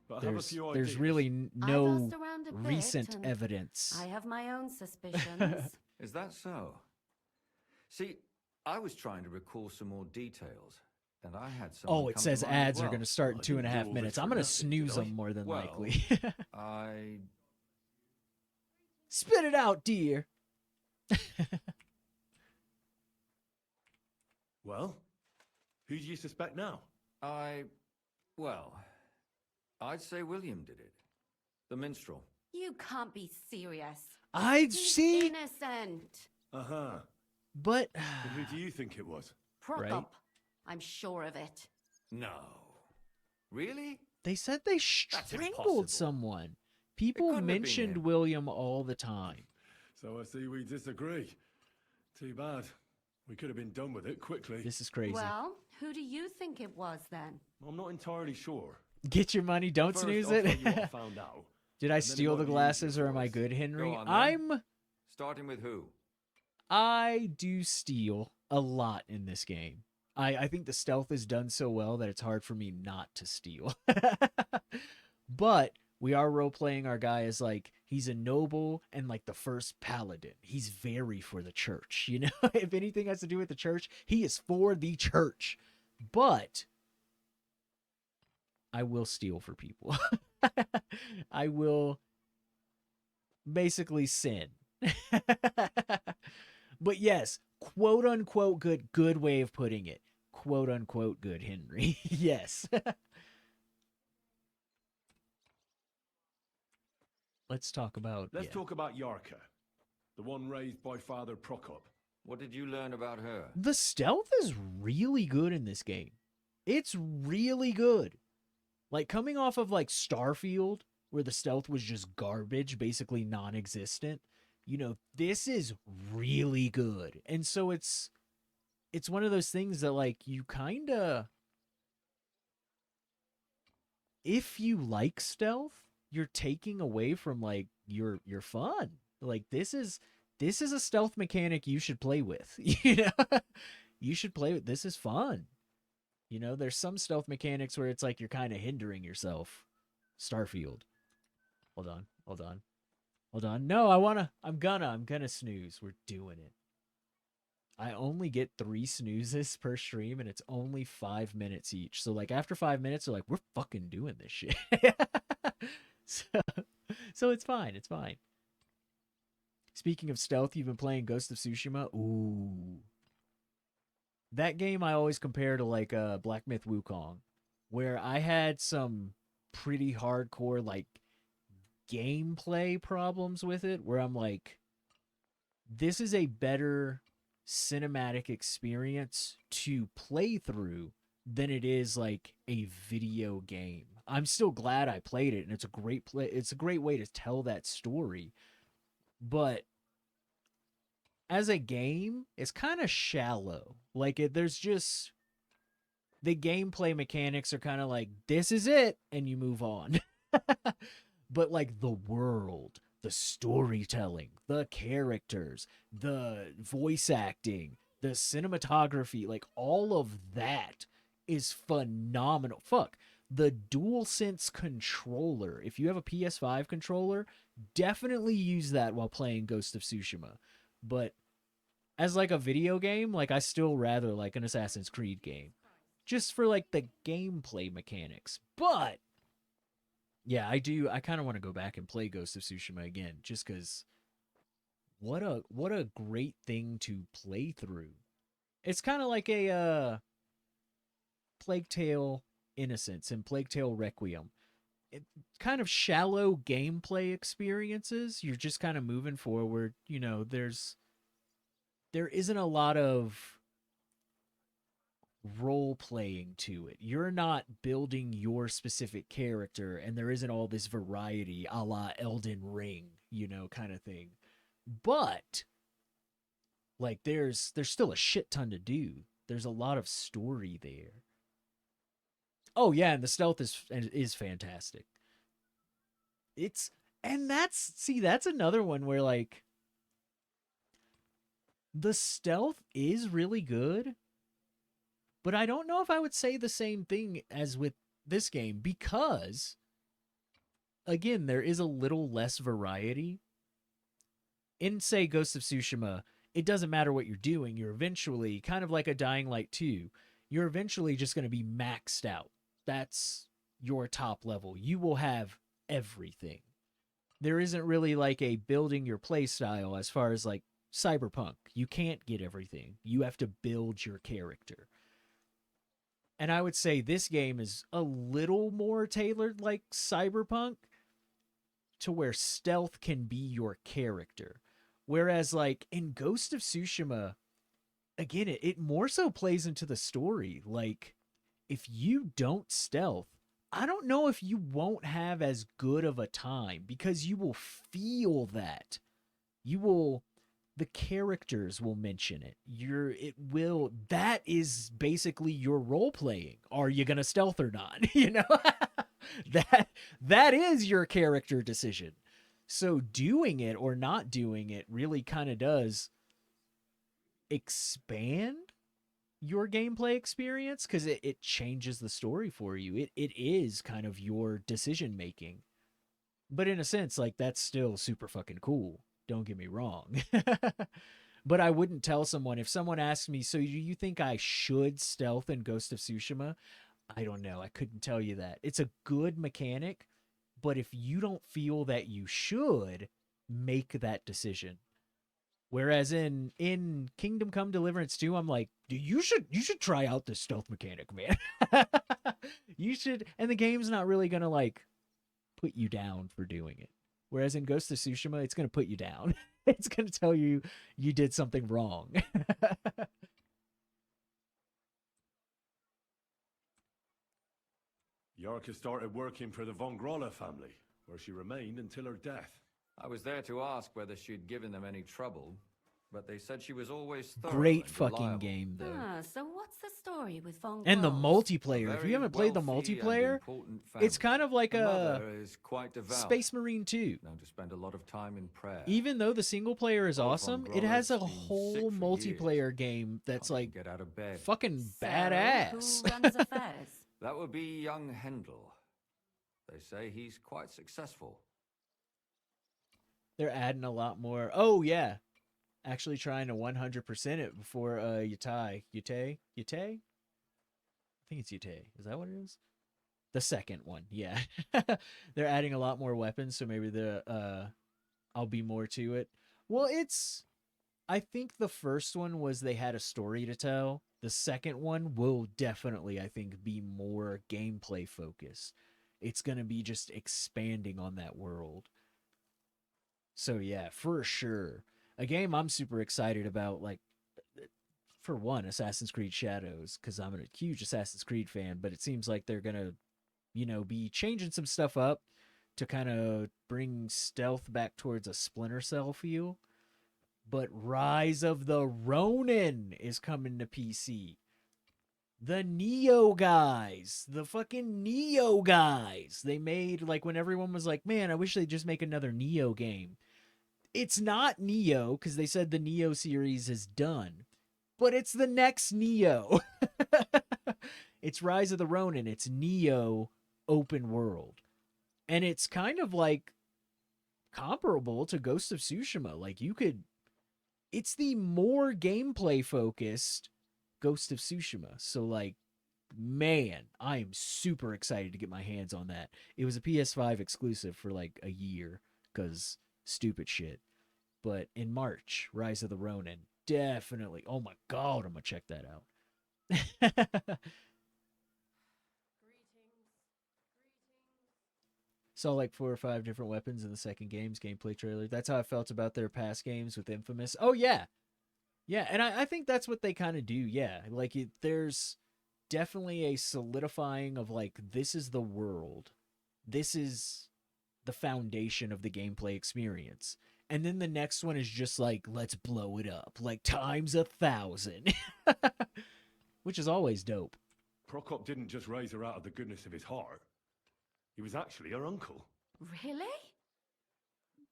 Speaker 4: But I have a few ideas.
Speaker 1: there's really
Speaker 22: I've
Speaker 1: no
Speaker 22: asked around a bit,
Speaker 1: recent
Speaker 22: and
Speaker 1: evidence.
Speaker 22: I have my own suspicions.
Speaker 12: Is that so? See, I was trying to recall some more details, and I had some.
Speaker 1: Oh, it says ads are going to start in 2.5 minutes. I'm going to snooze them more than likely.
Speaker 12: I...
Speaker 1: Spit it out, dear.
Speaker 9: Well, who do you suspect now?
Speaker 12: Well, I'd say William did it. The minstrel.
Speaker 11: You can't be serious.
Speaker 1: I'd
Speaker 11: He's
Speaker 1: see.
Speaker 11: innocent.
Speaker 9: Uh-huh.
Speaker 1: But
Speaker 9: And who do you think it was?
Speaker 11: Prokop. I'm sure of it.
Speaker 12: No. Really?
Speaker 1: They said they strangled someone. People mentioned William all the time.
Speaker 4: So I see we disagree. Too bad. We could have been done with it quickly.
Speaker 1: This is crazy.
Speaker 11: Well, who do you think it was then?
Speaker 4: I'm not entirely sure.
Speaker 1: Get your money, don't
Speaker 4: First,
Speaker 1: snooze
Speaker 4: I'll
Speaker 1: it.
Speaker 4: tell you what I found out.
Speaker 1: Did I
Speaker 4: And then it
Speaker 1: steal
Speaker 4: might
Speaker 1: the
Speaker 4: be
Speaker 1: glasses
Speaker 4: easier
Speaker 1: or am
Speaker 4: for
Speaker 1: I
Speaker 4: us.
Speaker 1: good, Henry?
Speaker 12: Go on, then.
Speaker 1: I'm.
Speaker 12: Starting with who?
Speaker 1: I do steal a lot in this game. I think the stealth is done so well that it's hard for me not to steal. But we are role-playing our guy as like, he's a noble and like the first paladin. He's very for the church, you know? If anything has to do with the church, he is for the church. But I will steal for people. I will basically sin. But yes, quote unquote good way of putting it. Quote unquote good, Henry. Yes. Let's talk about
Speaker 4: Let's talk about Yarka, the one raised by Father Prokop.
Speaker 12: What did you learn about her?
Speaker 1: The stealth is really good in this game. It's really good. Like coming off of like Starfield, where the stealth was just garbage, basically non-existent. You know, this is really good. And so it's one of those things that like you kind of, if you like stealth, you're taking away from like your fun. Like this is a stealth mechanic you should play with. You know, you should play with. This is fun. You know, there's some stealth mechanics where it's like you're kind of hindering yourself. Starfield. Hold on. No, I'm gonna snooze. We're doing it. I only get 3 snoozes per stream and it's only 5 minutes each. So like after 5 minutes, they're like, we're fucking doing this shit. So it's fine. It's fine. Speaking of stealth, you've been playing Ghost of Tsushima. Ooh. That game I always compare to like Black Myth Wukong, where I had some pretty hardcore like gameplay problems with it, where I'm like, this is a better cinematic experience to play through than it is like a video game. I'm still glad I played it, and it's a great play. It's a great way to tell that story, but as a game, it's kind of shallow. Like there's just the gameplay mechanics are kind of like, this is it, and you move on. But like the world, the storytelling, the characters, the voice acting, the cinematography, like all of that is phenomenal. Fuck, the DualSense controller. If you have a PS5 controller, definitely use that while playing Ghost of Tsushima. But as like a video game, like I still rather like an Assassin's Creed game, just for like the gameplay mechanics. But yeah, I kind of want to go back and play Ghost of Tsushima again, just because what a great thing to play through. It's kind of like a Plague Tale Innocence and Plague Tale Requiem. It kind of shallow gameplay experiences. You're just kind of moving forward. You know, there isn't a lot of role playing to it. You're not building your specific character, and there isn't all this variety a la Elden Ring, you know, kind of thing. But like there's still a shit ton to do. There's a lot of story there. Oh yeah, and the stealth is fantastic. That's another one where like the stealth is really good, but I don't know if I would say the same thing as with this game, because again, there is a little less variety. In say Ghost of Tsushima, it doesn't matter what you're doing. You're eventually, kind of like a Dying Light 2, you're eventually just going to be maxed out. That's your top level. You will have everything. There isn't really like a building your play style as far as like Cyberpunk. You can't get everything. You have to build your character. And I would say this game is a little more tailored like Cyberpunk, to where stealth can be your character. Whereas like in Ghost of Tsushima, again, it more so plays into the story. Like, if you don't stealth, I don't know if you won't have as good of a time, because you will feel that. The characters will mention it. That is basically your role playing. Are you going to stealth or not? You know, that is your character decision. So doing it or not doing it really kind of does expand your gameplay experience, because it changes the story for you. It is kind of your decision making. But in a sense, like, that's still super fucking cool. Don't get me wrong. But I wouldn't tell someone, if someone asked me, so do you think I should stealth in Ghost of Tsushima? I don't know. I couldn't tell you that. It's a good mechanic, but if you don't feel that you should, make that decision. Whereas in Kingdom Come Deliverance 2, I'm like, dude, you should try out this stealth mechanic, man. You should, and the game's not really gonna like put you down for doing it. Whereas in Ghost of Tsushima, it's gonna put you down. It's gonna tell you did something wrong.
Speaker 4: Yorka started working for the Von Grolla family, where she remained until her death.
Speaker 12: I was there to ask whether she'd given them any trouble, but they said she was always thorough
Speaker 1: Great
Speaker 12: and
Speaker 1: fucking
Speaker 12: reliable.
Speaker 1: game, though.
Speaker 11: So what's the story with Von
Speaker 1: And the
Speaker 11: Grolls?
Speaker 1: multiplayer. If you haven't played the multiplayer, it's kind of like
Speaker 12: The
Speaker 1: a
Speaker 12: mother is quite devout,
Speaker 1: Space Marine 2.
Speaker 12: known to spend a lot of time in prayer.
Speaker 1: Even though the single player is
Speaker 12: Old Von
Speaker 1: awesome, it has a
Speaker 12: Grolla's been
Speaker 1: whole
Speaker 12: sick for
Speaker 1: multiplayer game that's like
Speaker 12: Get out of bed.
Speaker 1: fucking
Speaker 11: So,
Speaker 1: badass.
Speaker 11: who runs affairs?
Speaker 12: That would be young Hendel. They say he's quite successful.
Speaker 1: They're adding a lot more. Oh yeah, actually trying to 100% it before Yute. I think it's Yute. Is that what it is? The second one, yeah. They're adding a lot more weapons, so maybe I'll be more to it. Well, I think the first one was they had a story to tell. The second one will definitely, I think, be more gameplay focused. It's going to be just expanding on that world. So yeah, for sure. A game I'm super excited about, like, for one, Assassin's Creed Shadows, because I'm a huge Assassin's Creed fan, but it seems like they're going to, be changing some stuff up to kind of bring stealth back towards a Splinter Cell feel. But Rise of the Ronin is coming to PC. The Neo guys, the fucking Neo guys. They made, like, when everyone was like, man, I wish they'd just make another Neo game. It's not Neo, because they said the Neo series is done. But it's the next Neo. It's Rise of the Ronin. It's Neo open world. And it's kind of like comparable to Ghost of Tsushima. Like, it's the more gameplay focused Ghost of Tsushima. So, like, man, I am super excited to get my hands on that. It was a PS5 exclusive for like a year, because stupid shit. But in March, Rise of the Ronin, definitely. Oh my god, I'm gonna check that out. Saw like 4 or 5 different weapons in the second game's gameplay trailer. That's how I felt about their past games with Infamous. Oh yeah. Yeah, and I think that's what they kind of do, yeah. Like, there's definitely a solidifying of, like, this is the world. This is the foundation of the gameplay experience. And then the next one is just like, let's blow it up. Like, times 1,000. Which is always dope.
Speaker 4: Prokop didn't just raise her out of the goodness of his heart. He was actually her uncle.
Speaker 11: Really?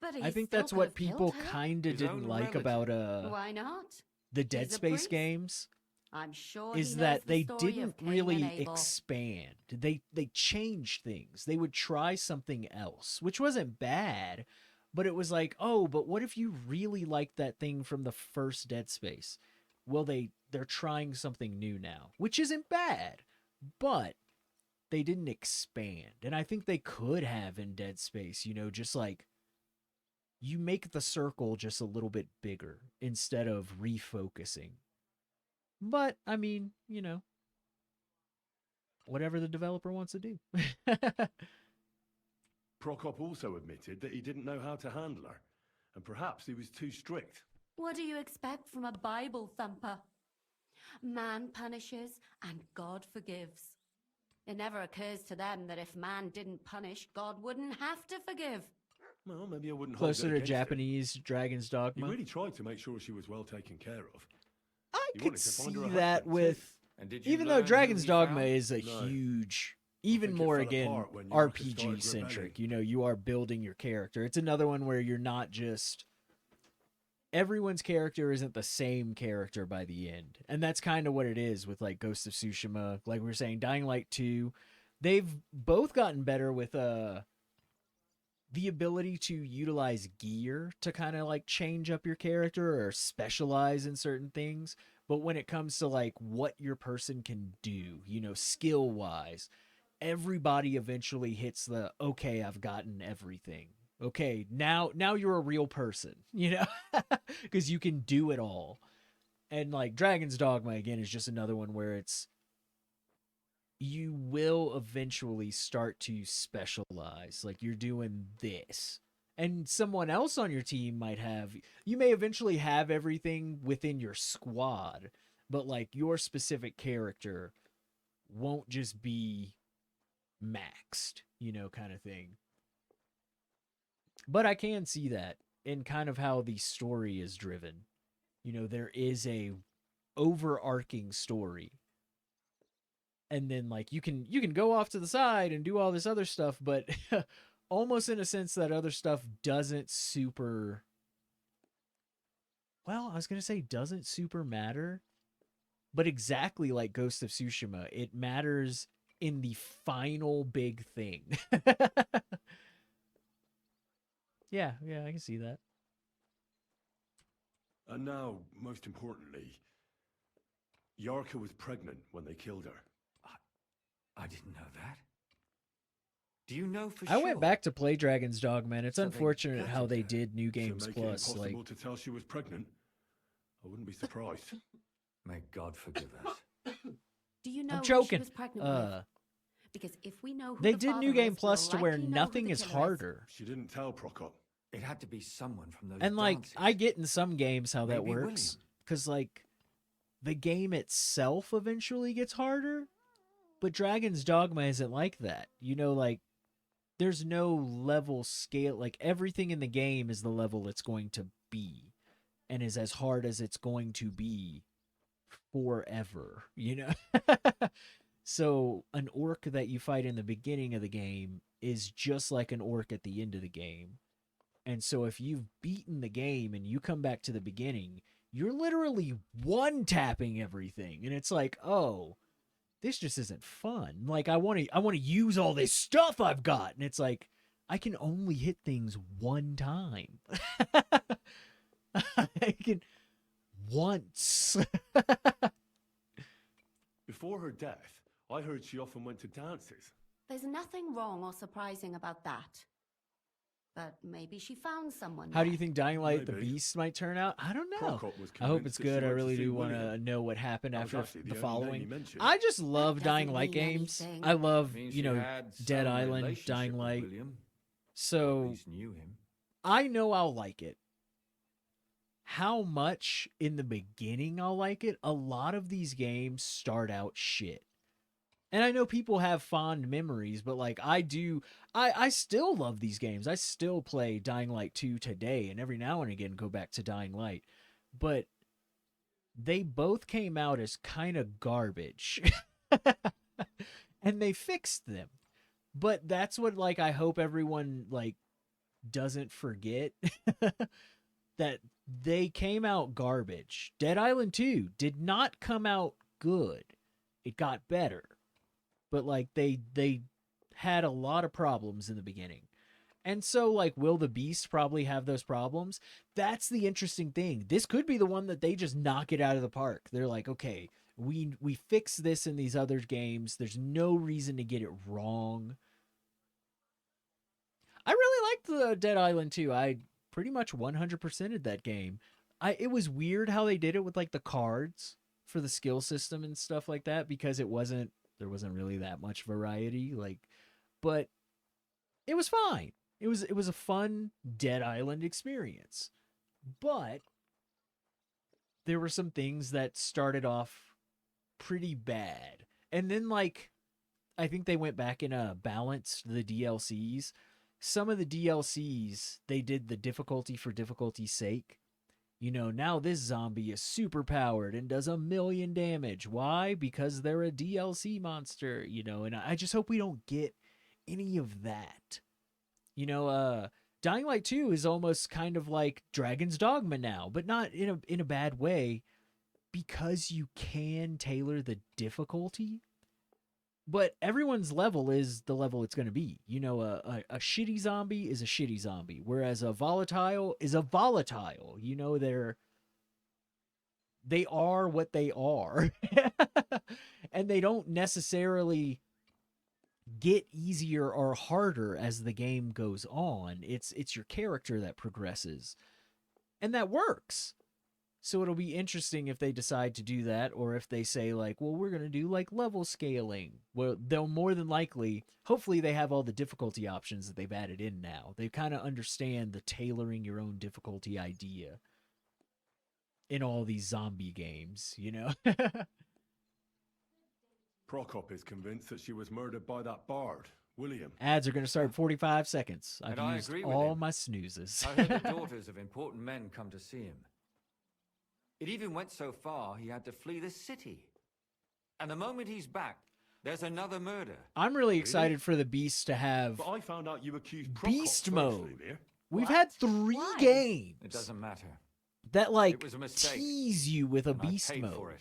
Speaker 11: But
Speaker 1: I think that's what people kind of didn't like about
Speaker 11: Why not?
Speaker 1: the Dead
Speaker 11: He's a
Speaker 1: Space
Speaker 11: priest.
Speaker 1: games.
Speaker 11: I'm sure
Speaker 1: Is
Speaker 11: he
Speaker 1: that
Speaker 11: knows the
Speaker 1: they
Speaker 11: story
Speaker 1: didn't
Speaker 11: of Cain
Speaker 1: really
Speaker 11: and Abel.
Speaker 1: expand. They changed things. They would try something else, which wasn't bad, But it was like, oh, but what if you really liked that thing from the first Dead Space? Well, they're trying something new now, which isn't bad, but they didn't expand. And I think they could have in Dead Space, you know, just like you make the circle just a little bit bigger instead of refocusing. But I mean, you know, whatever the developer wants to do.
Speaker 4: Prokop also admitted that he didn't know how to handle her, and perhaps he was too strict.
Speaker 11: What do you expect from a Bible thumper? Man punishes and God forgives. It never occurs to them that if man didn't punish, God wouldn't have to forgive.
Speaker 4: Well, maybe I wouldn't
Speaker 1: Closer
Speaker 4: hold
Speaker 1: to
Speaker 4: it against him.
Speaker 1: Japanese Dragon's
Speaker 4: He
Speaker 1: Dogma.
Speaker 4: really tried to make sure she was well taken care of.
Speaker 1: I
Speaker 4: He
Speaker 1: could
Speaker 4: wanted to find
Speaker 1: see
Speaker 4: her a
Speaker 1: that
Speaker 4: husband,
Speaker 1: with,
Speaker 4: too. And did you
Speaker 1: even though
Speaker 4: learn who
Speaker 1: Dragon's
Speaker 4: he
Speaker 1: Dogma
Speaker 4: found?
Speaker 1: is a
Speaker 4: No.
Speaker 1: huge, even
Speaker 4: think it
Speaker 1: more
Speaker 4: fell
Speaker 1: again
Speaker 4: apart when Yorka started
Speaker 1: RPG centric.
Speaker 4: rebelling.
Speaker 1: You know, you are building your character. It's another one where you're not just, everyone's character isn't the same character by the end, and that's kind of what it is with like Ghost of Tsushima. Like we were saying, Dying Light 2, they've both gotten better with the ability to utilize gear to kind of like change up your character or specialize in certain things. But when it comes to like what your person can do, you know, skill wise, everybody eventually hits the, okay, I've gotten everything. Okay, now you're a real person, you know, because you can do it all. And like Dragon's Dogma again is just another one where it's, you will eventually start to specialize. Like you're doing this. And someone else on your team might have, you may eventually have everything within your squad, but like your specific character won't just be maxed, you know, kind of thing. But I can see that in kind of how the story is driven. You know, there is a overarching story. And then like you can go off to the side and do all this other stuff, but almost in a sense that other stuff doesn't super, well, I was going to say doesn't super matter, but exactly like Ghost of Tsushima, it matters in the final big thing. Yeah, I can see that.
Speaker 4: And now, most importantly, Yorka was pregnant when they killed her.
Speaker 12: I didn't know that. Do you know for
Speaker 1: I
Speaker 12: sure?
Speaker 1: went back to play Dragon's Dogma, and it's
Speaker 12: So they
Speaker 1: unfortunate how
Speaker 12: gutted
Speaker 1: they
Speaker 12: her.
Speaker 1: did New Games
Speaker 4: to make it
Speaker 1: Plus.
Speaker 4: impossible
Speaker 1: Like,
Speaker 4: to tell she was pregnant. I wouldn't be surprised.
Speaker 12: May God forgive us.
Speaker 11: Do you know
Speaker 1: I'm
Speaker 11: who
Speaker 1: joking.
Speaker 11: she was pregnant with? Because if we know who
Speaker 1: They
Speaker 11: the
Speaker 1: did
Speaker 11: father
Speaker 1: New Game
Speaker 11: is,
Speaker 1: Plus
Speaker 11: we'll
Speaker 1: to where
Speaker 11: likely know who
Speaker 1: nothing
Speaker 11: the
Speaker 1: is
Speaker 11: killer
Speaker 1: harder.
Speaker 4: She didn't tell Prokop.
Speaker 12: It had to be someone from those
Speaker 1: And like,
Speaker 12: dances.
Speaker 1: I get in some games how that
Speaker 12: Maybe
Speaker 1: works, because like the game itself eventually gets harder, but Dragon's Dogma isn't like that. You know, like there's no level scale. Like everything in the game is the level it's going to be, and is as hard as it's going to be forever. You know. So an orc that you fight in the beginning of the game is just like an orc at the end of the game. And so if you've beaten the game and you come back to the beginning, you're literally one-tapping everything. And it's like, oh, this just isn't fun. Like I want to use all this stuff I've got. And it's like, I can only hit things one time. I can once.
Speaker 4: Before her death, I heard she often went to dances.
Speaker 11: There's nothing wrong or surprising about that. But maybe she found someone.
Speaker 1: How do
Speaker 11: there.
Speaker 1: you think Dying Light the
Speaker 4: Maybe.
Speaker 1: Beast might turn out? I don't know.
Speaker 4: Prokop was
Speaker 1: I hope
Speaker 4: convinced
Speaker 1: it's
Speaker 4: that she
Speaker 1: good. I
Speaker 4: went to
Speaker 1: really
Speaker 4: see
Speaker 1: do want to
Speaker 4: William.
Speaker 1: know what happened
Speaker 4: That was
Speaker 1: after
Speaker 4: actually
Speaker 1: the
Speaker 4: the only name
Speaker 1: following.
Speaker 4: he mentioned.
Speaker 1: I just love
Speaker 11: That
Speaker 1: Dying
Speaker 11: doesn't
Speaker 1: Light
Speaker 11: mean
Speaker 1: games.
Speaker 11: anything.
Speaker 1: I love,
Speaker 12: Means
Speaker 1: you
Speaker 12: she
Speaker 1: know,
Speaker 12: had
Speaker 1: Dead
Speaker 12: some
Speaker 1: Island,
Speaker 12: relationship
Speaker 1: Dying
Speaker 12: with
Speaker 1: Light.
Speaker 12: William. Or at
Speaker 1: So
Speaker 12: least knew him.
Speaker 1: I know I'll like it. How much in the beginning I'll like it? A lot of these games start out shit. And I know people have fond memories, but like I do, I still love these games. I still play Dying Light 2 today, and every now and again go back to Dying Light. But they both came out as kind of garbage. And they fixed them. But that's what like I hope everyone like doesn't forget. That they came out garbage. Dead Island 2 did not come out good. It got better. But like they had a lot of problems in the beginning. And so, like, will the Beast probably have those problems? That's the interesting thing. This could be the one that they just knock it out of the park. They're like, okay, we fix this in these other games. There's no reason to get it wrong. I really liked the Dead Island 2. I pretty much 100%ed that game. It was weird how they did it with like the cards for the skill system and stuff like that, because there wasn't really that much variety, like, but it was fine. It was a fun Dead Island experience. But there were some things that started off pretty bad. And then, like, I think they went back and balanced the DLCs. Some of the DLCs, they did the difficulty for difficulty's sake. You know, now this zombie is super powered and does 1 million damage. Why? Because they're a DLC monster, you know, and I just hope we don't get any of that. You know, Dying Light 2 is almost kind of like Dragon's Dogma now, but not in a bad way, because you can tailor the difficulty. But everyone's level is the level it's going to be. You know, a shitty zombie is a shitty zombie, whereas a volatile is a volatile. You know, they are what they are. And they don't necessarily get easier or harder as the game goes on. It's your character that progresses. And that works. So it'll be interesting if they decide to do that, or if they say, like, well, we're going to do like level scaling. Well, they'll more than likely, hopefully they have all the difficulty options that they've added in now. They kind of understand the tailoring your own difficulty idea in all these zombie games, you know?
Speaker 4: Prokop is convinced that she was murdered by that bard, William.
Speaker 1: Ads are going to start in 45 seconds. I've
Speaker 12: And I
Speaker 1: used
Speaker 12: agree with
Speaker 1: all
Speaker 12: him.
Speaker 1: my snoozes.
Speaker 12: I heard the daughters of important men come to see him. It even went so far he had to flee the city. And the moment he's back, there's another murder.
Speaker 1: I'm really excited for the Beast to have
Speaker 4: But I found out you accused Prokop
Speaker 1: Beast
Speaker 4: first,
Speaker 1: mode.
Speaker 4: Lemire.
Speaker 1: We've had 3 games
Speaker 12: It doesn't matter.
Speaker 1: that, like,
Speaker 12: It was a mistake,
Speaker 1: tease you with a
Speaker 12: and I
Speaker 1: Beast
Speaker 12: paid
Speaker 1: mode.
Speaker 12: for it.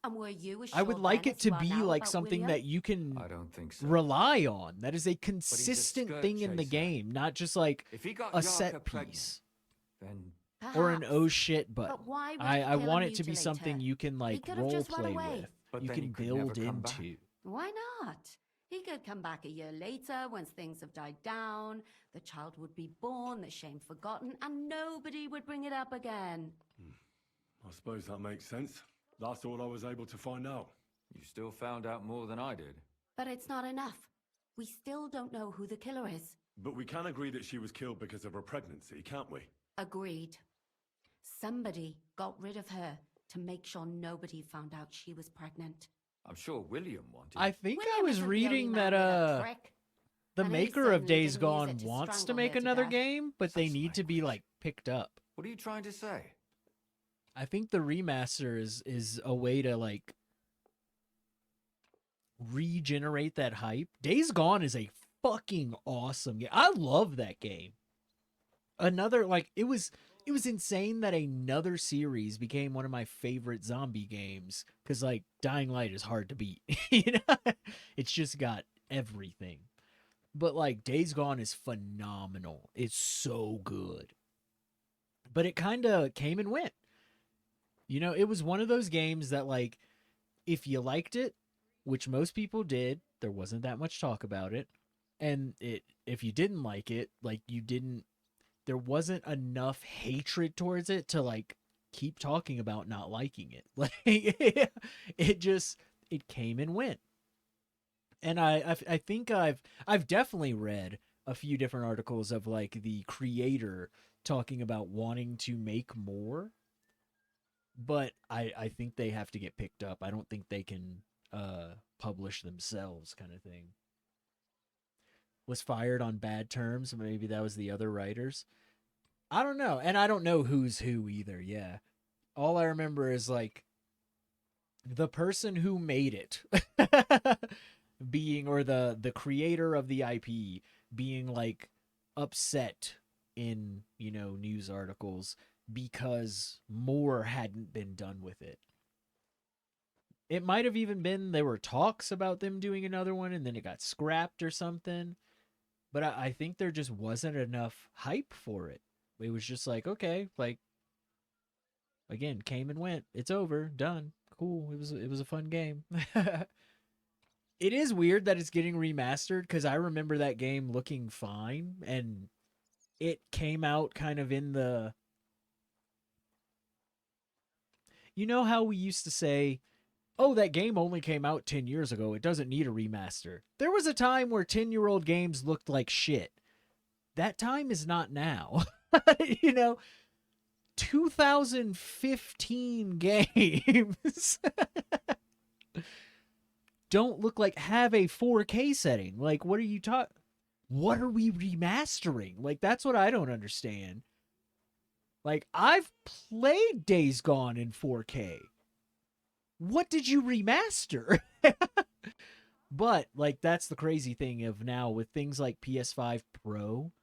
Speaker 11: And were you as
Speaker 1: I would
Speaker 11: sure
Speaker 1: like
Speaker 11: then
Speaker 1: it
Speaker 11: as
Speaker 1: to
Speaker 11: you are
Speaker 1: be
Speaker 11: now
Speaker 1: like
Speaker 11: about
Speaker 1: something
Speaker 11: William?
Speaker 1: that you can
Speaker 12: I don't think so.
Speaker 1: rely on. That is a consistent
Speaker 12: skirt
Speaker 1: thing in the
Speaker 12: chaser.
Speaker 1: game, not just like
Speaker 12: If he got
Speaker 1: a
Speaker 12: Yarka
Speaker 1: set
Speaker 12: pregnant,
Speaker 1: piece
Speaker 12: then
Speaker 1: or an
Speaker 11: Perhaps.
Speaker 1: oh shit button.
Speaker 11: But why would
Speaker 1: I
Speaker 11: he kill
Speaker 1: want
Speaker 11: and
Speaker 1: it to be
Speaker 11: mutilate
Speaker 1: something
Speaker 11: her?
Speaker 1: you can
Speaker 11: He
Speaker 1: like
Speaker 11: could have
Speaker 1: role
Speaker 11: just run
Speaker 1: play
Speaker 11: away.
Speaker 1: with.
Speaker 12: But
Speaker 1: You
Speaker 12: then
Speaker 1: can
Speaker 12: he could never
Speaker 1: build
Speaker 12: come back.
Speaker 1: into.
Speaker 11: Why not? He could come back a year later once things have died down, the child would be born, the shame forgotten, and nobody would bring it up again.
Speaker 4: I suppose that makes sense. That's all I was able to find out.
Speaker 12: You still found out more than I did.
Speaker 11: But it's not enough. We still don't know who the killer is.
Speaker 4: But we can agree that she was killed because of her pregnancy, can't we?
Speaker 11: Agreed. Somebody got rid of her to make sure nobody found out she was pregnant.
Speaker 12: I'm sure William wanted.
Speaker 1: I think I
Speaker 11: William
Speaker 1: was
Speaker 11: isn't the only
Speaker 1: reading
Speaker 11: man
Speaker 1: that
Speaker 11: with a trick.
Speaker 1: the
Speaker 11: And he
Speaker 1: maker of
Speaker 11: certainly
Speaker 1: Days
Speaker 11: didn't use
Speaker 1: Gone
Speaker 11: it to
Speaker 1: wants to
Speaker 11: strangle
Speaker 1: make
Speaker 11: her to
Speaker 1: another
Speaker 11: death.
Speaker 1: game, but they need to be like picked up.
Speaker 12: What are you trying to say?
Speaker 1: I think the remaster is a way to like regenerate that hype. Days Gone is a fucking awesome game. I love that game. Another like it was insane that another series became one of my favorite zombie games, because like Dying Light is hard to beat. You know, it's just got everything. But like Days Gone is phenomenal. It's so good. But it kind of came and went. You know, it was one of those games that like if you liked it, which most people did, there wasn't that much talk about it. And if you didn't like it, like there wasn't enough hatred towards it to like keep talking about not liking it. Like it came and went. And I think I've definitely read a few different articles of like the creator talking about wanting to make more, but I think they have to get picked up. I don't think they can publish themselves, kind of thing. Was fired on bad terms. Maybe that was the other writers. I don't know. And I don't know who's who either. Yeah. All I remember is like the person who made it being, or the creator of the IP being like upset in, you know, news articles because more hadn't been done with it. It might have even been there were talks about them doing another one and then it got scrapped or something. But I think there just wasn't enough hype for it. It was just like, okay, like, again, came and went. It's over, done, cool. It was a fun game. It is weird that it's getting remastered because I remember that game looking fine, and it came out kind of in the. You know how we used to say, oh, that game only came out 10 years ago. It doesn't need a remaster. There was a time where 10-year-old games looked like shit. That time is not now. 2015 games don't look like have a 4K setting. Like, what are you talking? What are we remastering? Like, that's what I don't understand. Like, I've played Days Gone in 4K. What did you remaster? But, like, that's the crazy thing of now with things like PS5 Pro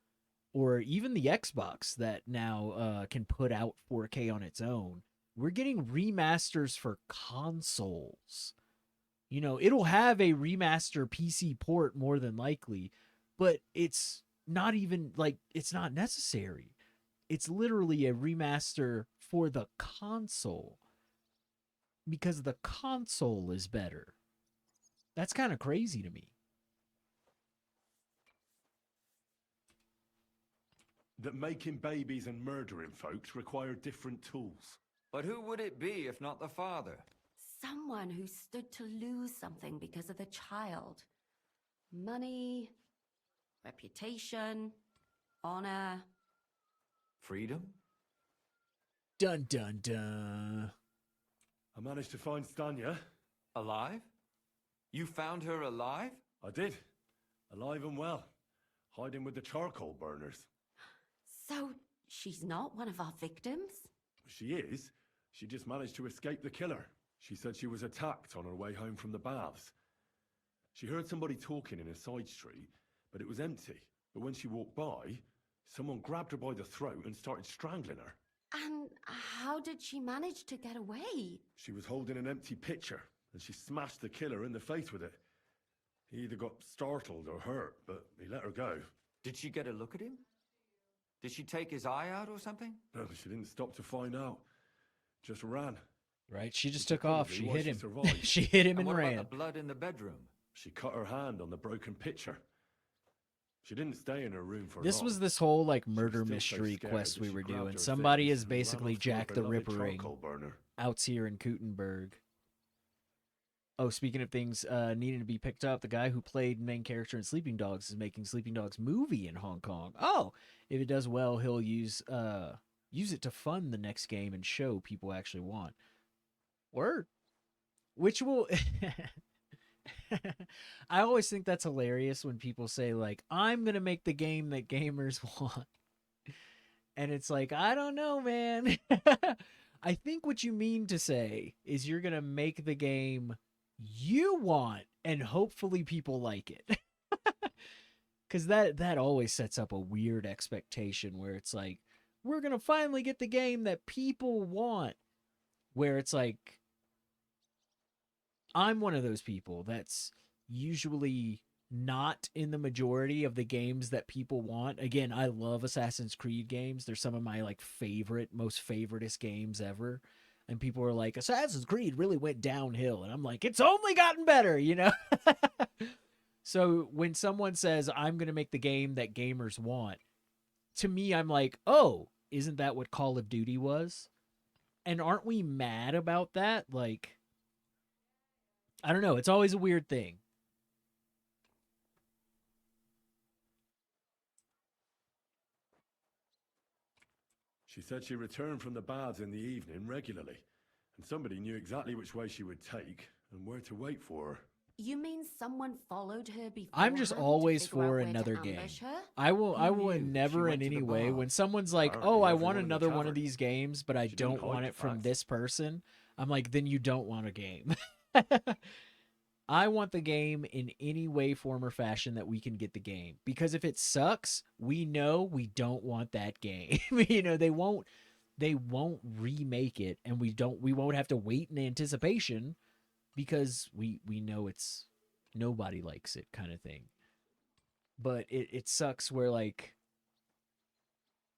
Speaker 1: or even the Xbox that now can put out 4K on its own. We're getting remasters for consoles. It'll have a remaster PC port more than likely, but it's not even, like, it's not necessary. It's literally a remaster for the console because the console is better. That's kind of crazy to me.
Speaker 9: That making babies and murdering folks require different tools.
Speaker 12: But who would it be if not the father?
Speaker 11: Someone who stood to lose something because of the child. Money, reputation, honor.
Speaker 12: Freedom?
Speaker 1: Dun dun dun.
Speaker 9: I managed to find Stanya.
Speaker 12: Alive? You found her alive?
Speaker 9: I did. Alive and well. Hiding with the charcoal burners.
Speaker 11: So, she's not one of our victims?
Speaker 9: She is. She just managed to escape the killer. She said she was attacked on her way home from the baths. She heard somebody talking in a side street, but it was empty. But when she walked by, someone grabbed her by the throat and started strangling her.
Speaker 11: And how did she manage to get away?
Speaker 9: She was holding an empty pitcher, and she smashed the killer in the face with it. He either got startled or hurt, but he let her go.
Speaker 12: Did she get a look at him? Did she take his eye out or something?
Speaker 9: No, she didn't stop to find out. Just ran.
Speaker 1: Right, she just took off. She hit him.
Speaker 9: Survived.
Speaker 1: She hit him and
Speaker 12: what
Speaker 1: ran.
Speaker 12: About the blood in the bedroom?
Speaker 9: She cut her hand on the broken pitcher. She didn't stay in her room for
Speaker 1: This
Speaker 9: long.
Speaker 1: was this whole like murder
Speaker 9: still so
Speaker 1: mystery
Speaker 9: scared
Speaker 1: quest
Speaker 9: that
Speaker 1: we
Speaker 9: she
Speaker 1: were
Speaker 9: grabbed
Speaker 1: doing.
Speaker 9: her
Speaker 1: Somebody
Speaker 9: things
Speaker 1: is
Speaker 9: and ran
Speaker 1: basically
Speaker 9: off through
Speaker 1: Jack
Speaker 9: her
Speaker 1: the
Speaker 9: beloved
Speaker 1: Rippering
Speaker 9: charcoal burner.
Speaker 1: out here in Gutenberg. Oh, speaking of things needing to be picked up, the guy who played main character in Sleeping Dogs is making Sleeping Dogs movie in Hong Kong. Oh, if it does well, he'll use it to fund the next game and show people actually want. Word. Which will... I always think that's hilarious when people say, like, I'm going to make the game that gamers want. And it's like, I don't know, man. I think what you mean to say is you're going to make the game you want and hopefully people like it. Because that always sets up a weird expectation where it's like, we're going to finally get the game that people want. Where it's like, I'm one of those people that's usually not in the majority of the games that people want. Again, I love Assassin's Creed games. They're some of my like most favoritist games ever. And people are like, Assassin's Creed really went downhill. And I'm like, it's only gotten better, you know? So when someone says, I'm going to make the game that gamers want, to me, I'm like, oh, isn't that what Call of Duty was? And aren't we mad about that? Like, I don't know. It's always a weird thing.
Speaker 9: She said she returned from the baths in the evening regularly, and somebody knew exactly which way she would take and where to wait for her.
Speaker 11: You mean someone followed her before?
Speaker 1: I'm just always for another game. I will never in any way when someone's like, "Oh, I want another one of these games, but I don't want it from this person." I'm like, "Then you don't want a game." I want the game in any way, form, or fashion that we can get the game. Because if it sucks, we know we don't want that game. You know, they won't remake it, and we won't have to wait in anticipation because we know it's nobody likes it kind of thing. but it sucks where like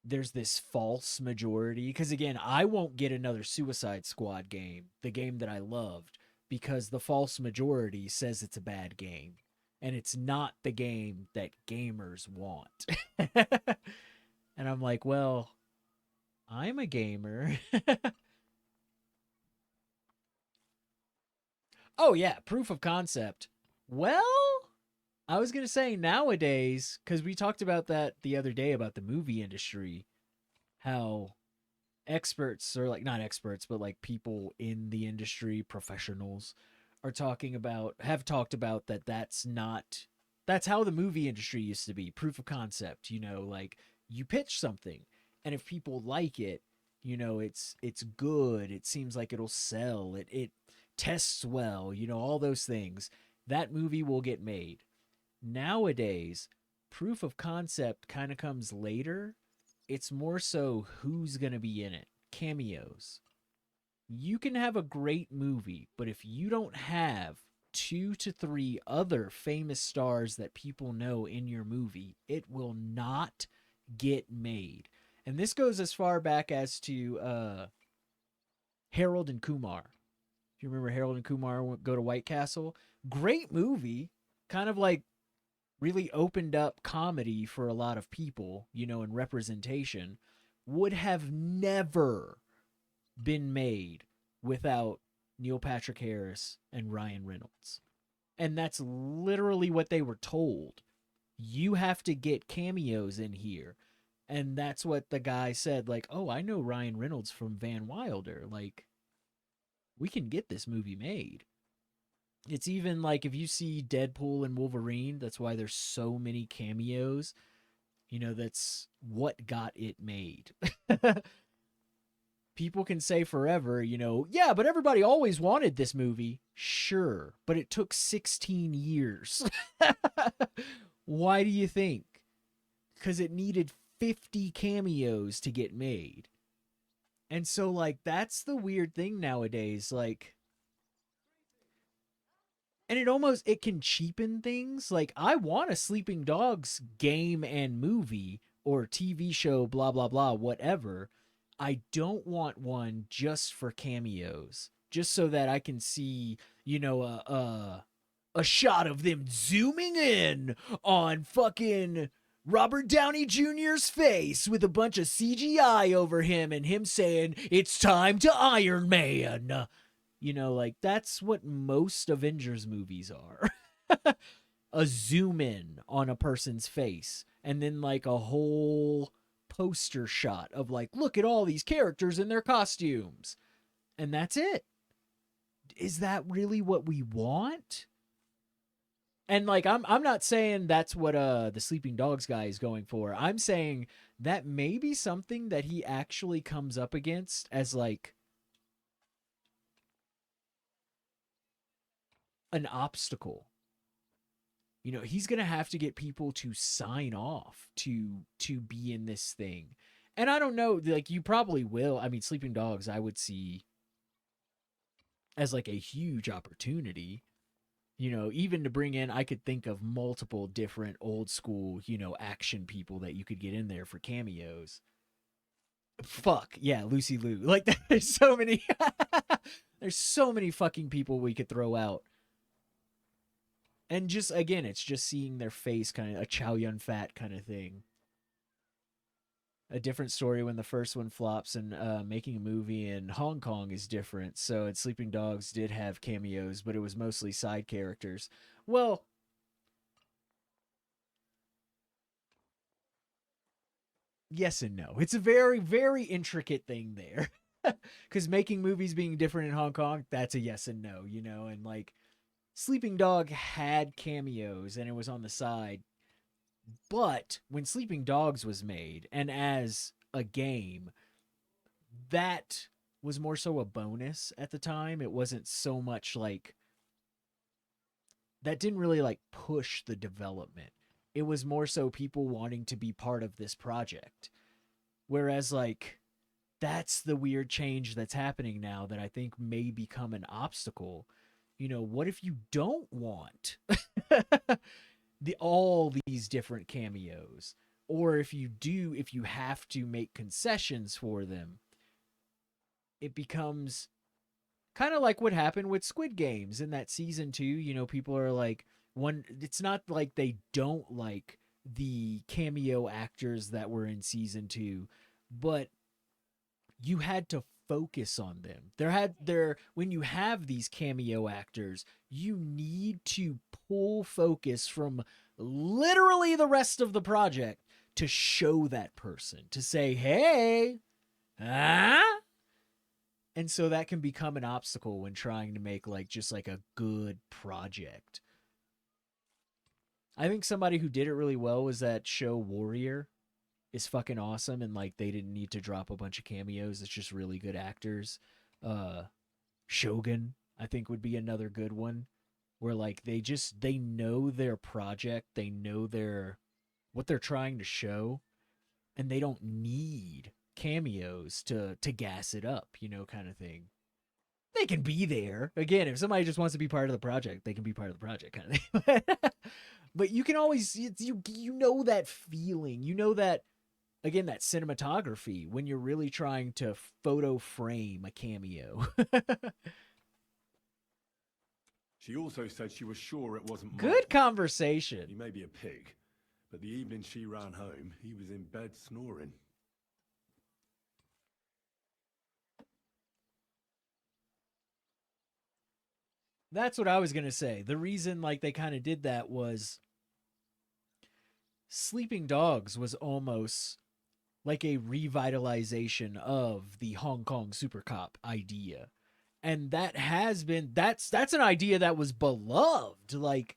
Speaker 1: there's this false majority. Because again, I won't get another Suicide Squad game, the game that I loved, because the false majority says it's a bad game. And it's not the game that gamers want. And I'm like, well, I'm a gamer. Oh, yeah, proof of concept. Well, I was going to say nowadays, because we talked about that the other day about the movie industry, how experts, or like not experts, but like people in the industry, professionals, are talking about, have talked about that that's how the movie industry used to be. Proof of concept, like you pitch something, and if people like it, it's good. It seems like it'll sell. It tests well, all those things. That movie will get made. Nowadays, proof of concept kind of comes later. It's more so who's going to be in it. Cameos. You can have a great movie, but if you don't have 2 to 3 other famous stars that people know in your movie, it will not get made. And this goes as far back as to Harold and Kumar. If you remember Harold and Kumar Go to White Castle, great movie, kind of like really opened up comedy for a lot of people, and representation, would have never been made without Neil Patrick Harris and Ryan Reynolds. And that's literally what they were told. You have to get cameos in here. And that's what the guy said, like, oh, I know Ryan Reynolds from Van Wilder. Like, we can get this movie made. It's even like if you see Deadpool and Wolverine, that's why there's so many cameos. That's what got it made. People can say forever, yeah, but everybody always wanted this movie. Sure, but it took 16 years. Why do you think? Because it needed 50 cameos to get made. And so, like, that's the weird thing nowadays. Like, and it can cheapen things. Like, I want a Sleeping Dogs game and movie or TV show, blah, blah, blah, whatever. I don't want one just for cameos, just so that I can see, a shot of them zooming in on fucking Robert Downey Jr.'s face with a bunch of CGI over him and him saying, "It's time to Iron Man." Like that's what most Avengers movies are. A zoom in on a person's face and then like a whole poster shot of like, look at all these characters in their costumes. And that's it. Is that really what we want? And like I'm not saying that's what the Sleeping Dogs guy is going for. I'm saying that may be something that he actually comes up against as like an obstacle. He's going to have to get people to sign off to be in this thing. And I don't know, like you probably will. I mean, Sleeping Dogs I would see as like a huge opportunity. Even to bring in, I could think of multiple different old school, action people that you could get in there for cameos. Fuck, yeah, Lucy Liu. Like, there's so many, there's so many fucking people we could throw out. And just, again, it's just seeing their face, kind of a Chow Yun Fat kind of thing. A different story when the first one flops, and making a movie in Hong Kong is different. So Sleeping Dogs did have cameos, but it was mostly side characters. Well, yes and no. It's a very, very intricate thing there. Because making movies being different in Hong Kong, that's a yes and no, and like Sleeping Dog had cameos and it was on the side. But when Sleeping Dogs was made, and as a game, that was more so a bonus at the time. It wasn't so much like... that didn't really like push the development. It was more so people wanting to be part of this project. Whereas like, that's the weird change that's happening now that I think may become an obstacle. What if you don't want all these different cameos. Or if you have to make concessions for them, it becomes kind of like what happened with Squid Games in that season 2. You know, people are like, it's not like they don't like the cameo actors that were in season 2, but you had to focus on them. When you have these cameo actors, you need to pull focus from literally the rest of the project to show that person, to say, hey, and so that can become an obstacle when trying to make like just like a good project. I think somebody who did it really well was that show Warrior. Is fucking awesome, and like they didn't need to drop a bunch of cameos. It's just really good actors. Shogun, I think, would be another good one, where like they know their project, they know what they're trying to show, and they don't need cameos to gas it up, you know, kind of thing. They can be there. Again, if somebody just wants to be part of the project, they can be part of the project, kind of thing. But you can always you know that feeling, you know that. Again, that cinematography when you're really trying to photo frame a cameo.
Speaker 4: She also said she was sure it wasn't
Speaker 1: Good
Speaker 4: Mike.
Speaker 1: conversation.
Speaker 4: He may be a pig, but the evening she ran home, he was in bed snoring.
Speaker 1: That's what I was going to say. The reason like they kind of did that was Sleeping Dogs was almost like a revitalization of the Hong Kong Super Cop idea. And that's an idea that was beloved. Like,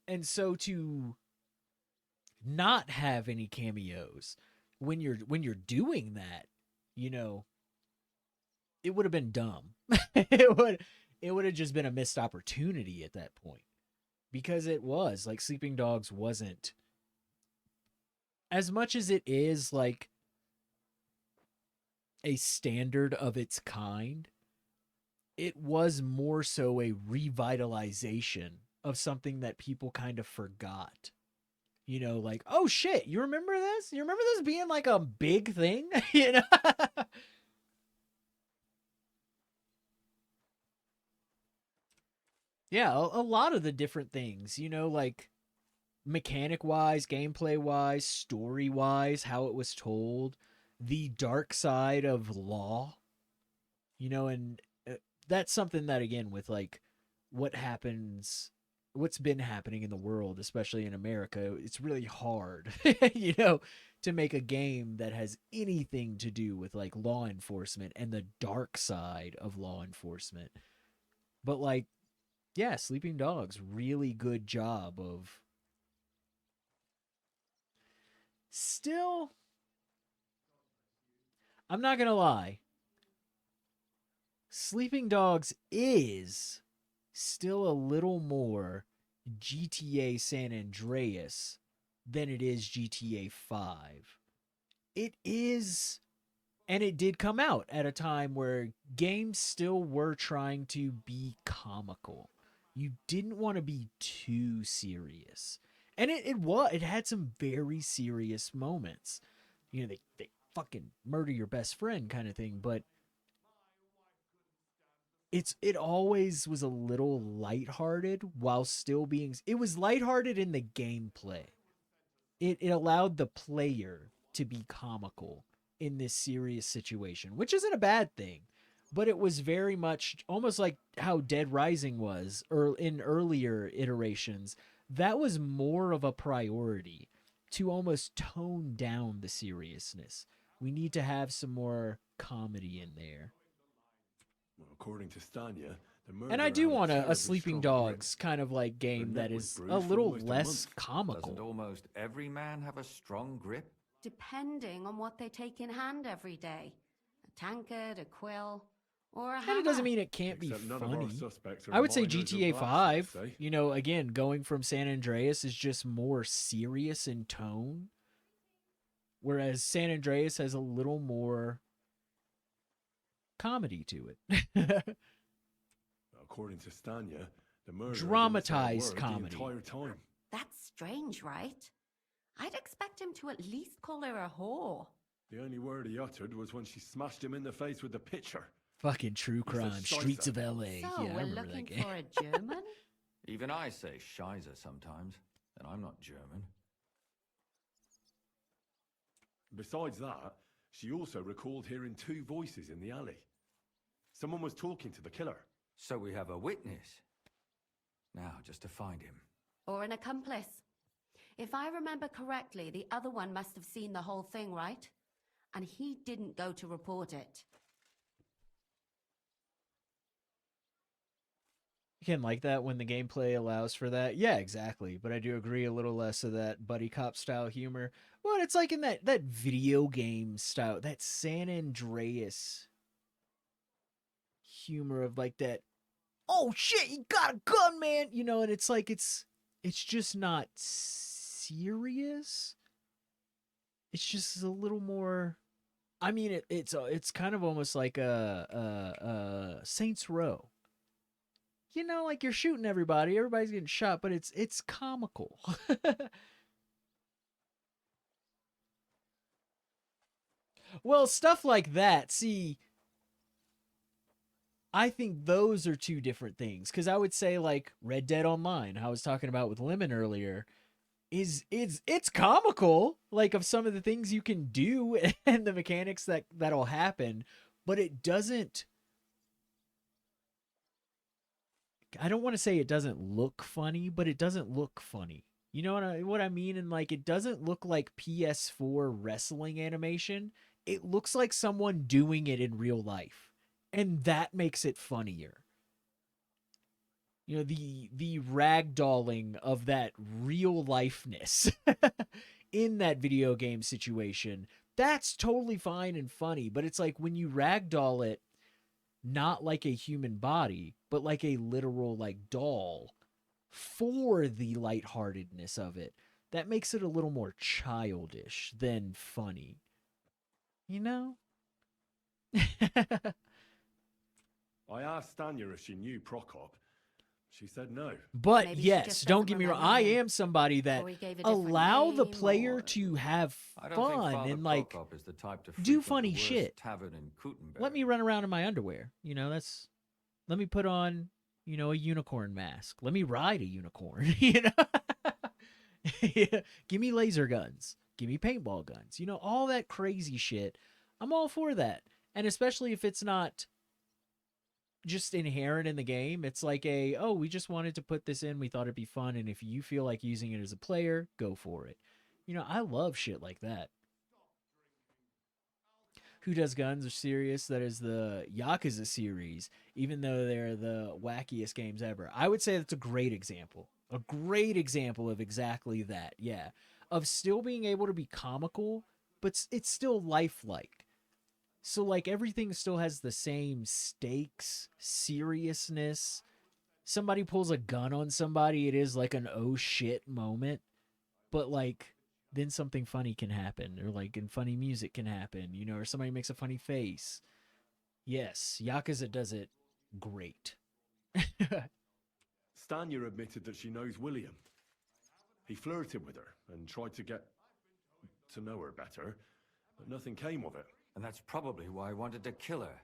Speaker 1: and so to not have any cameos when you're doing that, you know, it would have been dumb. it would have just been a missed opportunity at that point. Because it was like Sleeping Dogs wasn't, as much as it is like a standard of its kind, it was more so a revitalization of something that people kind of forgot. You know, like, oh shit, you remember this? You remember this being like a big thing? You know? Yeah, a lot of the different things, you know, like mechanic wise, gameplay wise, story wise, how it was told, the dark side of law, you know, and that's something that, again, with like what's been happening in the world, especially in America, it's really hard, you know, to make a game that has anything to do with like law enforcement and the dark side of law enforcement. But like, yeah, Sleeping Dogs, really good job of still, I'm not gonna lie, Sleeping Dogs is still a little more GTA San Andreas than it is GTA 5. It is, and it did come out at a time where games still were trying to be comical. You didn't want to be too serious. And it had some very serious moments. You know, they fucking murder your best friend kind of thing, but it always was a little lighthearted while still being, it was lighthearted in the gameplay. It allowed the player to be comical in this serious situation, which isn't a bad thing, but it was very much almost like how Dead Rising was, or in earlier iterations. That was more of a priority, to almost tone down the seriousness. We need to have some more comedy in there.
Speaker 4: Well, according to Stanya, the murderer
Speaker 1: And I do
Speaker 4: had
Speaker 1: want a
Speaker 4: terribly
Speaker 1: Sleeping
Speaker 4: strong grip.
Speaker 1: Dogs kind of like game
Speaker 4: Her
Speaker 1: that
Speaker 4: neck was
Speaker 1: is
Speaker 4: bruised
Speaker 1: a
Speaker 4: for
Speaker 1: little
Speaker 4: almost a
Speaker 1: less
Speaker 4: month.
Speaker 1: comical.
Speaker 12: Doesn't almost every man have a strong grip?
Speaker 11: Depending on what they take in hand every day. A tankard, a quill, or a
Speaker 1: And
Speaker 11: hammer.
Speaker 1: it doesn't mean it can't be
Speaker 4: Except none of our
Speaker 1: funny.
Speaker 4: suspects are
Speaker 1: I would say
Speaker 4: minors or
Speaker 1: GTA
Speaker 4: blacks,
Speaker 1: 5,
Speaker 4: let's say.
Speaker 1: you know, again, going from San Andreas is just more serious in tone. Whereas San Andreas has a little more comedy to it.
Speaker 4: According to Stanya, the murderer didn't say a
Speaker 1: Dramatized
Speaker 4: word
Speaker 1: comedy.
Speaker 4: the entire time.
Speaker 11: That's strange, right? I'd expect him to at least call her a whore.
Speaker 4: The only word he uttered was when she smashed him in the face with the pitcher.
Speaker 1: Fucking true
Speaker 4: He said
Speaker 1: crime, Streets
Speaker 4: "Scheisse."
Speaker 1: of L.A.
Speaker 11: So,
Speaker 1: Yeah, I
Speaker 11: we're
Speaker 1: remember
Speaker 11: looking
Speaker 1: that game.
Speaker 11: for a German?
Speaker 12: Even I say Scheiße sometimes, and I'm not German.
Speaker 4: Besides that, she also recalled hearing 2 voices in the alley. Someone was talking to the killer.
Speaker 12: So we have a witness. Now, just to find him.
Speaker 11: Or an accomplice. If I remember correctly, the other one must have seen the whole thing, right? And he didn't go to report it.
Speaker 1: You can like that when the gameplay allows for that. Yeah, exactly. But I do agree a little less of that buddy cop style humor. Well, it's like in that video game style, that San Andreas humor of like that, oh shit, you got a gun, man. You know, and it's like it's just not serious. It's just a little more. I mean, it's kind of almost like a Saints Row. You know, like you're shooting everybody's getting shot, but it's comical. Well, stuff like that. See, I think those are 2 different things. Because I would say like Red Dead Online, I was talking about with Lemon earlier, it's comical, like of some of the things you can do and the mechanics that'll happen, but it doesn't. I don't want to say it doesn't look funny, but it doesn't look funny. You know what I mean? And like, it doesn't look like PS4 wrestling animation. It looks like someone doing it in real life. And that makes it funnier. You know, the ragdolling of that real lifeness in that video game situation, that's totally fine and funny. But it's like when you ragdoll it, not like a human body, but like a literal like doll for the lightheartedness of it, that makes it a little more childish than funny. You know?
Speaker 4: I asked Stanya if she knew Prokop. She said no.
Speaker 1: But
Speaker 11: Maybe she
Speaker 1: yes,
Speaker 11: just
Speaker 1: don't
Speaker 11: doesn't
Speaker 1: get me wrong.
Speaker 11: remember
Speaker 1: I
Speaker 11: him.
Speaker 1: am somebody that
Speaker 11: Or he gave a different
Speaker 1: allow the
Speaker 11: name,
Speaker 1: player
Speaker 11: or-
Speaker 1: to have
Speaker 12: I don't think
Speaker 1: fun
Speaker 12: Father
Speaker 1: and like
Speaker 12: Prokop is the type to
Speaker 1: do
Speaker 12: frequent
Speaker 1: funny
Speaker 12: the worst
Speaker 1: shit.
Speaker 12: Tavern in Kuttenberg.
Speaker 1: Let me run around in my underwear. You know, let me put on, you know, a unicorn mask. Let me ride a unicorn, you know? Yeah. Give me laser guns. Give me paintball guns. You know, all that crazy shit. I'm all for that. And especially if it's not just inherent in the game. It's like we just wanted to put this in. We thought it'd be fun. And if you feel like using it as a player, go for it. You know, I love shit like that. Who Does Guns are serious. That is the Yakuza series, even though they're the wackiest games ever. I would say that's a great example. A great example of exactly that. Yeah. Of still being able to be comical, but it's still lifelike. So, like, everything still has the same stakes, seriousness. Somebody pulls a gun on somebody, it is like an oh shit moment. But, like, then something funny can happen, or, like, and funny music can happen, you know, or somebody makes a funny face. Yes, Yakuza does it great.
Speaker 4: Stanya admitted that she knows William. He flirted with her and tried to get to know her better, but nothing came of it.
Speaker 12: And that's probably why I wanted to kill her.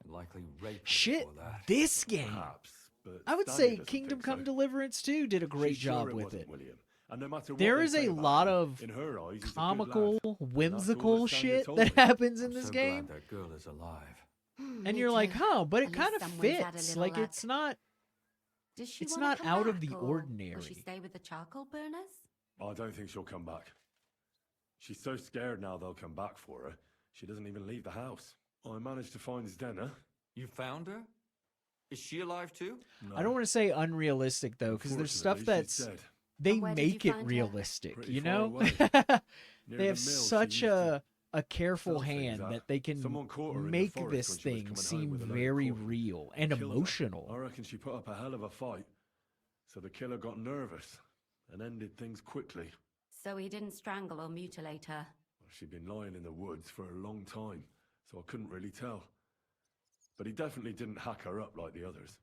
Speaker 12: And likely rape her
Speaker 1: Shit,
Speaker 12: before that.
Speaker 1: this game.
Speaker 4: Perhaps, but
Speaker 1: I would
Speaker 4: Stanya
Speaker 1: say
Speaker 4: doesn't
Speaker 1: Kingdom
Speaker 4: think
Speaker 1: Come
Speaker 4: so.
Speaker 1: Deliverance 2 did a great
Speaker 4: She's sure
Speaker 1: job
Speaker 4: it
Speaker 1: with
Speaker 4: wasn't
Speaker 1: it.
Speaker 4: William. And no matter what
Speaker 1: There
Speaker 4: they
Speaker 1: is
Speaker 4: say
Speaker 1: a
Speaker 4: about
Speaker 1: lot
Speaker 4: him,
Speaker 1: of
Speaker 4: in her eyes, he's a good
Speaker 1: comical,
Speaker 4: lad.
Speaker 1: whimsical
Speaker 4: Stanya
Speaker 1: shit
Speaker 4: told
Speaker 1: that
Speaker 4: me.
Speaker 1: happens in
Speaker 12: I'm
Speaker 1: this
Speaker 12: so
Speaker 1: game.
Speaker 12: glad that girl is alive.
Speaker 1: And
Speaker 11: Me
Speaker 1: you're like,
Speaker 11: too.
Speaker 1: huh, but it
Speaker 11: At
Speaker 1: kind
Speaker 11: least
Speaker 1: of
Speaker 11: someone's had a
Speaker 1: fits.
Speaker 11: little
Speaker 1: Like,
Speaker 11: luck.
Speaker 1: it's not
Speaker 11: Does she
Speaker 1: it's
Speaker 11: wanna
Speaker 1: not
Speaker 11: come
Speaker 1: out of
Speaker 11: back,
Speaker 1: the
Speaker 11: or
Speaker 1: ordinary.
Speaker 11: Will she stay with the charcoal burners?
Speaker 4: I don't think she'll come back. She's so scared now they'll come back for her, she doesn't even leave the house. I managed to find Zdena.
Speaker 12: You found her? Is she alive too?
Speaker 4: No.
Speaker 1: I don't want to say unrealistic though, because there's stuff
Speaker 4: Unfortunately, she's
Speaker 1: that's
Speaker 4: dead.
Speaker 1: they
Speaker 11: And where did
Speaker 1: make
Speaker 11: you
Speaker 1: it
Speaker 11: find her?
Speaker 1: realistic,
Speaker 4: Pretty
Speaker 1: you
Speaker 4: far
Speaker 1: know?
Speaker 4: away. Near
Speaker 1: They
Speaker 4: the
Speaker 1: have
Speaker 4: mill she
Speaker 1: such
Speaker 4: used to
Speaker 1: a careful
Speaker 4: sell things
Speaker 1: hand
Speaker 4: at.
Speaker 1: that they can
Speaker 4: Someone caught her in the
Speaker 1: make
Speaker 4: forest
Speaker 1: this
Speaker 4: when she was
Speaker 1: thing
Speaker 4: coming home
Speaker 1: seem
Speaker 4: with a load of
Speaker 1: very
Speaker 4: coin
Speaker 1: real and
Speaker 4: killed her.
Speaker 1: emotional.
Speaker 4: I reckon she put up a hell of a fight. So the killer got nervous and ended things quickly.
Speaker 11: So he didn't strangle or mutilate her.
Speaker 4: She'd been lying in the woods for a long time, so I couldn't really tell. But he definitely didn't hack her up like the others.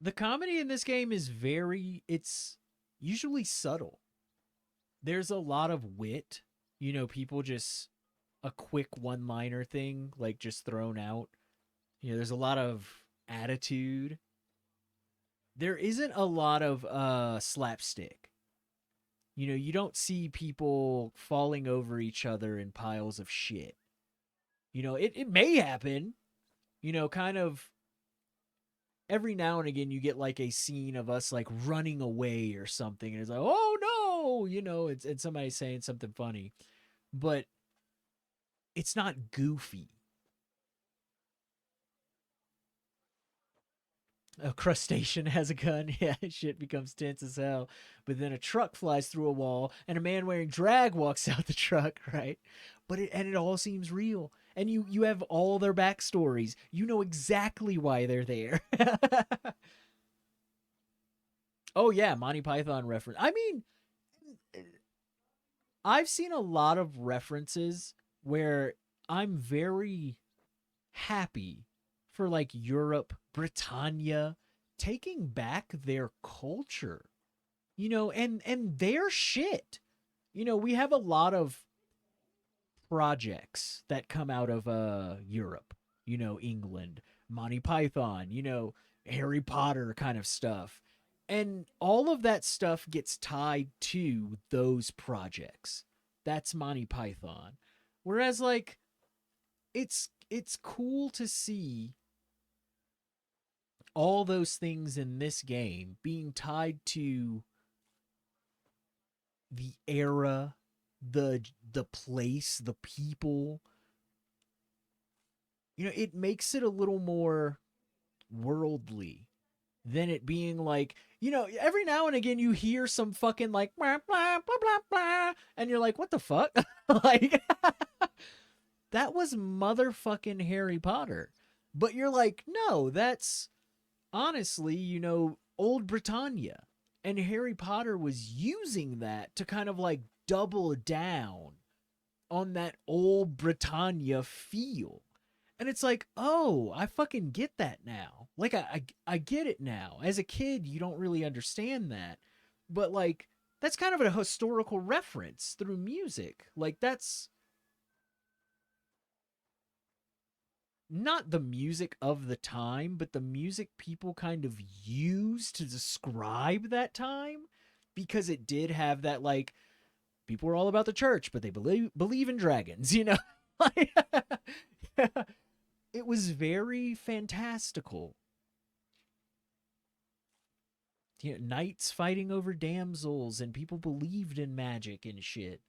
Speaker 1: The comedy in this game is it's usually subtle. There's a lot of wit. You know, people just a quick one-liner thing, like just thrown out. You know, there's a lot of attitude. There isn't a lot of slapstick. You know, you don't see people falling over each other in piles of shit. You know, it may happen, you know, kind of every now and again you get like a scene of us like running away or something, and it's like, oh no, you know, it's somebody saying something funny. But it's not goofy. A crustacean has a gun. Yeah, shit becomes tense as hell. But then a truck flies through a wall, and a man wearing drag walks out the truck, right? But it all seems real. And you have all their backstories. You know exactly why they're there. Oh, yeah, Monty Python reference. I mean, I've seen a lot of references where I'm very happy for like Europe, Britannia taking back their culture, you know, and their shit. You know, we have a lot of projects that come out of Europe, you know, England, Monty Python, you know, Harry Potter kind of stuff. And all of that stuff gets tied to those projects. That's Monty Python. Whereas like it's cool to see all those things in this game being tied to the era, the place, the people. You know, it makes it a little more worldly than it being like, you know, every now and again you hear some fucking like blah blah blah blah blah, and you're like, what the fuck? Like that was motherfucking Harry Potter. But you're like, no, that's honestly, you know, old Britannia. And Harry Potter was using that to kind of like double down on that old Britannia feel. And it's like, oh, I fucking get that now. Like, I get it now. As a kid, you don't really understand that. But, like, that's kind of a historical reference through music. Like, that's not the music of the time, but the music people kind of used to describe that time. Because it did have that, like, people were all about the church, but they believe in dragons, you know? Like, it was very fantastical. You know, knights fighting over damsels, and people believed in magic and shit.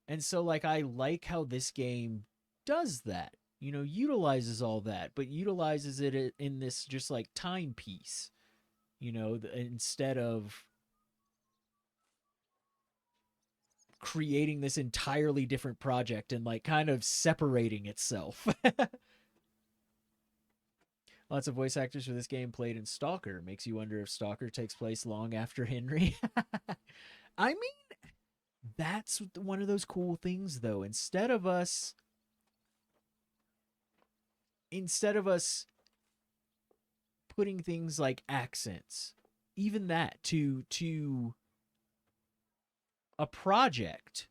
Speaker 1: And so, like, I like how this game does that. You know, utilizes all that, but utilizes it in this just, like, timepiece. You know, instead of creating this entirely different project and, like, kind of separating itself. Lots of voice actors for this game played in Stalker. Makes you wonder if Stalker takes place long after Henry. I mean, that's one of those cool things, though. Instead of us putting things like accents, even that, to a project,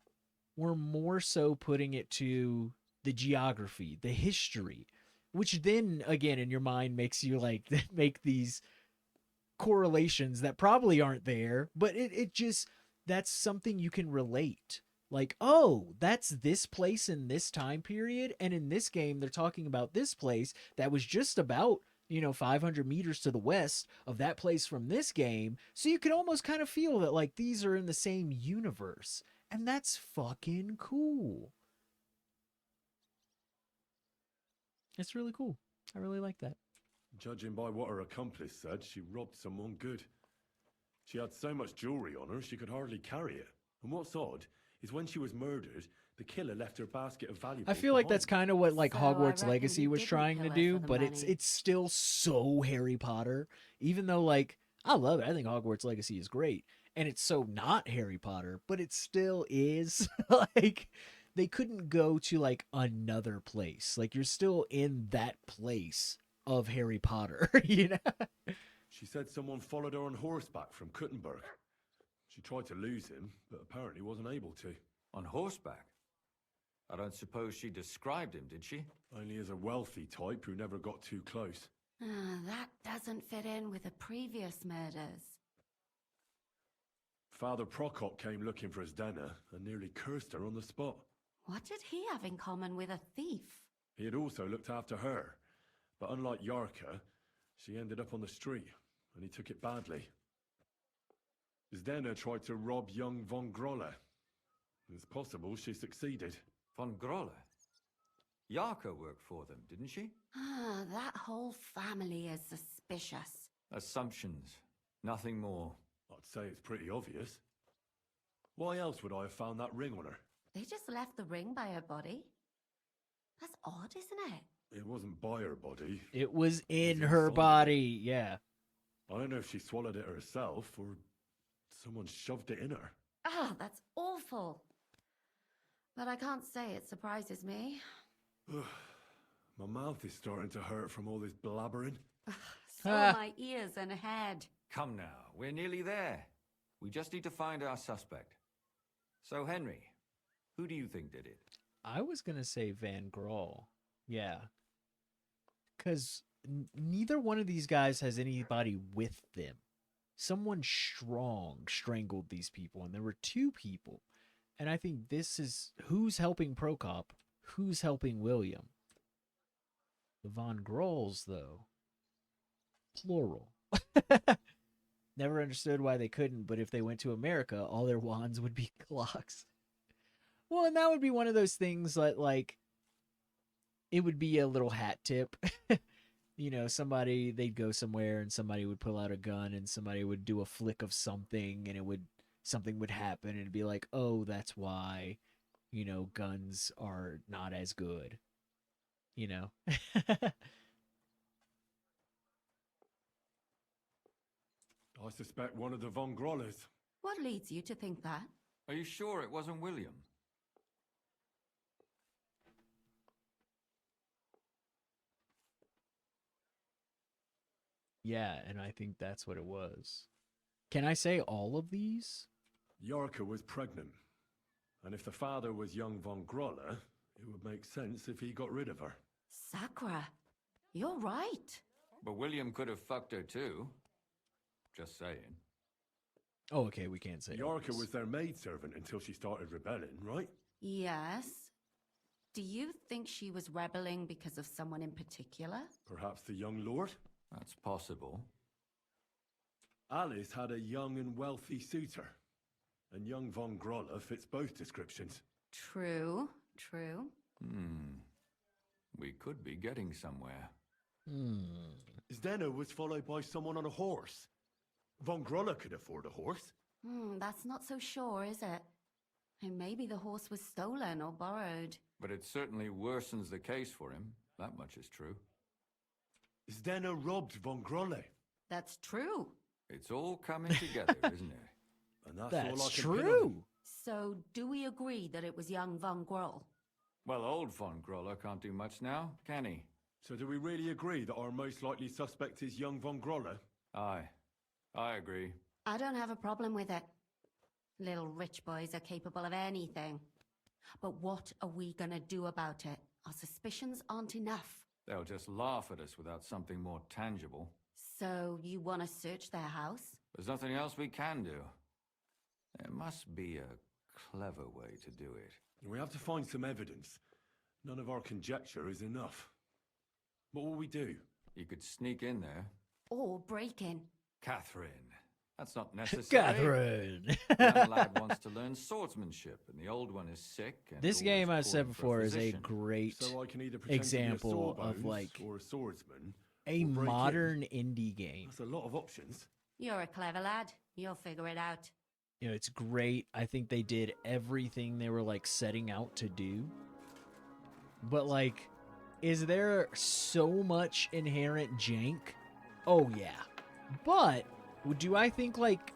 Speaker 1: we're more so putting it to the geography, the history, which then again in your mind makes you like make these correlations that probably aren't there, but it just, that's something you can relate. Like, oh, that's this place in this time period, and in this game they're talking about this place that was just about, you know, 500 meters to the west of that place from this game. So you can almost kind of feel that like these are in the same universe, and that's fucking cool. It's really cool. I really like that.
Speaker 4: Judging by what her accomplice said, she robbed someone good. She had so much jewelry on her, she could hardly carry it. And what's odd is when she was murdered, the killer left her basket of valuables
Speaker 1: I feel like
Speaker 4: behind.
Speaker 1: that's kind of what like
Speaker 11: So
Speaker 1: Hogwarts
Speaker 11: I reckon
Speaker 1: Legacy
Speaker 11: he
Speaker 1: was
Speaker 11: didn't
Speaker 1: trying to
Speaker 11: kill her
Speaker 1: do,
Speaker 11: for the
Speaker 1: but
Speaker 11: money.
Speaker 1: it's still so Harry Potter. Even though like I love it. I think Hogwarts Legacy is great. And it's so not Harry Potter, but it still is. Like they couldn't go to like another place. Like you're still in that place of Harry Potter, you know?
Speaker 4: She said someone followed her on horseback from Kuttenberg. She tried to lose him, but apparently wasn't able to.
Speaker 12: On horseback? I don't suppose she described him, did she?
Speaker 4: Only as a wealthy type who never got too close.
Speaker 11: That doesn't fit in with the previous murders.
Speaker 4: Father Prokop came looking for Zdena and nearly cursed her on the spot.
Speaker 11: What did he have in common with a thief?
Speaker 4: He had also looked after her, but unlike Yarka, she ended up on the street, and he took it badly. Zdena tried to rob young von Grolle. It's possible she succeeded.
Speaker 12: Von Grolle? Yarka worked for them, didn't she?
Speaker 11: That whole family is suspicious.
Speaker 12: Assumptions. Nothing more.
Speaker 4: I'd say it's pretty obvious. Why else would I have found that ring on her?
Speaker 11: They just left the ring by her body? That's odd, isn't it?
Speaker 4: It wasn't by her body.
Speaker 1: It was in her body, yeah.
Speaker 4: I don't know if she swallowed it herself or someone shoved it in her.
Speaker 11: That's awful. But I can't say it surprises me.
Speaker 4: My mouth is starting to hurt from all this blabbering.
Speaker 11: So are my ears and head.
Speaker 12: Come now, we're nearly there. We just need to find our suspect. So, Henry, who do you think did it?
Speaker 1: I was going to say Van Graal. Yeah. Because neither one of these guys has anybody with them. Someone strong strangled these people, and there were two people. And I think this is who's helping Prokop, who's helping William. The Von Grolls, though, plural. Never understood why they couldn't, but if they went to America, all their wands would be clocks. Well, and that would be one of those things that, like, it would be a little hat tip. You know, they'd go somewhere and somebody would pull out a gun and somebody would do a flick of something and something would happen and it'd be like, oh, that's why, you know, guns are not as good. You know?
Speaker 4: I suspect one of the Von Grollers.
Speaker 11: What leads you to think that?
Speaker 12: Are you sure it wasn't William?
Speaker 1: Yeah, and I think that's what it was. Can I say all of these?
Speaker 4: Yarka was pregnant. And if the father was young Von Grolle, it would make sense if he got rid of her.
Speaker 11: Sakura, you're right.
Speaker 12: But William could have fucked her too. Just saying.
Speaker 1: Oh, okay, we can't say all
Speaker 4: Yarka
Speaker 1: this.
Speaker 4: was their maidservant until she started rebelling, right?
Speaker 11: Yes. Do you think she was rebelling because of someone in particular?
Speaker 4: Perhaps the young lord?
Speaker 12: That's possible.
Speaker 4: Alice had a young and wealthy suitor. And young Von Grolle fits both descriptions.
Speaker 11: True.
Speaker 12: We could be getting somewhere.
Speaker 4: Zdena was followed by someone on a horse. Von Grolle could afford a horse.
Speaker 11: That's not so sure, is it? And maybe the horse was stolen or borrowed.
Speaker 12: But it certainly worsens the case for him. That much is true.
Speaker 4: Zdena robbed Von Grolle.
Speaker 11: That's true.
Speaker 12: It's all coming together, isn't it?
Speaker 4: And that's
Speaker 1: That's
Speaker 4: all I can pin on
Speaker 1: true.
Speaker 4: them.
Speaker 11: So, do we agree that it was young Von Groll?
Speaker 12: Well, old Von Grolle can't do much now, can he?
Speaker 4: So do we really agree that our most likely suspect is young Von Grolle?
Speaker 12: Aye. I agree.
Speaker 11: I don't have a problem with it. Little rich boys are capable of anything. But what are we gonna do about it? Our suspicions aren't enough.
Speaker 12: They'll just laugh at us without something more tangible.
Speaker 11: So, you want to search their house?
Speaker 12: There's nothing else we can do. There must be a clever way to do it.
Speaker 4: We have to find some evidence. None of our conjecture is enough. What will we do?
Speaker 12: You could sneak in there.
Speaker 11: Or break in?
Speaker 12: Catherine. That's not necessary.
Speaker 1: Catherine!
Speaker 12: The young lad wants to learn swordsmanship, and the old one is sick. And
Speaker 1: This game, I've
Speaker 12: always
Speaker 1: said
Speaker 12: calling for
Speaker 1: before, is a
Speaker 12: physician.
Speaker 1: great
Speaker 4: So I can either pretend
Speaker 1: example
Speaker 4: to be a
Speaker 1: of,
Speaker 4: sawbones
Speaker 1: like,
Speaker 4: or a swordsman,
Speaker 1: a
Speaker 4: or break in.
Speaker 1: modern indie game.
Speaker 4: That's a lot of options.
Speaker 11: You're a clever lad. You'll figure it out.
Speaker 1: You know, it's great. I think they did everything they were, like, setting out to do. But, like, is there so much inherent jank? Oh, yeah. But, do I think, like,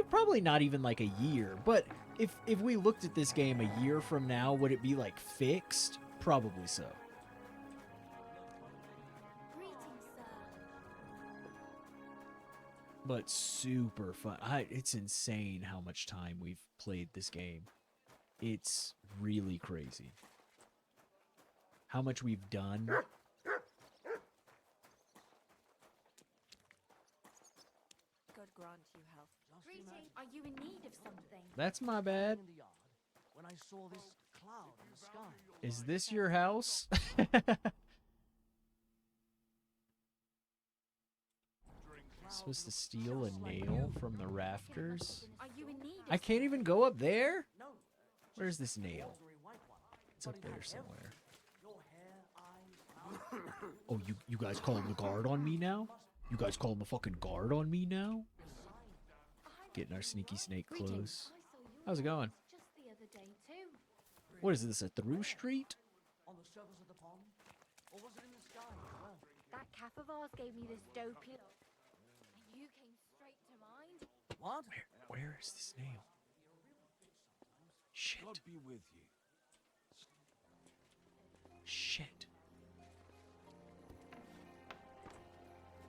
Speaker 1: probably not even, like, a year, but if we looked at this game a year from now, would it be, like, fixed? Probably so. but super fun. It's insane how much time we've played this game. It's really crazy. How much we've done.
Speaker 15: God grant you health.
Speaker 22: Greeting. Are you in need of something?
Speaker 1: That's my bad.
Speaker 13: When I saw this cloud in the sky.
Speaker 1: Is this your house? Supposed to steal a nail from the rafters?
Speaker 22: Are you in need
Speaker 1: I can't even go up there? Where's this nail? It's up there somewhere. Oh, you guys calling the guard on me now? You guys calling the fucking guard on me now? Getting our sneaky snake clothes. How's it going?
Speaker 22: just the other day too?
Speaker 1: What is this, a through street?
Speaker 13: On the surface of the pond? Or was it in the sky as well?
Speaker 22: That calf of ours gave me this dopey look, and you came straight to mind.
Speaker 13: What?
Speaker 1: Where is this nail? Shit.
Speaker 16: God be with you.
Speaker 1: Shit.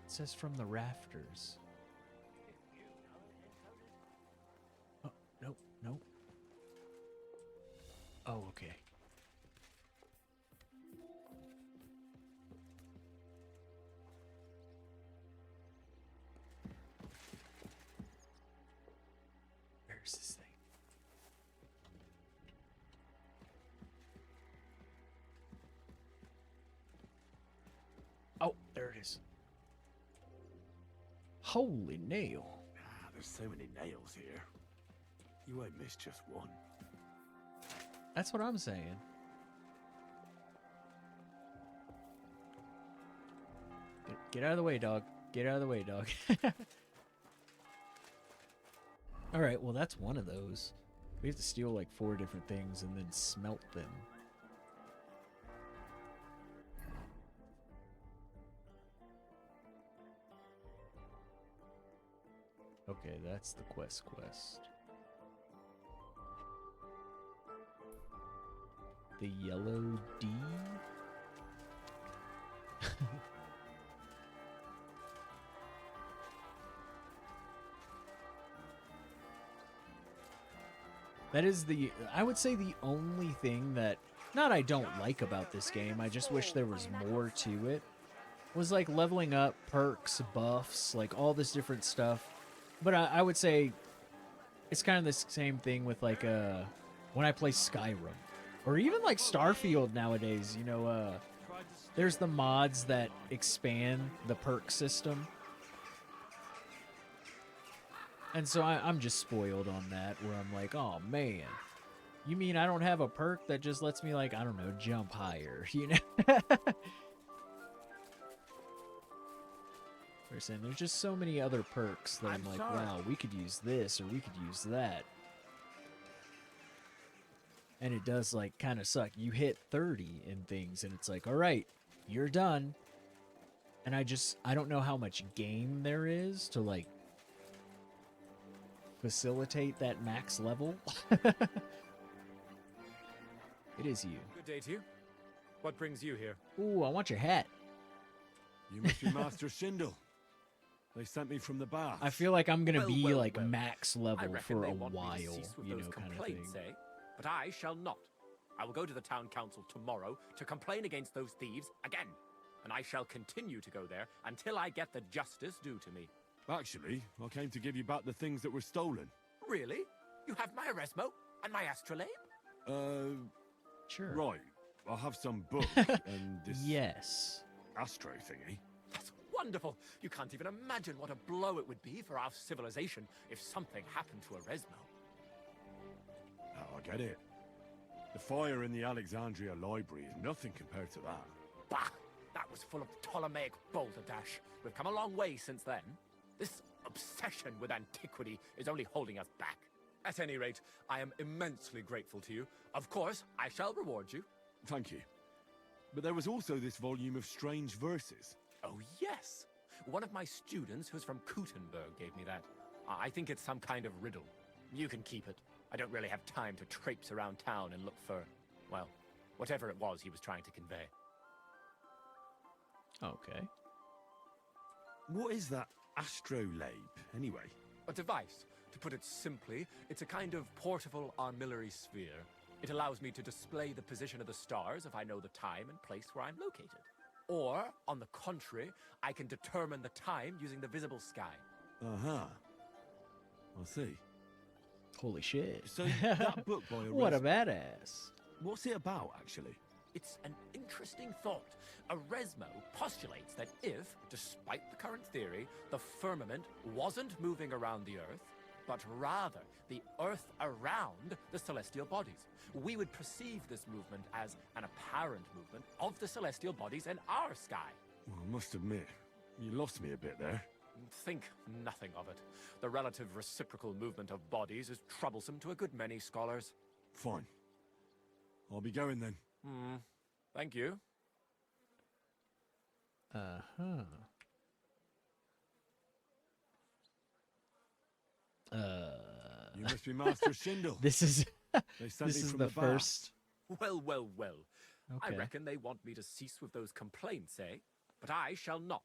Speaker 1: It says from the rafters. Oh, nope, nope. Oh, okay. Where's this thing? Oh, there it is. Holy nail.
Speaker 9: Ah, there's so many nails here. You won't miss just one.
Speaker 1: That's what I'm saying. Get out of the way, dog. Get out of the way, dog. Alright, well that's one of those. We have to steal like 4 different things and then smelt them. Okay, that's the quest. The yellow D? That is I would say the only thing that, not I don't like about this game, I just wish there was more to it, was like leveling up, perks, buffs, like all this different stuff. But I would say it's kind of the same thing with like when I play Skyrim. Or even like Starfield nowadays, you know, there's the mods that expand the perk system. And so I'm just spoiled on that, where I'm like, oh man, you mean I don't have a perk that just lets me, like, I don't know, jump higher, you know? They're saying there's just so many other perks that I'm like, wow, we could use this or we could use that. And it does, like, kind of suck. You hit 30 in things, and it's like, all right, you're done. And I don't know how much game there is to, like, facilitate that max level. It is you.
Speaker 17: Good day to you. What brings you here?
Speaker 1: Ooh, I want your hat.
Speaker 4: You must be Master Shindle. They sent me from the bath.
Speaker 1: I feel like I'm gonna be like
Speaker 17: well.
Speaker 1: max
Speaker 17: I
Speaker 1: level
Speaker 17: reckon
Speaker 1: for
Speaker 17: they
Speaker 1: a
Speaker 17: want me to
Speaker 1: while,
Speaker 17: cease with
Speaker 1: you know,
Speaker 17: those
Speaker 1: kind of
Speaker 17: complaints,
Speaker 1: thing.
Speaker 17: eh? But I shall not. I will go to the town council tomorrow to complain against those thieves again. And I shall continue to go there until I get the justice due to me.
Speaker 4: Actually, I came to give you back the things that were stolen.
Speaker 17: Really? You have my Eresmo and my astrolabe?
Speaker 1: Sure.
Speaker 4: Right. I have some book and this
Speaker 1: Yes.
Speaker 4: astro thingy.
Speaker 17: That's wonderful. You can't even imagine what a blow it would be for our civilization if something happened to Eresmo.
Speaker 4: Oh, I get it. The fire in the Alexandria library is nothing compared to that.
Speaker 17: Bah! That was full of Ptolemaic balderdash. We've come a long way since then. This obsession with antiquity is only holding us back. At any rate, I am immensely grateful to you. Of course, I shall reward you.
Speaker 4: Thank you. But there was also this volume of strange verses.
Speaker 17: Oh, yes. One of my students who's from Kuttenberg gave me that. I think it's some kind of riddle. You can keep it. I don't really have time to traipse around town and look for, well, whatever it was he was trying to convey.
Speaker 1: Okay.
Speaker 4: What is that astrolabe, anyway?
Speaker 17: A device. To put it simply, it's a kind of portable armillary sphere. It allows me to display the position of the stars if I know the time and place where I'm located. Or, on the contrary, I can determine the time using the visible sky.
Speaker 4: Uh-huh. I see.
Speaker 1: Holy shit.
Speaker 4: So that book by a
Speaker 1: What a badass.
Speaker 4: What's it about, actually?
Speaker 17: It's an interesting thought. Eresmo postulates that if, despite the current theory, the firmament wasn't moving around the Earth, but rather the Earth around the celestial bodies, we would perceive this movement as an apparent movement of the celestial bodies in our sky.
Speaker 4: Well, I must admit, you lost me a bit there.
Speaker 17: Think nothing of it. The relative reciprocal movement of bodies is troublesome to a good many scholars.
Speaker 4: Fine. I'll be going then.
Speaker 17: Thank you.
Speaker 1: Uh-huh.
Speaker 4: You must be Master Shindle.
Speaker 1: This is
Speaker 4: They sent
Speaker 1: this
Speaker 4: me
Speaker 1: is
Speaker 4: from
Speaker 1: the
Speaker 4: bath.
Speaker 1: first.
Speaker 17: Well, well, well.
Speaker 1: Okay.
Speaker 17: I reckon they want me to cease with those complaints, eh? But I shall not.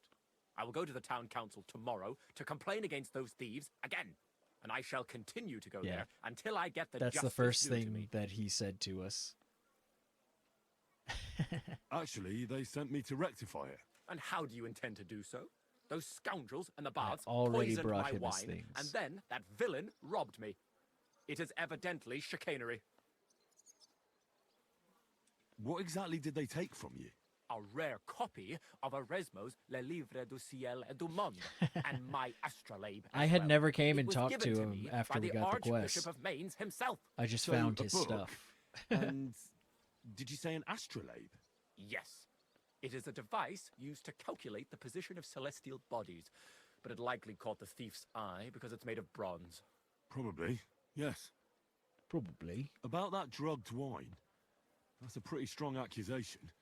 Speaker 17: I will go to the town council tomorrow to complain against those thieves again. And I shall continue to go
Speaker 1: Yeah.
Speaker 17: there until I get the
Speaker 1: That's the
Speaker 17: justice
Speaker 1: first
Speaker 17: due to
Speaker 1: thing
Speaker 17: me.
Speaker 1: that he said to us.
Speaker 4: Actually, they sent me to rectify it.
Speaker 17: And how do you intend to do so? Those scoundrels and the baths
Speaker 1: already
Speaker 17: poisoned
Speaker 1: brought
Speaker 17: my
Speaker 1: him his
Speaker 17: wine,
Speaker 1: things.
Speaker 17: and then that villain robbed me. It is evidently chicanery.
Speaker 4: What exactly did they take from you?
Speaker 17: A rare copy of Eresmo's Le Livre du Ciel et du Monde, and my astrolabe.
Speaker 1: I
Speaker 17: as
Speaker 1: had
Speaker 17: well.
Speaker 1: never came
Speaker 17: It
Speaker 1: and
Speaker 17: was
Speaker 1: talked
Speaker 17: given
Speaker 1: to him
Speaker 17: me
Speaker 1: after
Speaker 17: by
Speaker 1: we
Speaker 17: the
Speaker 1: got the
Speaker 17: Archbishop
Speaker 1: quest.
Speaker 17: of Mainz himself.
Speaker 1: I just
Speaker 4: So,
Speaker 1: found
Speaker 4: a
Speaker 1: his
Speaker 4: book,
Speaker 1: stuff.
Speaker 4: And did you say an astrolabe?
Speaker 17: Yes. It is a device used to calculate the position of celestial bodies, but it likely caught the thief's eye because it's made of bronze.
Speaker 4: Probably, yes.
Speaker 1: Probably.
Speaker 4: About that drugged wine, that's a pretty strong accusation.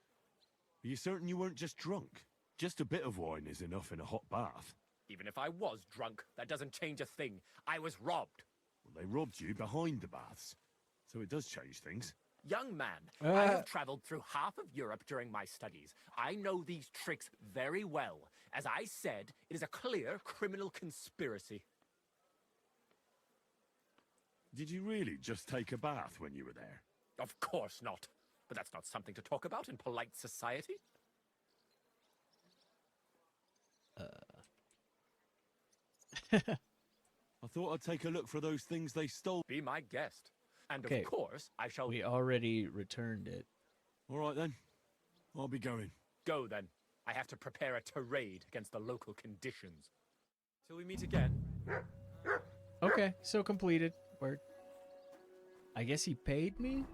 Speaker 4: Are you certain you weren't just drunk? Just a bit of wine is enough in a hot bath.
Speaker 17: Even if I was drunk, that doesn't change a thing. I was robbed.
Speaker 4: Well, they robbed you behind the baths, so it does change things.
Speaker 17: Young man, I have traveled through half of Europe during my studies. I know these tricks very well. As I said, it is a clear criminal conspiracy.
Speaker 4: Did you really just take a bath when you were there?
Speaker 17: Of course not. But that's not something to talk about in polite society.
Speaker 4: I thought I'd take a look for those things they stole.
Speaker 17: Be my guest. And
Speaker 1: Okay.
Speaker 17: of course, I shall...
Speaker 1: We already returned it.
Speaker 4: All right then. I'll be going.
Speaker 17: Go then. I have to prepare a tirade against the local conditions. Till we meet again.
Speaker 1: Okay, so completed. Word. I guess he paid me?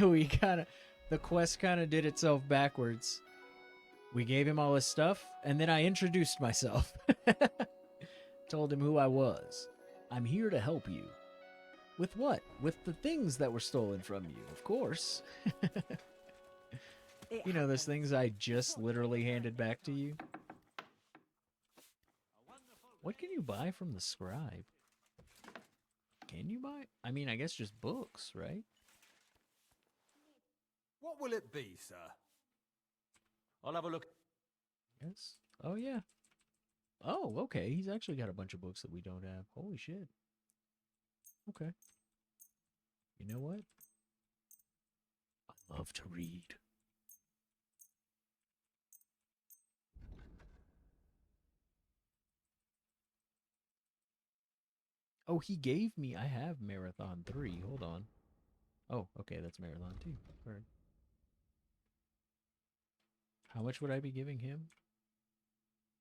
Speaker 1: We kind of... The quest kind of did itself backwards. We gave him all his stuff, and then I introduced myself. Told him who I was. I'm here to help you. With what? With the things that were stolen from you, of course. You know, those things I just literally handed back to you. What can you buy from the scribe? Can you buy? I mean, I guess just books, right?
Speaker 10: What will it be, sir?
Speaker 17: I'll have a look.
Speaker 1: Yes. Oh, yeah. Oh, okay. He's actually got a bunch of books that we don't have. Holy shit. Okay. You know what? I love to read. Oh, he gave me... I have Marathon 3. Hold on. Oh, okay. That's Marathon 2. All right. How much would I be giving him?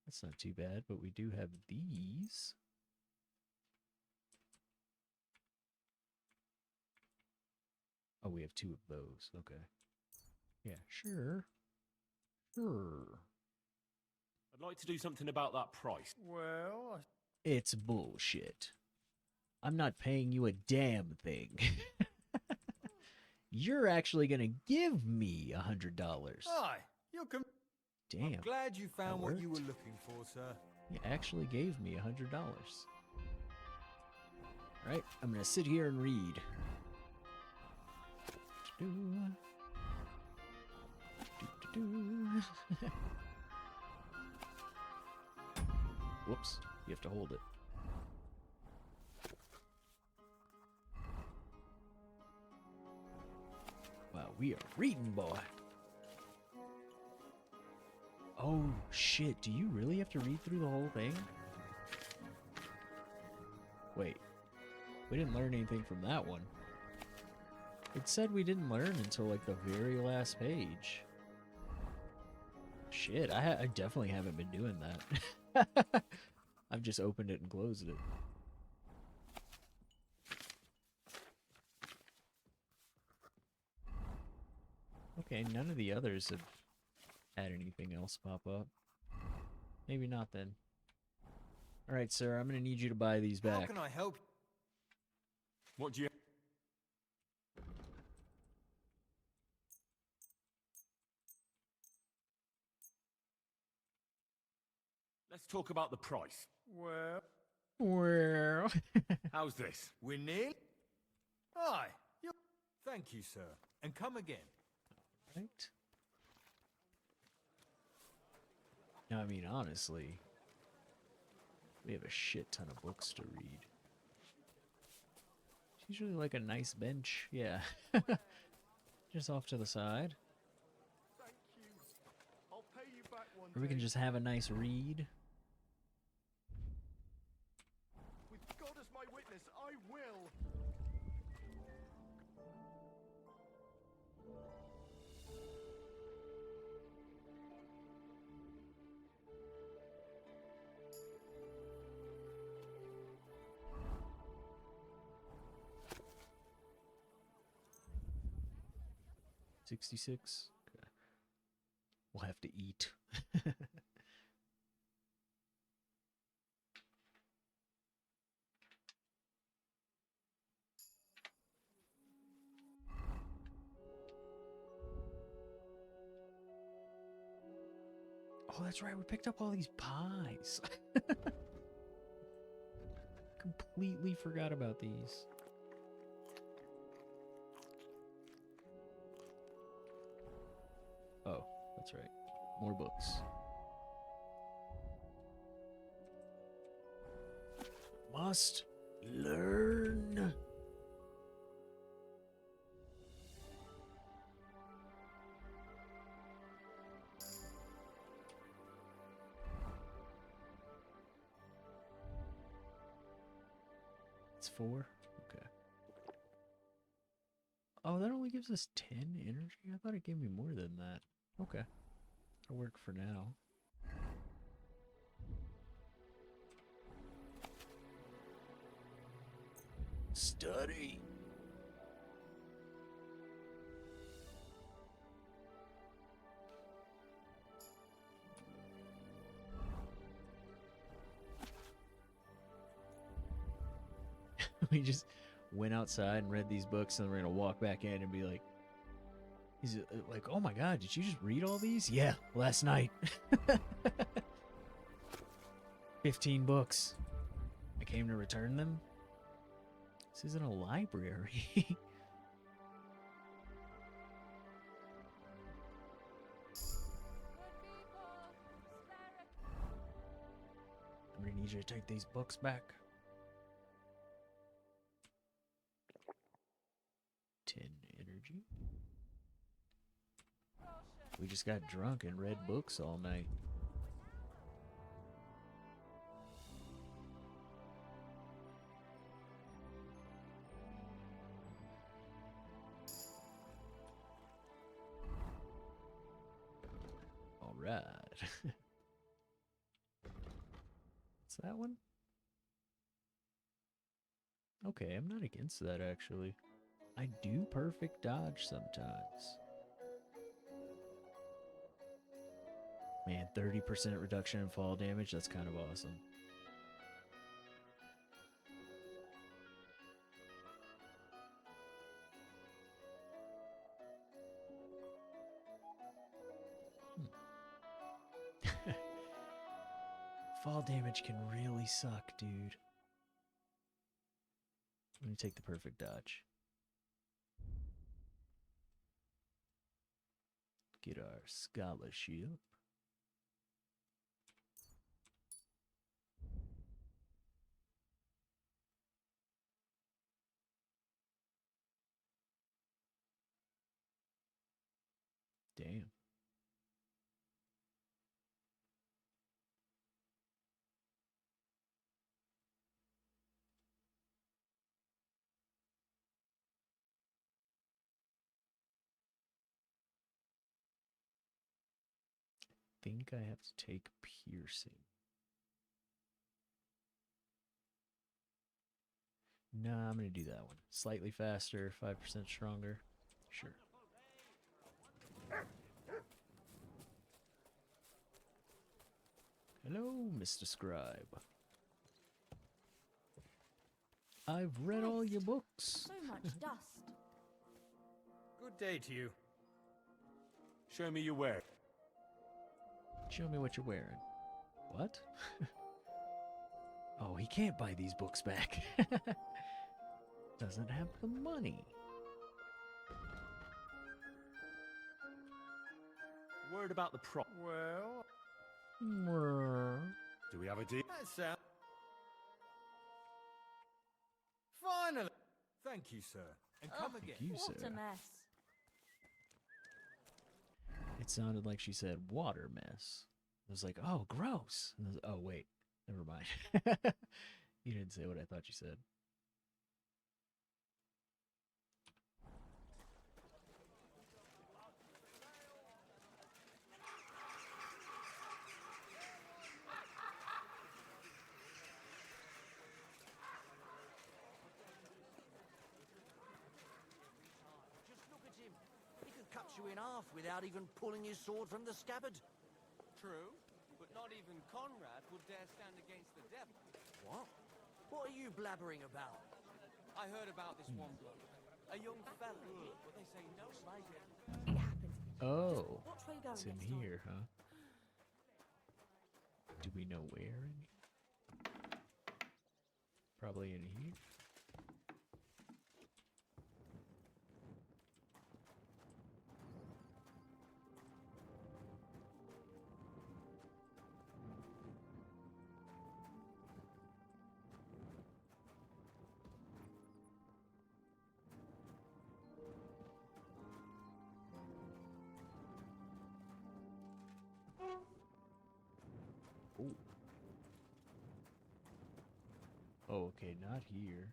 Speaker 1: That's not too bad, but we do have these. Oh, we have 2 of those. Okay. Yeah, sure. Sure.
Speaker 9: I'd like to do something about that price.
Speaker 10: Well,
Speaker 1: It's bullshit. I'm not paying you a damn thing. You're actually gonna give me $100.
Speaker 10: aye, you're
Speaker 1: Damn.
Speaker 10: I'm glad you found
Speaker 1: that
Speaker 10: what you were
Speaker 1: worked.
Speaker 10: looking for, sir.
Speaker 1: You actually gave me $100. Right, I'm gonna sit here and read. Whoops. You have to hold it. Wow, we are reading, boy. Oh, shit. Do you really have to read through the whole thing? Wait. We didn't learn anything from that one. It said we didn't learn until, like, the very last page. Shit, I definitely haven't been doing that. I've just opened it and closed it. Okay, none of the others have had anything else pop up. Maybe not then. Alright, sir, I'm gonna need you to buy these back.
Speaker 5: How can I help?
Speaker 9: What do you... Let's talk about the price.
Speaker 5: Well,
Speaker 1: Well...
Speaker 9: How's this?
Speaker 5: we're nearly... Aye. Thank you, sir. And come again.
Speaker 1: Right? No, I mean, honestly, we have a shit ton of books to read. It's usually like a nice bench. Yeah. Just off to the side.
Speaker 23: Thank you. I'll pay you back one
Speaker 1: Or we can
Speaker 23: day.
Speaker 1: just have a nice read.
Speaker 23: With God as my witness, I will.
Speaker 1: $66. Okay. We'll have to eat. Oh, that's right. We picked up all these pies. Completely forgot about these. Oh, that's right. More books. Must learn. It's 4? Okay. Oh, that only gives us 10 energy? I thought it gave me more than that. Okay. That'll work for now. Study. We just went outside and read these books, and we're gonna walk back in and be like, he's like, oh my god, did you just read all these? Yeah, last night. 15 books. I came to return them. This isn't a library. I'm gonna need you to take these books back. 10 energy. We just got drunk and read books all night. All right. What's that one? Okay, I'm not against that actually. I do perfect dodge sometimes. Man, 30% reduction in fall damage, that's kind of awesome. Fall damage can really suck, dude. Let me take the perfect dodge. Get our scholarship. think I have to take piercing. Nah, I'm gonna do that one. Slightly faster, 5% stronger. Sure. Hello, Mr. Scribe. I've read all your books.
Speaker 22: So much dust.
Speaker 10: Good day to you.
Speaker 9: Show me your wear.
Speaker 1: Show me what you're wearing. What? Oh, he can't buy these books back. Doesn't have the money.
Speaker 9: Word about the prop.
Speaker 10: Well,
Speaker 9: Do we have a deal?
Speaker 10: that sounds... Finally! Thank you, sir. And come again.
Speaker 1: you,
Speaker 22: What
Speaker 1: sir.
Speaker 22: a mess.
Speaker 1: It sounded like she said water mess. I was like, oh, gross. And I was, oh, wait. Never mind. You didn't say what I thought you said.
Speaker 13: Just look at him. He could cut you in half without even pulling his sword from the scabbard.
Speaker 7: True, but not even Conrad would dare stand against the devil.
Speaker 13: What? What are you blabbering about?
Speaker 7: I heard about this one bloke. A young fella, but they say no like it.
Speaker 22: It happens.
Speaker 1: Oh,
Speaker 22: Watch where you go
Speaker 1: it's in
Speaker 22: next time.
Speaker 1: here, huh? Do we know where in here? Probably in here. Oh. Oh, okay, not here.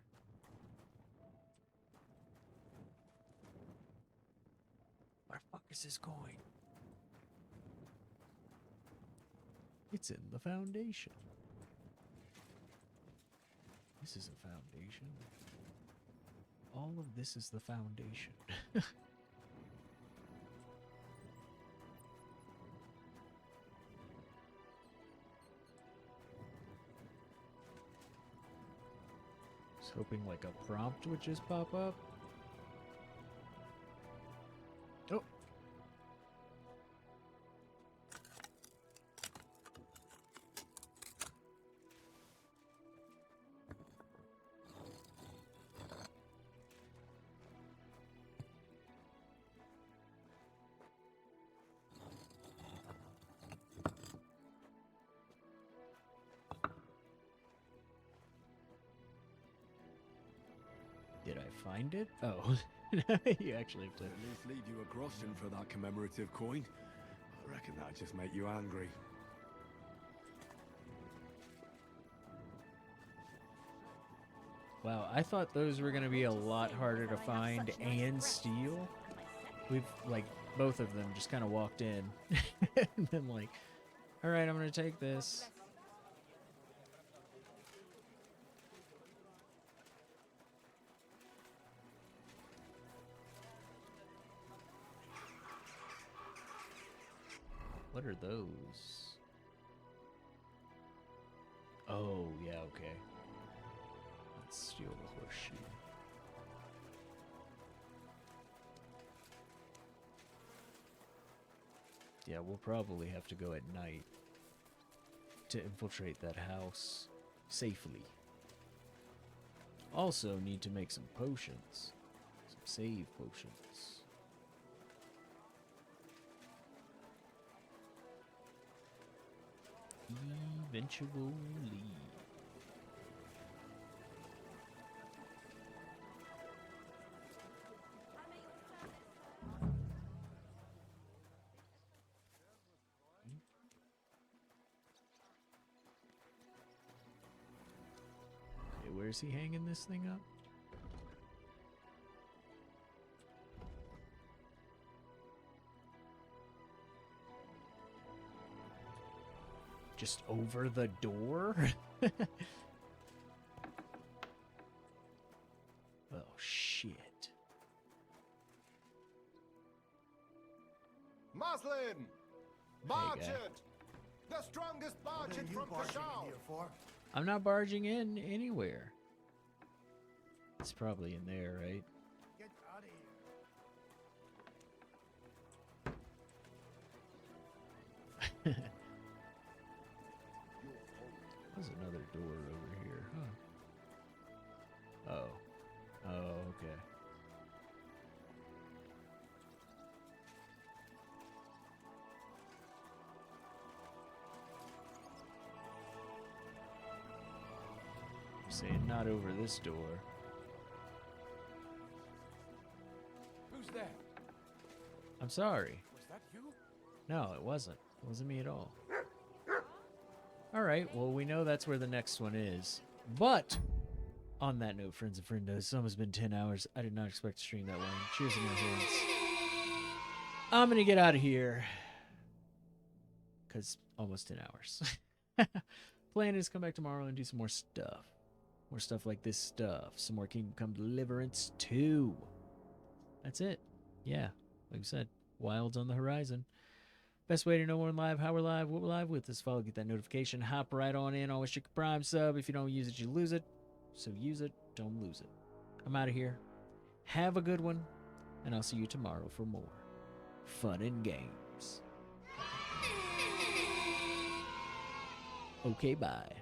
Speaker 1: Where the fuck is this going? It's in the foundation. This is a foundation. All of this is the foundation. Was hoping like a prompt would just pop up. Oh. Did I find it? Oh, you actually have to.
Speaker 4: At least leave you a groschen for that commemorative coin. I reckon that'd just make you angry.
Speaker 1: Wow, I thought those were gonna be a lot harder to find and steal. We've, like, both of them just kind of walked in and been like, alright, I'm gonna take this. What are those? Oh, yeah, okay. Let's steal the horseshoe. Yeah, we'll probably have to go at night to infiltrate that house safely. Also need to make some potions. Some save potions. Eventually. Okay, where's he hanging this thing up? Just over the door? Oh, shit.
Speaker 14: Muslin!
Speaker 1: guy.
Speaker 14: Barge it! The strongest barge it from Kashal!
Speaker 1: I'm not barging in anywhere. It's probably in there, right?
Speaker 14: Get out of here.
Speaker 1: There's another door over here, huh? Oh. Oh, okay. I'm saying not over this door.
Speaker 18: Who's there?
Speaker 1: I'm sorry.
Speaker 18: Was that you?
Speaker 1: No, it wasn't. It wasn't me at all. Alright, well, we know that's where the next one is. But, on that note, friends and friendos, it's almost been 10 hours. I did not expect to stream that long. Cheers in your hands. I'm gonna get out of here. Because almost 10 hours. Plan is to come back tomorrow and do some more stuff. More stuff like this stuff. Some more Kingdom Come Deliverance 2. That's it. Yeah, like I said, Wild's on the horizon. Best way to know when we're live, how we're live, what we're live with is follow, get that notification, hop right on in. Always check your Prime sub. If you don't use it, you lose it. So use it, don't lose it. I'm out of here. Have a good one, and I'll see you tomorrow for more fun and games. Okay, bye.